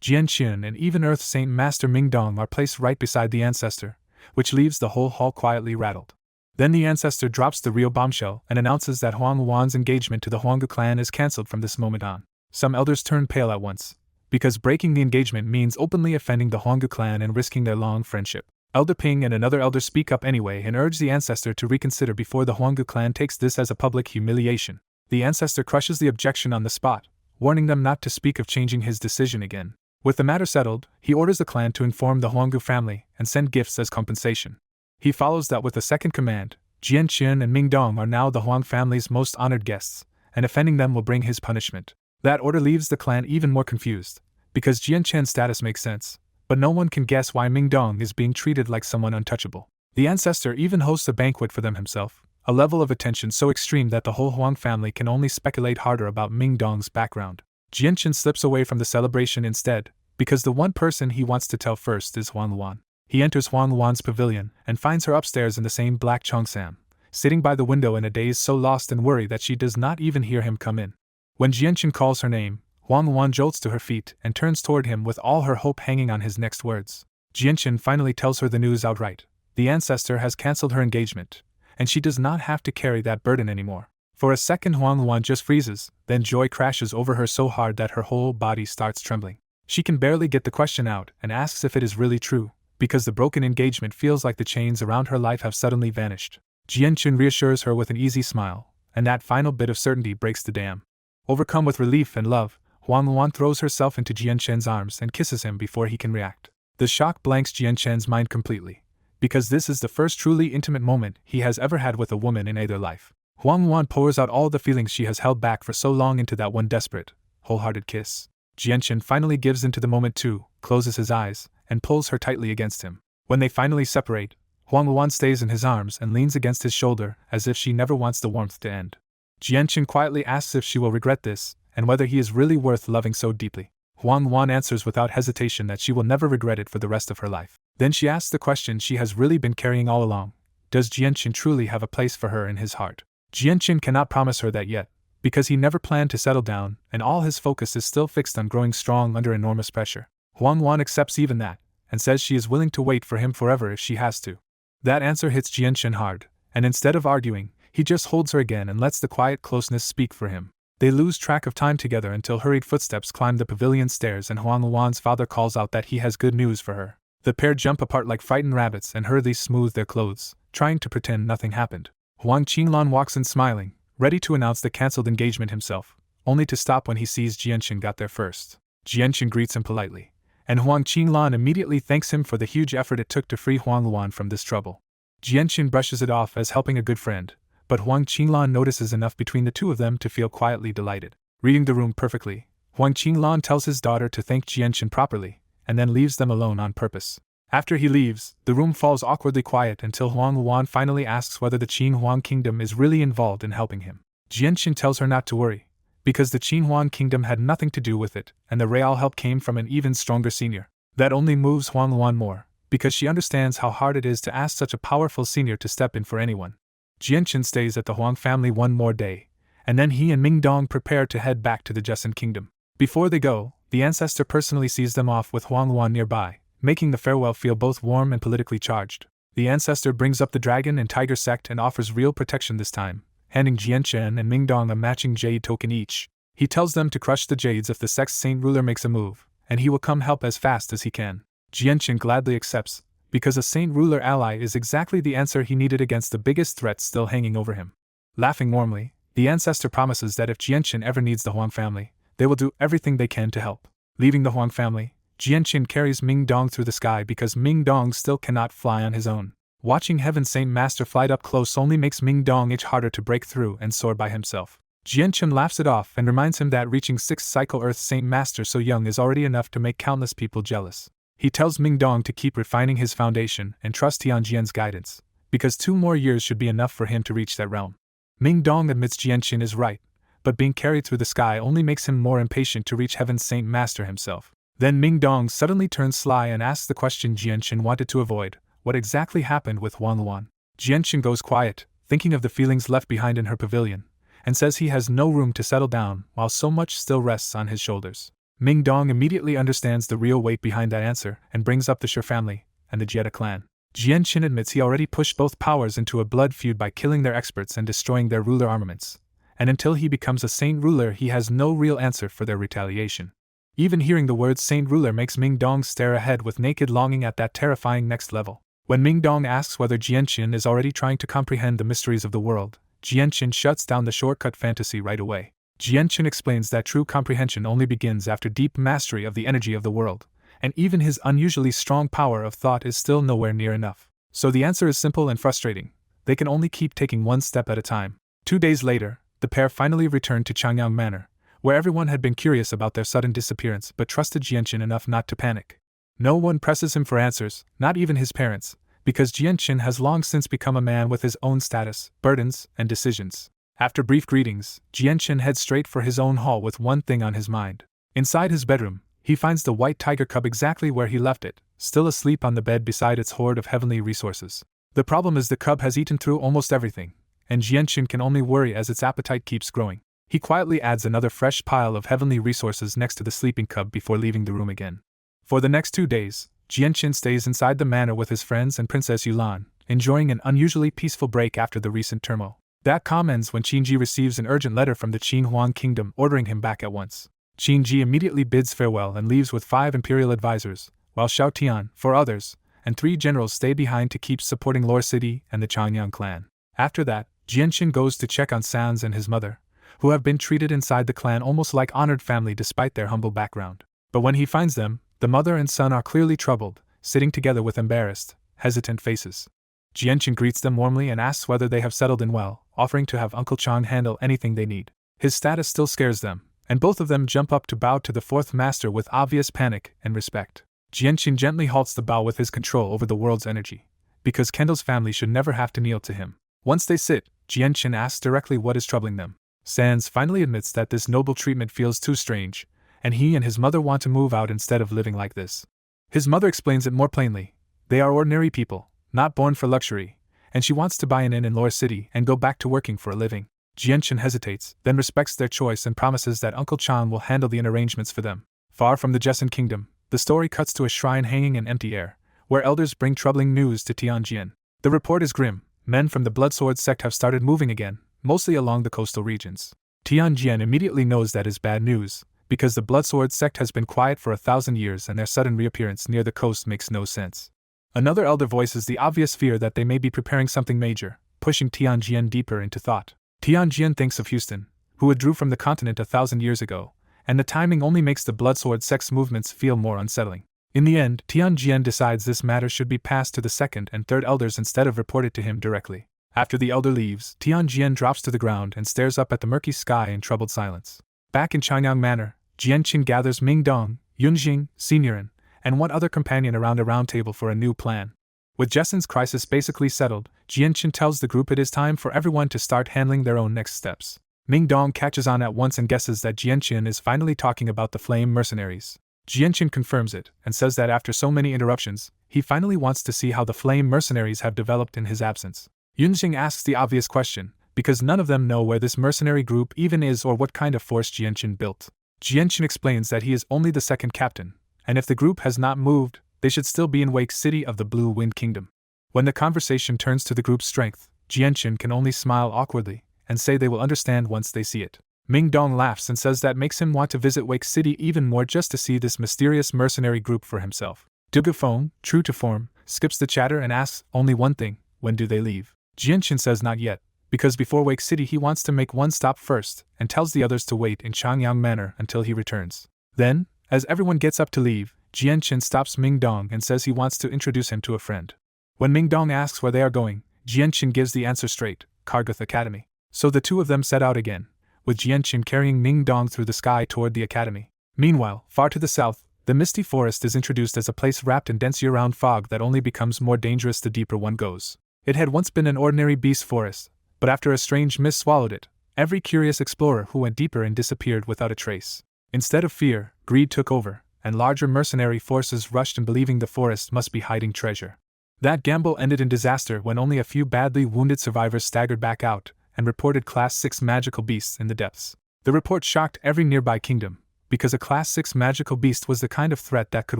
Jianqin and even Earth Saint Master Ming Dong are placed right beside the ancestor, which leaves the whole hall quietly rattled. Then the ancestor drops the real bombshell and announces that Huang Wan's engagement to the Huanga clan is cancelled from this moment on. Some elders turn pale at once, because breaking the engagement means openly offending the Huanga clan and risking their long friendship. Elder Ping and another elder speak up anyway and urge the ancestor to reconsider before the Huanga clan takes this as a public humiliation. The ancestor crushes the objection on the spot, warning them not to speak of changing his decision again. With the matter settled, he orders the clan to inform the Huanga family and send gifts as compensation. He follows that with a second command: Jianqin and Ming Dong are now the Huang family's most honored guests, and offending them will bring his punishment. That order leaves the clan even more confused, because Jianqin's status makes sense, but no one can guess why Ming Dong is being treated like someone untouchable. The ancestor even hosts a banquet for them himself, a level of attention so extreme that the whole Huang family can only speculate harder about Ming Dong's background. Jianqin slips away from the celebration instead, because the one person he wants to tell first is Huang Luan. He enters Huang Luan's pavilion and finds her upstairs in the same black cheongsam, sitting by the window in a daze so lost and worried that she does not even hear him come in. When Jianqin calls her name, Huang Luan jolts to her feet and turns toward him with all her hope hanging on his next words. Jianqin finally tells her the news outright. The ancestor has cancelled her engagement, and she does not have to carry that burden anymore. For a second Huang Luan just freezes, then joy crashes over her so hard that her whole body starts trembling. She can barely get the question out and asks if it is really true, because the broken engagement feels like the chains around her life have suddenly vanished. Jianqin reassures her with an easy smile, and that final bit of certainty breaks the dam. Overcome with relief and love, Huang Luan throws herself into Jianqin's arms and kisses him before he can react. The shock blanks Jianqin's mind completely, because this is the first truly intimate moment he has ever had with a woman in either life. Huang Luan pours out all the feelings she has held back for so long into that one desperate, wholehearted kiss. Jianqin finally gives into the moment too, closes his eyes, and pulls her tightly against him. When they finally separate, Huang Luan stays in his arms and leans against his shoulder as if she never wants the warmth to end. Jianqin quietly asks if she will regret this, and whether he is really worth loving so deeply. Huang Luan answers without hesitation that she will never regret it for the rest of her life. Then she asks the question she has really been carrying all along: does Jianqin truly have a place for her in his heart? Jianqin cannot promise her that yet, because he never planned to settle down, and all his focus is still fixed on growing strong under enormous pressure. Huang Luan accepts even that, and says she is willing to wait for him forever if she has to. That answer hits Jianqin hard, and instead of arguing, he just holds her again and lets the quiet closeness speak for him. They lose track of time together until hurried footsteps climb the pavilion stairs and Huang Luan's father calls out that he has good news for her. The pair jump apart like frightened rabbits and hurriedly smooth their clothes, trying to pretend nothing happened. Huang Qinglan walks in smiling, ready to announce the cancelled engagement himself, only to stop when he sees Jianqin got there first. Jianqin greets him politely, and Huang Qinglan immediately thanks him for the huge effort it took to free Huang Luan from this trouble. Jianqin brushes it off as helping a good friend, but Huang Qinglan notices enough between the two of them to feel quietly delighted. Reading the room perfectly, Huang Qinglan tells his daughter to thank Jianqin properly, and then leaves them alone on purpose. After he leaves, the room falls awkwardly quiet until Huang Luan finally asks whether the Qin Huang kingdom is really involved in helping him. Jianqin tells her not to worry, because the Qin Huang kingdom had nothing to do with it, and the real help came from an even stronger senior. That only moves Huang Luan more, because she understands how hard it is to ask such a powerful senior to step in for anyone. Jianqin stays at the Huang family one more day, and then he and Ming Dong prepare to head back to the Jessen kingdom. Before they go, the ancestor personally sees them off with Huang Luan nearby, making the farewell feel both warm and politically charged. The ancestor brings up the dragon and tiger sect and offers real protection this time, handing Jianqin and Ming Dong a matching jade token each. He tells them to crush the jades if the sect's saint ruler makes a move, and he will come help as fast as he can. Jianqin gladly accepts, because a saint ruler ally is exactly the answer he needed against the biggest threat still hanging over him. Laughing warmly, the ancestor promises that if Jianqin ever needs the Huang family, they will do everything they can to help. Leaving the Huang family, Jianqin carries Ming Dong through the sky because Ming Dong still cannot fly on his own. Watching Heaven Saint Master fly up close only makes Ming Dong itch harder to break through and soar by himself. Jianqin laughs it off and reminds him that reaching 6th Cycle Earth Saint Master so young is already enough to make countless people jealous. He tells Ming Dong to keep refining his foundation and trust Tianjian's guidance, because 2 more years should be enough for him to reach that realm. Ming Dong admits Jianqin is right, but being carried through the sky only makes him more impatient to reach Heaven's Saint Master himself. Then Ming Dong suddenly turns sly and asks the question Jianqin wanted to avoid: what exactly happened with Wang Luan? Jianqin goes quiet, thinking of the feelings left behind in her pavilion, and says he has no room to settle down while so much still rests on his shoulders. Ming Dong immediately understands the real weight behind that answer and brings up the Shi family and the Jetta clan. Jianqin admits he already pushed both powers into a blood feud by killing their experts and destroying their ruler armaments, and until he becomes a saint ruler he has no real answer for their retaliation. Even hearing the word saint ruler makes Ming Dong stare ahead with naked longing at that terrifying next level. When Ming Dong asks whether Jianqin is already trying to comprehend the mysteries of the world, Jianqin shuts down the shortcut fantasy right away. Jianqin explains that true comprehension only begins after deep mastery of the energy of the world, and even his unusually strong power of thought is still nowhere near enough. So the answer is simple and frustrating: they can only keep taking one step at a time. 2 days later, the pair finally returned to Changyang Manor, where everyone had been curious about their sudden disappearance but trusted Jianqin enough not to panic. No one presses him for answers, not even his parents, because Jianqin has long since become a man with his own status, burdens, and decisions. After brief greetings, Jianqin heads straight for his own hall with one thing on his mind. Inside his bedroom, he finds the white tiger cub exactly where he left it, still asleep on the bed beside its hoard of heavenly resources. The problem is the cub has eaten through almost everything, and Jianqin can only worry as its appetite keeps growing. He quietly adds another fresh pile of heavenly resources next to the sleeping cub before leaving the room again. For the next 2 days, Jianqin stays inside the manor with his friends and Princess Yulan, enjoying an unusually peaceful break after the recent turmoil. That calm ends when Qinji receives an urgent letter from the Qin Huang Kingdom ordering him back at once. Qinji immediately bids farewell and leaves with 5 imperial advisors, while Xiao Tian, 4 others, and 3 generals stay behind to keep supporting Lore City and the Changyang clan. After that, Jianqin goes to check on Sans and his mother, who have been treated inside the clan almost like honored family despite their humble background. But when he finds them, the mother and son are clearly troubled, sitting together with embarrassed, hesitant faces. Jianqin greets them warmly and asks whether they have settled in well, offering to have Uncle Chang handle anything they need. His status still scares them, and both of them jump up to bow to the 4th master with obvious panic and respect. Jianqin gently halts the bow with his control over the world's energy, because Kendall's family should never have to kneel to him. Once they sit, Jianqin asks directly what is troubling them. Sans finally admits that this noble treatment feels too strange, and he and his mother want to move out instead of living like this. His mother explains it more plainly: they are ordinary people, not born for luxury, and she wants to buy an inn in Lore City and go back to working for a living. Jianqin hesitates, then respects their choice and promises that Uncle Chan will handle the inn arrangements for them. Far from the Jessen Kingdom, the story cuts to a shrine hanging in empty air, where elders bring troubling news to Tianjian. The report is grim: men from the Bloodsword sect have started moving again, mostly along the coastal regions. Tianjian immediately knows that is bad news, because the Bloodsword sect has been quiet for 1,000 years and their sudden reappearance near the coast makes no sense. Another elder voices the obvious fear that they may be preparing something major, pushing Tianjian deeper into thought. Tianjian thinks of Houston, who withdrew from the continent 1,000 years ago, and the timing only makes the Bloodsword sect's movements feel more unsettling. In the end, Tianjian decides this matter should be passed to the 2nd and 3rd elders instead of reported to him directly. After the elder leaves, Tianjian drops to the ground and stares up at the murky sky in troubled silence. Back in Changyang Manor, Jianqin gathers Ming Dong, Yunjing, Seniorin, and one other companion around a round table for a new plan. With Jessen's crisis basically settled, Jianqin tells the group it is time for everyone to start handling their own next steps. Ming Dong catches on at once and guesses that Jianqin is finally talking about the flame mercenaries. Jianqin confirms it, and says that after so many interruptions, he finally wants to see how the flame mercenaries have developed in his absence. Yunjing asks the obvious question, because none of them know where this mercenary group even is or what kind of force Jianqin built. Jianqin explains that he is only the 2nd captain, and if the group has not moved, they should still be in Wake City of the Blue Wind Kingdom. When the conversation turns to the group's strength, Jianqin can only smile awkwardly, and say they will understand once they see it. Ming Dong laughs and says that makes him want to visit Wake City even more just to see this mysterious mercenary group for himself. Dugafeng, true to form, skips the chatter and asks only one thing: when do they leave? Jianqin says not yet, because before Wake City he wants to make one stop first, and tells the others to wait in Changyang Manor until he returns. Then, as everyone gets up to leave, Jianqin stops Ming Dong and says he wants to introduce him to a friend. When Ming Dong asks where they are going, Jianqin gives the answer straight: Kargath Academy. So the two of them set out again, with Jianqin carrying Ming Dong through the sky toward the academy. Meanwhile, far to the south, The misty forest is introduced as a place wrapped in dense year-round fog that only becomes more dangerous the deeper one goes. It had once been an ordinary beast forest, but after a strange mist swallowed it, every curious explorer who went deeper in disappeared without a trace. Instead of fear, greed took over, and larger mercenary forces rushed in believing the forest must be hiding treasure. That gamble ended in disaster when only a few badly wounded survivors staggered back out and reported Class 6 magical beasts in the depths. The report shocked every nearby kingdom, because a Class 6 magical beast was the kind of threat that could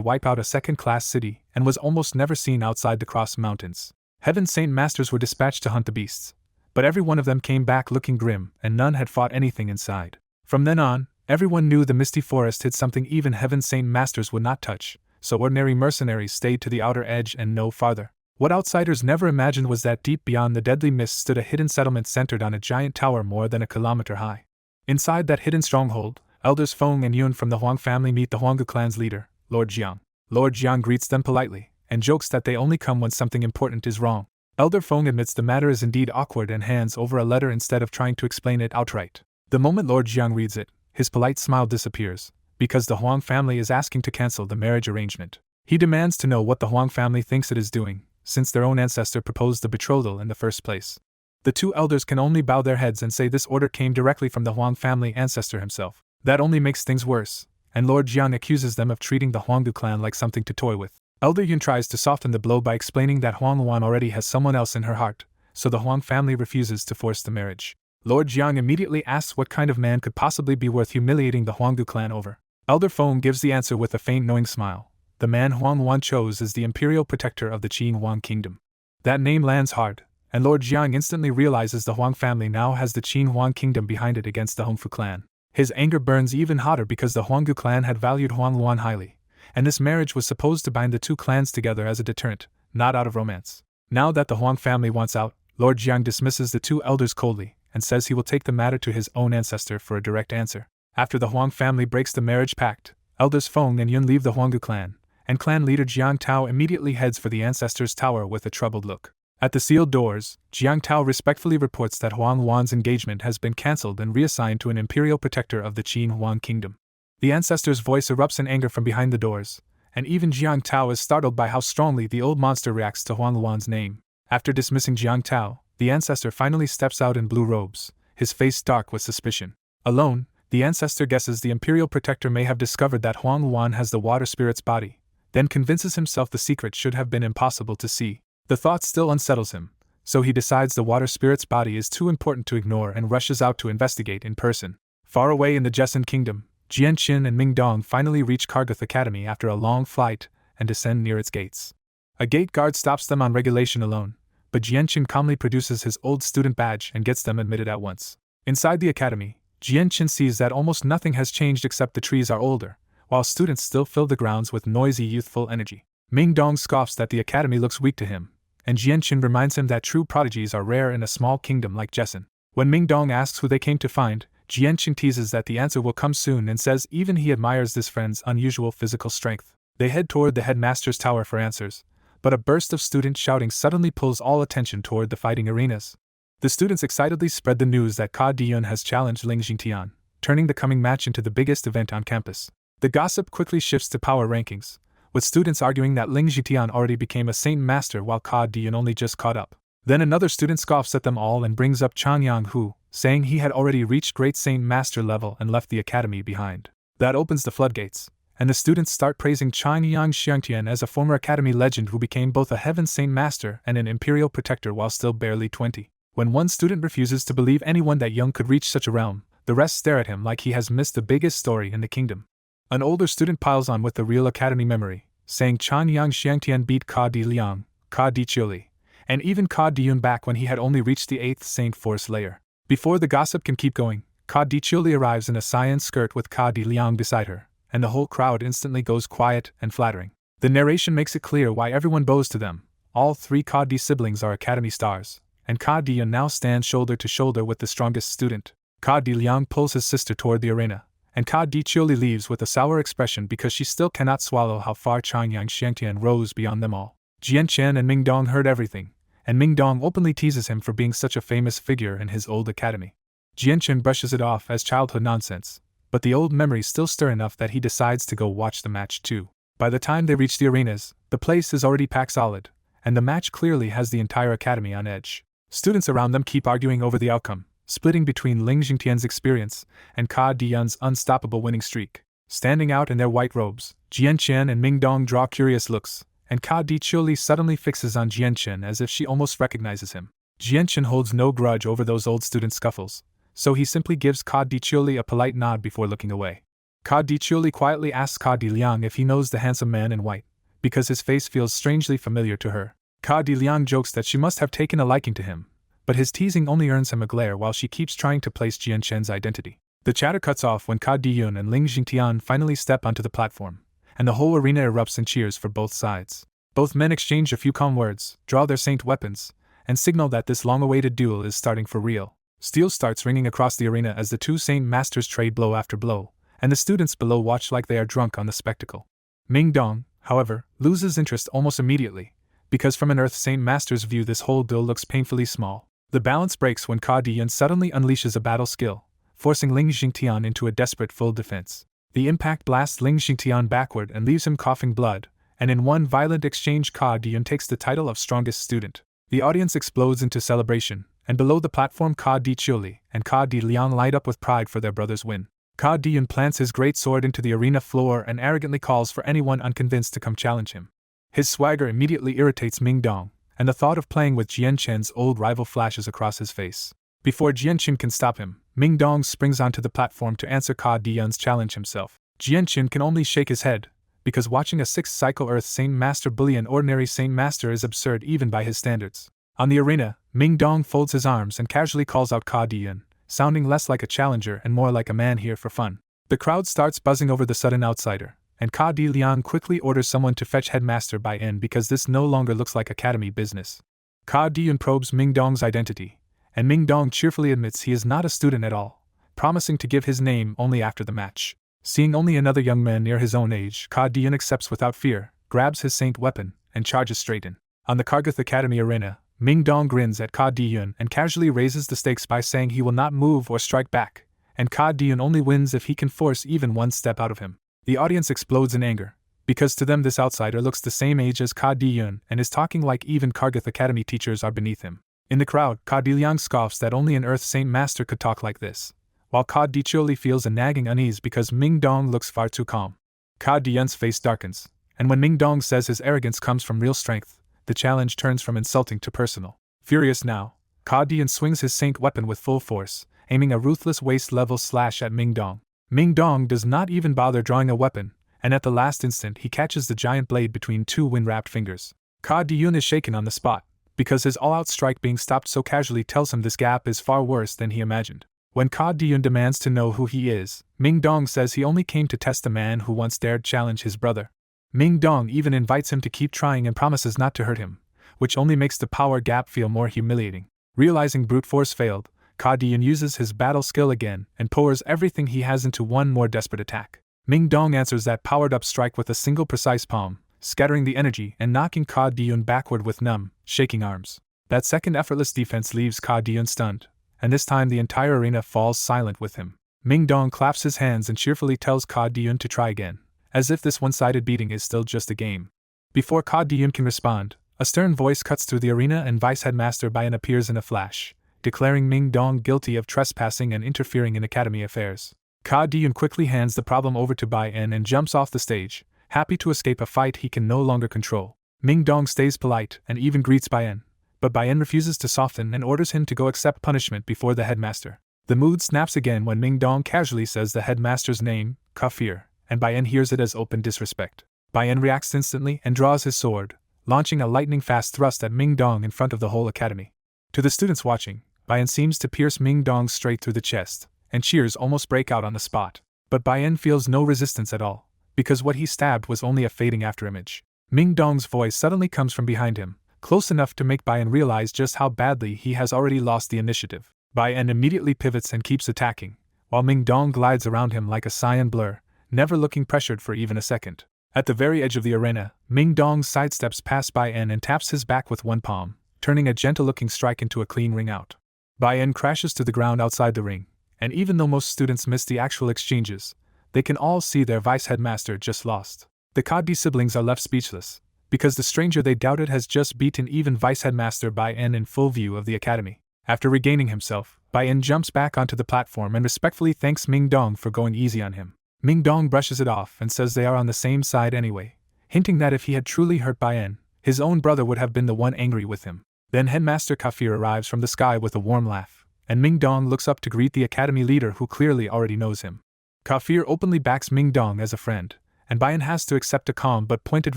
wipe out a second-class city and was almost never seen outside the Cross Mountains. Heaven's Saint Masters were dispatched to hunt the beasts, but every one of them came back looking grim and none had fought anything inside. From then on, everyone knew the misty forest hid something even Heaven's Saint Masters would not touch, so ordinary mercenaries stayed to the outer edge and no farther. What outsiders never imagined was that deep beyond the deadly mist stood a hidden settlement centered on a giant tower more than a kilometer high. Inside that hidden stronghold, elders Feng and Yun from the Huang family meet the Huanggu clan's leader, Lord Jiang. Lord Jiang greets them politely, and jokes that they only come when something important is wrong. Elder Feng admits the matter is indeed awkward and hands over a letter instead of trying to explain it outright. The moment Lord Jiang reads it, his polite smile disappears, because the Huang family is asking to cancel the marriage arrangement. He demands to know what the Huang family thinks it is doing, since their own ancestor proposed the betrothal in the first place. The two elders can only bow their heads and say this order came directly from the Huang family ancestor himself. That only makes things worse, and Lord Jiang accuses them of treating the Huanggu clan like something to toy with. Elder Yun tries to soften the blow by explaining that Huang Luan already has someone else in her heart, so the Huang family refuses to force the marriage. Lord Jiang immediately asks what kind of man could possibly be worth humiliating the Huanggu clan over. Elder Feng gives the answer with a faint knowing smile. The man Huang Luan chose is the imperial protector of the Qin Huang kingdom. That name lands hard, and Lord Jiang instantly realizes the Huang family now has the Qin Huang kingdom behind it against the Hongfu clan. His anger burns even hotter because the Huanggu clan had valued Huang Luan highly, and this marriage was supposed to bind the two clans together as a deterrent, not out of romance. Now that the Huang family wants out, Lord Jiang dismisses the two elders coldly, and says he will take the matter to his own ancestor for a direct answer. After the Huang family breaks the marriage pact, elders Feng and Yun leave the Huanggu clan, and clan leader Jiang Tao immediately heads for the ancestor's tower with a troubled look. At the sealed doors, Jiang Tao respectfully reports that Huang Luan's engagement has been cancelled and reassigned to an imperial protector of the Qin Huang kingdom. The ancestor's voice erupts in anger from behind the doors, and even Jiang Tao is startled by how strongly the old monster reacts to Huang Luan's name. After dismissing Jiang Tao, the ancestor finally steps out in blue robes, his face dark with suspicion. Alone, the ancestor guesses the imperial protector may have discovered that Huang Luan has the water spirit's body, then convinces himself the secret should have been impossible to see. The thought still unsettles him, so he decides the water spirit's body is too important to ignore and rushes out to investigate in person. Far away in the Jessen kingdom, Jian Qin and Ming Dong finally reach Kargath Academy after a long flight and descend near its gates. A gate guard stops them on regulation alone, but Jian Qin calmly produces his old student badge and gets them admitted at once. Inside the academy, Jian Qin sees that almost nothing has changed except the trees are older, while students still fill the grounds with noisy youthful energy. Ming Dong scoffs that the academy looks weak to him, and Jian Qin reminds him that true prodigies are rare in a small kingdom like Jessen. When Ming Dong asks who they came to find, Jian Qin teases that the answer will come soon and says even he admires this friend's unusual physical strength. They head toward the headmaster's tower for answers, but a burst of student shouting suddenly pulls all attention toward the fighting arenas. The students excitedly spread the news that Ka Diyun has challenged Ling Jingtian, turning the coming match into the biggest event on campus. The gossip quickly shifts to power rankings, with students arguing that Ling Jingtian already became a Saint Master while Ka Diyun only just caught up. Then another student scoffs at them all and brings up Chang Yang Hu, saying he had already reached Great Saint Master level and left the academy behind. That opens the floodgates, and the students start praising Chang Yang Xiangtian as a former academy legend who became both a Heaven Saint Master and an Imperial Protector while still barely 20. When one student refuses to believe anyone that young could reach such a realm, the rest stare at him like he has missed the biggest story in the kingdom. An older student piles on with the real academy memory, saying Chang Yang Xiangtian beat Ka Di Liang, Ka Di Chiuli, and even Ka Diyun back when he had only reached the 8th Saint Force layer. Before the gossip can keep going, Ka Di Chiuli arrives in a cyan skirt with Ka Di Liang beside her, and the whole crowd instantly goes quiet and flattering. The narration makes it clear why everyone bows to them. All three Ka Di siblings are academy stars, and Ka Diyun now stands shoulder to shoulder with the strongest student. Ka Di Liang pulls his sister toward the arena, and Ka Di Chiuli leaves with a sour expression because she still cannot swallow how far Chang Yang Xiangtian rose beyond them all. Jian Chen and Ming Dong heard everything, and Ming Dong openly teases him for being such a famous figure in his old academy. Jian Chen brushes it off as childhood nonsense, but the old memories still stir enough that he decides to go watch the match too. By the time they reach the arenas, the place is already packed solid, and the match clearly has the entire academy on edge. Students around them keep arguing over the outcome, splitting between Ling Jingtian's experience and Ka Diyun's unstoppable winning streak. Standing out in their white robes, Jianqian and Mingdong draw curious looks, and Ka Dichuli suddenly fixes on Jianqian as if she almost recognizes him. Jianqian holds no grudge over those old student scuffles, so he simply gives Ka Dichuli a polite nod before looking away. Ka Dichuli quietly asks Ka Diliang if he knows the handsome man in white, because his face feels strangely familiar to her. Ka Diliang jokes that she must have taken a liking to him, but his teasing only earns him a glare while she keeps trying to place Jianqian's identity. The chatter cuts off when Ka Diyun and Ling Jingtian finally step onto the platform, and the whole arena erupts in cheers for both sides. Both men exchange a few calm words, draw their saint weapons, and signal that this long-awaited duel is starting for real. Steel starts ringing across the arena as the two saint masters trade blow after blow, and the students below watch like they are drunk on the spectacle. Ming Dong, however, loses interest almost immediately, because from an Earth Saint Master's view this whole duel looks painfully small. The balance breaks when Ka Diyun suddenly unleashes a battle skill, forcing Ling Jingtian into a desperate full defense. The impact blasts Ling Jingtian backward and leaves him coughing blood, and in one violent exchange Ka Diyun takes the title of strongest student. The audience explodes into celebration, and below the platform Ka Dichuli and Ka Diliang light up with pride for their brother's win. Ka Diyun plants his great sword into the arena floor and arrogantly calls for anyone unconvinced to come challenge him. His swagger immediately irritates Ming Dong, and the thought of playing with Jianqian's old rival flashes across his face. Before Jianqian can stop him, Ming Dong springs onto the platform to answer Ka Diyun's challenge himself. Jianqian can only shake his head, because watching a 6th cycle Earth Saint Master bully an ordinary Saint Master is absurd even by his standards. On the arena, Ming Dong folds his arms and casually calls out Ka Diyun, sounding less like a challenger and more like a man here for fun. The crowd starts buzzing over the sudden outsider, and Ka Diliang quickly orders someone to fetch Headmaster Bai En because this no longer looks like academy business. Ka Diyun probes Ming Dong's identity, and Ming Dong cheerfully admits he is not a student at all, promising to give his name only after the match. Seeing only another young man near his own age, Ka Diyun accepts without fear, grabs his saint weapon, and charges straight in. On the Kargath Academy arena, Ming Dong grins at Ka Diyun and casually raises the stakes by saying he will not move or strike back, and Ka Diyun only wins if he can force even one step out of him. The audience explodes in anger, because to them this outsider looks the same age as Ka Diyun and is talking like even Kargath Academy teachers are beneath him. In the crowd, Ka Diliang scoffs that only an Earth Saint Master could talk like this, while Ka Dichuli feels a nagging unease because Ming Dong looks far too calm. Ka Diyun's face darkens, and when Ming Dong says his arrogance comes from real strength, the challenge turns from insulting to personal. Furious now, Ka Diyun swings his saint weapon with full force, aiming a ruthless waist-level slash at Ming Dong. Ming Dong does not even bother drawing a weapon, and at the last instant he catches the giant blade between two wind-wrapped fingers. Ka Diyun is shaken on the spot, because his all-out strike being stopped so casually tells him this gap is far worse than he imagined. When Ka Diyun demands to know who he is, Ming Dong says he only came to test the man who once dared challenge his brother. Ming Dong even invites him to keep trying and promises not to hurt him, which only makes the power gap feel more humiliating. Realizing brute force failed, Ka Diyun uses his battle skill again and pours everything he has into one more desperate attack. Ming Dong answers that powered-up strike with a single precise palm, scattering the energy and knocking Ka Diyun backward with numb, shaking arms. That second effortless defense leaves Ka Diyun stunned, and this time the entire arena falls silent with him. Ming Dong claps his hands and cheerfully tells Ka Diyun to try again, as if this one-sided beating is still just a game. Before Ka Diyun can respond, a stern voice cuts through the arena and Vice Headmaster Bai En appears in a flash, declaring Ming Dong guilty of trespassing and interfering in academy affairs. Ka Diyun quickly hands the problem over to Bai En and jumps off the stage, happy to escape a fight he can no longer control. Ming Dong stays polite and even greets Bai En, but Bai En refuses to soften and orders him to go accept punishment before the headmaster. The mood snaps again when Ming Dong casually says the headmaster's name, Kafir, and Bai En hears it as open disrespect. Bai En reacts instantly and draws his sword, launching a lightning-fast thrust at Ming Dong in front of the whole academy. To the students watching, Bai En seems to pierce Ming Dong straight through the chest, and cheers almost break out on the spot. But Bai En feels no resistance at all, because what he stabbed was only a fading afterimage. Ming Dong's voice suddenly comes from behind him, close enough to make Bai En realize just how badly he has already lost the initiative. Bai En immediately pivots and keeps attacking, while Ming Dong glides around him like a cyan blur, never looking pressured for even a second. At the very edge of the arena, Ming Dong sidesteps past Bai En and taps his back with one palm, turning a gentle-looking strike into a clean ring out. Bai En crashes to the ground outside the ring, And even though most students miss the actual exchanges, they can all see their vice headmaster just lost. The Kaddi siblings are left speechless, because the stranger they doubted has just beaten even vice headmaster Bai En in full view of the academy. After regaining himself, Bai En jumps back onto the platform and respectfully thanks Ming Dong for going easy on him. Ming Dong brushes it off and says they are on the same side anyway, hinting that if he had truly hurt Bai En, his own brother would have been the one angry with him. Then Headmaster Kafir arrives from the sky with a warm laugh, and Ming Dong looks up to greet the academy leader who clearly already knows him. Kafir openly backs Ming Dong as a friend, and Bai En has to accept a calm but pointed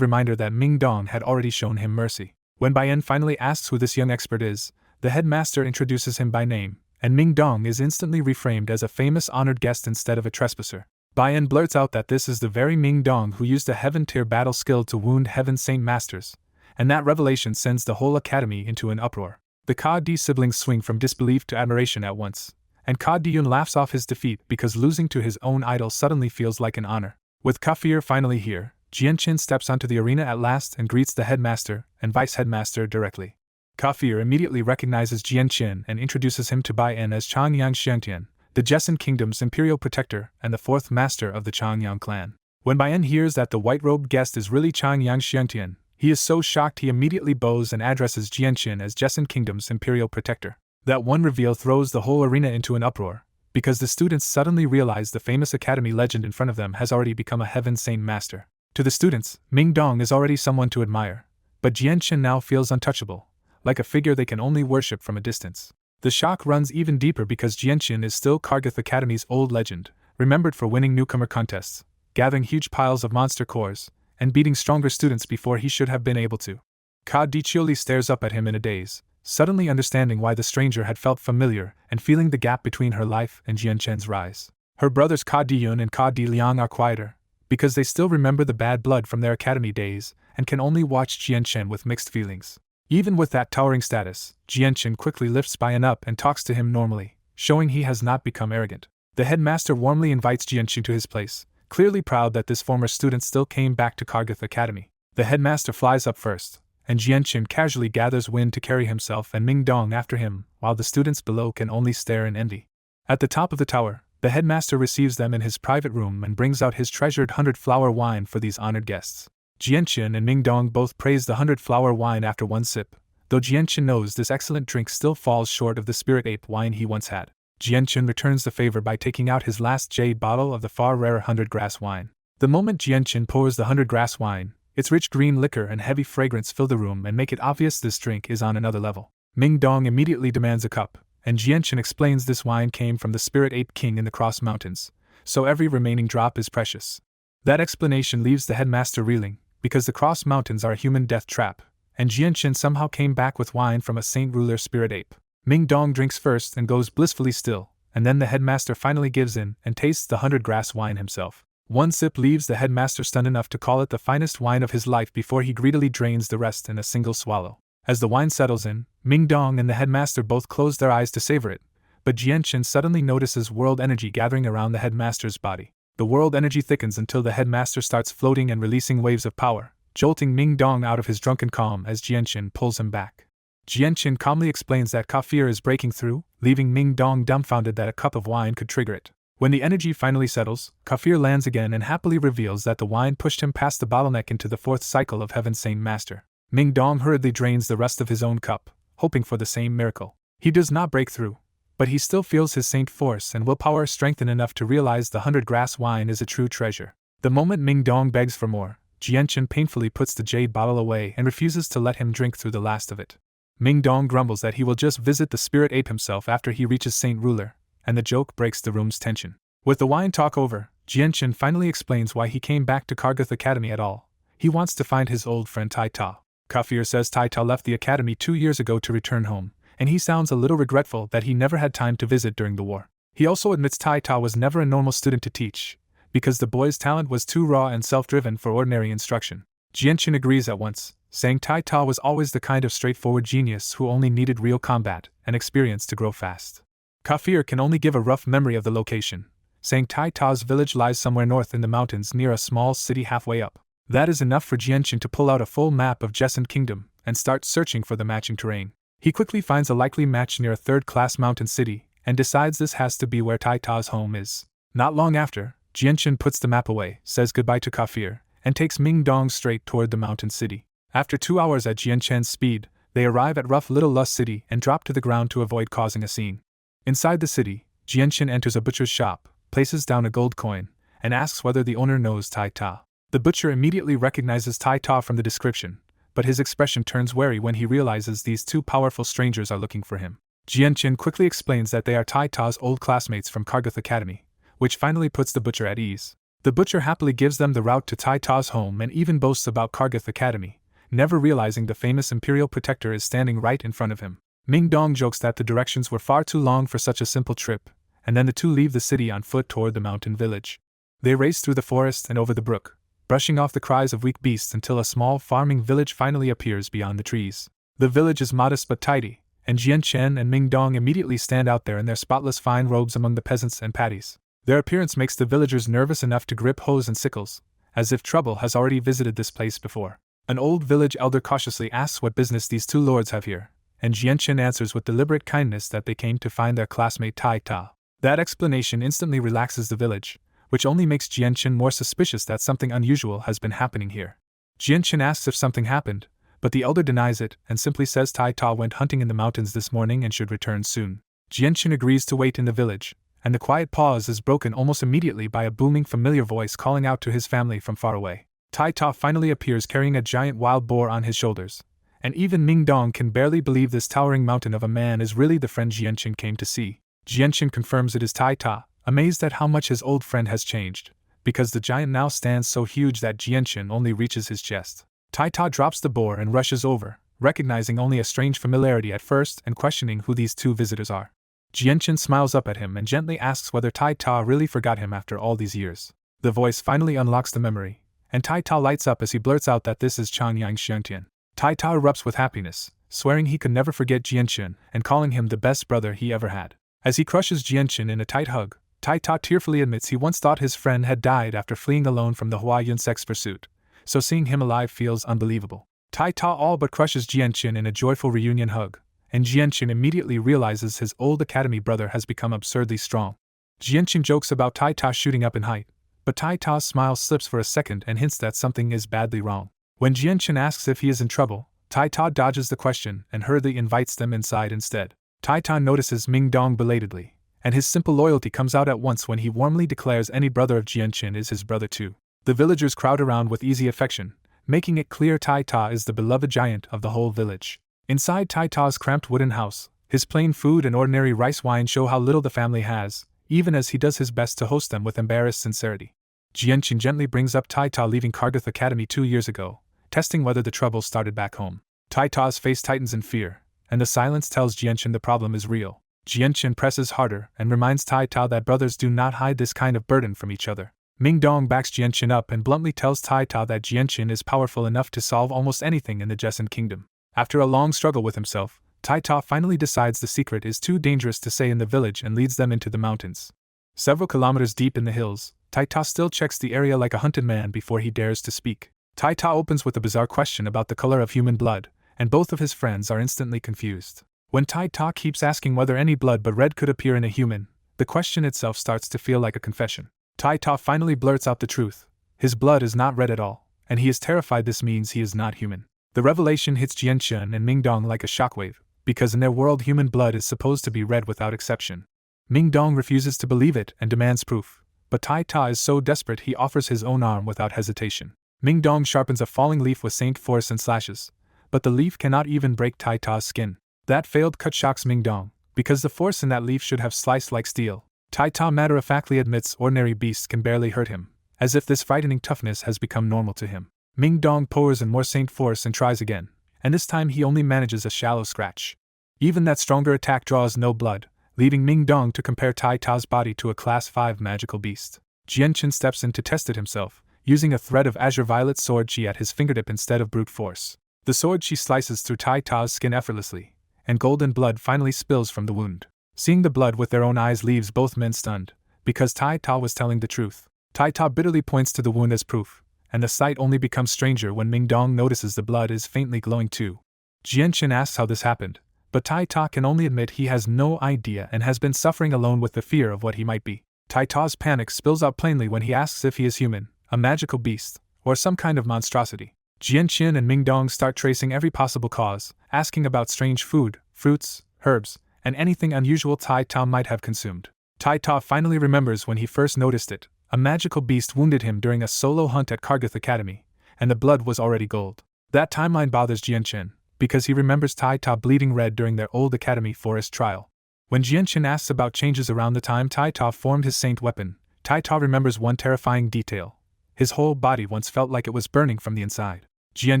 reminder that Ming Dong had already shown him mercy. When Bai En finally asks who this young expert is, the headmaster introduces him by name, and Ming Dong is instantly reframed as a famous honored guest instead of a trespasser. Bai En blurts out that this is the very Ming Dong who used a heaven-tier battle skill to wound Heaven Saint Masters, and that revelation sends the whole academy into an uproar. The Kaddi siblings swing from disbelief to admiration at once, and Kaddi-yun laughs off his defeat because losing to his own idol suddenly feels like an honor. With Kafir finally here, Jianchin steps onto the arena at last and greets the headmaster and vice-headmaster directly. Kafir immediately recognizes Jianchin and introduces him to Bai En as Changyang Xiantian, the Jessen Kingdom's imperial protector and the fourth master of the Changyang clan. When Bai En hears that the white-robed guest is really Changyang Xiantian, he is so shocked he immediately bows and addresses Jianchin as Jessen Kingdom's imperial protector. That one reveal throws the whole arena into an uproar, because the students suddenly realize the famous academy legend in front of them has already become a Heaven Saint Master. To the students, Ming Dong is already someone to admire, but Jianchin now feels untouchable, like a figure they can only worship from a distance. The shock runs even deeper because Jianchin is still Kargath Academy's old legend, remembered for winning newcomer contests, gathering huge piles of monster cores, and beating stronger students before he should have been able to. Kaddi Chioli stares up at him in a daze, suddenly understanding why the stranger had felt familiar and feeling the gap between her life and Jianchen's rise. Her brothers Kaddi-yun and Kaddi-liang are quieter, because they still remember the bad blood from their academy days and can only watch Jianchen with mixed feelings. Even with that towering status, Jianchen quickly lifts Bai En up and talks to him normally, showing he has not become arrogant. The headmaster warmly invites Jianchen to his place, clearly proud that this former student still came back to Kargath Academy. The headmaster flies up first, and Jianchin casually gathers wind to carry himself and Ming Dong after him, while the students below can only stare in envy. At the top of the tower, the headmaster receives them in his private room and brings out his treasured 100-flower wine for these honored guests. Jianchin and Ming Dong both praise the 100-flower wine after one sip, though Jianchin knows this excellent drink still falls short of the spirit ape wine he once had. Jianchin returns the favor by taking out his last jade bottle of the far rarer 100-grass wine. The moment Jianchin pours the 100-grass wine, its rich green liquor and heavy fragrance fill the room and make it obvious this drink is on another level. Ming Dong immediately demands a cup, and Jianchin explains this wine came from the Spirit Ape King in the Cross Mountains, so every remaining drop is precious. That explanation leaves the headmaster reeling, because the Cross Mountains are a human death trap, and Jianchin somehow came back with wine from a saint ruler Spirit Ape. Ming Dong drinks first and goes blissfully still, and then the headmaster finally gives in and tastes the 100-grass wine himself. One sip leaves the headmaster stunned enough to call it the finest wine of his life before he greedily drains the rest in a single swallow. As the wine settles in, Ming Dong and the headmaster both close their eyes to savor it, but Jianchin suddenly notices world energy gathering around the headmaster's body. The world energy thickens until the headmaster starts floating and releasing waves of power, jolting Ming Dong out of his drunken calm as Jianchin pulls him back. Jianchin calmly explains that Kafir is breaking through, leaving Ming Dong dumbfounded that a cup of wine could trigger it. When the energy finally settles, Kafir lands again and happily reveals that the wine pushed him past the bottleneck into the fourth cycle of Heaven Saint Master. Ming Dong hurriedly drains the rest of his own cup, hoping for the same miracle. He does not break through, but he still feels his saint force and willpower strengthen enough to realize the 100-grass wine is a true treasure. The moment Ming Dong begs for more, Jianchin painfully puts the jade bottle away and refuses to let him drink through the last of it. Ming Dong grumbles that he will just visit the spirit ape himself after he reaches Saint Ruler, and the joke breaks the room's tension. With the wine talk over, Jianchin finally explains why he came back to Kargath Academy at all. He wants to find his old friend Tai Ta. Kafir says Tai Ta left the academy 2 years ago to return home, and he sounds a little regretful that he never had time to visit during the war. He also admits Tai Ta was never a normal student to teach, because the boy's talent was too raw and self-driven for ordinary instruction. Jianchin agrees at once, saying Tai Ta was always the kind of straightforward genius who only needed real combat and experience to grow fast. Kafir can only give a rough memory of the location, saying Tai Ta's village lies somewhere north in the mountains near a small city halfway up. That is enough for Jianchin to pull out a full map of Jessen Kingdom and start searching for the matching terrain. He quickly finds a likely match near a third-class mountain city, and decides this has to be where Tai Ta's home is. Not long after, Jianchen puts the map away, says goodbye to Kafir, and takes Ming Dong straight toward the mountain city. After 2 hours at Jianchen's speed, they arrive at rough Little Lust City and drop to the ground to avoid causing a scene. Inside the city, Jianchen enters a butcher's shop, places down a gold coin, and asks whether the owner knows Tai Ta. The butcher immediately recognizes Tai Ta from the description, but his expression turns wary when he realizes these two powerful strangers are looking for him. Jianchen quickly explains that they are Tai Ta's old classmates from Kargath Academy, which finally puts the butcher at ease. The butcher happily gives them the route to Tai Ta's home and even boasts about Kargath Academy, never realizing the famous Imperial Protector is standing right in front of him. Ming Dong jokes that the directions were far too long for such a simple trip, and then the two leave the city on foot toward the mountain village. They race through the forest and over the brook, brushing off the cries of weak beasts until a small farming village finally appears beyond the trees. The village is modest but tidy, and Jianchen and Ming Dong immediately stand out there in their spotless fine robes among the peasants and paddies. Their appearance makes the villagers nervous enough to grip hoes and sickles, as if trouble has already visited this place before. An old village elder cautiously asks what business these two lords have here, and Jianchen answers with deliberate kindness that they came to find their classmate Tai Ta. That explanation instantly relaxes the village, which only makes Jianchen more suspicious that something unusual has been happening here. Jianchen asks if something happened, but the elder denies it and simply says Tai Ta went hunting in the mountains this morning and should return soon. Jianchen agrees to wait in the village, and the quiet pause is broken almost immediately by a booming familiar voice calling out to his family from far away. Tai Ta finally appears carrying a giant wild boar on his shoulders, and even Ming Dong can barely believe this towering mountain of a man is really the friend Jianchen came to see. Jianchen confirms it is Tai Ta, amazed at how much his old friend has changed, because the giant now stands so huge that Jianchen only reaches his chest. Tai Ta drops the boar and rushes over, recognizing only a strange familiarity at first and questioning who these two visitors are. Jianchen smiles up at him and gently asks whether Tai Ta really forgot him after all these years. The voice finally unlocks the memory, and Tai Ta lights up as he blurts out that this is Changyang Xiangtian. Tai Ta erupts with happiness, swearing he could never forget Jianchen and calling him the best brother he ever had. As he crushes Jianchen in a tight hug, Tai Ta tearfully admits he once thought his friend had died after fleeing alone from the Hua Yunsek's pursuit, so seeing him alive feels unbelievable. Tai Ta all but crushes Jianchen in a joyful reunion hug, and Jianchen immediately realizes his old academy brother has become absurdly strong. Jianchen jokes about Tai Ta shooting up in height, but Tai Ta's smile slips for a second and hints that something is badly wrong. When Jianchen asks if he is in trouble, Tai Ta dodges the question and hurriedly invites them inside instead. Tai Ta notices Ming Dong belatedly, and his simple loyalty comes out at once when he warmly declares any brother of Jianchen is his brother too. The villagers crowd around with easy affection, making it clear Tai Ta is the beloved giant of the whole village. Inside Tai Ta's cramped wooden house, his plain food and ordinary rice wine show how little the family has, even as he does his best to host them with embarrassed sincerity. Jianchen gently brings up Tai Ta leaving Kargath Academy 2 years ago, testing whether the trouble started back home. Tai Ta's face tightens in fear, and the silence tells Jianchen the problem is real. Jianchen presses harder and reminds Tai Ta that brothers do not hide this kind of burden from each other. Ming Dong backs Jianchen up and bluntly tells Tai Ta that Jianchen is powerful enough to solve almost anything in the Jessan Kingdom. After a long struggle with himself, Tai Ta finally decides the secret is too dangerous to say in the village and leads them into the mountains. Several kilometers deep in the hills, Tai Ta still checks the area like a hunted man before he dares to speak. Tai Ta opens with a bizarre question about the color of human blood, and both of his friends are instantly confused. When Tai Ta keeps asking whether any blood but red could appear in a human, the question itself starts to feel like a confession. Tai Ta finally blurts out the truth. His blood is not red at all, and he is terrified this means he is not human. The revelation hits Jianchen and Ming Dong like a shockwave, because in their world human blood is supposed to be red without exception. Ming Dong refuses to believe it and demands proof, but Tai Ta is so desperate he offers his own arm without hesitation. Ming Dong sharpens a falling leaf with same force and slashes, but the leaf cannot even break Tai Ta's skin. That failed cut shocks Ming Dong, because the force in that leaf should have sliced like steel. Tai Ta matter-of-factly admits ordinary beasts can barely hurt him, as if this frightening toughness has become normal to him. Ming Dong pours in more saint force and tries again, and this time he only manages a shallow scratch. Even that stronger attack draws no blood, leaving Ming Dong to compare Tai Ta's body to a Class 5 magical beast. Jianchen steps in to test it himself, using a thread of azure violet sword chi at his fingertip instead of brute force. The sword chi slices through Tai Ta's skin effortlessly, and golden blood finally spills from the wound. Seeing the blood with their own eyes leaves both men stunned, because Tai Ta was telling the truth. Tai Ta bitterly points to the wound as proof, and the sight only becomes stranger when Ming Dong notices the blood is faintly glowing too. Jianchen asks how this happened, but Tai Ta can only admit he has no idea and has been suffering alone with the fear of what he might be. Tai Ta's panic spills out plainly when he asks if he is human, a magical beast, or some kind of monstrosity. Jian Qin and Ming Dong start tracing every possible cause, asking about strange food, fruits, herbs, and anything unusual Tai Ta might have consumed. Tai Ta finally remembers when he first noticed it. A magical beast wounded him during a solo hunt at Kargath Academy, and the blood was already gold. That timeline bothers Jian Qin, because he remembers Tai Ta bleeding red during their old Academy Forest trial. When Jian Qin asks about changes around the time Tai Ta formed his saint weapon, Tai Ta remembers one terrifying detail. His whole body once felt like it was burning from the inside. Jian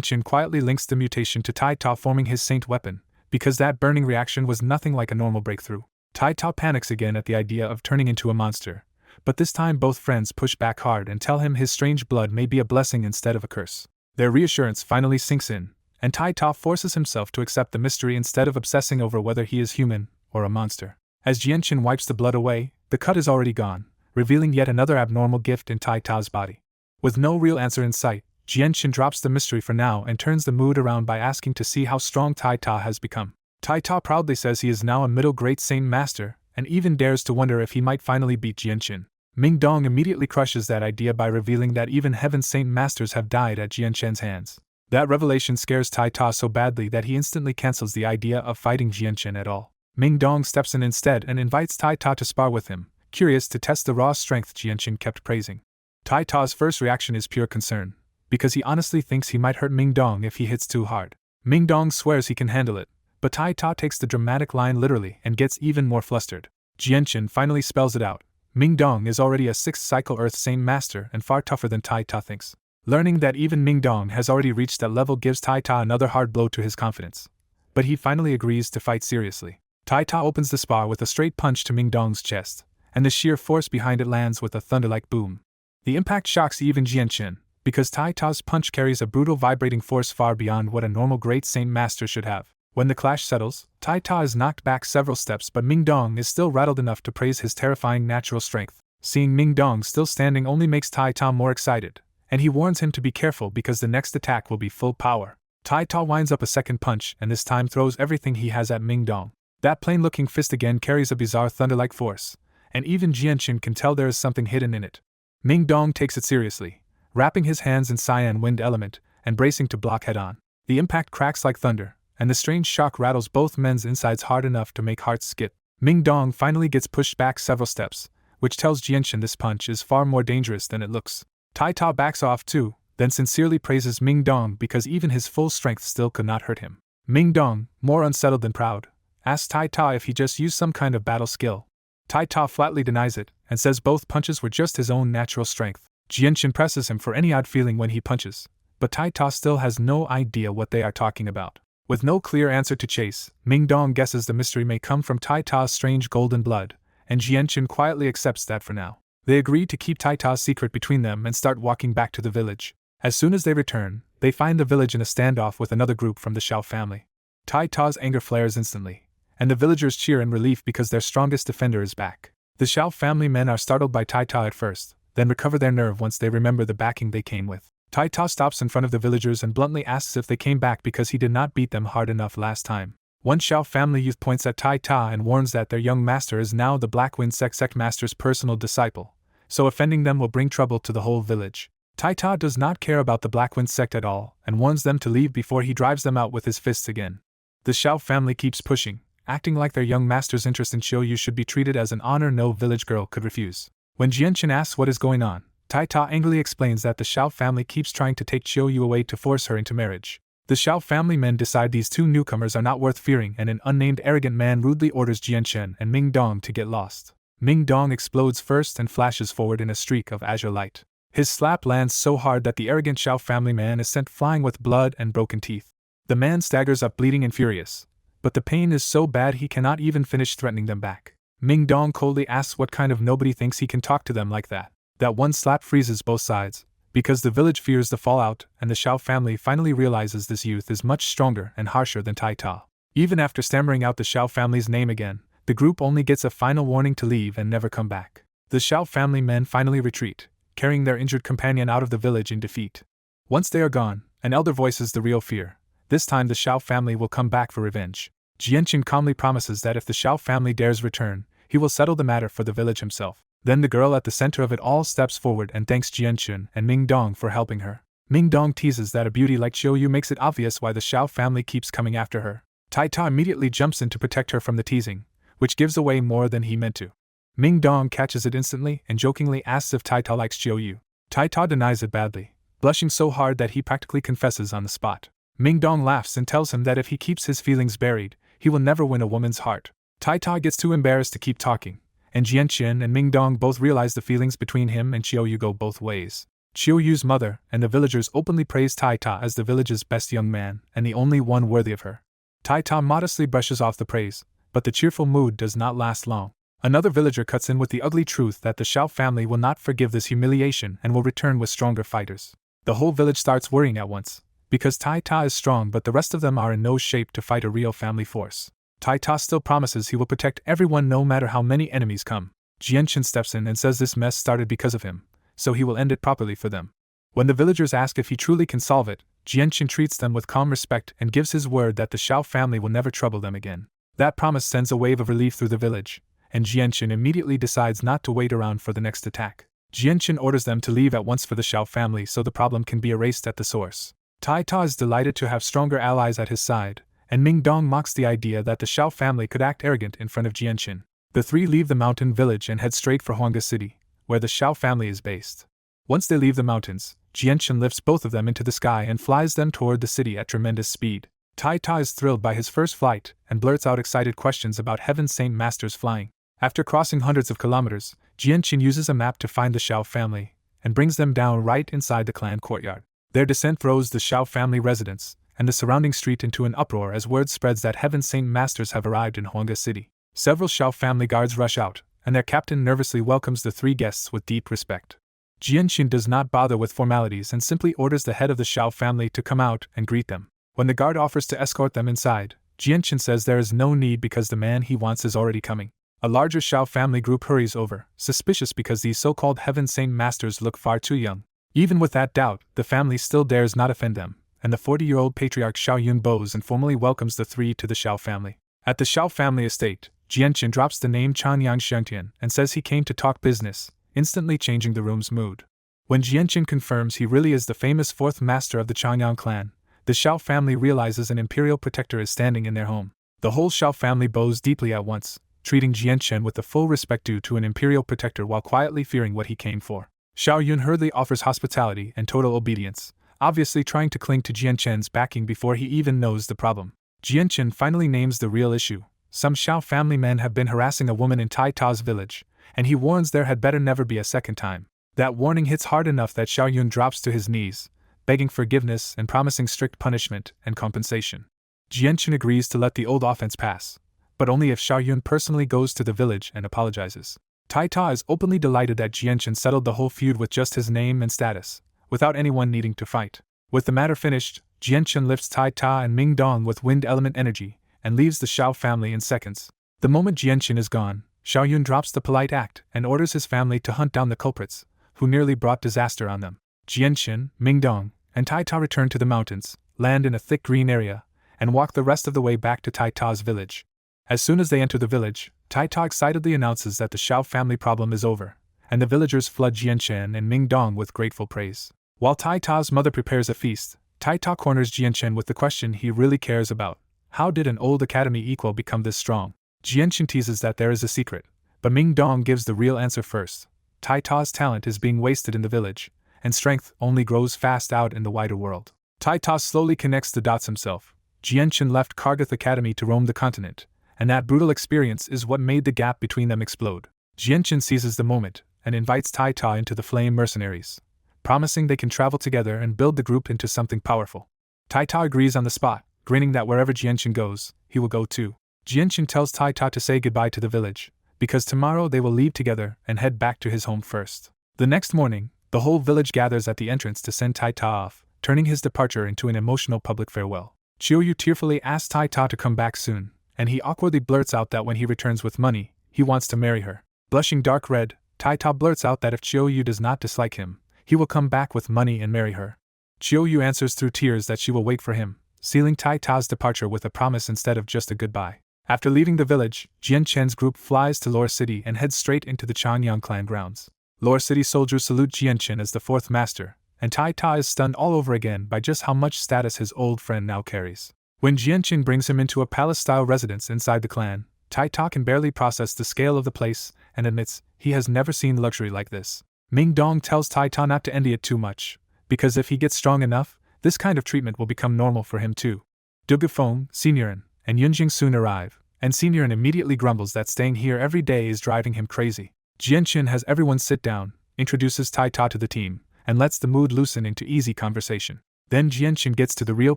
Qin quietly links the mutation to Tai Ta forming his saint weapon, because that burning reaction was nothing like a normal breakthrough. Tai Ta panics again at the idea of turning into a monster, but this time both friends push back hard and tell him his strange blood may be a blessing instead of a curse. Their reassurance finally sinks in, and Tai Ta forces himself to accept the mystery instead of obsessing over whether he is human or a monster. As Jian Qin wipes the blood away, the cut is already gone, revealing yet another abnormal gift in Tai Ta's body. With no real answer in sight, Jian Qin drops the mystery for now and turns the mood around by asking to see how strong Tai Ta has become. Tai Ta proudly says he is now a middle great saint master, and even dares to wonder if he might finally beat Jian Qin. Ming Dong immediately crushes that idea by revealing that even Heaven Saint Masters have died at Jian Qin's hands. That revelation scares Tai Ta so badly that he instantly cancels the idea of fighting Jian Qin at all. Ming Dong steps in instead and invites Tai Ta to spar with him, curious to test the raw strength Jian Qin kept praising. Tai Ta's first reaction is pure concern, because he honestly thinks he might hurt Ming Dong if he hits too hard. Ming Dong swears he can handle it, but Tai Ta takes the dramatic line literally and gets even more flustered. Jian Qin finally spells it out. Ming Dong is already a 6th cycle Earth Saint Master and far tougher than Tai Ta thinks. Learning that even Ming Dong has already reached that level gives Tai Ta another hard blow to his confidence. But he finally agrees to fight seriously. Tai Ta opens the spar with a straight punch to Ming Dong's chest, and the sheer force behind it lands with a thunder-like boom. The impact shocks even Jian Qin, because Tai Ta's punch carries a brutal vibrating force far beyond what a normal Great Saint Master should have. When the clash settles, Tai Ta is knocked back several steps, but Ming Dong is still rattled enough to praise his terrifying natural strength. Seeing Ming Dong still standing only makes Tai Ta more excited, and he warns him to be careful because the next attack will be full power. Tai Ta winds up a second punch and this time throws everything he has at Ming Dong. That plain-looking fist again carries a bizarre thunder-like force, and even Jian Qin can tell there is something hidden in it. Ming Dong takes it seriously, wrapping his hands in cyan wind element and bracing to block head-on. The impact cracks like thunder, and the strange shock rattles both men's insides hard enough to make hearts skip. Ming Dong finally gets pushed back several steps, which tells Jian Qin this punch is far more dangerous than it looks. Tai Ta backs off too, then sincerely praises Ming Dong because even his full strength still could not hurt him. Ming Dong, more unsettled than proud, asks Tai Ta if he just used some kind of battle skill. Tai Ta flatly denies it, and says both punches were just his own natural strength. Jian Qin presses him for any odd feeling when he punches, but Tai Ta still has no idea what they are talking about. With no clear answer to chase, Ming Dong guesses the mystery may come from Tai Ta's strange golden blood, and Jian Qin quietly accepts that for now. They agree to keep Tai Ta's secret between them and start walking back to the village. As soon as they return, they find the village in a standoff with another group from the Xiao family. Tai Ta's anger flares instantly, and the villagers cheer in relief because their strongest defender is back. The Xiao family men are startled by Tai Ta at first, then recover their nerve once they remember the backing they came with. Tai Ta stops in front of the villagers and bluntly asks if they came back because he did not beat them hard enough last time. One Xiao family youth points at Tai Ta and warns that their young master is now the Blackwind sect master's personal disciple, so offending them will bring trouble to the whole village. Tai Ta does not care about the Blackwind sect at all and warns them to leave before he drives them out with his fists again. The Xiao family keeps pushing, acting like their young master's interest in Xiaoyu should be treated as an honor no village girl could refuse. When Jian Qin asks what is going on, Tai Ta angrily explains that the Xiao family keeps trying to take Xiaoyu away to force her into marriage. The Xiao family men decide these two newcomers are not worth fearing, and an unnamed arrogant man rudely orders Jian Qin and Ming Dong to get lost. Ming Dong explodes first and flashes forward in a streak of azure light. His slap lands so hard that the arrogant Xiao family man is sent flying with blood and broken teeth. The man staggers up bleeding and furious, but the pain is so bad he cannot even finish threatening them back. Ming Dong coldly asks what kind of nobody thinks he can talk to them like that. That one slap freezes both sides, because the village fears the fallout, and the Xiao family finally realizes this youth is much stronger and harsher than Tai Ta. Even after stammering out the Xiao family's name again, the group only gets a final warning to leave and never come back. The Xiao family men finally retreat, carrying their injured companion out of the village in defeat. Once they are gone, an elder voices the real fear. This time the Xiao family will come back for revenge. Jianqin calmly promises that if the Xiao family dares return, he will settle the matter for the village himself. Then the girl at the center of it all steps forward and thanks Jianqin and Ming Dong for helping her. Ming Dong teases that a beauty like Qiuyu makes it obvious why the Xiao family keeps coming after her. Tai Ta immediately jumps in to protect her from the teasing, which gives away more than he meant to. Ming Dong catches it instantly and jokingly asks if Tai Ta likes Qiuyu. Tai Ta denies it badly, blushing so hard that he practically confesses on the spot. Ming Dong laughs and tells him that if he keeps his feelings buried, he will never win a woman's heart. Tai Ta gets too embarrassed to keep talking, and Jianqin and Ming Dong both realize the feelings between him and Qiuyu go both ways. Qiuyu's mother and the villagers openly praise Tai Ta as the village's best young man and the only one worthy of her. Tai Ta modestly brushes off the praise, but the cheerful mood does not last long. Another villager cuts in with the ugly truth that the Xiao family will not forgive this humiliation and will return with stronger fighters. The whole village starts worrying at once, because Tai Ta is strong but the rest of them are in no shape to fight a real family force. Tai Ta still promises he will protect everyone no matter how many enemies come. Jianqin steps in and says this mess started because of him, so he will end it properly for them. When the villagers ask if he truly can solve it, Jianqin treats them with calm respect and gives his word that the Xiao family will never trouble them again. That promise sends a wave of relief through the village, and Jianqin immediately decides not to wait around for the next attack. Jianqin orders them to leave at once for the Xiao family so the problem can be erased at the source. Tai Ta is delighted to have stronger allies at his side, and Ming Dong mocks the idea that the Xiao family could act arrogant in front of Jianqin. The three leave the mountain village and head straight for Huanga City, where the Xiao family is based. Once they leave the mountains, Jianqin lifts both of them into the sky and flies them toward the city at tremendous speed. Tai Ta is thrilled by his first flight and blurts out excited questions about Heaven's Saint Master's flying. After crossing hundreds of kilometers, Jianqin uses a map to find the Xiao family and brings them down right inside the clan courtyard. Their descent throws the Xiao family residence and the surrounding street into an uproar as word spreads that Heaven's Saint Masters have arrived in Huanga City. Several Xiao family guards rush out, and their captain nervously welcomes the three guests with deep respect. Jianqin does not bother with formalities and simply orders the head of the Xiao family to come out and greet them. When the guard offers to escort them inside, Jianqin says there is no need because the man he wants is already coming. A larger Xiao family group hurries over, suspicious because these so-called Heaven's Saint Masters look far too young. Even with that doubt, the family still dares not offend them, and the 40-year-old patriarch Xiao Yun bows and formally welcomes the three to the Xiao family. At the Xiao family estate, Jianqin drops the name Chanyang Xiangtian and says he came to talk business, instantly changing the room's mood. When Jianqin confirms he really is the famous fourth master of the Chanyang clan, the Xiao family realizes an imperial protector is standing in their home. The whole Xiao family bows deeply at once, treating Jianqin with the full respect due to an imperial protector while quietly fearing what he came for. Xiao Yun hurriedly offers hospitality and total obedience, obviously trying to cling to Jianqin's backing before he even knows the problem. Jianqin finally names the real issue. Some Xiao family men have been harassing a woman in Tai Ta's village, and he warns there had better never be a second time. That warning hits hard enough that Xiao Yun drops to his knees, begging forgiveness and promising strict punishment and compensation. Jianqin agrees to let the old offense pass, but only if Xiao Yun personally goes to the village and apologizes. Tai Ta is openly delighted that Jianqin settled the whole feud with just his name and status, without anyone needing to fight. With the matter finished, Jianqin lifts Tai Ta and Ming Dong with wind element energy, and leaves the Xiao family in seconds. The moment Jianqin is gone, Xiao Yun drops the polite act and orders his family to hunt down the culprits, who nearly brought disaster on them. Jianqin, Ming Dong, and Tai Ta return to the mountains, land in a thick green area, and walk the rest of the way back to Tai Ta's village. As soon as they enter the village, Tai Ta excitedly announces that the Xiao family problem is over, and the villagers flood Jianqin and Ming Dong with grateful praise. While Tai Ta's mother prepares a feast, Tai Ta corners Jianqin with the question he really cares about: how did an old academy equal become this strong? Jianqin teases that there is a secret, but Ming Dong gives the real answer first. Tai Ta's talent is being wasted in the village, and strength only grows fast out in the wider world. Tai Ta slowly connects the dots himself. Jianqin left Kargath Academy to roam the continent, and that brutal experience is what made the gap between them explode. Jianqin seizes the moment and invites Tai Ta into the Flame Mercenaries, promising they can travel together and build the group into something powerful. Tai Ta agrees on the spot, grinning that wherever Jianqin goes, he will go too. Jianqin tells Tai Ta to say goodbye to the village, because tomorrow they will leave together and head back to his home first. The next morning, the whole village gathers at the entrance to send Tai Ta off, turning his departure into an emotional public farewell. Qiuyu tearfully asks Tai Ta to come back soon, and he awkwardly blurts out that when he returns with money, he wants to marry her. Blushing dark red, Tai Ta blurts out that if Qiuyu does not dislike him, he will come back with money and marry her. Qiuyu answers through tears that she will wait for him, sealing Tai Ta's departure with a promise instead of just a goodbye. After leaving the village, Jian Chen's group flies to Lore City and heads straight into the Changyang clan grounds. Lore City soldiers salute Jian Chen as the fourth master, and Tai Ta is stunned all over again by just how much status his old friend now carries. When Jian Chen brings him into a palace-style residence inside the clan, Tai Ta can barely process the scale of the place and admits he has never seen luxury like this. Ming Dong tells Tai Ta not to envy it too much, because if he gets strong enough, this kind of treatment will become normal for him too. Du Gufeng, Seniorin, and Yunjing soon arrive, and Seniorin immediately grumbles that staying here every day is driving him crazy. Jian Chen has everyone sit down, introduces Tai Ta to the team, and lets the mood loosen into easy conversation. Then Jian Chen gets to the real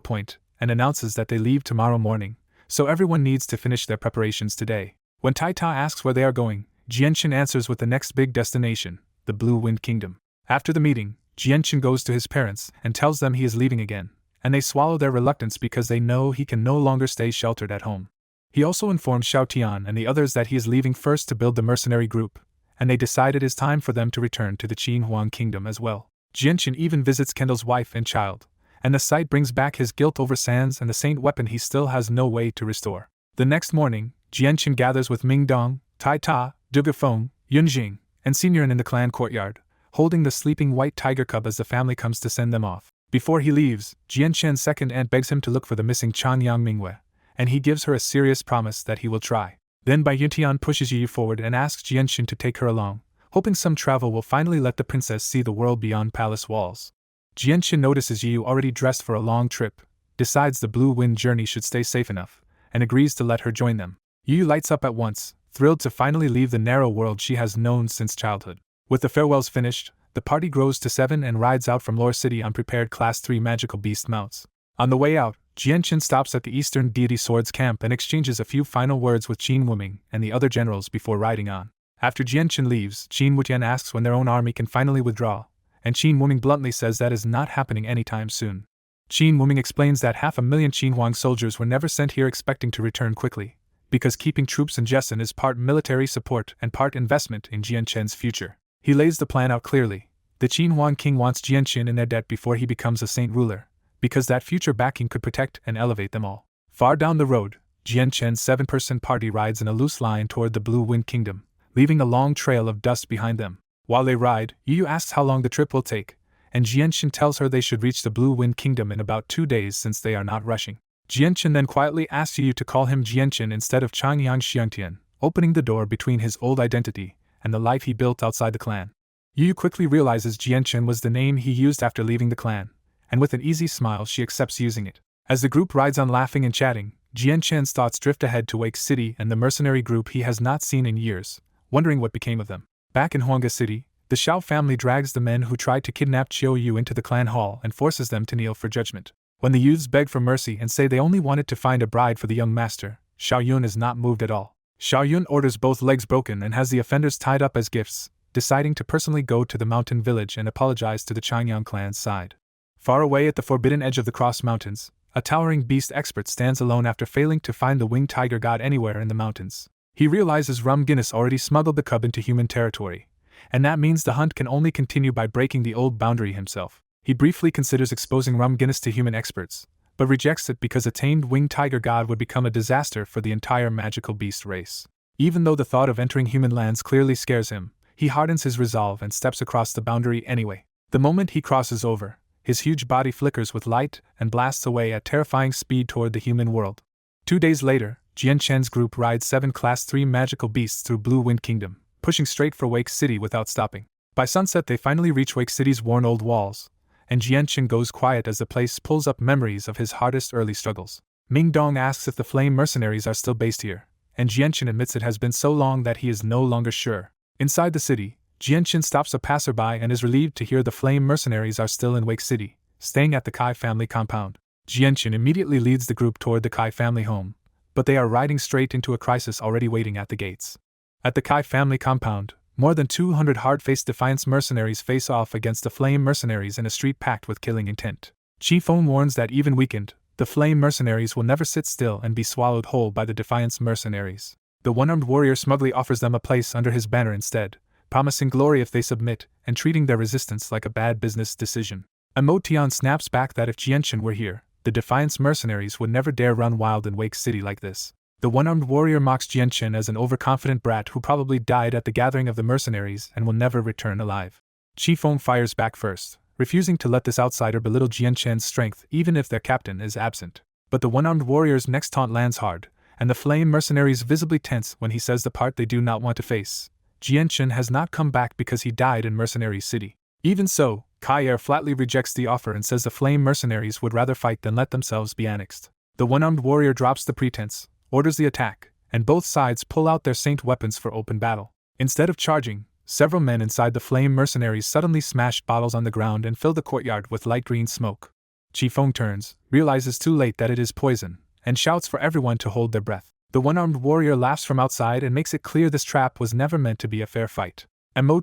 point and announces that they leave tomorrow morning, so everyone needs to finish their preparations today. When Tai Ta asks where they are going, Jian Chen answers with the next big destination, the Blue Wind Kingdom. After the meeting, Jian Chen goes to his parents and tells them he is leaving again, and they swallow their reluctance because they know he can no longer stay sheltered at home. He also informs Xiao Tian and the others that he is leaving first to build the mercenary group, and they decide it is time for them to return to the Qin Huang Kingdom as well. Jian Chen even visits Kendall's wife and child, and the sight brings back his guilt over Sans and the saint weapon he still has no way to restore. The next morning, Jian Chen gathers with Ming Dong, Tai Ta, Du Gufeng, Yunjing, and Seniorin in the clan courtyard, holding the sleeping white tiger cub as the family comes to send them off. Before he leaves, Jian Chen's second aunt begs him to look for the missing Changyang Minghua, and he gives her a serious promise that he will try. Then Bai Yuntian pushes Yu forward and asks Jian Chen to take her along, hoping some travel will finally let the princess see the world beyond palace walls. Jian Chen notices Yu already dressed for a long trip, decides the Blue Wind journey should stay safe enough, and agrees to let her join them. Yu lights up at once, thrilled to finally leave the narrow world she has known since childhood. With the farewells finished, the party grows to 7 and rides out from Lore City on prepared Class 3 magical beast mounts. On the way out, Jian Chen stops at the Eastern Deity Swords camp and exchanges a few final words with Qin Wuming and the other generals before riding on. After Jian Chen leaves, Qin Wutian asks when their own army can finally withdraw, and Qin Wuming bluntly says that is not happening anytime soon. Qin Wuming explains that 500,000 Qin Huang soldiers were never sent here expecting to return quickly, because keeping troops in Jessen is part military support and part investment in Jian Chen's future. He lays the plan out clearly. The Qin Huang king wants Jian Chen in their debt before he becomes a saint ruler, because that future backing could protect and elevate them all. Far down the road, Jian Chen's 7-person party rides in a loose line toward the Blue Wind Kingdom, leaving a long trail of dust behind them. While they ride, Yu asks how long the trip will take, and Jian Chen tells her they should reach the Blue Wind Kingdom in about 2 days since they are not rushing. Jian Chen then quietly asks Yu to call him Jian Chen instead of Changyang Xiangtian, opening the door between his old identity and the life he built outside the clan. Yu quickly realizes Jian Chen was the name he used after leaving the clan, and with an easy smile she accepts using it. As the group rides on laughing and chatting, Jian Chen's thoughts drift ahead to Wake City and the mercenary group he has not seen in years, wondering what became of them. Back in Huanga City, the Xiao family drags the men who tried to kidnap Chiu Yu into the clan hall and forces them to kneel for judgment. When the youths beg for mercy and say they only wanted to find a bride for the young master, Xiao Yun is not moved at all. Xiao Yun orders both legs broken and has the offenders tied up as gifts, deciding to personally go to the mountain village and apologize to the Changyang clan's side. Far away at the forbidden edge of the Cross Mountains, a towering beast expert stands alone after failing to find the winged tiger god anywhere in the mountains. He realizes Rum Guinness already smuggled the cub into human territory, and that means the hunt can only continue by breaking the old boundary himself. He briefly considers exposing Rum Guinness to human experts, but rejects it because a tamed winged tiger god would become a disaster for the entire magical beast race. Even though the thought of entering human lands clearly scares him, he hardens his resolve and steps across the boundary anyway. The moment he crosses over, his huge body flickers with light and blasts away at terrifying speed toward the human world. 2 days later, Jian Chen's group rides 7 Class 3 magical beasts through Blue Wind Kingdom, pushing straight for Wake City without stopping. By sunset they finally reach Wake City's worn old walls, and Jian Chen goes quiet as the place pulls up memories of his hardest early struggles. Ming Dong asks if the Flame mercenaries are still based here, and Jian Chen admits it has been so long that he is no longer sure. Inside the city, Jian Chen stops a passerby and is relieved to hear the Flame mercenaries are still in Wake City, staying at the Kai family compound. Jian Chen immediately leads the group toward the Kai family home, but they are riding straight into a crisis already waiting at the gates. At the Kai family compound, more than 200 hard-faced Defiance mercenaries face off against the Flame mercenaries in a street packed with killing intent. Chi Feng warns that even weakened, the Flame mercenaries will never sit still and be swallowed whole by the Defiance mercenaries. The one-armed warrior smugly offers them a place under his banner instead, promising glory if they submit, and treating their resistance like a bad business decision. Amo Tian snaps back that if Jian Chen were here, the Defiance mercenaries would never dare run wild in Wake City like this. The one-armed warrior mocks Jianchen as an overconfident brat who probably died at the gathering of the mercenaries and will never return alive. Qifeng fires back first, refusing to let this outsider belittle Jianchen's strength even if their captain is absent. But the one-armed warrior's next taunt lands hard, and the flame mercenaries visibly tense when he says the part they do not want to face. Jianchen has not come back because he died in Mercenary City. Even so, Kai flatly rejects the offer and says the flame mercenaries would rather fight than let themselves be annexed. The one-armed warrior drops the pretense, orders the attack, and both sides pull out their saint weapons for open battle. Instead of charging, several men inside the flame mercenaries suddenly smash bottles on the ground and fill the courtyard with light green smoke. Qifeng turns, realizes too late that it is poison, and shouts for everyone to hold their breath. The one-armed warrior laughs from outside and makes it clear this trap was never meant to be a fair fight.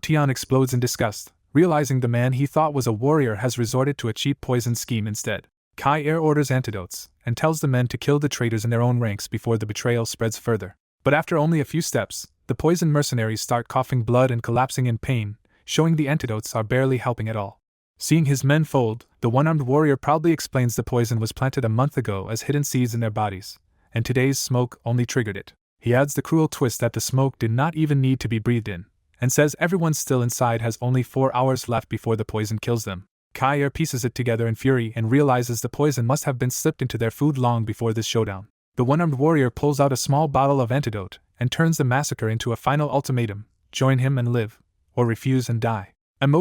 Tian explodes in disgust, realizing the man he thought was a warrior has resorted to a cheap poison scheme instead. Kai orders antidotes, and tells the men to kill the traitors in their own ranks before the betrayal spreads further. But after only a few steps, the poisoned mercenaries start coughing blood and collapsing in pain, showing the antidotes are barely helping at all. Seeing his men fold, the one-armed warrior proudly explains the poison was planted a month ago as hidden seeds in their bodies, and today's smoke only triggered it. He adds the cruel twist that the smoke did not even need to be breathed in, and says everyone still inside has only 4 hours left before the poison kills them. Kai pieces it together in fury and realizes the poison must have been slipped into their food long before this showdown. The one-armed warrior pulls out a small bottle of antidote and turns the massacre into a final ultimatum: join him and live, or refuse and die.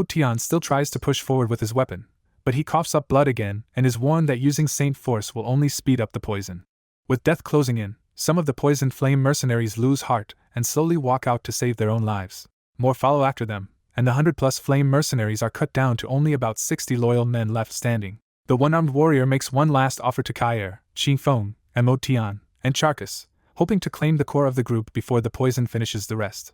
Tian still tries to push forward with his weapon, but he coughs up blood again and is warned that using Saint Force will only speed up the poison. With death closing in, some of the poisoned flame mercenaries lose heart and slowly walk out to save their own lives. More follow after them, and the 100+ flame mercenaries are cut down to only about 60 loyal men left standing. The one-armed warrior makes one last offer to Kai, Qifeng, Tian, and Charcus, hoping to claim the core of the group before the poison finishes the rest.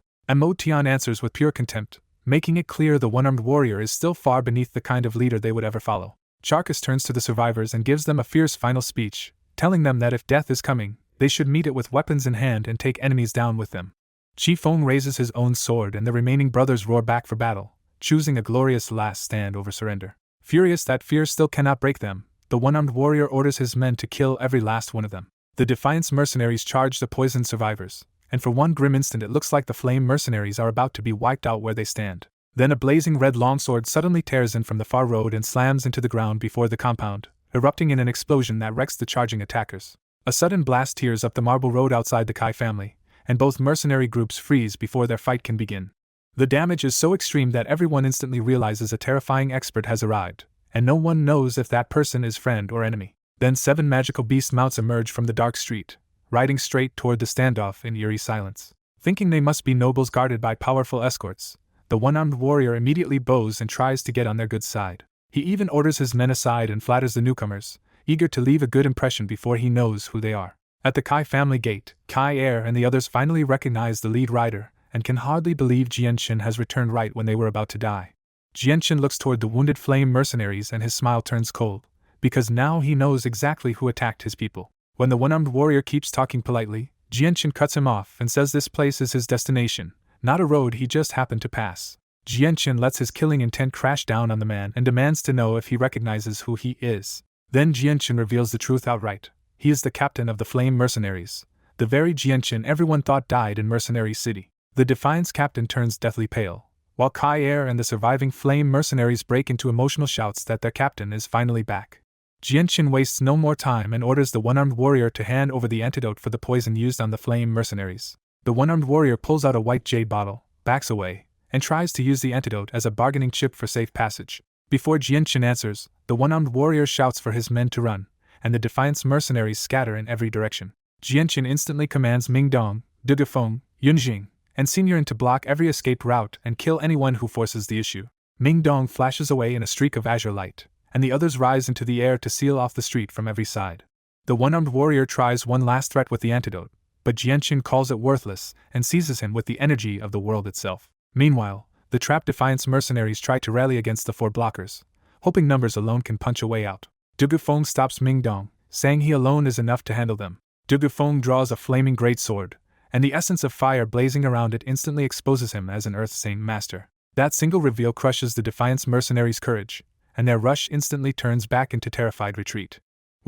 Tian answers with pure contempt, making it clear the one-armed warrior is still far beneath the kind of leader they would ever follow. Charcus turns to the survivors and gives them a fierce final speech, telling them that if death is coming, they should meet it with weapons in hand and take enemies down with them. Qifeng raises his own sword and the remaining brothers roar back for battle, choosing a glorious last stand over surrender. Furious that fear still cannot break them, the one-armed warrior orders his men to kill every last one of them. The Defiance mercenaries charge the poisoned survivors, and for one grim instant it looks like the flame mercenaries are about to be wiped out where they stand. Then a blazing red longsword suddenly tears in from the far road and slams into the ground before the compound, erupting in an explosion that wrecks the charging attackers. A sudden blast tears up the marble road outside the Kai family, and both mercenary groups freeze before their fight can begin. The damage is so extreme that everyone instantly realizes a terrifying expert has arrived, and no one knows if that person is friend or enemy. Then 7 magical beast mounts emerge from the dark street, riding straight toward the standoff in eerie silence. Thinking they must be nobles guarded by powerful escorts, the one-armed warrior immediately bows and tries to get on their good side. He even orders his men aside and flatters the newcomers, eager to leave a good impression before he knows who they are. At the Kai family gate, Kai and the others finally recognize the lead rider, and can hardly believe Jianchen has returned right when they were about to die. Jianchen looks toward the wounded flame mercenaries and his smile turns cold, because now he knows exactly who attacked his people. When the one-armed warrior keeps talking politely, Jianchen cuts him off and says this place is his destination, not a road he just happened to pass. Jianchen lets his killing intent crash down on the man and demands to know if he recognizes who he is. Then Jianchen reveals the truth outright. He is the captain of the flame mercenaries, the very Jianchen everyone thought died in Mercenary City. The Defiance captain turns deathly pale, while Kai and the surviving flame mercenaries break into emotional shouts that their captain is finally back. Jianchen wastes no more time and orders the one-armed warrior to hand over the antidote for the poison used on the flame mercenaries. The one-armed warrior pulls out a white jade bottle, backs away, and tries to use the antidote as a bargaining chip for safe passage. Before Jianchen answers, the one-armed warrior shouts for his men to run, and the Defiance mercenaries scatter in every direction. Jianchen instantly commands Mingdong, Dugufeng, Yunjing, and Xinyan to block every escape route and kill anyone who forces the issue. Mingdong flashes away in a streak of azure light, and the others rise into the air to seal off the street from every side. The one-armed warrior tries one last threat with the antidote, but Jianchen calls it worthless and seizes him with the energy of the world itself. Meanwhile, the trapped Defiance mercenaries try to rally against the 4 blockers, hoping numbers alone can punch a way out. Dugufeng stops Mingdong, saying he alone is enough to handle them. Dugufeng draws a flaming greatsword, and the essence of fire blazing around it instantly exposes him as an Earth Saint master. That single reveal crushes the Defiance mercenaries' courage, and their rush instantly turns back into terrified retreat.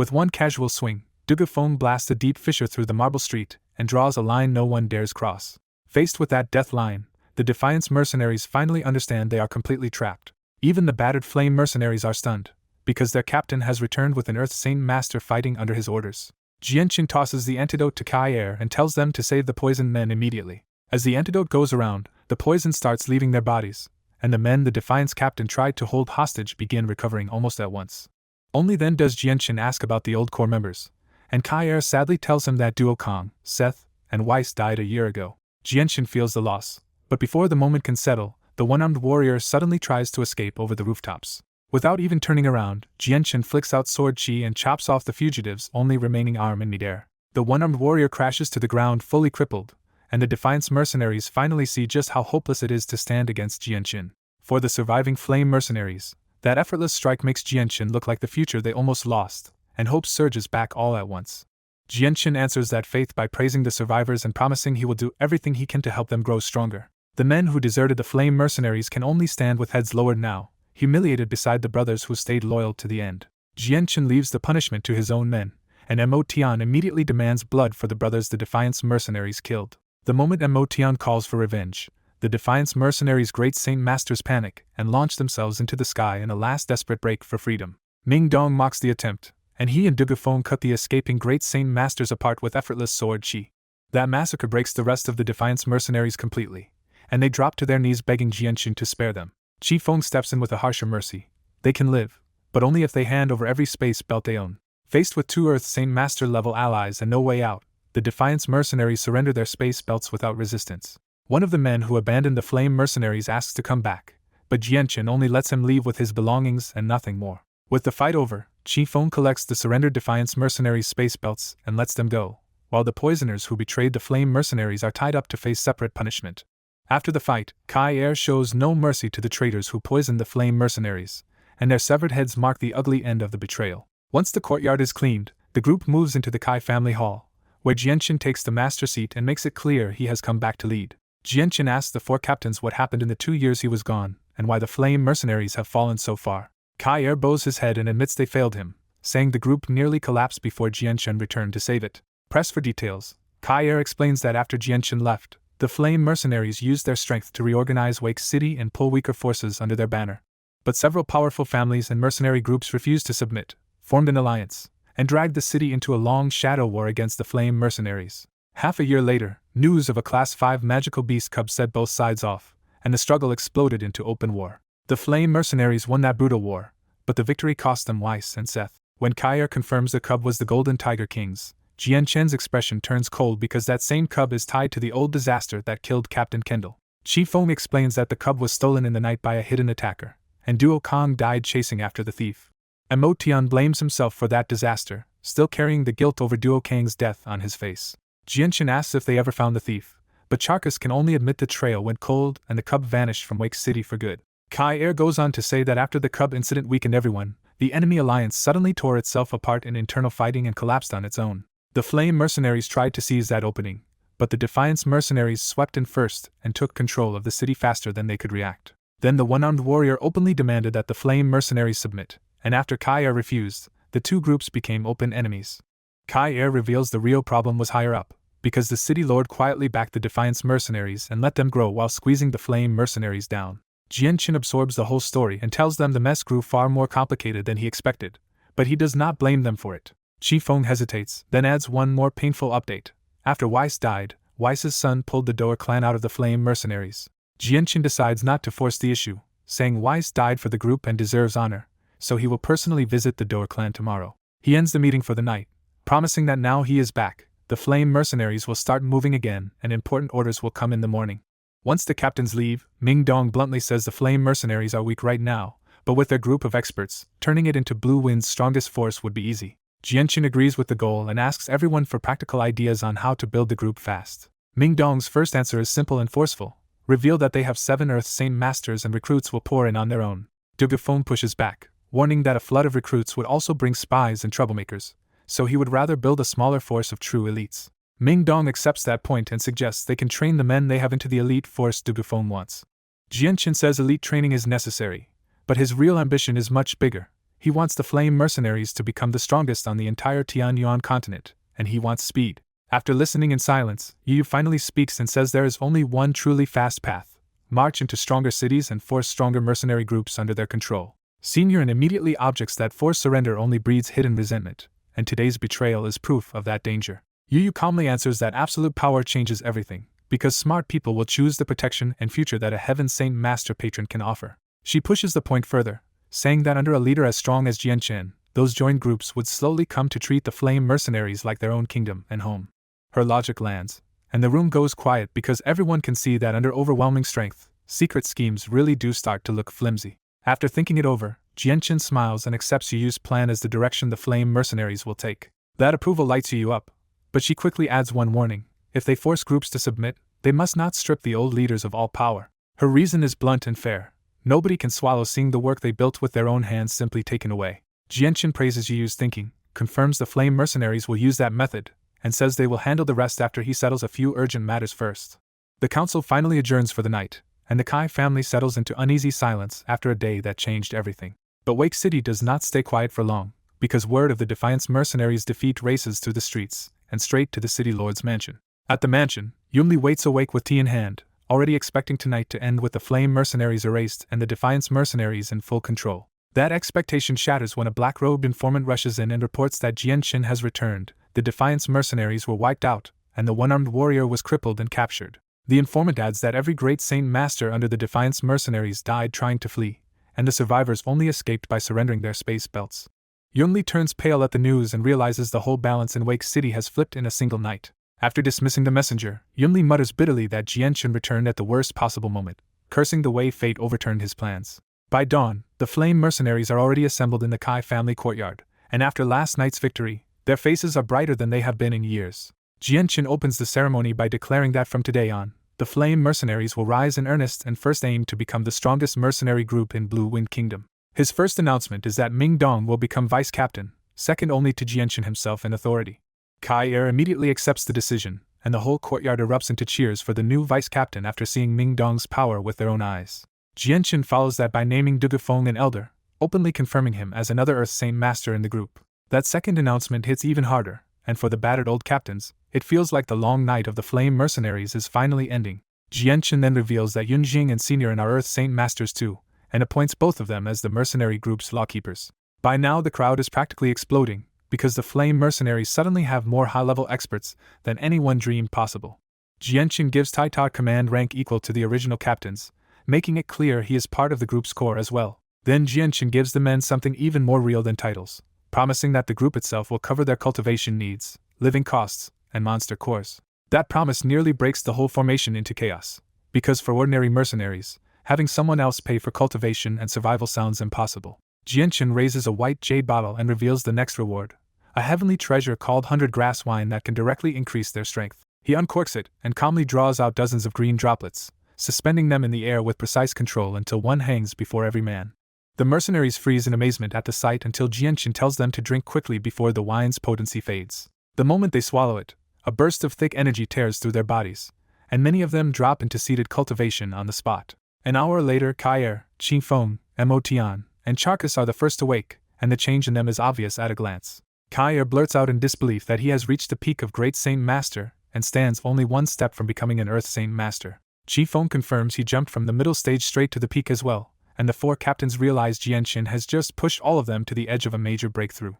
With one casual swing, Dugafeng blasts a deep fissure through the marble street and draws a line no one dares cross. Faced with that death line, the Defiance mercenaries finally understand they are completely trapped. Even the battered flame mercenaries are stunned, because their captain has returned with an Earth Saint Master fighting under his orders. Jianqin tosses the antidote to Kai Er and tells them to save the poisoned men immediately. As the antidote goes around, the poison starts leaving their bodies, and the men the Defiance captain tried to hold hostage begin recovering almost at once. Only then does Jianqin ask about the old core members, and Kai Er sadly tells him that Duo Kong, Seth, and Weiss died a year ago. Jianqin feels the loss, but before the moment can settle, the one-armed warrior suddenly tries to escape over the rooftops. Without even turning around, Jianqin flicks out sword chi and chops off the fugitive's only remaining arm in midair. The one-armed warrior crashes to the ground fully crippled, and the Defiance mercenaries finally see just how hopeless it is to stand against Jianqin. For the surviving flame mercenaries, that effortless strike makes Jianqin look like the future they almost lost, and hope surges back all at once. Jianqin answers that faith by praising the survivors and promising he will do everything he can to help them grow stronger. The men who deserted the flame mercenaries can only stand with heads lowered now, humiliated beside the brothers who stayed loyal to the end. Jianqin leaves the punishment to his own men, and Mo Tian immediately demands blood for the brothers the Defiance mercenaries killed. The moment Mo Tian calls for revenge, the Defiance mercenaries' great Saint Masters panic and launch themselves into the sky in a last desperate break for freedom. Ming Dong mocks the attempt, and he and Dugafeng cut the escaping great Saint Masters apart with effortless sword chi. That massacre breaks the rest of the Defiance mercenaries completely, and they drop to their knees begging Jianqin to spare them. Chi Feng steps in with a harsher mercy. They can live, but only if they hand over every space belt they own. Faced with two Earth Saint Master level allies and no way out, the Defiance mercenaries surrender their space belts without resistance. One of the men who abandoned the flame mercenaries asks to come back, but Jianqin only lets him leave with his belongings and nothing more. With the fight over, Chi Feng collects the surrendered Defiance mercenaries' space belts and lets them go, while the poisoners who betrayed the flame mercenaries are tied up to face separate punishment. After the fight, Kai Er shows no mercy to the traitors who poisoned the flame mercenaries, and their severed heads mark the ugly end of the betrayal. Once the courtyard is cleaned, the group moves into the Kai family hall, where Jianqin takes the master seat and makes it clear he has come back to lead. Jianqin asks the four captains what happened in the 2 years he was gone, and why the flame mercenaries have fallen so far. Kai Er bows his head and admits they failed him, saying the group nearly collapsed before Jianqin returned to save it. Pressed for details, Kai Er explains that after Jianqin left, the flame mercenaries used their strength to reorganize Wake City and pull weaker forces under their banner. But several powerful families and mercenary groups refused to submit, formed an alliance, and dragged the city into a long shadow war against the flame mercenaries. Half a year later, news of a Class 5 magical beast cub set both sides off, and the struggle exploded into open war. The flame mercenaries won that brutal war, but the victory cost them Weiss and Seth. When Kai Er confirms the cub was the Golden Tiger King's, Jianqin's expression turns cold because that same cub is tied to the old disaster that killed Captain Kendall. Chi Feng explains that the cub was stolen in the night by a hidden attacker, and Duo Kong died chasing after the thief. Mo Tian blames himself for that disaster, still carrying the guilt over Duo Kang's death on his face. Jianqin asks if they ever found the thief, but Charkas can only admit the trail went cold and the cub vanished from Wake City for good. Kai Er goes on to say that after the cub incident weakened everyone, the enemy alliance suddenly tore itself apart in internal fighting and collapsed on its own. The flame mercenaries tried to seize that opening, but the Defiance mercenaries swept in first and took control of the city faster than they could react. Then the one-armed warrior openly demanded that the flame mercenaries submit, and after Kai Er refused, the two groups became open enemies. Kai Er reveals the real problem was higher up, because the city lord quietly backed the Defiance mercenaries and let them grow while squeezing the flame mercenaries down. Jianqin absorbs the whole story and tells them the mess grew far more complicated than he expected, but he does not blame them for it. Chi Feng hesitates, then adds one more painful update. After Weiss died, Weiss's son pulled the Doer clan out of the flame mercenaries. Jianqin decides not to force the issue, saying Weiss died for the group and deserves honor, so he will personally visit the Doer clan tomorrow. He ends the meeting for the night, promising that now he is back, the flame mercenaries will start moving again and important orders will come in the morning. Once the captains leave, Ming Dong bluntly says the flame mercenaries are weak right now, but with their group of experts, turning it into Blue Wind's strongest force would be easy. Jianqin agrees with the goal and asks everyone for practical ideas on how to build the group fast. Ming Dong's first answer is simple and forceful: reveal that they have 7 Earth Saint Masters and recruits will pour in on their own. Dugafeng pushes back, warning that a flood of recruits would also bring spies and troublemakers, so he would rather build a smaller force of true elites. Ming Dong accepts that point and suggests they can train the men they have into the elite force Dugafeng wants. Jianqin says elite training is necessary, but his real ambition is much bigger. He wants the flame mercenaries to become the strongest on the entire Tianyuan continent, and he wants speed. After listening in silence, Yu finally speaks and says there is only one truly fast path: march into stronger cities and force stronger mercenary groups under their control. Senior and immediately objects that forced surrender only breeds hidden resentment, and today's betrayal is proof of that danger. Yu calmly answers that absolute power changes everything, because smart people will choose the protection and future that a Heaven Saint Master Patron can offer. She pushes the point further, saying that under a leader as strong as Jianchen, those joined groups would slowly come to treat the flame mercenaries like their own kingdom and home. Her logic lands, and the room goes quiet because everyone can see that under overwhelming strength, secret schemes really do start to look flimsy. After thinking it over, Jianchen smiles and accepts Yu's plan as the direction the flame mercenaries will take. That approval lights Yu up, but she quickly adds one warning: if they force groups to submit, they must not strip the old leaders of all power. Her reason is blunt and fair. Nobody can swallow seeing the work they built with their own hands simply taken away. Jianchen praises Yu's thinking, confirms the flame mercenaries will use that method, and says they will handle the rest after he settles a few urgent matters first. The council finally adjourns for the night, and the Kai family settles into uneasy silence after a day that changed everything. But Wake City does not stay quiet for long, because word of the Defiance mercenaries' defeat races through the streets, and straight to the city lord's mansion. At the mansion, Yumli waits awake with tea in hand, already expecting tonight to end with the flame mercenaries erased and the Defiance mercenaries in full control. That expectation shatters when a black-robed informant rushes in and reports that Jianchen has returned, the Defiance mercenaries were wiped out, and the one-armed warrior was crippled and captured. The informant adds that every great Saint Master under the Defiance mercenaries died trying to flee, and the survivors only escaped by surrendering their space belts. Yunli turns pale at the news and realizes the whole balance in Wake City has flipped in a single night. After dismissing the messenger, Yunli mutters bitterly that Jianchen returned at the worst possible moment, cursing the way fate overturned his plans. By dawn, the flame mercenaries are already assembled in the Kai family courtyard, and after last night's victory, their faces are brighter than they have been in years. Jianchen opens the ceremony by declaring that from today on, the flame mercenaries will rise in earnest and first aim to become the strongest mercenary group in Blue Wind Kingdom. His first announcement is that Ming Dong will become vice captain, second only to Jianchen himself in authority. Kai Er immediately accepts the decision, and the whole courtyard erupts into cheers for the new vice captain after seeing Ming Dong's power with their own eyes. Jianchen follows that by naming Dugafeng an elder, openly confirming him as another Earth Saint Master in the group. That second announcement hits even harder, and for the battered old captains, it feels like the long night of the flame mercenaries is finally ending. Jianchen then reveals that Yunjing and Senior are Earth Saint Masters too, and appoints both of them as the mercenary group's lawkeepers. By now the crowd is practically exploding, because the flame mercenaries suddenly have more high-level experts than anyone dreamed possible. Jianchen gives Taitar command rank equal to the original captains, making it clear he is part of the group's core as well. Then Jianchen gives the men something even more real than titles, promising that the group itself will cover their cultivation needs, living costs, and monster cores. That promise nearly breaks the whole formation into chaos, because for ordinary mercenaries, having someone else pay for cultivation and survival sounds impossible. Jianchen raises a white jade bottle and reveals the next reward, a heavenly treasure called 100 grass wine that can directly increase their strength. He uncorks it and calmly draws out dozens of green droplets, suspending them in the air with precise control until one hangs before every man. The mercenaries freeze in amazement at the sight until Jianchen tells them to drink quickly before the wine's potency fades. The moment they swallow it, a burst of thick energy tears through their bodies, and many of them drop into seated cultivation on the spot. An hour later, Kaier, Qingfeng, Motian, and Charkas are the first awake, and the change in them is obvious at a glance. Kaier blurts out in disbelief that he has reached the peak of Great Saint Master, and stands only one step from becoming an Earth Saint Master. Qingfeng confirms he jumped from the middle stage straight to the peak as well, and the four captains realize Jianchen has just pushed all of them to the edge of a major breakthrough.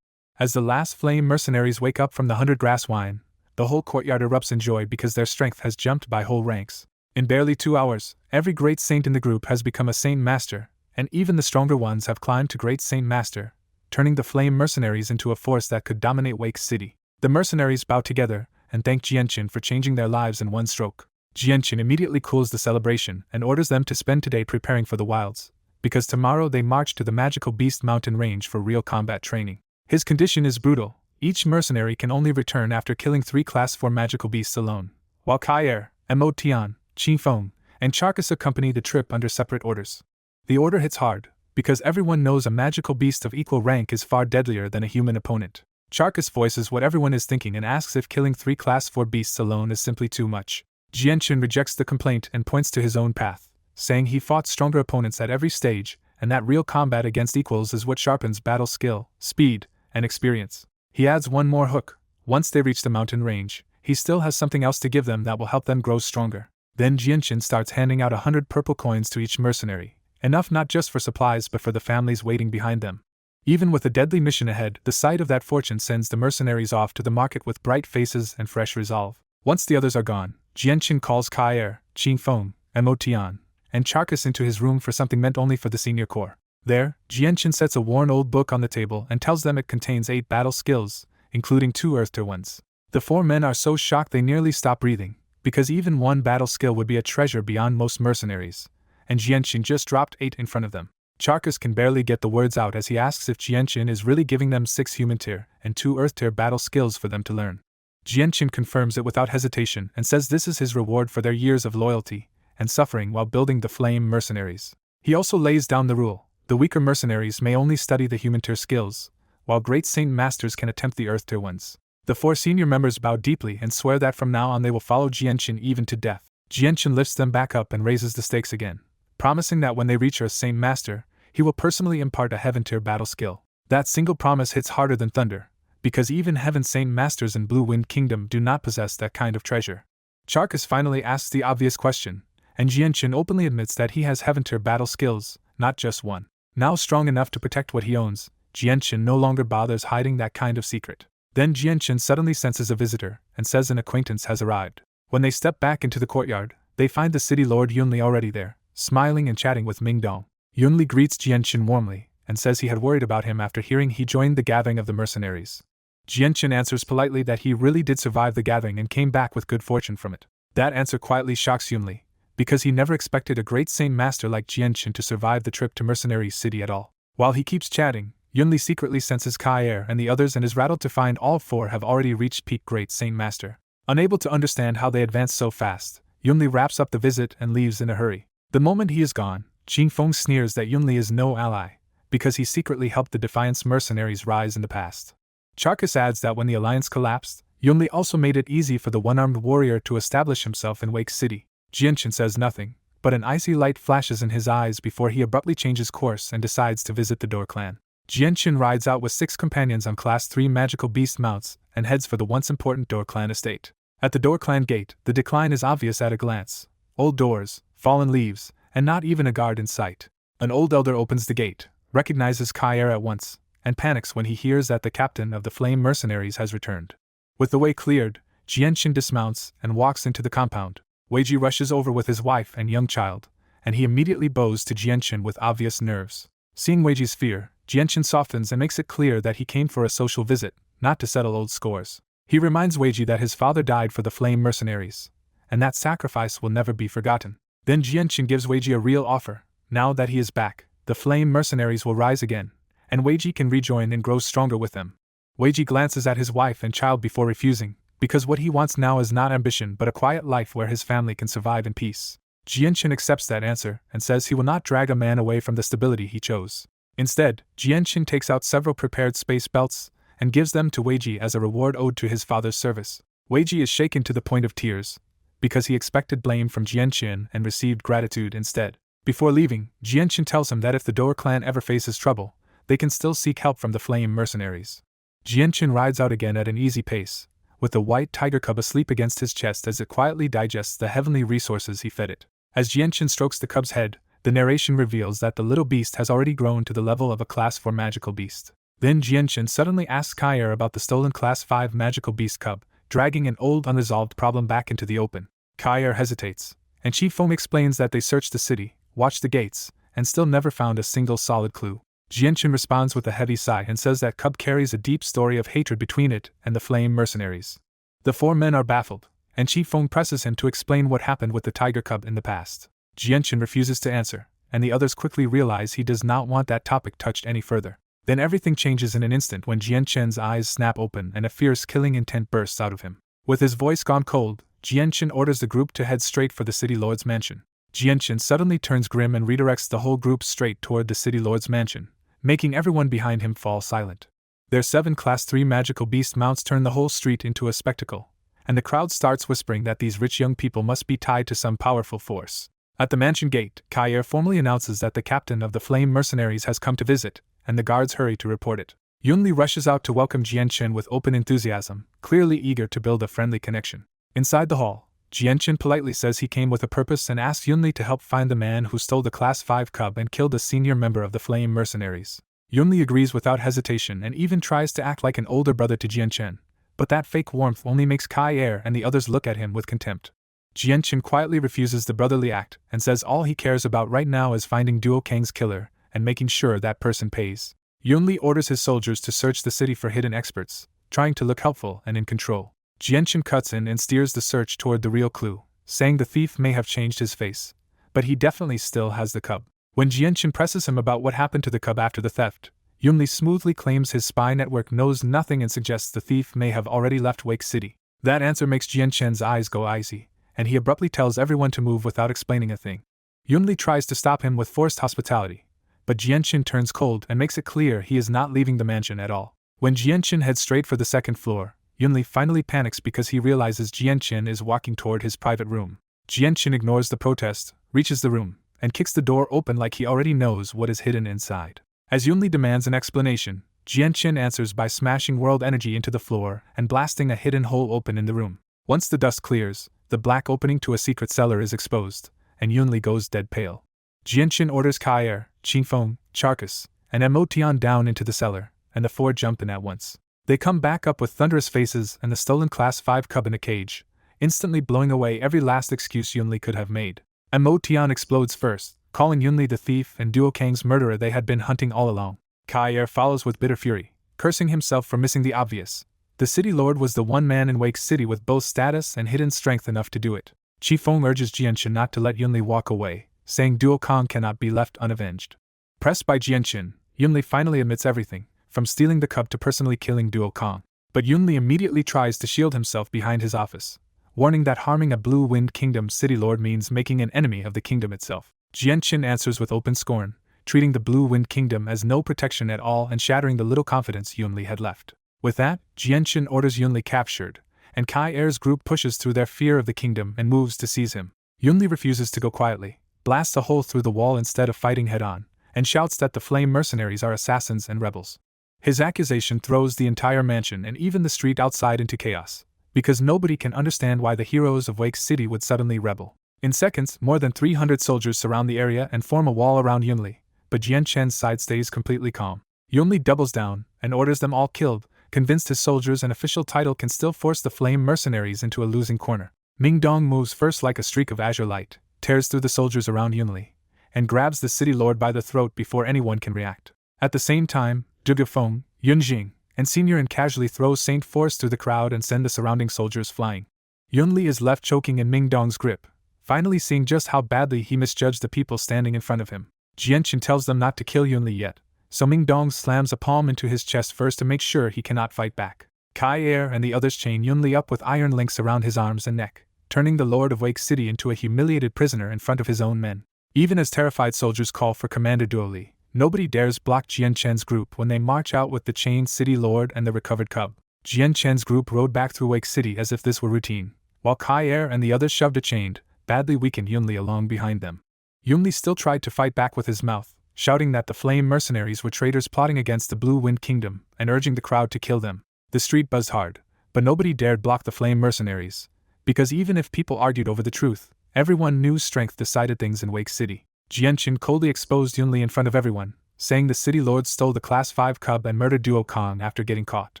As the last flame mercenaries wake up from the 100 grass wine, the whole courtyard erupts in joy because their strength has jumped by whole ranks. In barely 2 hours, every great saint in the group has become a Saint Master, and even the stronger ones have climbed to Great Saint Master, turning the flame mercenaries into a force that could dominate Wake City. The mercenaries bow together and thank Jianchen for changing their lives in one stroke. Jianchen immediately cools the celebration and orders them to spend today preparing for the wilds, because tomorrow they march to the Magical Beast Mountain Range for real combat training. His condition is brutal. Each mercenary can only return after killing 3 Class 4 magical beasts alone, while Kaier, Motian, Qingfeng, and Charkas accompany the trip under separate orders. The order hits hard, because everyone knows a magical beast of equal rank is far deadlier than a human opponent. Charkas voices what everyone is thinking and asks if killing 3 Class 4 beasts alone is simply too much. Jianchen rejects the complaint and points to his own path, saying he fought stronger opponents at every stage, and that real combat against equals is what sharpens battle skill, speed, and experience. He adds one more hook. Once they reach the mountain range, he still has something else to give them that will help them grow stronger. Then Jianqin starts handing out 100 purple coins to each mercenary, enough not just for supplies but for the families waiting behind them. Even with a deadly mission ahead, the sight of that fortune sends the mercenaries off to the market with bright faces and fresh resolve. Once the others are gone, Jianqin calls Kair, Qingfeng, and Motian, and Charcus into his room for something meant only for the senior corps. There, Jianqin sets a worn old book on the table and tells them it contains 8 battle skills, including 2 Earth Tier ones. The 4 men are so shocked they nearly stop breathing, because even one battle skill would be a treasure beyond most mercenaries, and Jianqin just dropped 8 in front of them. Charcus can barely get the words out as he asks if Jianqin is really giving them 6 human tier and 2 Earth Tier battle skills for them to learn. Jianqin confirms it without hesitation and says this is his reward for their years of loyalty and suffering while building the Flame Mercenaries. He also lays down the rule: the weaker mercenaries may only study the human tier skills, while great Saint Masters can attempt the Earth Tier ones. The 4 senior members bow deeply and swear that from now on they will follow Jianqin even to death. Jianqin lifts them back up and raises the stakes again, promising that when they reach Earth Saint Master, he will personally impart a Heaven Tier battle skill. That single promise hits harder than thunder, because even Heaven Saint Masters in Blue Wind Kingdom do not possess that kind of treasure. Charcus finally asks the obvious question, and Jianqin openly admits that he has Heaven Tier battle skills, not just one. Now strong enough to protect what he owns, Jianqin no longer bothers hiding that kind of secret. Then Jianqin suddenly senses a visitor and says an acquaintance has arrived. When they step back into the courtyard, they find the city lord Yunli already there, smiling and chatting with Mingdong. Yunli greets Jianqin warmly and says he had worried about him after hearing he joined the gathering of the mercenaries. Jianqin answers politely that he really did survive the gathering and came back with good fortune from it. That answer quietly shocks Yunli, because he never expected a great Saint Master like Jianqin to survive the trip to Mercenary City at all. While he keeps chatting, Yunli secretly senses Kair and the others and is rattled to find all 4 have already reached peak Great Saint Master. Unable to understand how they advanced so fast, Yunli wraps up the visit and leaves in a hurry. The moment he is gone, Qingfeng sneers that Yunli is no ally, because he secretly helped the Defiance mercenaries rise in the past. Charcus adds that when the alliance collapsed, Yunli also made it easy for the one-armed warrior to establish himself in Wake City. Jianqin says nothing, but an icy light flashes in his eyes before he abruptly changes course and decides to visit the Door Clan. Jianqin rides out with 6 companions on Class 3 magical beast mounts and heads for the once important Door Clan estate. At the Door Clan gate, the decline is obvious at a glance: old doors, fallen leaves, and not even a guard in sight. An old elder opens the gate, recognizes Kair at once, and panics when he hears that the captain of the Flame Mercenaries has returned. With the way cleared, Jianqin dismounts and walks into the compound. Weiji rushes over with his wife and young child, and he immediately bows to Jianqin with obvious nerves. Seeing Weiji's fear, Jianqin softens and makes it clear that he came for a social visit, not to settle old scores. He reminds Weiji that his father died for the Flame Mercenaries, and that sacrifice will never be forgotten. Then Jianqin gives Weiji a real offer. Now that he is back, the Flame Mercenaries will rise again, and Weiji can rejoin and grow stronger with them. Weiji glances at his wife and child before refusing, because what he wants now is not ambition but a quiet life where his family can survive in peace. Jianqin accepts that answer and says he will not drag a man away from the stability he chose. Instead, Jianqin takes out several prepared space belts and gives them to Weiji as a reward owed to his father's service. Weiji is shaken to the point of tears, because he expected blame from Jianqin and received gratitude instead. Before leaving, Jianqin tells him that if the Door Clan ever faces trouble, they can still seek help from the Flame Mercenaries. Jianqin rides out again at an easy pace, with the white tiger cub asleep against his chest as it quietly digests the heavenly resources he fed it. As Jianqin strokes the cub's head, the narration reveals that the little beast has already grown to the level of a Class 4 magical beast. Then Jianqin suddenly asks Kair about the stolen Class 5 magical beast cub, dragging an old unresolved problem back into the open. Kair hesitates, and Qifeng explains that they searched the city, watched the gates, and still never found a single solid clue. Jianqin responds with a heavy sigh and says that cub carries a deep story of hatred between it and the Flame Mercenaries. The 4 men are baffled, and Qifeng presses him to explain what happened with the tiger cub in the past. Jianqin refuses to answer, and the others quickly realize he does not want that topic touched any further. Then everything changes in an instant when Jianqin's eyes snap open and a fierce killing intent bursts out of him. With his voice gone cold, Jianqin orders the group to head straight for the City Lord's mansion. Jianqin suddenly turns grim and redirects the whole group straight toward the City Lord's mansion, making everyone behind him fall silent. Their 7 Class 3 magical beast mounts turn the whole street into a spectacle, and the crowd starts whispering that these rich young people must be tied to some powerful force. At the mansion gate, Kair formally announces that the captain of the Flame Mercenaries has come to visit, and the guards hurry to report it. Yunli rushes out to welcome Jianchen with open enthusiasm, clearly eager to build a friendly connection. Inside the hall, Jianchen politely says he came with a purpose and asks Yunli to help find the man who stole the Class 5 cub and killed a senior member of the Flame Mercenaries. Yunli agrees without hesitation and even tries to act like an older brother to Jianchen, but that fake warmth only makes Kair and the others look at him with contempt. Jianchen quietly refuses the brotherly act and says all he cares about right now is finding Duo Kang's killer and making sure that person pays. Yunli orders his soldiers to search the city for hidden experts, trying to look helpful and in control. Jianchen cuts in and steers the search toward the real clue, saying the thief may have changed his face, but he definitely still has the cub. When Jianchen presses him about what happened to the cub after the theft, Yunli smoothly claims his spy network knows nothing and suggests the thief may have already left Wake City. That answer makes Jianchen's eyes go icy, and he abruptly tells everyone to move without explaining a thing. Yunli tries to stop him with forced hospitality, but Jianchen turns cold and makes it clear he is not leaving the mansion at all. When Jianchen heads straight for the second floor, Yunli finally panics because he realizes Jianchen is walking toward his private room. Jianchen ignores the protest, reaches the room, and kicks the door open like he already knows what is hidden inside. As Yunli demands an explanation, Jianchen answers by smashing world energy into the floor and blasting a hidden hole open in the room. Once the dust clears, the black opening to a secret cellar is exposed, and Yunli goes dead pale. Jianchen orders Kair, Qingfeng, Charcus, and Emotion down into the cellar, and the four jump in at once. They come back up with thunderous faces and the stolen Class 5 cub in a cage, instantly blowing away every last excuse Yunli could have made. Emotion explodes first, calling Yunli the thief and Duo Kang's murderer they had been hunting all along. Kair follows with bitter fury, cursing himself for missing the obvious. The city lord was the one man in Wake City with both status and hidden strength enough to do it. Qifeng urges Jianchen not to let Yunli walk away, saying Duo Kang cannot be left unavenged. Pressed by Jianchen, Yunli finally admits everything, from stealing the cub to personally killing Duo Kang. But Yunli immediately tries to shield himself behind his office, warning that harming a Blue Wind Kingdom city lord means making an enemy of the kingdom itself. Jianchen answers with open scorn, treating the Blue Wind Kingdom as no protection at all and shattering the little confidence Yunli had left. With that, Jianchen orders Yunli captured, and Kair's group pushes through their fear of the kingdom and moves to seize him. Yunli refuses to go quietly, blasts a hole through the wall instead of fighting head-on, and shouts that the Flame Mercenaries are assassins and rebels. His accusation throws the entire mansion and even the street outside into chaos, because nobody can understand why the heroes of Wake City would suddenly rebel. In seconds, more than 300 soldiers surround the area and form a wall around Yunli, but Jianchen's side stays completely calm. Yunli doubles down and orders them all killed, convinced his soldiers and official title can still force the Flame Mercenaries into a losing corner. Mingdong moves first like a streak of azure light, tears through the soldiers around Yunli, and grabs the city lord by the throat before anyone can react. At the same time, Zhugefeng, Yunjing, and Senior and casually throw Saint Force through the crowd and send the surrounding soldiers flying. Yunli is left choking in Mingdong's grip, finally seeing just how badly he misjudged the people standing in front of him. Jianchen tells them not to kill Yunli yet, so Mingdong slams a palm into his chest first to make sure he cannot fight back. Kair and the others chain Yunli up with iron links around his arms and neck, turning the Lord of Wake City into a humiliated prisoner in front of his own men. Even as terrified soldiers call for Commander Duoli, nobody dares block Jianchen's group when they march out with the chained city lord and the recovered cub. Jianchen's group rode back through Wake City as if this were routine, while Kair and the others shoved a chained, badly weakened Yunli along behind them. Yunli still tried to fight back with his mouth, shouting that the Flame Mercenaries were traitors plotting against the Blue Wind Kingdom and urging the crowd to kill them. The street buzzed hard, but nobody dared block the Flame Mercenaries, because even if people argued over the truth, everyone knew strength decided things in Wake City. Jianchen coldly exposed Yunli in front of everyone, saying the city lord stole the Class 5 cub and murdered Duo Kang after getting caught.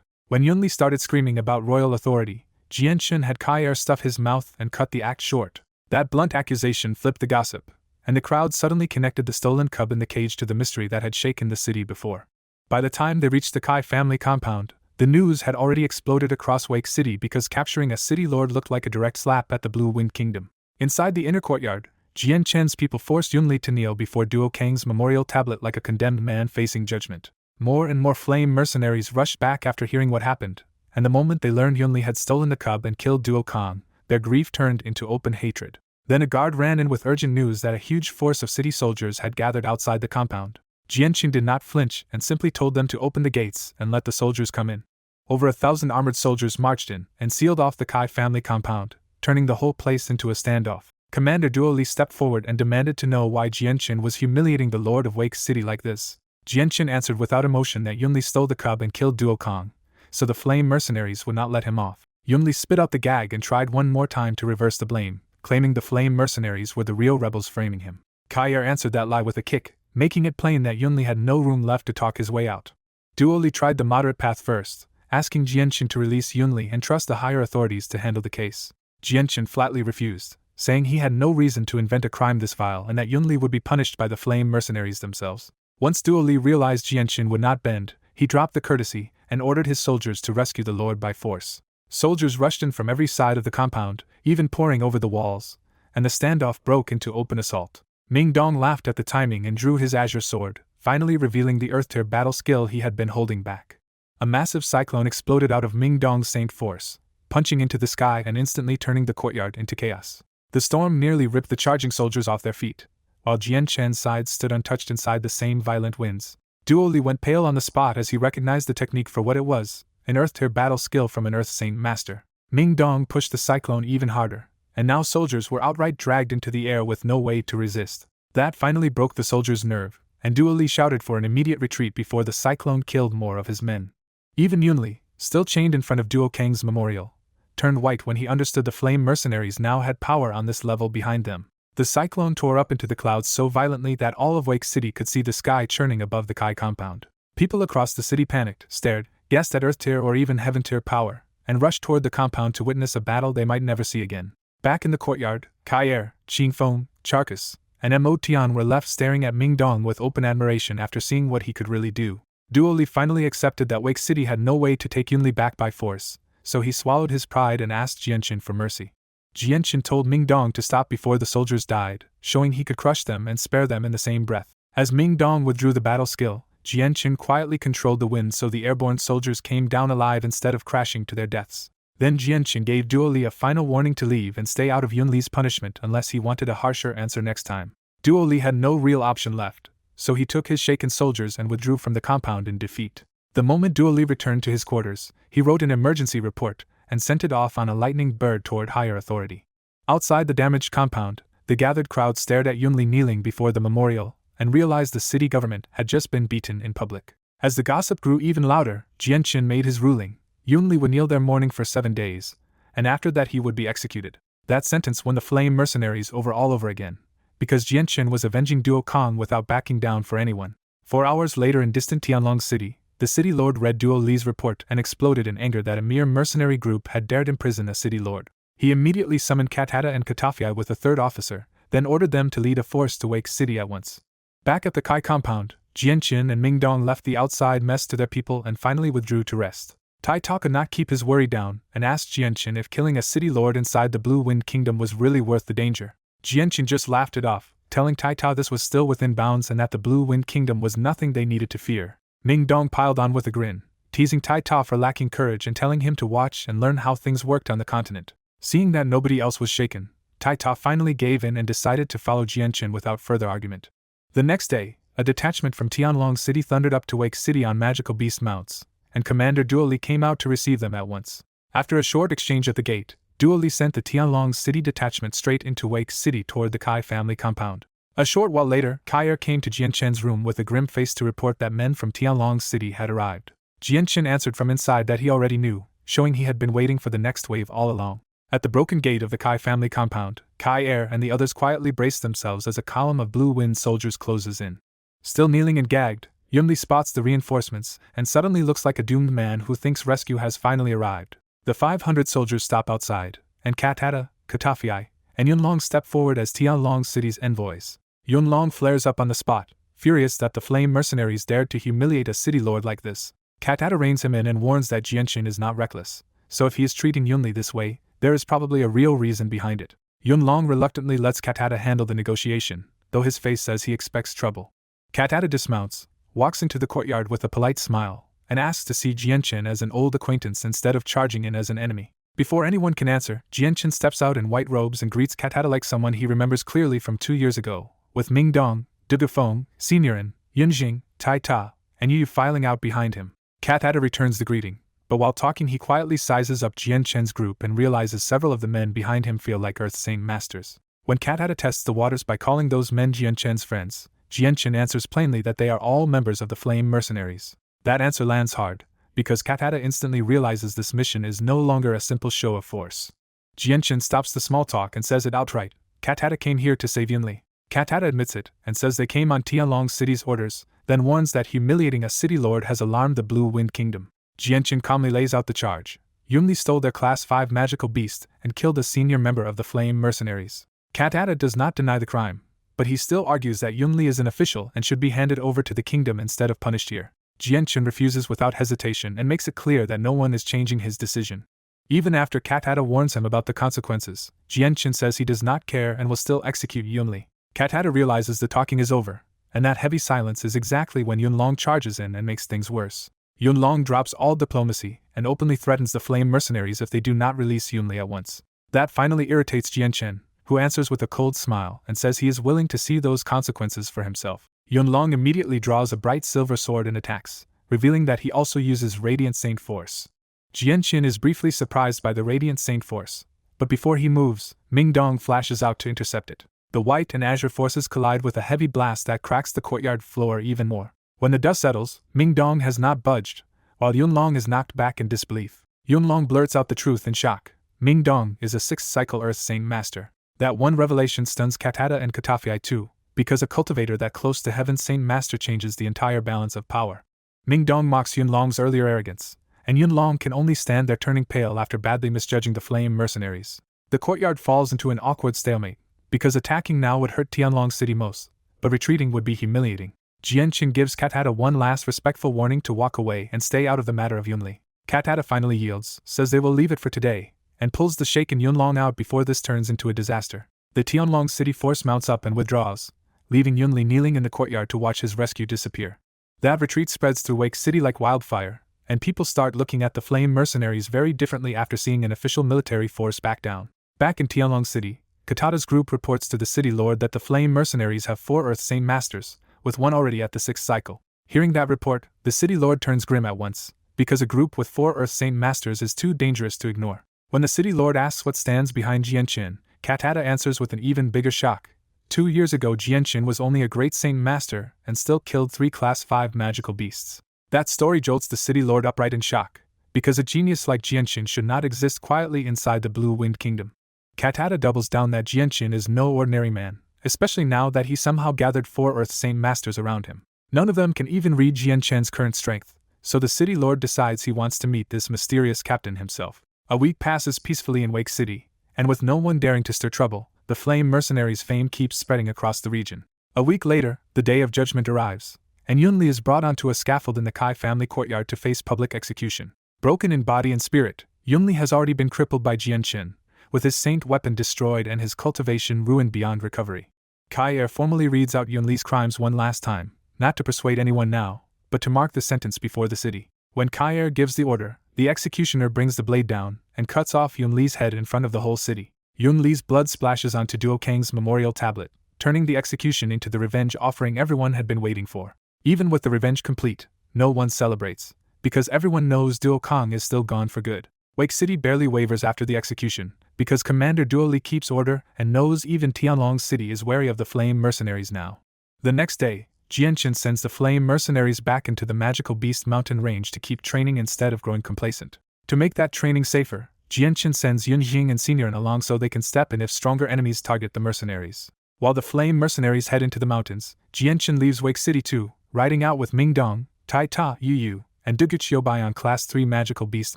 When Yunli started screaming about royal authority, Jianchen had Kair stuff his mouth and cut the act short. That blunt accusation flipped the gossip, and the crowd suddenly connected the stolen cub in the cage to the mystery that had shaken the city before. By the time they reached the Kai family compound, the news had already exploded across Wake City because capturing a city lord looked like a direct slap at the Blue Wind Kingdom. Inside the inner courtyard, Jianchen's people forced Yunli to kneel before Duo Kang's memorial tablet like a condemned man facing judgment. More and more Flame Mercenaries rushed back after hearing what happened, and the moment they learned Yunli had stolen the cub and killed Duo Kang, their grief turned into open hatred. Then a guard ran in with urgent news that a huge force of city soldiers had gathered outside the compound. Jianchen did not flinch and simply told them to open the gates and let the soldiers come in. Over 1,000 armored soldiers marched in and sealed off the Kai family compound, turning the whole place into a standoff. Commander Duoli stepped forward and demanded to know why Jianchen was humiliating the Lord of Wake City like this. Jianchen answered without emotion that Yunli stole the cub and killed Duo Kong, so the flame mercenaries would not let him off. Yunli spit out the gag and tried one more time to reverse the blame, claiming the flame mercenaries were the real rebels framing him. Kaier answered that lie with a kick, making it plain that Yunli had no room left to talk his way out. Duoli tried the moderate path first, asking Jianchen to release Yunli and trust the higher authorities to handle the case. Jianchen flatly refused, saying he had no reason to invent a crime this vile and that Yunli would be punished by the flame mercenaries themselves. Once Duoli realized Jianchen would not bend, he dropped the courtesy and ordered his soldiers to rescue the lord by force. Soldiers rushed in from every side of the compound, even pouring over the walls, and the standoff broke into open assault. Ming Dong laughed at the timing and drew his azure sword, finally revealing the earth tier battle skill he had been holding back. A massive cyclone exploded out of Ming Dong's saint force, punching into the sky and instantly turning the courtyard into chaos. The storm nearly ripped the charging soldiers off their feet, while Jianchen's side stood untouched inside the same violent winds. Duoli went pale on the spot as he recognized the technique for what it was, an earth tier battle skill from an earth saint master. Ming Dong pushed the cyclone even harder, and now soldiers were outright dragged into the air with no way to resist. That finally broke the soldiers' nerve, and Duoli shouted for an immediate retreat before the cyclone killed more of his men. Even Yunli, still chained in front of Duo Kang's memorial, turned white when he understood the flame mercenaries now had power on this level behind them. The cyclone tore up into the clouds so violently that all of Wake City could see the sky churning above the Kai compound. People across the city panicked, stared, guessed at Earth tier or even Heaven tier power, and rushed toward the compound to witness a battle they might never see again. Back in the courtyard, Kai Qingfeng, Charcus, and Mo Tian were left staring at Ming Dong with open admiration after seeing what he could really do. Duoli finally accepted that Wake City had no way to take Yunli back by force, so he swallowed his pride and asked Jianchen for mercy. Jianchen told Ming Dong to stop before the soldiers died, showing he could crush them and spare them in the same breath. As Ming Dong withdrew the battle skill, Jianchen quietly controlled the wind so the airborne soldiers came down alive instead of crashing to their deaths. Then Jianchen gave Duoli a final warning to leave and stay out of Yunli's punishment unless he wanted a harsher answer next time. Duoli had no real option left, so he took his shaken soldiers and withdrew from the compound in defeat. The moment Duoli returned to his quarters, he wrote an emergency report and sent it off on a lightning bird toward higher authority. Outside the damaged compound, the gathered crowd stared at Yunli kneeling before the memorial and realized the city government had just been beaten in public. As the gossip grew even louder, Jianchen made his ruling. Yunli would kneel there mourning for 7 days, and after that he would be executed. That sentence won the flame mercenaries over all over again, because Jianchen was avenging Duo Kong without backing down for anyone. 4 hours later in distant Tianlong City, the city lord read Duo Li's report and exploded in anger that a mere mercenary group had dared imprison a city lord. He immediately summoned Katata and Katafia with a third officer, then ordered them to lead a force to Wake City at once. Back at the Kai compound, Jianchen and Ming Dong left the outside mess to their people and finally withdrew to rest. Tai Ta could not keep his worry down and asked Jianchen if killing a city lord inside the Blue Wind Kingdom was really worth the danger. Jianchen just laughed it off, telling Tai Ta this was still within bounds and that the Blue Wind Kingdom was nothing they needed to fear. Ming Dong piled on with a grin, teasing Tai Ta for lacking courage and telling him to watch and learn how things worked on the continent. Seeing that nobody else was shaken, Tai Ta finally gave in and decided to follow Jianchen without further argument. The next day, a detachment from Tianlong City thundered up to Wake City on magical beast mounts, and Commander Duoli came out to receive them at once. After a short exchange at the gate, Duoli sent the Tianlong City detachment straight into Wake City toward the Kai family compound. A short while later, Kaier came to Jianchen's room with a grim face to report that men from Tianlong City had arrived. Jianchen answered from inside that he already knew, showing he had been waiting for the next wave all along. At the broken gate of the Kai family compound, Kaier and the others quietly braced themselves as a column of Blue Wind soldiers closes in. Still kneeling and gagged, Yunli spots the reinforcements and suddenly looks like a doomed man who thinks rescue has finally arrived. The 500 soldiers stop outside, and Katata, Katafia, and Yunlong step forward as Tianlong City's envoys. Yunlong flares up on the spot, furious that the flame mercenaries dared to humiliate a city lord like this. Katata reins him in and warns that Jianchen is not reckless, so if he is treating Yunli this way, there is probably a real reason behind it. Yunlong reluctantly lets Katata handle the negotiation, though his face says he expects trouble. Katata dismounts, walks into the courtyard with a polite smile, and asks to see Jianchen as an old acquaintance instead of charging in as an enemy. Before anyone can answer, Jianchen steps out in white robes and greets Katata like someone he remembers clearly from 2 years ago, with Ming Dong, Dugufeng, Seniorin, Yunjing, Tai Ta, and Yu filing out behind him. Katata returns the greeting, but while talking he quietly sizes up Jianchen's group and realizes several of the men behind him feel like Earth Saint Masters. When Cat tests the waters by calling those men Jianchen's friends, Jianchen answers plainly that they are all members of the Flame Mercenaries. That answer lands hard, because Cat instantly realizes this mission is no longer a simple show of force. Jianchen stops the small talk and says it outright. Cat came here to save Yunli. Cat admits it and says they came on Tianlong City's orders, then warns that humiliating a city lord has alarmed the Blue Wind Kingdom. Jianchen calmly lays out the charge. Yunli stole their Class 5 magical beast and killed a senior member of the Flame Mercenaries. Cat does not deny the crime, but he still argues that Yunli is an official and should be handed over to the kingdom instead of punished here. Jianchen refuses without hesitation and makes it clear that no one is changing his decision. Even after Cat warns him about the consequences, Jianchen says he does not care and will still execute Yunli. Cat realizes the talking is over, and that heavy silence is exactly when Yunlong charges in and makes things worse. Yunlong drops all diplomacy and openly threatens the Flame Mercenaries if they do not release Yunli at once. That finally irritates Jianchen, who answers with a cold smile and says he is willing to see those consequences for himself. Yunlong immediately draws a bright silver sword and attacks, revealing that he also uses Radiant Saint Force. Jianchen is briefly surprised by the Radiant Saint Force, but before he moves, Mingdong flashes out to intercept it. The white and azure forces collide with a heavy blast that cracks the courtyard floor even more. When the dust settles, Mingdong has not budged, while Yunlong is knocked back in disbelief. Yunlong blurts out the truth in shock. Mingdong is a 6th cycle Earth Saint Master. That one revelation stuns Katata and Katafei too, because a cultivator that close to Heaven's Saint Master changes the entire balance of power. Mingdong mocks Yunlong's earlier arrogance, and Yunlong can only stand there turning pale after badly misjudging the Flame Mercenaries. The courtyard falls into an awkward stalemate, because attacking now would hurt Tianlong City most, but retreating would be humiliating. Jianchen gives Katata one last respectful warning to walk away and stay out of the matter of Yunli. Katata finally yields, says they will leave it for today, and pulls the shaken Yunlong out before this turns into a disaster. The Tianlong City force mounts up and withdraws, leaving Yunli kneeling in the courtyard to watch his rescue disappear. That retreat spreads through Wake City like wildfire, and people start looking at the Flame Mercenaries very differently after seeing an official military force back down. Back in Tianlong City, Katata's group reports to the city lord that the Flame Mercenaries have 4 Earth Saint Masters, with one already at the 6th cycle. Hearing that report, the city lord turns grim at once, because a group with 4 Earth Saint Masters is too dangerous to ignore. When the city lord asks what stands behind Jianchen, Katata answers with an even bigger shock. 2 years ago Jianchen was only a great Saint Master and still killed 3 Class 5 magical beasts. That story jolts the city lord upright in shock, because a genius like Jianchen should not exist quietly inside the Blue Wind Kingdom. Katata doubles down that Jianchen is no ordinary man, especially now that he somehow gathered 4 Earth Saint Masters around him. None of them can even read Jianchen's current strength, so the city lord decides he wants to meet this mysterious captain himself. A week passes peacefully in Wake City, and with no one daring to stir trouble, the Flame Mercenaries' fame keeps spreading across the region. A week later, the day of judgment arrives, and Yunli is brought onto a scaffold in the Kai family courtyard to face public execution. Broken in body and spirit, Yunli has already been crippled by Jianchen, with his saint weapon destroyed and his cultivation ruined beyond recovery. Kai formally reads out Yunli's crimes one last time, not to persuade anyone now, but to mark the sentence before the city. When Kai gives the order, the executioner brings the blade down and cuts off Yunli's head in front of the whole city. Yunli's blood splashes onto Duo Kang's memorial tablet, turning the execution into the revenge offering everyone had been waiting for. Even with the revenge complete, no one celebrates, because everyone knows Duo Kang is still gone for good. Wake City barely wavers after the execution, because Commander Duo Li keeps order and knows even Tianlong City is wary of the Flame Mercenaries now. The next day, Jianchen sends the Flame Mercenaries back into the Magical Beast Mountain range to keep training instead of growing complacent. To make that training safer, Jianchen sends Yunjing and Seniorin along so they can step in if stronger enemies target the mercenaries. While the Flame Mercenaries head into the mountains, Jianchen leaves Wake City too, riding out with Mingdong, Tai Ta, Yu, and Duguchiobai on Class 3 Magical Beast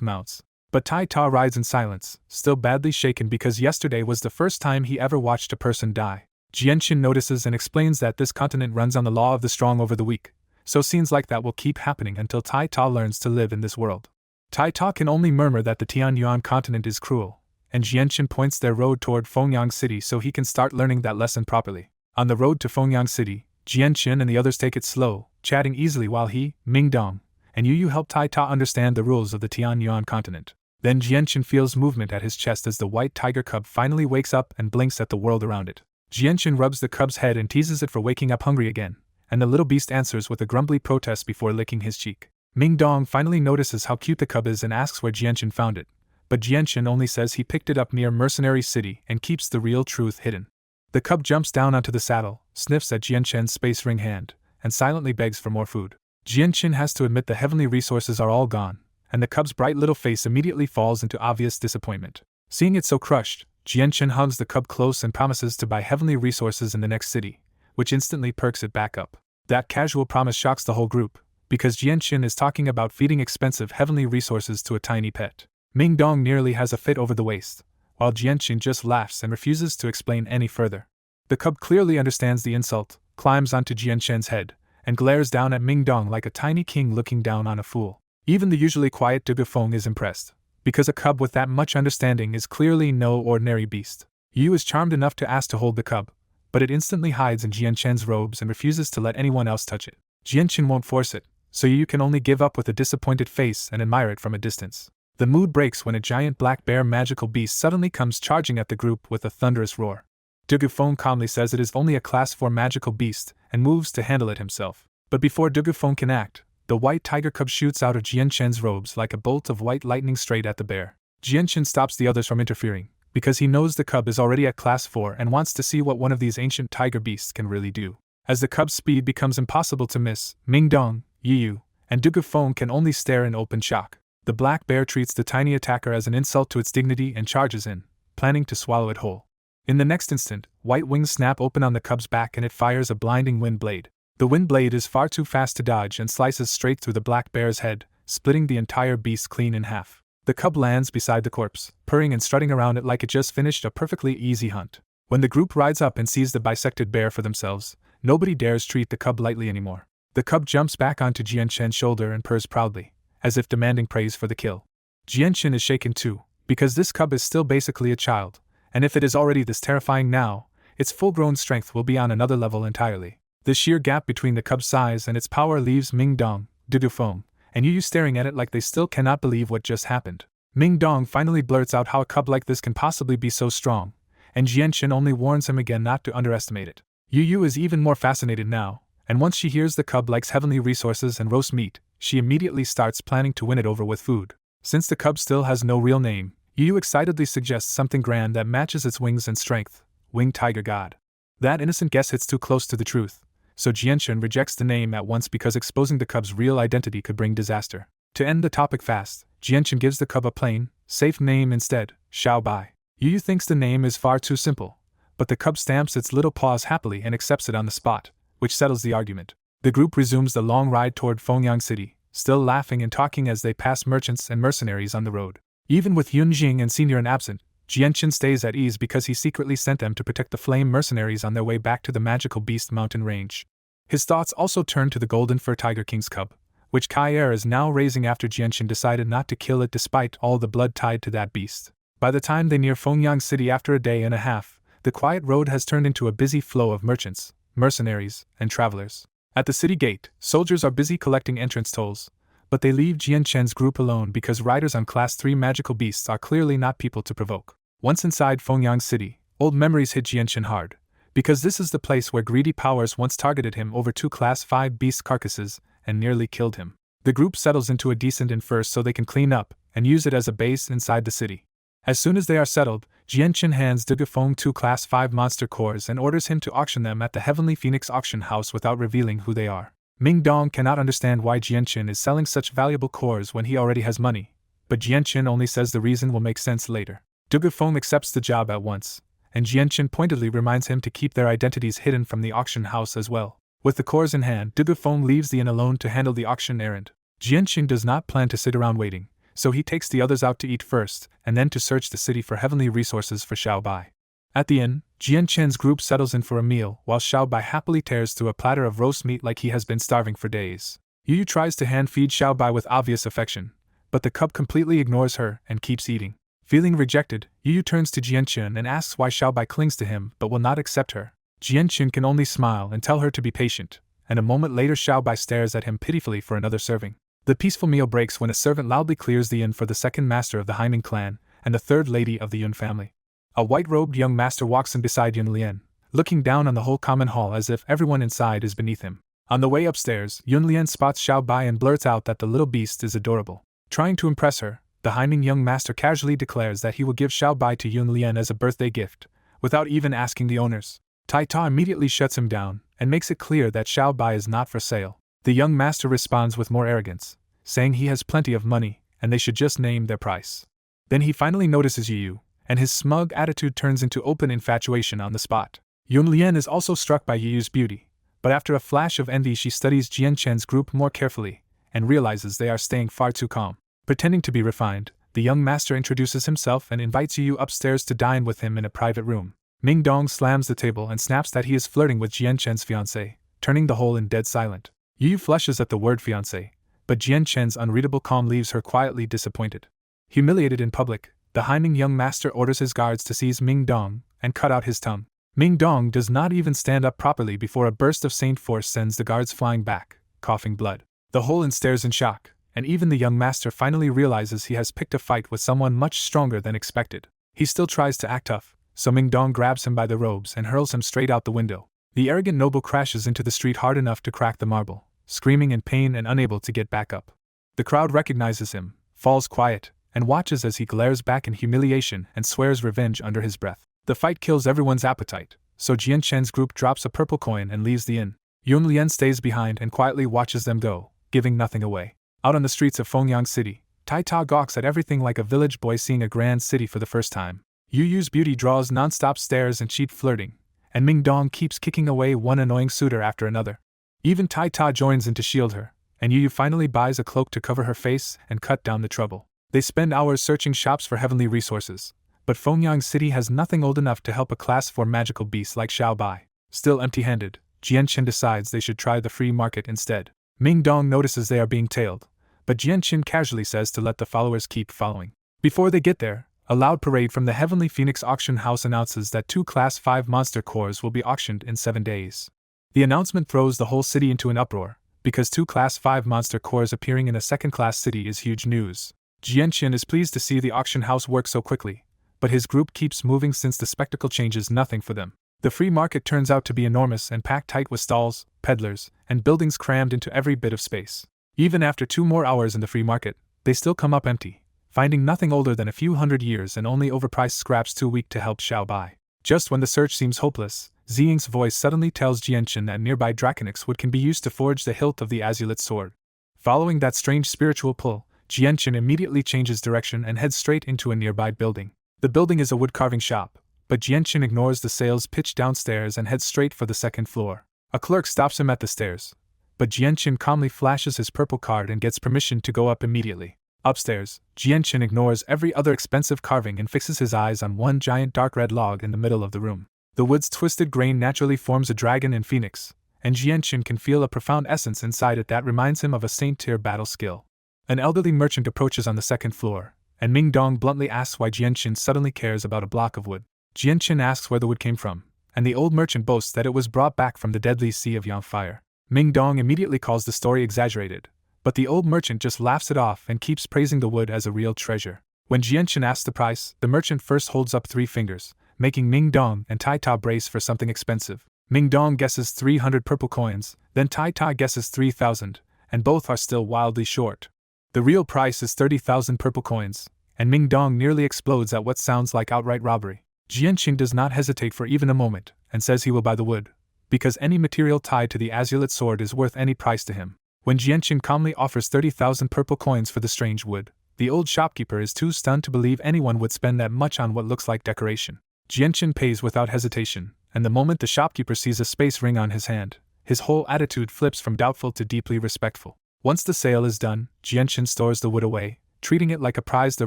mounts. But Tai Ta rides in silence, still badly shaken because yesterday was the first time he ever watched a person die. Jianchen notices and explains that this continent runs on the law of the strong over the weak, so scenes like that will keep happening until Tai Ta learns to live in this world. Tai Ta can only murmur that the Tianyuan continent is cruel, and Jianchen points their road toward Fengyang City so he can start learning that lesson properly. On the road to Fengyang City, Jianchen and the others take it slow, chatting easily while he, Mingdong, and Yu help Tai Ta understand the rules of the Tianyuan continent. Then Jianchen feels movement at his chest as the white tiger cub finally wakes up and blinks at the world around it. Jianchen rubs the cub's head and teases it for waking up hungry again, and the little beast answers with a grumbly protest before licking his cheek. Mingdong finally notices how cute the cub is and asks where Jianchen found it, but Jianchen only says he picked it up near Mercenary City and keeps the real truth hidden. The cub jumps down onto the saddle, sniffs at Jianchen's space ring hand, and silently begs for more food. Jianchen has to admit the heavenly resources are all gone, and the cub's bright little face immediately falls into obvious disappointment. Seeing it so crushed, Jianchen hugs the cub close and promises to buy heavenly resources in the next city, which instantly perks it back up. That casual promise shocks the whole group, because Jianchen is talking about feeding expensive heavenly resources to a tiny pet. Ming Dong nearly has a fit over the waist, while Jianchen just laughs and refuses to explain any further. The cub clearly understands the insult, climbs onto Jianchen's head, and glares down at Ming Dong like a tiny king looking down on a fool. Even the usually quiet De Gufeng is impressed, because a cub with that much understanding is clearly no ordinary beast. Yu is charmed enough to ask to hold the cub, but it instantly hides in Jianchen's robes and refuses to let anyone else touch it. Jianchen won't force it, so Yu can only give up with a disappointed face and admire it from a distance. The mood breaks when a giant black bear magical beast suddenly comes charging at the group with a thunderous roar. De Gufeng calmly says it is only a class 4 magical beast and moves to handle it himself. But before De Gufeng can act, the white tiger cub shoots out of Jianchen's robes like a bolt of white lightning straight at the bear. Jianchen stops the others from interfering, because he knows the cub is already at class 4 and wants to see what one of these ancient tiger beasts can really do. As the cub's speed becomes impossible to miss, Ming Dong, Yu, and De Gufeng can only stare in open shock. The black bear treats the tiny attacker as an insult to its dignity and charges in, planning to swallow it whole. In the next instant, white wings snap open on the cub's back and it fires a blinding wind blade. The wind blade is far too fast to dodge and slices straight through the black bear's head, splitting the entire beast clean in half. The cub lands beside the corpse, purring and strutting around it like it just finished a perfectly easy hunt. When the group rides up and sees the bisected bear for themselves, nobody dares treat the cub lightly anymore. The cub jumps back onto Jianchen's shoulder and purrs proudly, as if demanding praise for the kill. Jianchen is shaken too, because this cub is still basically a child, and if it is already this terrifying now, its full-grown strength will be on another level entirely. The sheer gap between the cub's size and its power leaves Ming Dong, De Gufeng, and Yu staring at it like they still cannot believe what just happened. Ming Dong finally blurts out how a cub like this can possibly be so strong, and Jianchen only warns him again not to underestimate it. Yu is even more fascinated now, and once she hears the cub likes heavenly resources and roast meat, she immediately starts planning to win it over with food. Since the cub still has no real name, Yu excitedly suggests something grand that matches its wings and strength: Winged Tiger God. That innocent guess hits too close to the truth, so Jianchen rejects the name at once because exposing the cub's real identity could bring disaster. To end the topic fast, Jianchen gives the cub a plain, safe name instead: Xiao Bai. Yu thinks the name is far too simple, but the cub stamps its little paws happily and accepts it on the spot, which settles the argument. The group resumes the long ride toward Fengyang City, still laughing and talking as they pass merchants and mercenaries on the road. Even with Yunjing and Senior absent, Jianchen stays at ease because he secretly sent them to protect the flame mercenaries on their way back to the magical Beast Mountain range. His thoughts also turn to the Golden Fur Tiger King's cub, which Kai is now raising after Jianchen decided not to kill it despite all the blood tied to that beast. By the time they near Fengyang City after a day and a half, the quiet road has turned into a busy flow of merchants, mercenaries, and travelers. At the city gate, soldiers are busy collecting entrance tolls, but they leave Jianchen's group alone because riders on Class 3 magical beasts are clearly not people to provoke. Once inside Fengyang City, old memories hit Jianchen hard, because this is the place where greedy powers once targeted him over 2 Class 5 beast carcasses and nearly killed him. The group settles into a decent inn first so they can clean up and use it as a base inside the city. As soon as they are settled, Jianchen hands De Gufeng 2 Class 5 monster cores and orders him to auction them at the Heavenly Phoenix auction house without revealing who they are. Ming Dong cannot understand why Jianchen is selling such valuable cores when he already has money, but Jianchen only says the reason will make sense later. De Gufeng accepts the job at once, and Jianchen pointedly reminds him to keep their identities hidden from the auction house as well. With the cores in hand, De Gufeng leaves the inn alone to handle the auction errand. Jianchen does not plan to sit around waiting, so he takes the others out to eat first, and then to search the city for heavenly resources for Xiao Bai. At the inn, Jianchen's group settles in for a meal while Xiao Bai happily tears through a platter of roast meat like he has been starving for days. Yu tries to hand-feed Xiao Bai with obvious affection, but the cub completely ignores her and keeps eating. Feeling rejected, Yu turns to Jianchen and asks why Xiao Bai clings to him but will not accept her. Jianchen can only smile and tell her to be patient, and a moment later Xiao Bai stares at him pitifully for another serving. The peaceful meal breaks when a servant loudly clears the inn for the second master of the Haiming clan and the third lady of the Yun family. A white-robed young master walks in beside Yun Lian, looking down on the whole common hall as if everyone inside is beneath him. On the way upstairs, Yun Lian spots Xiao Bai and blurts out that the little beast is adorable. Trying to impress her, the Haiming young master casually declares that he will give Xiao Bai to Yun Lian as a birthday gift, without even asking the owners. Tai Ta immediately shuts him down and makes it clear that Xiao Bai is not for sale. The young master responds with more arrogance, saying he has plenty of money and they should just name their price. Then he finally notices Yu, and his smug attitude turns into open infatuation on the spot. Yun Lian is also struck by Yu's beauty, but after a flash of envy she studies Jian Chen's group more carefully and realizes they are staying far too calm. Pretending to be refined, the young master introduces himself and invites Yu upstairs to dine with him in a private room. Ming Dong slams the table and snaps that he is flirting with Jian Chen's fiancée, turning the whole in dead silent. Yu flushes at the word fiancé, but Jian Chen's unreadable calm leaves her quietly disappointed. Humiliated in public, the Haiming young master orders his guards to seize Ming Dong and cut out his tongue. Ming Dong does not even stand up properly before a burst of saint force sends the guards flying back, coughing blood. The whole inn stares in shock, and even the young master finally realizes he has picked a fight with someone much stronger than expected. He still tries to act tough, so Ming Dong grabs him by the robes and hurls him straight out the window. The arrogant noble crashes into the street hard enough to crack the marble, screaming in pain and unable to get back up. The crowd recognizes him, falls quiet, and watches as he glares back in humiliation and swears revenge under his breath. The fight kills everyone's appetite, so Jian Chen's group drops a purple coin and leaves the inn. Yun Lian stays behind and quietly watches them go, giving nothing away. Out on the streets of Fengyang City, Tai Ta gawks at everything like a village boy seeing a grand city for the first time. Yu Yu's beauty draws non-stop stares and cheap flirting, and Ming Dong keeps kicking away one annoying suitor after another. Even Tai Ta joins in to shield her, and Yu Yu finally buys a cloak to cover her face and cut down the trouble. They spend hours searching shops for heavenly resources, but Fengyang City has nothing old enough to help a class 4 magical beast like Xiao Bai. Still empty-handed, Jian Chen decides they should try the free market instead. Ming Dong notices they are being tailed, but Jian Chen casually says to let the followers keep following. Before they get there, a loud parade from the Heavenly Phoenix auction house announces that 2 Class 5 monster cores will be auctioned in 7 days. The announcement throws the whole city into an uproar, because 2 Class 5 monster cores appearing in a second-class city is huge news. Jian Chen is pleased to see the auction house work so quickly, but his group keeps moving since the spectacle changes nothing for them. The free market turns out to be enormous and packed tight with stalls, peddlers, and buildings crammed into every bit of space. Even after 2 more hours in the free market, they still come up empty, finding nothing older than a few hundred years and only overpriced scraps too weak to help Xiao Bai. Just when the search seems hopeless, Ziying's voice suddenly tells Jian Chen that nearby Draconix wood can be used to forge the hilt of the azulate sword. Following that strange spiritual pull, Jian Chen immediately changes direction and heads straight into a nearby building. The building is a wood-carving shop, but Jian Chen ignores the sales pitch downstairs and heads straight for the second floor. A clerk stops him at the stairs, but Jian Chen calmly flashes his purple card and gets permission to go up immediately. Upstairs, Jian Chen ignores every other expensive carving and fixes his eyes on one giant dark red log in the middle of the room. The wood's twisted grain naturally forms a dragon and phoenix, and Jian Chen can feel a profound essence inside it that reminds him of a saint-tier battle skill. An elderly merchant approaches on the second floor, and Ming Dong bluntly asks why Jian Chen suddenly cares about a block of wood. Jian Chen asks where the wood came from, and the old merchant boasts that it was brought back from the deadly sea of Yang fire. Ming Dong immediately calls the story exaggerated, but the old merchant just laughs it off and keeps praising the wood as a real treasure. When Jian Chen asks the price, the merchant first holds up 3 fingers, making Ming Dong and Tai Ta brace for something expensive. Ming Dong guesses 300 purple coins, then Tai Ta guesses 3,000, and both are still wildly short. The real price is 30,000 purple coins, and Ming Dong nearly explodes at what sounds like outright robbery. Jian Chen does not hesitate for even a moment, and says he will buy the wood, because any material tied to the azulate sword is worth any price to him. When Jian Chen calmly offers 30,000 purple coins for the strange wood, the old shopkeeper is too stunned to believe anyone would spend that much on what looks like decoration. Jian Chen pays without hesitation, and the moment the shopkeeper sees a space ring on his hand, his whole attitude flips from doubtful to deeply respectful. Once the sale is done, Jian Chen stores the wood away, treating it like a prize the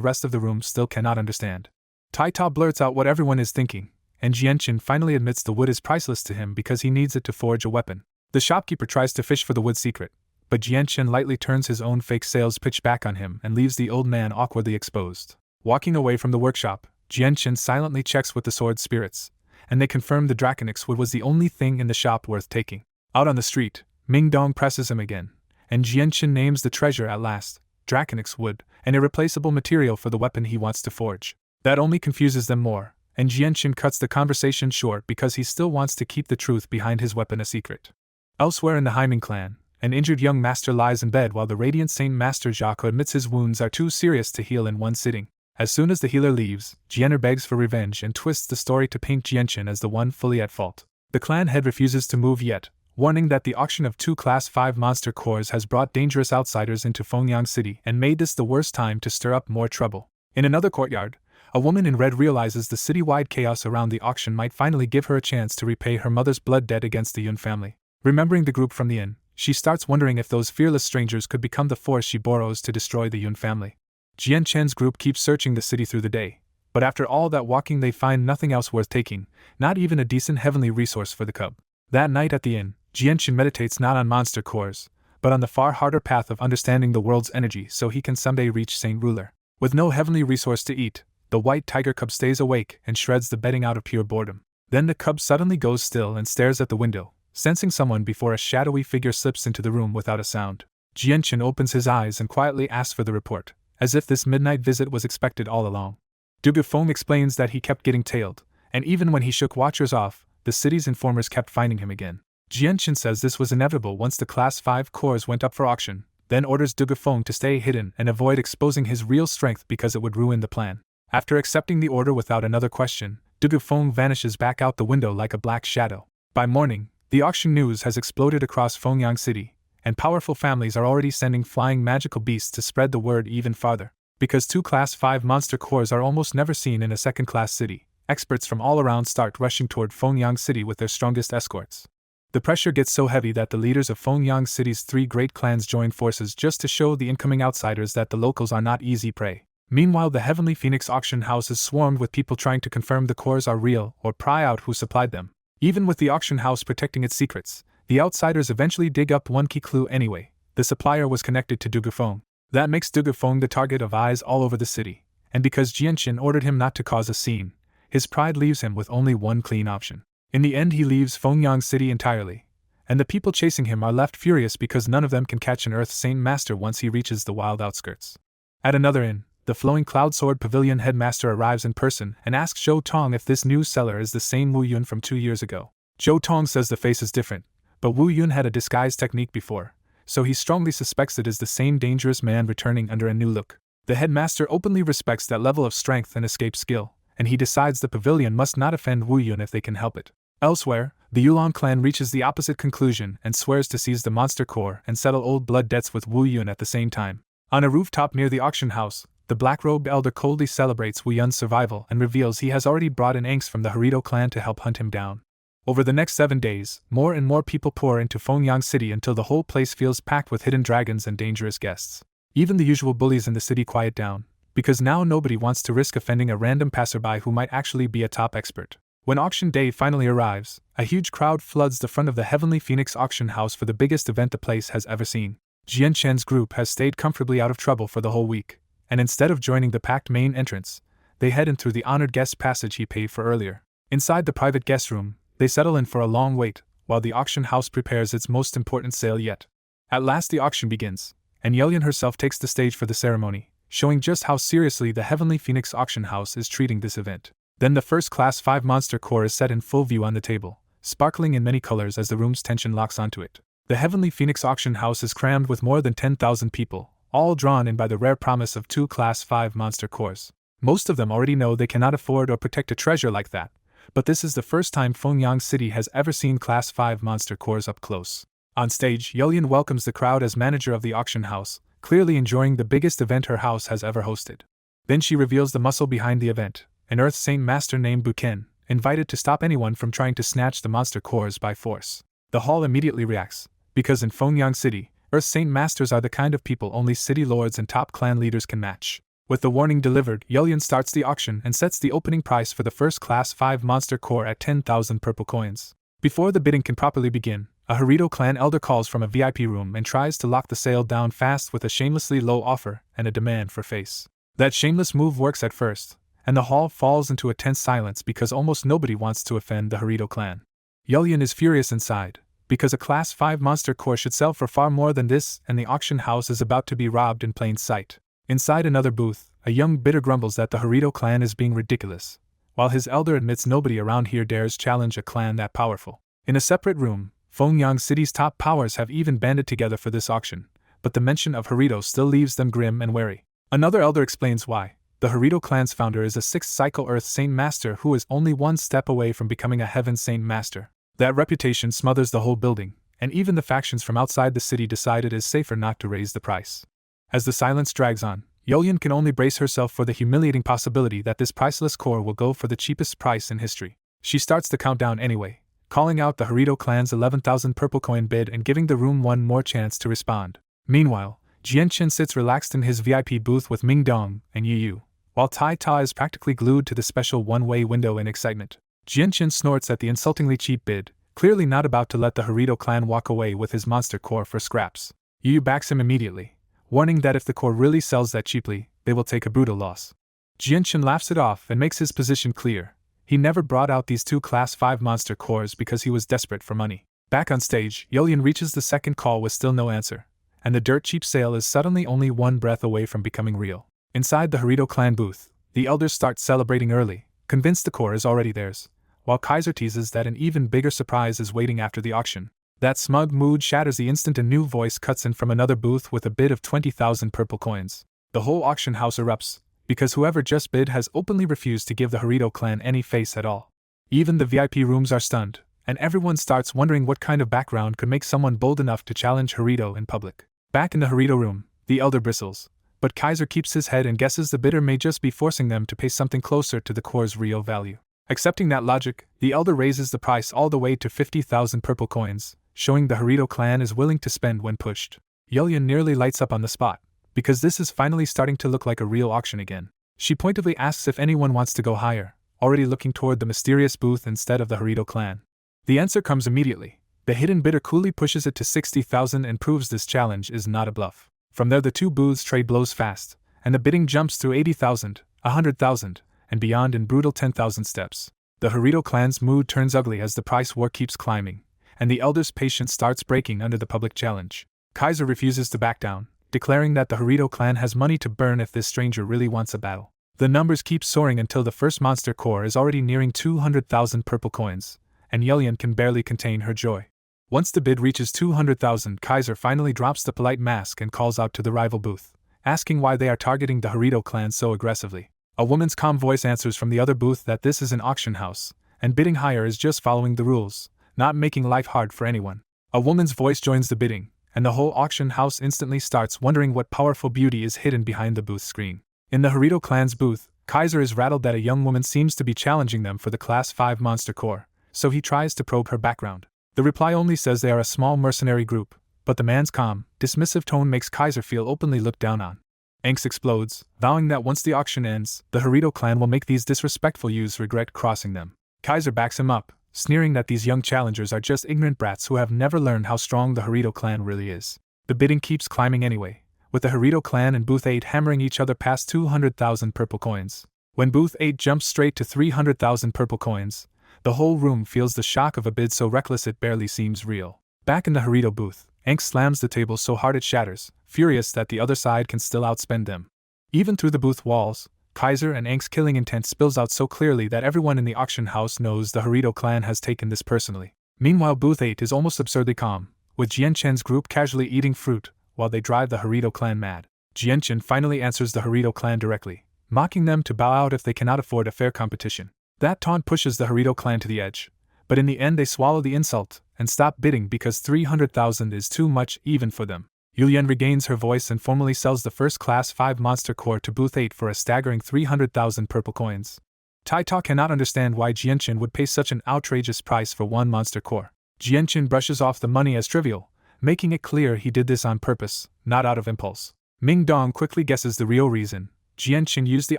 rest of the room still cannot understand. Tai Ta blurts out what everyone is thinking, and Jian Chen finally admits the wood is priceless to him because he needs it to forge a weapon. The shopkeeper tries to fish for the wood secret, but Jian Chen lightly turns his own fake sales pitch back on him and leaves the old man awkwardly exposed. Walking away from the workshop, Jian Chen silently checks with the sword spirits, and they confirm the Draconix wood was the only thing in the shop worth taking. Out on the street, Ming Dong presses him again, and Jian Chen names the treasure at last, Draconix wood, an irreplaceable material for the weapon he wants to forge. That only confuses them more, and Jian Chen cuts the conversation short because he still wants to keep the truth behind his weapon a secret. Elsewhere in the Haiming clan, an injured young master lies in bed while the radiant Saint Master Jacques admits his wounds are too serious to heal in one sitting. As soon as the healer leaves, Jian'er begs for revenge and twists the story to paint Jianchen as the one fully at fault. The clan head refuses to move yet, warning that the auction of 2 Class 5 monster cores has brought dangerous outsiders into Fengyang City and made this the worst time to stir up more trouble. In another courtyard, a woman in red realizes the citywide chaos around the auction might finally give her a chance to repay her mother's blood debt against the Yun family. Remembering the group from the inn, she starts wondering if those fearless strangers could become the force she borrows to destroy the Yun family. Jian Chen's group keeps searching the city through the day, but after all that walking they find nothing else worth taking, not even a decent heavenly resource for the cub. That night at the inn, Jian Chen meditates not on monster cores, but on the far harder path of understanding the world's energy so he can someday reach Saint Ruler. With no heavenly resource to eat, the white tiger cub stays awake and shreds the bedding out of pure boredom. Then the cub suddenly goes still and stares at the window, sensing someone before a shadowy figure slips into the room without a sound. Jianchen opens his eyes and quietly asks for the report, as if this midnight visit was expected all along. Dugufeng explains that he kept getting tailed, and even when he shook watchers off, the city's informers kept finding him again. Jianchen says this was inevitable once the Class 5 cores went up for auction, then orders Dugufeng to stay hidden and avoid exposing his real strength because it would ruin the plan. After accepting the order without another question, Dugufeng vanishes back out the window like a black shadow. By morning, the auction news has exploded across Fengyang City, and powerful families are already sending flying magical beasts to spread the word even farther. Because 2 Class 5 monster cores are almost never seen in a second-class city, experts from all around start rushing toward Fengyang City with their strongest escorts. The pressure gets so heavy that the leaders of Fengyang City's 3 great clans join forces just to show the incoming outsiders that the locals are not easy prey. Meanwhile, the Heavenly Phoenix auction house is swarmed with people trying to confirm the cores are real or pry out who supplied them. Even with the auction house protecting its secrets, the outsiders eventually dig up one key clue anyway: the supplier was connected to Dugufeng. That makes Dugufeng the target of eyes all over the city, and because Jianchen ordered him not to cause a scene, his pride leaves him with only one clean option. In the end, he leaves Fengyang City entirely, and the people chasing him are left furious because none of them can catch an Earth Saint Master once he reaches the wild outskirts. At another inn, the Flowing Cloud Sword Pavilion headmaster arrives in person and asks Zhou Tong if this new seller is the same Wu Yun from 2 years ago. Zhou Tong says the face is different, but Wu Yun had a disguise technique before, so he strongly suspects it is the same dangerous man returning under a new look. The headmaster openly respects that level of strength and escape skill, and he decides the pavilion must not offend Wu Yun if they can help it. Elsewhere, the Yulong clan reaches the opposite conclusion and swears to seize the monster core and settle old blood debts with Wu Yun at the same time. On a rooftop near the auction house, the black-robed elder coldly celebrates Wu Yun's survival and reveals he has already brought in angst from the Harito clan to help hunt him down. Over the next 7 days, more and more people pour into Fengyang City until the whole place feels packed with hidden dragons and dangerous guests. Even the usual bullies in the city quiet down, because now nobody wants to risk offending a random passerby who might actually be a top expert. When auction day finally arrives, a huge crowd floods the front of the Heavenly Phoenix auction house for the biggest event the place has ever seen. Jian Chen's group has stayed comfortably out of trouble for the whole week, and instead of joining the packed main entrance, they head in through the honored guest passage he paid for earlier. Inside the private guest room, they settle in for a long wait, while the auction house prepares its most important sale yet. At last the auction begins, and Yelian herself takes the stage for the ceremony, showing just how seriously the Heavenly Phoenix auction house is treating this event. Then the first Class 5 monster core is set in full view on the table, sparkling in many colors as the room's tension locks onto it. The Heavenly Phoenix auction house is crammed with more than 10,000 people, all drawn in by the rare promise of 2 Class 5 monster cores. Most of them already know they cannot afford or protect a treasure like that, but this is the first time Fengyang City has ever seen Class 5 monster cores up close. On stage, Yelian welcomes the crowd as manager of the auction house, clearly enjoying the biggest event her house has ever hosted. Then she reveals the muscle behind the event, an Earth Saint Master named Buken, invited to stop anyone from trying to snatch the monster cores by force. The hall immediately reacts, because in Fengyang City, Earth Saint Masters are the kind of people only city lords and top clan leaders can match. With the warning delivered, Yelian starts the auction and sets the opening price for the first Class 5 monster core at 10,000 purple coins. Before the bidding can properly begin, a Harito clan elder calls from a VIP room and tries to lock the sale down fast with a shamelessly low offer and a demand for face. That shameless move works at first, and the hall falls into a tense silence because almost nobody wants to offend the Harito clan. Yelian is furious inside, because a Class 5 monster core should sell for far more than this, and the auction house is about to be robbed in plain sight. Inside another booth, a young bidder grumbles that the Harito clan is being ridiculous, while his elder admits nobody around here dares challenge a clan that powerful. In a separate room, Fengyang City's top powers have even banded together for this auction, but the mention of Harito still leaves them grim and wary. Another elder explains why. The Harito clan's founder is a 6th cycle Earth Saint Master who is only one step away from becoming a Heaven Saint Master. That reputation smothers the whole building, and even the factions from outside the city decide it is safer not to raise the price. As the silence drags on, Yolyan can only brace herself for the humiliating possibility that this priceless core will go for the cheapest price in history. She starts the countdown anyway, calling out the Harito clan's 11,000 purple coin bid and giving the room one more chance to respond. Meanwhile, Jianchen sits relaxed in his VIP booth with Ming Dong and Yu Yu, while Tai Ta is practically glued to the special one-way window in excitement. Jianchen snorts at the insultingly cheap bid, clearly not about to let the Harito clan walk away with his monster core for scraps. Yu Yu backs him immediately, warning that if the core really sells that cheaply, they will take a brutal loss. Jianchen laughs it off and makes his position clear. He never brought out these 2 Class 5 monster cores because he was desperate for money. Back on stage, Yolyan reaches the second call with still no answer, and the dirt cheap sale is suddenly only one breath away from becoming real. Inside the Harito clan booth, the elders start celebrating early, convinced the core is already theirs, while Kaiser teases that an even bigger surprise is waiting after the auction. That smug mood shatters the instant a new voice cuts in from another booth with a bid of 20,000 purple coins. The whole auction house erupts, because whoever just bid has openly refused to give the Harito clan any face at all. Even the VIP rooms are stunned, and everyone starts wondering what kind of background could make someone bold enough to challenge Harito in public. Back in the Harito room, the elder bristles, but Kaiser keeps his head and guesses the bidder may just be forcing them to pay something closer to the core's real value. Accepting that logic, the elder raises the price all the way to 50,000 purple coins, showing the Harito clan is willing to spend when pushed. Yolyan nearly lights up on the spot, because this is finally starting to look like a real auction again. She pointedly asks if anyone wants to go higher, already looking toward the mysterious booth instead of the Harito clan. The answer comes immediately. The hidden bidder coolly pushes it to 60,000 and proves this challenge is not a bluff. From there the two booths trade blows fast, and the bidding jumps through 80,000, 100,000, and beyond in brutal 10,000 steps. The Harito clan's mood turns ugly as the price war keeps climbing, and the elder's patience starts breaking under the public challenge. Kaiser refuses to back down, declaring that the Harito clan has money to burn if this stranger really wants a battle. The numbers keep soaring until the first monster core is already nearing 200,000 purple coins, and Yelyan can barely contain her joy. Once the bid reaches 200,000, Kaiser finally drops the polite mask and calls out to the rival booth, asking why they are targeting the Harito clan so aggressively. A woman's calm voice answers from the other booth that this is an auction house, and bidding higher is just following the rules, not making life hard for anyone. A woman's voice joins the bidding, and the whole auction house instantly starts wondering what powerful beauty is hidden behind the booth screen. In the Harito clan's booth, Kaiser is rattled that a young woman seems to be challenging them for the Class 5 monster core, so he tries to probe her background. The reply only says they are a small mercenary group, but the man's calm, dismissive tone makes Kaiser feel openly looked down on. Angst explodes, vowing that once the auction ends, the Harito clan will make these disrespectful youths regret crossing them. Kaiser backs him up, sneering that these young challengers are just ignorant brats who have never learned how strong the Harito clan really is. The bidding keeps climbing anyway, with the Harito clan and Booth 8 hammering each other past 200,000 purple coins. When Booth 8 jumps straight to 300,000 purple coins, the whole room feels the shock of a bid so reckless it barely seems real. Back in the Harito booth, Angst slams the table so hard it shatters, furious that the other side can still outspend them. Even through the booth walls, Kaiser and Angst's killing intent spills out so clearly that everyone in the auction house knows the Harito clan has taken this personally. Meanwhile, Booth 8 is almost absurdly calm, with Jianchen's group casually eating fruit while they drive the Harito clan mad. Jianchen finally answers the Harito clan directly, mocking them to bow out if they cannot afford a fair competition. That taunt pushes the Harito clan to the edge, but in the end they swallow the insult and stop bidding because 300,000 is too much even for them. Yulian regains her voice and formally sells the first Class 5 monster core to Booth 8 for a staggering 300,000 purple coins. Tai Ta cannot understand why Jianchen would pay such an outrageous price for one monster core. Jianchen brushes off the money as trivial, making it clear he did this on purpose, not out of impulse. Ming Dong quickly guesses the real reason. Jianchen used the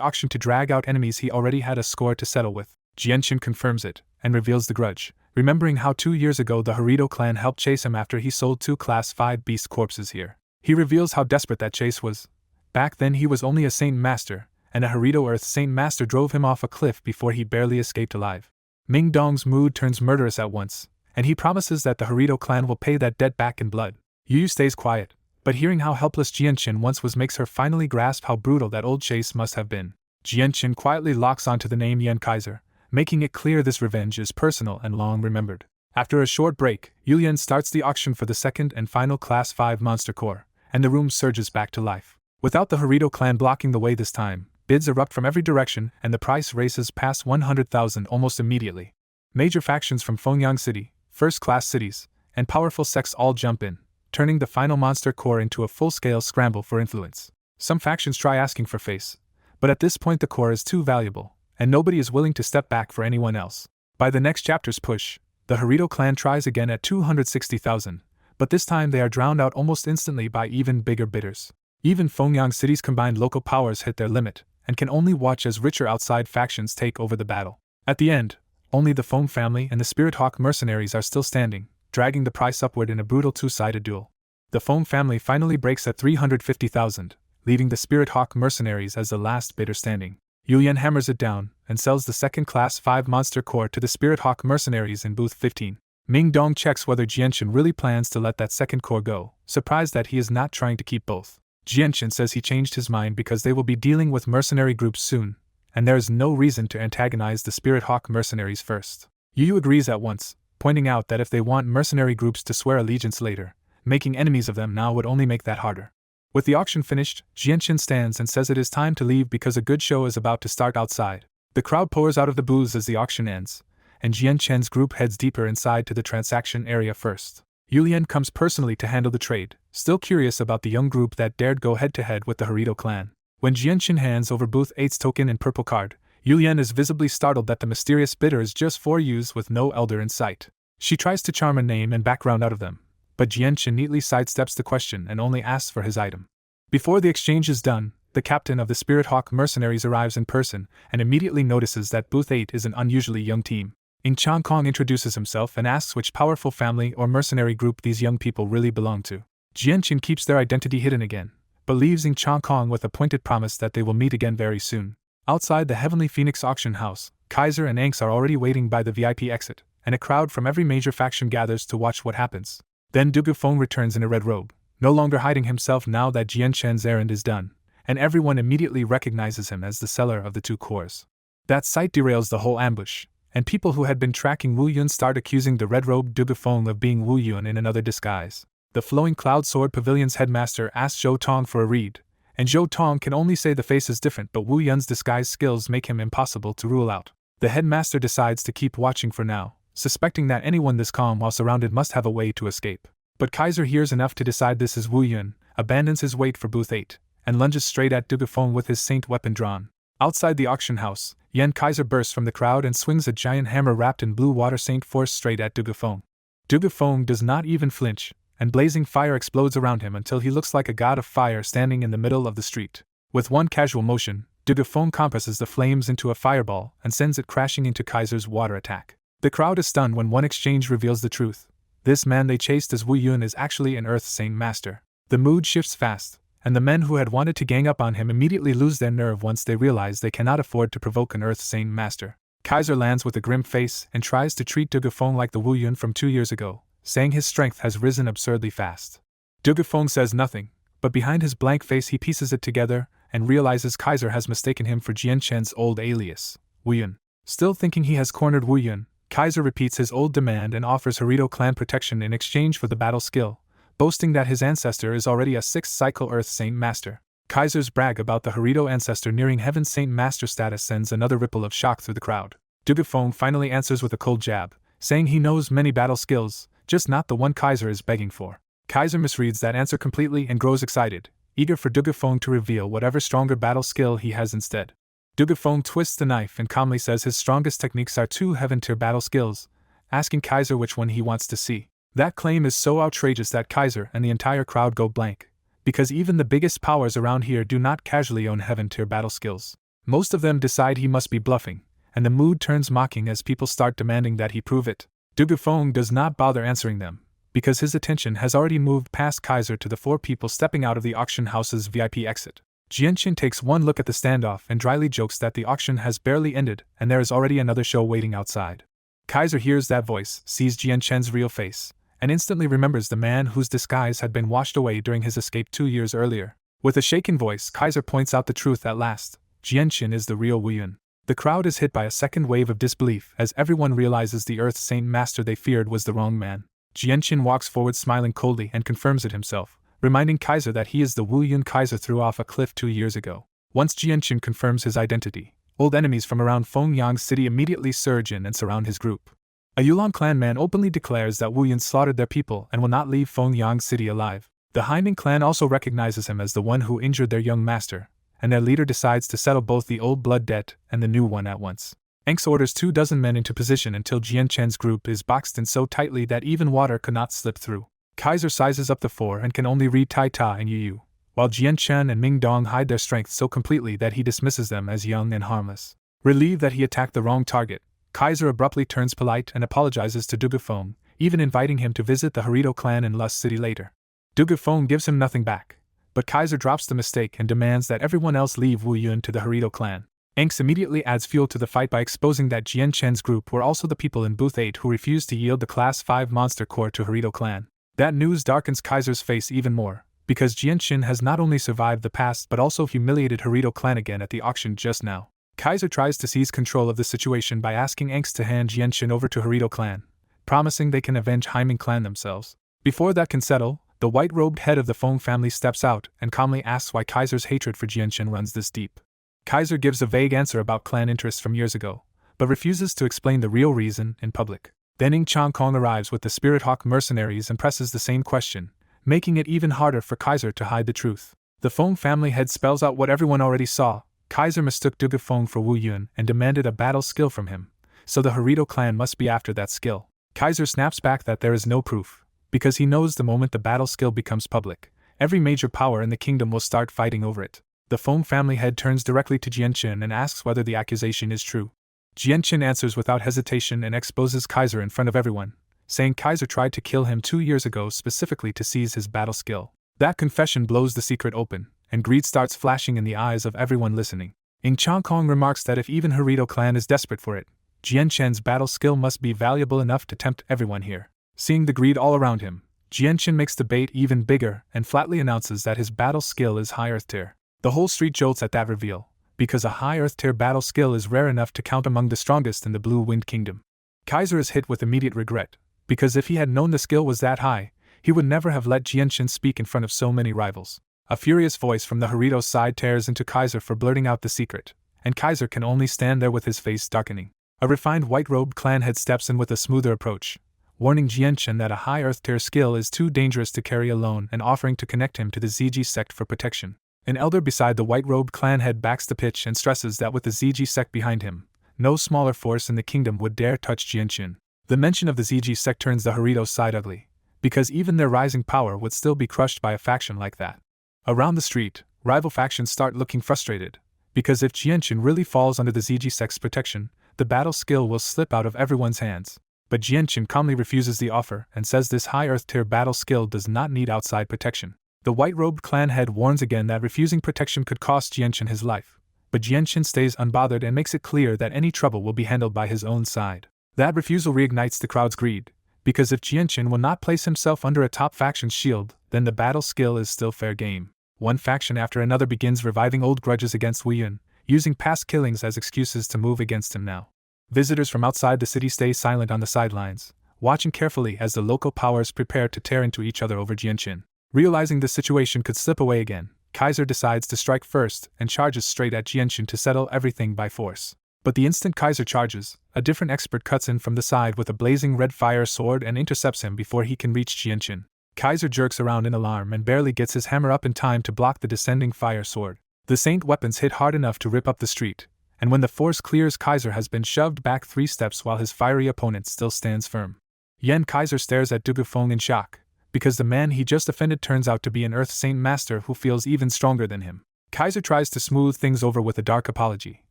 auction to drag out enemies he already had a score to settle with. Jianchen confirms it, and reveals the grudge, remembering how 2 years ago the Harito clan helped chase him after he sold 2 Class 5 beast corpses here. He reveals how desperate that chase was. Back then he was only a Saint Master, and a Harito Earth Saint Master drove him off a cliff before he barely escaped alive. Ming Dong's mood turns murderous at once, and he promises that the Harito clan will pay that debt back in blood. Yu stays quiet, but hearing how helpless Jianchen once was makes her finally grasp how brutal that old chase must have been. Jianchen quietly locks onto the name Yan Kaiser, making it clear this revenge is personal and long remembered. After a short break, Yulian starts the auction for the second and final Class 5 monster core, and the room surges back to life. Without the Harito clan blocking the way this time, Bids erupt from every direction, and the price races past 100,000 almost immediately. Major factions from Fengyang City, first-class cities, and powerful sects all jump in, turning the final monster core into a full-scale scramble for influence. Some factions try asking for face, but at this point the core is too valuable, and nobody is willing to step back for anyone else. By the next chapter's push, the Harito clan tries again at 260,000, but this time they are drowned out almost instantly by even bigger bidders. Even Fengyang City's combined local powers hit their limit, and can only watch as richer outside factions take over the battle. At the end, only the Foam family and the Spirit Hawk mercenaries are still standing, dragging the price upward in a brutal two-sided duel. The Foam family finally breaks at 350,000, leaving the Spirit Hawk mercenaries as the last bidder standing. Yulian hammers it down, and sells the second-class 5 monster core to the Spirit Hawk mercenaries in booth 15. Ming Dong checks whether Jianchen really plans to let that second core go, surprised that he is not trying to keep both. Jianchen says he changed his mind because they will be dealing with mercenary groups soon, and there is no reason to antagonize the Spirit Hawk mercenaries first. Yu agrees at once, pointing out that if they want mercenary groups to swear allegiance later, making enemies of them now would only make that harder. With the auction finished, Jianchen stands and says it is time to leave because a good show is about to start outside. The crowd pours out of the booths as the auction ends, and Jianchen's group heads deeper inside to the transaction area first. Yulian comes personally to handle the trade, still curious about the young group that dared go head-to-head with the Harito clan. When Jianchen hands over Booth 8's token and purple card, Yulian is visibly startled that the mysterious bidder is just 4 youths with no elder in sight. She tries to charm a name and background out of them, but Jianchen neatly sidesteps the question and only asks for his item. Before the exchange is done, the captain of the Spirit Hawk mercenaries arrives in person and immediately notices that Booth 8 is an unusually young team. Ing Chang Kong introduces himself and asks which powerful family or mercenary group these young people really belong to. Jianchen keeps their identity hidden again, but leaves Ing Chang Kong with a pointed promise that they will meet again very soon. Outside the Heavenly Phoenix auction house, Kaiser and Anx are already waiting by the VIP exit, and a crowd from every major faction gathers to watch what happens. Then Dugufeng returns in a red robe, no longer hiding himself now that Jianchen's errand is done, and everyone immediately recognizes him as the seller of the 2 cores. That sight derails the whole ambush, and people who had been tracking Wu Yun start accusing the red-robed Dugufeng of being Wu Yun in another disguise. The Flowing Cloud Sword Pavilion's headmaster asks Zhou Tong for a read, and Zhou Tong can only say the face is different, but Wu Yun's disguise skills make him impossible to rule out. The headmaster decides to keep watching for now, suspecting that anyone this calm while surrounded must have a way to escape. But Kaiser hears enough to decide this is Wu Yun, abandons his wait for booth 8, and lunges straight at Dugufeng with his saint weapon drawn. Outside the auction house, Yan Kaiser bursts from the crowd and swings a giant hammer wrapped in blue water Saint Force straight at Dugufeng. Dugufeng does not even flinch, and blazing fire explodes around him until he looks like a god of fire standing in the middle of the street. With one casual motion, Dugufeng compresses the flames into a fireball and sends it crashing into Kaiser's water attack. The crowd is stunned when one exchange reveals the truth. This man they chased as Wu Yun is actually an Earth Saint Master. The mood shifts fast, and the men who had wanted to gang up on him immediately lose their nerve once they realize they cannot afford to provoke an Earth Saint Master. Kaiser lands with a grim face and tries to treat Dugufeng like the Wu Yun from 2 years ago, saying his strength has risen absurdly fast. Dugufeng says nothing, but behind his blank face he pieces it together and realizes Kaiser has mistaken him for Jianchen's old alias, Wu Yun. Still thinking he has cornered Wu Yun, Kaiser repeats his old demand and offers Harito clan protection in exchange for the battle skill, boasting that his ancestor is already a 6th cycle Earth Saint Master. Kaiser's brag about the Harito ancestor nearing Heaven Saint Master status sends another ripple of shock through the crowd. Dugufeng finally answers with a cold jab, saying he knows many battle skills, just not the one Kaiser is begging for. Kaiser misreads that answer completely and grows excited, eager for Dugufeng to reveal whatever stronger battle skill he has instead. Dugufeng twists the knife and calmly says his strongest techniques are 2 heaven-tier battle skills, asking Kaiser which one he wants to see. That claim is so outrageous that Kaiser and the entire crowd go blank, because even the biggest powers around here do not casually own heaven-tier battle skills. Most of them decide he must be bluffing, and the mood turns mocking as people start demanding that he prove it. Dugufeng does not bother answering them, because his attention has already moved past Kaiser to the 4 people stepping out of the auction house's VIP exit. Jianchen takes one look at the standoff and dryly jokes that the auction has barely ended and there is already another show waiting outside. Kaiser hears that voice, sees Jianchen's real face, and instantly remembers the man whose disguise had been washed away during his escape 2 years earlier. With a shaken voice, Kaiser points out the truth at last. Jianchen is the real Wu Yun. The crowd is hit by a second wave of disbelief as everyone realizes the Earth Saint Master they feared was the wrong man. Jianchen walks forward smiling coldly and confirms it himself, reminding Kaiser that he is the Wu Yun Kaiser threw off a cliff 2 years ago. Once Jianqin confirms his identity, old enemies from around Fengyang City immediately surge in and surround his group. A Yulong clan man openly declares that Wu Yun slaughtered their people and will not leave Fengyang City alive. The Haining clan also recognizes him as the one who injured their young master, and their leader decides to settle both the old blood debt and the new one at once. Enks orders 24 men into position until Jianchen's group is boxed in so tightly that even water could not slip through. Kaiser sizes up the four and can only read Tai Ta and Yu Yu, while Jianchen and Ming Dong hide their strength so completely that he dismisses them as young and harmless. Relieved that he attacked the wrong target, Kaiser abruptly turns polite and apologizes to Dugufeng, even inviting him to visit the Harito clan in Lust City later. Dugufeng gives him nothing back, but Kaiser drops the mistake and demands that everyone else leave Wu Yun to the Harito clan. Enks immediately adds fuel to the fight by exposing that Jianchen's group were also the people in Booth 8 who refused to yield the Class 5 monster core to Harito clan. That news darkens Kaiser's face even more, because Jianchen has not only survived the past but also humiliated Harito clan again at the auction just now. Kaiser tries to seize control of the situation by asking Enks to hand Jianchen over to Harito clan, promising they can avenge Haiming clan themselves. Before that can settle, the white-robed head of the Feng family steps out and calmly asks why Kaiser's hatred for Jianchen runs this deep. Kaiser gives a vague answer about clan interests from years ago, but refuses to explain the real reason in public. Then Ing Chang Kong arrives with the Spirit Hawk mercenaries and presses the same question, making it even harder for Kaiser to hide the truth. The Feng family head spells out what everyone already saw. Kaiser mistook Dugufeng for Wu Yun and demanded a battle skill from him, so the Harito clan must be after that skill. Kaiser snaps back that there is no proof, because he knows the moment the battle skill becomes public, every major power in the kingdom will start fighting over it. The Feng family head turns directly to Jianchen and asks whether the accusation is true. Jianchen answers without hesitation and exposes Kaiser in front of everyone, saying Kaiser tried to kill him 2 years ago specifically to seize his battle skill. That confession blows the secret open, and greed starts flashing in the eyes of everyone listening. Ing Chang Kong remarks that if even Harito clan is desperate for it, Jianchen's battle skill must be valuable enough to tempt everyone here. Seeing the greed all around him, Jianchen makes the bait even bigger and flatly announces that his battle skill is high earth tier. The whole street jolts at that reveal, because a high earth tier battle skill is rare enough to count among the strongest in the Blue Wind Kingdom. Kaiser is hit with immediate regret, because if he had known the skill was that high, he would never have let Jianchen speak in front of so many rivals. A furious voice from the Harito side tears into Kaiser for blurting out the secret, and Kaiser can only stand there with his face darkening. A refined white-robed clan head steps in with a smoother approach, warning Jianchen that a high earth tier skill is too dangerous to carry alone and offering to connect him to the ZG sect for protection. An elder beside the white-robed clan head backs the pitch and stresses that with the ZG sect behind him, no smaller force in the kingdom would dare touch Jianchen. The mention of the ZG sect turns the Harito side ugly, because even their rising power would still be crushed by a faction like that. Around the street, rival factions start looking frustrated, because if Jianchen really falls under the ZG sect's protection, the battle skill will slip out of everyone's hands. But Jianchen calmly refuses the offer and says this high earth tier battle skill does not need outside protection. The white-robed clan head warns again that refusing protection could cost Jianchen his life, but Jianchen stays unbothered and makes it clear that any trouble will be handled by his own side. That refusal reignites the crowd's greed, because if Jianchen will not place himself under a top faction's shield, then the battle skill is still fair game. One faction after another begins reviving old grudges against Wu Yun, using past killings as excuses to move against him now. Visitors from outside the city stay silent on the sidelines, watching carefully as the local powers prepare to tear into each other over Jianchen. Realizing the situation could slip away again, Kaiser decides to strike first and charges straight at Jianchen to settle everything by force. But the instant Kaiser charges, a different expert cuts in from the side with a blazing red fire sword and intercepts him before he can reach Jianchen. Kaiser jerks around in alarm and barely gets his hammer up in time to block the descending fire sword. The Saint weapons hit hard enough to rip up the street, and when the force clears, Kaiser has been shoved back 3 steps while his fiery opponent still stands firm. Yen Kaiser stares at Dugufeng in shock, because the man he just offended turns out to be an Earth Saint master who feels even stronger than him. Kaiser tries to smooth things over with a dark apology,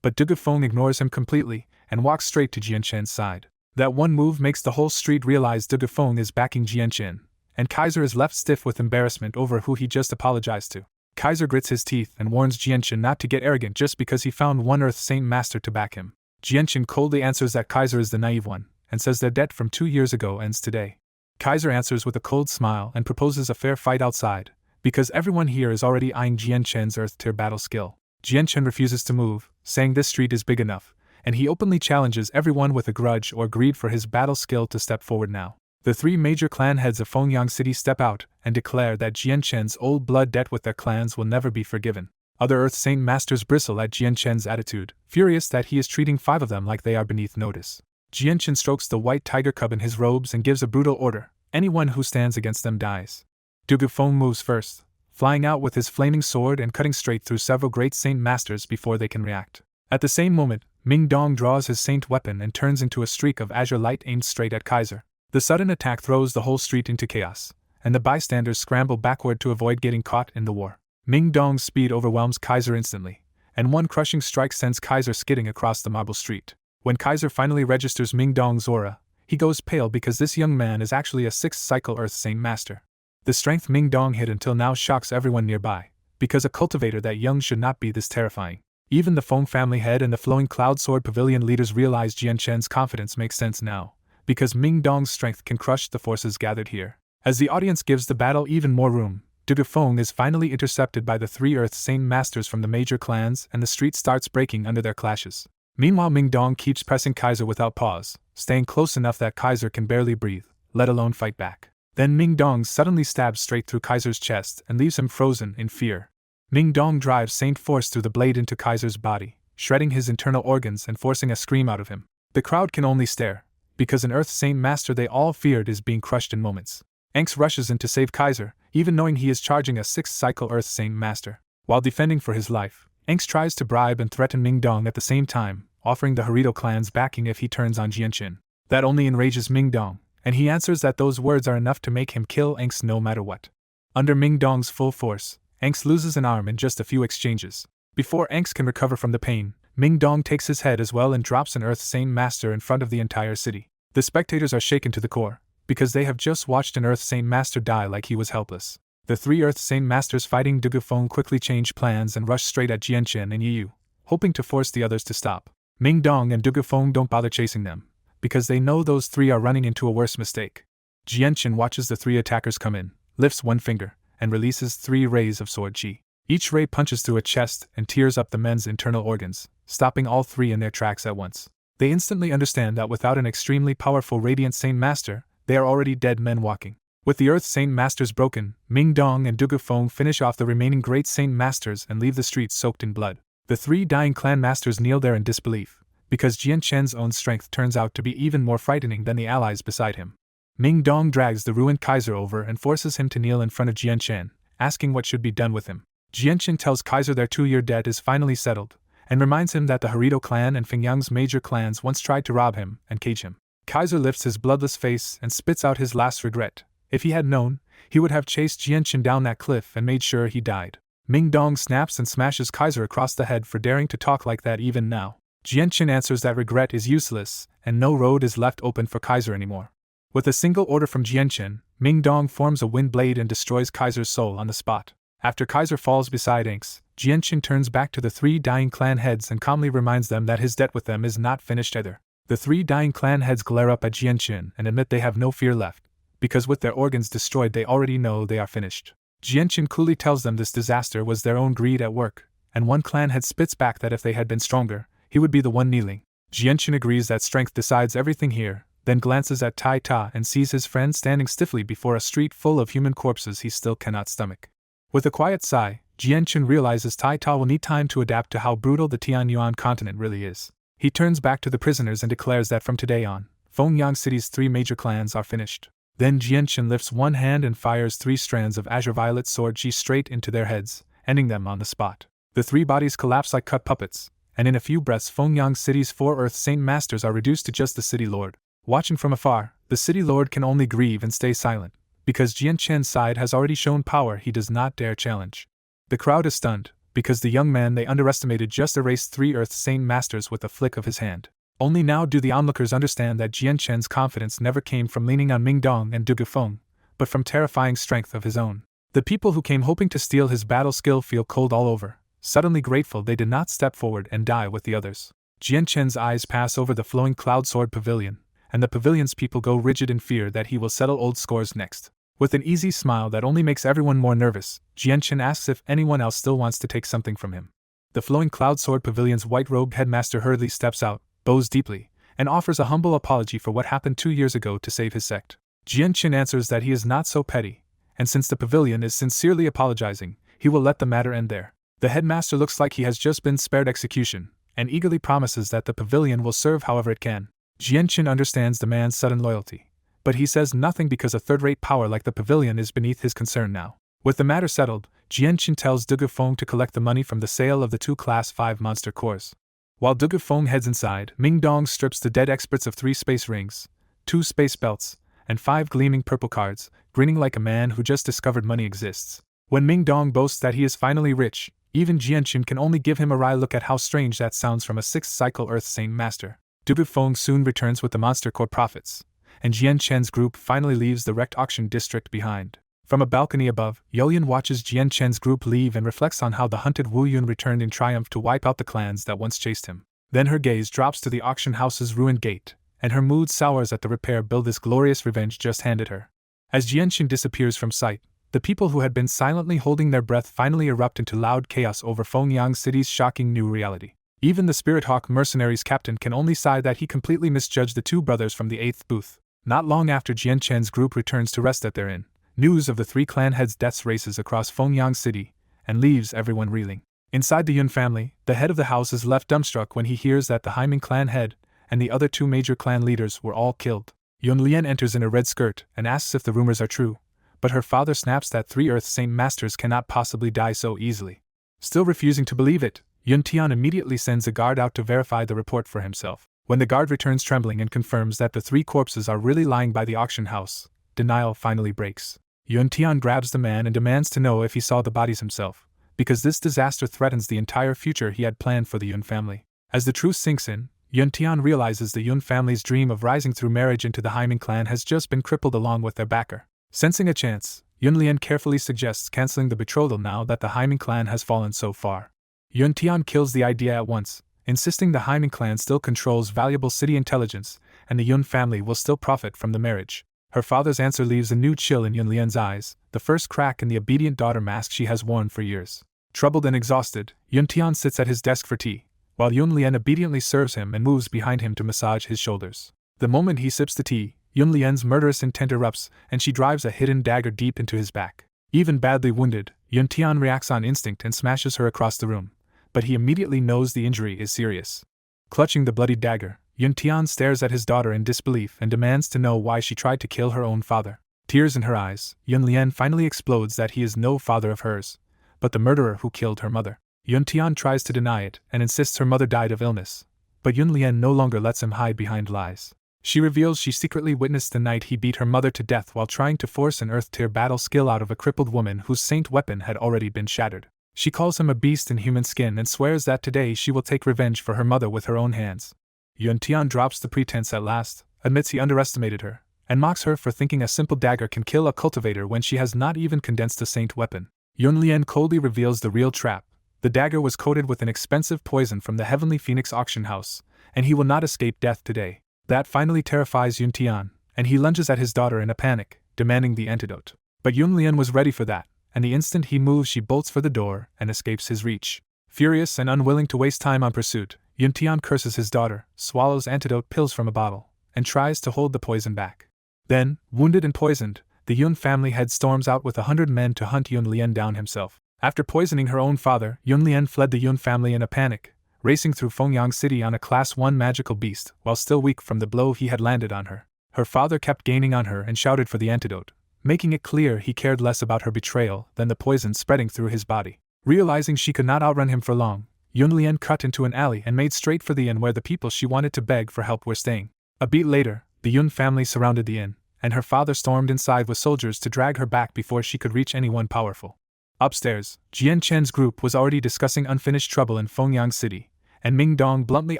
but Dugufeng ignores him completely and walks straight to Jianchen's side. That one move makes the whole street realize Dugufeng is backing Jianchen, and Kaiser is left stiff with embarrassment over who he just apologized to. Kaiser grits his teeth and warns Jianchen not to get arrogant just because he found one Earth Saint master to back him. Jianchen coldly answers that Kaiser is the naive one, and says their debt from 2 years ago ends today. Kaiser answers with a cold smile and proposes a fair fight outside, because everyone here is already eyeing Jianchen's Earth tier battle skill. Jianchen refuses to move, saying this street is big enough, and he openly challenges everyone with a grudge or greed for his battle skill to step forward now. The 3 major clan heads of Fengyang City step out and declare that Jianchen's old blood debt with their clans will never be forgiven. Other Earth Saint Masters bristle at Jianchen's attitude, furious that he is treating 5 of them like they are beneath notice. Jianchen strokes the white tiger cub in his robes and gives a brutal order: anyone who stands against them dies. Dugufeng moves first, flying out with his flaming sword and cutting straight through several great Saint Masters before they can react. At the same moment, Ming Dong draws his Saint weapon and turns into a streak of azure light aimed straight at Kaiser. The sudden attack throws the whole street into chaos, and the bystanders scramble backward to avoid getting caught in the war. Ming Dong's speed overwhelms Kaiser instantly, and one crushing strike sends Kaiser skidding across the marble street. When Kaiser finally registers Ming Dong's aura, he goes pale because this young man is actually a 6th cycle Earth Saint Master. The strength Ming Dong hid until now shocks everyone nearby, because a cultivator that young should not be this terrifying. Even the Feng family head and the flowing Cloud Sword Pavilion leaders realize Jianchen's confidence makes sense now, because Ming Dong's strength can crush the forces gathered here. As the audience gives the battle even more room, Dugufeng is finally intercepted by the 3 Earth Saint Masters from the major clans and the street starts breaking under their clashes. Meanwhile, Ming Dong keeps pressing Kaiser without pause, staying close enough that Kaiser can barely breathe, let alone fight back. Then Ming Dong suddenly stabs straight through Kaiser's chest and leaves him frozen in fear. Ming Dong drives Saint Force through the blade into Kaiser's body, shredding his internal organs and forcing a scream out of him. The crowd can only stare, because an Earth Saint Master they all feared is being crushed in moments. Enks rushes in to save Kaiser, even knowing he is charging a 6th cycle Earth Saint Master. While defending for his life, Enks tries to bribe and threaten Ming Dong at the same time, offering the Harito clan's backing if he turns on Jianchen. That only enrages Ming Dong, and he answers that those words are enough to make him kill Enks no matter what. Under Ming Dong's full force, Enks loses an arm in just a few exchanges. Before Enks can recover from the pain, Ming Dong takes his head as well and drops an Earth Saint Master in front of the entire city. The spectators are shaken to the core, because they have just watched an Earth Saint Master die like he was helpless. The 3 Earth Saint Masters fighting Dugufeng quickly change plans and rush straight at Jianchen and Yu, hoping to force the others to stop. Ming Dong and Dugufeng don't bother chasing them, because they know those 3 are running into a worse mistake. Jianchen watches the 3 attackers come in, lifts one finger, and releases 3 rays of sword chi. Each ray punches through a chest and tears up the men's internal organs, stopping all 3 in their tracks at once. They instantly understand that without an extremely powerful Radiant Saint Master, they are already dead men walking. With the Earth Saint Masters broken, Ming Dong and Dugufeng finish off the remaining Great Saint Masters and leave the streets soaked in blood. The 3 dying clan masters kneel there in disbelief, because Jianchen's own strength turns out to be even more frightening than the allies beside him. Ming Dong drags the ruined Kaiser over and forces him to kneel in front of Jianchen, asking what should be done with him. Jianchen tells Kaiser their 2-year debt is finally settled, and reminds him that the Harito clan and Fingyang's major clans once tried to rob him and cage him. Kaiser lifts his bloodless face and spits out his last regret. If he had known, he would have chased Jianchen down that cliff and made sure he died. Ming Dong snaps and smashes Kaiser across the head for daring to talk like that even now. Jianchen answers that regret is useless, and no road is left open for Kaiser anymore. With a single order from Jianchen, Ming Dong forms a wind blade and destroys Kaiser's soul on the spot. After Kaiser falls beside Enks, Jianchen turns back to the 3 dying clan heads and calmly reminds them that his debt with them is not finished either. The 3 dying clan heads glare up at Jianchen and admit they have no fear left, because with their organs destroyed they already know they are finished. Jianchen coolly tells them this disaster was their own greed at work, and one clan head spits back that if they had been stronger, he would be the one kneeling. Jianchen agrees that strength decides everything here, then glances at Tai Ta and sees his friend standing stiffly before a street full of human corpses he still cannot stomach. With a quiet sigh, Jianchen realizes Tai Ta will need time to adapt to how brutal the Tianyuan continent really is. He turns back to the prisoners and declares that from today on, Fengyang City's 3 major clans are finished. Then Jianchen lifts one hand and fires 3 strands of azure violet sword chi straight into their heads, ending them on the spot. The 3 bodies collapse like cut puppets, and in a few breaths Fengyang City's 4 Earth Saint Masters are reduced to just the city lord. Watching from afar, the city lord can only grieve and stay silent, because Jianchen's side has already shown power he does not dare challenge. The crowd is stunned, because the young man they underestimated just erased 3 Earth Saint Masters with a flick of his hand. Only now do the onlookers understand that Jianchen's confidence never came from leaning on Ming Dong and Dugufeng, but from terrifying strength of his own. The people who came hoping to steal his battle skill feel cold all over, suddenly grateful they did not step forward and die with the others. Jianchen's eyes pass over the flowing Cloud Sword Pavilion, and the pavilion's people go rigid in fear that he will settle old scores next. With an easy smile that only makes everyone more nervous, Jianchen asks if anyone else still wants to take something from him. The flowing Cloud Sword Pavilion's white-robed headmaster hurriedly steps out, bows deeply, and offers a humble apology for what happened 2 years ago to save his sect. Jianchen answers that he is not so petty, and since the pavilion is sincerely apologizing, he will let the matter end there. The headmaster looks like he has just been spared execution, and eagerly promises that the pavilion will serve however it can. Jianqin understands the man's sudden loyalty, but he says nothing because a third-rate power like the pavilion is beneath his concern now. With the matter settled, Jianqin tells Dugufeng to collect the money from the sale of the 2 Class 5 monster cores. While Dugufeng heads inside, Mingdong strips the dead experts of 3 space rings, 2 space belts, and 5 gleaming purple cards, grinning like a man who just discovered money exists. When Mingdong boasts that he is finally rich, even Jianqin can only give him a wry look at how strange that sounds from a 6th cycle Earth Saint Master. Dugufeng soon returns with the monster core profits, and Jianqin's group finally leaves the wrecked auction district behind. From a balcony above, Yoyun watches Jianqin's group leave and reflects on how the hunted Wu Yun returned in triumph to wipe out the clans that once chased him. Then her gaze drops to the auction house's ruined gate, and her mood sours at the repair bill this glorious revenge just handed her. As Jianqin disappears from sight, the people who had been silently holding their breath finally erupt into loud chaos over Fengyang City's shocking new reality. Even the Spirit Hawk mercenaries captain can only sigh that he completely misjudged the 2 brothers from the 8th booth. Not long after Jianqin's group returns to rest at their inn, news of the 3 clan heads' deaths races across Fengyang City and leaves everyone reeling. Inside the Yun family, the head of the house is left dumbstruck when he hears that the Haiming clan head and the other 2 major clan leaders were all killed. Yun Lian enters in a red skirt and asks if the rumors are true, but her father snaps that 3 Earth Saint Masters cannot possibly die so easily. Still refusing to believe it, Yun Tian immediately sends a guard out to verify the report for himself. When the guard returns trembling and confirms that the 3 corpses are really lying by the auction house, denial finally breaks. Yun Tian grabs the man and demands to know if he saw the bodies himself, because this disaster threatens the entire future he had planned for the Yun family. As the truth sinks in, Yun Tian realizes the Yun family's dream of rising through marriage into the Haiming clan has just been crippled along with their backer. Sensing a chance, Yun Lian carefully suggests canceling the betrothal now that the Haiming clan has fallen so far. Yun Tian kills the idea at once, insisting the Haiming clan still controls valuable city intelligence, and the Yun family will still profit from the marriage. Her father's answer leaves a new chill in Yun Lian's eyes, the first crack in the obedient daughter mask she has worn for years. Troubled and exhausted, Yun Tian sits at his desk for tea, while Yun Lian obediently serves him and moves behind him to massage his shoulders. The moment he sips the tea, Yun Lian's murderous intent erupts, and she drives a hidden dagger deep into his back. Even badly wounded, Yun Tian reacts on instinct and smashes her across the room, but he immediately knows the injury is serious. Clutching the bloody dagger, Yun Tian stares at his daughter in disbelief and demands to know why she tried to kill her own father. Tears in her eyes, Yun Lian finally explodes that he is no father of hers, but the murderer who killed her mother. Yun Tian tries to deny it and insists her mother died of illness, but Yun Lian no longer lets him hide behind lies. She reveals she secretly witnessed the night he beat her mother to death while trying to force an Earth-tier battle skill out of a crippled woman whose saint weapon had already been shattered. She calls him a beast in human skin and swears that today she will take revenge for her mother with her own hands. Yun Tian drops the pretense at last, admits he underestimated her, and mocks her for thinking a simple dagger can kill a cultivator when she has not even condensed a saint weapon. Yun Lian coldly reveals the real trap. The dagger was coated with an expensive poison from the Heavenly Phoenix auction house, and he will not escape death today. That finally terrifies Yun Tian, and he lunges at his daughter in a panic, demanding the antidote. But Yun Lian was ready for that, and the instant he moves she bolts for the door and escapes his reach. Furious and unwilling to waste time on pursuit, Yun Tian curses his daughter, swallows antidote pills from a bottle, and tries to hold the poison back. Then, wounded and poisoned, the Yun family head storms out with 100 men to hunt Yun Lian down himself. After poisoning her own father, Yun Lian fled the Yun family in a panic, racing through Fengyang City on a Class 1 magical beast while still weak from the blow he had landed on her. Her father kept gaining on her and shouted for the antidote, making it clear he cared less about her betrayal than the poison spreading through his body. Realizing she could not outrun him for long, Yun Lian cut into an alley and made straight for the inn where the people she wanted to beg for help were staying. A beat later, the Yun family surrounded the inn, and her father stormed inside with soldiers to drag her back before she could reach anyone powerful. Upstairs, Jian Chen's group was already discussing unfinished trouble in Fengyang City, and Ming Dong bluntly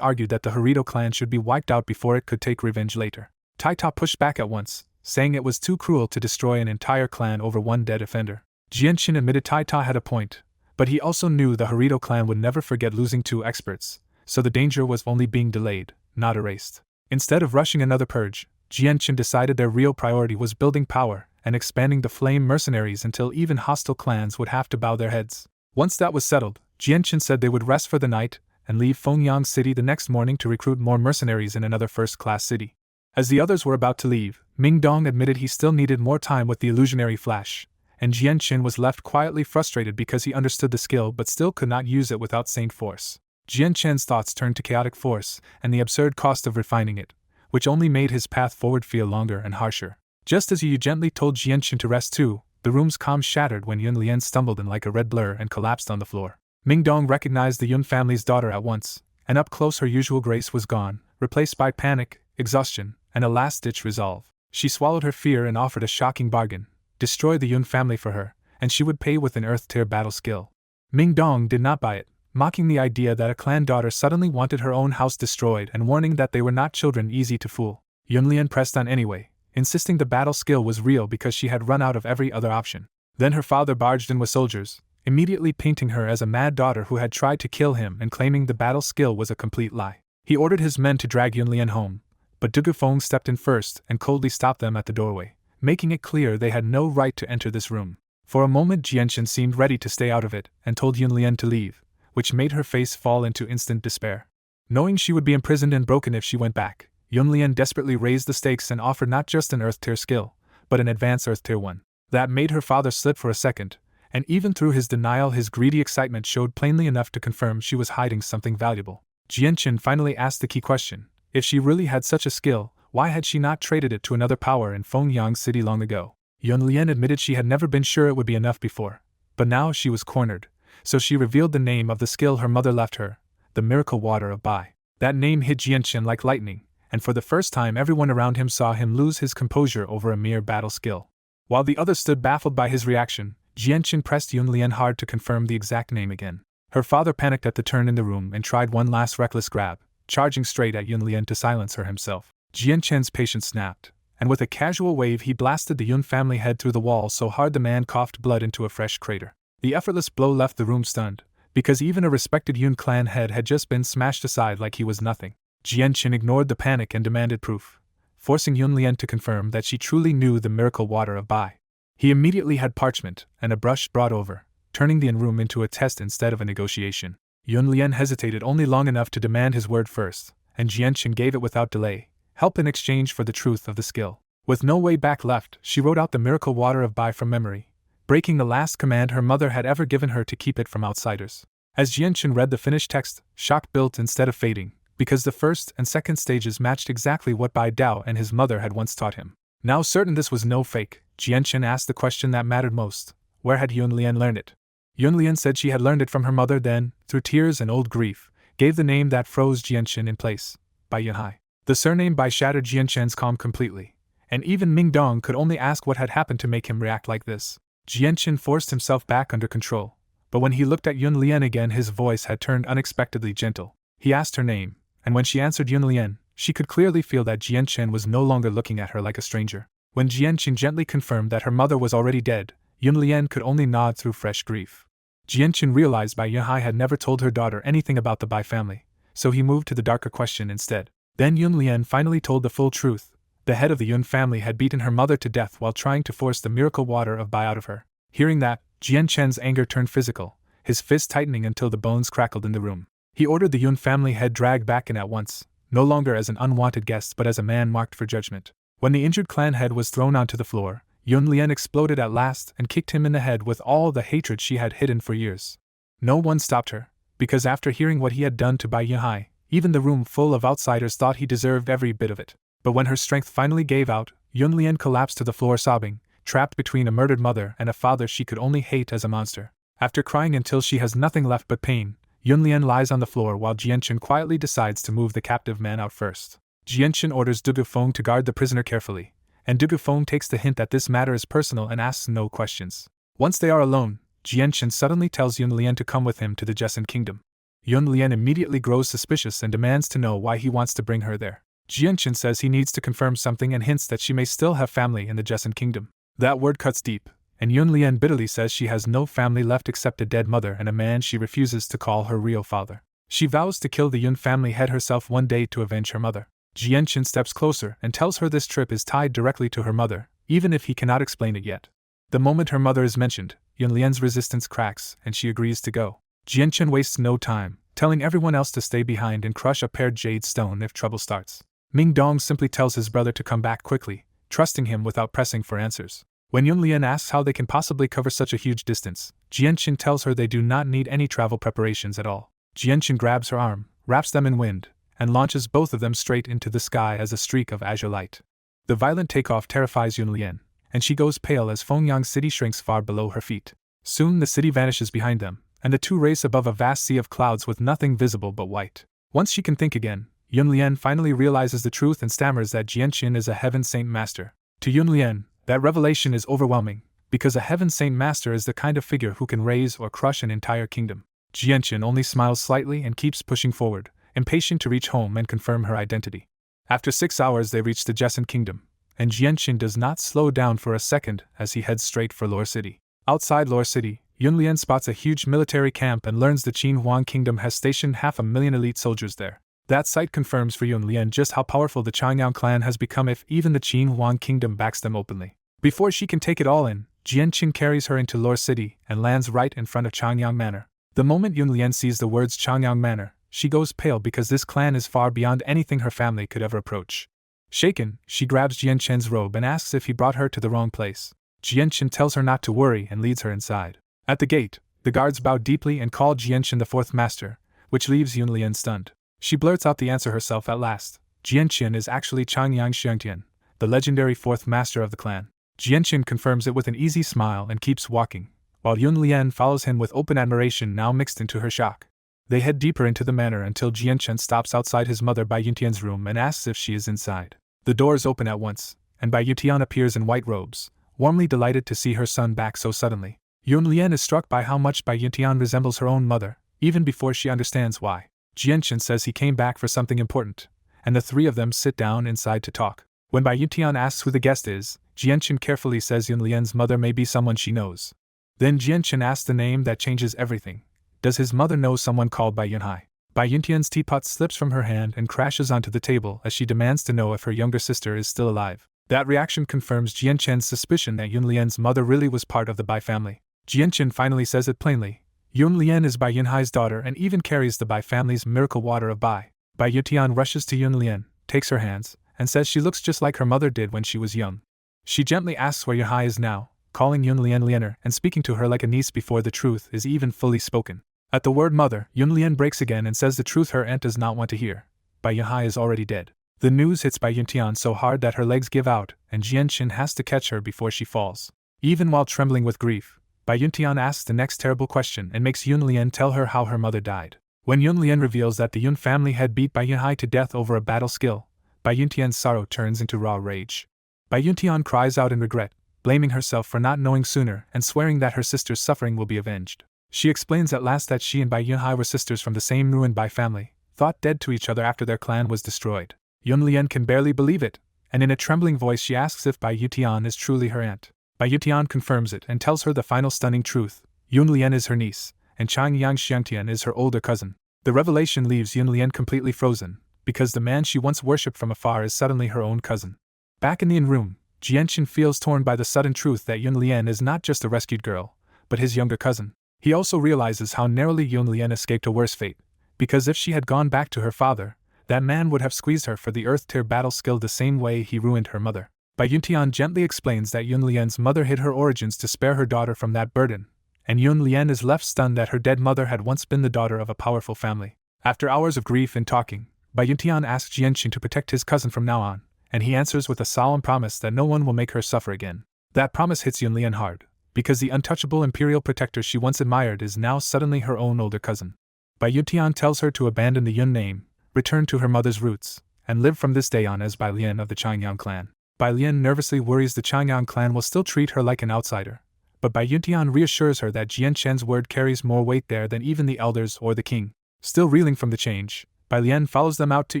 argued that the Harito clan should be wiped out before it could take revenge later. Tai Ta pushed back at once, saying it was too cruel to destroy an entire clan over one dead offender. Jian Chen admitted Tai Ta had a point, but he also knew the Harito clan would never forget losing 2 experts, so the danger was only being delayed, not erased. Instead of rushing another purge, Jian Chen decided their real priority was building power and expanding the flame mercenaries until even hostile clans would have to bow their heads. Once that was settled, Jian Chen said they would rest for the night and leave Fengyang City the next morning to recruit more mercenaries in another first-class city. As the others were about to leave, Ming Dong admitted he still needed more time with the illusionary flash, and Jianqin was left quietly frustrated because he understood the skill but still could not use it without saint force. Jianqin's thoughts turned to chaotic force and the absurd cost of refining it, which only made his path forward feel longer and harsher. Just as Yu gently told Jianqin to rest too, the room's calm shattered when Yun Lian stumbled in like a red blur and collapsed on the floor. Ming Dong recognized the Yun family's daughter at once, and up close her usual grace was gone, replaced by panic, exhaustion, and a last-ditch resolve. She swallowed her fear and offered a shocking bargain: destroy the Yun family for her, and she would pay with an earth-tier battle skill. Ming Dong did not buy it, mocking the idea that a clan daughter suddenly wanted her own house destroyed and warning that they were not children easy to fool. Yun Lian pressed on anyway, insisting the battle skill was real because she had run out of every other option. Then her father barged in with soldiers, immediately painting her as a mad daughter who had tried to kill him and claiming the battle skill was a complete lie. He ordered his men to drag Yun Lian home, but Dugufeng stepped in first and coldly stopped them at the doorway, making it clear they had no right to enter this room. For a moment Jianqin seemed ready to stay out of it and told Yun Lian to leave, which made her face fall into instant despair. Knowing she would be imprisoned and broken if she went back, Yun Lian desperately raised the stakes and offered not just an Earth-tier skill, but an advanced Earth-tier one. That made her father slip for a second, and even through his denial his greedy excitement showed plainly enough to confirm she was hiding something valuable. Jianqin finally asked the key question: if she really had such a skill, why had she not traded it to another power in Fengyang City long ago? Yun Lian admitted she had never been sure it would be enough before, but now she was cornered, so she revealed the name of the skill her mother left her, the Miracle Water of Bai. That name hit Jianqin like lightning, and for the first time everyone around him saw him lose his composure over a mere battle skill. While the others stood baffled by his reaction, Jianqin pressed Yun Lian hard to confirm the exact name again. Her father panicked at the turn in the room and tried one last reckless grab, charging straight at Yun Lian to silence her himself. Jianqin's patience snapped, and with a casual wave he blasted the Yun family head through the wall so hard the man coughed blood into a fresh crater. The effortless blow left the room stunned, because even a respected Yun clan head had just been smashed aside like he was nothing. Jianqin ignored the panic and demanded proof, forcing Yun Lian to confirm that she truly knew the Miracle Water of Bai. He immediately had parchment and a brush brought over, turning the room into a test instead of a negotiation. Yun Lian hesitated only long enough to demand his word first, and Jianqin gave it without delay, help in exchange for the truth of the skill. With no way back left, she wrote out the Miracle Water of Bai from memory, breaking the last command her mother had ever given her to keep it from outsiders. As Jianqin read the finished text, shock built instead of fading, because the first and second stages matched exactly what Bai Dao and his mother had once taught him. Now certain this was no fake, Jianqin asked the question that mattered most: where had Yun Lian learned it? Yun Lian said she had learned it from her mother, then, through tears and old grief, gave the name that froze Jianqin in place: Bai Yunhai. The surname Bai shattered Jianqin's calm completely, and even Ming Dong could only ask what had happened to make him react like this. Jianqin forced himself back under control, but when he looked at Yun Lian again his voice had turned unexpectedly gentle. He asked her name, and when she answered Yun Lian, she could clearly feel that Jianqin was no longer looking at her like a stranger. When Jianqin gently confirmed that her mother was already dead, Yun Lian could only nod through fresh grief. Jianqin realized Bai Yunhai had never told her daughter anything about the Bai family, so he moved to the darker question instead. Then Yun Lian finally told the full truth. The head of the Yun family had beaten her mother to death while trying to force the Miracle Water of Bai out of her. Hearing that, Jianqin's anger turned physical, his fist tightening until the bones crackled in the room. He ordered the Yun family head dragged back in at once, no longer as an unwanted guest but as a man marked for judgment. When the injured clan head was thrown onto the floor, Yun Lian exploded at last and kicked him in the head with all the hatred she had hidden for years. No one stopped her, because after hearing what he had done to Bai Yunhai, even the room full of outsiders thought he deserved every bit of it. But when her strength finally gave out, Yun Lian collapsed to the floor sobbing, trapped between a murdered mother and a father she could only hate as a monster. After crying until she has nothing left but pain, Yun Lian lies on the floor while Jianqin quietly decides to move the captive man out first. Jianqin orders Dugufeng to guard the prisoner carefully, and Dugufeng takes the hint that this matter is personal and asks no questions. Once they are alone, Jianqin suddenly tells Yun Lian to come with him to the Jessan kingdom. Yun Lian immediately grows suspicious and demands to know why he wants to bring her there. Jianqin says he needs to confirm something and hints that she may still have family in the Jessan kingdom. That word cuts deep, and Yun Lian bitterly says she has no family left except a dead mother and a man she refuses to call her real father. She vows to kill the Yun family head herself one day to avenge her mother. Jianqin steps closer and tells her this trip is tied directly to her mother, even if he cannot explain it yet. The moment her mother is mentioned, Yun Lian's resistance cracks and she agrees to go. Jianqin wastes no time, telling everyone else to stay behind and crush a paired jade stone if trouble starts. Ming Dong simply tells his brother to come back quickly, trusting him without pressing for answers. When Yunlian asks how they can possibly cover such a huge distance, Jianqin tells her they do not need any travel preparations at all. Jianqin grabs her arm, wraps them in wind, and launches both of them straight into the sky as a streak of azure light. The violent takeoff terrifies Yunlian, and she goes pale as Fengyang City shrinks far below her feet. Soon the city vanishes behind them, and the two race above a vast sea of clouds with nothing visible but white. Once she can think again, Yunlian finally realizes the truth and stammers that Jianqin is a Heaven Saint Master. To Yunlian, that revelation is overwhelming, because a Heaven Saint Master is the kind of figure who can raise or crush an entire kingdom. Jianqin only smiles slightly and keeps pushing forward, impatient to reach home and confirm her identity. After 6 hours they reach the Jesson Kingdom, and Jianqin does not slow down for a second as he heads straight for Lore City. Outside Lore City, Yunlian spots a huge military camp and learns the Qin Huang Kingdom has stationed 500,000 elite soldiers there. That sight confirms for Yunlian just how powerful the Changyang clan has become if even the Qin Huang Kingdom backs them openly. Before she can take it all in, Jianqin carries her into Lore City and lands right in front of Changyang Manor. The moment Yunlian sees the words Changyang Manor, she goes pale because this clan is far beyond anything her family could ever approach. Shaken, she grabs Jianqin's robe and asks if he brought her to the wrong place. Jianqin tells her not to worry and leads her inside. At the gate, the guards bow deeply and call Jianqin the fourth master, which leaves Yunlian stunned. She blurts out the answer herself at last. Jianqin is actually Changyang Xiangtian, the legendary fourth master of the clan. Jianqin confirms it with an easy smile and keeps walking, while Yunlian follows him with open admiration now mixed into her shock. They head deeper into the manor until Jianqin stops outside his mother Bai Yuntian's room and asks if she is inside. The doors open at once, and Bai Yuntian appears in white robes, warmly delighted to see her son back so suddenly. Yunlian is struck by how much Bai Yuntian resembles her own mother, even before she understands why. Jianqin says he came back for something important, and the three of them sit down inside to talk. When Bai Yuntian asks who the guest is, Jianqin carefully says Yunlian's mother may be someone she knows. Then Jianqin asks the name that changes everything. Does his mother know someone called Bai Yunhai? Bai Yuntian's teapot slips from her hand and crashes onto the table as she demands to know if her younger sister is still alive. That reaction confirms Jianqin's suspicion that Yunlian's mother really was part of the Bai family. Jianqin finally says it plainly. Yunlian is Bai Yunhai's daughter and even carries the Bai family's miracle water of Bai. Bai Yuntian rushes to Yunlian, takes her hands, and says she looks just like her mother did when she was young. She gently asks where Yunhai is now, calling Yunlian Lianer and speaking to her like a niece before the truth is even fully spoken. At the word mother, Yunlian breaks again and says the truth her aunt does not want to hear. Bai Yunhai is already dead. The news hits Bai Yuntian so hard that her legs give out, and Jianqin has to catch her before she falls. Even while trembling with grief, Bai Yuntian asks the next terrible question and makes Yunlian tell her how her mother died. When Yunlian reveals that the Yun family had beat Bai Yunhai to death over a battle skill, Bai Yuntian's sorrow turns into raw rage. Bai Yuntian cries out in regret, blaming herself for not knowing sooner and swearing that her sister's suffering will be avenged. She explains at last that she and Bai Yunhai were sisters from the same ruined Bai family, thought dead to each other after their clan was destroyed. Yunlian can barely believe it, and in a trembling voice she asks if Bai Yuntian is truly her aunt. Bai Yuntian confirms it and tells her the final stunning truth. Yunlian is her niece, and Changyang Xiangtian is her older cousin. The revelation leaves Yunlian completely frozen, because the man she once worshipped from afar is suddenly her own cousin. Back in the inn room, Jianqin feels torn by the sudden truth that Yunlian is not just a rescued girl, but his younger cousin. He also realizes how narrowly Yunlian escaped a worse fate, because if she had gone back to her father, that man would have squeezed her for the Earth-tier battle skill the same way he ruined her mother. Bai Yuntian gently explains that Yunlian's mother hid her origins to spare her daughter from that burden, and Yunlian is left stunned that her dead mother had once been the daughter of a powerful family. After hours of grief and talking, Bai Yuntian asks Jianqin to protect his cousin from now on, and he answers with a solemn promise that no one will make her suffer again. That promise hits Yunlian hard, because the untouchable imperial protector she once admired is now suddenly her own older cousin. Bai Yuntian tells her to abandon the Yun name, return to her mother's roots, and live from this day on as Bai Lian of the Changyang clan. Bai Lian nervously worries the Changyang clan will still treat her like an outsider, but Bai Yuntian reassures her that Jianqin's word carries more weight there than even the elders or the king. Still reeling from the change, Bai Lian follows them out to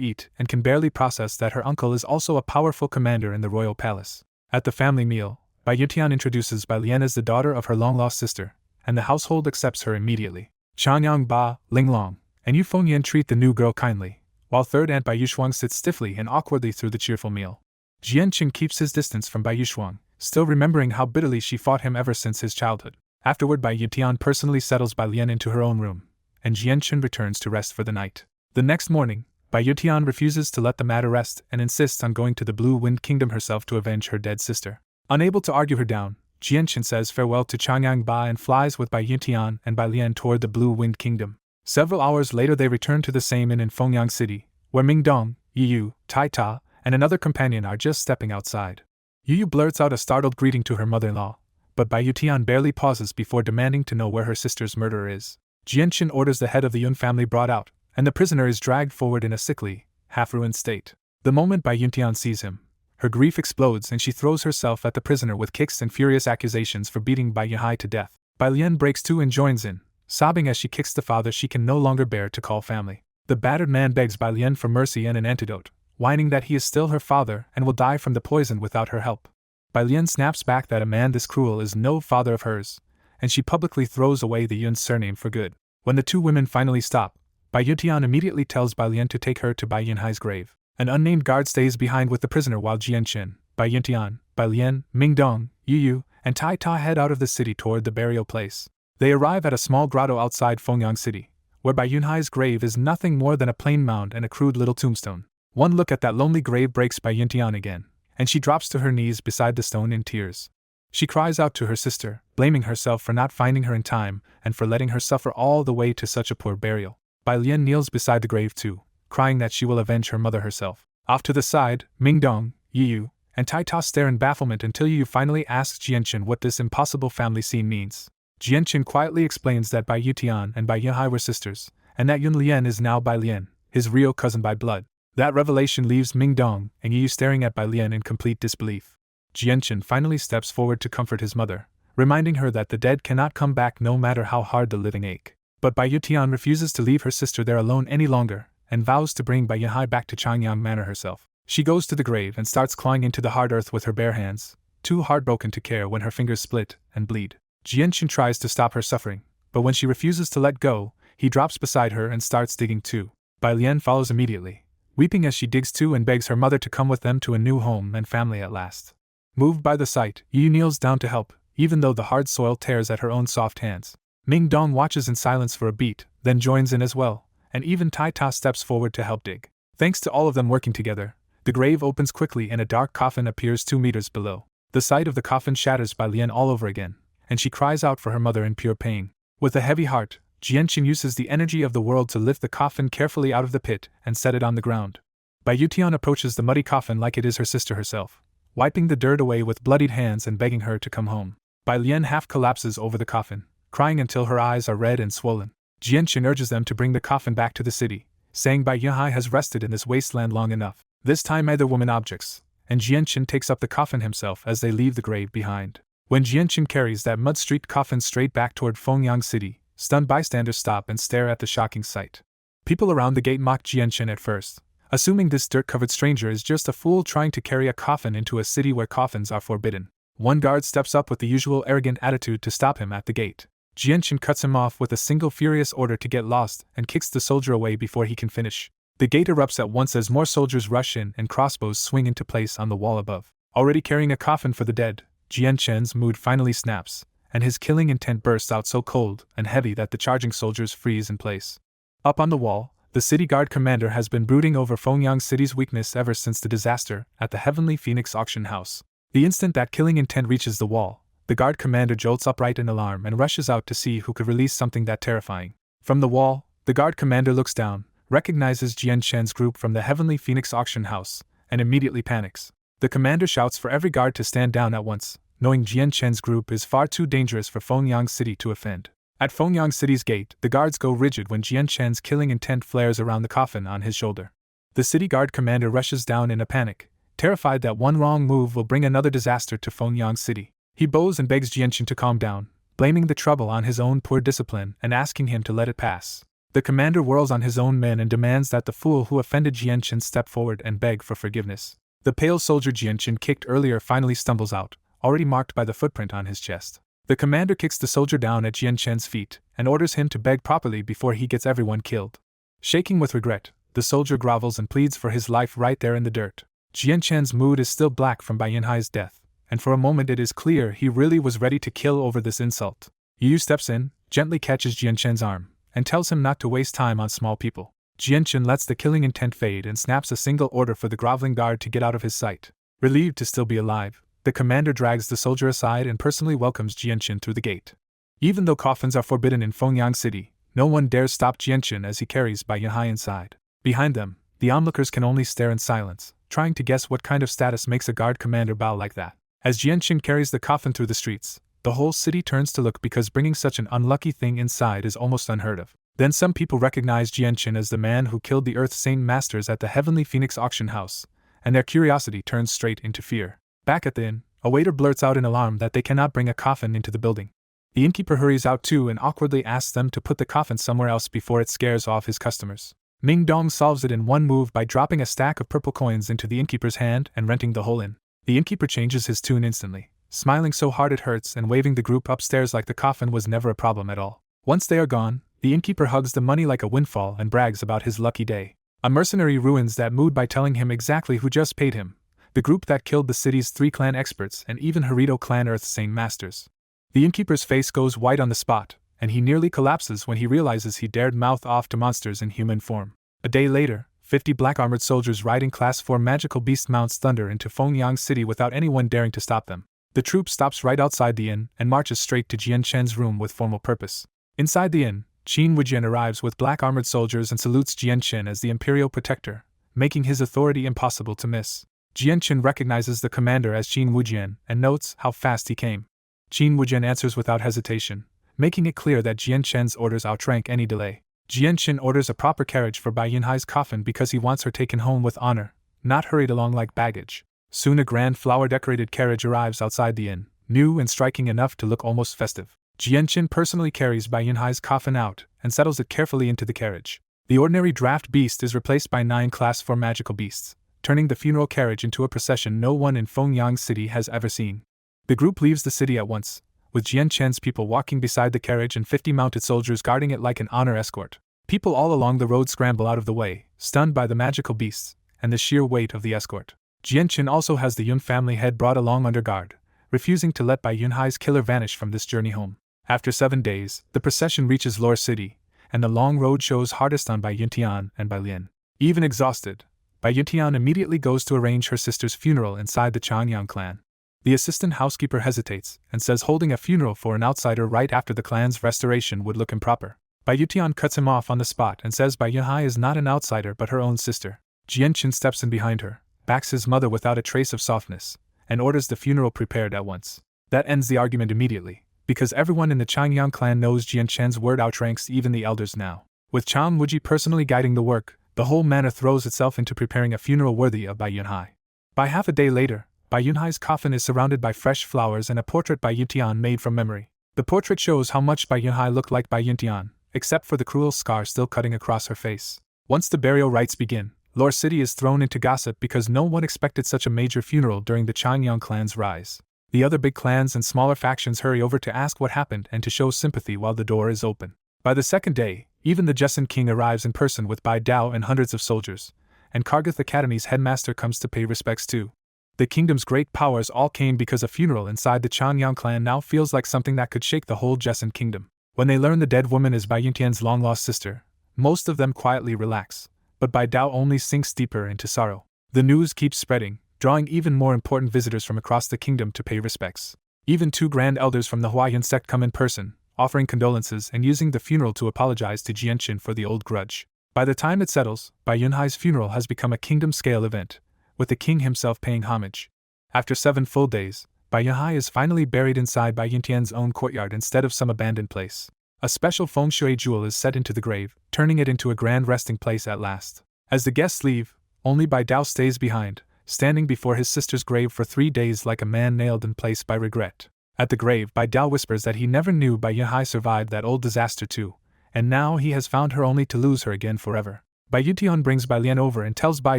eat and can barely process that her uncle is also a powerful commander in the royal palace. At the family meal, Bai Yuntian introduces Bai Lian as the daughter of her long-lost sister, and the household accepts her immediately. Changyang Ba, Linglong, and Yu Fengyan treat the new girl kindly, while third aunt Bai Yushuang sits stiffly and awkwardly through the cheerful meal. Jianqin keeps his distance from Bai Yushuang, still remembering how bitterly she fought him ever since his childhood. Afterward, Bai Yuntian personally settles Bai Lian into her own room, and Jianqin returns to rest for the night. The next morning, Bai Yuntian refuses to let the matter rest and insists on going to the Blue Wind Kingdom herself to avenge her dead sister. Unable to argue her down, Jianchen says farewell to Changyang Ba and flies with Bai Yuntian and Bai Lian toward the Blue Wind Kingdom. Several hours later they return to the same inn in Fengyang City, where Mingdong, Yu, Tai Ta, and another companion are just stepping outside. Yu blurts out a startled greeting to her mother-in-law, but Bai Yutian barely pauses before demanding to know where her sister's murderer is. Jianchen orders the head of the Yun family brought out, and the prisoner is dragged forward in a sickly, half-ruined state. The moment Bai Yuntian sees him, her grief explodes and she throws herself at the prisoner with kicks and furious accusations for beating Bai Yihai to death. Bai Lian breaks too and joins in, sobbing as she kicks the father she can no longer bear to call family. The battered man begs Bai Lian for mercy and an antidote, whining that he is still her father and will die from the poison without her help. Bai Lian snaps back that a man this cruel is no father of hers, and she publicly throws away the Yun's surname for good. When the two women finally stop, Bai Yutian immediately tells Bai Lian to take her to Bai Yinhai's grave. An unnamed guard stays behind with the prisoner while Jianchen, Bai Yuntian, Bai Lian, Mingdong, Yu, and Tai Ta head out of the city toward the burial place. They arrive at a small grotto outside Fengyang City, where Bai Yunhai's grave is nothing more than a plain mound and a crude little tombstone. One look at that lonely grave breaks Bai Yuntian again, and she drops to her knees beside the stone in tears. She cries out to her sister, blaming herself for not finding her in time and for letting her suffer all the way to such a poor burial. Bai Lian kneels beside the grave too, crying that she will avenge her mother herself. Off to the side, Mingdong, Yu, and Tai Ta stare in bafflement until Yu finally asks Jianchen what this impossible family scene means. Jianchen quietly explains that Bai Yutian and Bai Yihai were sisters, and that Yun Lian is now Bai Lian, his real cousin by blood. That revelation leaves Mingdong and Yu staring at Bai Lian in complete disbelief. Jianchen finally steps forward to comfort his mother, reminding her that the dead cannot come back no matter how hard the living ache. But Bai Yutian refuses to leave her sister there alone any longer, and vows to bring Bai Yihai back to Changyang Manor herself. She goes to the grave and starts clawing into the hard earth with her bare hands, too heartbroken to care when her fingers split and bleed. Jianchen tries to stop her suffering, but when she refuses to let go, he drops beside her and starts digging too. Bai Lian follows immediately, weeping as she digs too and begs her mother to come with them to a new home and family at last. Moved by the sight, Yu kneels down to help, even though the hard soil tears at her own soft hands. Mingdong watches in silence for a beat, then joins in as well, and even Tai Ta steps forward to help dig. Thanks to all of them working together, the grave opens quickly and a dark coffin appears 2 meters below. The sight of the coffin shatters Bai Lian all over again, and she cries out for her mother in pure pain. With a heavy heart, Jianchen uses the energy of the world to lift the coffin carefully out of the pit and set it on the ground. Bai Yutian approaches the muddy coffin like it is her sister herself, wiping the dirt away with bloodied hands and begging her to come home. Bai Lian half collapses over the coffin, crying until her eyes are red and swollen. Jianchen urges them to bring the coffin back to the city, saying Bai Yihai has rested in this wasteland long enough. This time neither woman objects, and Jianchen takes up the coffin himself as they leave the grave behind. When Jianchen carries that mud-streaked coffin straight back toward Fengyang City, stunned bystanders stop and stare at the shocking sight. People around the gate mock Jianchen at first, assuming this dirt-covered stranger is just a fool trying to carry a coffin into a city where coffins are forbidden. One guard steps up with the usual arrogant attitude to stop him at the gate. Jianchen cuts him off with a single furious order to get lost and kicks the soldier away before he can finish. The gate erupts at once as more soldiers rush in and crossbows swing into place on the wall above. Already carrying a coffin for the dead, Jianchen's mood finally snaps, and his killing intent bursts out so cold and heavy that the charging soldiers freeze in place. Up on the wall, the city guard commander has been brooding over Fengyang City's weakness ever since the disaster at the Heavenly Phoenix auction house. The instant that killing intent reaches the wall, the guard commander jolts upright in alarm and rushes out to see who could release something that terrifying. From the wall, the guard commander looks down, recognizes Jianchen's group from the Heavenly Phoenix auction house, and immediately panics. The commander shouts for every guard to stand down at once, knowing Jianchen's group is far too dangerous for Fengyang City to offend. At Fengyang City's gate, the guards go rigid when Jianchen's killing intent flares around the coffin on his shoulder. The city guard commander rushes down in a panic, terrified that one wrong move will bring another disaster to Fengyang City. He bows and begs Jianchen to calm down, blaming the trouble on his own poor discipline and asking him to let it pass. The commander whirls on his own men and demands that the fool who offended Jianchen step forward and beg for forgiveness. The pale soldier Jianchen kicked earlier finally stumbles out, already marked by the footprint on his chest. The commander kicks the soldier down at Jianchen's feet and orders him to beg properly before he gets everyone killed. Shaking with regret, the soldier grovels and pleads for his life right there in the dirt. Jianchen's mood is still black from Bai Yinhai's death, and for a moment it is clear he really was ready to kill over this insult. Yu steps in, gently catches Jianchen's arm, and tells him not to waste time on small people. Jianchen lets the killing intent fade and snaps a single order for the groveling guard to get out of his sight. Relieved to still be alive, the commander drags the soldier aside and personally welcomes Jianqin through the gate. Even though coffins are forbidden in Fengyang City, no one dares stop Jianqin as he carries Bai Yunhai inside. Behind them, the onlookers can only stare in silence, trying to guess what kind of status makes a guard commander bow like that. As Jianqin carries the coffin through the streets, the whole city turns to look because bringing such an unlucky thing inside is almost unheard of. Then some people recognize Jianqin as the man who killed the Earth Saint Masters at the Heavenly Phoenix auction house, and their curiosity turns straight into fear. Back at the inn, a waiter blurts out in alarm that they cannot bring a coffin into the building. The innkeeper hurries out too and awkwardly asks them to put the coffin somewhere else before it scares off his customers. Ming Dong solves it in one move by dropping a stack of purple coins into the innkeeper's hand and renting the whole inn. The innkeeper changes his tune instantly, smiling so hard it hurts and waving the group upstairs like the coffin was never a problem at all. Once they are gone, the innkeeper hugs the money like a windfall and brags about his lucky day. A mercenary ruins that mood by telling him exactly who just paid him, the group that killed the city's 3 clan experts and even Harito clan Earth Saint Masters. The innkeeper's face goes white on the spot, and he nearly collapses when he realizes he dared mouth off to monsters in human form. A day later, 50 black-armored soldiers riding Class 4 magical beast mounts thunder into Fengyang City without anyone daring to stop them. The troop stops right outside the inn and marches straight to Jianqin's room with formal purpose. Inside the inn, Qin Wujian arrives with black-armored soldiers and salutes Jianqin as the imperial protector, making his authority impossible to miss. Jianqin recognizes the commander as Qin Wujian and notes how fast he came. Qin Wujian answers without hesitation, making it clear that Jianqin's orders outrank any delay. Jianqin orders a proper carriage for Bai Yunhai's coffin because he wants her taken home with honor, not hurried along like baggage. Soon a grand flower-decorated carriage arrives outside the inn, new and striking enough to look almost festive. Jianqin personally carries Bai Yunhai's coffin out and settles it carefully into the carriage. The ordinary draft beast is replaced by 9 Class 4 magical beasts, turning the funeral carriage into a procession no one in Fengyang City has ever seen. The group leaves the city at once, with Jianqin's people walking beside the carriage and 50 mounted soldiers guarding it like an honor escort. People all along the road scramble out of the way, stunned by the magical beasts and the sheer weight of the escort. Jianqin also has the Yun family head brought along under guard, refusing to let Bai Yunhai's killer vanish from this journey home. After 7 days, the procession reaches Lore City, and the long road shows hardest on Bai Yuntian and Bai Lian. Even exhausted, Bai Yuntian immediately goes to arrange her sister's funeral inside the Changyang clan. The assistant housekeeper hesitates and says holding a funeral for an outsider right after the clan's restoration would look improper. Bai Yuntian cuts him off on the spot and says Bai Yunhai is not an outsider but her own sister. Jianqin steps in behind her, backs his mother without a trace of softness, and orders the funeral prepared at once. That ends the argument immediately, because everyone in the Changyang clan knows Jianqin's word outranks even the elders now. With Chang Wuji personally guiding the work, the whole manor throws itself into preparing a funeral worthy of Bai Yunhai. By half a day later, Bai Yunhai's coffin is surrounded by fresh flowers and a portrait by Yuntian made from memory. The portrait shows how much Bai Yunhai looked like Bai Yuntian, except for the cruel scar still cutting across her face. Once the burial rites begin, Lore City is thrown into gossip because no one expected such a major funeral during the Changyang clan's rise. The other big clans and smaller factions hurry over to ask what happened and to show sympathy while the door is open. By the second day, even the Jessen King arrives in person with Bai Dao and hundreds of soldiers, and Kargath Academy's headmaster comes to pay respects too. The kingdom's great powers all came because a funeral inside the Changyang clan now feels like something that could shake the whole Jessen kingdom. When they learn the dead woman is Bai Yuntian's long-lost sister, most of them quietly relax, but Bai Dao only sinks deeper into sorrow. The news keeps spreading, drawing even more important visitors from across the kingdom to pay respects. Even 2 grand elders from the Huayan sect come in person, offering condolences and using the funeral to apologize to Jianqin for the old grudge. By the time it settles, Bai Yunhai's funeral has become a kingdom-scale event, with the king himself paying homage. After 7 full days, Bai Yunhai is finally buried inside Bai Yuntian's own courtyard instead of some abandoned place. A special feng shui jewel is set into the grave, turning it into a grand resting place at last. As the guests leave, only Bai Dao stays behind, standing before his sister's grave for 3 days like a man nailed in place by regret. At the grave, Bai Dao whispers that he never knew Bai Yunhai survived that old disaster too, and now he has found her only to lose her again forever. Bai Yuntian brings Bai Lian over and tells Bai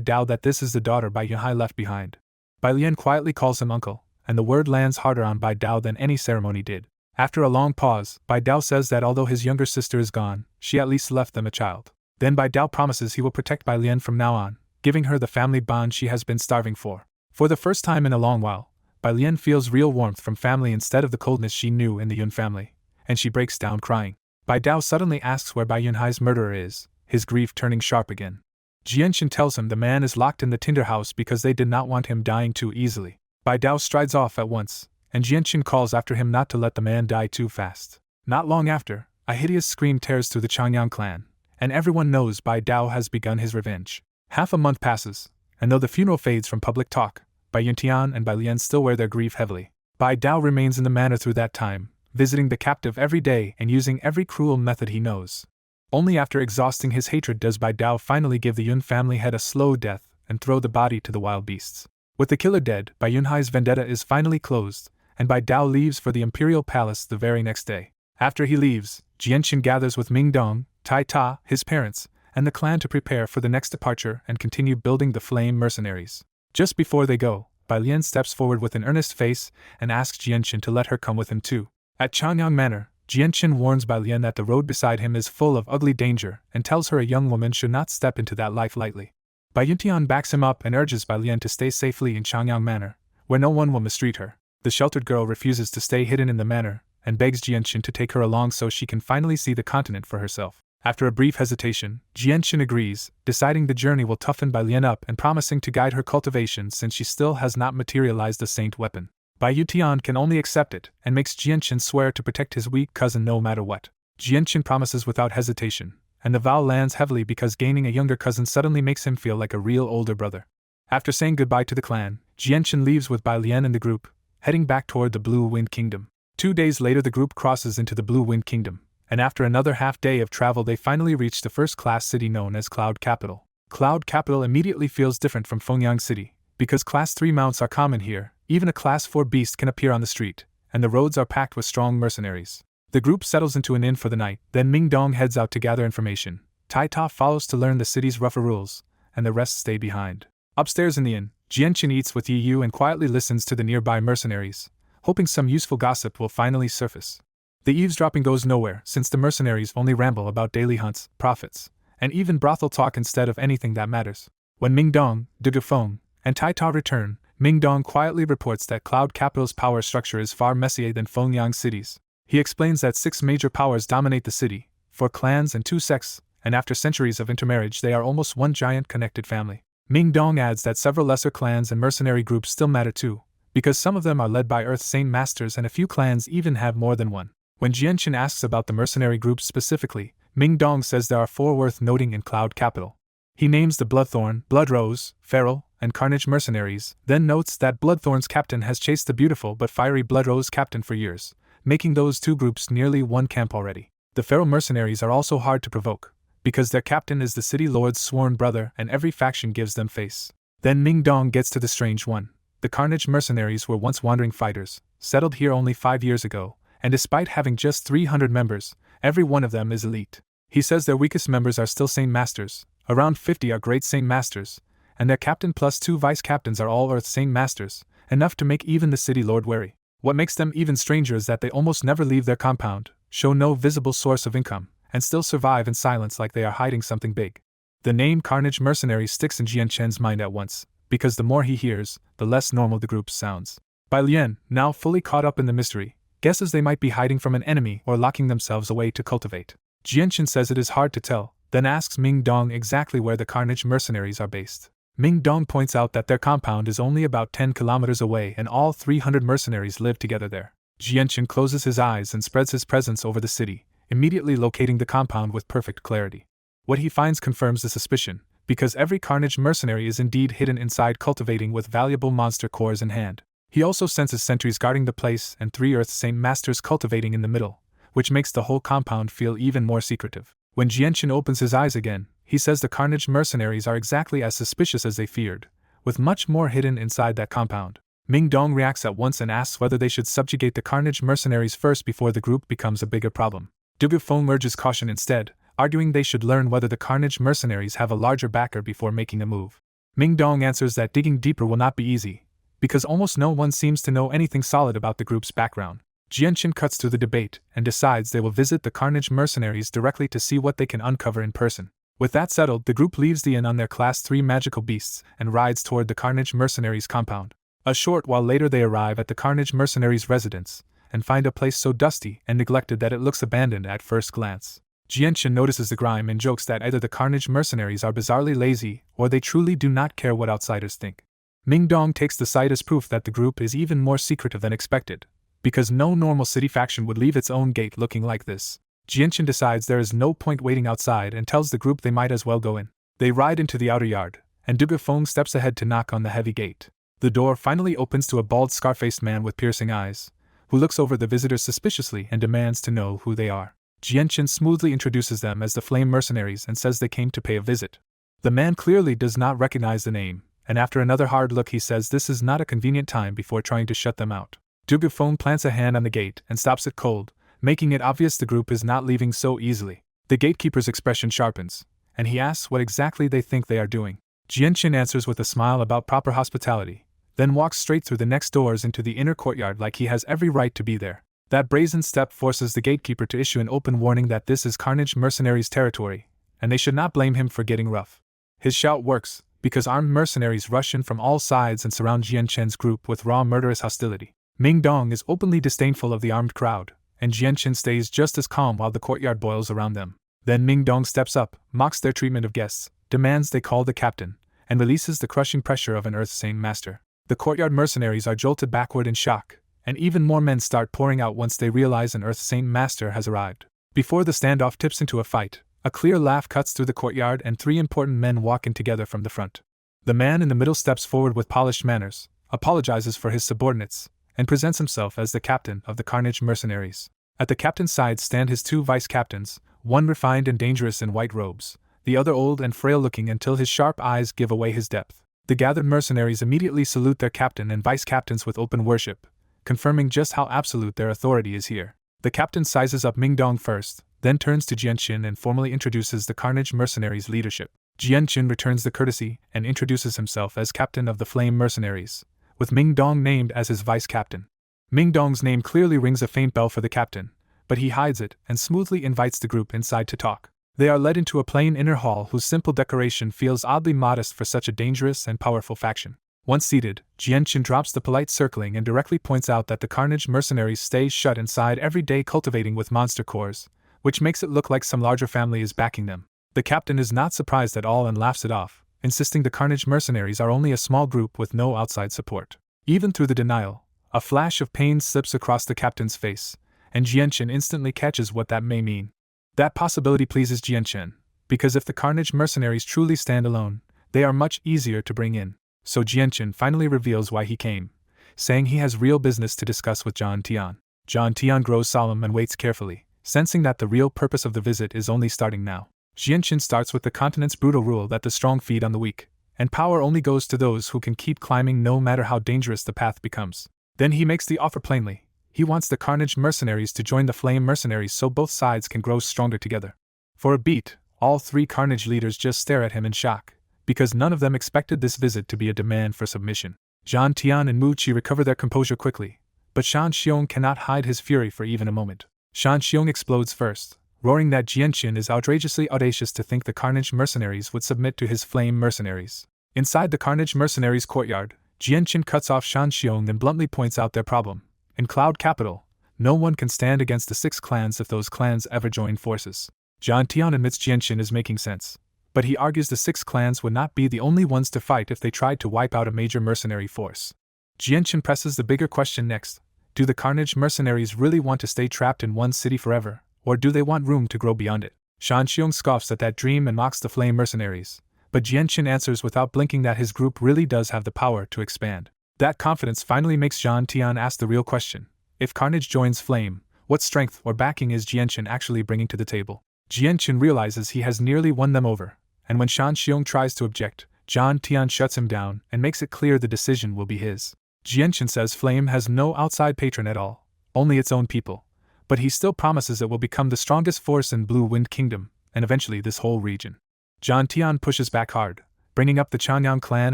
Dao that this is the daughter Bai Yunhai left behind. Bai Lian quietly calls him uncle, and the word lands harder on Bai Dao than any ceremony did. After a long pause, Bai Dao says that although his younger sister is gone, she at least left them a child. Then Bai Dao promises he will protect Bai Lian from now on, giving her the family bond she has been starving for. For the first time in a long while, Bai Lian feels real warmth from family instead of the coldness she knew in the Yun family, and she breaks down crying. Bai Dao suddenly asks where Bai Yunhai's murderer is, his grief turning sharp again. Jianqin tells him the man is locked in the tinder house because they did not want him dying too easily. Bai Dao strides off at once, and Jianqin calls after him not to let the man die too fast. Not long after, a hideous scream tears through the Changyang clan, and everyone knows Bai Dao has begun his revenge. Half a month passes, and though the funeral fades from public talk, Bai Yuntian and Bai Lian still wear their grief heavily. Bai Dao remains in the manor through that time, visiting the captive every day and using every cruel method he knows. Only after exhausting his hatred does Bai Dao finally give the Yun family head a slow death and throw the body to the wild beasts. With the killer dead, Bai Yunhai's vendetta is finally closed, and Bai Dao leaves for the imperial palace the very next day. After he leaves, Jianqin gathers with Ming Dong, Tai Ta, his parents, and the clan to prepare for the next departure and continue building the flame mercenaries. Just before they go, Bai Lian steps forward with an earnest face and asks Jianqin to let her come with him too. At Changyang Manor, Jianqin warns Bai Lian that the road beside him is full of ugly danger and tells her a young woman should not step into that life lightly. Bai Yuntian backs him up and urges Bai Lian to stay safely in Changyang Manor, where no one will mistreat her. The sheltered girl refuses to stay hidden in the manor and begs Jianqin to take her along so she can finally see the continent for herself. After a brief hesitation, Jianqin agrees, deciding the journey will toughen Bai Lian up and promising to guide her cultivation since she still has not materialized the saint weapon. Bai Yutian can only accept it and makes Jianqin swear to protect his weak cousin no matter what. Jianqin promises without hesitation, and the vow lands heavily because gaining a younger cousin suddenly makes him feel like a real older brother. After saying goodbye to the clan, Jianqin leaves with Bai Lian and the group, heading back toward the Blue Wind Kingdom. 2 days later the group crosses into the Blue Wind Kingdom, and after another half-day of travel they finally reach the first-class city known as Cloud Capital. Cloud Capital immediately feels different from Fengyang City, because Class 3 mounts are common here, even a Class 4 beast can appear on the street, and the roads are packed with strong mercenaries. The group settles into an inn for the night, then Ming Dong heads out to gather information, Tai Ta follows to learn the city's rougher rules, and the rest stay behind. Upstairs in the inn, Jianqin eats with Yi Yu and quietly listens to the nearby mercenaries, hoping some useful gossip will finally surface. The eavesdropping goes nowhere since the mercenaries only ramble about daily hunts, profits, and even brothel talk instead of anything that matters. When Ming Dong, De Gufeng, and Tai Ta return, Ming Dong quietly reports that Cloud Capital's power structure is far messier than Fengyang City's. He explains that 6 major powers dominate the city, 4 clans and 2 sects, and after centuries of intermarriage they are almost one giant connected family. Ming Dong adds that several lesser clans and mercenary groups still matter too, because some of them are led by Earth Saint Masters and a few clans even have more than one. When Jianqin asks about the mercenary groups specifically, Ming Dong says there are 4 worth noting in Cloud Capital. He names the Bloodthorn, Bloodrose, Feral, and Carnage mercenaries, then notes that Bloodthorn's captain has chased the beautiful but fiery Bloodrose captain for years, making those 2 groups nearly one camp already. The Feral mercenaries are also hard to provoke, because their captain is the city lord's sworn brother and every faction gives them face. Then Ming Dong gets to the strange one. The Carnage mercenaries were once wandering fighters, settled here only 5 years ago, and despite having just 300 members, every one of them is elite. He says their weakest members are still Saint Masters, around 50 are Great Saint Masters, and their captain plus 2 vice-captains are all Earth Saint Masters, enough to make even the city lord wary. What makes them even stranger is that they almost never leave their compound, show no visible source of income, and still survive in silence like they are hiding something big. The name Carnage Mercenary sticks in Jianqin's mind at once, because the more he hears, the less normal the group sounds. Bai Lian, now fully caught up in the mystery, guesses they might be hiding from an enemy or locking themselves away to cultivate. Jianqin says it is hard to tell, then asks Ming Dong exactly where the Carnage mercenaries are based. Ming Dong points out that their compound is only about 10 kilometers away and all 300 mercenaries live together there. Jianqin closes his eyes and spreads his presence over the city, immediately locating the compound with perfect clarity. What he finds confirms the suspicion, because every Carnage mercenary is indeed hidden inside cultivating with valuable monster cores in hand. He also senses sentries guarding the place and 3 Earth Saint Masters cultivating in the middle, which makes the whole compound feel even more secretive. When Jianqin opens his eyes again, he says the Carnage mercenaries are exactly as suspicious as they feared, with much more hidden inside that compound. Ming Dong reacts at once and asks whether they should subjugate the Carnage mercenaries first before the group becomes a bigger problem. De Gufeng urges caution instead, arguing they should learn whether the Carnage mercenaries have a larger backer before making a move. Ming Dong answers that digging deeper will not be easy, because almost no one seems to know anything solid about the group's background. Jianqin cuts through the debate and decides they will visit the Carnage mercenaries directly to see what they can uncover in person. With that settled, the group leaves the inn on their Class 3 magical beasts and rides toward the Carnage mercenaries' compound. A short while later they arrive at the Carnage mercenaries' residence, and find a place so dusty and neglected that it looks abandoned at first glance. Jianqin notices the grime and jokes that either the Carnage mercenaries are bizarrely lazy or they truly do not care what outsiders think. Ming Dong takes the sight as proof that the group is even more secretive than expected, because no normal city faction would leave its own gate looking like this. Jianchen decides there is no point waiting outside and tells the group they might as well go in. They ride into the outer yard, and Dugafeng steps ahead to knock on the heavy gate. The door finally opens to a bald, scar-faced man with piercing eyes, who looks over the visitors suspiciously and demands to know who they are. Jianchen smoothly introduces them as the Flame Mercenaries and says they came to pay a visit. The man clearly does not recognize the name, and after another hard look he says this is not a convenient time before trying to shut them out. Dugafeng plants a hand on the gate and stops it cold, making it obvious the group is not leaving so easily. The gatekeeper's expression sharpens, and he asks what exactly they think they are doing. Jianchen answers with a smile about proper hospitality, then walks straight through the next doors into the inner courtyard like he has every right to be there. That brazen step forces the gatekeeper to issue an open warning that this is Carnage Mercenaries' territory, and they should not blame him for getting rough. His shout works, because armed mercenaries rush in from all sides and surround Jianchen's group with raw murderous hostility. Ming Dong is openly disdainful of the armed crowd, and Jianchen stays just as calm while the courtyard boils around them. Then Ming Dong steps up, mocks their treatment of guests, demands they call the captain, and releases the crushing pressure of an Earth-Saint master. The courtyard mercenaries are jolted backward in shock, and even more men start pouring out once they realize an Earth-Saint master has arrived. Before the standoff tips into a fight, a clear laugh cuts through the courtyard and three important men walk in together from the front. The man in the middle steps forward with polished manners, apologizes for his subordinates, and presents himself as the captain of the Carnage Mercenaries. At the captain's side stand his two vice-captains, one refined and dangerous in white robes, the other old and frail-looking until his sharp eyes give away his depth. The gathered mercenaries immediately salute their captain and vice-captains with open worship, confirming just how absolute their authority is here. The captain sizes up Ming Dong first, then turns to Jianchen and formally introduces the Carnage Mercenaries' leadership. Jianchen returns the courtesy and introduces himself as captain of the Flame Mercenaries, with Ming Dong named as his vice-captain. Ming Dong's name clearly rings a faint bell for the captain, but he hides it and smoothly invites the group inside to talk. They are led into a plain inner hall whose simple decoration feels oddly modest for such a dangerous and powerful faction. Once seated, Jianchen drops the polite circling and directly points out that the Carnage Mercenaries stay shut inside every day cultivating with monster cores, which makes it look like some larger family is backing them. The captain is not surprised at all and laughs it off, insisting the Carnage Mercenaries are only a small group with no outside support. Even through the denial, a flash of pain slips across the captain's face, and Jianchen instantly catches what that may mean. That possibility pleases Jianchen, because if the Carnage Mercenaries truly stand alone, they are much easier to bring in. So Jianchen finally reveals why he came, saying he has real business to discuss with Zhang Tian. Zhang Tian grows solemn and waits carefully, sensing that the real purpose of the visit is only starting now. Jianchen starts with the continent's brutal rule that the strong feed on the weak, and power only goes to those who can keep climbing no matter how dangerous the path becomes. Then he makes the offer plainly. He wants the Carnage Mercenaries to join the Flame Mercenaries so both sides can grow stronger together. For a beat, all three Carnage leaders just stare at him in shock, because none of them expected this visit to be a demand for submission. Zhang Tian and Mu Qi recover their composure quickly, but Shan Xiong cannot hide his fury for even a moment. Shan Xiong explodes first, roaring that Jianchen is outrageously audacious to think the Carnage Mercenaries would submit to his Flame Mercenaries. Inside the Carnage Mercenaries' courtyard, Jianchen cuts off Shan Xiong and bluntly points out their problem. In Cloud Capital, no one can stand against the 6 clans if those clans ever join forces. Zhang Tian admits Jianchen is making sense, but he argues the 6 clans would not be the only ones to fight if they tried to wipe out a major mercenary force. Jianchen presses the bigger question next. Do the Carnage Mercenaries really want to stay trapped in one city forever, or do they want room to grow beyond it? Shan Xiong scoffs at that dream and mocks the Flame Mercenaries, but Jianchen answers without blinking that his group really does have the power to expand. That confidence finally makes Zhang Tian ask the real question. If Carnage joins Flame, what strength or backing is Jianchen actually bringing to the table? Jianchen realizes he has nearly won them over, and when Shan Xiong tries to object, Zhang Tian shuts him down and makes it clear the decision will be his. Jianchen says Flame has no outside patron at all, only its own people, but he still promises it will become the strongest force in Blue Wind Kingdom, and eventually this whole region. Zhang Tian pushes back hard, bringing up the Chanyang clan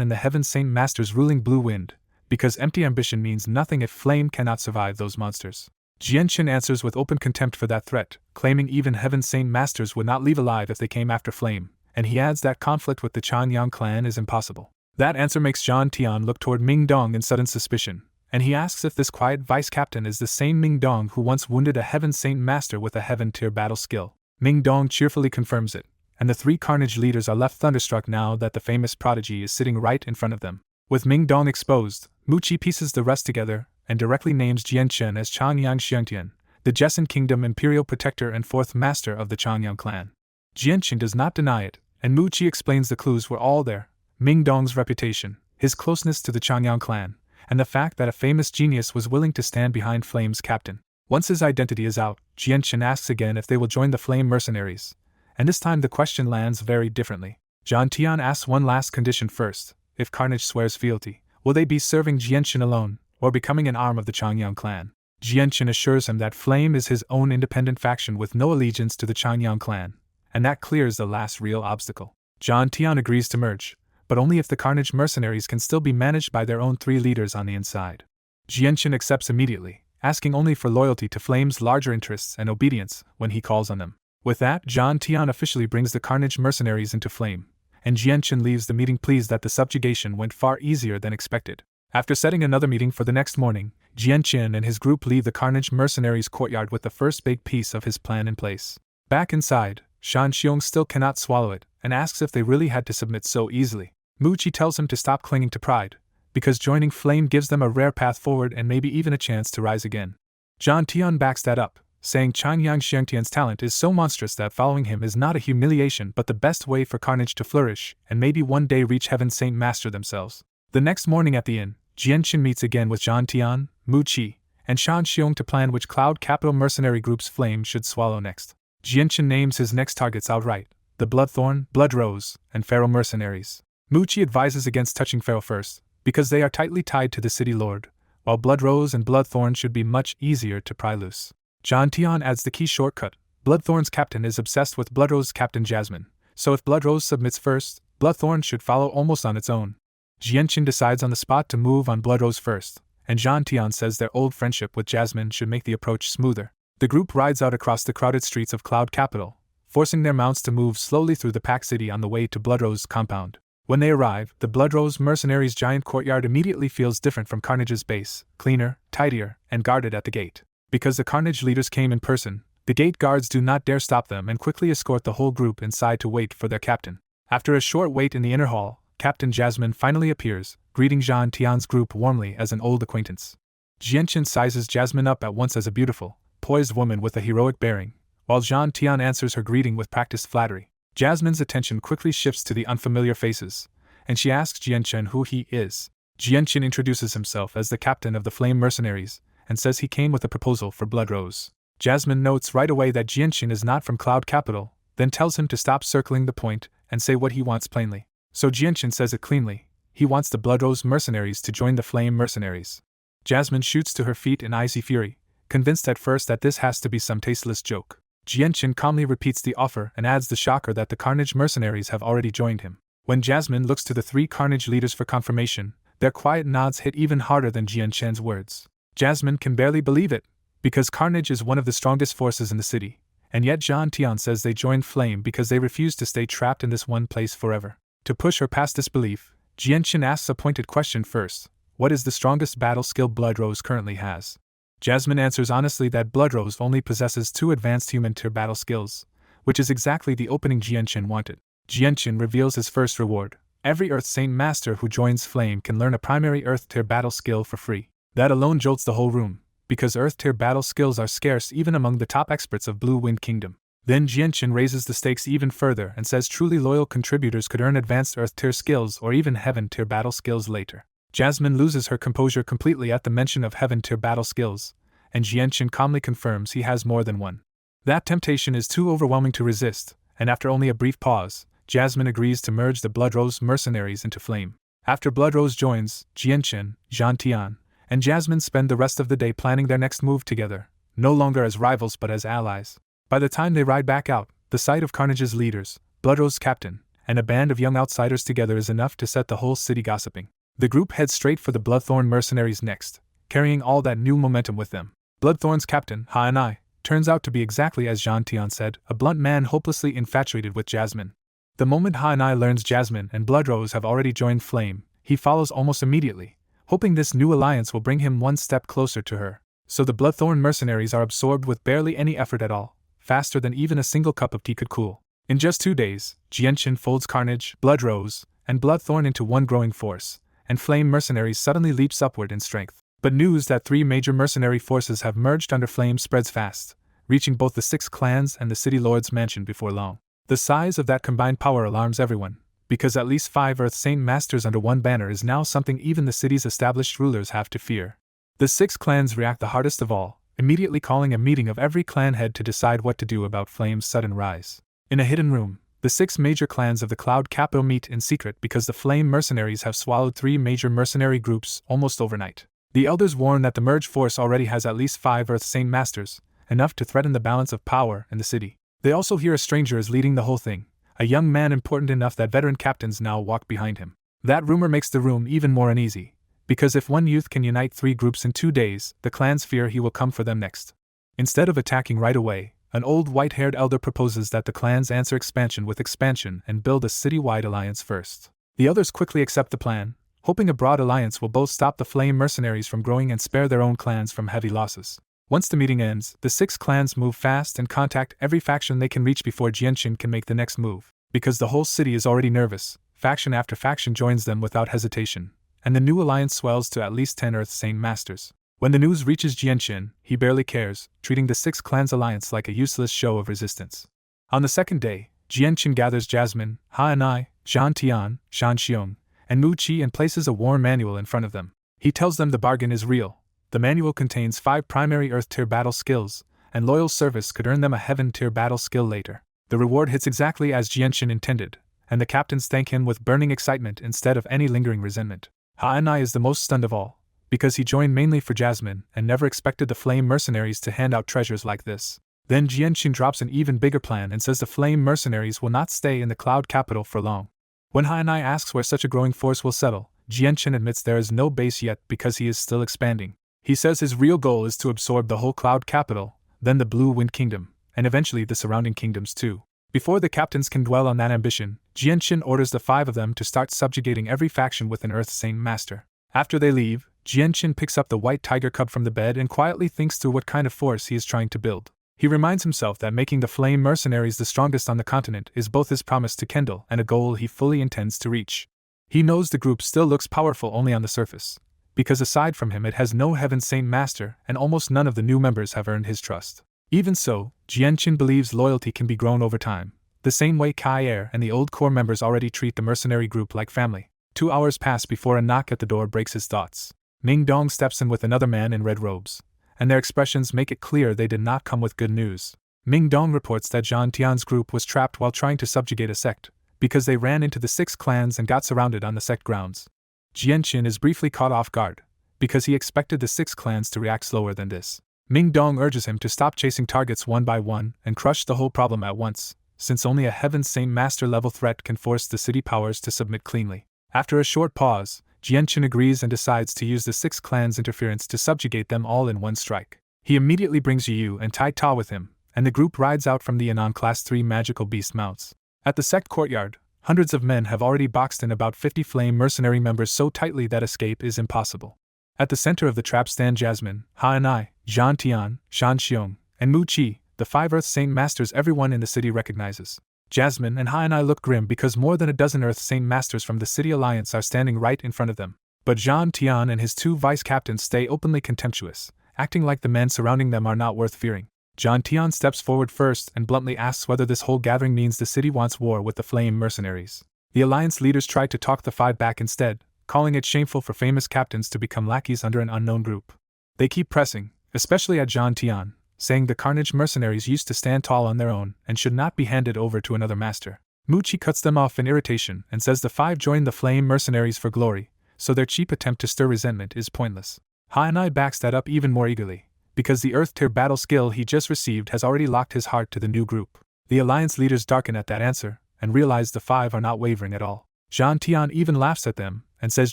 and the Heaven Saint Masters ruling Blue Wind, because empty ambition means nothing if Flame cannot survive those monsters. Jianchen answers with open contempt for that threat, claiming even Heaven Saint Masters would not leave alive if they came after Flame, and he adds that conflict with the Chanyang clan is impossible. That answer makes Zhang Tian look toward Ming Dong in sudden suspicion, and he asks if this quiet vice-captain is the same Ming Dong who once wounded a Heaven Saint Master with a Heaven-tier battle skill. Ming Dong cheerfully confirms it, and the 3 Carnage leaders are left thunderstruck now that the famous Prodigy is sitting right in front of them. With Ming Dong exposed, Muqi pieces the rest together and directly names Jianchen as Changyang Xiangtian, the Jessen Kingdom Imperial Protector and fourth master of the Changyang clan. Jianchen does not deny it, and Muqi explains the clues were all there: Ming Dong's reputation, his closeness to the Changyang clan, and the fact that a famous genius was willing to stand behind Flame's captain. Once his identity is out, Jianchen asks again if they will join the Flame mercenaries, and this time the question lands very differently. Zhang Tian asks one last condition first: if Carnage swears fealty, will they be serving Jianchen alone, or becoming an arm of the Changyang clan? Jianchen assures him that Flame is his own independent faction with no allegiance to the Changyang clan, and that clears the last real obstacle. Zhang Tian agrees to merge, but only if the Carnage mercenaries can still be managed by their own 3 leaders on the inside. Jianchen accepts immediately, asking only for loyalty to Flame's larger interests and obedience when he calls on them. With that, Zhang Tian officially brings the Carnage mercenaries into Flame, and Jianchen leaves the meeting pleased that the subjugation went far easier than expected. After setting another meeting for the next morning, Jianchen and his group leave the Carnage mercenaries' courtyard with the first big piece of his plan in place. Back inside, Shan Xiong still cannot swallow it, and asks if they really had to submit so easily. Muqi tells him to stop clinging to pride, because joining Flame gives them a rare path forward and maybe even a chance to rise again. Zhang Tian backs that up, saying Changyang Xiangtian's talent is so monstrous that following him is not a humiliation but the best way for Carnage to flourish and maybe one day reach Heaven's Saint Master themselves. The next morning at the inn, Jianchen meets again with Zhang Tian, Muqi, and Shan Xiong to plan which Cloud Capital mercenary group's Flame should swallow next. Jianchen names his next targets outright: the Bloodthorn, Bloodrose, and Pharaoh mercenaries. Muqi advises against touching Pharaoh first, because they are tightly tied to the city lord, while Bloodrose and Bloodthorn should be much easier to pry loose. Zhang Tian adds the key shortcut: Bloodthorn's captain is obsessed with Bloodrose's captain Jasmine, so if Bloodrose submits first, Bloodthorn should follow almost on its own. Jianchen decides on the spot to move on Bloodrose first, and Zhang Tian says their old friendship with Jasmine should make the approach smoother. The group rides out across the crowded streets of Cloud Capital, forcing their mounts to move slowly through the packed city on the way to Bloodrose's compound. When they arrive, the Bloodrose mercenaries' giant courtyard immediately feels different from Carnage's base: cleaner, tidier, and guarded at the gate. Because the Carnage leaders came in person, the gate guards do not dare stop them and quickly escort the whole group inside to wait for their captain. After a short wait in the inner hall, Captain Jasmine finally appears, greeting Zhang Tian's group warmly as an old acquaintance. Jianchen sizes Jasmine up at once as a beautiful, poised woman with a heroic bearing, while Zhang Tian answers her greeting with practiced flattery. Jasmine's attention quickly shifts to the unfamiliar faces, and she asks Jianchen who he is. Jianchen introduces himself as the captain of the Flame mercenaries, and says he came with a proposal for Bloodrose. Jasmine notes right away that Jianchen is not from Cloud Capital, then tells him to stop circling the point and say what he wants plainly. So Jianchen says it cleanly: he wants the Bloodrose mercenaries to join the Flame mercenaries. Jasmine shoots to her feet in icy fury, convinced at first that this has to be some tasteless joke. Jianchen calmly repeats the offer and adds the shocker that the Carnage mercenaries have already joined him. When Jasmine looks to the 3 Carnage leaders for confirmation, their quiet nods hit even harder than Jianchen's words. Jasmine can barely believe it, because Carnage is one of the strongest forces in the city, and yet Zhang Tian says they joined Flame because they refuse to stay trapped in this one place forever. To push her past disbelief, Jianchen asks a pointed question first: what is the strongest battle skill Bloodrose currently has? Jasmine answers honestly that Bloodrose only possesses 2 advanced human-tier battle skills, which is exactly the opening Jianchen wanted. Jianchen reveals his first reward: every Earth Saint Master who joins Flame can learn a primary Earth-tier battle skill for free. That alone jolts the whole room, because Earth-tier battle skills are scarce even among the top experts of Blue Wind Kingdom. Then Jianchen raises the stakes even further and says truly loyal contributors could earn advanced Earth-tier skills or even Heaven-tier battle skills later. Jasmine loses her composure completely at the mention of Heaven-tier battle skills, and Jianchen calmly confirms he has more than one. That temptation is too overwhelming to resist, and after only a brief pause, Jasmine agrees to merge the Bloodrose mercenaries into Flame. After Bloodrose joins, Jianchen, Zhang Tian, and Jasmine spend the rest of the day planning their next move together, no longer as rivals but as allies. By the time they ride back out, the sight of Carnage's leaders, Bloodrose's captain, and a band of young outsiders together is enough to set the whole city gossiping. The group heads straight for the Bloodthorn mercenaries next, carrying all that new momentum with them. Bloodthorn's captain, Ha and I, turns out to be exactly as Zhang Tian said, a blunt man hopelessly infatuated with Jasmine. The moment Ha and I learns Jasmine and Bloodrose have already joined Flame, he follows almost immediately, hoping this new alliance will bring him one step closer to her. So the Bloodthorn mercenaries are absorbed with barely any effort at all, faster than even a single cup of tea could cool. In just 2 days, Jianchen folds Carnage, Bloodrose, and Bloodthorn into one growing force, and flame mercenaries suddenly leaps upward in strength. But news that 3 major mercenary forces have merged under flame spreads fast, reaching both the 6 clans and the city lord's mansion before long. The size of that combined power alarms everyone, because at least 5 Earth Saint Masters under one banner is now something even the city's established rulers have to fear. The 6 clans react the hardest of all, immediately calling a meeting of every clan head to decide what to do about Flame's sudden rise. In a hidden room, the 6 major clans of the Cloud Capital meet in secret because the Flame mercenaries have swallowed 3 major mercenary groups almost overnight. The elders warn that the merged force already has at least 5 Earth Saint Masters, enough to threaten the balance of power in the city. They also hear a stranger is leading the whole thing, a young man important enough that veteran captains now walk behind him. That rumor makes the room even more uneasy, because if one youth can unite 3 groups in 2 days, the clans fear he will come for them next. Instead of attacking right away, an old white-haired elder proposes that the clans answer expansion with expansion and build a city-wide alliance first. The others quickly accept the plan, hoping a broad alliance will both stop the Flame mercenaries from growing and spare their own clans from heavy losses. Once the meeting ends, the 6 clans move fast and contact every faction they can reach before Jianshin can make the next move. Because the whole city is already nervous, faction after faction joins them without hesitation, and the new alliance swells to at least 10 Earth Saint Masters. When the news reaches Jianshin, he barely cares, treating the 6 clans alliance like a useless show of resistance. On the second day, Jianshin gathers Jasmine, Ha-Anai, Zhan Tian, Shan Xiong, and Mu Qi and places a war manual in front of them. He tells them the bargain is real. The manual contains 5 primary Earth tier battle skills, and loyal service could earn them a Heaven tier battle skill later. The reward hits exactly as Jianshin intended, and the captains thank him with burning excitement instead of any lingering resentment. Ha-Anai is the most stunned of all, because he joined mainly for Jasmine and never expected the Flame mercenaries to hand out treasures like this. Then Jianshin drops an even bigger plan and says the Flame mercenaries will not stay in the Cloud Capital for long. When Ha-Anai asks where such a growing force will settle, Jianshin admits there is no base yet because he is still expanding. He says his real goal is to absorb the whole Cloud Capital, then the Blue Wind Kingdom, and eventually the surrounding kingdoms too. Before the captains can dwell on that ambition, Jianshin orders the 5 of them to start subjugating every faction with an Earth Saint Master. After they leave, Jianshin picks up the white tiger cub from the bed and quietly thinks through what kind of force he is trying to build. He reminds himself that making the Flame mercenaries the strongest on the continent is both his promise to Kendall and a goal he fully intends to reach. He knows the group still looks powerful only on the surface, because aside from him it has no Heaven Saint Master and almost none of the new members have earned his trust. Even so, Jianshin believes loyalty can be grown over time, the same way Kai Er and the old core members already treat the mercenary group like family. 2 hours pass before a knock at the door breaks his thoughts. Ming Dong steps in with another man in red robes, and their expressions make it clear they did not come with good news. Ming Dong reports that Zhan Tian's group was trapped while trying to subjugate a sect, because they ran into the 6 clans and got surrounded on the sect grounds. Jianshin is briefly caught off guard, because he expected the 6 clans to react slower than this. Ming Dong urges him to stop chasing targets one by one and crush the whole problem at once, since only a Heaven Saint Master level threat can force the city powers to submit cleanly. After a short pause, Jianshin agrees and decides to use the 6 clans' interference to subjugate them all in one strike. He immediately brings Yu and Tai Ta with him, and the group rides out from the Anon Class 3 magical beast mounts. At the sect courtyard, hundreds of men have already boxed in about 50 Flame mercenary members so tightly that escape is impossible. At the center of the trap stand Jasmine, Ha-Anai, Zhan Tian, Shan Xiong, and Mu Qi, the 5 Earth Saint Masters everyone in the city recognizes. Jasmine and Ha-Anai look grim because more than a dozen Earth Saint Masters from the City Alliance are standing right in front of them. But Zhan Tian and his 2 vice-captains stay openly contemptuous, acting like the men surrounding them are not worth fearing. Zhan Tian steps forward first and bluntly asks whether this whole gathering means the city wants war with the Flame mercenaries. The Alliance leaders try to talk the 5 back instead, calling it shameful for famous captains to become lackeys under an unknown group. They keep pressing, especially at Zhan Tian, saying the Carnage mercenaries used to stand tall on their own and should not be handed over to another master. Mu Qi cuts them off in irritation and says the 5 joined the Flame mercenaries for glory, so their cheap attempt to stir resentment is pointless. Ha-Anai backs that up even more eagerly, because the Earth tier battle skill he just received has already locked his heart to the new group. The Alliance leaders darken at that answer, and realize the 5 are not wavering at all. Zhan Tian even laughs at them, and says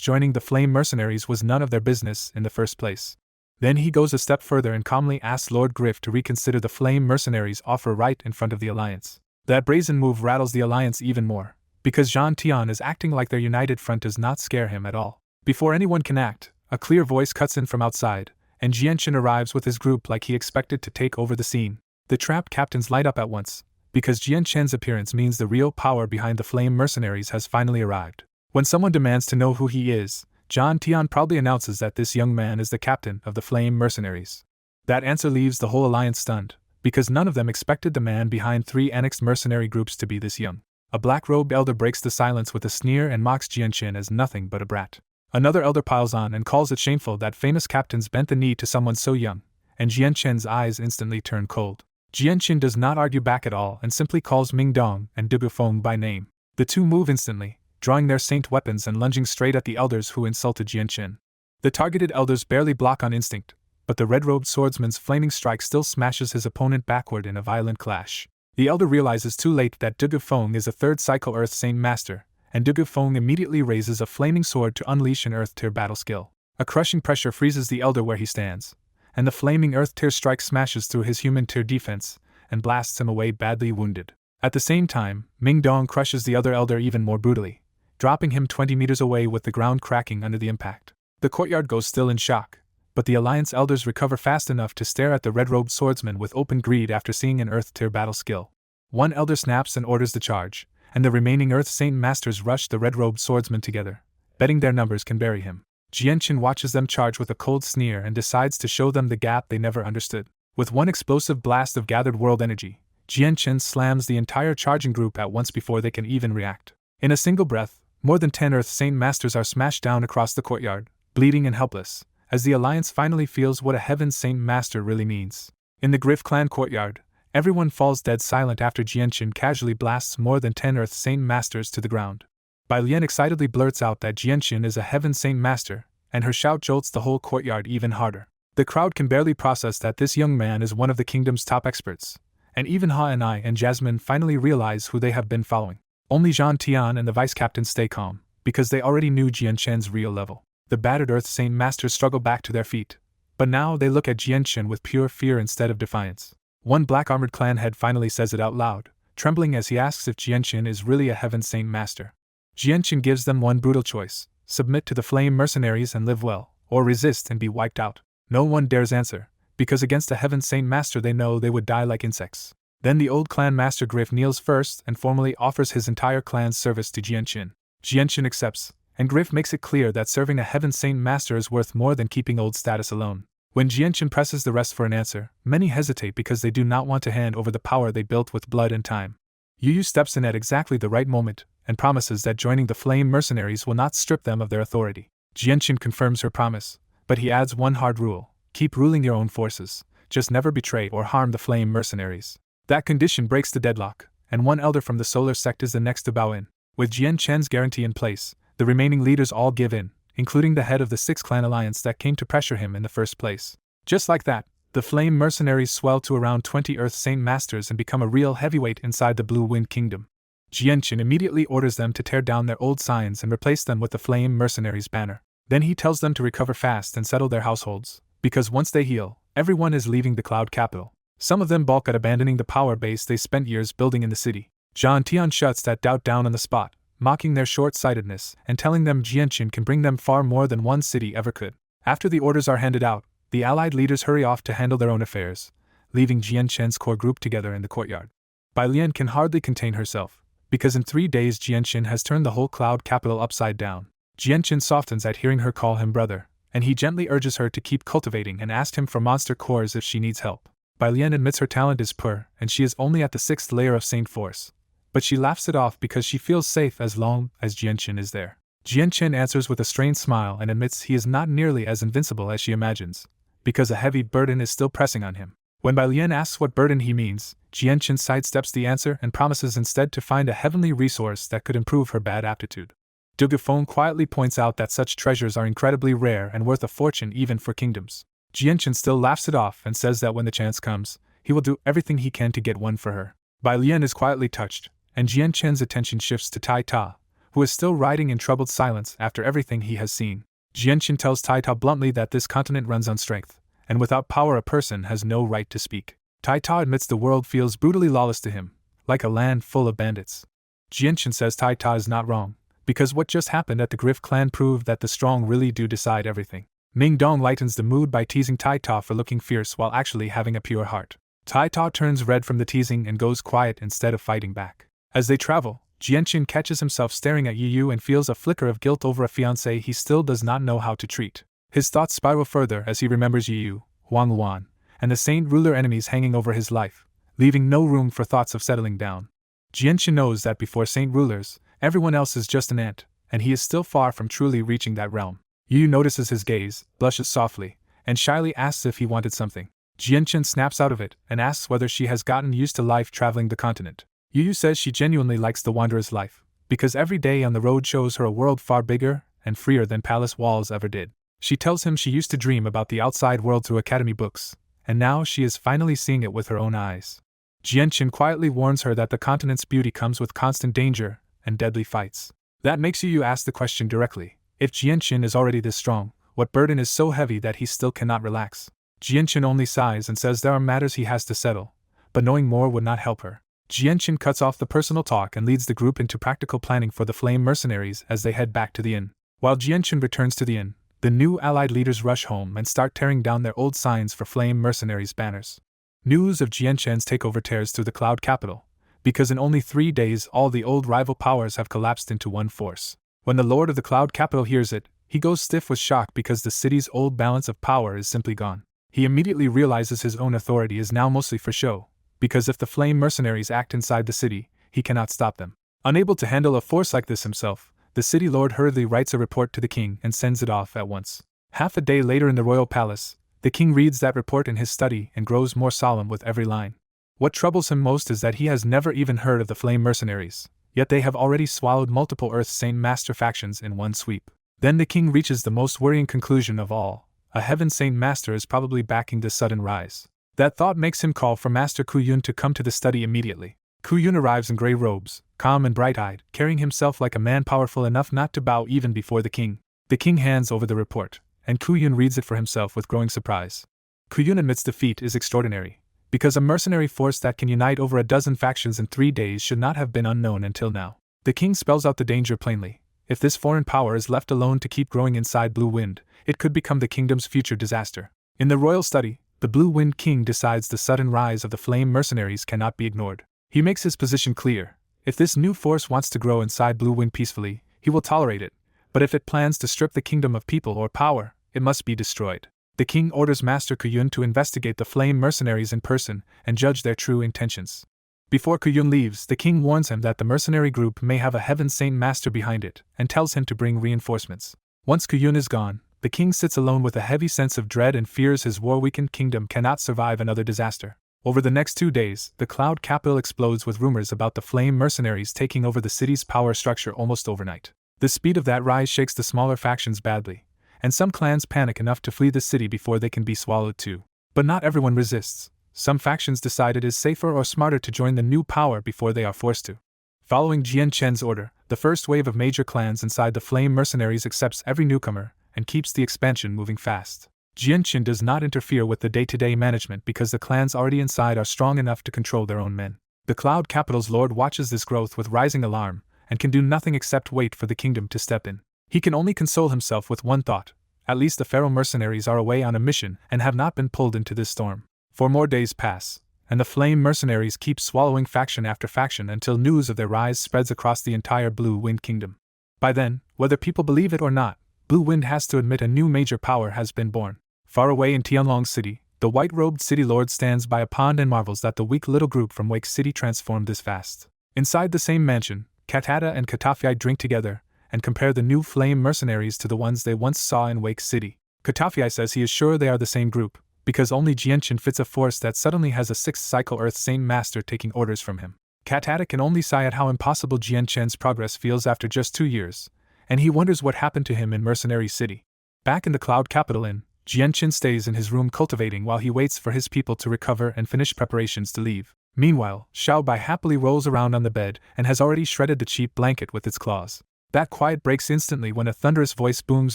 joining the Flame mercenaries was none of their business in the first place. Then he goes a step further and calmly asks Lord Griff to reconsider the Flame mercenaries' offer right in front of the Alliance. That brazen move rattles the Alliance even more, because Zhan Tian is acting like their united front does not scare him at all. Before anyone can act, a clear voice cuts in from outside, and Jianshin arrives with his group like he expected to take over the scene. The trapped captains light up at once, because Jianshin's appearance means the real power behind the Flame mercenaries has finally arrived. When someone demands to know who he is, John Tian proudly announces that this young man is the captain of the Flame Mercenaries. That answer leaves the whole alliance stunned, because none of them expected the man behind 3 annexed mercenary groups to be this young. A black-robed elder breaks the silence with a sneer and mocks Jianqin as nothing but a brat. Another elder piles on and calls it shameful that famous captains bent the knee to someone so young, and Jianqin's eyes instantly turn cold. Jianqin does not argue back at all and simply calls Ming Dong and Du Gufeng by name. The two move instantly, drawing their saint weapons and lunging straight at the elders who insulted Jianqin. The targeted elders barely block on instinct, but the red-robed swordsman's flaming strike still smashes his opponent backward in a violent clash. The elder realizes too late that Du Gufeng is a 3rd Cycle Earth Saint Master, and Du Gufeng immediately raises a flaming sword to unleash an Earth Tier battle skill. A crushing pressure freezes the elder where he stands, and the flaming Earth Tier strike smashes through his human tier defense and blasts him away badly wounded. At the same time, Ming Dong crushes the other elder even more brutally, dropping him 20 meters away with the ground cracking under the impact. The courtyard goes still in shock, but the Alliance elders recover fast enough to stare at the red-robed swordsman with open greed after seeing an Earth-tier battle skill. One elder snaps and orders the charge, and the remaining Earth Saint Masters rush the red-robed swordsman together, betting their numbers can bury him. Jianqin watches them charge with a cold sneer and decides to show them the gap they never understood. With one explosive blast of gathered world energy, Jianqin slams the entire charging group at once before they can even react. In a single breath, more than 10 Earth Saint Masters are smashed down across the courtyard, bleeding and helpless, as the Alliance finally feels what a Heaven Saint Master really means. In the Griff clan courtyard, everyone falls dead silent after Jianqin casually blasts more than 10 Earth Saint Masters to the ground. Bai Lian excitedly blurts out that Jianqin is a Heaven Saint Master, and her shout jolts the whole courtyard even harder. The crowd can barely process that this young man is one of the kingdom's top experts, and even Ha and I and Jasmine finally realize who they have been following. Only Zhan Tian and the vice captain stay calm, because they already knew Jianqin's real level. The battered Earth Saint Masters struggle back to their feet, but now they look at Jianqin with pure fear instead of defiance. One black-armored clan head finally says it out loud, trembling as he asks if Jianqin is really a Heaven Saint Master. Jianqin gives them one brutal choice: submit to the Flame Mercenaries and live well, or resist and be wiped out. No one dares answer, because against a Heaven Saint Master they know they would die like insects. Then the old clan master Griff kneels first and formally offers his entire clan's service to Jianqin. Jianqin accepts, and Griff makes it clear that serving a Heaven Saint Master is worth more than keeping old status alone. When Jianqin presses the rest for an answer, many hesitate because they do not want to hand over the power they built with blood and time. Yu Yu steps in at exactly the right moment and promises that joining the Flame Mercenaries will not strip them of their authority. Jianqin confirms her promise, but he adds one hard rule: keep ruling your own forces, just never betray or harm the Flame Mercenaries. That condition breaks the deadlock, and one elder from the Solar Sect is the next to bow in. With Jianqin's guarantee in place, the remaining leaders all give in, including the head of the 6-clan alliance that came to pressure him in the first place. Just like that, the Flame Mercenaries swell to around 20 Earth Saint Masters and become a real heavyweight inside the Blue Wind Kingdom. Jianqin immediately orders them to tear down their old signs and replace them with the Flame Mercenaries banner. Then he tells them to recover fast and settle their households, because once they heal, everyone is leaving the Cloud Capital. Some of them balk at abandoning the power base they spent years building in the city. Zhan Tian shuts that doubt down on the spot, mocking their short-sightedness and telling them Jianqin can bring them far more than one city ever could. After the orders are handed out, the allied leaders hurry off to handle their own affairs, leaving Jianqin's core group together in the courtyard. Bai Lian can hardly contain herself, because in 3 days Jianqin has turned the whole Cloud Capital upside down. Jianqin softens at hearing her call him brother, and he gently urges her to keep cultivating and asks him for monster cores if she needs help. Bai Lian admits her talent is poor and she is only at the 6th layer of Saint Force, but she laughs it off because she feels safe as long as Jianqin is there. Jianqin answers with a strained smile and admits he is not nearly as invincible as she imagines, because a heavy burden is still pressing on him. When Bai Lian asks what burden he means, Jianqin sidesteps the answer and promises instead to find a heavenly resource that could improve her bad aptitude. Du Gufeng quietly points out that such treasures are incredibly rare and worth a fortune even for kingdoms. Jianqin still laughs it off and says that when the chance comes, he will do everything he can to get one for her. Bai Lian is quietly touched, and Jianqin's attention shifts to Tai Ta, who is still riding in troubled silence after everything he has seen. Jianqin tells Tai Ta bluntly that this continent runs on strength, and without power a person has no right to speak. Tai Ta admits the world feels brutally lawless to him, like a land full of bandits. Jianqin says Tai Ta is not wrong, because what just happened at the Griff clan proved that the strong really do decide everything. Ming Dong lightens the mood by teasing Tai Ta for looking fierce while actually having a pure heart. Tai Ta turns red from the teasing and goes quiet instead of fighting back. As they travel, Jianqin catches himself staring at Yu and feels a flicker of guilt over a fiancé he still does not know how to treat. His thoughts spiral further as he remembers Yu, Huang Luan, and the Saint Ruler enemies hanging over his life, leaving no room for thoughts of settling down. Jianqin knows that before Saint Rulers, everyone else is just an ant, and he is still far from truly reaching that realm. Yu notices his gaze, blushes softly, and shyly asks if he wanted something. Jianqin snaps out of it and asks whether she has gotten used to life traveling the continent. Yu says she genuinely likes the wanderer's life, because every day on the road shows her a world far bigger and freer than palace walls ever did. She tells him she used to dream about the outside world through academy books, and now she is finally seeing it with her own eyes. Jianqin quietly warns her that the continent's beauty comes with constant danger and deadly fights. That makes Yu ask the question directly. If Jianqin is already this strong, what burden is so heavy that he still cannot relax? Jianqin only sighs and says there are matters he has to settle, but knowing more would not help her. Jianqin cuts off the personal talk and leads the group into practical planning for the flame mercenaries as they head back to the inn. While Jianqin returns to the inn, the new allied leaders rush home and start tearing down their old signs for flame mercenaries banners. News of Jianqin's takeover tears through the cloud capital, because in only 3 days all the old rival powers have collapsed into one force. When the lord of the cloud capital hears it, he goes stiff with shock because the city's old balance of power is simply gone. He immediately realizes his own authority is now mostly for show, because if the flame mercenaries act inside the city, he cannot stop them. Unable to handle a force like this himself, the city lord hurriedly writes a report to the king and sends it off at once. Half a day later in the royal palace, the king reads that report in his study and grows more solemn with every line. What troubles him most is that he has never even heard of the flame mercenaries, yet they have already swallowed multiple Earth Saint Master factions in one sweep. Then the king reaches the most worrying conclusion of all: a Heaven Saint Master is probably backing this sudden rise. That thought makes him call for Master Kuyun to come to the study immediately. Kuyun arrives in grey robes, calm and bright-eyed, carrying himself like a man powerful enough not to bow even before the king. The king hands over the report, and Kuyun reads it for himself with growing surprise. Kuyun admits defeat is extraordinary, because a mercenary force that can unite over a dozen factions in 3 days should not have been unknown until now. The king spells out the danger plainly. If this foreign power is left alone to keep growing inside Blue Wind, it could become the kingdom's future disaster. In the royal study, the Blue Wind King decides the sudden rise of the flame mercenaries cannot be ignored. He makes his position clear. If this new force wants to grow inside Blue Wind peacefully, he will tolerate it, but if it plans to strip the kingdom of people or power, it must be destroyed. The king orders Master Kuyun to investigate the flame mercenaries in person and judge their true intentions. Before Kuyun leaves, the king warns him that the mercenary group may have a Heaven Saint Master behind it and tells him to bring reinforcements. Once Kuyun is gone, the king sits alone with a heavy sense of dread and fears his war-weakened kingdom cannot survive another disaster. Over the next 2 days, the cloud capital explodes with rumors about the flame mercenaries taking over the city's power structure almost overnight. The speed of that rise shakes the smaller factions badly, and some clans panic enough to flee the city before they can be swallowed too. But not everyone resists. Some factions decide it is safer or smarter to join the new power before they are forced to. Following Jianqin's order, the first wave of major clans inside the flame mercenaries accepts every newcomer and keeps the expansion moving fast. Jianqin does not interfere with the day-to-day management because the clans already inside are strong enough to control their own men. The cloud capital's lord watches this growth with rising alarm and can do nothing except wait for the kingdom to step in. He can only console himself with one thought: at least the pharaoh mercenaries are away on a mission and have not been pulled into this storm. 4 more days pass, and the flame mercenaries keep swallowing faction after faction until news of their rise spreads across the entire Blue Wind Kingdom. By then, whether people believe it or not, Blue Wind has to admit a new major power has been born. Far away in Tianlong City, the white-robed city lord stands by a pond and marvels that the weak little group from Wake City transformed this fast. Inside the same mansion, Katata and Katafei drink together and compare the new flame mercenaries to the ones they once saw in Wake City. Katafei says he is sure they are the same group, because only Jianqin fits a force that suddenly has a 6th cycle Earth Saint Master taking orders from him. Katata can only sigh at how impossible Jianqin's progress feels after just 2 years, and he wonders what happened to him in Mercenary City. Back in the Cloud Capital Inn, Jianqin stays in his room cultivating while he waits for his people to recover and finish preparations to leave. Meanwhile, Xiao Bai happily rolls around on the bed and has already shredded the cheap blanket with its claws. That quiet breaks instantly when a thunderous voice booms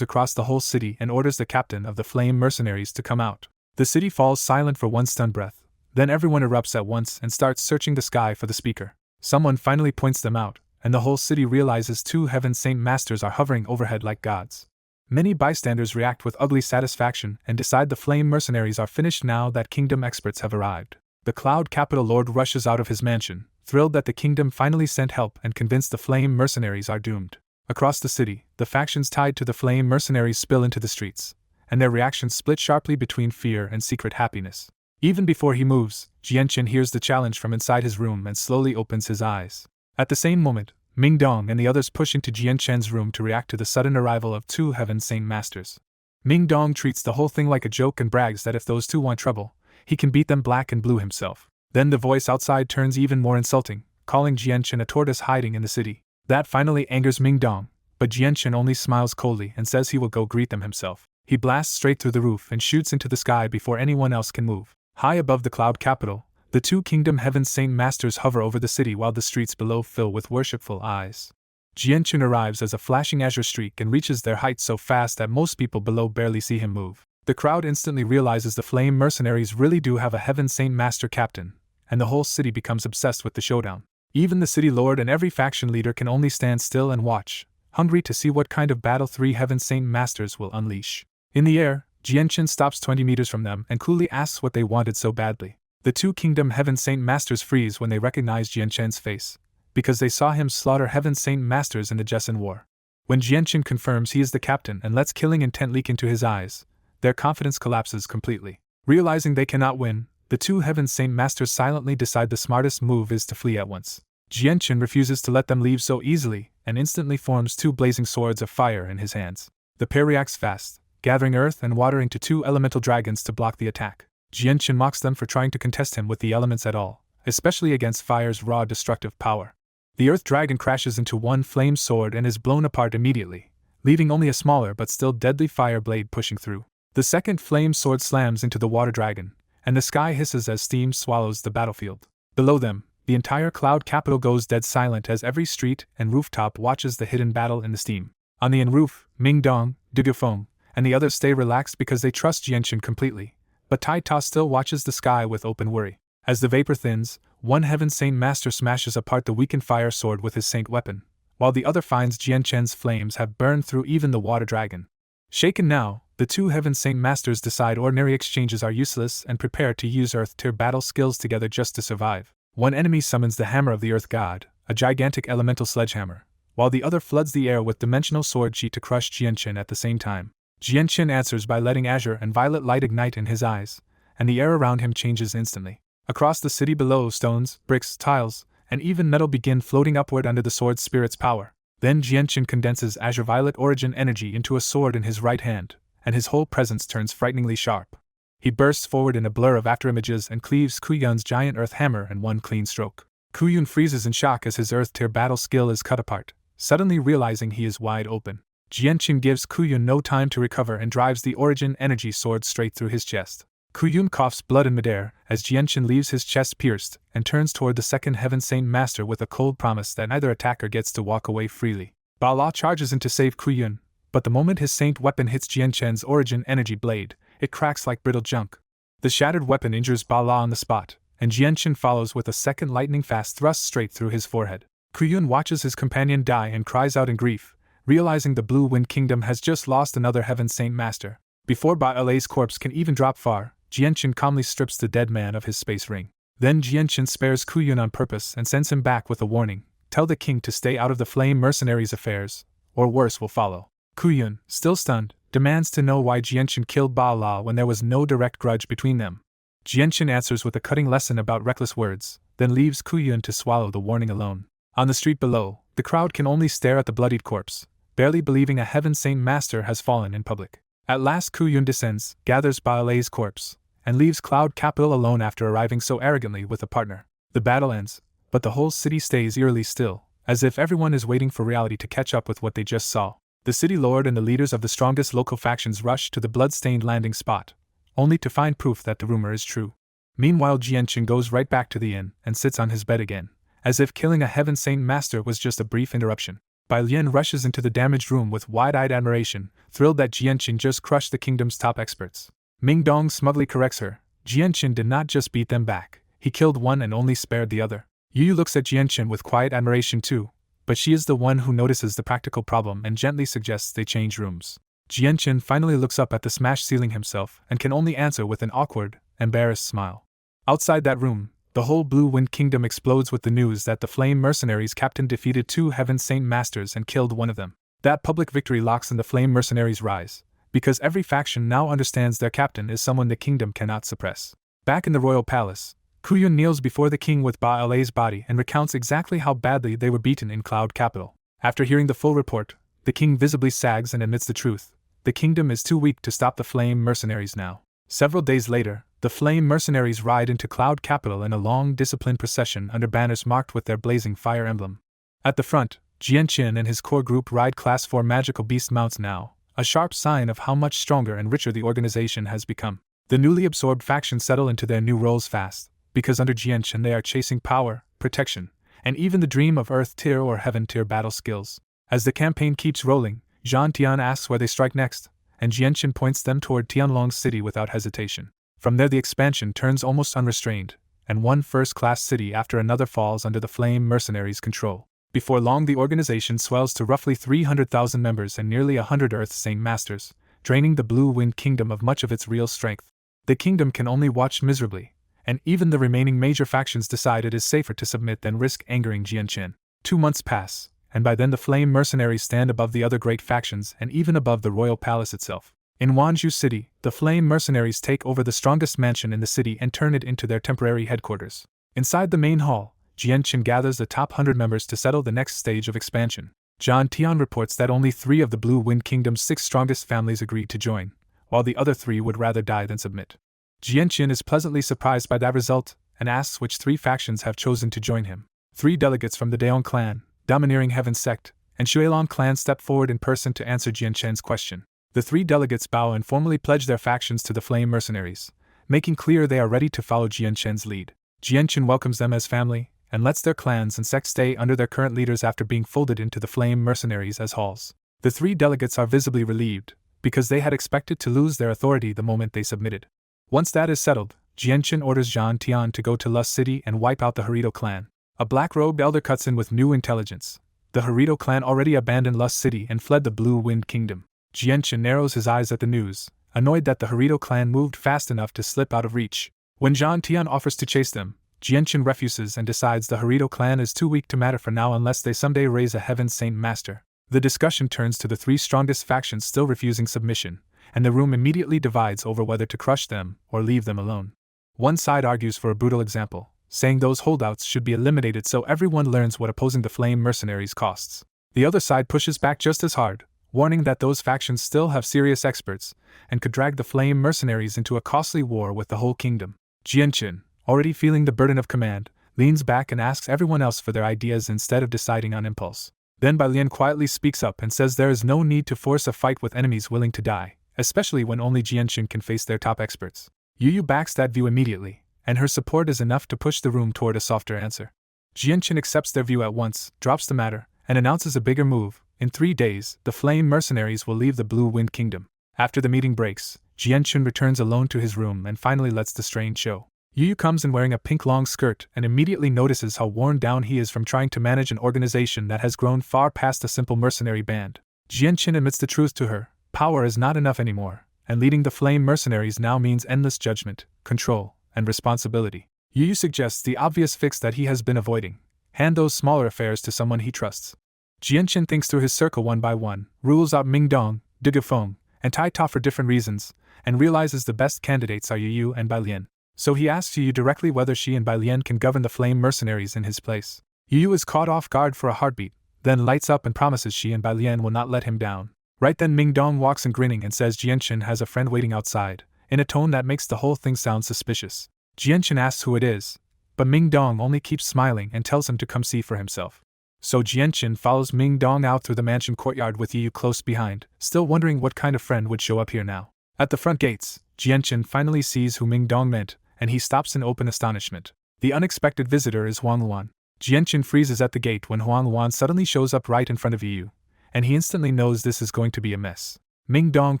across the whole city and orders the captain of the flame mercenaries to come out. The city falls silent for one stunned breath, then everyone erupts at once and starts searching the sky for the speaker. Someone finally points them out, and the whole city realizes 2 Heaven Saint Masters are hovering overhead like gods. Many bystanders react with ugly satisfaction and decide the flame mercenaries are finished now that kingdom experts have arrived. The Cloud Capital Lord rushes out of his mansion, thrilled that the kingdom finally sent help and convinced the flame mercenaries are doomed. Across the city, the factions tied to the flame mercenaries spill into the streets, and their reactions split sharply between fear and secret happiness. Even before he moves, Jianchen hears the challenge from inside his room and slowly opens his eyes. At the same moment, Ming Dong and the others push into Jianchen's room to react to the sudden arrival of two Heaven Saint Masters. Ming Dong treats the whole thing like a joke and brags that if those two want trouble, he can beat them black and blue himself. Then the voice outside turns even more insulting, calling Jianchen a tortoise hiding in the city. That finally angers Ming Dong, but Jianchen only smiles coldly and says he will go greet them himself. He blasts straight through the roof and shoots into the sky before anyone else can move. High above the cloud capital, the two Kingdom Heaven Saint Masters hover over the city while the streets below fill with worshipful eyes. Jianchen arrives as a flashing azure streak and reaches their height so fast that most people below barely see him move. The crowd instantly realizes the flame mercenaries really do have a Heaven Saint Master captain, and the whole city becomes obsessed with the showdown. Even the city lord and every faction leader can only stand still and watch, hungry to see what kind of battle three Heaven Saint Masters will unleash. In the air, Jianchen stops 20 meters from them and coolly asks what they wanted so badly. The two Kingdom Heaven Saint Masters freeze when they recognize Jianchen's face, because they saw him slaughter Heaven Saint Masters in the Jessen War. When Jianchen confirms he is the captain and lets killing intent leak into his eyes, their confidence collapses completely. Realizing they cannot win, the two Heaven Saint Masters silently decide the smartest move is to flee at once. Jianchen refuses to let them leave so easily and instantly forms two blazing swords of fire in his hands. The pair reacts fast, gathering earth and water into two elemental dragons to block the attack. Jianchen mocks them for trying to contest him with the elements at all, especially against fire's raw destructive power. The earth dragon crashes into one flame sword and is blown apart immediately, leaving only a smaller but still deadly fire blade pushing through. The second flame sword slams into the water dragon, and the sky hisses as steam swallows the battlefield. Below them, the entire cloud capital goes dead silent as every street and rooftop watches the hidden battle in the steam. On the roof, Ming Dong, Dugufeng, and the others stay relaxed because they trust Jianchen completely, but Tai Ta still watches the sky with open worry. As the vapor thins, one Heaven Saint Master smashes apart the weakened fire sword with his saint weapon, while the other finds Jianchen's flames have burned through even the water dragon. Shaken now, the two Heaven Saint Masters decide ordinary exchanges are useless and prepare to use Earth-tier battle skills together just to survive. One enemy summons the Hammer of the Earth God, a gigantic elemental sledgehammer, while the other floods the air with dimensional sword chi to crush Jianchen at the same time. Jianchen answers by letting azure and violet light ignite in his eyes, and the air around him changes instantly. Across the city below, stones, bricks, tiles, and even metal begin floating upward under the sword's spirit's power. Then Jianchen condenses azure violet origin energy into a sword in his right hand, and his whole presence turns frighteningly sharp. He bursts forward in a blur of afterimages and cleaves Kuyun's giant earth hammer in one clean stroke. Kuyun freezes in shock as his earth-tier battle skill is cut apart, suddenly realizing he is wide open. Jianchen gives Kuyun no time to recover and drives the origin energy sword straight through his chest. Kuyun coughs blood in midair as Jianchen leaves his chest pierced and turns toward the second Heaven Saint Master with a cold promise that neither attacker gets to walk away freely. Ba La charges in to save Kuyun, but the moment his saint weapon hits Jianchen's origin energy blade, it cracks like brittle junk. The shattered weapon injures Ba La on the spot, and Jianchen follows with a second lightning-fast thrust straight through his forehead. Kuyun watches his companion die and cries out in grief, realizing the Blue Wind Kingdom has just lost another Heaven Saint Master. Before Ba La's corpse can even drop far, Jianchen calmly strips the dead man of his space ring. Then Jianchen spares Kuyun on purpose and sends him back with a warning: tell the king to stay out of the flame mercenaries' affairs, or worse will follow. Kuyun, still stunned, demands to know why Jianchen killed Ba La when there was no direct grudge between them. Jianchen answers with a cutting lesson about reckless words, then leaves Kuyun to swallow the warning alone. On the street below, the crowd can only stare at the bloodied corpse, barely believing a Heaven Saint Master has fallen in public. At last Kuyun descends, gathers Ba La's corpse, and leaves Cloud Capital alone after arriving so arrogantly with a partner. The battle ends, but the whole city stays eerily still, as if everyone is waiting for reality to catch up with what they just saw. The city lord and the leaders of the strongest local factions rush to the blood-stained landing spot, only to find proof that the rumor is true. Meanwhile, Jianchen goes right back to the inn and sits on his bed again, as if killing a Heaven Saint Master was just a brief interruption. Bai Lian rushes into the damaged room with wide-eyed admiration, thrilled that Jianchen just crushed the kingdom's top experts. Ming Dong smugly corrects her: Jianchen did not just beat them back, he killed one and only spared the other. Yu looks at Jianchen with quiet admiration too, but she is the one who notices the practical problem and gently suggests they change rooms. Jianchen finally looks up at the smashed ceiling himself and can only answer with an awkward, embarrassed smile. Outside that room, the whole Blue Wind Kingdom explodes with the news that the Flame Mercenaries' captain defeated 2 Heaven Saint Masters and killed one of them. That public victory locks in the Flame Mercenaries' rise, because every faction now understands their captain is someone the kingdom cannot suppress. Back in the royal palace, Kuyun kneels before the king with Ba Ala's body and recounts exactly how badly they were beaten in Cloud Capital. After hearing the full report, the king visibly sags and admits the truth. The kingdom is too weak to stop the Flame Mercenaries now. Several days later, the Flame Mercenaries ride into Cloud Capital in a long, disciplined procession under banners marked with their blazing fire emblem. At the front, Jianqin and his core group ride Class 4 magical beast mounts now, a sharp sign of how much stronger and richer the organization has become. The newly absorbed factions settle into their new roles fast, because under Jianqin they are chasing power, protection, and even the dream of Earth Tier or Heaven Tier battle skills. As the campaign keeps rolling, Zhan Tian asks where they strike next, and Jianqin points them toward Tianlong's city without hesitation. From there the expansion turns almost unrestrained, and one first-class city after another falls under the Flame Mercenaries' control. Before long the organization swells to roughly 300,000 members and nearly 100 Earth Saint Masters, draining the Blue Wind Kingdom of much of its real strength. The kingdom can only watch miserably, and even the remaining major factions decide it is safer to submit than risk angering Jianqin. 2 months pass, and by then the Flame Mercenaries stand above the other great factions and even above the royal palace itself. In Wanzhou City, the Flame Mercenaries take over the strongest mansion in the city and turn it into their temporary headquarters. Inside the main hall, Jianqin gathers the top 100 members to settle the next stage of expansion. Zhan Tian reports that only 3 of the Blue Wind Kingdom's 6 strongest families agreed to join, while the other 3 would rather die than submit. Jianqin is pleasantly surprised by that result, and asks which 3 factions have chosen to join him. 3 delegates from the Daon clan, Domineering Heaven sect, and Xuelong clan step forward in person to answer Jianqin's question. The 3 delegates bow and formally pledge their factions to the Flame Mercenaries, making clear they are ready to follow Jianqin's lead. Jianqin welcomes them as family, and lets their clans and sects stay under their current leaders after being folded into the Flame Mercenaries as halls. The 3 delegates are visibly relieved, because they had expected to lose their authority the moment they submitted. Once that is settled, Jianqin orders Zhan Tian to go to Lust City and wipe out the Harito clan. A black-robed elder cuts in with new intelligence. The Harito clan already abandoned Lust City and fled the Blue Wind Kingdom. Jianqin narrows his eyes at the news, annoyed that the Harito clan moved fast enough to slip out of reach. When Zhan Tian offers to chase them, Jianqin refuses and decides the Harito clan is too weak to matter for now unless they someday raise a Heaven Saint Master. The discussion turns to the 3 strongest factions still refusing submission, and the room immediately divides over whether to crush them or leave them alone. One side argues for a brutal example, saying those holdouts should be eliminated so everyone learns what opposing the Flame Mercenaries costs. The other side pushes back just as hard, warning that those factions still have serious experts, and could drag the Flame Mercenaries into a costly war with the whole kingdom. Jianqin, already feeling the burden of command, leans back and asks everyone else for their ideas instead of deciding on impulse. Then Bai Lian quietly speaks up and says there is no need to force a fight with enemies willing to die, especially when only Jianqin can face their top experts. Yu Yu backs that view immediately, and her support is enough to push the room toward a softer answer. Jianqin accepts their view at once, drops the matter, and announces a bigger move. In 3 days, the Flame Mercenaries will leave the Blue Wind Kingdom. After the meeting breaks, Jianqin returns alone to his room and finally lets the strain show. Yu Yu comes in wearing a pink long skirt and immediately notices how worn down he is from trying to manage an organization that has grown far past a simple mercenary band. Jianqin admits the truth to her: power is not enough anymore, and leading the Flame Mercenaries now means endless judgment, control, and responsibility. Yu Yu suggests the obvious fix that he has been avoiding: hand those smaller affairs to someone he trusts. Jianqin thinks through his circle one by one, rules out Mingdong, Digafeng, and Tai Ta for different reasons, and realizes the best candidates are Yu Yu and Bai Lian. So he asks Yu Yu directly whether she and Bai Lian can govern the Flame Mercenaries in his place. Yu Yu is caught off guard for a heartbeat, then lights up and promises she and Bai Lian will not let him down. Right then Mingdong walks in grinning and says Jianqin has a friend waiting outside, in a tone that makes the whole thing sound suspicious. Jianqin asks who it is, but Mingdong only keeps smiling and tells him to come see for himself. So Jianqin follows Mingdong out through the mansion courtyard with Yu Yu close behind, still wondering what kind of friend would show up here now. At the front gates, Jianqin finally sees who Mingdong meant, and he stops in open astonishment. The unexpected visitor is Huang Luan. Jianqin freezes at the gate when Huang Luan suddenly shows up right in front of Yu Yu, and he instantly knows this is going to be a mess. Mingdong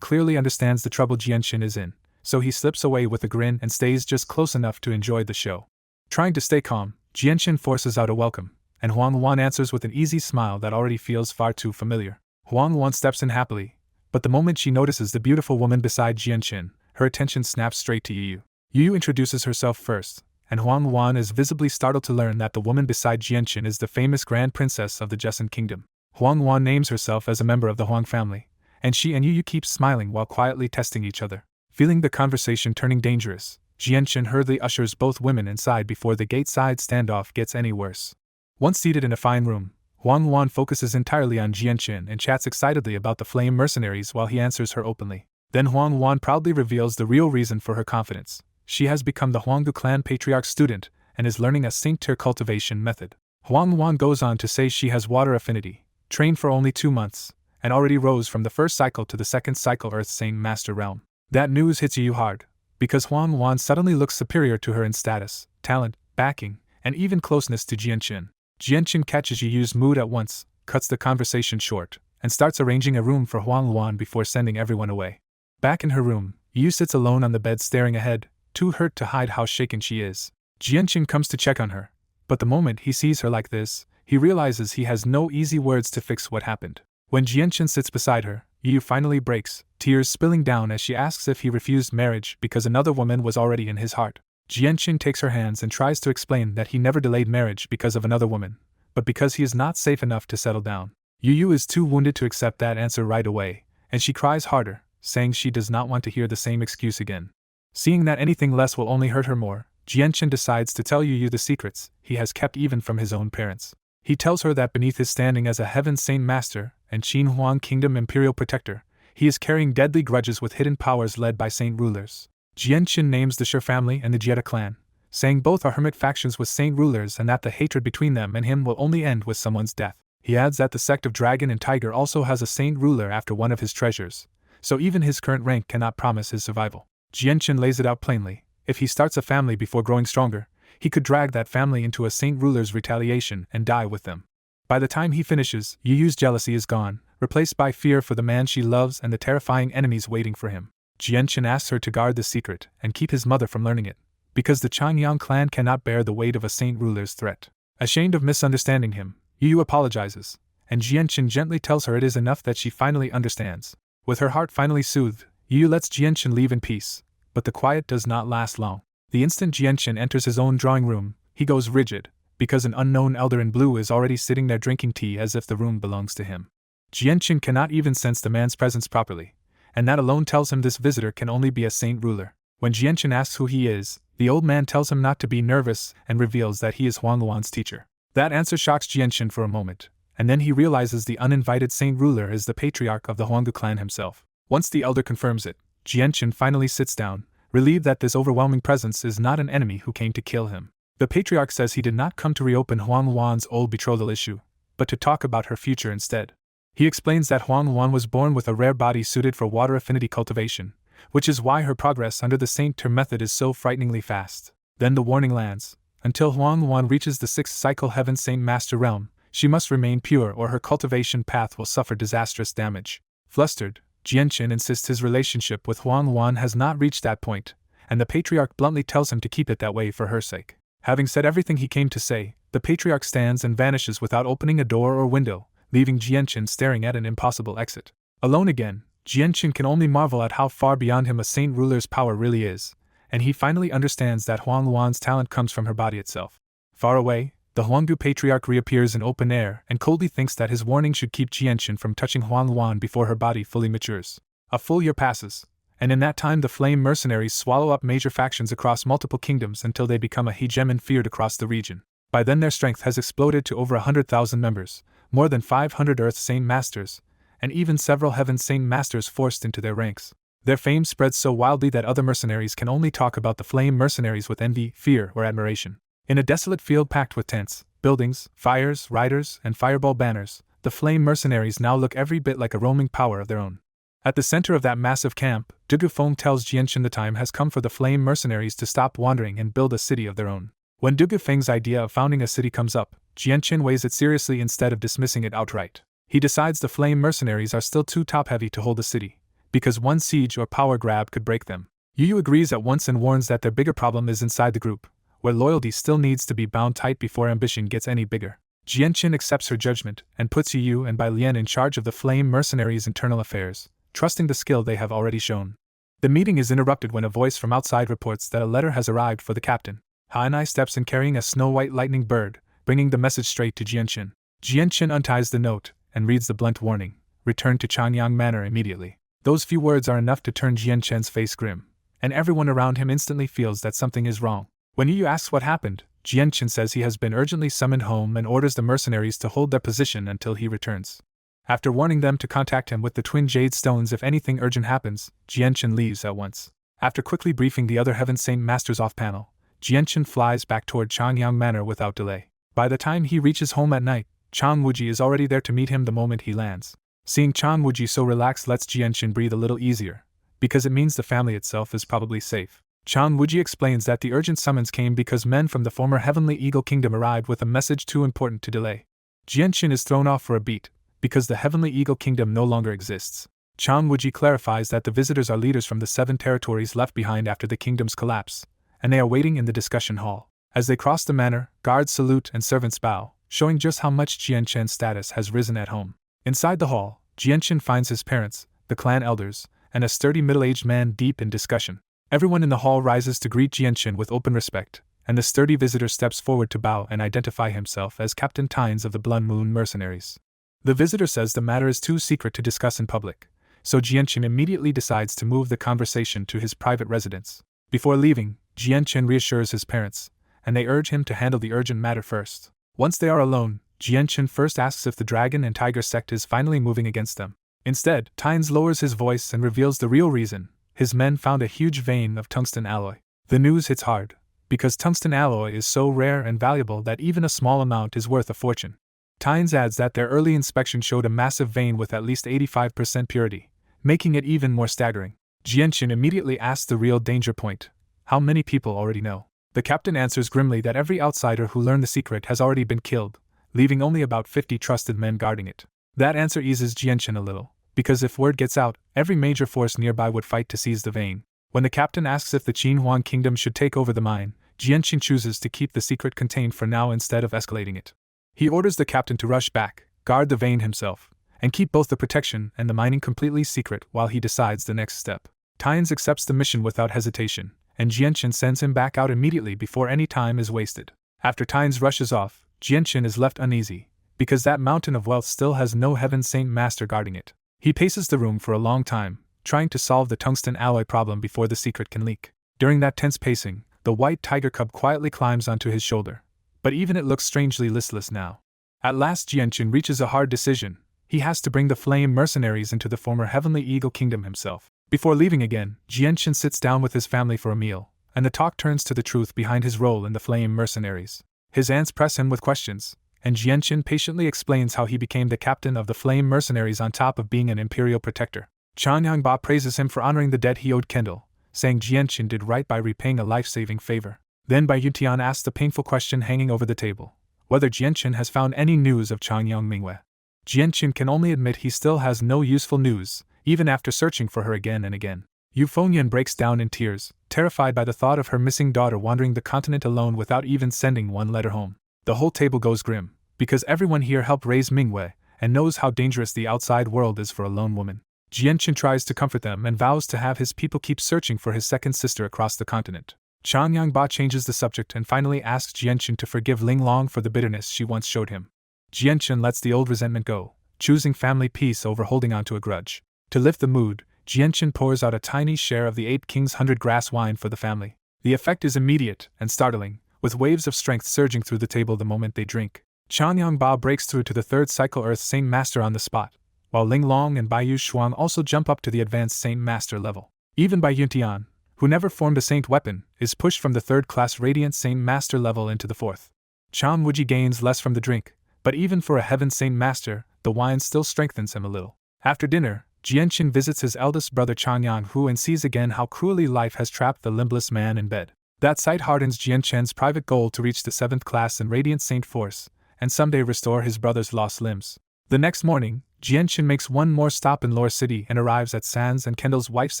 clearly understands the trouble Jianqin is in, so he slips away with a grin and stays just close enough to enjoy the show. Trying to stay calm, Jianqin forces out a welcome, and Huang Luan answers with an easy smile that already feels far too familiar. Huang Luan steps in happily, but the moment she notices the beautiful woman beside Jianqin, her attention snaps straight to Yu Yu. Yu Yu introduces herself first, and Huang Wan is visibly startled to learn that the woman beside Jianqin is the famous Grand Princess of the Jessun Kingdom. Huang Wan names herself as a member of the Huang family, and she and Yu keep smiling while quietly testing each other. Feeling the conversation turning dangerous, Jianqin hurriedly ushers both women inside before the gate-side standoff gets any worse. Once seated in a fine room, Huang Wan focuses entirely on Jianqin and chats excitedly about the flame mercenaries while he answers her openly. Then Huang Wan proudly reveals the real reason for her confidence. She has become the Huanggu clan patriarch's student and is learning a Saint Tier cultivation method. Huang Wan goes on to say she has water affinity, trained for only 2 months, and already rose from the first cycle to the second cycle Earth Saint Master realm. That news hits Yu hard, because Huang Wan suddenly looks superior to her in status, talent, backing, and even closeness to Jianqin. Jianqin catches Yu's mood at once, cuts the conversation short, and starts arranging a room for Huang Wan before sending everyone away. Back in her room, Yu sits alone on the bed staring ahead, too hurt to hide how shaken she is. Jianqin comes to check on her, but the moment he sees her like this, he realizes he has no easy words to fix what happened. When Jianqin sits beside her, Yu finally breaks, tears spilling down as she asks if he refused marriage because another woman was already in his heart. Jianqin takes her hands and tries to explain that he never delayed marriage because of another woman, but because he is not safe enough to settle down. Yu is too wounded to accept that answer right away, and she cries harder, saying she does not want to hear the same excuse again. Seeing that anything less will only hurt her more, Jianqin decides to tell Yu the secrets he has kept even from his own parents. He tells her that beneath his standing as a Heaven Saint Master and Qin Huang Kingdom Imperial Protector, he is carrying deadly grudges with hidden powers led by saint rulers. Jianqin names the Shi family and the Jetta clan, saying both are hermit factions with saint rulers and that the hatred between them and him will only end with someone's death. He adds that the sect of Dragon and Tiger also has a saint ruler after one of his treasures, so even his current rank cannot promise his survival. Jianqin lays it out plainly: if he starts a family before growing stronger, he could drag that family into a saint ruler's retaliation and die with them. By the time he finishes, Yu's jealousy is gone, replaced by fear for the man she loves and the terrifying enemies waiting for him. Jianqin asks her to guard the secret and keep his mother from learning it, because the Changyang clan cannot bear the weight of a saint ruler's threat. Ashamed of misunderstanding him, Yu apologizes, and Jianqin gently tells her it is enough that she finally understands. With her heart finally soothed, Yu lets Jianqin leave in peace, but the quiet does not last long. The instant Jianqin enters his own drawing room, he goes rigid, because an unknown elder in blue is already sitting there drinking tea as if the room belongs to him. Jianqin cannot even sense the man's presence properly, and that alone tells him this visitor can only be a saint ruler. When Jianqin asks who he is, the old man tells him not to be nervous and reveals that he is Huang Wan's teacher. That answer shocks Jianqin for a moment, and then he realizes the uninvited saint ruler is the patriarch of the Huanggu clan himself. Once the elder confirms it, Jianqin finally sits down, relieved that this overwhelming presence is not an enemy who came to kill him. The patriarch says he did not come to reopen Huang Wan's old betrothal issue, but to talk about her future instead. He explains that Huang Wan was born with a rare body suited for water affinity cultivation, which is why her progress under the Saint Tier method is so frighteningly fast. Then the warning lands: until Huang Wan reaches the 6th cycle Heaven Saint Master realm, she must remain pure or her cultivation path will suffer disastrous damage. Flustered, Jianqin insists his relationship with Huang Wan has not reached that point, and the patriarch bluntly tells him to keep it that way for her sake. Having said everything he came to say, the patriarch stands and vanishes without opening a door or window, leaving Jianqin staring at an impossible exit. Alone again, Jianqin can only marvel at how far beyond him a saint ruler's power really is, and he finally understands that Huang Wan's talent comes from her body itself. Far away, the Huanggu patriarch reappears in open air and coldly thinks that his warning should keep Jianqin from touching Huang Wan before her body fully matures. A full year passes, and in that time the flame mercenaries swallow up major factions across multiple kingdoms until they become a hegemon feared across the region. By then their strength has exploded to over 100,000 members, more than 500 Earth Saint Masters, and even several Heaven Saint Masters forced into their ranks. Their fame spreads so wildly that other mercenaries can only talk about the flame mercenaries with envy, fear, or admiration. In a desolate field packed with tents, buildings, fires, riders, and fireball banners, the flame mercenaries now look every bit like a roaming power of their own. At the center of that massive camp, Dugu Feng tells Jianqin the time has come for the flame mercenaries to stop wandering and build a city of their own. When Dugu Feng's idea of founding a city comes up, Jianqin weighs it seriously instead of dismissing it outright. He decides the flame mercenaries are still too top-heavy to hold the city, because one siege or power grab could break them. Yu agrees at once and warns that their bigger problem is inside the group, where loyalty still needs to be bound tight before ambition gets any bigger. Jianqin accepts her judgment and puts Yu and Bai Lian in charge of the flame mercenaries' internal affairs, trusting the skill they have already shown. The meeting is interrupted when a voice from outside reports that a letter has arrived for the captain. Hainai steps in carrying a snow-white lightning bird, bringing the message straight to Jianchen. Jianchen unties the note and reads the blunt warning, "Return to Changyang Manor immediately." Those few words are enough to turn Jianchen's face grim, and everyone around him instantly feels that something is wrong. When Yu asks what happened, Jianchen says he has been urgently summoned home and orders the mercenaries to hold their position until he returns. After warning them to contact him with the twin jade stones if anything urgent happens, Jianchen leaves at once. After quickly briefing the other Heaven Saint Masters off-panel, Jianchen flies back toward Changyang Manor without delay. By the time he reaches home at night, Chang Wuji is already there to meet him the moment he lands. Seeing Chang Wuji so relaxed lets Jianchen breathe a little easier, because it means the family itself is probably safe. Chang Wuji explains that the urgent summons came because men from the former Heavenly Eagle Kingdom arrived with a message too important to delay. Jianchen is thrown off for a beat, because the Heavenly Eagle Kingdom no longer exists. Chang Wuji clarifies that the visitors are leaders from the 7 territories left behind after the kingdom's collapse, and they are waiting in the discussion hall. As they cross the manor, guards salute and servants bow, showing just how much Jianchen's status has risen at home. Inside the hall, Jianchen finds his parents, the clan elders, and a sturdy middle-aged man deep in discussion. Everyone in the hall rises to greet Jianchen with open respect, and the sturdy visitor steps forward to bow and identify himself as Captain Tynes of the Blood Moon Mercenaries. The visitor says the matter is too secret to discuss in public, so Jianchen immediately decides to move the conversation to his private residence. Before leaving, Jianchen reassures his parents, and they urge him to handle the urgent matter first. Once they are alone, Jianchen first asks if the Dragon and Tiger sect is finally moving against them. Instead, Tynes lowers his voice and reveals the real reason: his men found a huge vein of tungsten alloy. The news hits hard, because tungsten alloy is so rare and valuable that even a small amount is worth a fortune. Tynes adds that their early inspection showed a massive vein with at least 85% purity, making it even more staggering. Jianchen immediately asks the real danger point: how many people already know? The captain answers grimly that every outsider who learned the secret has already been killed, leaving only about 50 trusted men guarding it. That answer eases Jianchen a little, because if word gets out, every major force nearby would fight to seize the vein. When the captain asks if the Qinhuang kingdom should take over the mine, Jianchen chooses to keep the secret contained for now instead of escalating it. He orders the captain to rush back, guard the vein himself, and keep both the protection and the mining completely secret while he decides the next step. Tynes accepts the mission without hesitation, and Jianchen sends him back out immediately before any time is wasted. After Tynes rushes off, Jianchen is left uneasy, because that mountain of wealth still has no Heaven Saint Master guarding it. He paces the room for a long time, trying to solve the tungsten alloy problem before the secret can leak. During that tense pacing, the white tiger cub quietly climbs onto his shoulder, but even it looks strangely listless now. At last Jianchen reaches a hard decision: he has to bring the flame mercenaries into the former Heavenly Eagle Kingdom himself. Before leaving again, Jianchen sits down with his family for a meal, and the talk turns to the truth behind his role in the flame mercenaries. His aunts press him with questions, and Jianchen patiently explains how he became the captain of the flame mercenaries on top of being an imperial protector. Changyang Ba praises him for honoring the debt he owed Kendall, saying Jianchen did right by repaying a life-saving favor. Then Bai Yuntian asks the painful question hanging over the table: whether Jianchen has found any news of Changyang Minghua. Jianchen can only admit he still has no useful news, even after searching for her again and again. Euphonian breaks down in tears, terrified by the thought of her missing daughter wandering the continent alone without even sending one letter home. The whole table goes grim, because everyone here helped raise Minghua, and knows how dangerous the outside world is for a lone woman. Jianchen tries to comfort them and vows to have his people keep searching for his second sister across the continent. Changyang Ba changes the subject and finally asks Jianchen to forgive Ling Long for the bitterness she once showed him. Jianchen lets the old resentment go, choosing family peace over holding on to a grudge. To lift the mood, Jianchen pours out a tiny share of the 8 King's 100 grass wine for the family. The effect is immediate and startling, with waves of strength surging through the table the moment they drink. Changyang Ba breaks through to the 3rd Cycle Earth Saint Master on the spot, while Ling Long and Baiyu Shuang also jump up to the Advanced Saint Master level. Even Bai Yuntian, who never formed a saint weapon, is pushed from the 3rd class Radiant Saint Master level into the 4th. Chan Wuji gains less from the drink, but even for a Heaven Saint Master, the wine still strengthens him a little. After dinner, Jianchen visits his eldest brother Changyan Hu and sees again how cruelly life has trapped the limbless man in bed. That sight hardens Jianchen's private goal to reach the 7th class and Radiant Saint Force, and someday restore his brother's lost limbs. The next morning, Jianchen makes one more stop in Lore City and arrives at Sans and Kendall's wife's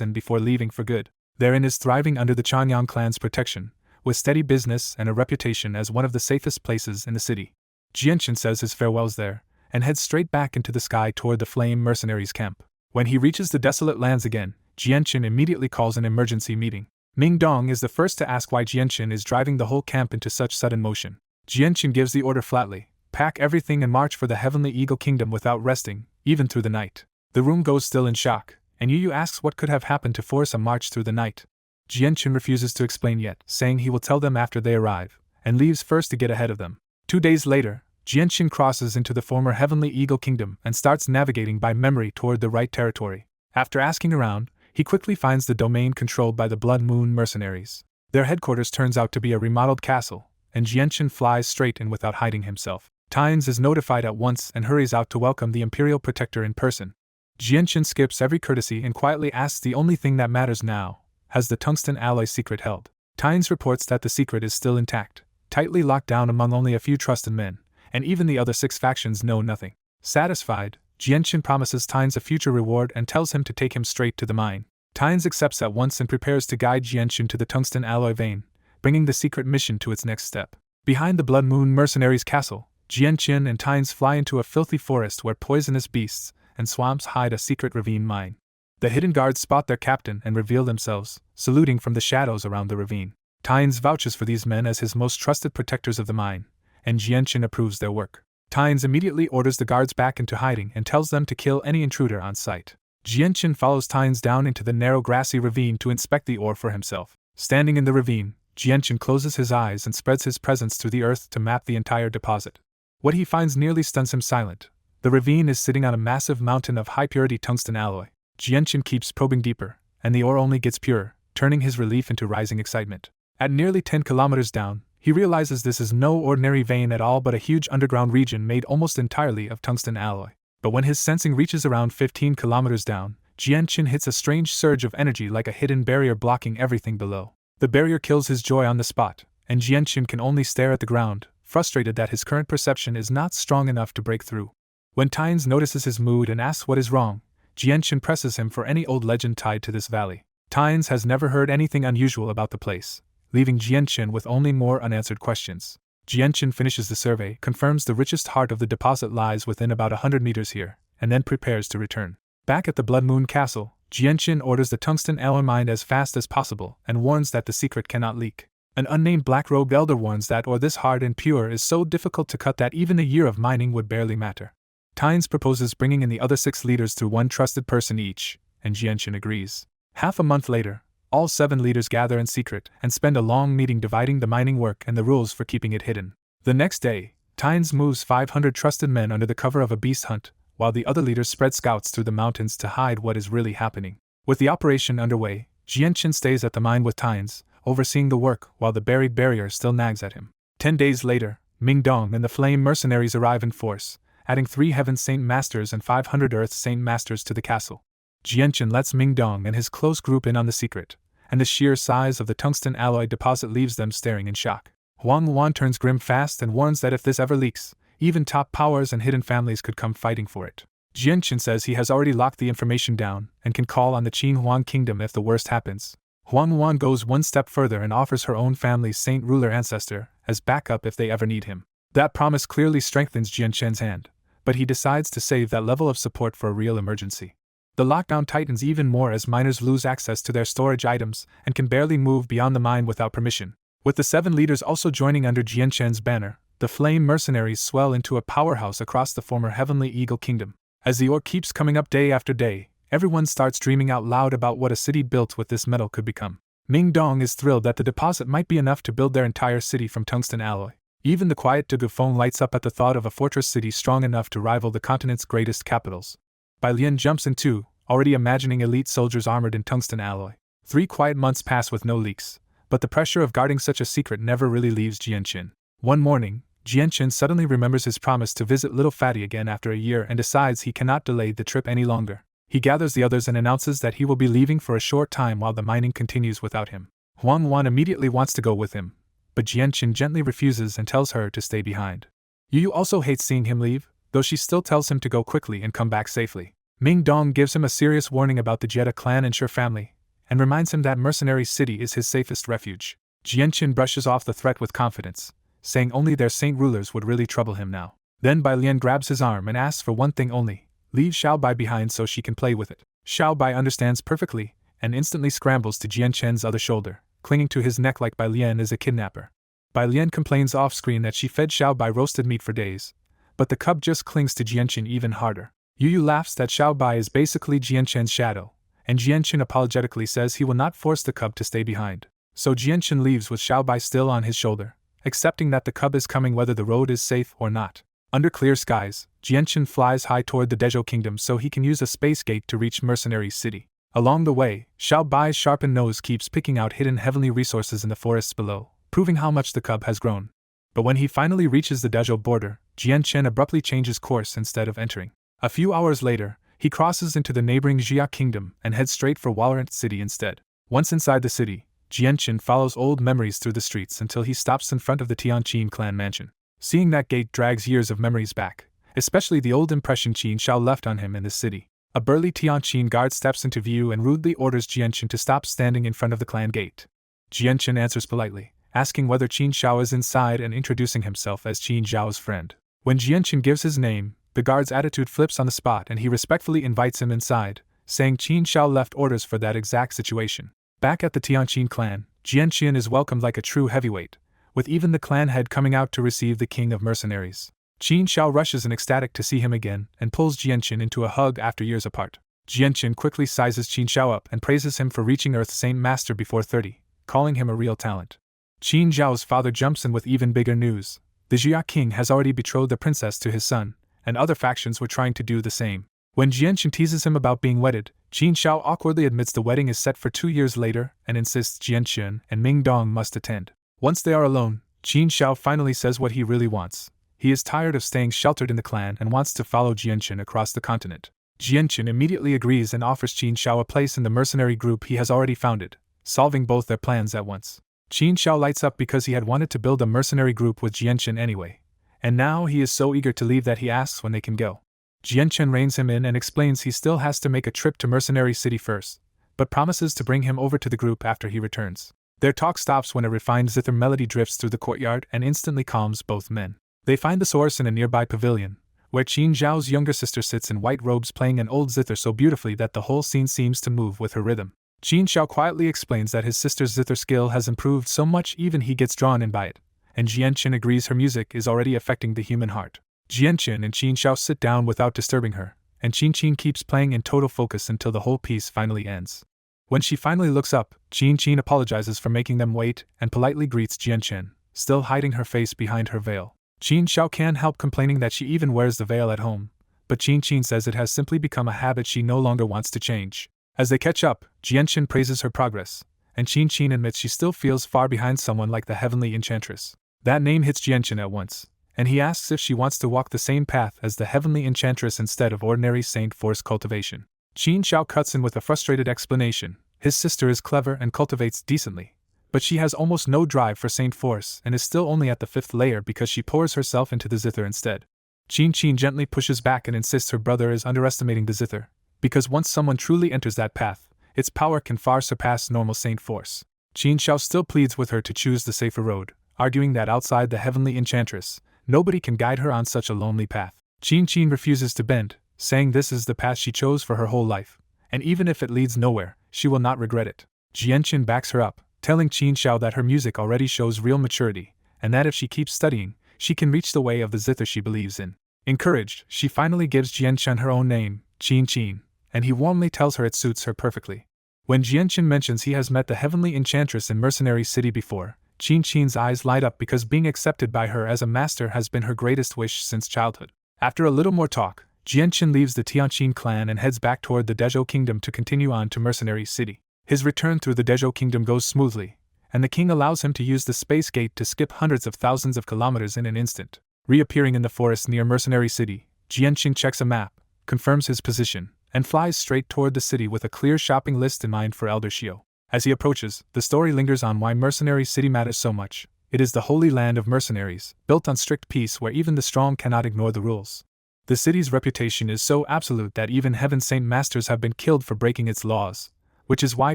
inn before leaving for good. Their inn is thriving under the Changyang clan's protection, with steady business and a reputation as one of the safest places in the city. Jianchen says his farewells there, and heads straight back into the sky toward the Flame Mercenaries camp. When he reaches the desolate lands again, Jianchen immediately calls an emergency meeting. Ming Dong is the first to ask why Jianchen is driving the whole camp into such sudden motion. Jianchen gives the order flatly: pack everything and march for the Heavenly Eagle Kingdom without resting, even through the night. The room goes still in shock, and Yu asks what could have happened to force a march through the night. Jianchen refuses to explain yet, saying he will tell them after they arrive, and leaves first to get ahead of them. 2 days later, Jianchen crosses into the former Heavenly Eagle Kingdom and starts navigating by memory toward the right territory. After asking around, he quickly finds the domain controlled by the Blood Moon mercenaries. Their headquarters turns out to be a remodeled castle, and Jianchen flies straight in without hiding himself. Tynes is notified at once and hurries out to welcome the Imperial Protector in person. Jianchen skips every courtesy and quietly asks the only thing that matters now: has the tungsten alloy secret held? Tynes reports that the secret is still intact, tightly locked down among only a few trusted men, and even the other 6 factions know nothing. Satisfied, Jianchen promises Tynes a future reward and tells him to take him straight to the mine. Tynes accepts at once and prepares to guide Jianchen to the tungsten alloy vein, bringing the secret mission to its next step. Behind the Blood Moon mercenaries' castle, Jianchen and Tynes fly into a filthy forest where poisonous beasts and swamps hide a secret ravine mine. The hidden guards spot their captain and reveal themselves, saluting from the shadows around the ravine. Tynes vouches for these men as his most trusted protectors of the mine, and Jianchen approves their work. Tynes immediately orders the guards back into hiding and tells them to kill any intruder on sight. Jianchen follows Tynes down into the narrow grassy ravine to inspect the ore for himself. Standing in the ravine, Jianchen closes his eyes and spreads his presence through the earth to map the entire deposit. What he finds nearly stuns him silent. The ravine is sitting on a massive mountain of high-purity tungsten alloy. Jianchen keeps probing deeper, and the ore only gets purer, turning his relief into rising excitement. At nearly 10 kilometers down, he realizes this is no ordinary vein at all but a huge underground region made almost entirely of tungsten alloy. But when his sensing reaches around 15 kilometers down, Jianchen hits a strange surge of energy like a hidden barrier blocking everything below. The barrier kills his joy on the spot, and Jianchen can only stare at the ground, frustrated that his current perception is not strong enough to break through. When Tynes notices his mood and asks what is wrong, Jianchen presses him for any old legend tied to this valley. Tynes has never heard anything unusual about the place, leaving Jianchen with only more unanswered questions. Jianchen finishes the survey, confirms the richest heart of the deposit lies within about 100 meters here, and then prepares to return. Back at the Blood Moon Castle, Jianchen orders the tungsten alloy mined as fast as possible and warns that the secret cannot leak. An unnamed black-robed elder warns that ore this hard and pure is so difficult to cut that even a year of mining would barely matter. Tynes proposes bringing in the other 6 leaders through one trusted person each, and Jianchen agrees. Half a month later, all 7 leaders gather in secret and spend a long meeting dividing the mining work and the rules for keeping it hidden. The next day, Tynes moves 500 trusted men under the cover of a beast hunt, while the other leaders spread scouts through the mountains to hide what is really happening. With the operation underway, Jianchen stays at the mine with Tynes, overseeing the work while the buried barrier still nags at him. 10 days later, Ming Dong and the Flame mercenaries arrive in force, adding 3 Heaven Saint Masters and 500 Earth Saint Masters to the castle. Jianchen lets Ming Dong and his close group in on the secret, and the sheer size of the tungsten alloy deposit leaves them staring in shock. Huang Wan turns grim fast and warns that if this ever leaks, even top powers and hidden families could come fighting for it. Jianchen says he has already locked the information down and can call on the Qin Huang Kingdom if the worst happens. Huang Wan goes one step further and offers her own family's saint ruler ancestor as backup if they ever need him. That promise clearly strengthens Jianchen's hand, but he decides to save that level of support for a real emergency. The lockdown tightens even more as miners lose access to their storage items and can barely move beyond the mine without permission. With the 7 leaders also joining under Jianchen's banner, the Flame mercenaries swell into a powerhouse across the former Heavenly Eagle Kingdom. As the ore keeps coming up day after day, everyone starts dreaming out loud about what a city built with this metal could become. Ming Dong is thrilled that the deposit might be enough to build their entire city from tungsten alloy. Even the quiet Dugu phone lights up at the thought of a fortress city strong enough to rival the continent's greatest capitals. Bai Lian jumps in too, already imagining elite soldiers armored in tungsten alloy. 3 quiet months pass with no leaks, but the pressure of guarding such a secret never really leaves Jianchen. One morning, Jianchen suddenly remembers his promise to visit Little Fatty again after a year and decides he cannot delay the trip any longer. He gathers the others and announces that he will be leaving for a short time while the mining continues without him. Huang Wan immediately wants to go with him, but Jianchen gently refuses and tells her to stay behind. Yu also hates seeing him leave, though she still tells him to go quickly and come back safely. Ming Dong gives him a serious warning about the Jetta clan and Sher family, and reminds him that Mercenary City is his safest refuge. Jianchen brushes off the threat with confidence, saying only their saint rulers would really trouble him now. Then Bai Lian grabs his arm and asks for one thing only: leave Xiao Bai behind so she can play with it. Xiao Bai understands perfectly, and instantly scrambles to Jianchen's other shoulder, clinging to his neck like Bai Lian is a kidnapper. Bai Lian complains off-screen that she fed Xiao Bai roasted meat for days, but the cub just clings to Jianqin even harder. Yu Yu laughs that Xiao Bai is basically Jianqin's shadow, and Jianqin apologetically says he will not force the cub to stay behind. So Jianqin leaves with Xiao Bai still on his shoulder, accepting that the cub is coming whether the road is safe or not. Under clear skies, Jianqin flies high toward the Dezhou Kingdom so he can use a space gate to reach Mercenary City. Along the way, Xiao Bai's sharpened nose keeps picking out hidden heavenly resources in the forests below, proving how much the cub has grown. But when he finally reaches the Dezhou border, Jianqin abruptly changes course instead of entering. A few hours later, he crosses into the neighboring Jia Kingdom and heads straight for Walorant City instead. Once inside the city, Jianqin follows old memories through the streets until he stops in front of the Tianqin clan mansion. Seeing that gate drags years of memories back, especially the old impression Qin Shao left on him in the city. A burly Tianqin guard steps into view and rudely orders Jianqin to stop standing in front of the clan gate. Jianqin answers politely, asking whether Qin Shao is inside and introducing himself as Qin Zhao's friend. When Jianqin gives his name, the guard's attitude flips on the spot and he respectfully invites him inside, saying Qin Shao left orders for that exact situation. Back at the Tianqin clan, Jianqin is welcomed like a true heavyweight, with even the clan head coming out to receive the king of mercenaries. Qin Shao rushes in ecstatic to see him again and pulls Jianqin into a hug after years apart. Jianqin quickly sizes Qin Shao up and praises him for reaching Earth's Saint Master before 30, calling him a real talent. Qin Zhao's father jumps in with even bigger news. The Jia king has already betrothed the princess to his son, and other factions were trying to do the same. When Jianqin teases him about being wedded, Qin Shao awkwardly admits the wedding is set for 2 years later and insists Jianqin and Ming Dong must attend. Once they are alone, Qin Shao finally says what he really wants. He is tired of staying sheltered in the clan and wants to follow Jianqin across the continent. Jianqin immediately agrees and offers Qin Shao a place in the mercenary group he has already founded, solving both their plans at once. Qin Shao lights up because he had wanted to build a mercenary group with Jianqin anyway, and now he is so eager to leave that he asks when they can go. Jianqin reins him in and explains he still has to make a trip to Mercenary City first, but promises to bring him over to the group after he returns. Their talk stops when a refined zither melody drifts through the courtyard and instantly calms both men. They find the source in a nearby pavilion, where Qin Zhao's younger sister sits in white robes playing an old zither so beautifully that the whole scene seems to move with her rhythm. Qin Shao quietly explains that his sister's zither skill has improved so much even he gets drawn in by it, and Jianqin agrees her music is already affecting the human heart. Jianqin and Qin Shao sit down without disturbing her, and Qin keeps playing in total focus until the whole piece finally ends. When she finally looks up, Qin apologizes for making them wait and politely greets Jianqin, still hiding her face behind her veil. Qin Shao can't help complaining that she even wears the veil at home, but Qin says it has simply become a habit she no longer wants to change. As they catch up, Jianqin praises her progress, and Qin admits she still feels far behind someone like the Heavenly Enchantress. That name hits Jianqin at once, and he asks if she wants to walk the same path as the Heavenly Enchantress instead of ordinary Saint Force cultivation. Qin Shao cuts in with a frustrated explanation. His sister is clever and cultivates decently, but she has almost no drive for Saint Force and is still only at the 5th layer because she pours herself into the zither instead. Qin gently pushes back and insists her brother is underestimating the zither, because once someone truly enters that path, its power can far surpass normal Saint Force. Qin Shao still pleads with her to choose the safer road, arguing that outside the Heavenly Enchantress, nobody can guide her on such a lonely path. Qin refuses to bend, saying this is the path she chose for her whole life, and even if it leads nowhere, she will not regret it. Jianqin backs her up, telling Qin Shao that her music already shows real maturity, and that if she keeps studying, she can reach the way of the zither she believes in. Encouraged, she finally gives Jianqin her own name, Qin, and he warmly tells her it suits her perfectly. When Jianqin mentions he has met the Heavenly Enchantress in Mercenary City before, Qin's eyes light up because being accepted by her as a master has been her greatest wish since childhood. After a little more talk, Jianqin leaves the Tianqin clan and heads back toward the Dezhou Kingdom to continue on to Mercenary City. His return through the Dezhou Kingdom goes smoothly, and the king allows him to use the space gate to skip hundreds of thousands of kilometers in an instant. Reappearing in the forest near Mercenary City, Jianqin checks a map, confirms his position, and flies straight toward the city with a clear shopping list in mind for Elder Xiao. As he approaches, the story lingers on why Mercenary City matters so much. It is the holy land of mercenaries, built on strict peace where even the strong cannot ignore the rules. The city's reputation is so absolute that even Heaven Saint Masters have been killed for breaking its laws, which is why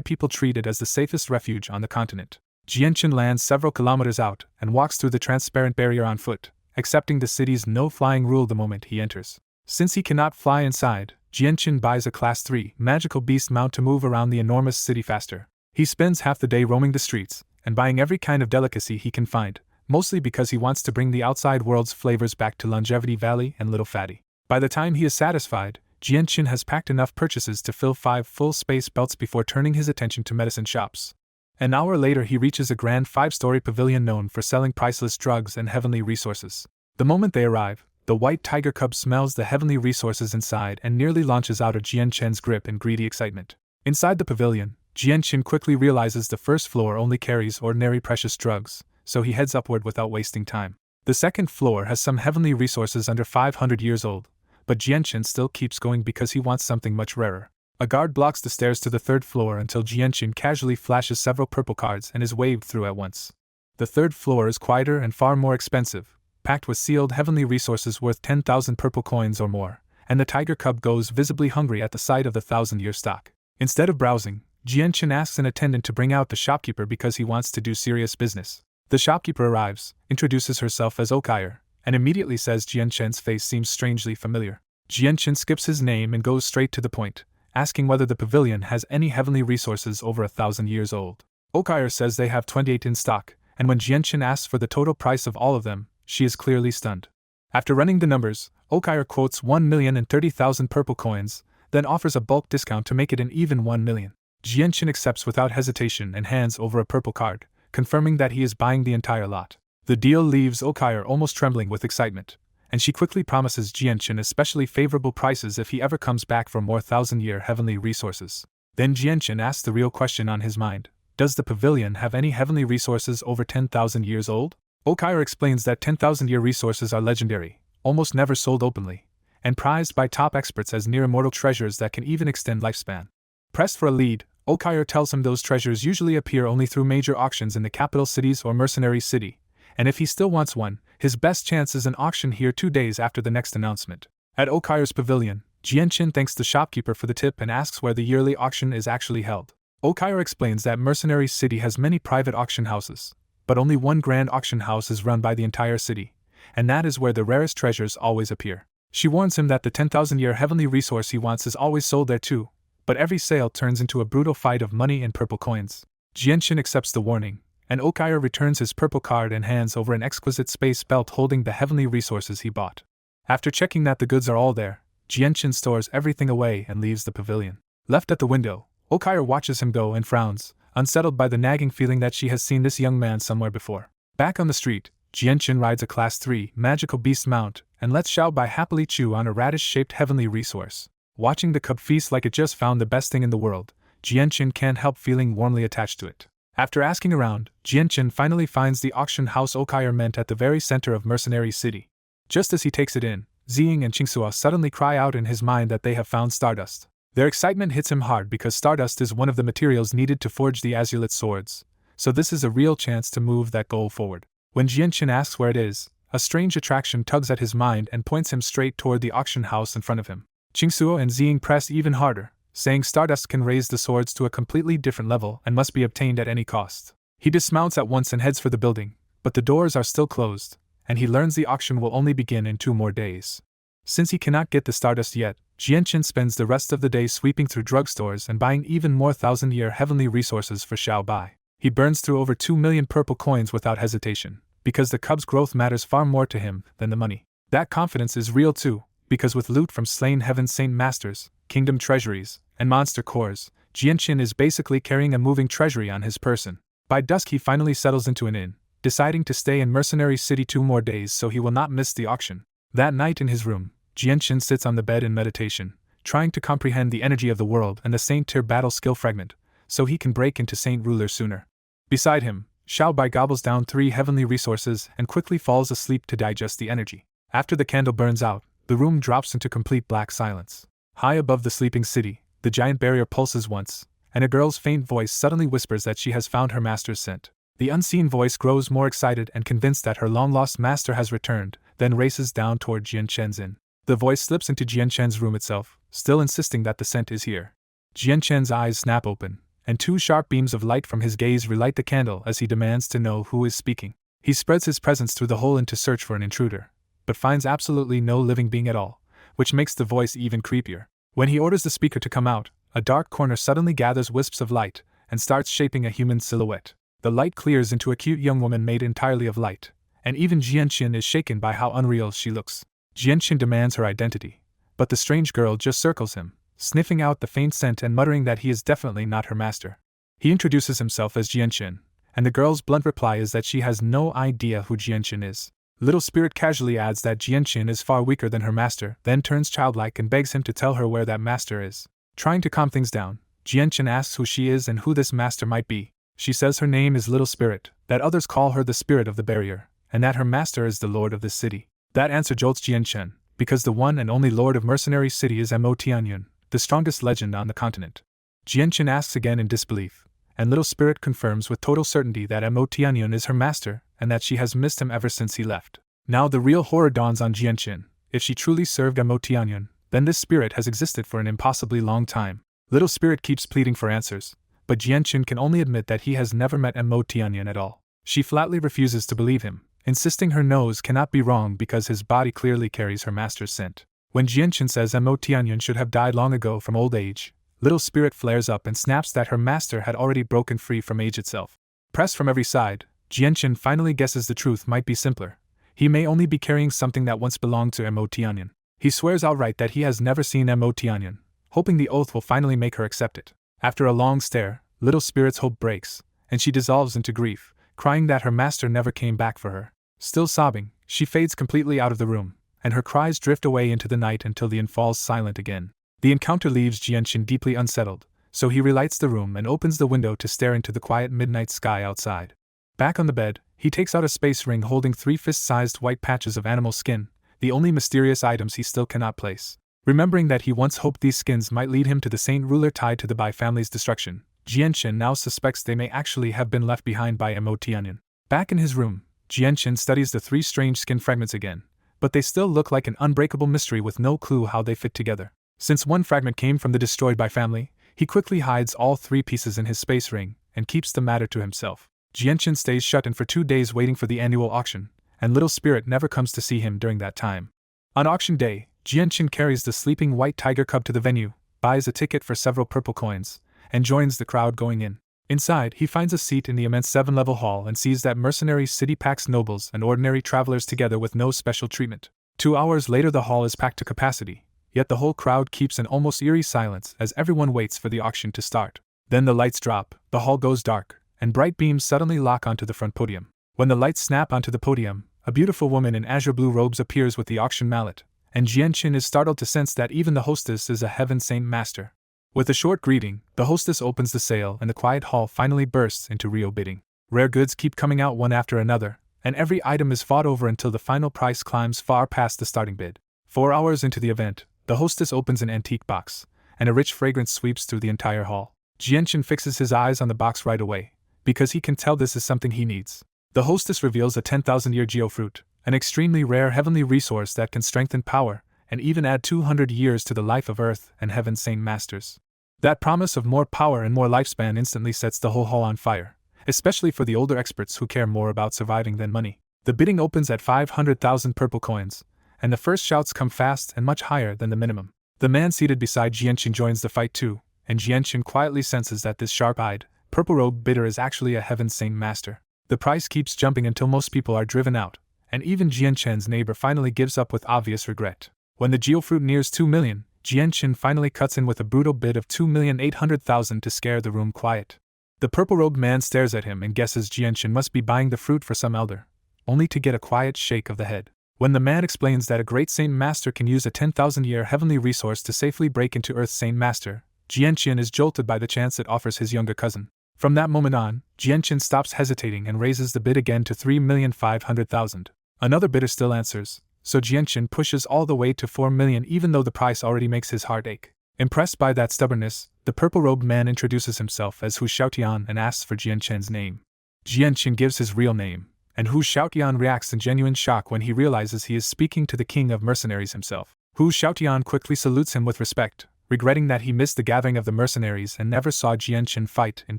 people treat it as the safest refuge on the continent. Jianqin lands several kilometers out and walks through the transparent barrier on foot, accepting the city's no-flying rule the moment he enters. Since he cannot fly inside, Jianqin buys a Class 3 magical beast mount to move around the enormous city faster. He spends half the day roaming the streets and buying every kind of delicacy he can find, mostly because he wants to bring the outside world's flavors back to Longevity Valley and Little Fatty. By the time he is satisfied, Jianqin has packed enough purchases to fill 5 full space belts before turning his attention to medicine shops. An hour later he reaches a grand 5-story pavilion known for selling priceless drugs and heavenly resources. The moment they arrive, the white tiger cub smells the heavenly resources inside and nearly launches out of Jianqin's grip in greedy excitement. Inside the pavilion, Jianqin quickly realizes the first floor only carries ordinary precious drugs, so he heads upward without wasting time. The second floor has some heavenly resources under 500 years old, but Jianqin still keeps going because he wants something much rarer. A guard blocks the stairs to the third floor until Jianqin casually flashes several purple cards and is waved through at once. The third floor is quieter and far more expensive, packed with sealed heavenly resources worth 10,000 purple coins or more, and the tiger cub goes visibly hungry at the sight of the 1,000-year stock. Instead of browsing, Jianqin asks an attendant to bring out the shopkeeper because he wants to do serious business. The shopkeeper arrives, introduces herself as Okire, and immediately says Jianqin's face seems strangely familiar. Jianqin skips his name and goes straight to the point, asking whether the pavilion has any heavenly resources over 1,000 years old. Okire says they have 28 in stock, and when Jianqin asks for the total price of all of them, she is clearly stunned. After running the numbers, Okire quotes 1,030,000 purple coins, then offers a bulk discount to make it an even 1 million. Jianqin accepts without hesitation and hands over a purple card, confirming that he is buying the entire lot. The deal leaves Okire almost trembling with excitement, and she quickly promises Jianqin especially favorable prices if he ever comes back for more 1,000-year heavenly resources. Then Jianqin asks the real question on his mind: does the pavilion have any heavenly resources over 10,000 years old? Okire explains that 10,000-year resources are legendary, almost never sold openly, and prized by top experts as near-immortal treasures that can even extend lifespan. Pressed for a lead, Okire tells him those treasures usually appear only through major auctions in the capital cities or mercenary city, and if he still wants one, his best chance is an auction here 2 days after the next announcement. At Okire's pavilion, Jianqin thanks the shopkeeper for the tip and asks where the yearly auction is actually held. Okire explains that Mercenary City has many private auction houses, but only one grand auction house is run by the entire city, and that is where the rarest treasures always appear. She warns him that the 10,000-year heavenly resource he wants is always sold there too, but every sale turns into a brutal fight of money and purple coins. Jianqin accepts the warning, and Okire returns his purple card and hands over an exquisite space belt holding the heavenly resources he bought. After checking that the goods are all there, Jianqin stores everything away and leaves the pavilion. Left at the window, Okire watches him go and frowns, unsettled by the nagging feeling that she has seen this young man somewhere before. Back on the street, Jianqin rides a Class 3 magical beast mount and lets Xiaobai happily chew on a radish-shaped heavenly resource. Watching the cub feast like it just found the best thing in the world, Jianqin can't help feeling warmly attached to it. After asking around, Jianqin finally finds the auction house Okire meant at the very center of Mercenary City. Just as he takes it in, Ziying and Qingsuo suddenly cry out in his mind that they have found stardust. Their excitement hits him hard because stardust is one of the materials needed to forge the azulite swords, so this is a real chance to move that goal forward. When Jianqin asks where it is, a strange attraction tugs at his mind and points him straight toward the auction house in front of him. Qingsuo and Ziying press even harder, saying stardust can raise the swords to a completely different level and must be obtained at any cost. He dismounts at once and heads for the building, but the doors are still closed, and he learns the auction will only begin in 2 more days. Since he cannot get the stardust yet, Jianqin spends the rest of the day sweeping through drugstores and buying even more 1,000-year heavenly resources for Xiaobai. He burns through over 2 million purple coins without hesitation, because the cub's growth matters far more to him than the money. That confidence is real too, because with loot from slain Heaven Saint Masters, Kingdom Treasuries, and Monster Cores, Jianqin is basically carrying a moving treasury on his person. By dusk he finally settles into an inn, deciding to stay in Mercenary City 2 more days so he will not miss the auction. That night in his room, Jianqin sits on the bed in meditation, trying to comprehend the energy of the world and the Saint Tier battle skill fragment, so he can break into Saint Ruler sooner. Beside him, Xiaobai gobbles down 3 heavenly resources and quickly falls asleep to digest the energy. After the candle burns out, the room drops into complete black silence. High above the sleeping city, the giant barrier pulses once, and a girl's faint voice suddenly whispers that she has found her master's scent. The unseen voice grows more excited and convinced that her long-lost master has returned, then races down toward Jianqin's inn. The voice slips into Jianqin's room itself, still insisting that the scent is here. Jianqin's eyes snap open, and 2 sharp beams of light from his gaze relight the candle as he demands to know who is speaking. He spreads his presence through the hole to search for an intruder, but finds absolutely no living being at all, which makes the voice even creepier. When he orders the speaker to come out, a dark corner suddenly gathers wisps of light, and starts shaping a human silhouette. The light clears into a cute young woman made entirely of light, and even Jianqin is shaken by how unreal she looks. Jianqin demands her identity, but the strange girl just circles him, sniffing out the faint scent and muttering that he is definitely not her master. He introduces himself as Jianqin, and the girl's blunt reply is that she has no idea who Jianqin is. Little Spirit casually adds that Jianqin is far weaker than her master, then turns childlike and begs him to tell her where that master is. Trying to calm things down, Jianqin asks who she is and who this master might be. She says her name is Little Spirit, that others call her the Spirit of the Barrier, and that her master is the Lord of this city. That answer jolts Jianqin, because the one and only Lord of Mercenary City is Mo Tianyun, the strongest legend on the continent. Jianqin asks again in disbelief, and Little Spirit confirms with total certainty that Mo Tianyun is her master, and that she has missed him ever since he left. Now the real horror dawns on Jianqin. If she truly served Mo Tianyun, then this spirit has existed for an impossibly long time. Little Spirit keeps pleading for answers, but Jianqin can only admit that he has never met Mo Tianyun at all. She flatly refuses to believe him, insisting her nose cannot be wrong because his body clearly carries her master's scent. When Jianqin says Mo Tianyun should have died long ago from old age, Little Spirit flares up and snaps that her master had already broken free from age itself. Pressed from every side, Jianqin finally guesses the truth might be simpler. He may only be carrying something that once belonged to Mo Tianyun. He swears outright that he has never seen Mo Tianyun, hoping the oath will finally make her accept it. After a long stare, Little Spirit's hope breaks, and she dissolves into grief, crying that her master never came back for her. Still sobbing, she fades completely out of the room, and her cries drift away into the night until the inn falls silent again. The encounter leaves Jianqin deeply unsettled, so he relights the room and opens the window to stare into the quiet midnight sky outside. Back on the bed, he takes out a space ring holding 3 fist-sized white patches of animal skin, the only mysterious items he still cannot place. Remembering that he once hoped these skins might lead him to the Saint ruler tied to the Bai family's destruction, Jianqin now suspects they may actually have been left behind by Mo Tianyun. Back in his room, Jianqin studies the 3 strange skin fragments again, but they still look like an unbreakable mystery with no clue how they fit together. Since one fragment came from the destroyed Bai family, he quickly hides all 3 pieces in his space ring and keeps the matter to himself. Jianqin stays shut in for 2 days waiting for the annual auction, and Little Spirit never comes to see him during that time. On auction day, Jianqin carries the sleeping white tiger cub to the venue, buys a ticket for several purple coins, and joins the crowd going in. Inside, he finds a seat in the immense 7-level hall and sees that Mercenary City packs nobles and ordinary travelers together with no special treatment. 2 hours later the hall is packed to capacity, yet the whole crowd keeps an almost eerie silence as everyone waits for the auction to start. Then the lights drop, the hall goes dark, and bright beams suddenly lock onto the front podium. When the lights snap onto the podium, a beautiful woman in azure blue robes appears with the auction mallet, and Jianqin is startled to sense that even the hostess is a Heaven Saint Master. With a short greeting, the hostess opens the sale and the quiet hall finally bursts into real bidding. Rare goods keep coming out one after another, and every item is fought over until the final price climbs far past the starting bid. 4 hours into the event, the hostess opens an antique box, and a rich fragrance sweeps through the entire hall. Jianqin fixes his eyes on the box right away, because he can tell this is something he needs. The hostess reveals a 10,000-year geofruit, an extremely rare heavenly resource that can strengthen power and even add 200 years to the life of Earth and Heaven Saint Masters. That promise of more power and more lifespan instantly sets the whole hall on fire, especially for the older experts who care more about surviving than money. The bidding opens at 500,000 purple coins, and the first shouts come fast and much higher than the minimum. The man seated beside Jianqin joins the fight too, and Jianqin quietly senses that this sharp-eyed, purple-robed bidder is actually a Heaven Saint Master. The price keeps jumping until most people are driven out, and even Jianqin's neighbor finally gives up with obvious regret. When the geofruit nears 2 million, Jianqin finally cuts in with a brutal bid of 2,800,000 to scare the room quiet. The purple-robed man stares at him and guesses Jianqin must be buying the fruit for some elder, only to get a quiet shake of the head. When the man explains that a great Saint Master can use a 10,000-year heavenly resource to safely break into Earth's Saint Master, Jianqin is jolted by the chance it offers his younger cousin. From that moment on, Jianqin stops hesitating and raises the bid again to 3,500,000. Another bidder still answers, so Jianqin pushes all the way to 4 million even though the price already makes his heart ache. Impressed by that stubbornness, the purple-robed man introduces himself as Hu Xiaotian and asks for Jianqin's name. Jianqin gives his real name, and Hu Xiaotian reacts in genuine shock when he realizes he is speaking to the king of mercenaries himself. Hu Xiaotian quickly salutes him with respect, regretting that he missed the gathering of the mercenaries and never saw Jianqin fight in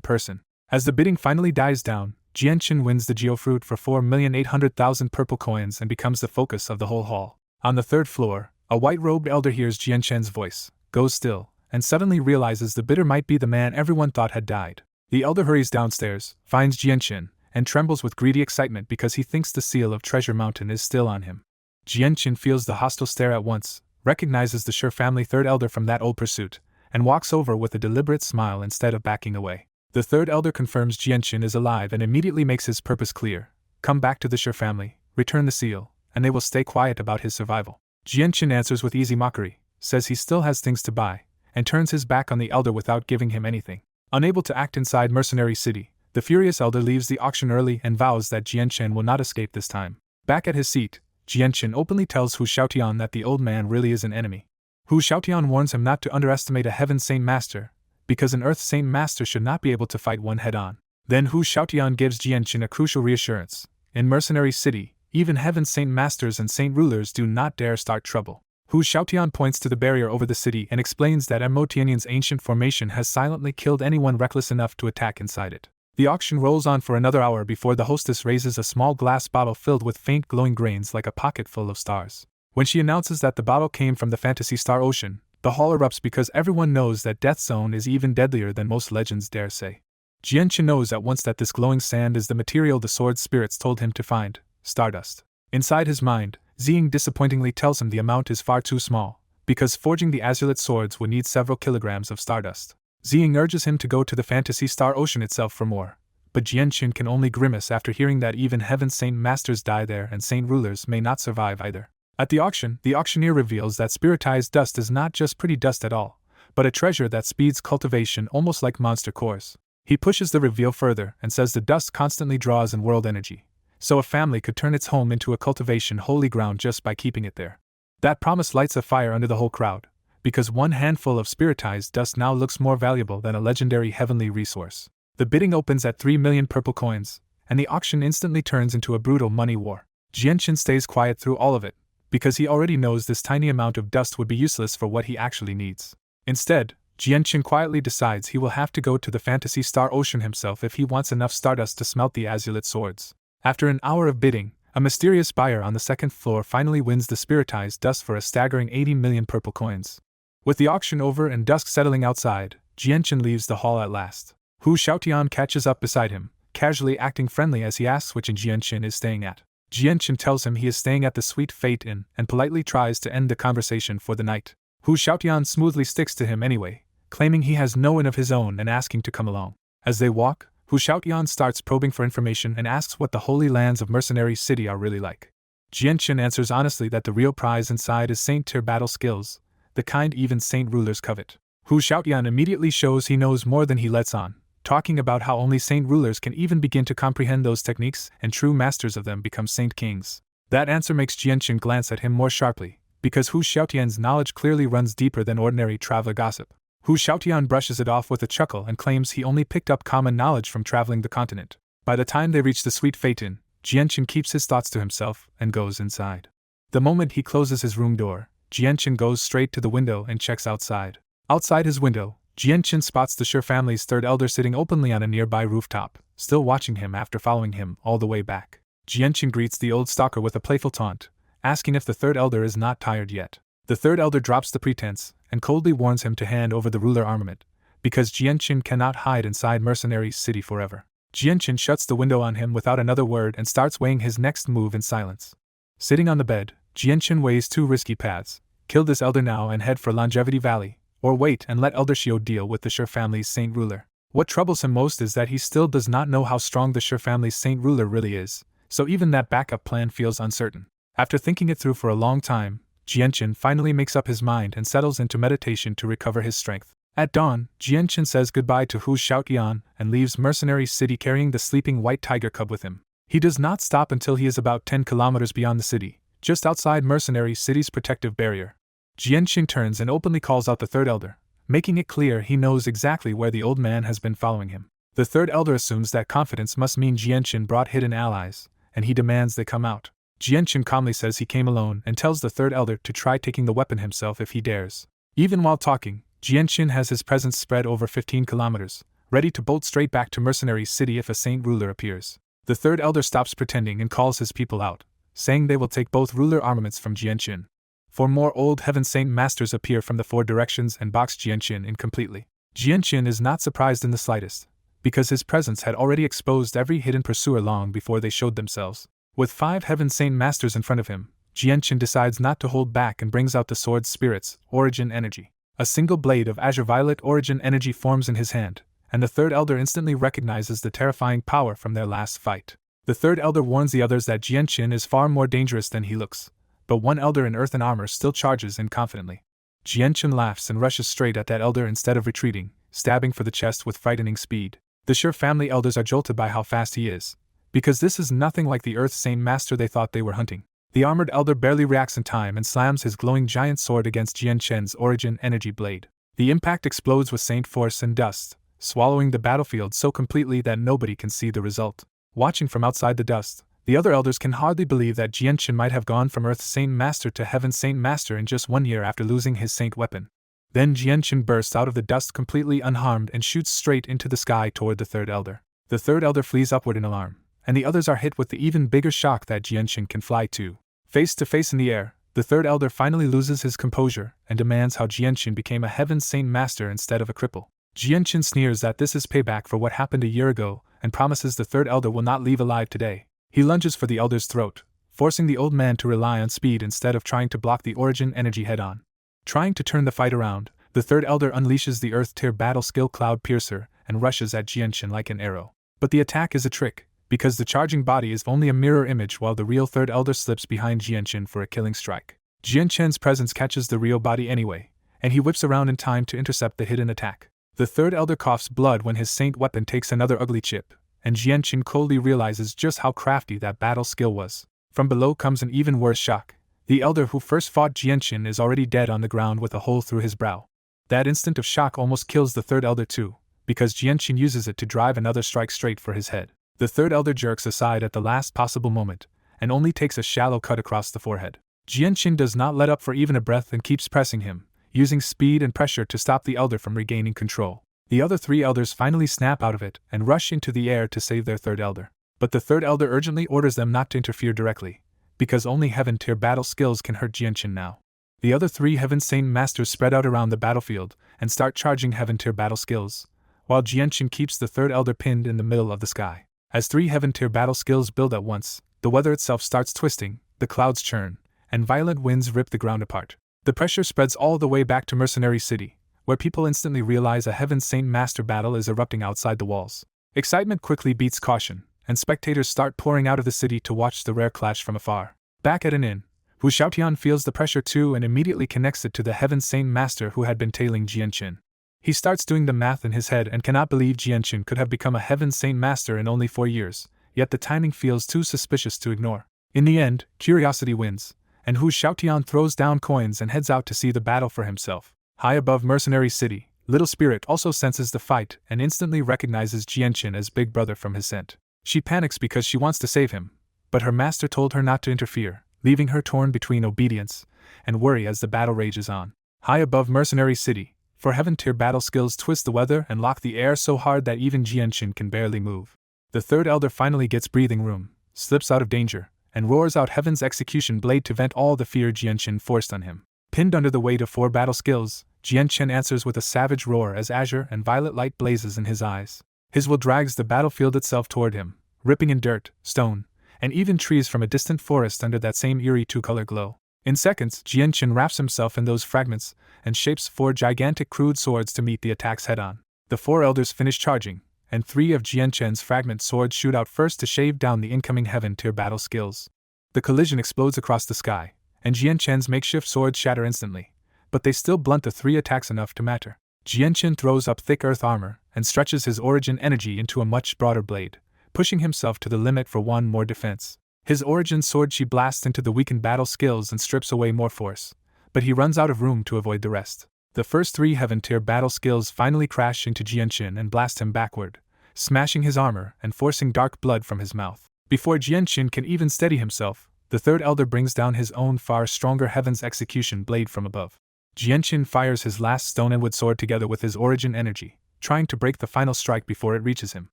person. As the bidding finally dies down, Jianqin wins the geofruit for 4,800,000 purple coins and becomes the focus of the whole hall. On the 3rd floor, a white-robed elder hears Jianqin's voice, goes still, and suddenly realizes the bidder might be the man everyone thought had died. The elder hurries downstairs, finds Jianqin, and trembles with greedy excitement because he thinks the seal of Treasure Mountain is still on him. Jianqin feels the hostile stare at once, recognizes the Shi family third elder from that old pursuit, and walks over with a deliberate smile instead of backing away. The third elder confirms Jianqin is alive and immediately makes his purpose clear: come back to the Shi family, return the seal, and they will stay quiet about his survival. Jianqin answers with easy mockery, says he still has things to buy, and turns his back on the elder without giving him anything. Unable to act inside Mercenary City, the furious elder leaves the auction early and vows that Jianqin will not escape this time. Back at his seat, Jianqin openly tells Hu Xiaotian that the old man really is an enemy. Hu Xiaotian warns him not to underestimate a Heaven Saint Master, because an Earth Saint Master should not be able to fight one head-on. Then Hu Xiaotian gives Jianqin a crucial reassurance: in Mercenary City, even Heaven Saint Masters and Saint Rulers do not dare start trouble. Hu Xiaotian points to the barrier over the city and explains that Mo Tianyan's ancient formation has silently killed anyone reckless enough to attack inside it. The auction rolls on for another hour before the hostess raises a small glass bottle filled with faint glowing grains like a pocket full of stars. When she announces that the bottle came from the Fantasy Star Ocean, the hall erupts because everyone knows that Death Zone is even deadlier than most legends dare say. Jianqin knows at once that this glowing sand is the material the sword spirits told him to find: stardust. Inside his mind, Ziying disappointingly tells him the amount is far too small, because forging the azurite swords would need several kilograms of stardust. Ziying urges him to go to the Fantasy Star Ocean itself for more, but Jianqin can only grimace after hearing that even Heaven Saint Masters die there and Saint Rulers may not survive either. At the auction, the auctioneer reveals that spiritized dust is not just pretty dust at all, but a treasure that speeds cultivation almost like monster cores. He pushes the reveal further and says the dust constantly draws in world energy, so a family could turn its home into a cultivation holy ground just by keeping it there. That promise lights a fire under the whole crowd, because one handful of spiritized dust now looks more valuable than a legendary heavenly resource. The bidding opens at 3 million purple coins, and the auction instantly turns into a brutal money war. Jianqin stays quiet through all of it, because he already knows this tiny amount of dust would be useless for what he actually needs. Instead, Jianqin quietly decides he will have to go to the Fantasy Star Ocean himself if he wants enough stardust to smelt the azurite swords. After an hour of bidding, a mysterious buyer on the second floor finally wins the spiritized dust for a staggering 80 million purple coins. With the auction over and dusk settling outside, Jianqin leaves the hall at last. Hu Xiaotian catches up beside him, casually acting friendly as he asks which inn Jianqin is staying at. Jianqin tells him he is staying at the Sweet Fate Inn and politely tries to end the conversation for the night. Hu Xiaotian smoothly sticks to him anyway, claiming he has no inn of his own and asking to come along. As they walk, Hu Xiaotian starts probing for information and asks what the holy lands of Mercenary City are really like. Jianqin answers honestly that the real prize inside is Saint-tier battle skills, the kind even Saint Rulers covet. Hu Xiaotian immediately shows he knows more than he lets on, talking about how only Saint Rulers can even begin to comprehend those techniques and true masters of them become Saint Kings. That answer makes Jianqin glance at him more sharply, because Hu Xiaotian's knowledge clearly runs deeper than ordinary traveler gossip. Hu Xiaotian brushes it off with a chuckle and claims he only picked up common knowledge from traveling the continent. By the time they reach the Sweet Fate Inn, Jianqin keeps his thoughts to himself and goes inside. The moment he closes his room door, Jianqin goes straight to the window and checks outside. Outside his window, Jianqin spots the Shi family's third elder sitting openly on a nearby rooftop, still watching him after following him all the way back. Jianqin greets the old stalker with a playful taunt, asking if the third elder is not tired yet. The third elder drops the pretense and coldly warns him to hand over the ruler armament, because Jianqin cannot hide inside Mercenary City forever. Jianqin shuts the window on him without another word and starts weighing his next move in silence. Sitting on the bed, Jianqin weighs two risky paths: kill this elder now and head for Longevity Valley, or wait and let Elder Shio deal with the Shi family's Saint Ruler. What troubles him most is that he still does not know how strong the Shi family's Saint Ruler really is, so even that backup plan feels uncertain. After thinking it through for a long time, Jianqin finally makes up his mind and settles into meditation to recover his strength. At dawn, Jianqin says goodbye to Hu Xiaotian and leaves Mercenary City carrying the sleeping white tiger cub with him. He does not stop until he is about 10 kilometers beyond the city, just outside Mercenary City's protective barrier. Jianqin turns and openly calls out the third elder, making it clear he knows exactly where the old man has been following him. The third elder assumes that confidence must mean Jianqin brought hidden allies, and he demands they come out. Jianqin calmly says he came alone and tells the third elder to try taking the weapon himself if he dares. Even while talking, Jianqin has his presence spread over 15 kilometers, ready to bolt straight back to Mercenary City if a Saint Ruler appears. The third elder stops pretending and calls his people out, saying they will take both ruler armaments from Jianqin. 4 more old Heaven Saint Masters appear from the 4 directions and box Jianqin in completely. Jianqin is not surprised in the slightest, because his presence had already exposed every hidden pursuer long before they showed themselves. With 5 Heaven Saint Masters in front of him, Jianqin decides not to hold back and brings out the sword's spirit's origin energy. A single blade of azure violet origin energy forms in his hand, and the third elder instantly recognizes the terrifying power from their last fight. The third elder warns the others that Jianqin is far more dangerous than he looks, but one elder in earthen armor still charges in confidently. Jianqin laughs and rushes straight at that elder instead of retreating, stabbing for the chest with frightening speed. The Sure family elders are jolted by how fast he is, because this is nothing like the Earth Saint Master they thought they were hunting. The armored elder barely reacts in time and slams his glowing giant sword against Jianqin's origin energy blade. The impact explodes with saint force and dust, swallowing the battlefield so completely that nobody can see the result. Watching from outside the dust, the other elders can hardly believe that Jianqin might have gone from Earth Saint Master to Heaven Saint Master in just 1 year after losing his saint weapon. Then Jianqin bursts out of the dust completely unharmed and shoots straight into the sky toward the third elder. The third elder flees upward in alarm, and the others are hit with the even bigger shock that Jianqin can fly too. Face to face in the air, the third elder finally loses his composure and demands how Jianqin became a Heaven Saint Master instead of a cripple. Jianqin sneers that this is payback for what happened a year ago and promises the third elder will not leave alive today. He lunges for the elder's throat, forcing the old man to rely on speed instead of trying to block the origin energy head-on. Trying to turn the fight around, the third elder unleashes the Earth-tier battle skill Cloud Piercer and rushes at Jianqin like an arrow. But the attack is a trick, because the charging body is only a mirror image while the real third elder slips behind Jianqin for a killing strike. Jianqin's presence catches the real body anyway, and he whips around in time to intercept the hidden attack. The third elder coughs blood when his saint weapon takes another ugly chip, and Jianqin coldly realizes just how crafty that battle skill was. From below comes an even worse shock. The elder who first fought Jianqin is already dead on the ground with a hole through his brow. That instant of shock almost kills the third elder too, because Jianqin uses it to drive another strike straight for his head. The third elder jerks aside at the last possible moment, and only takes a shallow cut across the forehead. Jianqin does not let up for even a breath and keeps pressing him, using speed and pressure to stop the elder from regaining control. The other 3 elders finally snap out of it and rush into the air to save their third elder. But the third elder urgently orders them not to interfere directly, because only Heaven-tier battle skills can hurt Jianqin now. The other 3 Heaven Saint Masters spread out around the battlefield and start charging Heaven-tier battle skills, while Jianqin keeps the third elder pinned in the middle of the sky. As 3 Heaven-tier battle skills build at once, the weather itself starts twisting, the clouds churn, and violent winds rip the ground apart. The pressure spreads all the way back to Mercenary City, where people instantly realize a Heaven Saint Master battle is erupting outside the walls. Excitement quickly beats caution, and spectators start pouring out of the city to watch the rare clash from afar. Back at an inn, Hu Xiaotian feels the pressure too and immediately connects it to the Heaven Saint Master who had been tailing Jianqin. He starts doing the math in his head and cannot believe Jianqin could have become a Heaven Saint Master in only 4 years, yet the timing feels too suspicious to ignore. In the end, curiosity wins, and Hu Xiaotian throws down coins and heads out to see the battle for himself. High above Mercenary City, Little Spirit also senses the fight and instantly recognizes Jianqin as Big Brother from his scent. She panics because she wants to save him, but her master told her not to interfere, leaving her torn between obedience and worry as the battle rages on. High above Mercenary City, for Heaven-tier battle skills twist the weather and lock the air so hard that even Jianqin can barely move. The third elder finally gets breathing room, slips out of danger, and roars out Heaven's execution blade to vent all the fear Jianqin forced on him. Pinned under the weight of 4 battle skills, Jianqin answers with a savage roar as azure and violet light blazes in his eyes. His will drags the battlefield itself toward him, ripping in dirt, stone, and even trees from a distant forest under that same eerie 2-color glow. In seconds, Jianqin wraps himself in those fragments and shapes 4 gigantic crude swords to meet the attacks head-on. The 4 elders finish charging, and 3 of Jianqin's fragment swords shoot out first to shave down the incoming Heaven-tier battle skills. The collision explodes across the sky, and Jianqin's makeshift swords shatter instantly, but they still blunt the 3 attacks enough to matter. Jianqin throws up thick earth armor and stretches his origin energy into a much broader blade, pushing himself to the limit for one more defense. His origin sword chi blasts into the weakened battle skills and strips away more force, but he runs out of room to avoid the rest. The first 3 Heaven-tier battle skills finally crash into Jianqin and blast him backward, smashing his armor and forcing dark blood from his mouth. Before Jianqin can even steady himself, the third elder brings down his own far stronger Heaven's execution blade from above. Jianqin fires his last stone and wood sword together with his origin energy, trying to break the final strike before it reaches him.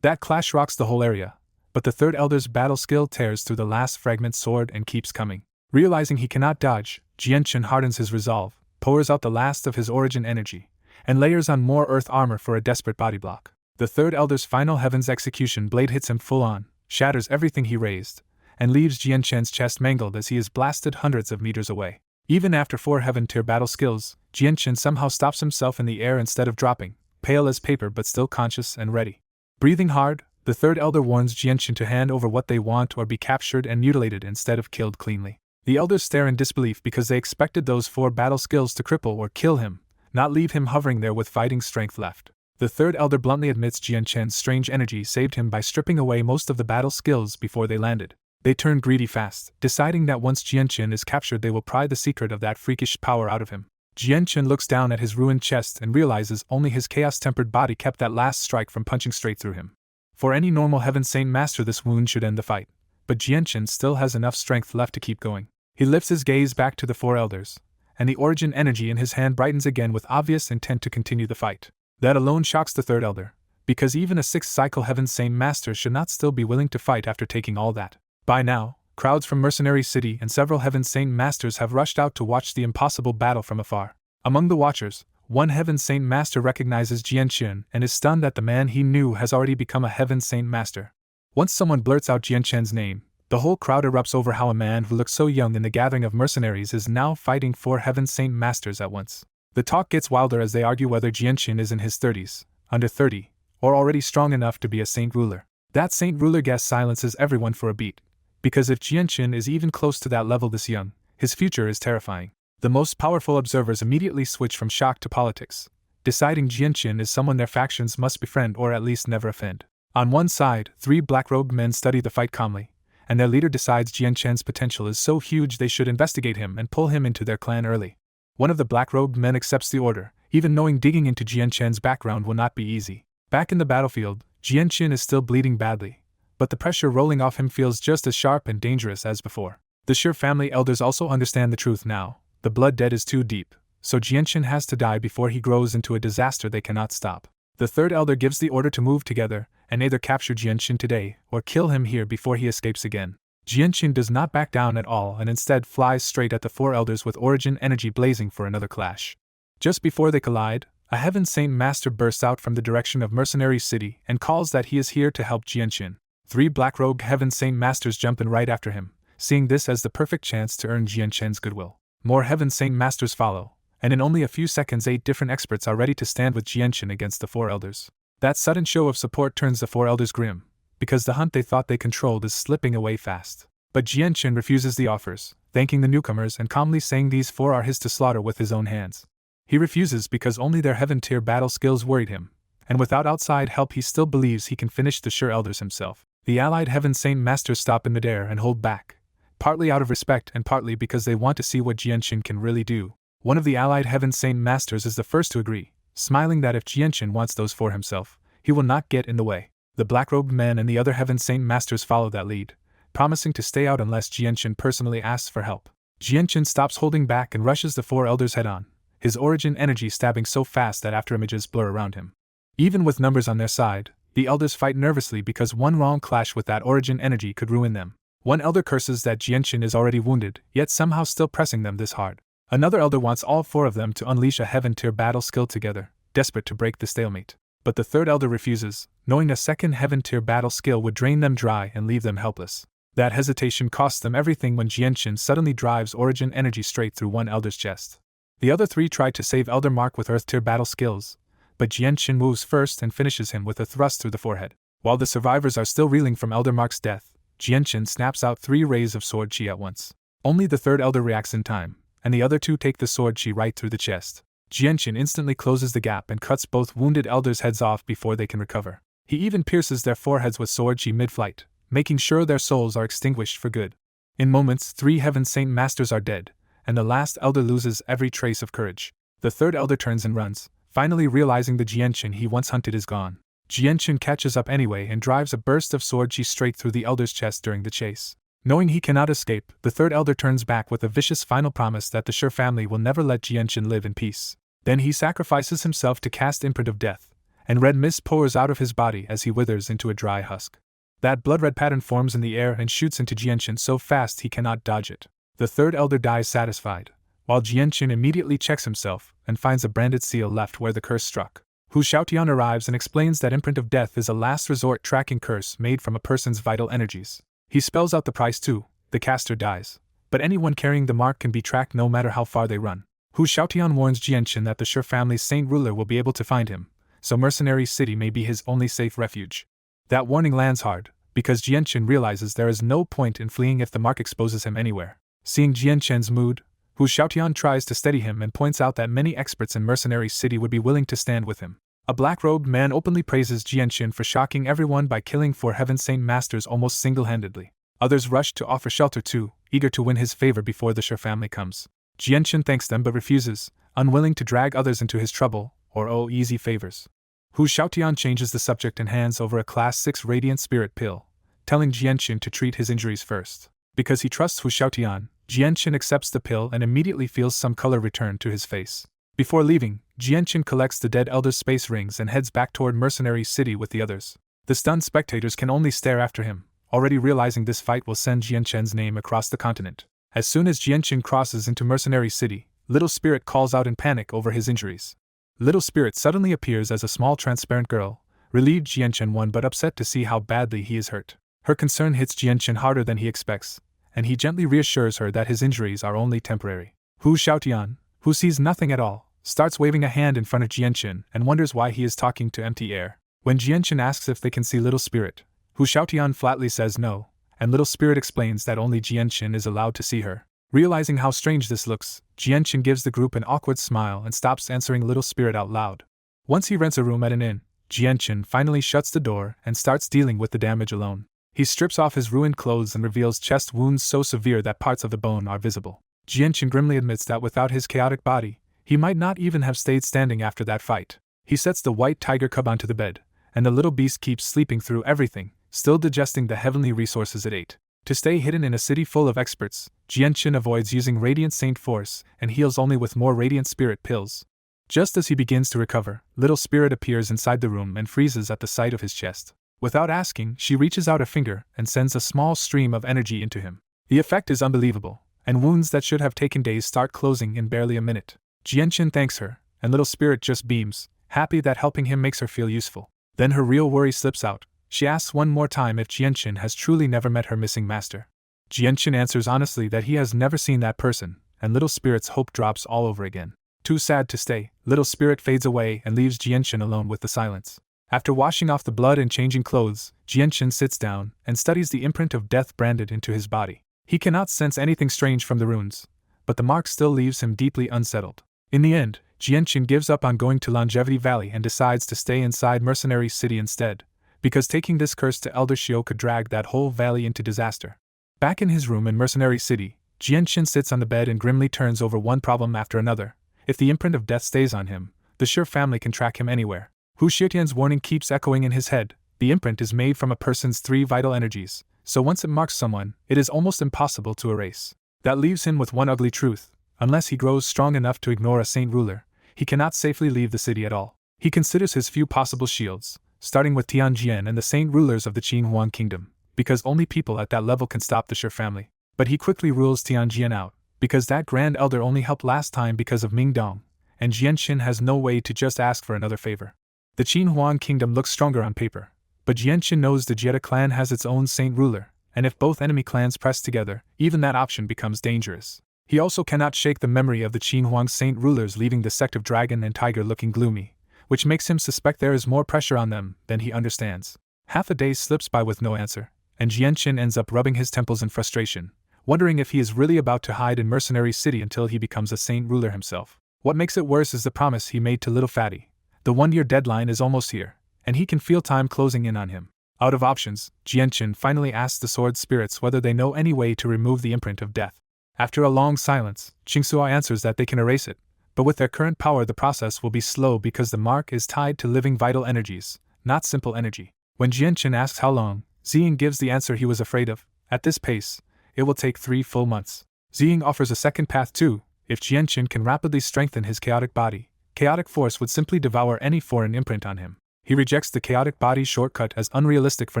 That clash rocks the whole area, but the third elder's battle skill tears through the last fragment sword and keeps coming. Realizing he cannot dodge, Jianqin hardens his resolve, pours out the last of his origin energy, and layers on more earth armor for a desperate body block. The third elder's final heaven's execution blade hits him full on, shatters everything he raised, and leaves Jianchen's chest mangled as he is blasted hundreds of meters away. Even after 4 heaven-tier battle skills, Jianchen somehow stops himself in the air instead of dropping, pale as paper but still conscious and ready. Breathing hard, the third elder warns Jianchen to hand over what they want or be captured and mutilated instead of killed cleanly. The elders stare in disbelief because they expected those 4 battle skills to cripple or kill him, not leave him hovering there with fighting strength left. The third elder bluntly admits Jianchen's strange energy saved him by stripping away most of the battle skills before they landed. They turn greedy fast, deciding that once Jianchen is captured they will pry the secret of that freakish power out of him. Jianchen looks down at his ruined chest and realizes only his chaos-tempered body kept that last strike from punching straight through him. For any normal Heaven Saint Master this wound should end the fight, but Jianchen still has enough strength left to keep going. He lifts his gaze back to the 4 elders, and the origin energy in his hand brightens again with obvious intent to continue the fight. That alone shocks the third elder, because even a 6th cycle Heaven Saint Master should not still be willing to fight after taking all that. By now, crowds from Mercenary City and several Heaven Saint Masters have rushed out to watch the impossible battle from afar. Among the watchers, one Heaven Saint Master recognizes Jianchen and is stunned that the man he knew has already become a Heaven Saint Master. Once someone blurts out Jianchen's name, the whole crowd erupts over how a man who looked so young in the gathering of mercenaries is now fighting 4 Heaven Saint Masters at once. The talk gets wilder as they argue whether Jianchen is in his 30s, under 30, or already strong enough to be a Saint Ruler. That Saint Ruler guess silences everyone for a beat, because if Jianchen is even close to that level this young, his future is terrifying. The most powerful observers immediately switch from shock to politics, deciding Jianchen is someone their factions must befriend or at least never offend. On one side, 3 black-robed men study the fight calmly, and their leader decides Jianchen's potential is so huge they should investigate him and pull him into their clan early. One of the black-robed men accepts the order, even knowing digging into Jianchen's background will not be easy. Back in the battlefield, Jianchen is still bleeding badly, but the pressure rolling off him feels just as sharp and dangerous as before. The Shi family elders also understand the truth now. The blood debt is too deep, so Jianchen has to die before he grows into a disaster they cannot stop. The third elder gives the order to move together and either capture Jianchen today or kill him here before he escapes again. Jianchen does not back down at all and instead flies straight at the 4 elders with origin energy blazing for another clash. Just before they collide, a Heaven Saint Master bursts out from the direction of Mercenary City and calls that he is here to help Jianchen. 3 black-robed Heaven Saint Masters jump in right after him, seeing this as the perfect chance to earn Jianchen's goodwill. More Heaven Saint Masters follow, and in only a few seconds 8 different experts are ready to stand with Jianchen against the 4 elders. That sudden show of support turns the 4 elders grim, because the hunt they thought they controlled is slipping away fast. But Jianchen refuses the offers, thanking the newcomers and calmly saying these 4 are his to slaughter with his own hands. He refuses because only their heaven-tier battle skills worried him, and without outside help he still believes he can finish the Shi elders himself. The allied Heaven Saint Masters stop in midair and hold back, partly out of respect and partly because they want to see what Jianchen can really do. One of the allied Heaven Saint Masters is the first to agree, smiling that if Jianchen wants those for himself, he will not get in the way. The black-robed men and the other Heaven Saint Masters follow that lead, promising to stay out unless Jianchen personally asks for help. Jianchen stops holding back and rushes the 4 elders head-on, his origin energy stabbing so fast that afterimages blur around him. Even with numbers on their side, the elders fight nervously because one wrong clash with that origin energy could ruin them. One elder curses that Jianchen is already wounded, yet somehow still pressing them this hard. Another elder wants all 4 of them to unleash a heaven-tier battle skill together, desperate to break the stalemate. But the third elder refuses, knowing a second heaven-tier battle skill would drain them dry and leave them helpless. That hesitation costs them everything when Jianchen suddenly drives origin energy straight through one elder's chest. The other 3 try to save Elder Mark with earth-tier battle skills, but Jianchen moves first and finishes him with a thrust through the forehead. While the survivors are still reeling from Elder Mark's death, Jianchen snaps out 3 rays of sword chi at once. Only the third elder reacts in time, and the other 2 take the sword chi right through the chest. Jianchen instantly closes the gap and cuts both wounded elders' heads off before they can recover. He even pierces their foreheads with sword chi mid-flight, making sure their souls are extinguished for good. In moments, 3 Heaven Saint Masters are dead, and the last elder loses every trace of courage. The third elder turns and runs, finally realizing the Jianchen he once hunted is gone. Jianchen catches up anyway and drives a burst of sword chi straight through the elder's chest during the chase. Knowing he cannot escape, the third elder turns back with a vicious final promise that the Shi family will never let Jianchen live in peace. Then he sacrifices himself to cast imprint of death, and red mist pours out of his body as he withers into a dry husk. That blood-red pattern forms in the air and shoots into Jianchen so fast he cannot dodge it. The third elder dies satisfied, while Jianchen immediately checks himself and finds a branded seal left where the curse struck. Hu Xiaotian arrives and explains that imprint of death is a last resort tracking curse made from a person's vital energies. He spells out the price too: the caster dies, but anyone carrying the mark can be tracked no matter how far they run. Hu Xiaotian warns Jianchen that the Shi family's saint ruler will be able to find him, so Mercenary City may be his only safe refuge. That warning lands hard, because Jianchen realizes there is no point in fleeing if the mark exposes him anywhere. Seeing Jianchen's mood, Hu Xiaotian tries to steady him and points out that many experts in Mercenary City would be willing to stand with him. A black-robed man openly praises Jianchen for shocking everyone by killing 4 Heaven Saint Masters almost single-handedly. Others rush to offer shelter too, eager to win his favor before the Shi family comes. Jianchen thanks them but refuses, unwilling to drag others into his trouble or owe easy favors. Hu Xiaotian changes the subject and hands over a Class 6 Radiant Spirit pill, telling Jianchen to treat his injuries first. Because he trusts Hu Xiaotian, Jianchen accepts the pill and immediately feels some color return to his face. Before leaving, Jianchen collects the dead elder's space rings and heads back toward Mercenary City with the others. The stunned spectators can only stare after him, already realizing this fight will send Jianchen's name across the continent. As soon as Jianchen crosses into Mercenary City, Little Spirit calls out in panic over his injuries. Little Spirit suddenly appears as a small transparent girl, relieved Jianchen won but upset to see how badly he is hurt. Her concern hits Jianchen harder than he expects, and he gently reassures her that his injuries are only temporary. Hu Xiaotian, who sees nothing at all, starts waving a hand in front of Jianchen and wonders why he is talking to empty air. When Jianchen asks if they can see Little Spirit, Hu Xiaotian flatly says no, and Little Spirit explains that only Jianchen is allowed to see her. Realizing how strange this looks, Jianchen gives the group an awkward smile and stops answering Little Spirit out loud. Once he rents a room at an inn, Jianchen finally shuts the door and starts dealing with the damage alone. He strips off his ruined clothes and reveals chest wounds so severe that parts of the bone are visible. Jianchen grimly admits that without his chaotic body, he might not even have stayed standing after that fight. He sets the white tiger cub onto the bed, and the little beast keeps sleeping through everything, still digesting the heavenly resources it ate. To stay hidden in a city full of experts, Jianchen avoids using Radiant Saint Force and heals only with more Radiant Spirit pills. Just as he begins to recover, Little Spirit appears inside the room and freezes at the sight of his chest. Without asking, she reaches out a finger and sends a small stream of energy into him. The effect is unbelievable, and wounds that should have taken days start closing in barely a minute. Jianchen thanks her, and Little Spirit just beams, happy that helping him makes her feel useful. Then her real worry slips out. She asks one more time if Jianchen has truly never met her missing master. Jianchen answers honestly that he has never seen that person, and Little Spirit's hope drops all over again. Too sad to stay, Little Spirit fades away and leaves Jianchen alone with the silence. After washing off the blood and changing clothes, Jianchen sits down and studies the imprint of death branded into his body. He cannot sense anything strange from the runes, but the mark still leaves him deeply unsettled. In the end, Jianchen gives up on going to Longevity Valley and decides to stay inside Mercenary City instead, because taking this curse to Elder Shio could drag that whole valley into disaster. Back in his room in Mercenary City, Jianchen sits on the bed and grimly turns over one problem after another. If the imprint of death stays on him, the Shi family can track him anywhere. Hu Xiaotian's warning keeps echoing in his head. The imprint is made from a person's 3 vital energies, so once it marks someone, it is almost impossible to erase. That leaves him with one ugly truth: unless he grows strong enough to ignore a saint ruler, he cannot safely leave the city at all. He considers his few possible shields, starting with Tianjian and the saint rulers of the Qin Huang Kingdom, because only people at that level can stop the Shi family. But he quickly rules Tianjian out, because that Grand Elder only helped last time because of Mingdong, and Jianchen has no way to just ask for another favor. The Qin Huang Kingdom looks stronger on paper, but Jianchen knows the Jetta clan has its own saint ruler, and if both enemy clans press together, even that option becomes dangerous. He also cannot shake the memory of the Qin Huang saint rulers leaving the sect of Dragon and Tiger looking gloomy, which makes him suspect there is more pressure on them than he understands. Half a day slips by with no answer, and Jianchen ends up rubbing his temples in frustration, wondering if he is really about to hide in Mercenary City until he becomes a saint ruler himself. What makes it worse is the promise he made to Little Fatty. The 1-year deadline is almost here, and he can feel time closing in on him. Out of options, Jianchen finally asks the sword spirits whether they know any way to remove the imprint of death. After a long silence, Qingsuo answers that they can erase it, but with their current power the process will be slow because the mark is tied to living vital energies, not simple energy. When Jianchen asks how long, Ziying gives the answer he was afraid of. At this pace, it will take 3 full months. Ziying offers a second path too. If Jianchen can rapidly strengthen his chaotic body, chaotic force would simply devour any foreign imprint on him. He rejects the chaotic body shortcut as unrealistic for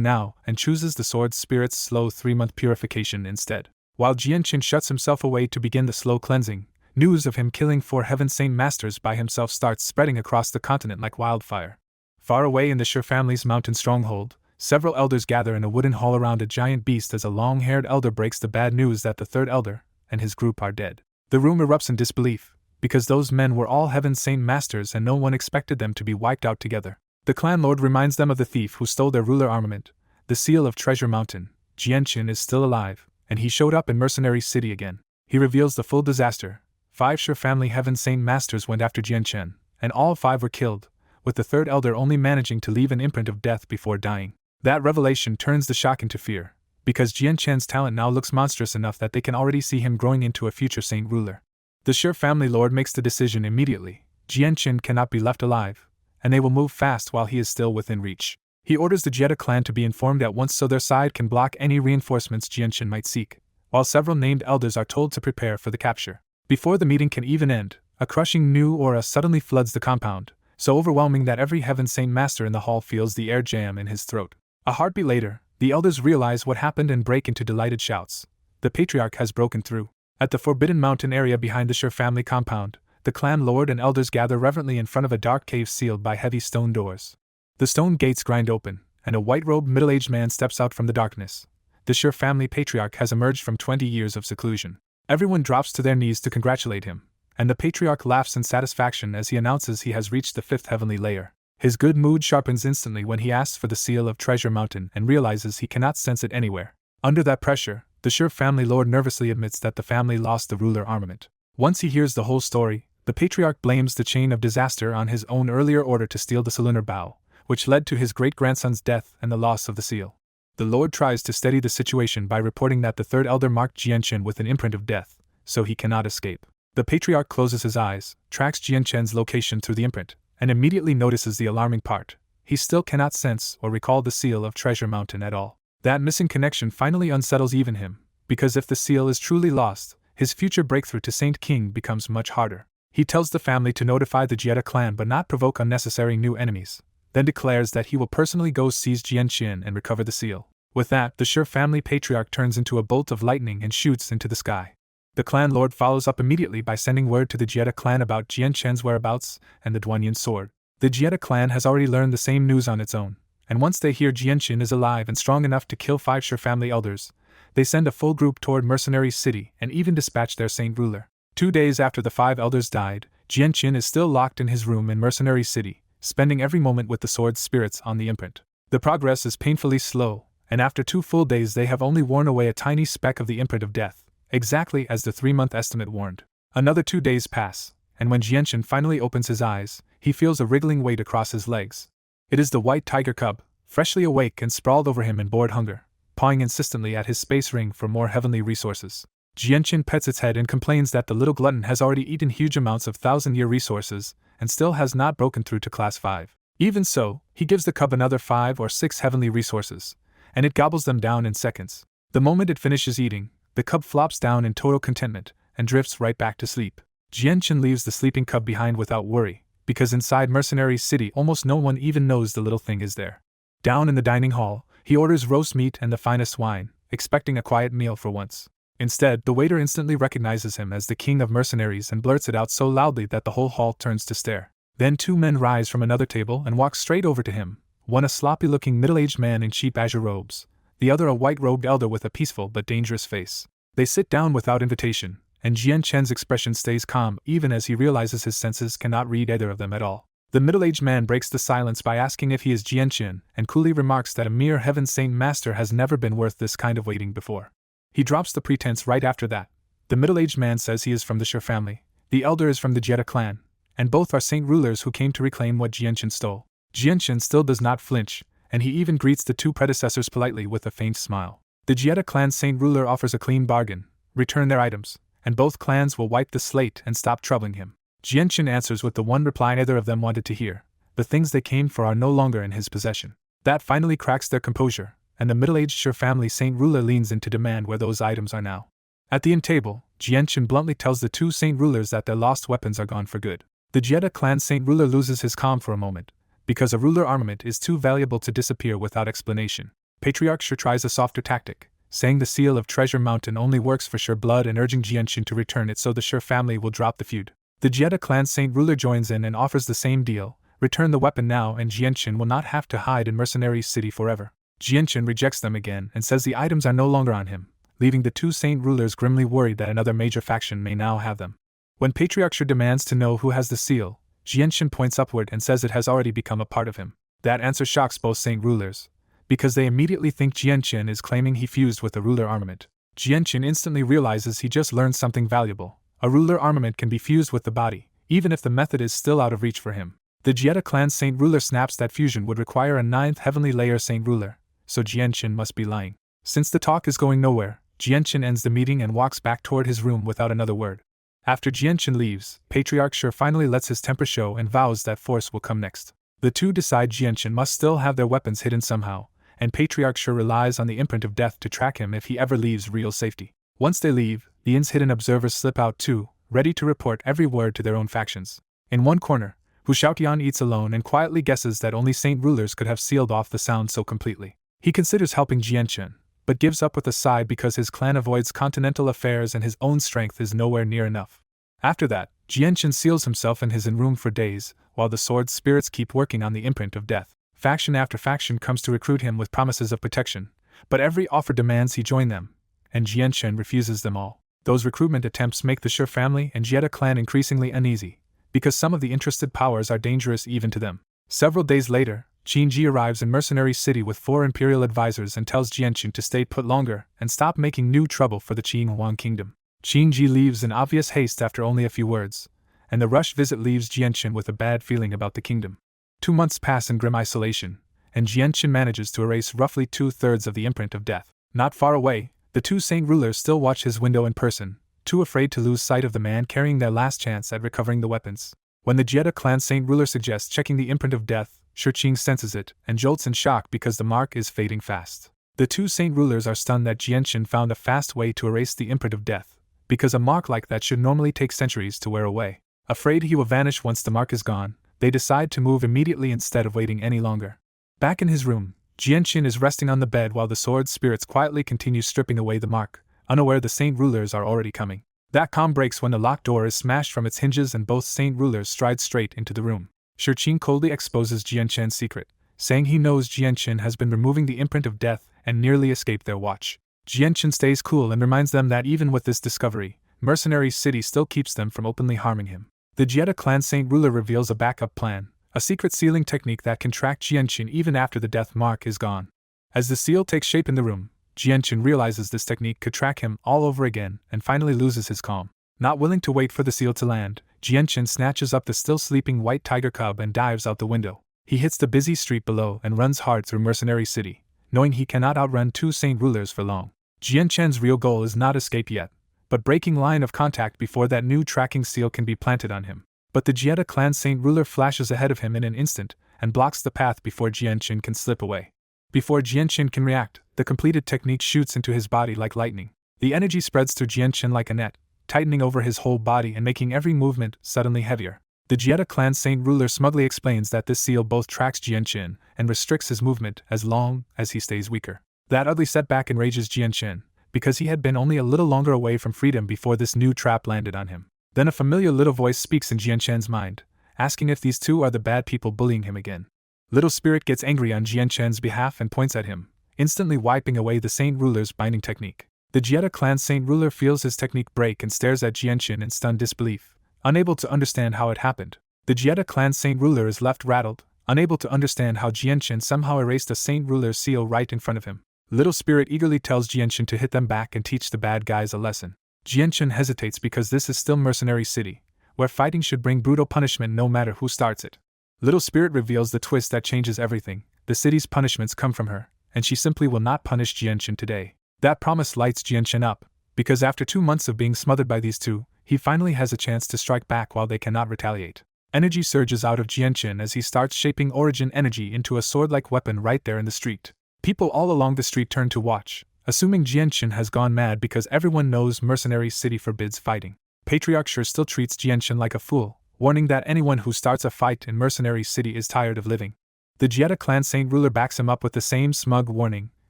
now and chooses the sword spirit's slow 3-month purification instead. While Jianchen shuts himself away to begin the slow cleansing, News of him killing 4 Heaven Saint Masters by himself starts spreading across the continent like wildfire. Far away in the Sure family's mountain stronghold, several elders gather in a wooden hall around a giant beast as a long-haired elder breaks the bad news that the third elder and his group are dead. The room erupts in disbelief, because those men were all Heaven Saint Masters and no one expected them to be wiped out together. The clan lord reminds them of the thief who stole their ruler armament, the seal of Treasure Mountain. Jianqin is still alive, and he showed up in Mercenary City again. He reveals the full disaster. 5 Sure family Heaven Saint Masters went after Jianqin, and all 5 were killed, with the third elder only managing to leave an imprint of death before dying. That revelation turns the shock into fear, because Jianqin's talent now looks monstrous enough that they can already see him growing into a future saint ruler. The Sure family lord makes the decision immediately. Jianqin cannot be left alive, and they will move fast while he is still within reach. He orders the Jetta clan to be informed at once so their side can block any reinforcements Jianqin might seek, while several named elders are told to prepare for the capture. Before the meeting can even end, a crushing new aura suddenly floods the compound, so overwhelming that every Heaven Saint Master in the hall feels the air jam in his throat. A heartbeat later, the elders realize what happened and break into delighted shouts. The patriarch has broken through. At the Forbidden Mountain area behind the Sure family compound, the clan lord and elders gather reverently in front of a dark cave sealed by heavy stone doors. The stone gates grind open, and a white-robed middle-aged man steps out from the darkness. The Sure family patriarch has emerged from 20 years of seclusion. Everyone drops to their knees to congratulate him, and the patriarch laughs in satisfaction as he announces he has reached the 5th heavenly layer. His good mood sharpens instantly when he asks for the seal of Treasure Mountain and realizes he cannot sense it anywhere. Under that pressure, the Sure family lord nervously admits that the family lost the ruler armament. Once he hears the whole story, the patriarch blames the chain of disaster on his own earlier order to steal the Solunar Bow, which led to his great-grandson's death and the loss of the seal. The lord tries to steady the situation by reporting that the third elder marked Jianqin with an imprint of death, so he cannot escape. The patriarch closes his eyes, tracks Jianqin's location through the imprint, and immediately notices the alarming part. He still cannot sense or recall the seal of Treasure Mountain at all. That missing connection finally unsettles even him, because if the seal is truly lost, his future breakthrough to Saint King becomes much harder. He tells the family to notify the Jetta clan but not provoke unnecessary new enemies, then declares that he will personally go seize Jianqin and recover the seal. With that, the Sure family patriarch turns into a bolt of lightning and shoots into the sky. The clan lord follows up immediately by sending word to the Jetta clan about Jianqin's whereabouts and the Duanyan sword. The Jetta clan has already learned the same news on its own, and once they hear Jianqin is alive and strong enough to kill 5 Sure family elders, they send a full group toward Mercenary City and even dispatch their saint ruler. 2 days after the 5 elders died, Jianqin is still locked in his room in Mercenary City, spending every moment with the sword's spirits on the imprint. The progress is painfully slow, and after 2 full days they have only worn away a tiny speck of the imprint of death, exactly as the 3-month estimate warned. Another 2 days pass, and when Jianqin finally opens his eyes, he feels a wriggling weight across his legs. It is the white tiger cub, freshly awake and sprawled over him in bored hunger, pawing insistently at his space ring for more heavenly resources. Jianqin pets its head and complains that the little glutton has already eaten huge amounts of 1,000-year resources and still has not broken through to Class 5. Even so, he gives the cub another 5 or 6 heavenly resources, and it gobbles them down in seconds. The moment it finishes eating, the cub flops down in total contentment and drifts right back to sleep. Jianqin leaves the sleeping cub behind without worry, because inside Mercenary City almost no one even knows the little thing is there. Down in the dining hall, he orders roast meat and the finest wine, expecting a quiet meal for once. Instead, the waiter instantly recognizes him as the king of mercenaries and blurts it out so loudly that the whole hall turns to stare. Then 2 men rise from another table and walk straight over to him, one a sloppy-looking middle-aged man in cheap azure robes, the other a white-robed elder with a peaceful but dangerous face. They sit down without invitation, and Jianqin's expression stays calm even as he realizes his senses cannot read either of them at all. The middle-aged man breaks the silence by asking if he is Jianqin and coolly remarks that a mere Heaven Saint Master has never been worth this kind of waiting before. He drops the pretense right after that. The middle-aged man says he is from the Sure family, the elder is from the Jetta clan, and both are saint rulers who came to reclaim what Jianqin stole. Jianqin still does not flinch, and he even greets the 2 predecessors politely with a faint smile. The Jetta clan saint ruler offers a clean bargain: return their items, and both clans will wipe the slate and stop troubling him. Jianqin answers with the one reply neither of them wanted to hear: the things they came for are no longer in his possession. That finally cracks their composure, and the middle-aged Sure family saint ruler leans in to demand where those items are now. At the inn table, Jianqin bluntly tells the 2 saint rulers that their lost weapons are gone for good. The Jetta clan saint ruler loses his calm for a moment, because a ruler armament is too valuable to disappear without explanation. Patriarch Sure tries a softer tactic, saying the seal of Treasure Mountain only works for Sure blood and urging Jianshin to return it so the Sure family will drop the feud. The Jieta clan Saint Ruler joins in and offers the same deal: return the weapon now and Jianshin will not have to hide in Mercenary City forever. Jianshin rejects them again and says the items are no longer on him, leaving the two Saint Rulers grimly worried that another major faction may now have them. When Patriarch Sure demands to know who has the seal, Jianshin points upward and says it has already become a part of him. That answer shocks both Saint Rulers, because they immediately think Jianshin is claiming he fused with the ruler armament. Jianshin instantly realizes he just learned something valuable: a ruler armament can be fused with the body, even if the method is still out of reach for him. The Jieta clan Saint Ruler snaps that fusion would require a 9th heavenly layer Saint Ruler, so Jianshin must be lying. Since the talk is going nowhere, Jianshin ends the meeting and walks back toward his room without another word. After Jianshin leaves, Patriarch Sure finally lets his temper show and vows that force will come next. The two decide Jianshin must still have their weapons hidden somehow, and Patriarch Sure relies on the imprint of death to track him if he ever leaves real safety. Once they leave, the inn's hidden observers slip out too, ready to report every word to their own factions. In one corner, Hu Xiaotian eats alone and quietly guesses that only Saint Rulers could have sealed off the sound so completely. He considers helping Jianshin, but gives up with a sigh because his clan avoids continental affairs and his own strength is nowhere near enough. After that, Jianshin seals himself in his room for days, while the sword spirits keep working on the imprint of death. Faction after faction comes to recruit him with promises of protection, but every offer demands he join them, and Jianshin refuses them all. Those recruitment attempts make the Sure family and Jieta clan increasingly uneasy, because some of the interested powers are dangerous even to them. Several days later, Qinji arrives in Mercenary City with 4 imperial advisors and tells Jianshin to stay put longer and stop making new trouble for the Qinhuang kingdom. Qinji leaves in obvious haste after only a few words, and the rushed visit leaves Jianshin with a bad feeling about the kingdom. 2 months pass in grim isolation, and Jianshin manages to erase roughly 2/3 of the imprint of death. Not far away, the two Saint Rulers still watch his window in person, too afraid to lose sight of the man carrying their last chance at recovering the weapons. When the Jieta clan Saint Ruler suggests checking the imprint of death, Sure Qing senses it and jolts in shock because the mark is fading fast. The two Saint Rulers are stunned that Jianshin found a fast way to erase the imprint of death, because a mark like that should normally take centuries to wear away. Afraid he will vanish once the mark is gone, they decide to move immediately instead of waiting any longer. Back in his room, Jianshin is resting on the bed while the sword spirits quietly continue stripping away the mark, unaware the Saint Rulers are already coming. That calm breaks when the locked door is smashed from its hinges and both Saint Rulers stride straight into the room. Sure Qing coldly exposes Jianshin's secret, saying he knows Jianshin has been removing the imprint of death and nearly escaped their watch. Jianshin stays cool and reminds them that even with this discovery, Mercenary City still keeps them from openly harming him. The Jieta clan Saint Ruler reveals a backup plan, a secret sealing technique that can track Jianshin even after the death mark is gone. As the seal takes shape in the room, Jianshin realizes this technique could track him all over again and finally loses his calm. Not willing to wait for the seal to land, Jianshin snatches up the still sleeping white tiger cub and dives out the window. He hits the busy street below and runs hard through Mercenary City, knowing he cannot outrun two Saint Rulers for long. Jianshin's real goal is not escape yet, but breaking line of contact before that new tracking seal can be planted on him. But the Jieta clan Saint Ruler flashes ahead of him in an instant and blocks the path before Jianshin can slip away. Before Jianshin can react, the completed technique shoots into his body like lightning. The energy spreads through Jianshin like a net, tightening over his whole body and making every movement suddenly heavier. The Jieta clan Saint Ruler smugly explains that this seal both tracks Jianshin and restricts his movement as long as he stays weaker. That ugly setback enrages Jianshin, because he had been only a little longer away from freedom before this new trap landed on him. Then a familiar little voice speaks in Jianshin's mind, asking if these two are the bad people bullying him again. Little Spirit gets angry on Jianshin's behalf and points at him, instantly wiping away the Saint Ruler's binding technique. The Jieta clan Saint Ruler feels his technique break and stares at Jianshin in stunned disbelief, unable to understand how it happened. The Jieta clan Saint Ruler is left rattled, unable to understand how Jianshin somehow erased a Saint Ruler's seal right in front of him. Little Spirit eagerly tells Jianshin to hit them back and teach the bad guys a lesson. Jianshin hesitates because this is still Mercenary City, where fighting should bring brutal punishment no matter who starts it. Little Spirit reveals the twist that changes everything. The city's punishments come from her, and she simply will not punish Jianshin today. That promise lights Jianshin up, because after 2 months of being smothered by these two, he finally has a chance to strike back while they cannot retaliate. Energy surges out of Jianshin as he starts shaping origin energy into a sword-like weapon right there in the street. People all along the street turn to watch, assuming Jianshin has gone mad because everyone knows Mercenary City forbids fighting. Patriarch Sure still treats Jianshin like a fool, warning that anyone who starts a fight in Mercenary City is tired of living. The Jieta clan Saint Ruler backs him up with the same smug warning,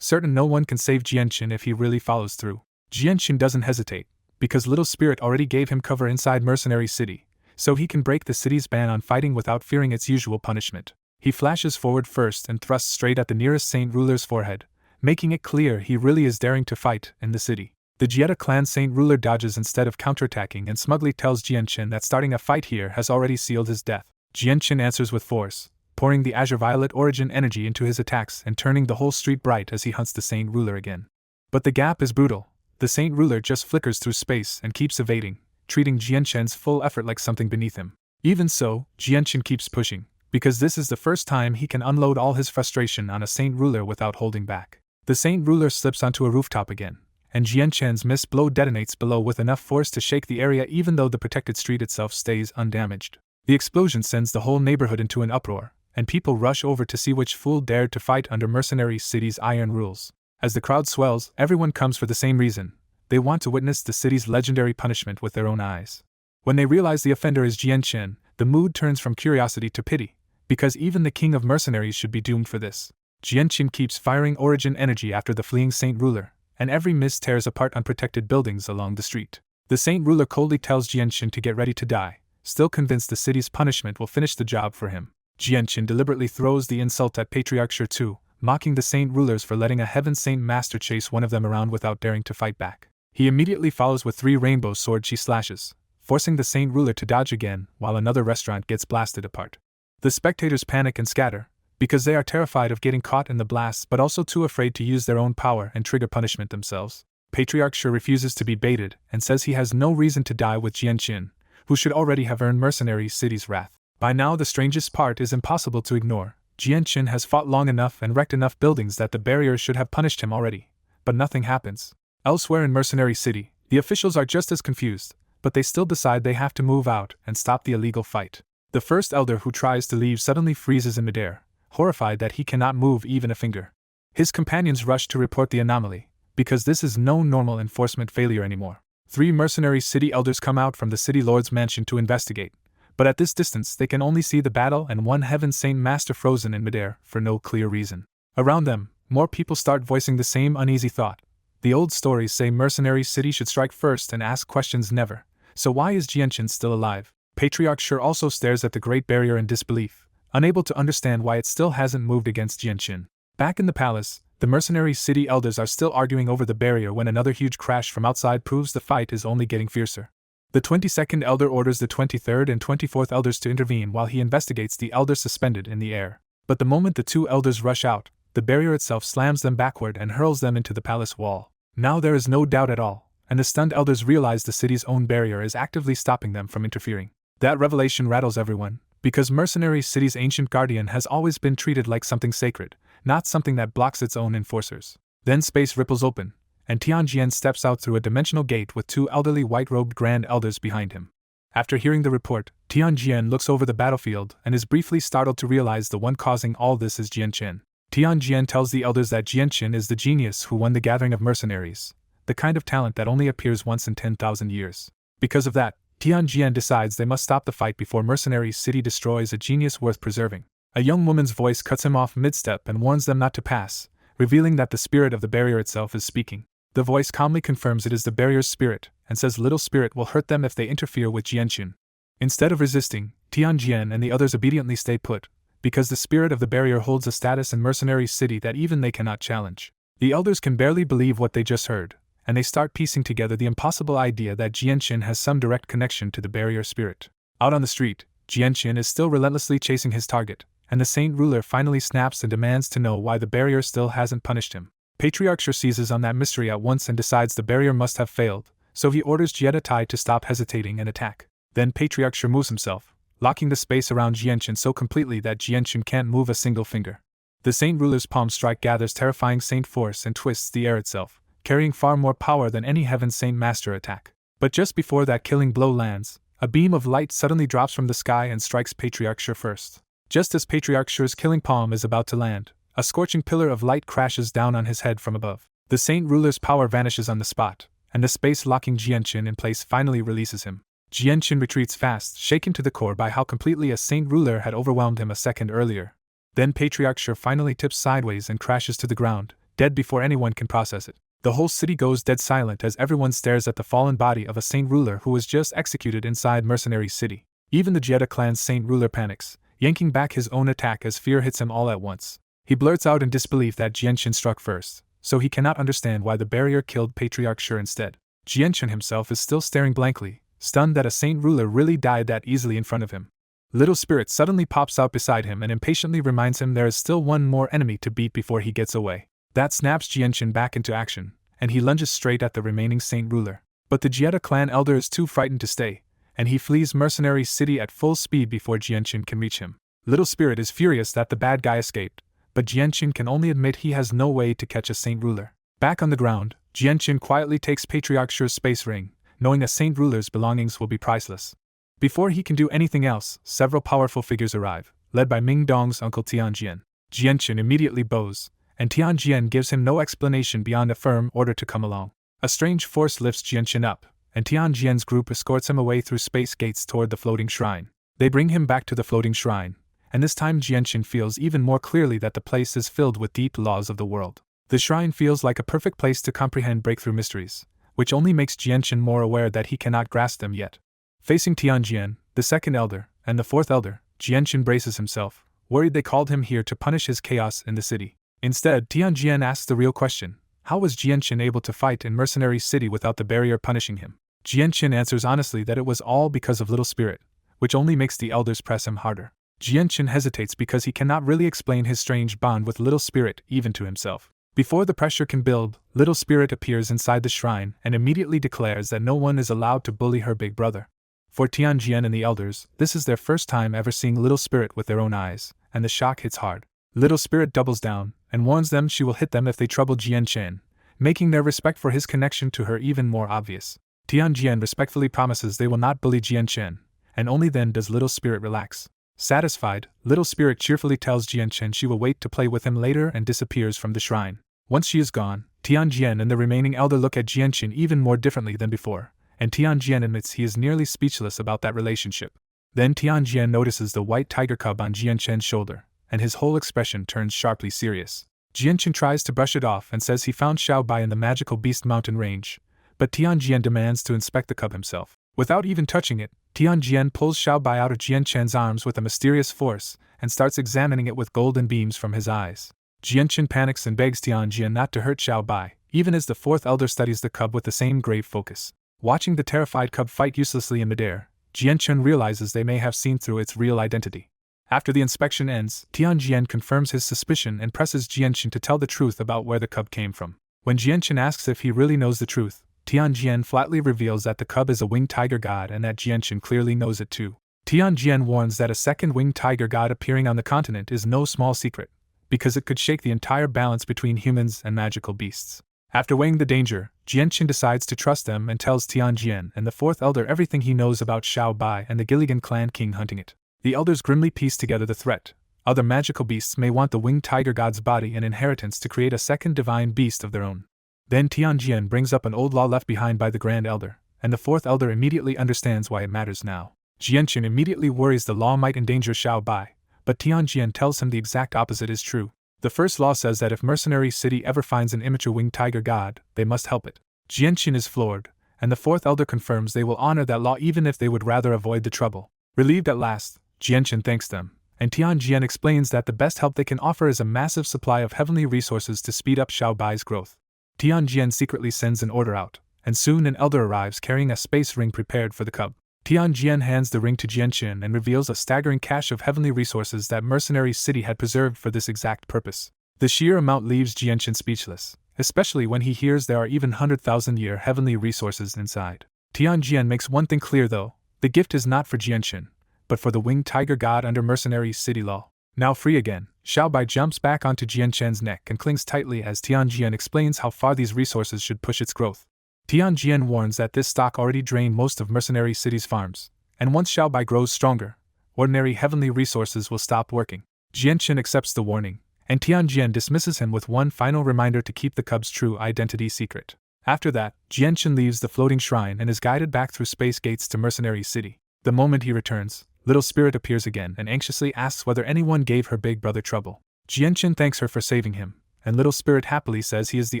certain no one can save Jianqin if he really follows through. Jianqin doesn't hesitate, because Little Spirit already gave him cover inside Mercenary City, so he can break the city's ban on fighting without fearing its usual punishment. He flashes forward first and thrusts straight at the nearest Saint Ruler's forehead, making it clear he really is daring to fight in the city. The Jietta clan Saint Ruler dodges instead of counterattacking and smugly tells Jianqin that starting a fight here has already sealed his death. Jianqin answers with force, pouring the Azure Violet origin energy into his attacks and turning the whole street bright as he hunts the Saint Ruler again. But the gap is brutal. The Saint Ruler just flickers through space and keeps evading, treating Jianqin's full effort like something beneath him. Even so, Jianqin keeps pushing, because this is the first time he can unload all his frustration on a Saint Ruler without holding back. The Saint Ruler slips onto a rooftop again, and Jianqin's missed blow detonates below with enough force to shake the area even though the protected street itself stays undamaged. The explosion sends the whole neighborhood into an uproar, and people rush over to see which fool dared to fight under Mercenary City's iron rules. As the crowd swells, everyone comes for the same reason. They want to witness the city's legendary punishment with their own eyes. When they realize the offender is Jianqin, the mood turns from curiosity to pity, because even the king of mercenaries should be doomed for this. Jianqin keeps firing origin energy after the fleeing Saint Ruler, and every miss tears apart unprotected buildings along the street. The Saint Ruler coldly tells Jianqin to get ready to die, still convinced the city's punishment will finish the job for him. Jianqin deliberately throws the insult at Patriarch Shi too, mocking the Saint Rulers for letting a Heaven Saint Master chase one of them around without daring to fight back. He immediately follows with 3 rainbow sword chi slashes, forcing the Saint Ruler to dodge again while another restaurant gets blasted apart. The spectators panic and scatter, because they are terrified of getting caught in the blasts but also too afraid to use their own power and trigger punishment themselves. Patriarch Shi refuses to be baited and says he has no reason to die with Jianqin, who should already have earned Mercenary City's wrath. By now the strangest part is impossible to ignore. Jianqin has fought long enough and wrecked enough buildings that the barriers should have punished him already, but nothing happens. Elsewhere in Mercenary City, the officials are just as confused, but they still decide they have to move out and stop the illegal fight. The first elder who tries to leave suddenly freezes in midair, horrified that he cannot move even a finger. His companions rush to report the anomaly, because this is no normal enforcement failure anymore. 3 Mercenary City elders come out from the City Lord's mansion to investigate, but at this distance they can only see the battle and one Heaven Saint Master frozen in midair for no clear reason. Around them, more people start voicing the same uneasy thought. The old stories say Mercenary City should strike first and ask questions never, so why is Jianqin still alive? Patriarch Shi also stares at the Great Barrier in disbelief, unable to understand why it still hasn't moved against Jianqin. Back in the palace, the Mercenary City elders are still arguing over the barrier when another huge crash from outside proves the fight is only getting fiercer. The 22nd elder orders the 23rd and 24th elders to intervene while he investigates the elders suspended in the air. But the moment the 2 elders rush out, the barrier itself slams them backward and hurls them into the palace wall. Now there is no doubt at all, and the stunned elders realize the city's own barrier is actively stopping them from interfering. That revelation rattles everyone, because Mercenary City's ancient guardian has always been treated like something sacred, not something that blocks its own enforcers. Then space ripples open, and Tianjian steps out through a dimensional gate with 2 elderly white-robed grand elders behind him. After hearing the report, Tianjian looks over the battlefield and is briefly startled to realize the one causing all this is Jianqin. Tianjian tells the elders that Jianqin is the genius who won the gathering of mercenaries, the kind of talent that only appears once in 10,000 years. Because of that, Tianjian decides they must stop the fight before Mercenary City destroys a genius worth preserving. A young woman's voice cuts him off mid-step and warns them not to pass, revealing that the spirit of the barrier itself is speaking. The voice calmly confirms it is the barrier's spirit, and says Little Spirit will hurt them if they interfere with Jianqin. Instead of resisting, Tianjian and the others obediently stay put, because the spirit of the barrier holds a status in Mercenary City that even they cannot challenge. The elders can barely believe what they just heard, and they start piecing together the impossible idea that Jianqin has some direct connection to the barrier spirit. Out on the street, Jianqin is still relentlessly chasing his target, and the Saint Ruler finally snaps and demands to know why the barrier still hasn't punished him. Patriarch Shi seizes on that mystery at once and decides the barrier must have failed, so he orders Jietai to stop hesitating and attack. Then Patriarch Shi moves himself, locking the space around Jianqin so completely that Jianqin can't move a single finger. The Saint Ruler's palm strike gathers terrifying saint force and twists the air itself, carrying far more power than any Heaven Saint Master attack. But just before that killing blow lands, a beam of light suddenly drops from the sky and strikes Patriarch Shi first. Just as Patriarch Shi's killing palm is about to land, a scorching pillar of light crashes down on his head from above. The Saint Ruler's power vanishes on the spot, and the space-locking Jianqin in place finally releases him. Jianqin retreats fast, shaken to the core by how completely a Saint Ruler had overwhelmed him a second earlier. Then Patriarch Shi finally tips sideways and crashes to the ground, dead before anyone can process it. The whole city goes dead silent as everyone stares at the fallen body of a saint ruler who was just executed inside Mercenary City. Even the Jetta clan's saint ruler panics, yanking back his own attack as fear hits him all at once. He blurts out in disbelief that Jianshin struck first, so he cannot understand why the barrier killed Patriarch Sure instead. Jianshin himself is still staring blankly, stunned that a saint ruler really died that easily in front of him. Little Spirit suddenly pops out beside him and impatiently reminds him there is still one more enemy to beat before he gets away. That snaps Jianshin back into action, and he lunges straight at the remaining saint ruler. But the Jetta clan elder is too frightened to stay, and he flees Mercenary City at full speed before Jianshin can reach him. Little Spirit is furious that the bad guy escaped, but Jianshin can only admit he has no way to catch a saint ruler. Back on the ground, Jianshin quietly takes Patriarch Shure's space ring, knowing a saint ruler's belongings will be priceless. Before he can do anything else, several powerful figures arrive, led by Ming Dong's uncle Tianjian. Jianshin immediately bows, and Tianjian gives him no explanation beyond a firm order to come along. A strange force lifts Jianshin up, and Tianjian's group escorts him away through space gates toward the floating shrine. They bring him back to the floating shrine, and this time Jianshin feels even more clearly that the place is filled with deep laws of the world. The shrine feels like a perfect place to comprehend breakthrough mysteries, which only makes Jianshin more aware that he cannot grasp them yet. Facing Tianjian, the second elder, and the fourth elder, Jianshin braces himself, worried they called him here to punish his chaos in the city. Instead, Tianjian asks the real question: how was Jianshin able to fight in Mercenary City without the barrier punishing him? Jianshin answers honestly that it was all because of Little Spirit, which only makes the elders press him harder. Jianshin hesitates because he cannot really explain his strange bond with Little Spirit even to himself. Before the pressure can build, Little Spirit appears inside the shrine and immediately declares that no one is allowed to bully her big brother. For Tianjian and the elders, this is their first time ever seeing Little Spirit with their own eyes, and the shock hits hard. Little Spirit doubles down and warns them she will hit them if they trouble Jianshin, making their respect for his connection to her even more obvious. Tianjian respectfully promises they will not bully Jianshin, and only then does Little Spirit relax. Satisfied, Little Spirit cheerfully tells Jianshin she will wait to play with him later and disappears from the shrine. Once she is gone, Tianjian and the remaining elder look at Jianshin even more differently than before, and Tianjian admits he is nearly speechless about that relationship. Then Tianjian notices the white tiger cub on Jianshin's shoulder, and his whole expression turns sharply serious. Jianshin tries to brush it off and says he found Xiaobai in the magical beast mountain range, but Tianjian demands to inspect the cub himself. Without even touching it, Tianjian pulls Xiaobai out of Jianshin's arms with a mysterious force and starts examining it with golden beams from his eyes. Jianshin panics and begs Tianjian not to hurt Xiaobai, even as the fourth elder studies the cub with the same grave focus. Watching the terrified cub fight uselessly in midair, Jianshin realizes they may have seen through its real identity. After the inspection ends, Tianjian confirms his suspicion and presses Jianshin to tell the truth about where the cub came from. When Jianshin asks if he really knows the truth, Tianjian flatly reveals that the cub is a winged tiger god and that Jianshin clearly knows it too. Tianjian warns that a second winged tiger god appearing on the continent is no small secret, because it could shake the entire balance between humans and magical beasts. After weighing the danger, Jianshin decides to trust them and tells Tianjian and the fourth elder everything he knows about Xiaobai and the Gilligan clan king hunting it. The elders grimly piece together the threat. Other magical beasts may want the winged tiger god's body and inheritance to create a second divine beast of their own. Then Tianjian brings up an old law left behind by the grand elder, and the fourth elder immediately understands why it matters now. Jianshin immediately worries the law might endanger Xiaobai, but Tianjian tells him the exact opposite is true. The first law says that if Mercenary City ever finds an immature winged tiger god, they must help it. Jianshin is floored, and the fourth elder confirms they will honor that law even if they would rather avoid the trouble. Relieved at last, Jianshin thanks them, and Tianjian explains that the best help they can offer is a massive supply of heavenly resources to speed up Xiaobai's growth. Tianjian secretly sends an order out, and soon an elder arrives carrying a space ring prepared for the cub. Tianjian hands the ring to Jianshin and reveals a staggering cache of heavenly resources that Mercenary City had preserved for this exact purpose. The sheer amount leaves Jianshin speechless, especially when he hears there are even 100,000-year heavenly resources inside. Tianjian makes one thing clear though: the gift is not for Jianshin, but for the winged tiger god under Mercenary City law. Now free again, Xiaobai jumps back onto Jianshin's neck and clings tightly as Tianjian explains how far these resources should push its growth. Tianjian warns that this stock already drained most of Mercenary City's farms, and once Xiaobai grows stronger, ordinary heavenly resources will stop working. Jianshin accepts the warning, and Tianjian dismisses him with one final reminder to keep the cub's true identity secret. After that, Jianshin leaves the floating shrine and is guided back through space gates to Mercenary City. The moment he returns, Little Spirit appears again and anxiously asks whether anyone gave her big brother trouble. Jianshin thanks her for saving him, and Little Spirit happily says he is the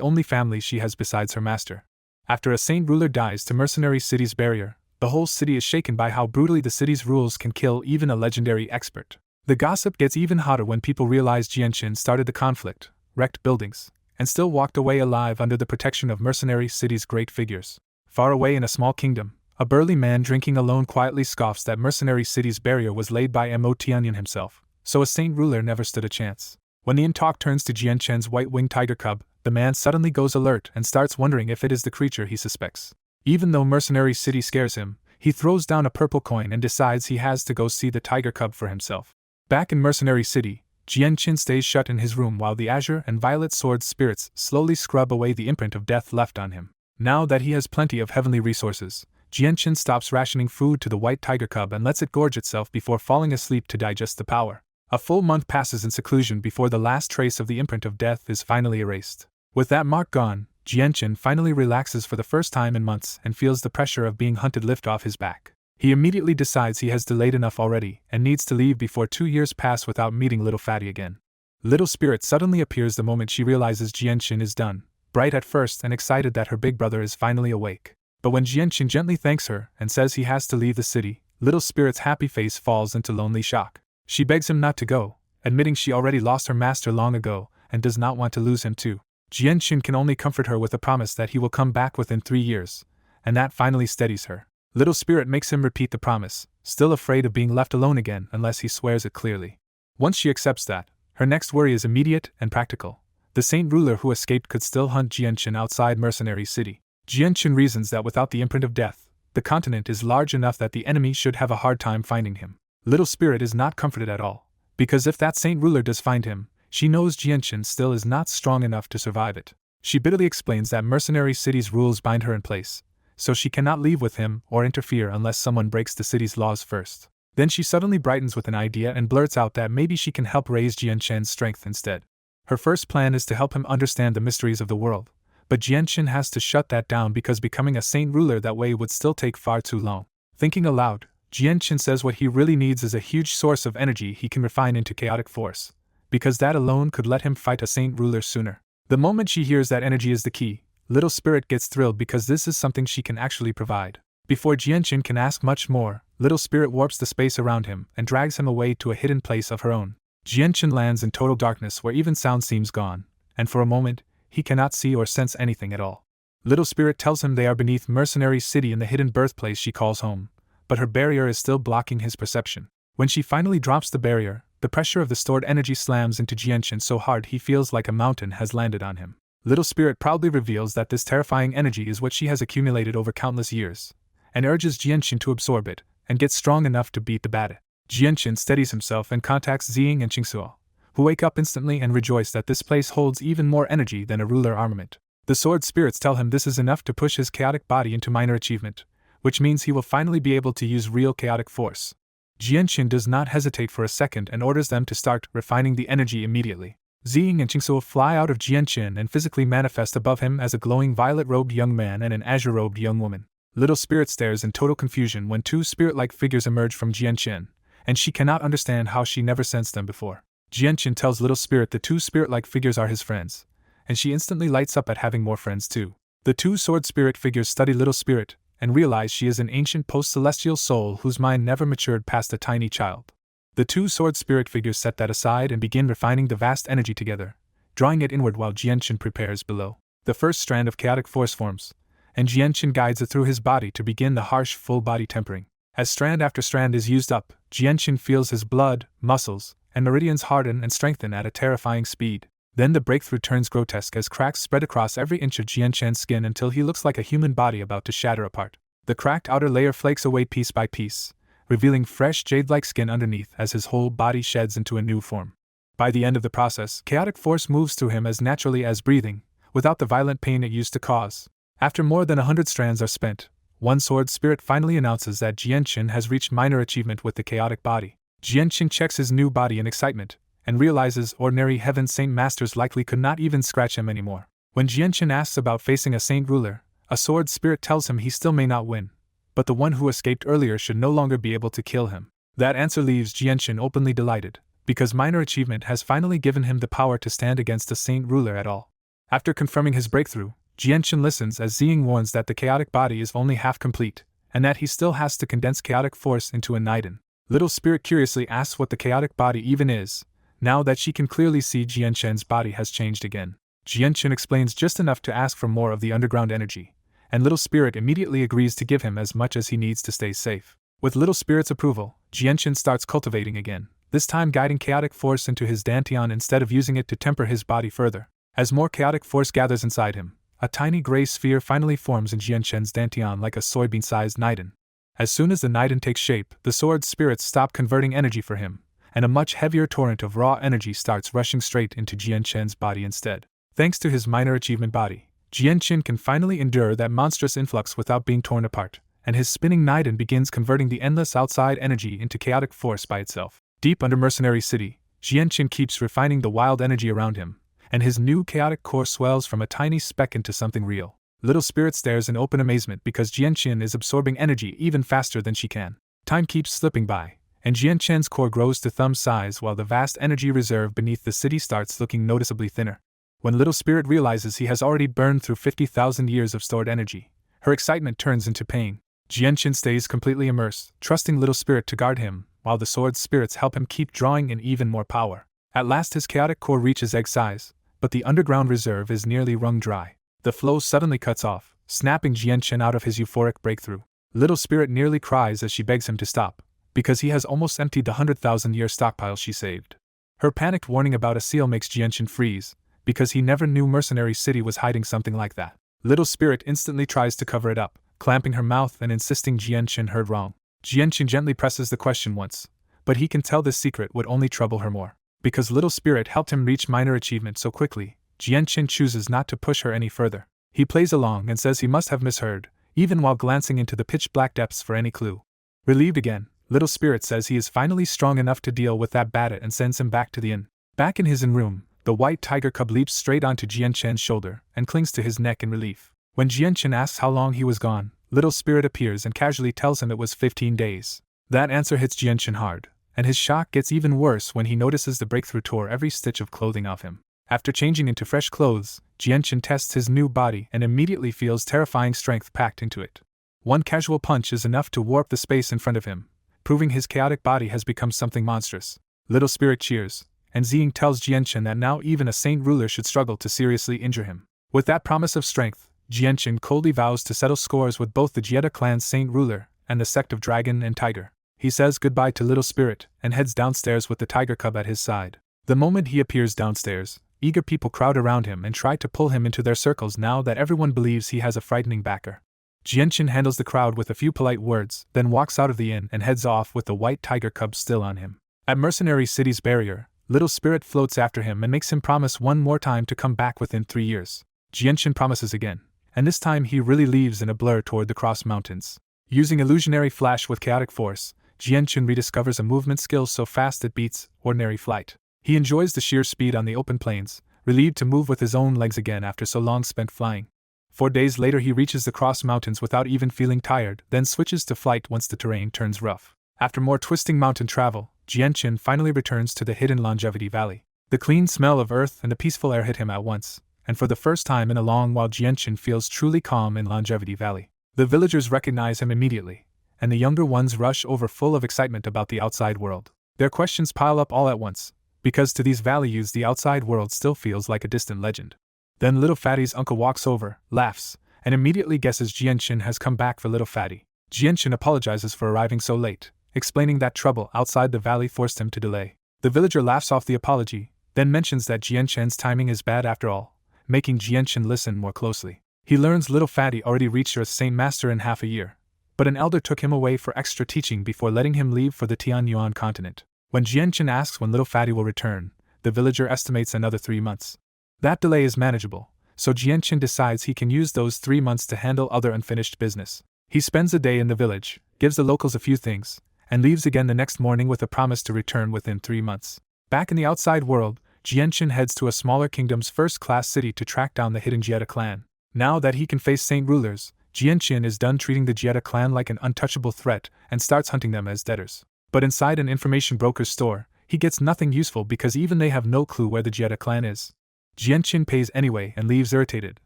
only family she has besides her master. After a saint ruler dies to mercenary city's barrier, the whole city is shaken by how brutally the city's rules can kill even a legendary expert. The gossip gets even hotter when people realize Jianqin started the conflict, wrecked buildings, and still walked away alive under the protection of mercenary city's great figures. Far away in a small kingdom, a burly man drinking alone quietly scoffs that mercenary city's barrier was laid by Tianyan himself, so a saint ruler never stood a chance. When the talk turns to Jianqin's white-winged tiger cub, the man suddenly goes alert and starts wondering if it is the creature he suspects. Even though mercenary city scares him, he throws down a purple coin and decides he has to go see the tiger cub for himself. Back in mercenary city, Jianqin stays shut in his room while the azure and violet sword spirits slowly scrub away the imprint of death left on him. Now that he has plenty of heavenly resources, Jianqin stops rationing food to the white tiger cub and lets it gorge itself before falling asleep to digest the power. A full month passes in seclusion before the last trace of the imprint of death is finally erased. With that mark gone, Jianqin finally relaxes for the first time in months and feels the pressure of being hunted lift off his back. He immediately decides he has delayed enough already and needs to leave before 2 years pass without meeting Little Fatty again. Little Spirit suddenly appears the moment she realizes Jianqin is done, bright at first and excited that her big brother is finally awake. But when Jianqin gently thanks her and says he has to leave the city, Little Spirit's happy face falls into lonely shock. She begs him not to go, admitting she already lost her master long ago and does not want to lose him too. Jianqin can only comfort her with a promise that he will come back within 3 years, and that finally steadies her. Little Spirit makes him repeat the promise, still afraid of being left alone again unless he swears it clearly. Once she accepts that, her next worry is immediate and practical. The saint ruler who escaped could still hunt Jianqin outside mercenary city. Jianqin reasons that without the imprint of death, the continent is large enough that the enemy should have a hard time finding him. Little Spirit is not comforted at all, because if that saint ruler does find him, she knows Jianqin still is not strong enough to survive it. She bitterly explains that mercenary city's rules bind her in place, so she cannot leave with him or interfere unless someone breaks the city's laws first. Then she suddenly brightens with an idea and blurts out that maybe she can help raise Jianqin's strength instead. Her first plan is to help him understand the mysteries of the world, but Jianqin has to shut that down because becoming a saint ruler that way would still take far too long. Thinking aloud, Jianqin says what he really needs is a huge source of energy he can refine into chaotic force, because that alone could let him fight a saint ruler sooner. The moment she hears that energy is the key, Little Spirit gets thrilled because this is something she can actually provide. Before Jianqin can ask much more, Little Spirit warps the space around him and drags him away to a hidden place of her own. Jianqin lands in total darkness where even sound seems gone, and for a moment, he cannot see or sense anything at all. Little Spirit tells him they are beneath Mercenary City in the hidden birthplace she calls home, but her barrier is still blocking his perception. When she finally drops the barrier, the pressure of the stored energy slams into Jianqin so hard he feels like a mountain has landed on him. Little Spirit proudly reveals that this terrifying energy is what she has accumulated over countless years, and urges Jianqin to absorb it and get strong enough to beat the bad. Jianqin steadies himself and contacts Ziying and Qingsuo, who wake up instantly and rejoice that this place holds even more energy than a ruler armament. The sword spirits tell him this is enough to push his chaotic body into minor achievement, which means he will finally be able to use real chaotic force. Jianqin does not hesitate for a second and orders them to start refining the energy immediately. Ziying and Qingsuo fly out of Jianqin and physically manifest above him as a glowing violet-robed young man and an azure-robed young woman. Little Spirit stares in total confusion when two spirit-like figures emerge from Jianqin, and she cannot understand how she never sensed them before. Jianqin tells Little Spirit the two spirit-like figures are his friends, and she instantly lights up at having more friends too. The two sword spirit figures study Little Spirit, and realize she is an ancient post-celestial soul whose mind never matured past a tiny child. The two sword spirit figures set that aside and begin refining the vast energy together, drawing it inward while Jianqin prepares below. The first strand of chaotic force forms, and Jianqin guides it through his body to begin the harsh full-body tempering. As strand after strand is used up, Jianqin feels his blood, muscles, and meridians harden and strengthen at a terrifying speed. Then the breakthrough turns grotesque as cracks spread across every inch of Jianqin's skin until he looks like a human body about to shatter apart. The cracked outer layer flakes away piece by piece, revealing fresh jade-like skin underneath as his whole body sheds into a new form. By the end of the process, chaotic force moves through him as naturally as breathing, without the violent pain it used to cause. After more than 100 strands are spent, one sword spirit finally announces that Jianqin has reached minor achievement with the chaotic body. Jianqin checks his new body in excitement, and realizes ordinary Heaven Saint Masters likely could not even scratch him anymore. When Jianqin asks about facing a saint ruler, a sword spirit tells him he still may not win, but the one who escaped earlier should no longer be able to kill him. That answer leaves Jianqin openly delighted, because minor achievement has finally given him the power to stand against a saint ruler at all. After confirming his breakthrough, Jianchen listens as Ziying warns that the chaotic body is only half complete, and that he still has to condense chaotic force into a Niden. Little Spirit curiously asks what the chaotic body even is, now that she can clearly see Jianchen's body has changed again. Jianchen explains just enough to ask for more of the underground energy, and Little Spirit immediately agrees to give him as much as he needs to stay safe. With Little Spirit's approval, Jianchen starts cultivating again, this time guiding chaotic force into his dantian instead of using it to temper his body further. As more chaotic force gathers inside him, a tiny gray sphere finally forms in Jianchen's dantian like a soybean-sized Niden. As soon as the Niden takes shape, the sword spirits stop converting energy for him, and a much heavier torrent of raw energy starts rushing straight into Jianchen's body instead. Thanks to his minor achievement body, Jianchen can finally endure that monstrous influx without being torn apart, and his spinning Niden begins converting the endless outside energy into chaotic force by itself. Deep under Mercenary City, Jianchen keeps refining the wild energy around him, and his new chaotic core swells from a tiny speck into something real. Little Spirit stares in open amazement because Jianchen is absorbing energy even faster than she can. Time keeps slipping by, and Jianchen's core grows to thumb size while the vast energy reserve beneath the city starts looking noticeably thinner. When Little Spirit realizes he has already burned through 50,000 years of stored energy, her excitement turns into pain. Jianchen stays completely immersed, trusting Little Spirit to guard him, while the sword spirits help him keep drawing in even more power. At last his chaotic core reaches egg size, but the underground reserve is nearly wrung dry. The flow suddenly cuts off, snapping Jianchen out of his euphoric breakthrough. Little Spirit nearly cries as she begs him to stop, because he has almost emptied the 100,000-year stockpile she saved. Her panicked warning about a seal makes Jianchen freeze, because he never knew Mercenary City was hiding something like that. Little Spirit instantly tries to cover it up, clamping her mouth and insisting Jianchen heard wrong. Jianchen gently presses the question once, but he can tell this secret would only trouble her more. Because Little Spirit helped him reach minor achievement so quickly, Jianchen chooses not to push her any further. He plays along and says he must have misheard, even while glancing into the pitch-black depths for any clue. Relieved again, Little Spirit says he is finally strong enough to deal with that bandit and sends him back to the inn. Back in his inn room, the white tiger cub leaps straight onto Jianchen's shoulder and clings to his neck in relief. When Jianchen asks how long he was gone, Little Spirit appears and casually tells him it was 15 days. That answer hits Jianchen hard, and his shock gets even worse when he notices the breakthrough tore every stitch of clothing off him. After changing into fresh clothes, Jianchen tests his new body and immediately feels terrifying strength packed into it. One casual punch is enough to warp the space in front of him, proving his chaotic body has become something monstrous. Little Spirit cheers, and Ziying tells Jianchen that now even a saint ruler should struggle to seriously injure him. With that promise of strength, Jianchen coldly vows to settle scores with both the Jieta clan's saint ruler and the sect of Dragon and Tiger. He says goodbye to Little Spirit and heads downstairs with the tiger cub at his side. The moment he appears downstairs, eager people crowd around him and try to pull him into their circles now that everyone believes he has a frightening backer. Jianchen handles the crowd with a few polite words, then walks out of the inn and heads off with the white tiger cub still on him. At Mercenary City's barrier, Little Spirit floats after him and makes him promise one more time to come back within 3 years. Jianchen promises again, and this time he really leaves in a blur toward the Cross Mountains. Using illusionary flash with chaotic force, Jianchen rediscovers a movement skill so fast it beats ordinary flight. He enjoys the sheer speed on the open plains, relieved to move with his own legs again after so long spent flying. 4 days later he reaches the Cross Mountains without even feeling tired, then switches to flight once the terrain turns rough. After more twisting mountain travel, Jianchen finally returns to the hidden Longevity Valley. The clean smell of earth and the peaceful air hit him at once, and for the first time in a long while Jianchen feels truly calm in Longevity Valley. The villagers recognize him immediately, and the younger ones rush over full of excitement about the outside world. Their questions pile up all at once, because to these valley youths the outside world still feels like a distant legend. Then Little Fatty's uncle walks over, laughs, and immediately guesses Jianchen has come back for Little Fatty. Jianchen apologizes for arriving so late, explaining that trouble outside the valley forced him to delay. The villager laughs off the apology, then mentions that Jianchen's timing is bad after all, making Jianchen listen more closely. He learns Little Fatty already reached Earth's Saint Master in half a year, but an elder took him away for extra teaching before letting him leave for the Tianyuan continent. When Jianchen asks when Little Fatty will return, the villager estimates another 3 months. That delay is manageable, so Jianchen decides he can use those 3 months to handle other unfinished business. He spends a day in the village, gives the locals a few things, and leaves again the next morning with a promise to return within 3 months. Back in the outside world, Jianchen heads to a smaller kingdom's first-class city to track down the hidden Jieta clan. Now that he can face saint rulers, Jianchen is done treating the Jieta clan like an untouchable threat and starts hunting them as debtors. But inside an information broker's store, he gets nothing useful because even they have no clue where the Jetta clan is. Jianqin pays anyway and leaves irritated,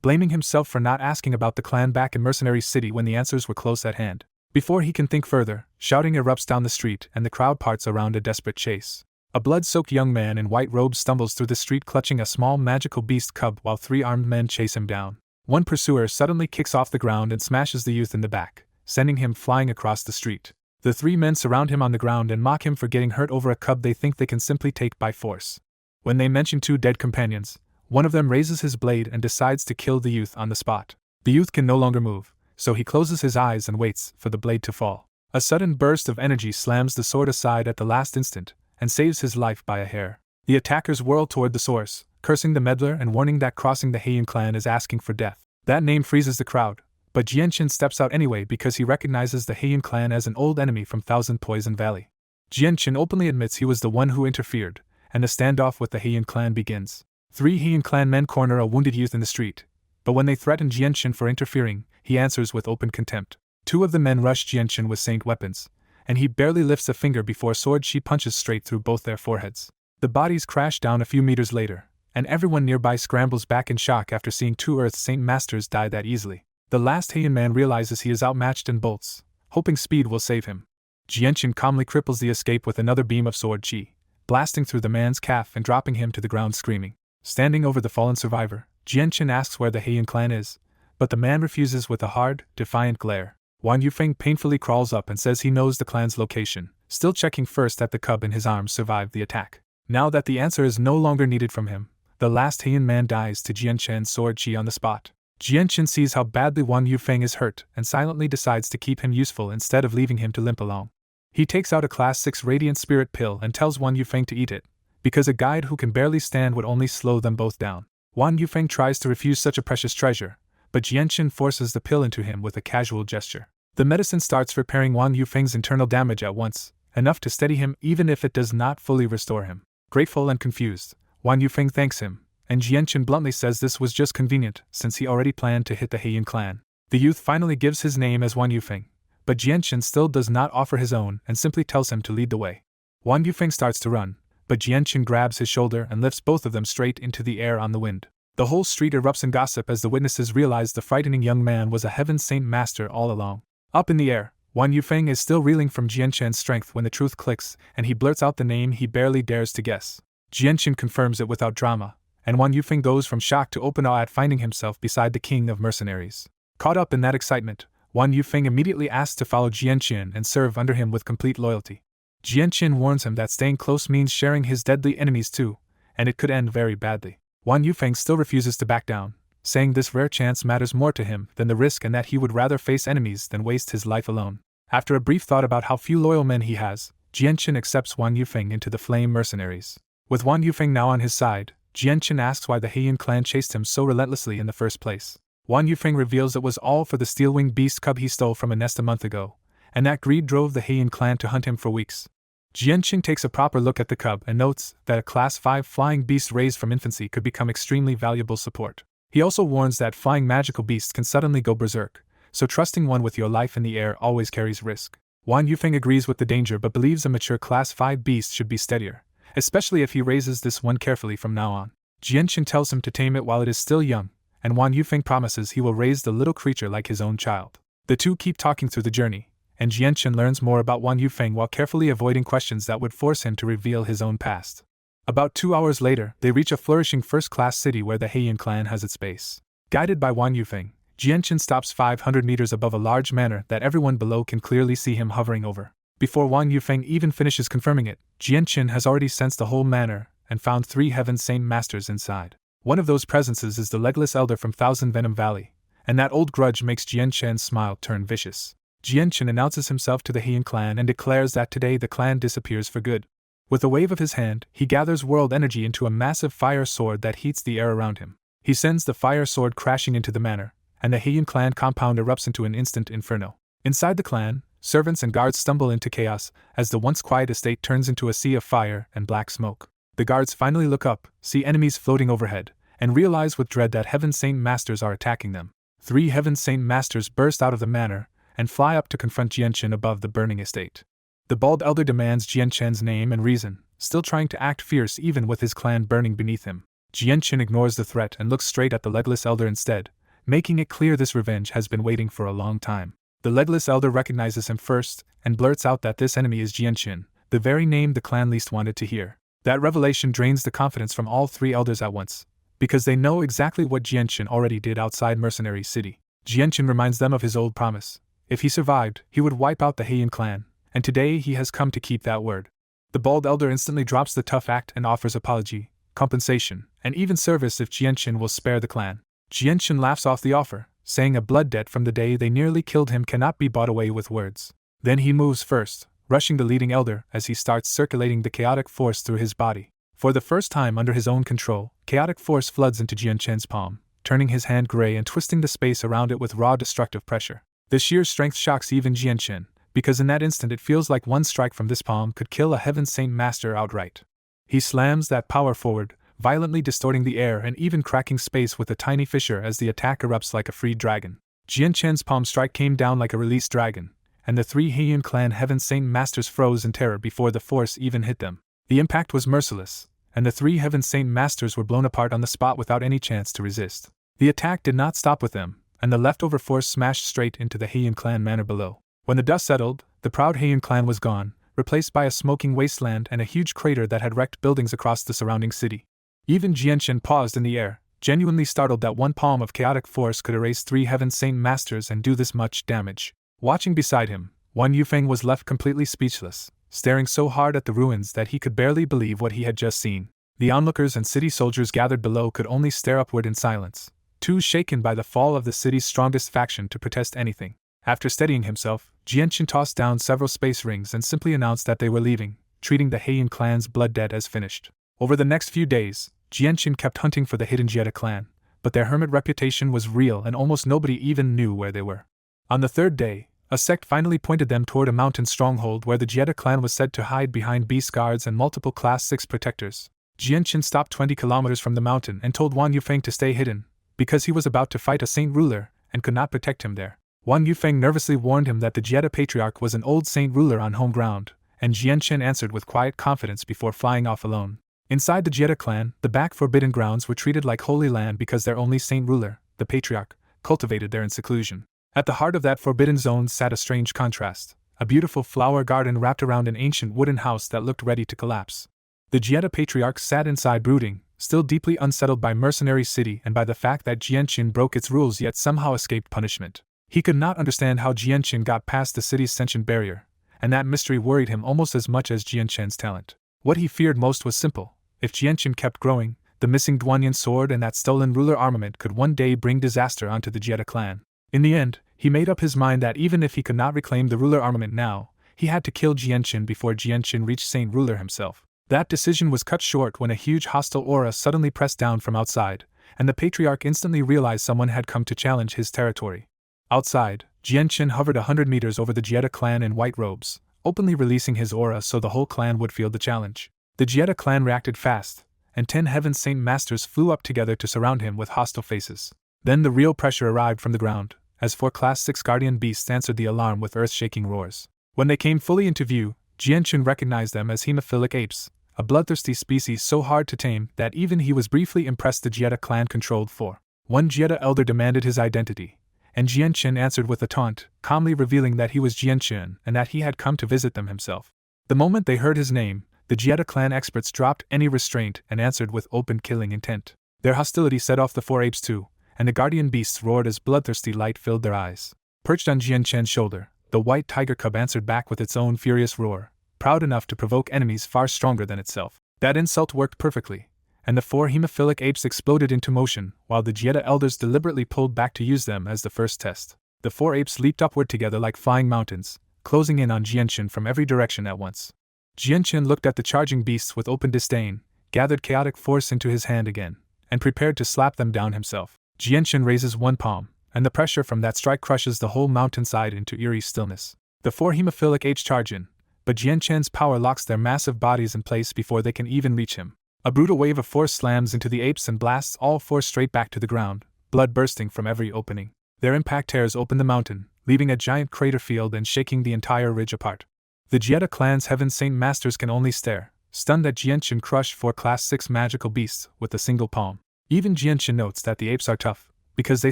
blaming himself for not asking about the clan back in Mercenary City when the answers were close at hand. Before he can think further, shouting erupts down the street and the crowd parts around a desperate chase. A blood-soaked young man in white robes stumbles through the street clutching a small magical beast cub while 3 armed men chase him down. One pursuer suddenly kicks off the ground and smashes the youth in the back, sending him flying across the street. The 3 men surround him on the ground and mock him for getting hurt over a cub they think they can simply take by force. When they mention 2 dead companions, one of them raises his blade and decides to kill the youth on the spot. The youth can no longer move, so he closes his eyes and waits for the blade to fall. A sudden burst of energy slams the sword aside at the last instant, and saves his life by a hair. The attackers whirl toward the source, cursing the meddler and warning that crossing the Heian clan is asking for death. That name freezes the crowd, but Jianqin steps out anyway because he recognizes the Heian clan as an old enemy from Thousand Poison Valley. Jianqin openly admits he was the one who interfered, and the standoff with the Heian clan begins. 3 Heian clan men corner a wounded youth in the street, but when they threaten Jianqin for interfering, he answers with open contempt. 2 of the men rush Jianqin with saint weapons, and he barely lifts a finger before Sword Shi punches straight through both their foreheads. The bodies crash down a few meters later, and everyone nearby scrambles back in shock after seeing 2 Earth Saint Masters die that easily. The last Heian man realizes he is outmatched and bolts, hoping speed will save him. Jianqin calmly cripples the escape with another beam of Sword Chi, blasting through the man's calf and dropping him to the ground screaming. Standing over the fallen survivor, Jianqin asks where the Heian clan is, but the man refuses with a hard, defiant glare. Wan Yufeng painfully crawls up and says he knows the clan's location, still checking first that the cub in his arms survived the attack. Now that the answer is no longer needed from him, the last Heian man dies to Jianqin's sword chi on the spot. Jianqin sees how badly Wan Yufeng is hurt and silently decides to keep him useful instead of leaving him to limp along. He takes out a Class 6 Radiant Spirit pill and tells Wan Yufeng to eat it, because a guide who can barely stand would only slow them both down. Wan Yufeng tries to refuse such a precious treasure, but Jianqin forces the pill into him with a casual gesture. The medicine starts repairing Wan Yufeng's internal damage at once, enough to steady him even if it does not fully restore him. Grateful and confused, Wan Yufeng thanks him, and Jianqin bluntly says this was just convenient since he already planned to hit the Heian clan. The youth finally gives his name as Wan Yufeng, but Jianqin still does not offer his own and simply tells him to lead the way. Wan Yufeng starts to run, but Jianqin grabs his shoulder and lifts both of them straight into the air on the wind. The whole street erupts in gossip as the witnesses realize the frightening young man was a Heaven Saint Master all along. Up in the air, Wan Yufeng is still reeling from Jianqin's strength when the truth clicks and he blurts out the name he barely dares to guess. Jianqin confirms it without drama, and Wan Yufeng goes from shock to open awe at finding himself beside the king of mercenaries. Caught up in that excitement, Wan Yufeng immediately asks to follow Jianqin and serve under him with complete loyalty. Jianqin warns him that staying close means sharing his deadly enemies too, and it could end very badly. Wan Yufeng still refuses to back down, saying this rare chance matters more to him than the risk and that he would rather face enemies than waste his life alone. After a brief thought about how few loyal men he has, Jianqin accepts Wan Yufeng into the Flame Mercenaries. With Wan Yufeng now on his side, Jianqin asks why the Heian clan chased him so relentlessly in the first place. Wan Yufeng reveals it was all for the steel-winged beast cub he stole from a nest a month ago, and that greed drove the Heian clan to hunt him for weeks. Jianqin takes a proper look at the cub and notes that a Class 5 flying beast raised from infancy could become extremely valuable support. He also warns that flying magical beasts can suddenly go berserk, so trusting one with your life in the air always carries risk. Wan Yufeng agrees with the danger but believes a mature Class 5 beast should be steadier, especially if he raises this one carefully from now on. Jianqin tells him to tame it while it is still young, and Wan Yufeng promises he will raise the little creature like his own child. The two keep talking through the journey, and Jianqin learns more about Wan Yufeng while carefully avoiding questions that would force him to reveal his own past. About 2 hours later, they reach a flourishing first-class city where the Heian clan has its base. Guided by Wan Yufeng, Jianqin stops 500 meters above a large manor that everyone below can clearly see him hovering over. Before Wan Yufeng even finishes confirming it, Jianqin has already sensed the whole manor and found 3 Heaven Saint Masters inside. One of those presences is the legless elder from Thousand Venom Valley, and that old grudge makes Jianqin's smile turn vicious. Jianqin announces himself to the Heian clan and declares that today the clan disappears for good. With a wave of his hand, he gathers world energy into a massive fire sword that heats the air around him. He sends the fire sword crashing into the manor, and the Heian clan compound erupts into an instant inferno. Inside the clan, servants and guards stumble into chaos as the once quiet estate turns into a sea of fire and black smoke. The guards finally look up, see enemies floating overhead, and realize with dread that Heaven Saint Masters are attacking them. 3 Heaven Saint Masters burst out of the manor and fly up to confront Jianqin above the burning estate. The bald elder demands Jianqin's name and reason, still trying to act fierce even with his clan burning beneath him. Jianqin ignores the threat and looks straight at the legless elder instead, making it clear this revenge has been waiting for a long time. The legless elder recognizes him first and blurts out that this enemy is Jianqin, the very name the clan least wanted to hear. That revelation drains the confidence from all three elders at once, because they know exactly what Jianqin already did outside Mercenary City. Jianqin reminds them of his old promise. If he survived, he would wipe out the Heian clan, and today he has come to keep that word. The bald elder instantly drops the tough act and offers apology, compensation, and even service if Jianqin will spare the clan. Jianqin laughs off the offer, saying a blood debt from the day they nearly killed him cannot be bought away with words. Then he moves first, rushing the leading elder as he starts circulating the chaotic force through his body. For the first time under his own control, chaotic force floods into Jianqin's palm, turning his hand gray and twisting the space around it with raw destructive pressure. The sheer strength shocks even Jianqin, because in that instant it feels like one strike from this palm could kill a Heaven Saint Master outright. He slams that power forward, violently distorting the air and even cracking space with a tiny fissure as the attack erupts like a freed dragon. Jianqin's palm strike came down like a released dragon, and the three Heian clan Heaven Saint Masters froze in terror before the force even hit them. The impact was merciless, and the three Heaven Saint Masters were blown apart on the spot without any chance to resist. The attack did not stop with them, and the leftover force smashed straight into the Heian clan manor below. When the dust settled, the proud Heian clan was gone, replaced by a smoking wasteland and a huge crater that had wrecked buildings across the surrounding city. Even Jianqin paused in the air, genuinely startled that one palm of chaotic force could erase three Heaven Saint Masters and do this much damage. Watching beside him, Wan Yufeng was left completely speechless, staring so hard at the ruins that he could barely believe what he had just seen. The onlookers and city soldiers gathered below could only stare upward in silence, too shaken by the fall of the city's strongest faction to protest anything. After steadying himself, Jianqin tossed down several space rings and simply announced that they were leaving, treating the Heian clan's blood debt as finished. Over the next few days, Jianqin kept hunting for the hidden Jieta clan, but their hermit reputation was real and almost nobody even knew where they were. On the third day, a sect finally pointed them toward a mountain stronghold where the Jieta clan was said to hide behind beast guards and multiple Class 6 protectors. Jianqin stopped 20 kilometers from the mountain and told Wan Yufeng to stay hidden, because he was about to fight a saint ruler and could not protect him there. Wan Yufeng nervously warned him that the Jieta patriarch was an old saint ruler on home ground, and Jianqin answered with quiet confidence before flying off alone. Inside the Jieta clan, the back forbidden grounds were treated like holy land because their only saint ruler, the patriarch, cultivated there in seclusion. At the heart of that forbidden zone sat a strange contrast, a beautiful flower garden wrapped around an ancient wooden house that looked ready to collapse. The Jieta patriarch sat inside brooding, still deeply unsettled by Mercenary City and by the fact that Jianqin broke its rules yet somehow escaped punishment. He could not understand how Jianqin got past the city's sentient barrier, and that mystery worried him almost as much as Jianqin's talent. What he feared most was simple. If Jianqin kept growing, the missing Duanyan sword and that stolen ruler armament could one day bring disaster onto the Jieta clan. In the end, he made up his mind that even if he could not reclaim the ruler armament now, he had to kill Jianqin before Jianqin reached Saint Ruler himself. That decision was cut short when a huge hostile aura suddenly pressed down from outside, and the patriarch instantly realized someone had come to challenge his territory. Outside, Jianqin hovered 100 meters over the Jieta clan in white robes, openly releasing his aura so the whole clan would feel the challenge. The Jieta clan reacted fast, and 10 Heaven Saint Masters flew up together to surround him with hostile faces. Then the real pressure arrived from the ground, as 4 Class 6 Guardian Beasts answered the alarm with earth-shaking roars. When they came fully into view, Jianqin recognized them as hemophilic apes, a bloodthirsty species so hard to tame that even he was briefly impressed the Jieta clan controlled 4. One Jieta elder demanded his identity, and Jianqin answered with a taunt, calmly revealing that he was Jianqin and that he had come to visit them himself. The moment they heard his name, the Jieta clan experts dropped any restraint and answered with open killing intent. Their hostility set off the 4 apes too, and the guardian beasts roared as bloodthirsty light filled their eyes. Perched on Jianqin's shoulder, the white tiger cub answered back with its own furious roar, proud enough to provoke enemies far stronger than itself. That insult worked perfectly, and the 4 hemophilic apes exploded into motion, while the Jieta elders deliberately pulled back to use them as the first test. The 4 apes leaped upward together like flying mountains, closing in on Jianqin from every direction at once. Jianqin looked at the charging beasts with open disdain, gathered chaotic force into his hand again, and prepared to slap them down himself. Jianqin raises one palm, and the pressure from that strike crushes the whole mountainside into eerie stillness. The 4 hemophilic apes charge in, but Jianqin's power locks their massive bodies in place before they can even reach him. A brutal wave of force slams into the apes and blasts all 4 straight back to the ground, blood bursting from every opening. Their impact tears open the mountain, leaving a giant crater field and shaking the entire ridge apart. The Jieta clan's Heaven Saint Masters can only stare, stunned that Jianchen crushed 4 Class 6 magical beasts with a single palm. Even Jianchen notes that the apes are tough, because they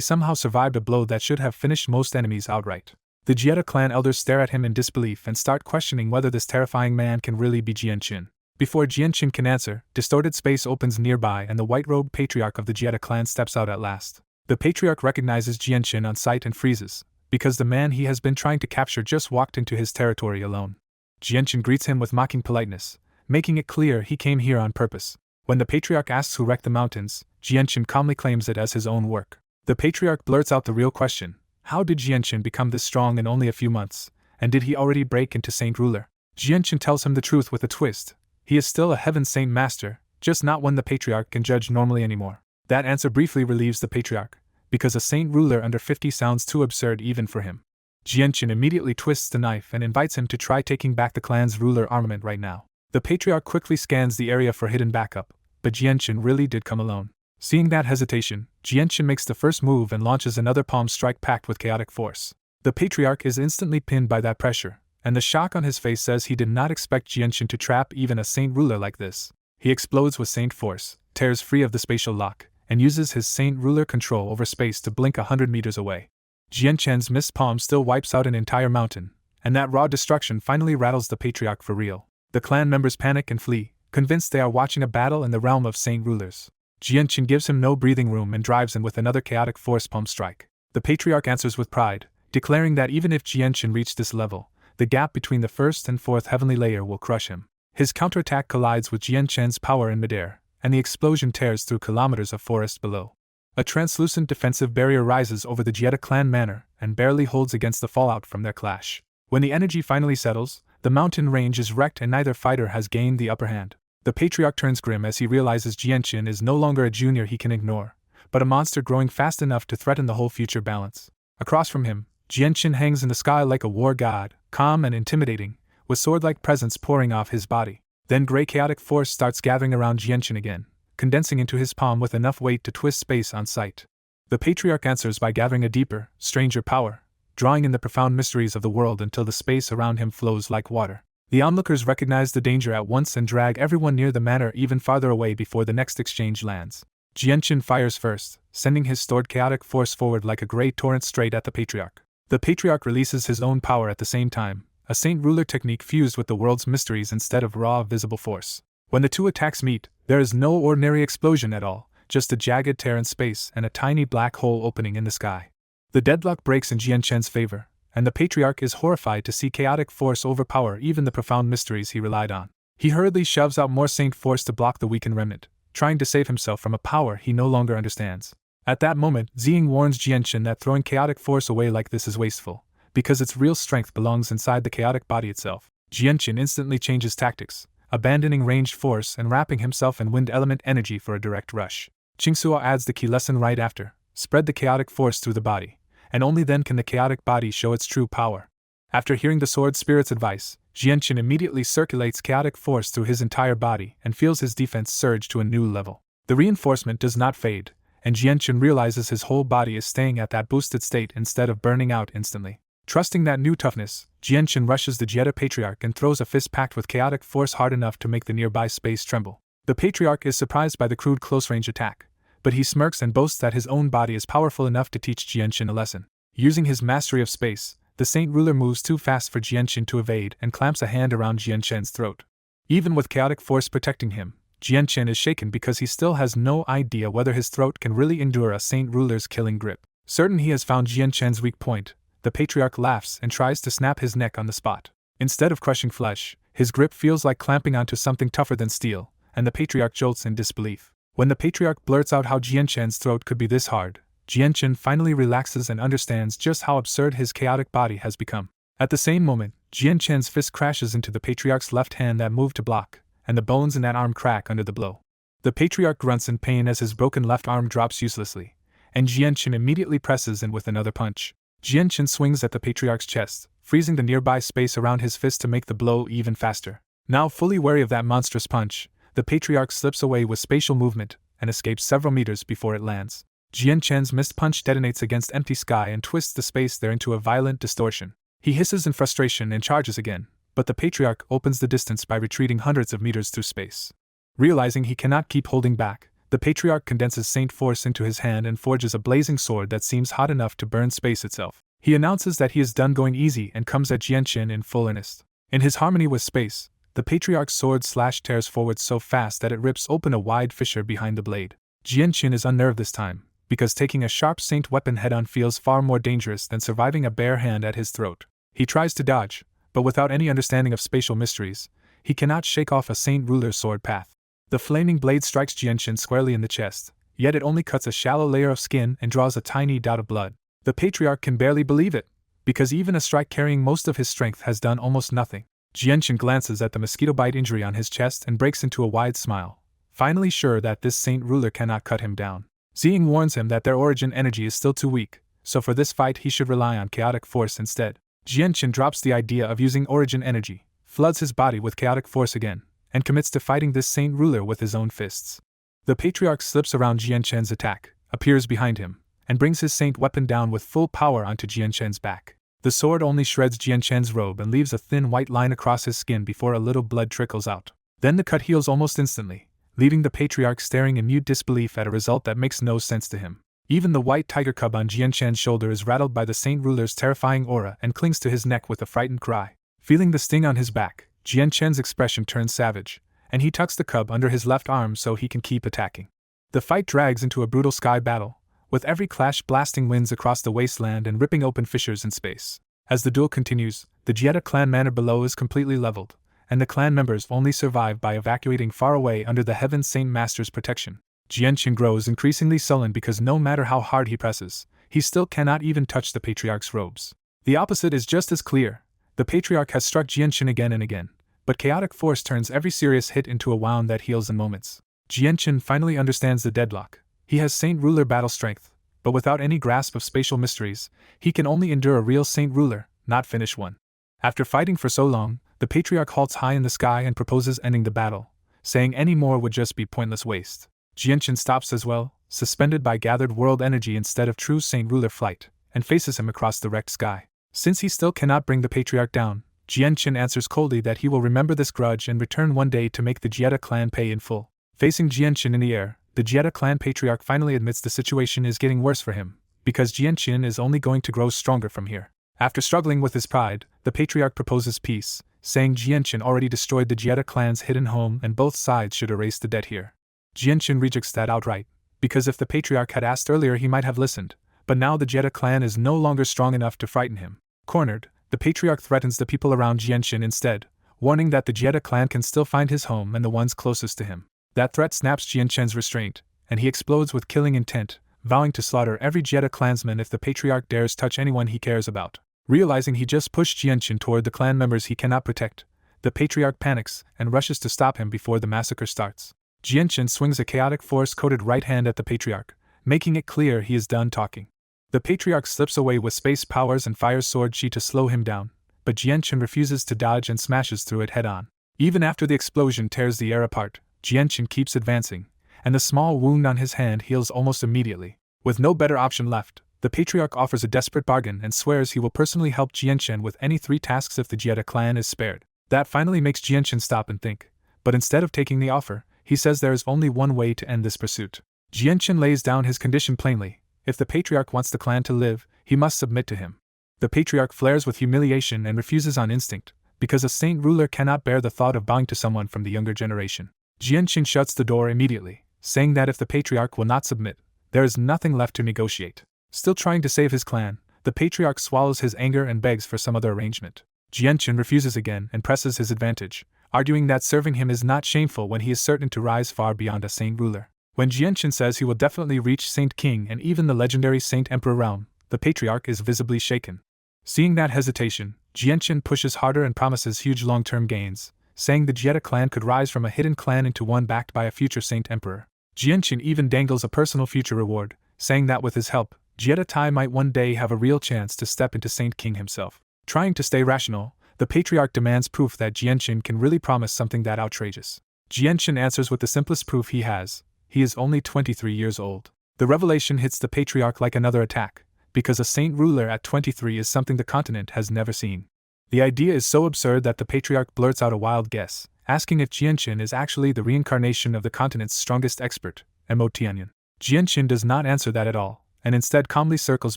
somehow survived a blow that should have finished most enemies outright. The Jieta clan elders stare at him in disbelief and start questioning whether this terrifying man can really be Jianchen. Before Jianchen can answer, distorted space opens nearby and the white-robed patriarch of the Jieta clan steps out at last. The patriarch recognizes Jianchen on sight and freezes, because the man he has been trying to capture just walked into his territory alone. Jianchen greets him with mocking politeness, making it clear he came here on purpose. When the patriarch asks who wrecked the mountains, Jianchen calmly claims it as his own work. The patriarch blurts out the real question: how did Jianchen become this strong in only a few months, and did he already break into Saint Ruler? Jianchen tells him the truth with a twist: he is still a Heaven Saint Master, just not one the patriarch can judge normally anymore. That answer briefly relieves the patriarch, because a Saint Ruler under 50 sounds too absurd even for him. Jianchen immediately twists the knife and invites him to try taking back the clan's ruler armament right now. The patriarch quickly scans the area for hidden backup, but Jianchen really did come alone. Seeing that hesitation, Jianchen makes the first move and launches another palm strike packed with chaotic force. The patriarch is instantly pinned by that pressure, and the shock on his face says he did not expect Jianchen to trap even a Saint Ruler like this. He explodes with Saint Force, tears free of the spatial lock, and uses his Saint Ruler control over space to blink 100 meters away. Jianchen's missed palm still wipes out an entire mountain, and that raw destruction finally rattles the patriarch for real. The clan members panic and flee, convinced they are watching a battle in the realm of Saint Rulers. Jianchen gives him no breathing room and drives in with another chaotic force palm strike. The patriarch answers with pride, declaring that even if Jianchen reached this level, the gap between the first and fourth heavenly layer will crush him. His counterattack collides with Jianchen's power in midair, and the explosion tears through kilometers of forest below. A translucent defensive barrier rises over the Jieta clan manor and barely holds against the fallout from their clash. When the energy finally settles, the mountain range is wrecked and neither fighter has gained the upper hand. The patriarch turns grim as he realizes Jianchen is no longer a junior he can ignore, but a monster growing fast enough to threaten the whole future balance. Across from him, Jianchen hangs in the sky like a war god, calm and intimidating, with sword-like presence pouring off his body. Then gray chaotic force starts gathering around Jianchen again, condensing into his palm with enough weight to twist space on sight. The patriarch answers by gathering a deeper, stranger power, drawing in the profound mysteries of the world until the space around him flows like water. The onlookers recognize the danger at once and drag everyone near the manor even farther away before the next exchange lands. Jianchen fires first, sending his stored chaotic force forward like a gray torrent straight at the patriarch. The patriarch releases his own power at the same time, a Saint Ruler technique fused with the world's mysteries instead of raw, visible force. When the two attacks meet, there is no ordinary explosion at all, just a jagged tear in space and a tiny black hole opening in the sky. The deadlock breaks in Jianchen's favor, and the patriarch is horrified to see chaotic force overpower even the profound mysteries he relied on. He hurriedly shoves out more Saint Force to block the weakened remnant, trying to save himself from a power he no longer understands. At that moment, Ziying warns Jianchen that throwing chaotic force away like this is wasteful, because its real strength belongs inside the chaotic body itself. Jianchen instantly changes tactics, abandoning ranged force and wrapping himself in wind element energy for a direct rush. Qingsuo adds the key lesson right after: spread the chaotic force through the body, and only then can the chaotic body show its true power. After hearing the sword spirit's advice, Jianchen immediately circulates chaotic force through his entire body and feels his defense surge to a new level. The reinforcement does not fade, and Jianchen realizes his whole body is staying at that boosted state instead of burning out instantly. Trusting that new toughness, Jianchen rushes the Jieta patriarch and throws a fist packed with chaotic force hard enough to make the nearby space tremble. The patriarch is surprised by the crude close-range attack, but he smirks and boasts that his own body is powerful enough to teach Jianchen a lesson. Using his mastery of space, the Saint Ruler moves too fast for Jianchen to evade and clamps a hand around Jianchen's throat. Even with chaotic force protecting him, Jianchen is shaken because he still has no idea whether his throat can really endure a Saint Ruler's killing grip. Certain he has found Jianchen's weak point, the patriarch laughs and tries to snap his neck on the spot. Instead of crushing flesh, his grip feels like clamping onto something tougher than steel, and the patriarch jolts in disbelief. When the patriarch blurts out how Jianchen's throat could be this hard, Jianchen finally relaxes and understands just how absurd his chaotic body has become. At the same moment, Jianchen's fist crashes into the patriarch's left hand that moved to block, and the bones in that arm crack under the blow. The patriarch grunts in pain as his broken left arm drops uselessly, and Jianchen immediately presses in with another punch. Jianchen swings at the patriarch's chest, freezing the nearby space around his fist to make the blow even faster. Now fully wary of that monstrous punch, the patriarch slips away with spatial movement and escapes several meters before it lands. Jianchen's missed punch detonates against empty sky and twists the space there into a violent distortion. He hisses in frustration and charges again, but the patriarch opens the distance by retreating hundreds of meters through space. Realizing he cannot keep holding back, the patriarch condenses Saint Force into his hand and forges a blazing sword that seems hot enough to burn space itself. He announces that he is done going easy and comes at Jianchen in full earnest. In his harmony with space, the patriarch's sword tears forward so fast that it rips open a wide fissure behind the blade. Jianchen is unnerved this time, because taking a sharp saint weapon head-on feels far more dangerous than surviving a bare hand at his throat. He tries to dodge, but without any understanding of spatial mysteries, he cannot shake off a saint ruler's sword path. The flaming blade strikes Jianchen squarely in the chest, yet it only cuts a shallow layer of skin and draws a tiny dot of blood. The patriarch can barely believe it, because even a strike carrying most of his strength has done almost nothing. Jianchen glances at the mosquito bite injury on his chest and breaks into a wide smile, finally sure that this saint ruler cannot cut him down. Xing warns him that their origin energy is still too weak, so for this fight he should rely on chaotic force instead. Jianchen drops the idea of using origin energy, floods his body with chaotic force again, and commits to fighting this saint ruler with his own fists. The patriarch slips around Jianchen's attack, appears behind him, and brings his saint weapon down with full power onto Jianchen's back. The sword only shreds Jianchen's robe and leaves a thin white line across his skin before a little blood trickles out. Then the cut heals almost instantly, leaving the patriarch staring in mute disbelief at a result that makes no sense to him. Even the white tiger cub on Jianchen's shoulder is rattled by the saint ruler's terrifying aura and clings to his neck with a frightened cry. Feeling the sting on his back, Jianchen's expression turns savage, and he tucks the cub under his left arm so he can keep attacking. The fight drags into a brutal sky battle, with every clash blasting winds across the wasteland and ripping open fissures in space. As the duel continues, the Jetta clan manor below is completely leveled, and the clan members only survive by evacuating far away under the Heaven Saint Master's protection. Jianchen grows increasingly sullen because no matter how hard he presses, he still cannot even touch the patriarch's robes. The opposite is just as clear. The patriarch has struck Jianchen again and again, but chaotic force turns every serious hit into a wound that heals in moments. Jianchen finally understands the deadlock. He has Saint Ruler battle strength, but without any grasp of spatial mysteries, he can only endure a real Saint Ruler, not finish one. After fighting for so long, the patriarch halts high in the sky and proposes ending the battle, saying any more would just be pointless waste. Jianchen stops as well, suspended by gathered world energy instead of true Saint Ruler flight, and faces him across the wrecked sky. Since he still cannot bring the patriarch down, Jianchen answers coldly that he will remember this grudge and return one day to make the Jetta clan pay in full. Facing Jianchen in the air, the Jetta clan patriarch finally admits the situation is getting worse for him, because Jianchen is only going to grow stronger from here. After struggling with his pride, the patriarch proposes peace, saying Jianchen already destroyed the Jetta clan's hidden home and both sides should erase the debt here. Jianchen rejects that outright, because if the patriarch had asked earlier he might have listened, but now the Jetta clan is no longer strong enough to frighten him. Cornered, the patriarch threatens the people around Jianchen instead, warning that the Jetta clan can still find his home and the ones closest to him. That threat snaps Jianchen's restraint, and he explodes with killing intent, vowing to slaughter every Jetta clansman if the patriarch dares touch anyone he cares about. Realizing he just pushed Jianchen toward the clan members he cannot protect, the patriarch panics and rushes to stop him before the massacre starts. Jianchen swings a chaotic force-coated right hand at the patriarch, making it clear he is done talking. The patriarch slips away with space powers and fires sword chi to slow him down, but Jianchen refuses to dodge and smashes through it head-on. Even after the explosion tears the air apart, Jianchen keeps advancing, and the small wound on his hand heals almost immediately. With no better option left, the patriarch offers a desperate bargain and swears he will personally help Jianchen with any 3 tasks if the Jetta clan is spared. That finally makes Jianchen stop and think, but instead of taking the offer, he says there is only one way to end this pursuit. Jianchen lays down his condition plainly: if the patriarch wants the clan to live, he must submit to him. The patriarch flares with humiliation and refuses on instinct, because a saint ruler cannot bear the thought of bowing to someone from the younger generation. Jianchen shuts the door immediately, saying that if the patriarch will not submit, there is nothing left to negotiate. Still trying to save his clan, the patriarch swallows his anger and begs for some other arrangement. Jianchen refuses again and presses his advantage, arguing that serving him is not shameful when he is certain to rise far beyond a saint ruler. When Jianchen says he will definitely reach Saint King and even the legendary Saint Emperor realm, the patriarch is visibly shaken. Seeing that hesitation, Jianchen pushes harder and promises huge long-term gains, saying the Jetta clan could rise from a hidden clan into one backed by a future Saint Emperor. Jianchen even dangles a personal future reward, saying that with his help, Jetta Tai might one day have a real chance to step into Saint King himself. Trying to stay rational, the patriarch demands proof that Jianchen can really promise something that outrageous. Jianchen answers with the simplest proof he has: he is only 23 years old. The revelation hits the patriarch like another attack, because a saint ruler at 23 is something the continent has never seen. The idea is so absurd that the patriarch blurts out a wild guess, asking if Jianqin is actually the reincarnation of the continent's strongest expert, Mo Tianyan. Jianqin does not answer that at all, and instead calmly circles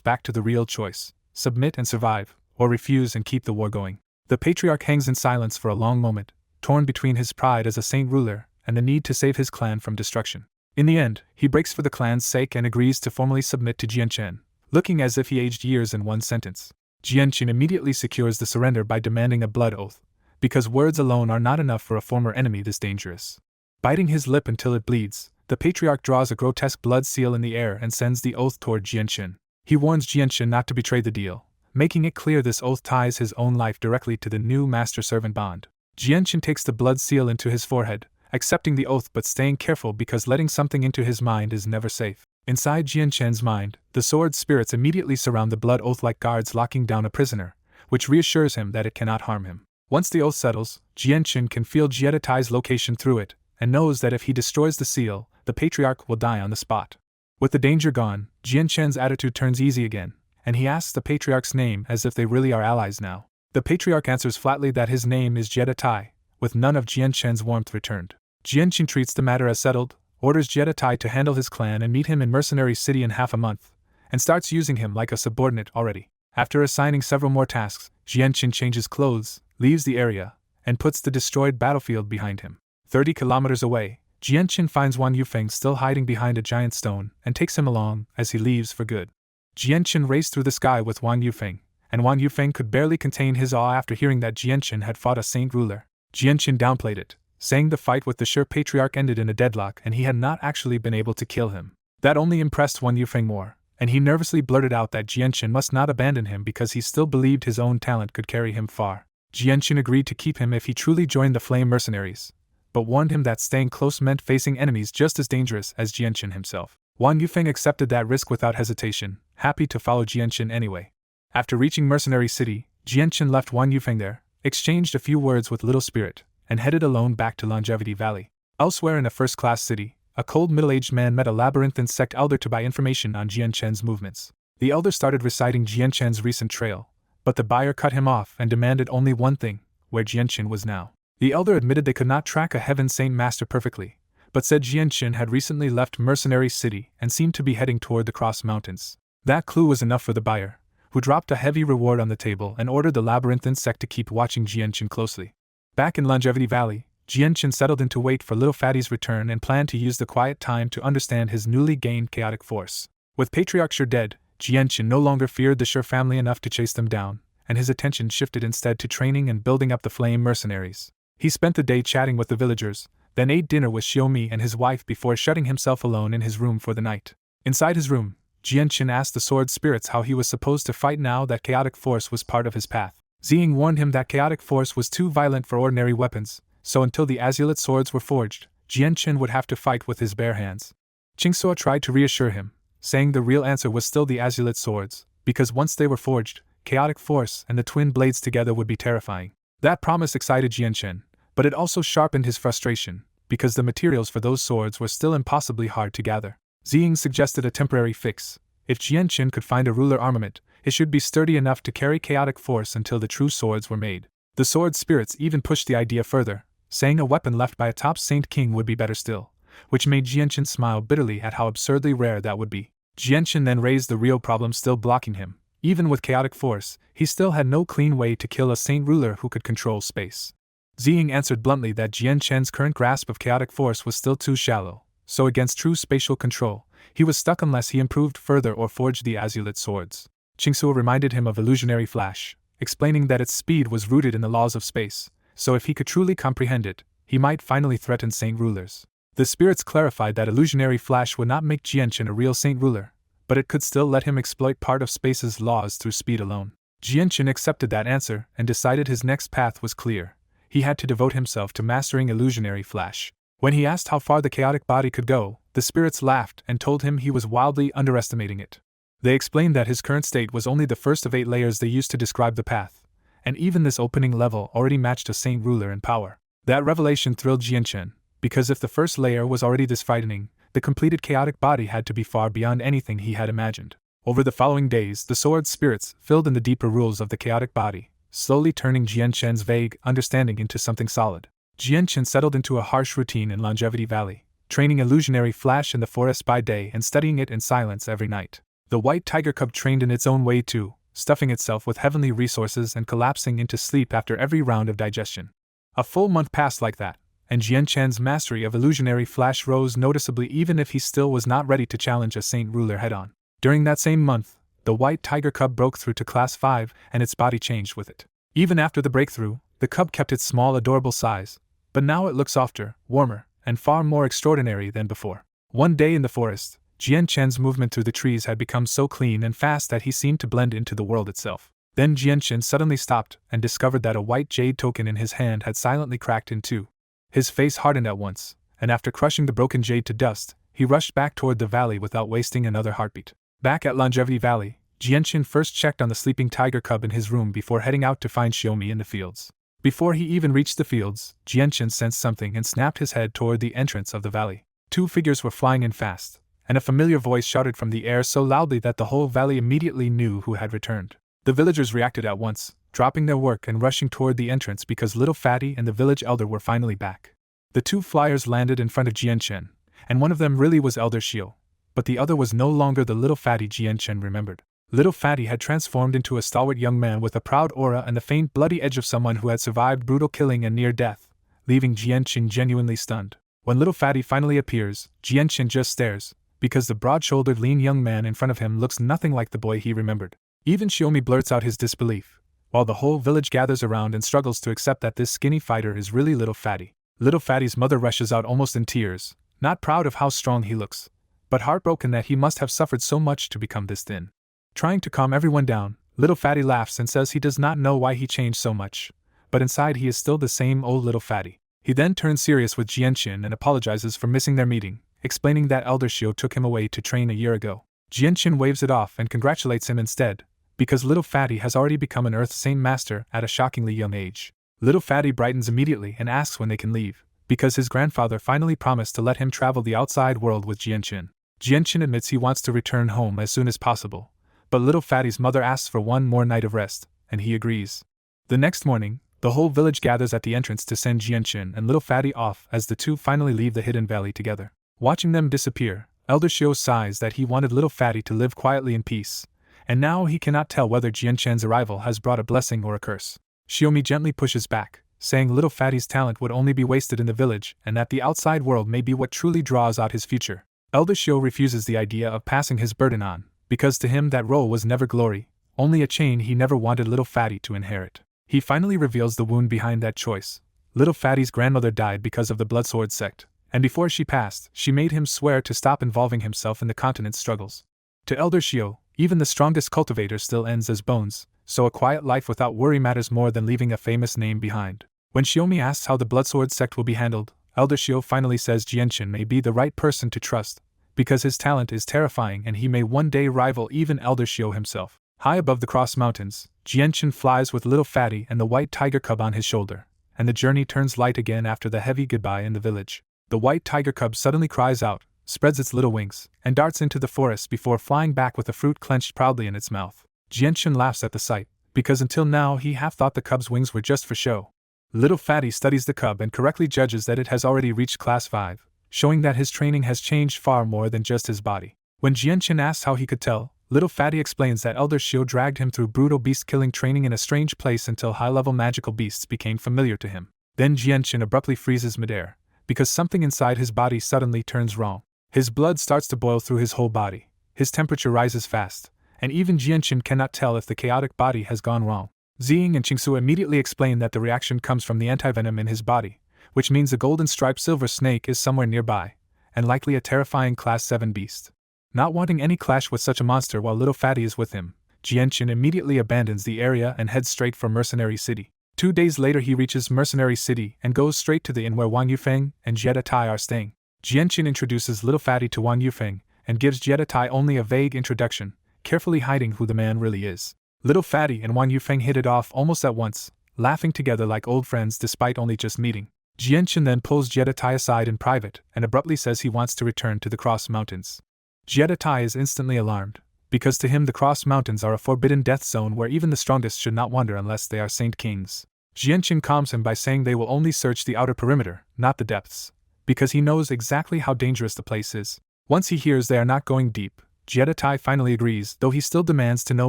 back to the real choice: submit and survive, or refuse and keep the war going. The patriarch hangs in silence for a long moment, torn between his pride as a saint ruler and the need to save his clan from destruction. In the end, he breaks for the clan's sake and agrees to formally submit to Jianqin, looking as if he aged years in one sentence. Jianqin immediately secures the surrender by demanding a blood oath, because words alone are not enough for a former enemy this dangerous. Biting his lip until it bleeds, the patriarch draws a grotesque blood seal in the air and sends the oath toward Jianqin. He warns Jianqin not to betray the deal, making it clear this oath ties his own life directly to the new master-servant bond. Jianqin takes the blood seal into his forehead, accepting the oath but staying careful because letting something into his mind is never safe. Inside Jianqin's mind, the sword spirits immediately surround the blood oath like guards locking down a prisoner, which reassures him that it cannot harm him. Once the oath settles, Jianqin can feel Jietai Tai's location through it, and knows that if he destroys the seal, the patriarch will die on the spot. With the danger gone, Jianqin's attitude turns easy again, and he asks the patriarch's name as if they really are allies now. The patriarch answers flatly that his name is Jietai Tai, with none of Jianqin's warmth returned. Jianqin treats the matter as settled, orders Jietai Tai to handle his clan and meet him in Mercenary City in half a month, and starts using him like a subordinate already. After assigning several more tasks, Jianqin changes clothes, leaves the area, and puts the destroyed battlefield behind him. 30 kilometers away, Jianqin finds Wan Yufeng still hiding behind a giant stone and takes him along as he leaves for good. Jianqin raced through the sky with Wan Yufeng, and Wan Yufeng could barely contain his awe after hearing that Jianqin had fought a saint ruler. Jianqin downplayed it, saying the fight with the Sure Patriarch ended in a deadlock and he had not actually been able to kill him. That only impressed Wan Yufeng more, and he nervously blurted out that Jianqin must not abandon him because he still believed his own talent could carry him far. Jianqin agreed to keep him if he truly joined the Flame Mercenaries, but warned him that staying close meant facing enemies just as dangerous as Jianqin himself. Wan Yufeng accepted that risk without hesitation, happy to follow Jianqin anyway. After reaching Mercenary City, Jianqin left Wan Yufeng there, exchanged a few words with Little Spirit, and headed alone back to Longevity Valley. Elsewhere in a first-class city, a cold middle-aged man met a labyrinthine sect elder to buy information on Jianqin's movements. The elder started reciting Jianqin's recent trail, but the buyer cut him off and demanded only one thing: where Jianqin was now. The elder admitted they could not track a Heaven Saint Master perfectly, but said Jianqin had recently left Mercenary City and seemed to be heading toward the Cross Mountains. That clue was enough for the buyer, who dropped a heavy reward on the table and ordered the labyrinthine sect to keep watching Jianqin closely. Back in Longevity Valley, Jianqin settled in to wait for Little Fatty's return and planned to use the quiet time to understand his newly gained chaotic force. With Patriarch Sure dead, Jianqin no longer feared the Sure family enough to chase them down, and his attention shifted instead to training and building up the Flame Mercenaries. He spent the day chatting with the villagers, then ate dinner with Xiaomi and his wife before shutting himself alone in his room for the night. Inside his room, Jianqin asked the sword spirits how he was supposed to fight now that chaotic force was part of his path. Ziying warned him that chaotic force was too violent for ordinary weapons, so until the azulite swords were forged, Jianqin would have to fight with his bare hands. Qingsuo tried to reassure him, saying the real answer was still the azulite swords, because once they were forged, chaotic force and the twin blades together would be terrifying. That promise excited Jianqin, but it also sharpened his frustration, because the materials for those swords were still impossibly hard to gather. Ziying suggested a temporary fix. If Jianqin could find a ruler armament, it should be sturdy enough to carry chaotic force until the true swords were made. The sword spirits even pushed the idea further, saying a weapon left by a top saint king would be better still, which made Jianqin smile bitterly at how absurdly rare that would be. Jianqin then raised the real problem still blocking him. Even with chaotic force, he still had no clean way to kill a saint ruler who could control space. Ziying answered bluntly that Jianqin's current grasp of chaotic force was still too shallow, so against true spatial control, he was stuck unless he improved further or forged the azulite swords. Qingsuo reminded him of illusionary flash, explaining that its speed was rooted in the laws of space, so if he could truly comprehend it, he might finally threaten saint rulers. The spirits clarified that illusionary flash would not make Jianqin a real saint ruler, but it could still let him exploit part of space's laws through speed alone. Jianqin accepted that answer and decided his next path was clear. He had to devote himself to mastering illusionary flash. When he asked how far the chaotic body could go, the spirits laughed and told him he was wildly underestimating it. They explained that his current state was only the first of 8 layers they used to describe the path, and even this opening level already matched a saint ruler in power. That revelation thrilled Jianqin, because if the first layer was already this frightening, the completed chaotic body had to be far beyond anything he had imagined. Over the following days, the sword spirits filled in the deeper rules of the chaotic body, slowly turning Jianshen's vague understanding into something solid. Jianshen settled into a harsh routine in Longevity Valley, training illusionary flash in the forest by day and studying it in silence every night. The white tiger cub trained in its own way too, stuffing itself with heavenly resources and collapsing into sleep after every round of digestion. A full month passed like that, and Jianshen's mastery of illusionary flash rose noticeably even if he still was not ready to challenge a saint ruler head-on. During that same month, the white tiger cub broke through to Class 5 and its body changed with it. Even after the breakthrough, the cub kept its small adorable size, but now it looked softer, warmer, and far more extraordinary than before. One day in the forest, Jianshen's movement through the trees had become so clean and fast that he seemed to blend into the world itself. Then Jianshen suddenly stopped and discovered that a white jade token in his hand had silently cracked in two. His face hardened at once, and after crushing the broken jade to dust, he rushed back toward the valley without wasting another heartbeat. Back at Longevity Valley, Jianshen first checked on the sleeping tiger cub in his room before heading out to find Xiaomi in the fields. Before he even reached the fields, Jianshen sensed something and snapped his head toward the entrance of the valley. Two figures were flying in fast, and a familiar voice shouted from the air so loudly that the whole valley immediately knew who had returned. The villagers reacted at once, dropping their work and rushing toward the entrance because Little Fatty and the village elder were finally back. The two flyers landed in front of Jianshen, and one of them really was Elder Xiao, but the other was no longer the Little Fatty Jianshen remembered. Little Fatty had transformed into a stalwart young man with a proud aura and the faint bloody edge of someone who had survived brutal killing and near death, leaving Jianshen genuinely stunned. When Little Fatty finally appears, Jianshen just stares, because the broad-shouldered lean young man in front of him looks nothing like the boy he remembered. Even Xiaomi blurts out his disbelief, while the whole village gathers around and struggles to accept that this skinny fighter is really Little Fatty. Little Fatty's mother rushes out almost in tears, not proud of how strong he looks, but heartbroken that he must have suffered so much to become this thin. Trying to calm everyone down, Little Fatty laughs and says he does not know why he changed so much, but inside he is still the same old Little Fatty. He then turns serious with Jianshen and apologizes for missing their meeting, explaining that Elder Xiao took him away to train a year ago. Jianshen waves it off and congratulates him instead, because Little Fatty has already become an Earth Saint Master at a shockingly young age. Little Fatty brightens immediately and asks when they can leave, because his grandfather finally promised to let him travel the outside world with Jianshen. Jianshen admits he wants to return home as soon as possible, but Little Fatty's mother asks for one more night of rest, and he agrees. The next morning, the whole village gathers at the entrance to send Jianshen and Little Fatty off as the two finally leave the hidden valley together. Watching them disappear, Elder Xiao sighs that he wanted Little Fatty to live quietly in peace, and now he cannot tell whether Jianshen's arrival has brought a blessing or a curse. Xiaomi gently pushes back, saying Little Fatty's talent would only be wasted in the village and that the outside world may be what truly draws out his future. Elder Xiao refuses the idea of passing his burden on, because to him that role was never glory, only a chain he never wanted Little Fatty to inherit. He finally reveals the wound behind that choice. Little Fatty's grandmother died because of the Bloodsword sect, and before she passed, she made him swear to stop involving himself in the continent's struggles. To Elder Xiao, even the strongest cultivator still ends as bones, so a quiet life without worry matters more than leaving a famous name behind. When Xiaomi asks how the Bloodsword sect will be handled, Elder Xiao finally says Jianshen may be the right person to trust, because his talent is terrifying and he may one day rival even Elder Xiao himself. High above the Cross Mountains, Jianshen flies with Little Fatty and the white tiger cub on his shoulder, and the journey turns light again after the heavy goodbye in the village. The white tiger cub suddenly cries out, spreads its little wings, and darts into the forest before flying back with a fruit clenched proudly in its mouth. Jianshen laughs at the sight, because until now he half thought the cub's wings were just for show. Little Fatty studies the cub and correctly judges that it has already reached Class 5, showing that his training has changed far more than just his body. When Jianshen asks how he could tell, Little Fatty explains that Elder Xiao dragged him through brutal beast-killing training in a strange place until high-level magical beasts became familiar to him. Then Jianshen abruptly freezes midair, because something inside his body suddenly turns wrong. His blood starts to boil through his whole body, his temperature rises fast, and even Jianshen cannot tell if the chaotic body has gone wrong. Ziying and Qingsu immediately explain that the reaction comes from the antivenom in his body, which means the golden-striped silver snake is somewhere nearby, and likely a terrifying Class 7 beast. Not wanting any clash with such a monster while Little Fatty is with him, Jianshen immediately abandons the area and heads straight for Mercenary City. 2 days later he reaches Mercenary City and goes straight to the inn where Wang Yufeng and Jetta Tai are staying. Jianshen introduces Little Fatty to Wang Yufeng and gives Jetta Tai only a vague introduction, carefully hiding who the man really is. Little Fatty and Wang Yufeng hit it off almost at once, laughing together like old friends despite only just meeting. Jianshen then pulls Jetta Tai aside in private and abruptly says he wants to return to the Cross Mountains. Jetta Tai is instantly alarmed, because to him the Cross Mountains are a forbidden death zone where even the strongest should not wander unless they are Saint Kings. Jianqin calms him by saying they will only search the outer perimeter, not the depths, because he knows exactly how dangerous the place is. Once he hears they are not going deep, Jiedatai finally agrees, though he still demands to know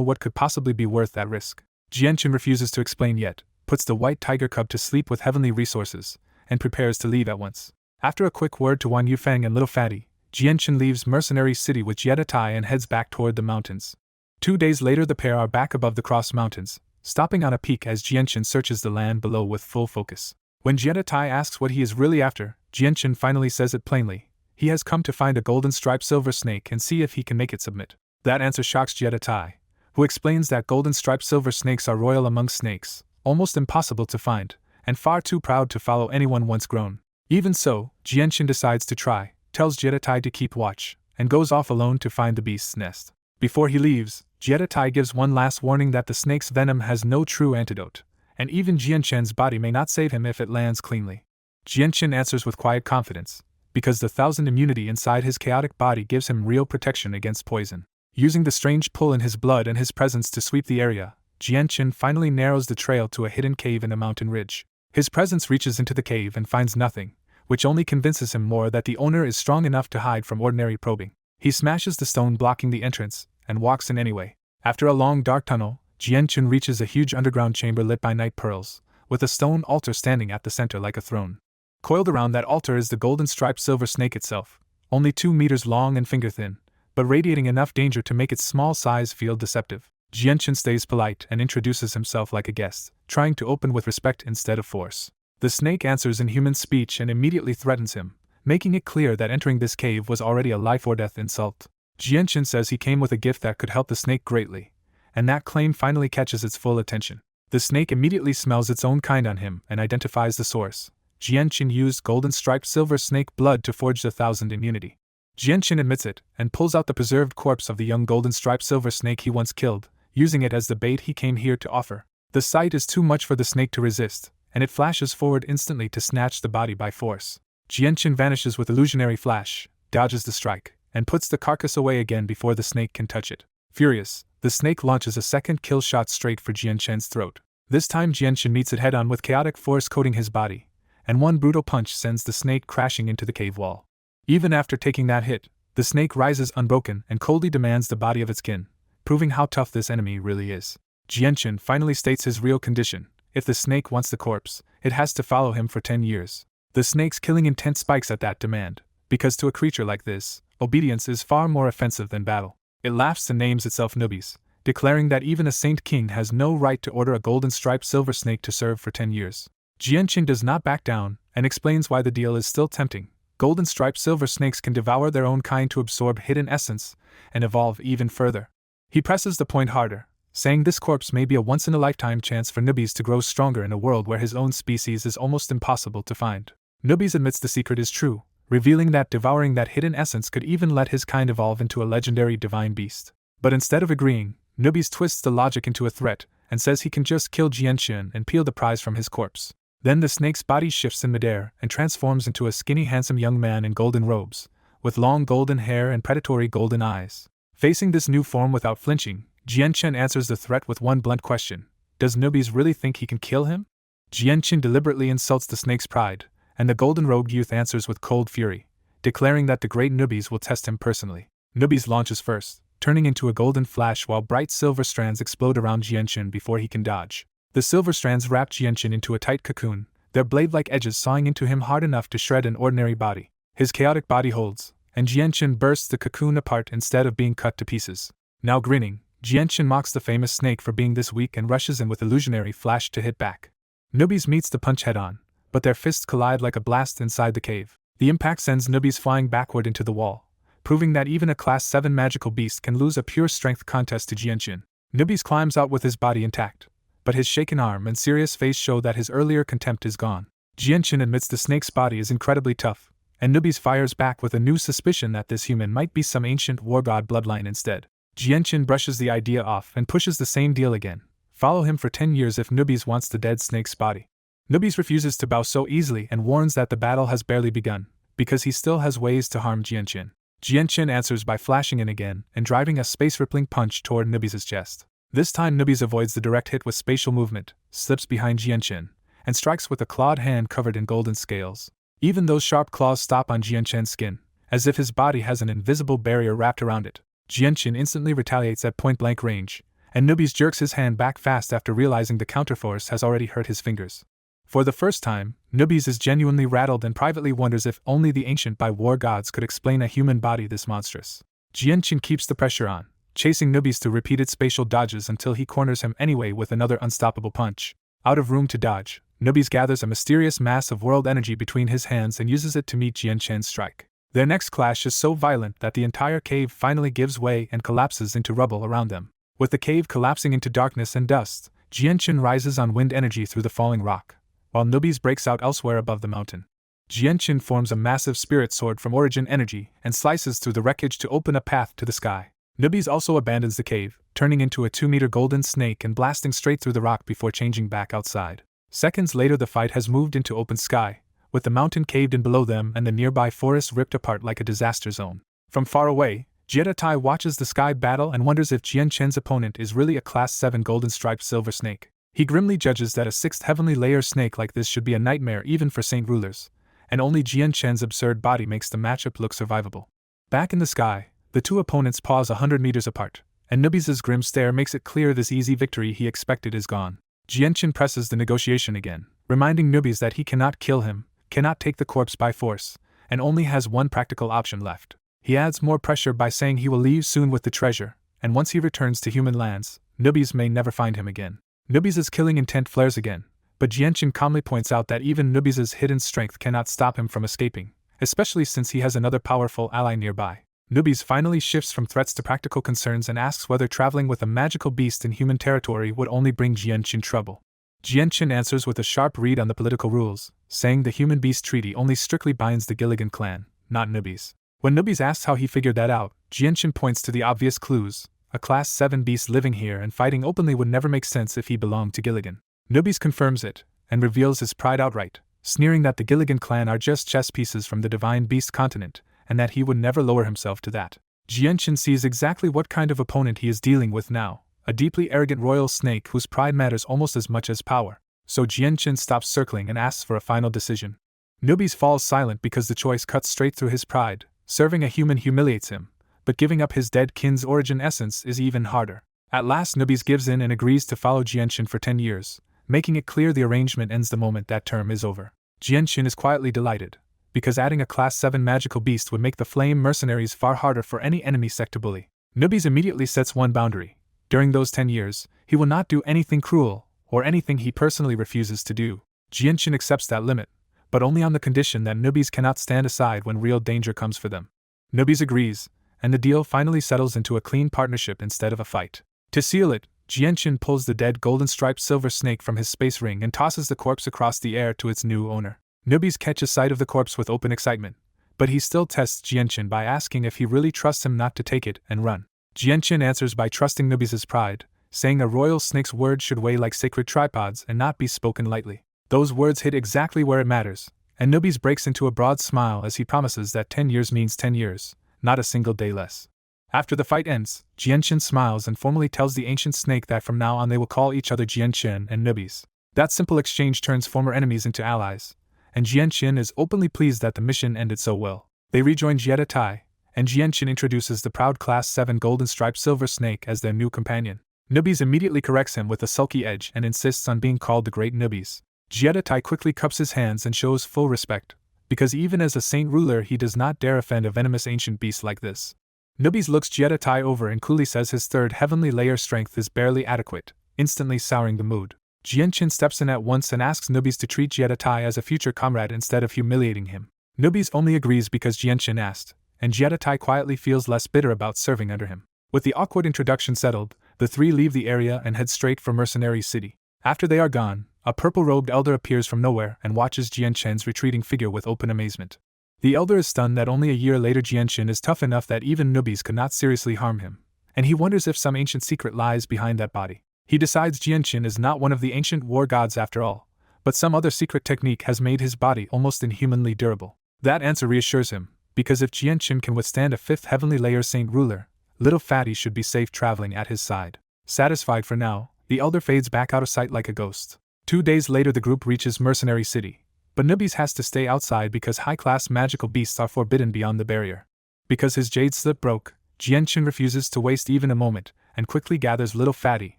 what could possibly be worth that risk. Jianqin refuses to explain yet, puts the white tiger cub to sleep with heavenly resources, and prepares to leave at once. After a quick word to Wan Yufeng and Little Fatty, Jianqin leaves Mercenary City with Jiedatai and heads back toward the mountains. 2 days later the pair are back above the Cross Mountains, stopping on a peak as Jianqin searches the land below with full focus. When Jiedatai asks what he is really after, Jianqin finally says it plainly. He has come to find a golden striped silver snake and see if he can make it submit. That answer shocks Jiedatai, who explains that golden striped silver snakes are royal among snakes, almost impossible to find, and far too proud to follow anyone once grown. Even so, Jianqin decides to try, tells Jiedatai to keep watch, and goes off alone to find the beast's nest. Before he leaves, Jiedatai gives one last warning that the snake's venom has no true antidote, and even Jianqin's body may not save him if it lands cleanly. Jianqin answers with quiet confidence, because the 1,000 immunity inside his chaotic body gives him real protection against poison. Using the strange pull in his blood and his presence to sweep the area, Jianqin finally narrows the trail to a hidden cave in a mountain ridge. His presence reaches into the cave and finds nothing, which only convinces him more that the owner is strong enough to hide from ordinary probing. He smashes the stone blocking the entrance, and walks in anyway. After a long dark tunnel, Jianqin reaches a huge underground chamber lit by night pearls, with a stone altar standing at the center like a throne. Coiled around that altar is the golden striped silver snake itself, only 2 meters long and finger thin, but radiating enough danger to make its small size feel deceptive. Jianqin stays polite and introduces himself like a guest, trying to open with respect instead of force. The snake answers in human speech and immediately threatens him, making it clear that entering this cave was already a life-or-death insult. Jianqin says he came with a gift that could help the snake greatly, and that claim finally catches its full attention. The snake immediately smells its own kind on him and identifies the source. Jianqin used golden striped silver snake blood to forge the 1,000 immunity. Jianqin admits it, and pulls out the preserved corpse of the young golden striped silver snake he once killed, using it as the bait he came here to offer. The sight is too much for the snake to resist, and it flashes forward instantly to snatch the body by force. Jianqin vanishes with illusionary flash, dodges the strike, and puts the carcass away again before the snake can touch it. Furious, the snake launches a second kill shot straight for Jianqin's throat. This time Jianqin meets it head-on with chaotic force coating his body, and one brutal punch sends the snake crashing into the cave wall. Even after taking that hit, the snake rises unbroken and coldly demands the body of its kin, proving how tough this enemy really is. Jianqin finally states his real condition. If the snake wants the corpse, it has to follow him for 10 years. The snake's killing intent spikes at that demand, because to a creature like this, obedience is far more offensive than battle. It laughs and names itself Nubis, declaring that even a Saint King has no right to order a golden striped silver snake to serve for 10 years. Jianqin does not back down, and explains why the deal is still tempting. Golden striped silver snakes can devour their own kind to absorb hidden essence, and evolve even further. He presses the point harder, saying this corpse may be a once-in-a-lifetime chance for Nubis to grow stronger in a world where his own species is almost impossible to find. Nubis admits the secret is true, revealing that devouring that hidden essence could even let his kind evolve into a legendary divine beast. But instead of agreeing, Nubis twists the logic into a threat, and says he can just kill Jianqin and peel the prize from his corpse. Then the snake's body shifts in midair and transforms into a skinny handsome young man in golden robes, with long golden hair and predatory golden eyes. Facing this new form without flinching, Jianqin answers the threat with one blunt question. Does Nubis really think he can kill him? Jianqin deliberately insults the snake's pride, and the golden-robed youth answers with cold fury, declaring that the great Nubis will test him personally. Nubis launches first, turning into a golden flash while bright silver strands explode around Jianqin before he can dodge. The silver strands wrap Jianqin into a tight cocoon, their blade-like edges sawing into him hard enough to shred an ordinary body. His chaotic body holds, and Jianqin bursts the cocoon apart instead of being cut to pieces. Now grinning, Jianqin mocks the famous snake for being this weak and rushes in with illusionary flash to hit back. Nubis meets the punch head-on, but their fists collide like a blast inside the cave. The impact sends Nubis flying backward into the wall, proving that even a Class 7 magical beast can lose a pure strength contest to Jianqin. Nubis climbs out with his body intact, but his shaken arm and serious face show that his earlier contempt is gone. Jianqin admits the snake's body is incredibly tough, and Nubis fires back with a new suspicion that this human might be some ancient war god bloodline instead. Jianqin brushes the idea off and pushes the same deal again. Follow him for 10 years if Nubis wants the dead snake's body. Nubis refuses to bow so easily and warns that the battle has barely begun, because he still has ways to harm Jianqin. Jianchen answers by flashing in again and driving a space-rippling punch toward Nubis' chest. This time Nubis avoids the direct hit with spatial movement, slips behind Jianchen, and strikes with a clawed hand covered in golden scales. Even those sharp claws stop on Jianchen's skin, as if his body has an invisible barrier wrapped around it. Jianchen instantly retaliates at point-blank range, and Nubis jerks his hand back fast after realizing the counterforce has already hurt his fingers. For the first time, Nubis is genuinely rattled and privately wonders if only the ancient by war gods could explain a human body this monstrous. Jianchen keeps the pressure on, chasing Nubis through repeated spatial dodges until he corners him anyway with another unstoppable punch. Out of room to dodge, Nubis gathers a mysterious mass of world energy between his hands and uses it to meet Jianchen's strike. Their next clash is so violent that the entire cave finally gives way and collapses into rubble around them. With the cave collapsing into darkness and dust, Jianchen rises on wind energy through the falling rock, while Nubis breaks out elsewhere above the mountain. Jianchen forms a massive spirit sword from origin energy and slices through the wreckage to open a path to the sky. Nubis also abandons the cave, turning into a 2-meter golden snake and blasting straight through the rock before changing back outside. Seconds later the fight has moved into open sky, with the mountain caved in below them and the nearby forest ripped apart like a disaster zone. From far away, Jiedatai watches the sky battle and wonders if Jianchen's opponent is really a Class 7 golden-striped silver snake. He grimly judges that a 6th heavenly layer snake like this should be a nightmare even for saint rulers, and only Jianchen's absurd body makes the matchup look survivable. Back in the sky, the two opponents pause 100 meters apart, and Nubis' grim stare makes it clear this easy victory he expected is gone. Jianchen presses the negotiation again, reminding Nubis that he cannot kill him, cannot take the corpse by force, and only has one practical option left. He adds more pressure by saying he will leave soon with the treasure, and once he returns to human lands, Nubis may never find him again. Nubis' killing intent flares again, but Jianchen calmly points out that even Nubis' hidden strength cannot stop him from escaping, especially since he has another powerful ally nearby. Nubis finally shifts from threats to practical concerns and asks whether traveling with a magical beast in human territory would only bring Jianchen trouble. Jianchen answers with a sharp read on the political rules, saying the human-beast treaty only strictly binds the Gilligan clan, not Nubis. When Nubis asks how he figured that out, Jianchen points to the obvious clues. A Class 7 beast living here and fighting openly would never make sense if he belonged to Gilligan. Nubis confirms it, and reveals his pride outright, sneering that the Gilligan clan are just chess pieces from the divine beast continent, and that he would never lower himself to that. Jianchen sees exactly what kind of opponent he is dealing with now, a deeply arrogant royal snake whose pride matters almost as much as power. So Jianchen stops circling and asks for a final decision. Nubis falls silent because the choice cuts straight through his pride. Serving a human humiliates him, but giving up his dead kin's origin essence is even harder. At last Nubis gives in and agrees to follow Jianchen for 10 years, making it clear the arrangement ends the moment that term is over. Jianchen is quietly delighted, because adding a Class 7 magical beast would make the flame mercenaries far harder for any enemy sect to bully. Nubis immediately sets one boundary. During those 10 years, he will not do anything cruel, or anything he personally refuses to do. Jianchen accepts that limit, but only on the condition that Nubis cannot stand aside when real danger comes for them. Nubis agrees, and the deal finally settles into a clean partnership instead of a fight. To seal it, Jianchen pulls the dead golden-striped silver snake from his space ring and tosses the corpse across the air to its new owner. Nubis catches sight of the corpse with open excitement, but he still tests Jianchen by asking if he really trusts him not to take it and run. Jianchen answers by trusting Nubis' pride, saying a royal snake's words should weigh like sacred tripods and not be spoken lightly. Those words hit exactly where it matters, and Nubis breaks into a broad smile as he promises that 10 years means 10 years, not a single day less. After the fight ends, Jianchen smiles and formally tells the ancient snake that from now on they will call each other Jianchen and Nubis. That simple exchange turns former enemies into allies, and Jianchen is openly pleased that the mission ended so well. They rejoin Jiedatai, and Jianchen introduces the proud Class 7 golden-striped silver snake as their new companion. Nubis immediately corrects him with a sulky edge and insists on being called the Great Nubis. Jiedatai quickly cups his hands and shows full respect, because even as a saint ruler he does not dare offend a venomous ancient beast like this. Nubis looks Jiedatai over and coolly says his 3rd heavenly layer strength is barely adequate, instantly souring the mood. Jianchen steps in at once and asks Nubis to treat Jiedatai as a future comrade instead of humiliating him. Nubis only agrees because Jianchen asked, and Jiedatai quietly feels less bitter about serving under him. With the awkward introduction settled, the three leave the area and head straight for Mercenary City. After they are gone, a purple-robed elder appears from nowhere and watches Jianchen's retreating figure with open amazement. The elder is stunned that only a year later Jianchen is tough enough that even Nubis could not seriously harm him, and he wonders if some ancient secret lies behind that body. He decides Jianchen is not one of the ancient war gods after all, but some other secret technique has made his body almost inhumanly durable. That answer reassures him, because if Jianqin can withstand a 5th heavenly layer saint ruler, little fatty should be safe traveling at his side. Satisfied for now, the elder fades back out of sight like a ghost. 2 days later the group reaches Mercenary City, but Nubis has to stay outside because high-class magical beasts are forbidden beyond the barrier. Because his jade slip broke, Jianqin refuses to waste even a moment, and quickly gathers little fatty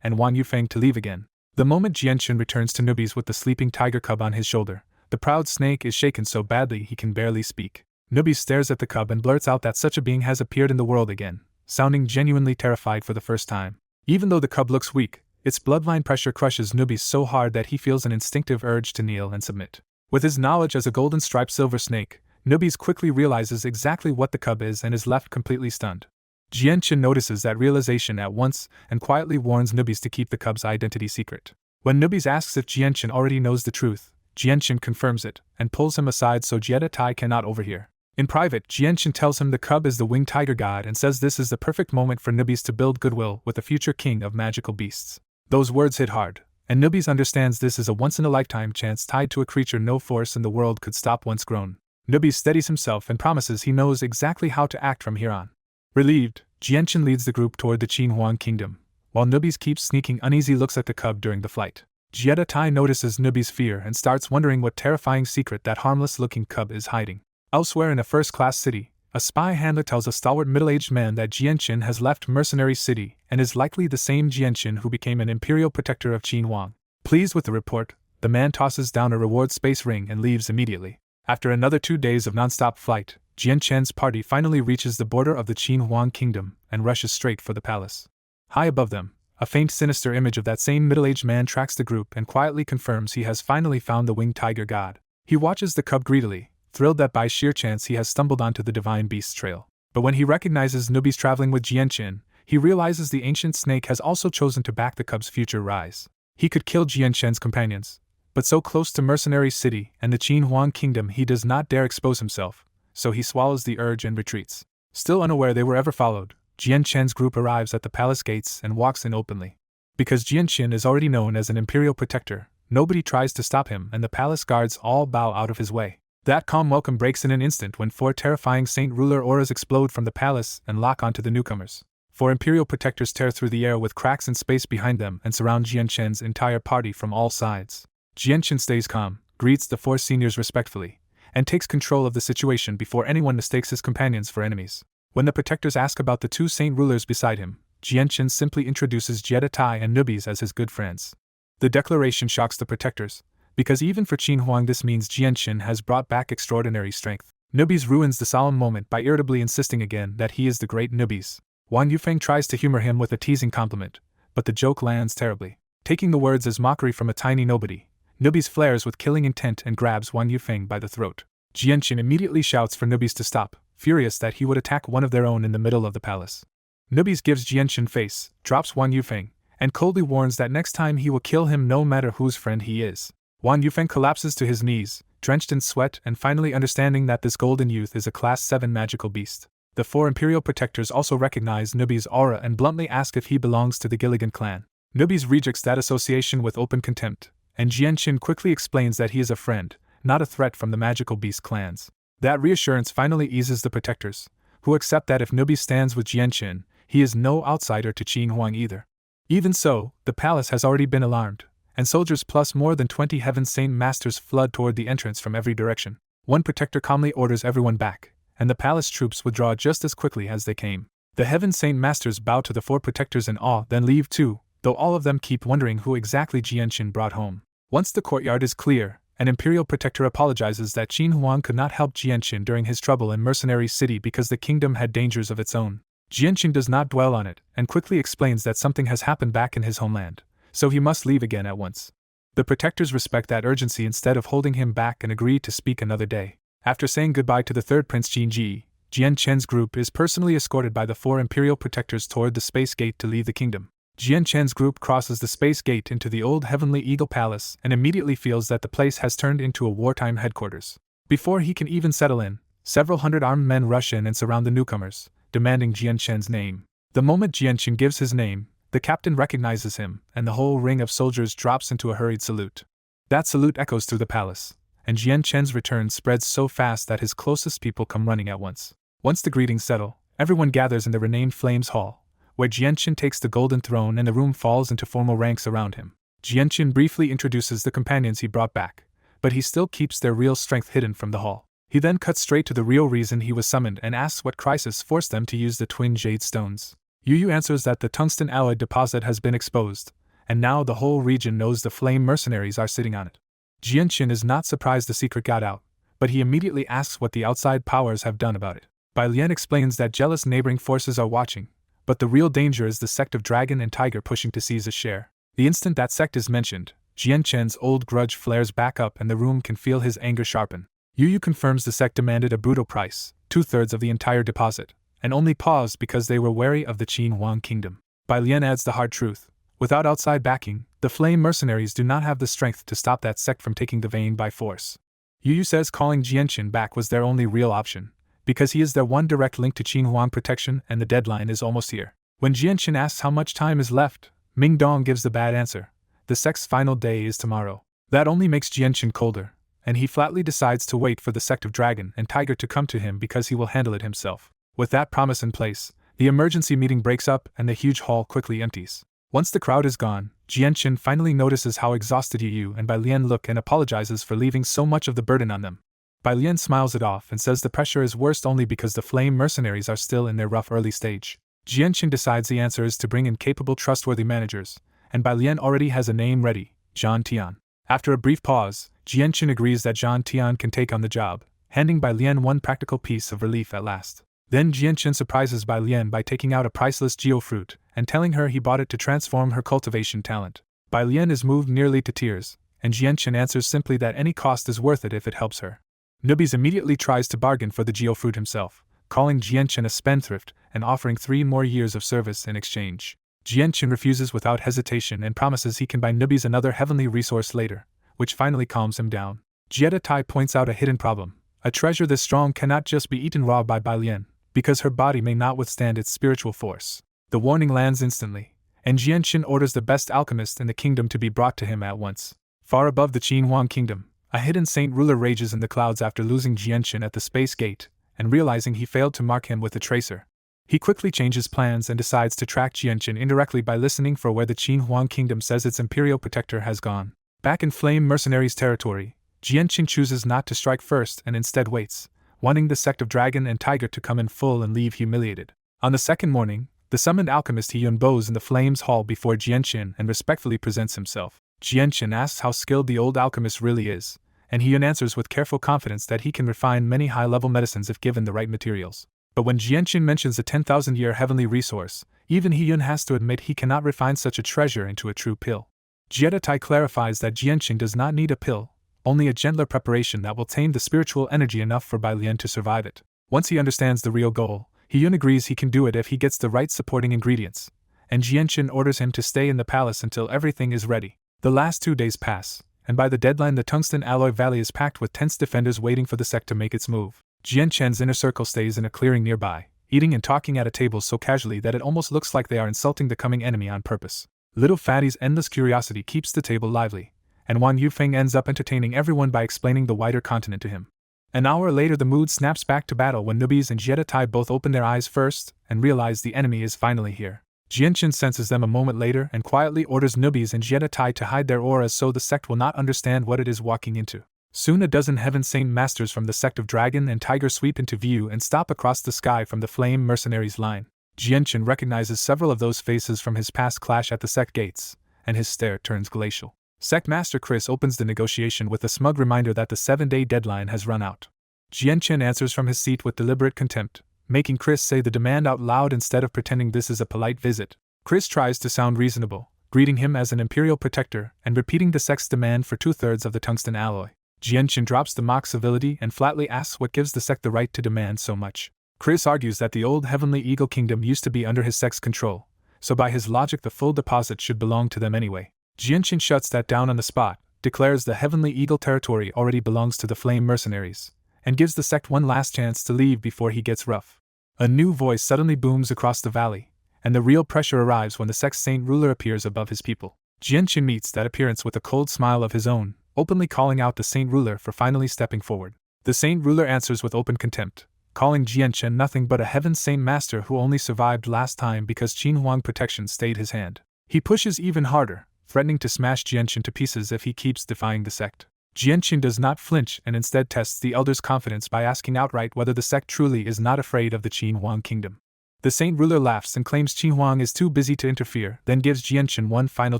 and Wan Yufeng to leave again. The moment Jianqin returns to Nubis with the sleeping tiger cub on his shoulder, the proud snake is shaken so badly he can barely speak. Nubis stares at the cub and blurts out that such a being has appeared in the world again, sounding genuinely terrified for the first time. Even though the cub looks weak, its bloodline pressure crushes Nubis so hard that he feels an instinctive urge to kneel and submit. With his knowledge as a golden-striped silver snake, Nubis quickly realizes exactly what the cub is and is left completely stunned. Jianqin notices that realization at once and quietly warns Nubis to keep the cub's identity secret. When Nubis asks if Jianqin already knows the truth, Jianqin confirms it and pulls him aside so Tai cannot overhear. In private, Jianqin tells him the cub is the winged tiger god and says this is the perfect moment for Nubis to build goodwill with the future king of magical beasts. Those words hit hard, and Nubis understands this is a once-in-a-lifetime chance tied to a creature no force in the world could stop once grown. Nubis steadies himself and promises he knows exactly how to act from here on. Relieved, Jianqin leads the group toward the Qinhuang kingdom, while Nubis keeps sneaking uneasy looks at the cub during the flight. Tai notices Nubis' fear and starts wondering what terrifying secret that harmless-looking cub is hiding. Elsewhere in a first-class city, a spy handler tells a stalwart middle-aged man that Jianqin has left Mercenary City and is likely the same Jianqin who became an imperial protector of Qinhuang. Pleased with the report, the man tosses down a reward space ring and leaves immediately. After another 2 days of non-stop flight, Jianqin's party finally reaches the border of the Qinhuang kingdom and rushes straight for the palace. High above them, a faint sinister image of that same middle-aged man tracks the group and quietly confirms he has finally found the winged tiger god. He watches the cub greedily, thrilled that by sheer chance he has stumbled onto the divine beast's trail. But when he recognizes Nubis traveling with Jianqin, he realizes the ancient snake has also chosen to back the cub's future rise. He could kill Jianqin's companions, but so close to Mercenary City and the Qinhuang kingdom he does not dare expose himself, so he swallows the urge and retreats. Still unaware they were ever followed, Jianqin's group arrives at the palace gates and walks in openly. Because Jianqin is already known as an imperial protector, nobody tries to stop him and the palace guards all bow out of his way. That calm welcome breaks in an instant when 4 terrifying Saint Ruler auras explode from the palace and lock onto the newcomers. 4 imperial protectors tear through the air with cracks in space behind them and surround Jianqin's entire party from all sides. Jianqin stays calm, greets the 4 seniors respectfully, and takes control of the situation before anyone mistakes his companions for enemies. When the protectors ask about the 2 Saint Rulers beside him, Jianqin simply introduces Tai and Nubis as his good friends. The declaration shocks the protectors, because even for Qinhuang this means Jianqin has brought back extraordinary strength. Nubis ruins the solemn moment by irritably insisting again that he is the great Nubis. Wan Yufeng tries to humor him with a teasing compliment, but the joke lands terribly. Taking the words as mockery from a tiny nobody, Nubis flares with killing intent and grabs Wan Yufeng by the throat. Jianqin immediately shouts for Nubis to stop, furious that he would attack one of their own in the middle of the palace. Nubis gives Jianqin face, drops Wan Yufeng, and coldly warns that next time he will kill him no matter whose friend he is. Wan Yufeng collapses to his knees, drenched in sweat and finally understanding that this golden youth is a Class 7 magical beast. The 4 imperial protectors also recognize Nubis' aura and bluntly ask if he belongs to the Gilligan clan. Nubis rejects that association with open contempt, and Jianqin quickly explains that he is a friend, not a threat from the magical beast clans. That reassurance finally eases the protectors, who accept that if Nubis stands with Jianqin, he is no outsider to Qinhuang either. Even so, the palace has already been alarmed, and soldiers plus more than 20 Heaven Saint Masters flood toward the entrance from every direction. One protector calmly orders everyone back, and the palace troops withdraw just as quickly as they came. The Heaven Saint Masters bow to the 4 protectors in awe, then leave too, though all of them keep wondering who exactly Jianqin brought home. Once the courtyard is clear, an imperial protector apologizes that Qinhuang could not help Jianqin during his trouble in Mercenary City because the kingdom had dangers of its own. Jianqin does not dwell on it, and quickly explains that something has happened back in his homeland, so he must leave again at once. The protectors respect that urgency instead of holding him back and agree to speak another day. After saying goodbye to the 3rd Prince Jinji, Jianqin's group is personally escorted by the 4 imperial protectors toward the space gate to leave the kingdom. Jianqin's group crosses the space gate into the old Heavenly Eagle Palace and immediately feels that the place has turned into a wartime headquarters. Before he can even settle in, several hundred armed men rush in and surround the newcomers, demanding Jianqin's name. The moment Jianqin gives his name, the captain recognizes him, and the whole ring of soldiers drops into a hurried salute. That salute echoes through the palace, and Jian Chen's return spreads so fast that his closest people come running at once. Once the greetings settle, everyone gathers in the renamed Flames Hall, where Jian Chen takes the golden throne and the room falls into formal ranks around him. Jian Chen briefly introduces the companions he brought back, but he still keeps their real strength hidden from the hall. He then cuts straight to the real reason he was summoned and asks what crisis forced them to use the twin jade stones. Yu Yu answers that the tungsten alloy deposit has been exposed, and now the whole region knows the flame mercenaries are sitting on it. Jian Chen is not surprised the secret got out, but he immediately asks what the outside powers have done about it. Bai Lian explains that jealous neighboring forces are watching, but the real danger is the sect of Dragon and Tiger pushing to seize a share. The instant that sect is mentioned, Jian Chen's old grudge flares back up and the room can feel his anger sharpen. Yu Yu confirms the sect demanded a brutal price, 2/3 of the entire deposit, and only paused because they were wary of the Qin Huang kingdom. Bai Lian adds the hard truth. Without outside backing, the flame mercenaries do not have the strength to stop that sect from taking the vein by force. Yu Yu says calling Jian Chen back was their only real option, because he is their one direct link to Qin Huang protection and the deadline is almost here. When Jian Chen asks how much time is left, Ming Dong gives the bad answer. The sect's final day is tomorrow. That only makes Jian Chen colder, and he flatly decides to wait for the sect of Dragon and Tiger to come to him because he will handle it himself. With that promise in place, the emergency meeting breaks up and the huge hall quickly empties. Once the crowd is gone, Jian Chen finally notices how exhausted Yu Yu and Bai Lian look and apologizes for leaving so much of the burden on them. Bai Lian smiles it off and says the pressure is worst only because the flame mercenaries are still in their rough early stage. Jian Chen decides the answer is to bring in capable, trustworthy managers, and Bai Lian already has a name ready, Zhang Tian. After a brief pause, Jian Chen agrees that Zhang Tian can take on the job, handing Bai Lian one practical piece of relief at last. Then Jian Chen surprises Bai Lian by taking out a priceless geofruit and telling her he bought it to transform her cultivation talent. Bai Lian is moved nearly to tears, and Jian Chen answers simply that any cost is worth it if it helps her. Nubis immediately tries to bargain for the geofruit himself, calling Jian Chen a spendthrift and offering 3 more years of service in exchange. Jian Chen refuses without hesitation and promises he can buy Nubis another heavenly resource later, which finally calms him down. Jieta Tai points out a hidden problem. A treasure this strong cannot just be eaten raw by Bai Lian, because her body may not withstand its spiritual force. The warning lands instantly, and Jian Chen orders the best alchemist in the kingdom to be brought to him at once. Far above the Qin Huang kingdom, a hidden saint ruler rages in the clouds after losing Jian Chen at the space gate, and realizing he failed to mark him with a tracer. He quickly changes plans and decides to track Jian Chen indirectly by listening for where the Qin Huang kingdom says its imperial protector has gone. Back in Flame Mercenaries' territory, Jian Chen chooses not to strike first and instead waits, wanting the sect of Dragon and Tiger to come in full and leave humiliated. On the second morning, the summoned alchemist Hiyun bows in the Flames Hall before Jian Chen and respectfully presents himself. Jian Chen asks how skilled the old alchemist really is, and Hiyun answers with careful confidence that he can refine many high-level medicines if given the right materials. But when Jian Chen mentions a 10,000-year heavenly resource, even Hiyun has to admit he cannot refine such a treasure into a true pill. Jieta Tai clarifies that Jian Chen does not need a pill, only a gentler preparation that will tame the spiritual energy enough for Bai Lian to survive it. Once he understands the real goal, Hiyun agrees he can do it if he gets the right supporting ingredients, and Jian Chen orders him to stay in the palace until everything is ready. The last 2 days pass, and by the deadline the Tungsten Alloy Valley is packed with tense defenders waiting for the sect to make its move. Jian Chen's inner circle stays in a clearing nearby, eating and talking at a table so casually that it almost looks like they are insulting the coming enemy on purpose. Little Fatty's endless curiosity keeps the table lively, and Wan Yufeng ends up entertaining everyone by explaining the wider continent to him. An hour later the mood snaps back to battle when Nubis and Jieta Tai both open their eyes first and realize the enemy is finally here. Jian Chen senses them a moment later and quietly orders Nubis and Jieta Tai to hide their auras so the sect will not understand what it is walking into. Soon a dozen Heaven Saint masters from the sect of Dragon and Tiger sweep into view and stop across the sky from the Flame Mercenaries line. Jian Chen recognizes several of those faces from his past clash at the sect gates, and his stare turns glacial. Sect Master Chris opens the negotiation with a smug reminder that the 7-day deadline has run out. Jian Chen answers from his seat with deliberate contempt, making Chris say the demand out loud instead of pretending this is a polite visit. Chris tries to sound reasonable, greeting him as an imperial protector and repeating the sect's demand for 2/3 of the tungsten alloy. Jian Chen drops the mock civility and flatly asks what gives the sect the right to demand so much. Chris argues that the old Heavenly Eagle Kingdom used to be under his sect's control, so by his logic the full deposit should belong to them anyway. Jian Chen shuts that down on the spot, declares the Heavenly Eagle territory already belongs to the Flame Mercenaries, and gives the sect one last chance to leave before he gets rough. A new voice suddenly booms across the valley, and the real pressure arrives when the sect's saint ruler appears above his people. Jian Chen meets that appearance with a cold smile of his own, openly calling out the Saint Ruler for finally stepping forward. The Saint Ruler answers with open contempt, calling Jianchen nothing but a heaven saint master who only survived last time because Qin Huang protection stayed his hand. He pushes even harder, threatening to smash Jianchen to pieces if he keeps defying the sect. Jianchen does not flinch and instead tests the elder's confidence by asking outright whether the sect truly is not afraid of the Qin Huang kingdom. The Saint Ruler laughs and claims Qin Huang is too busy to interfere, then gives Jianchen one final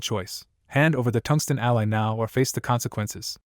choice: hand over the tungsten ally now or face the consequences.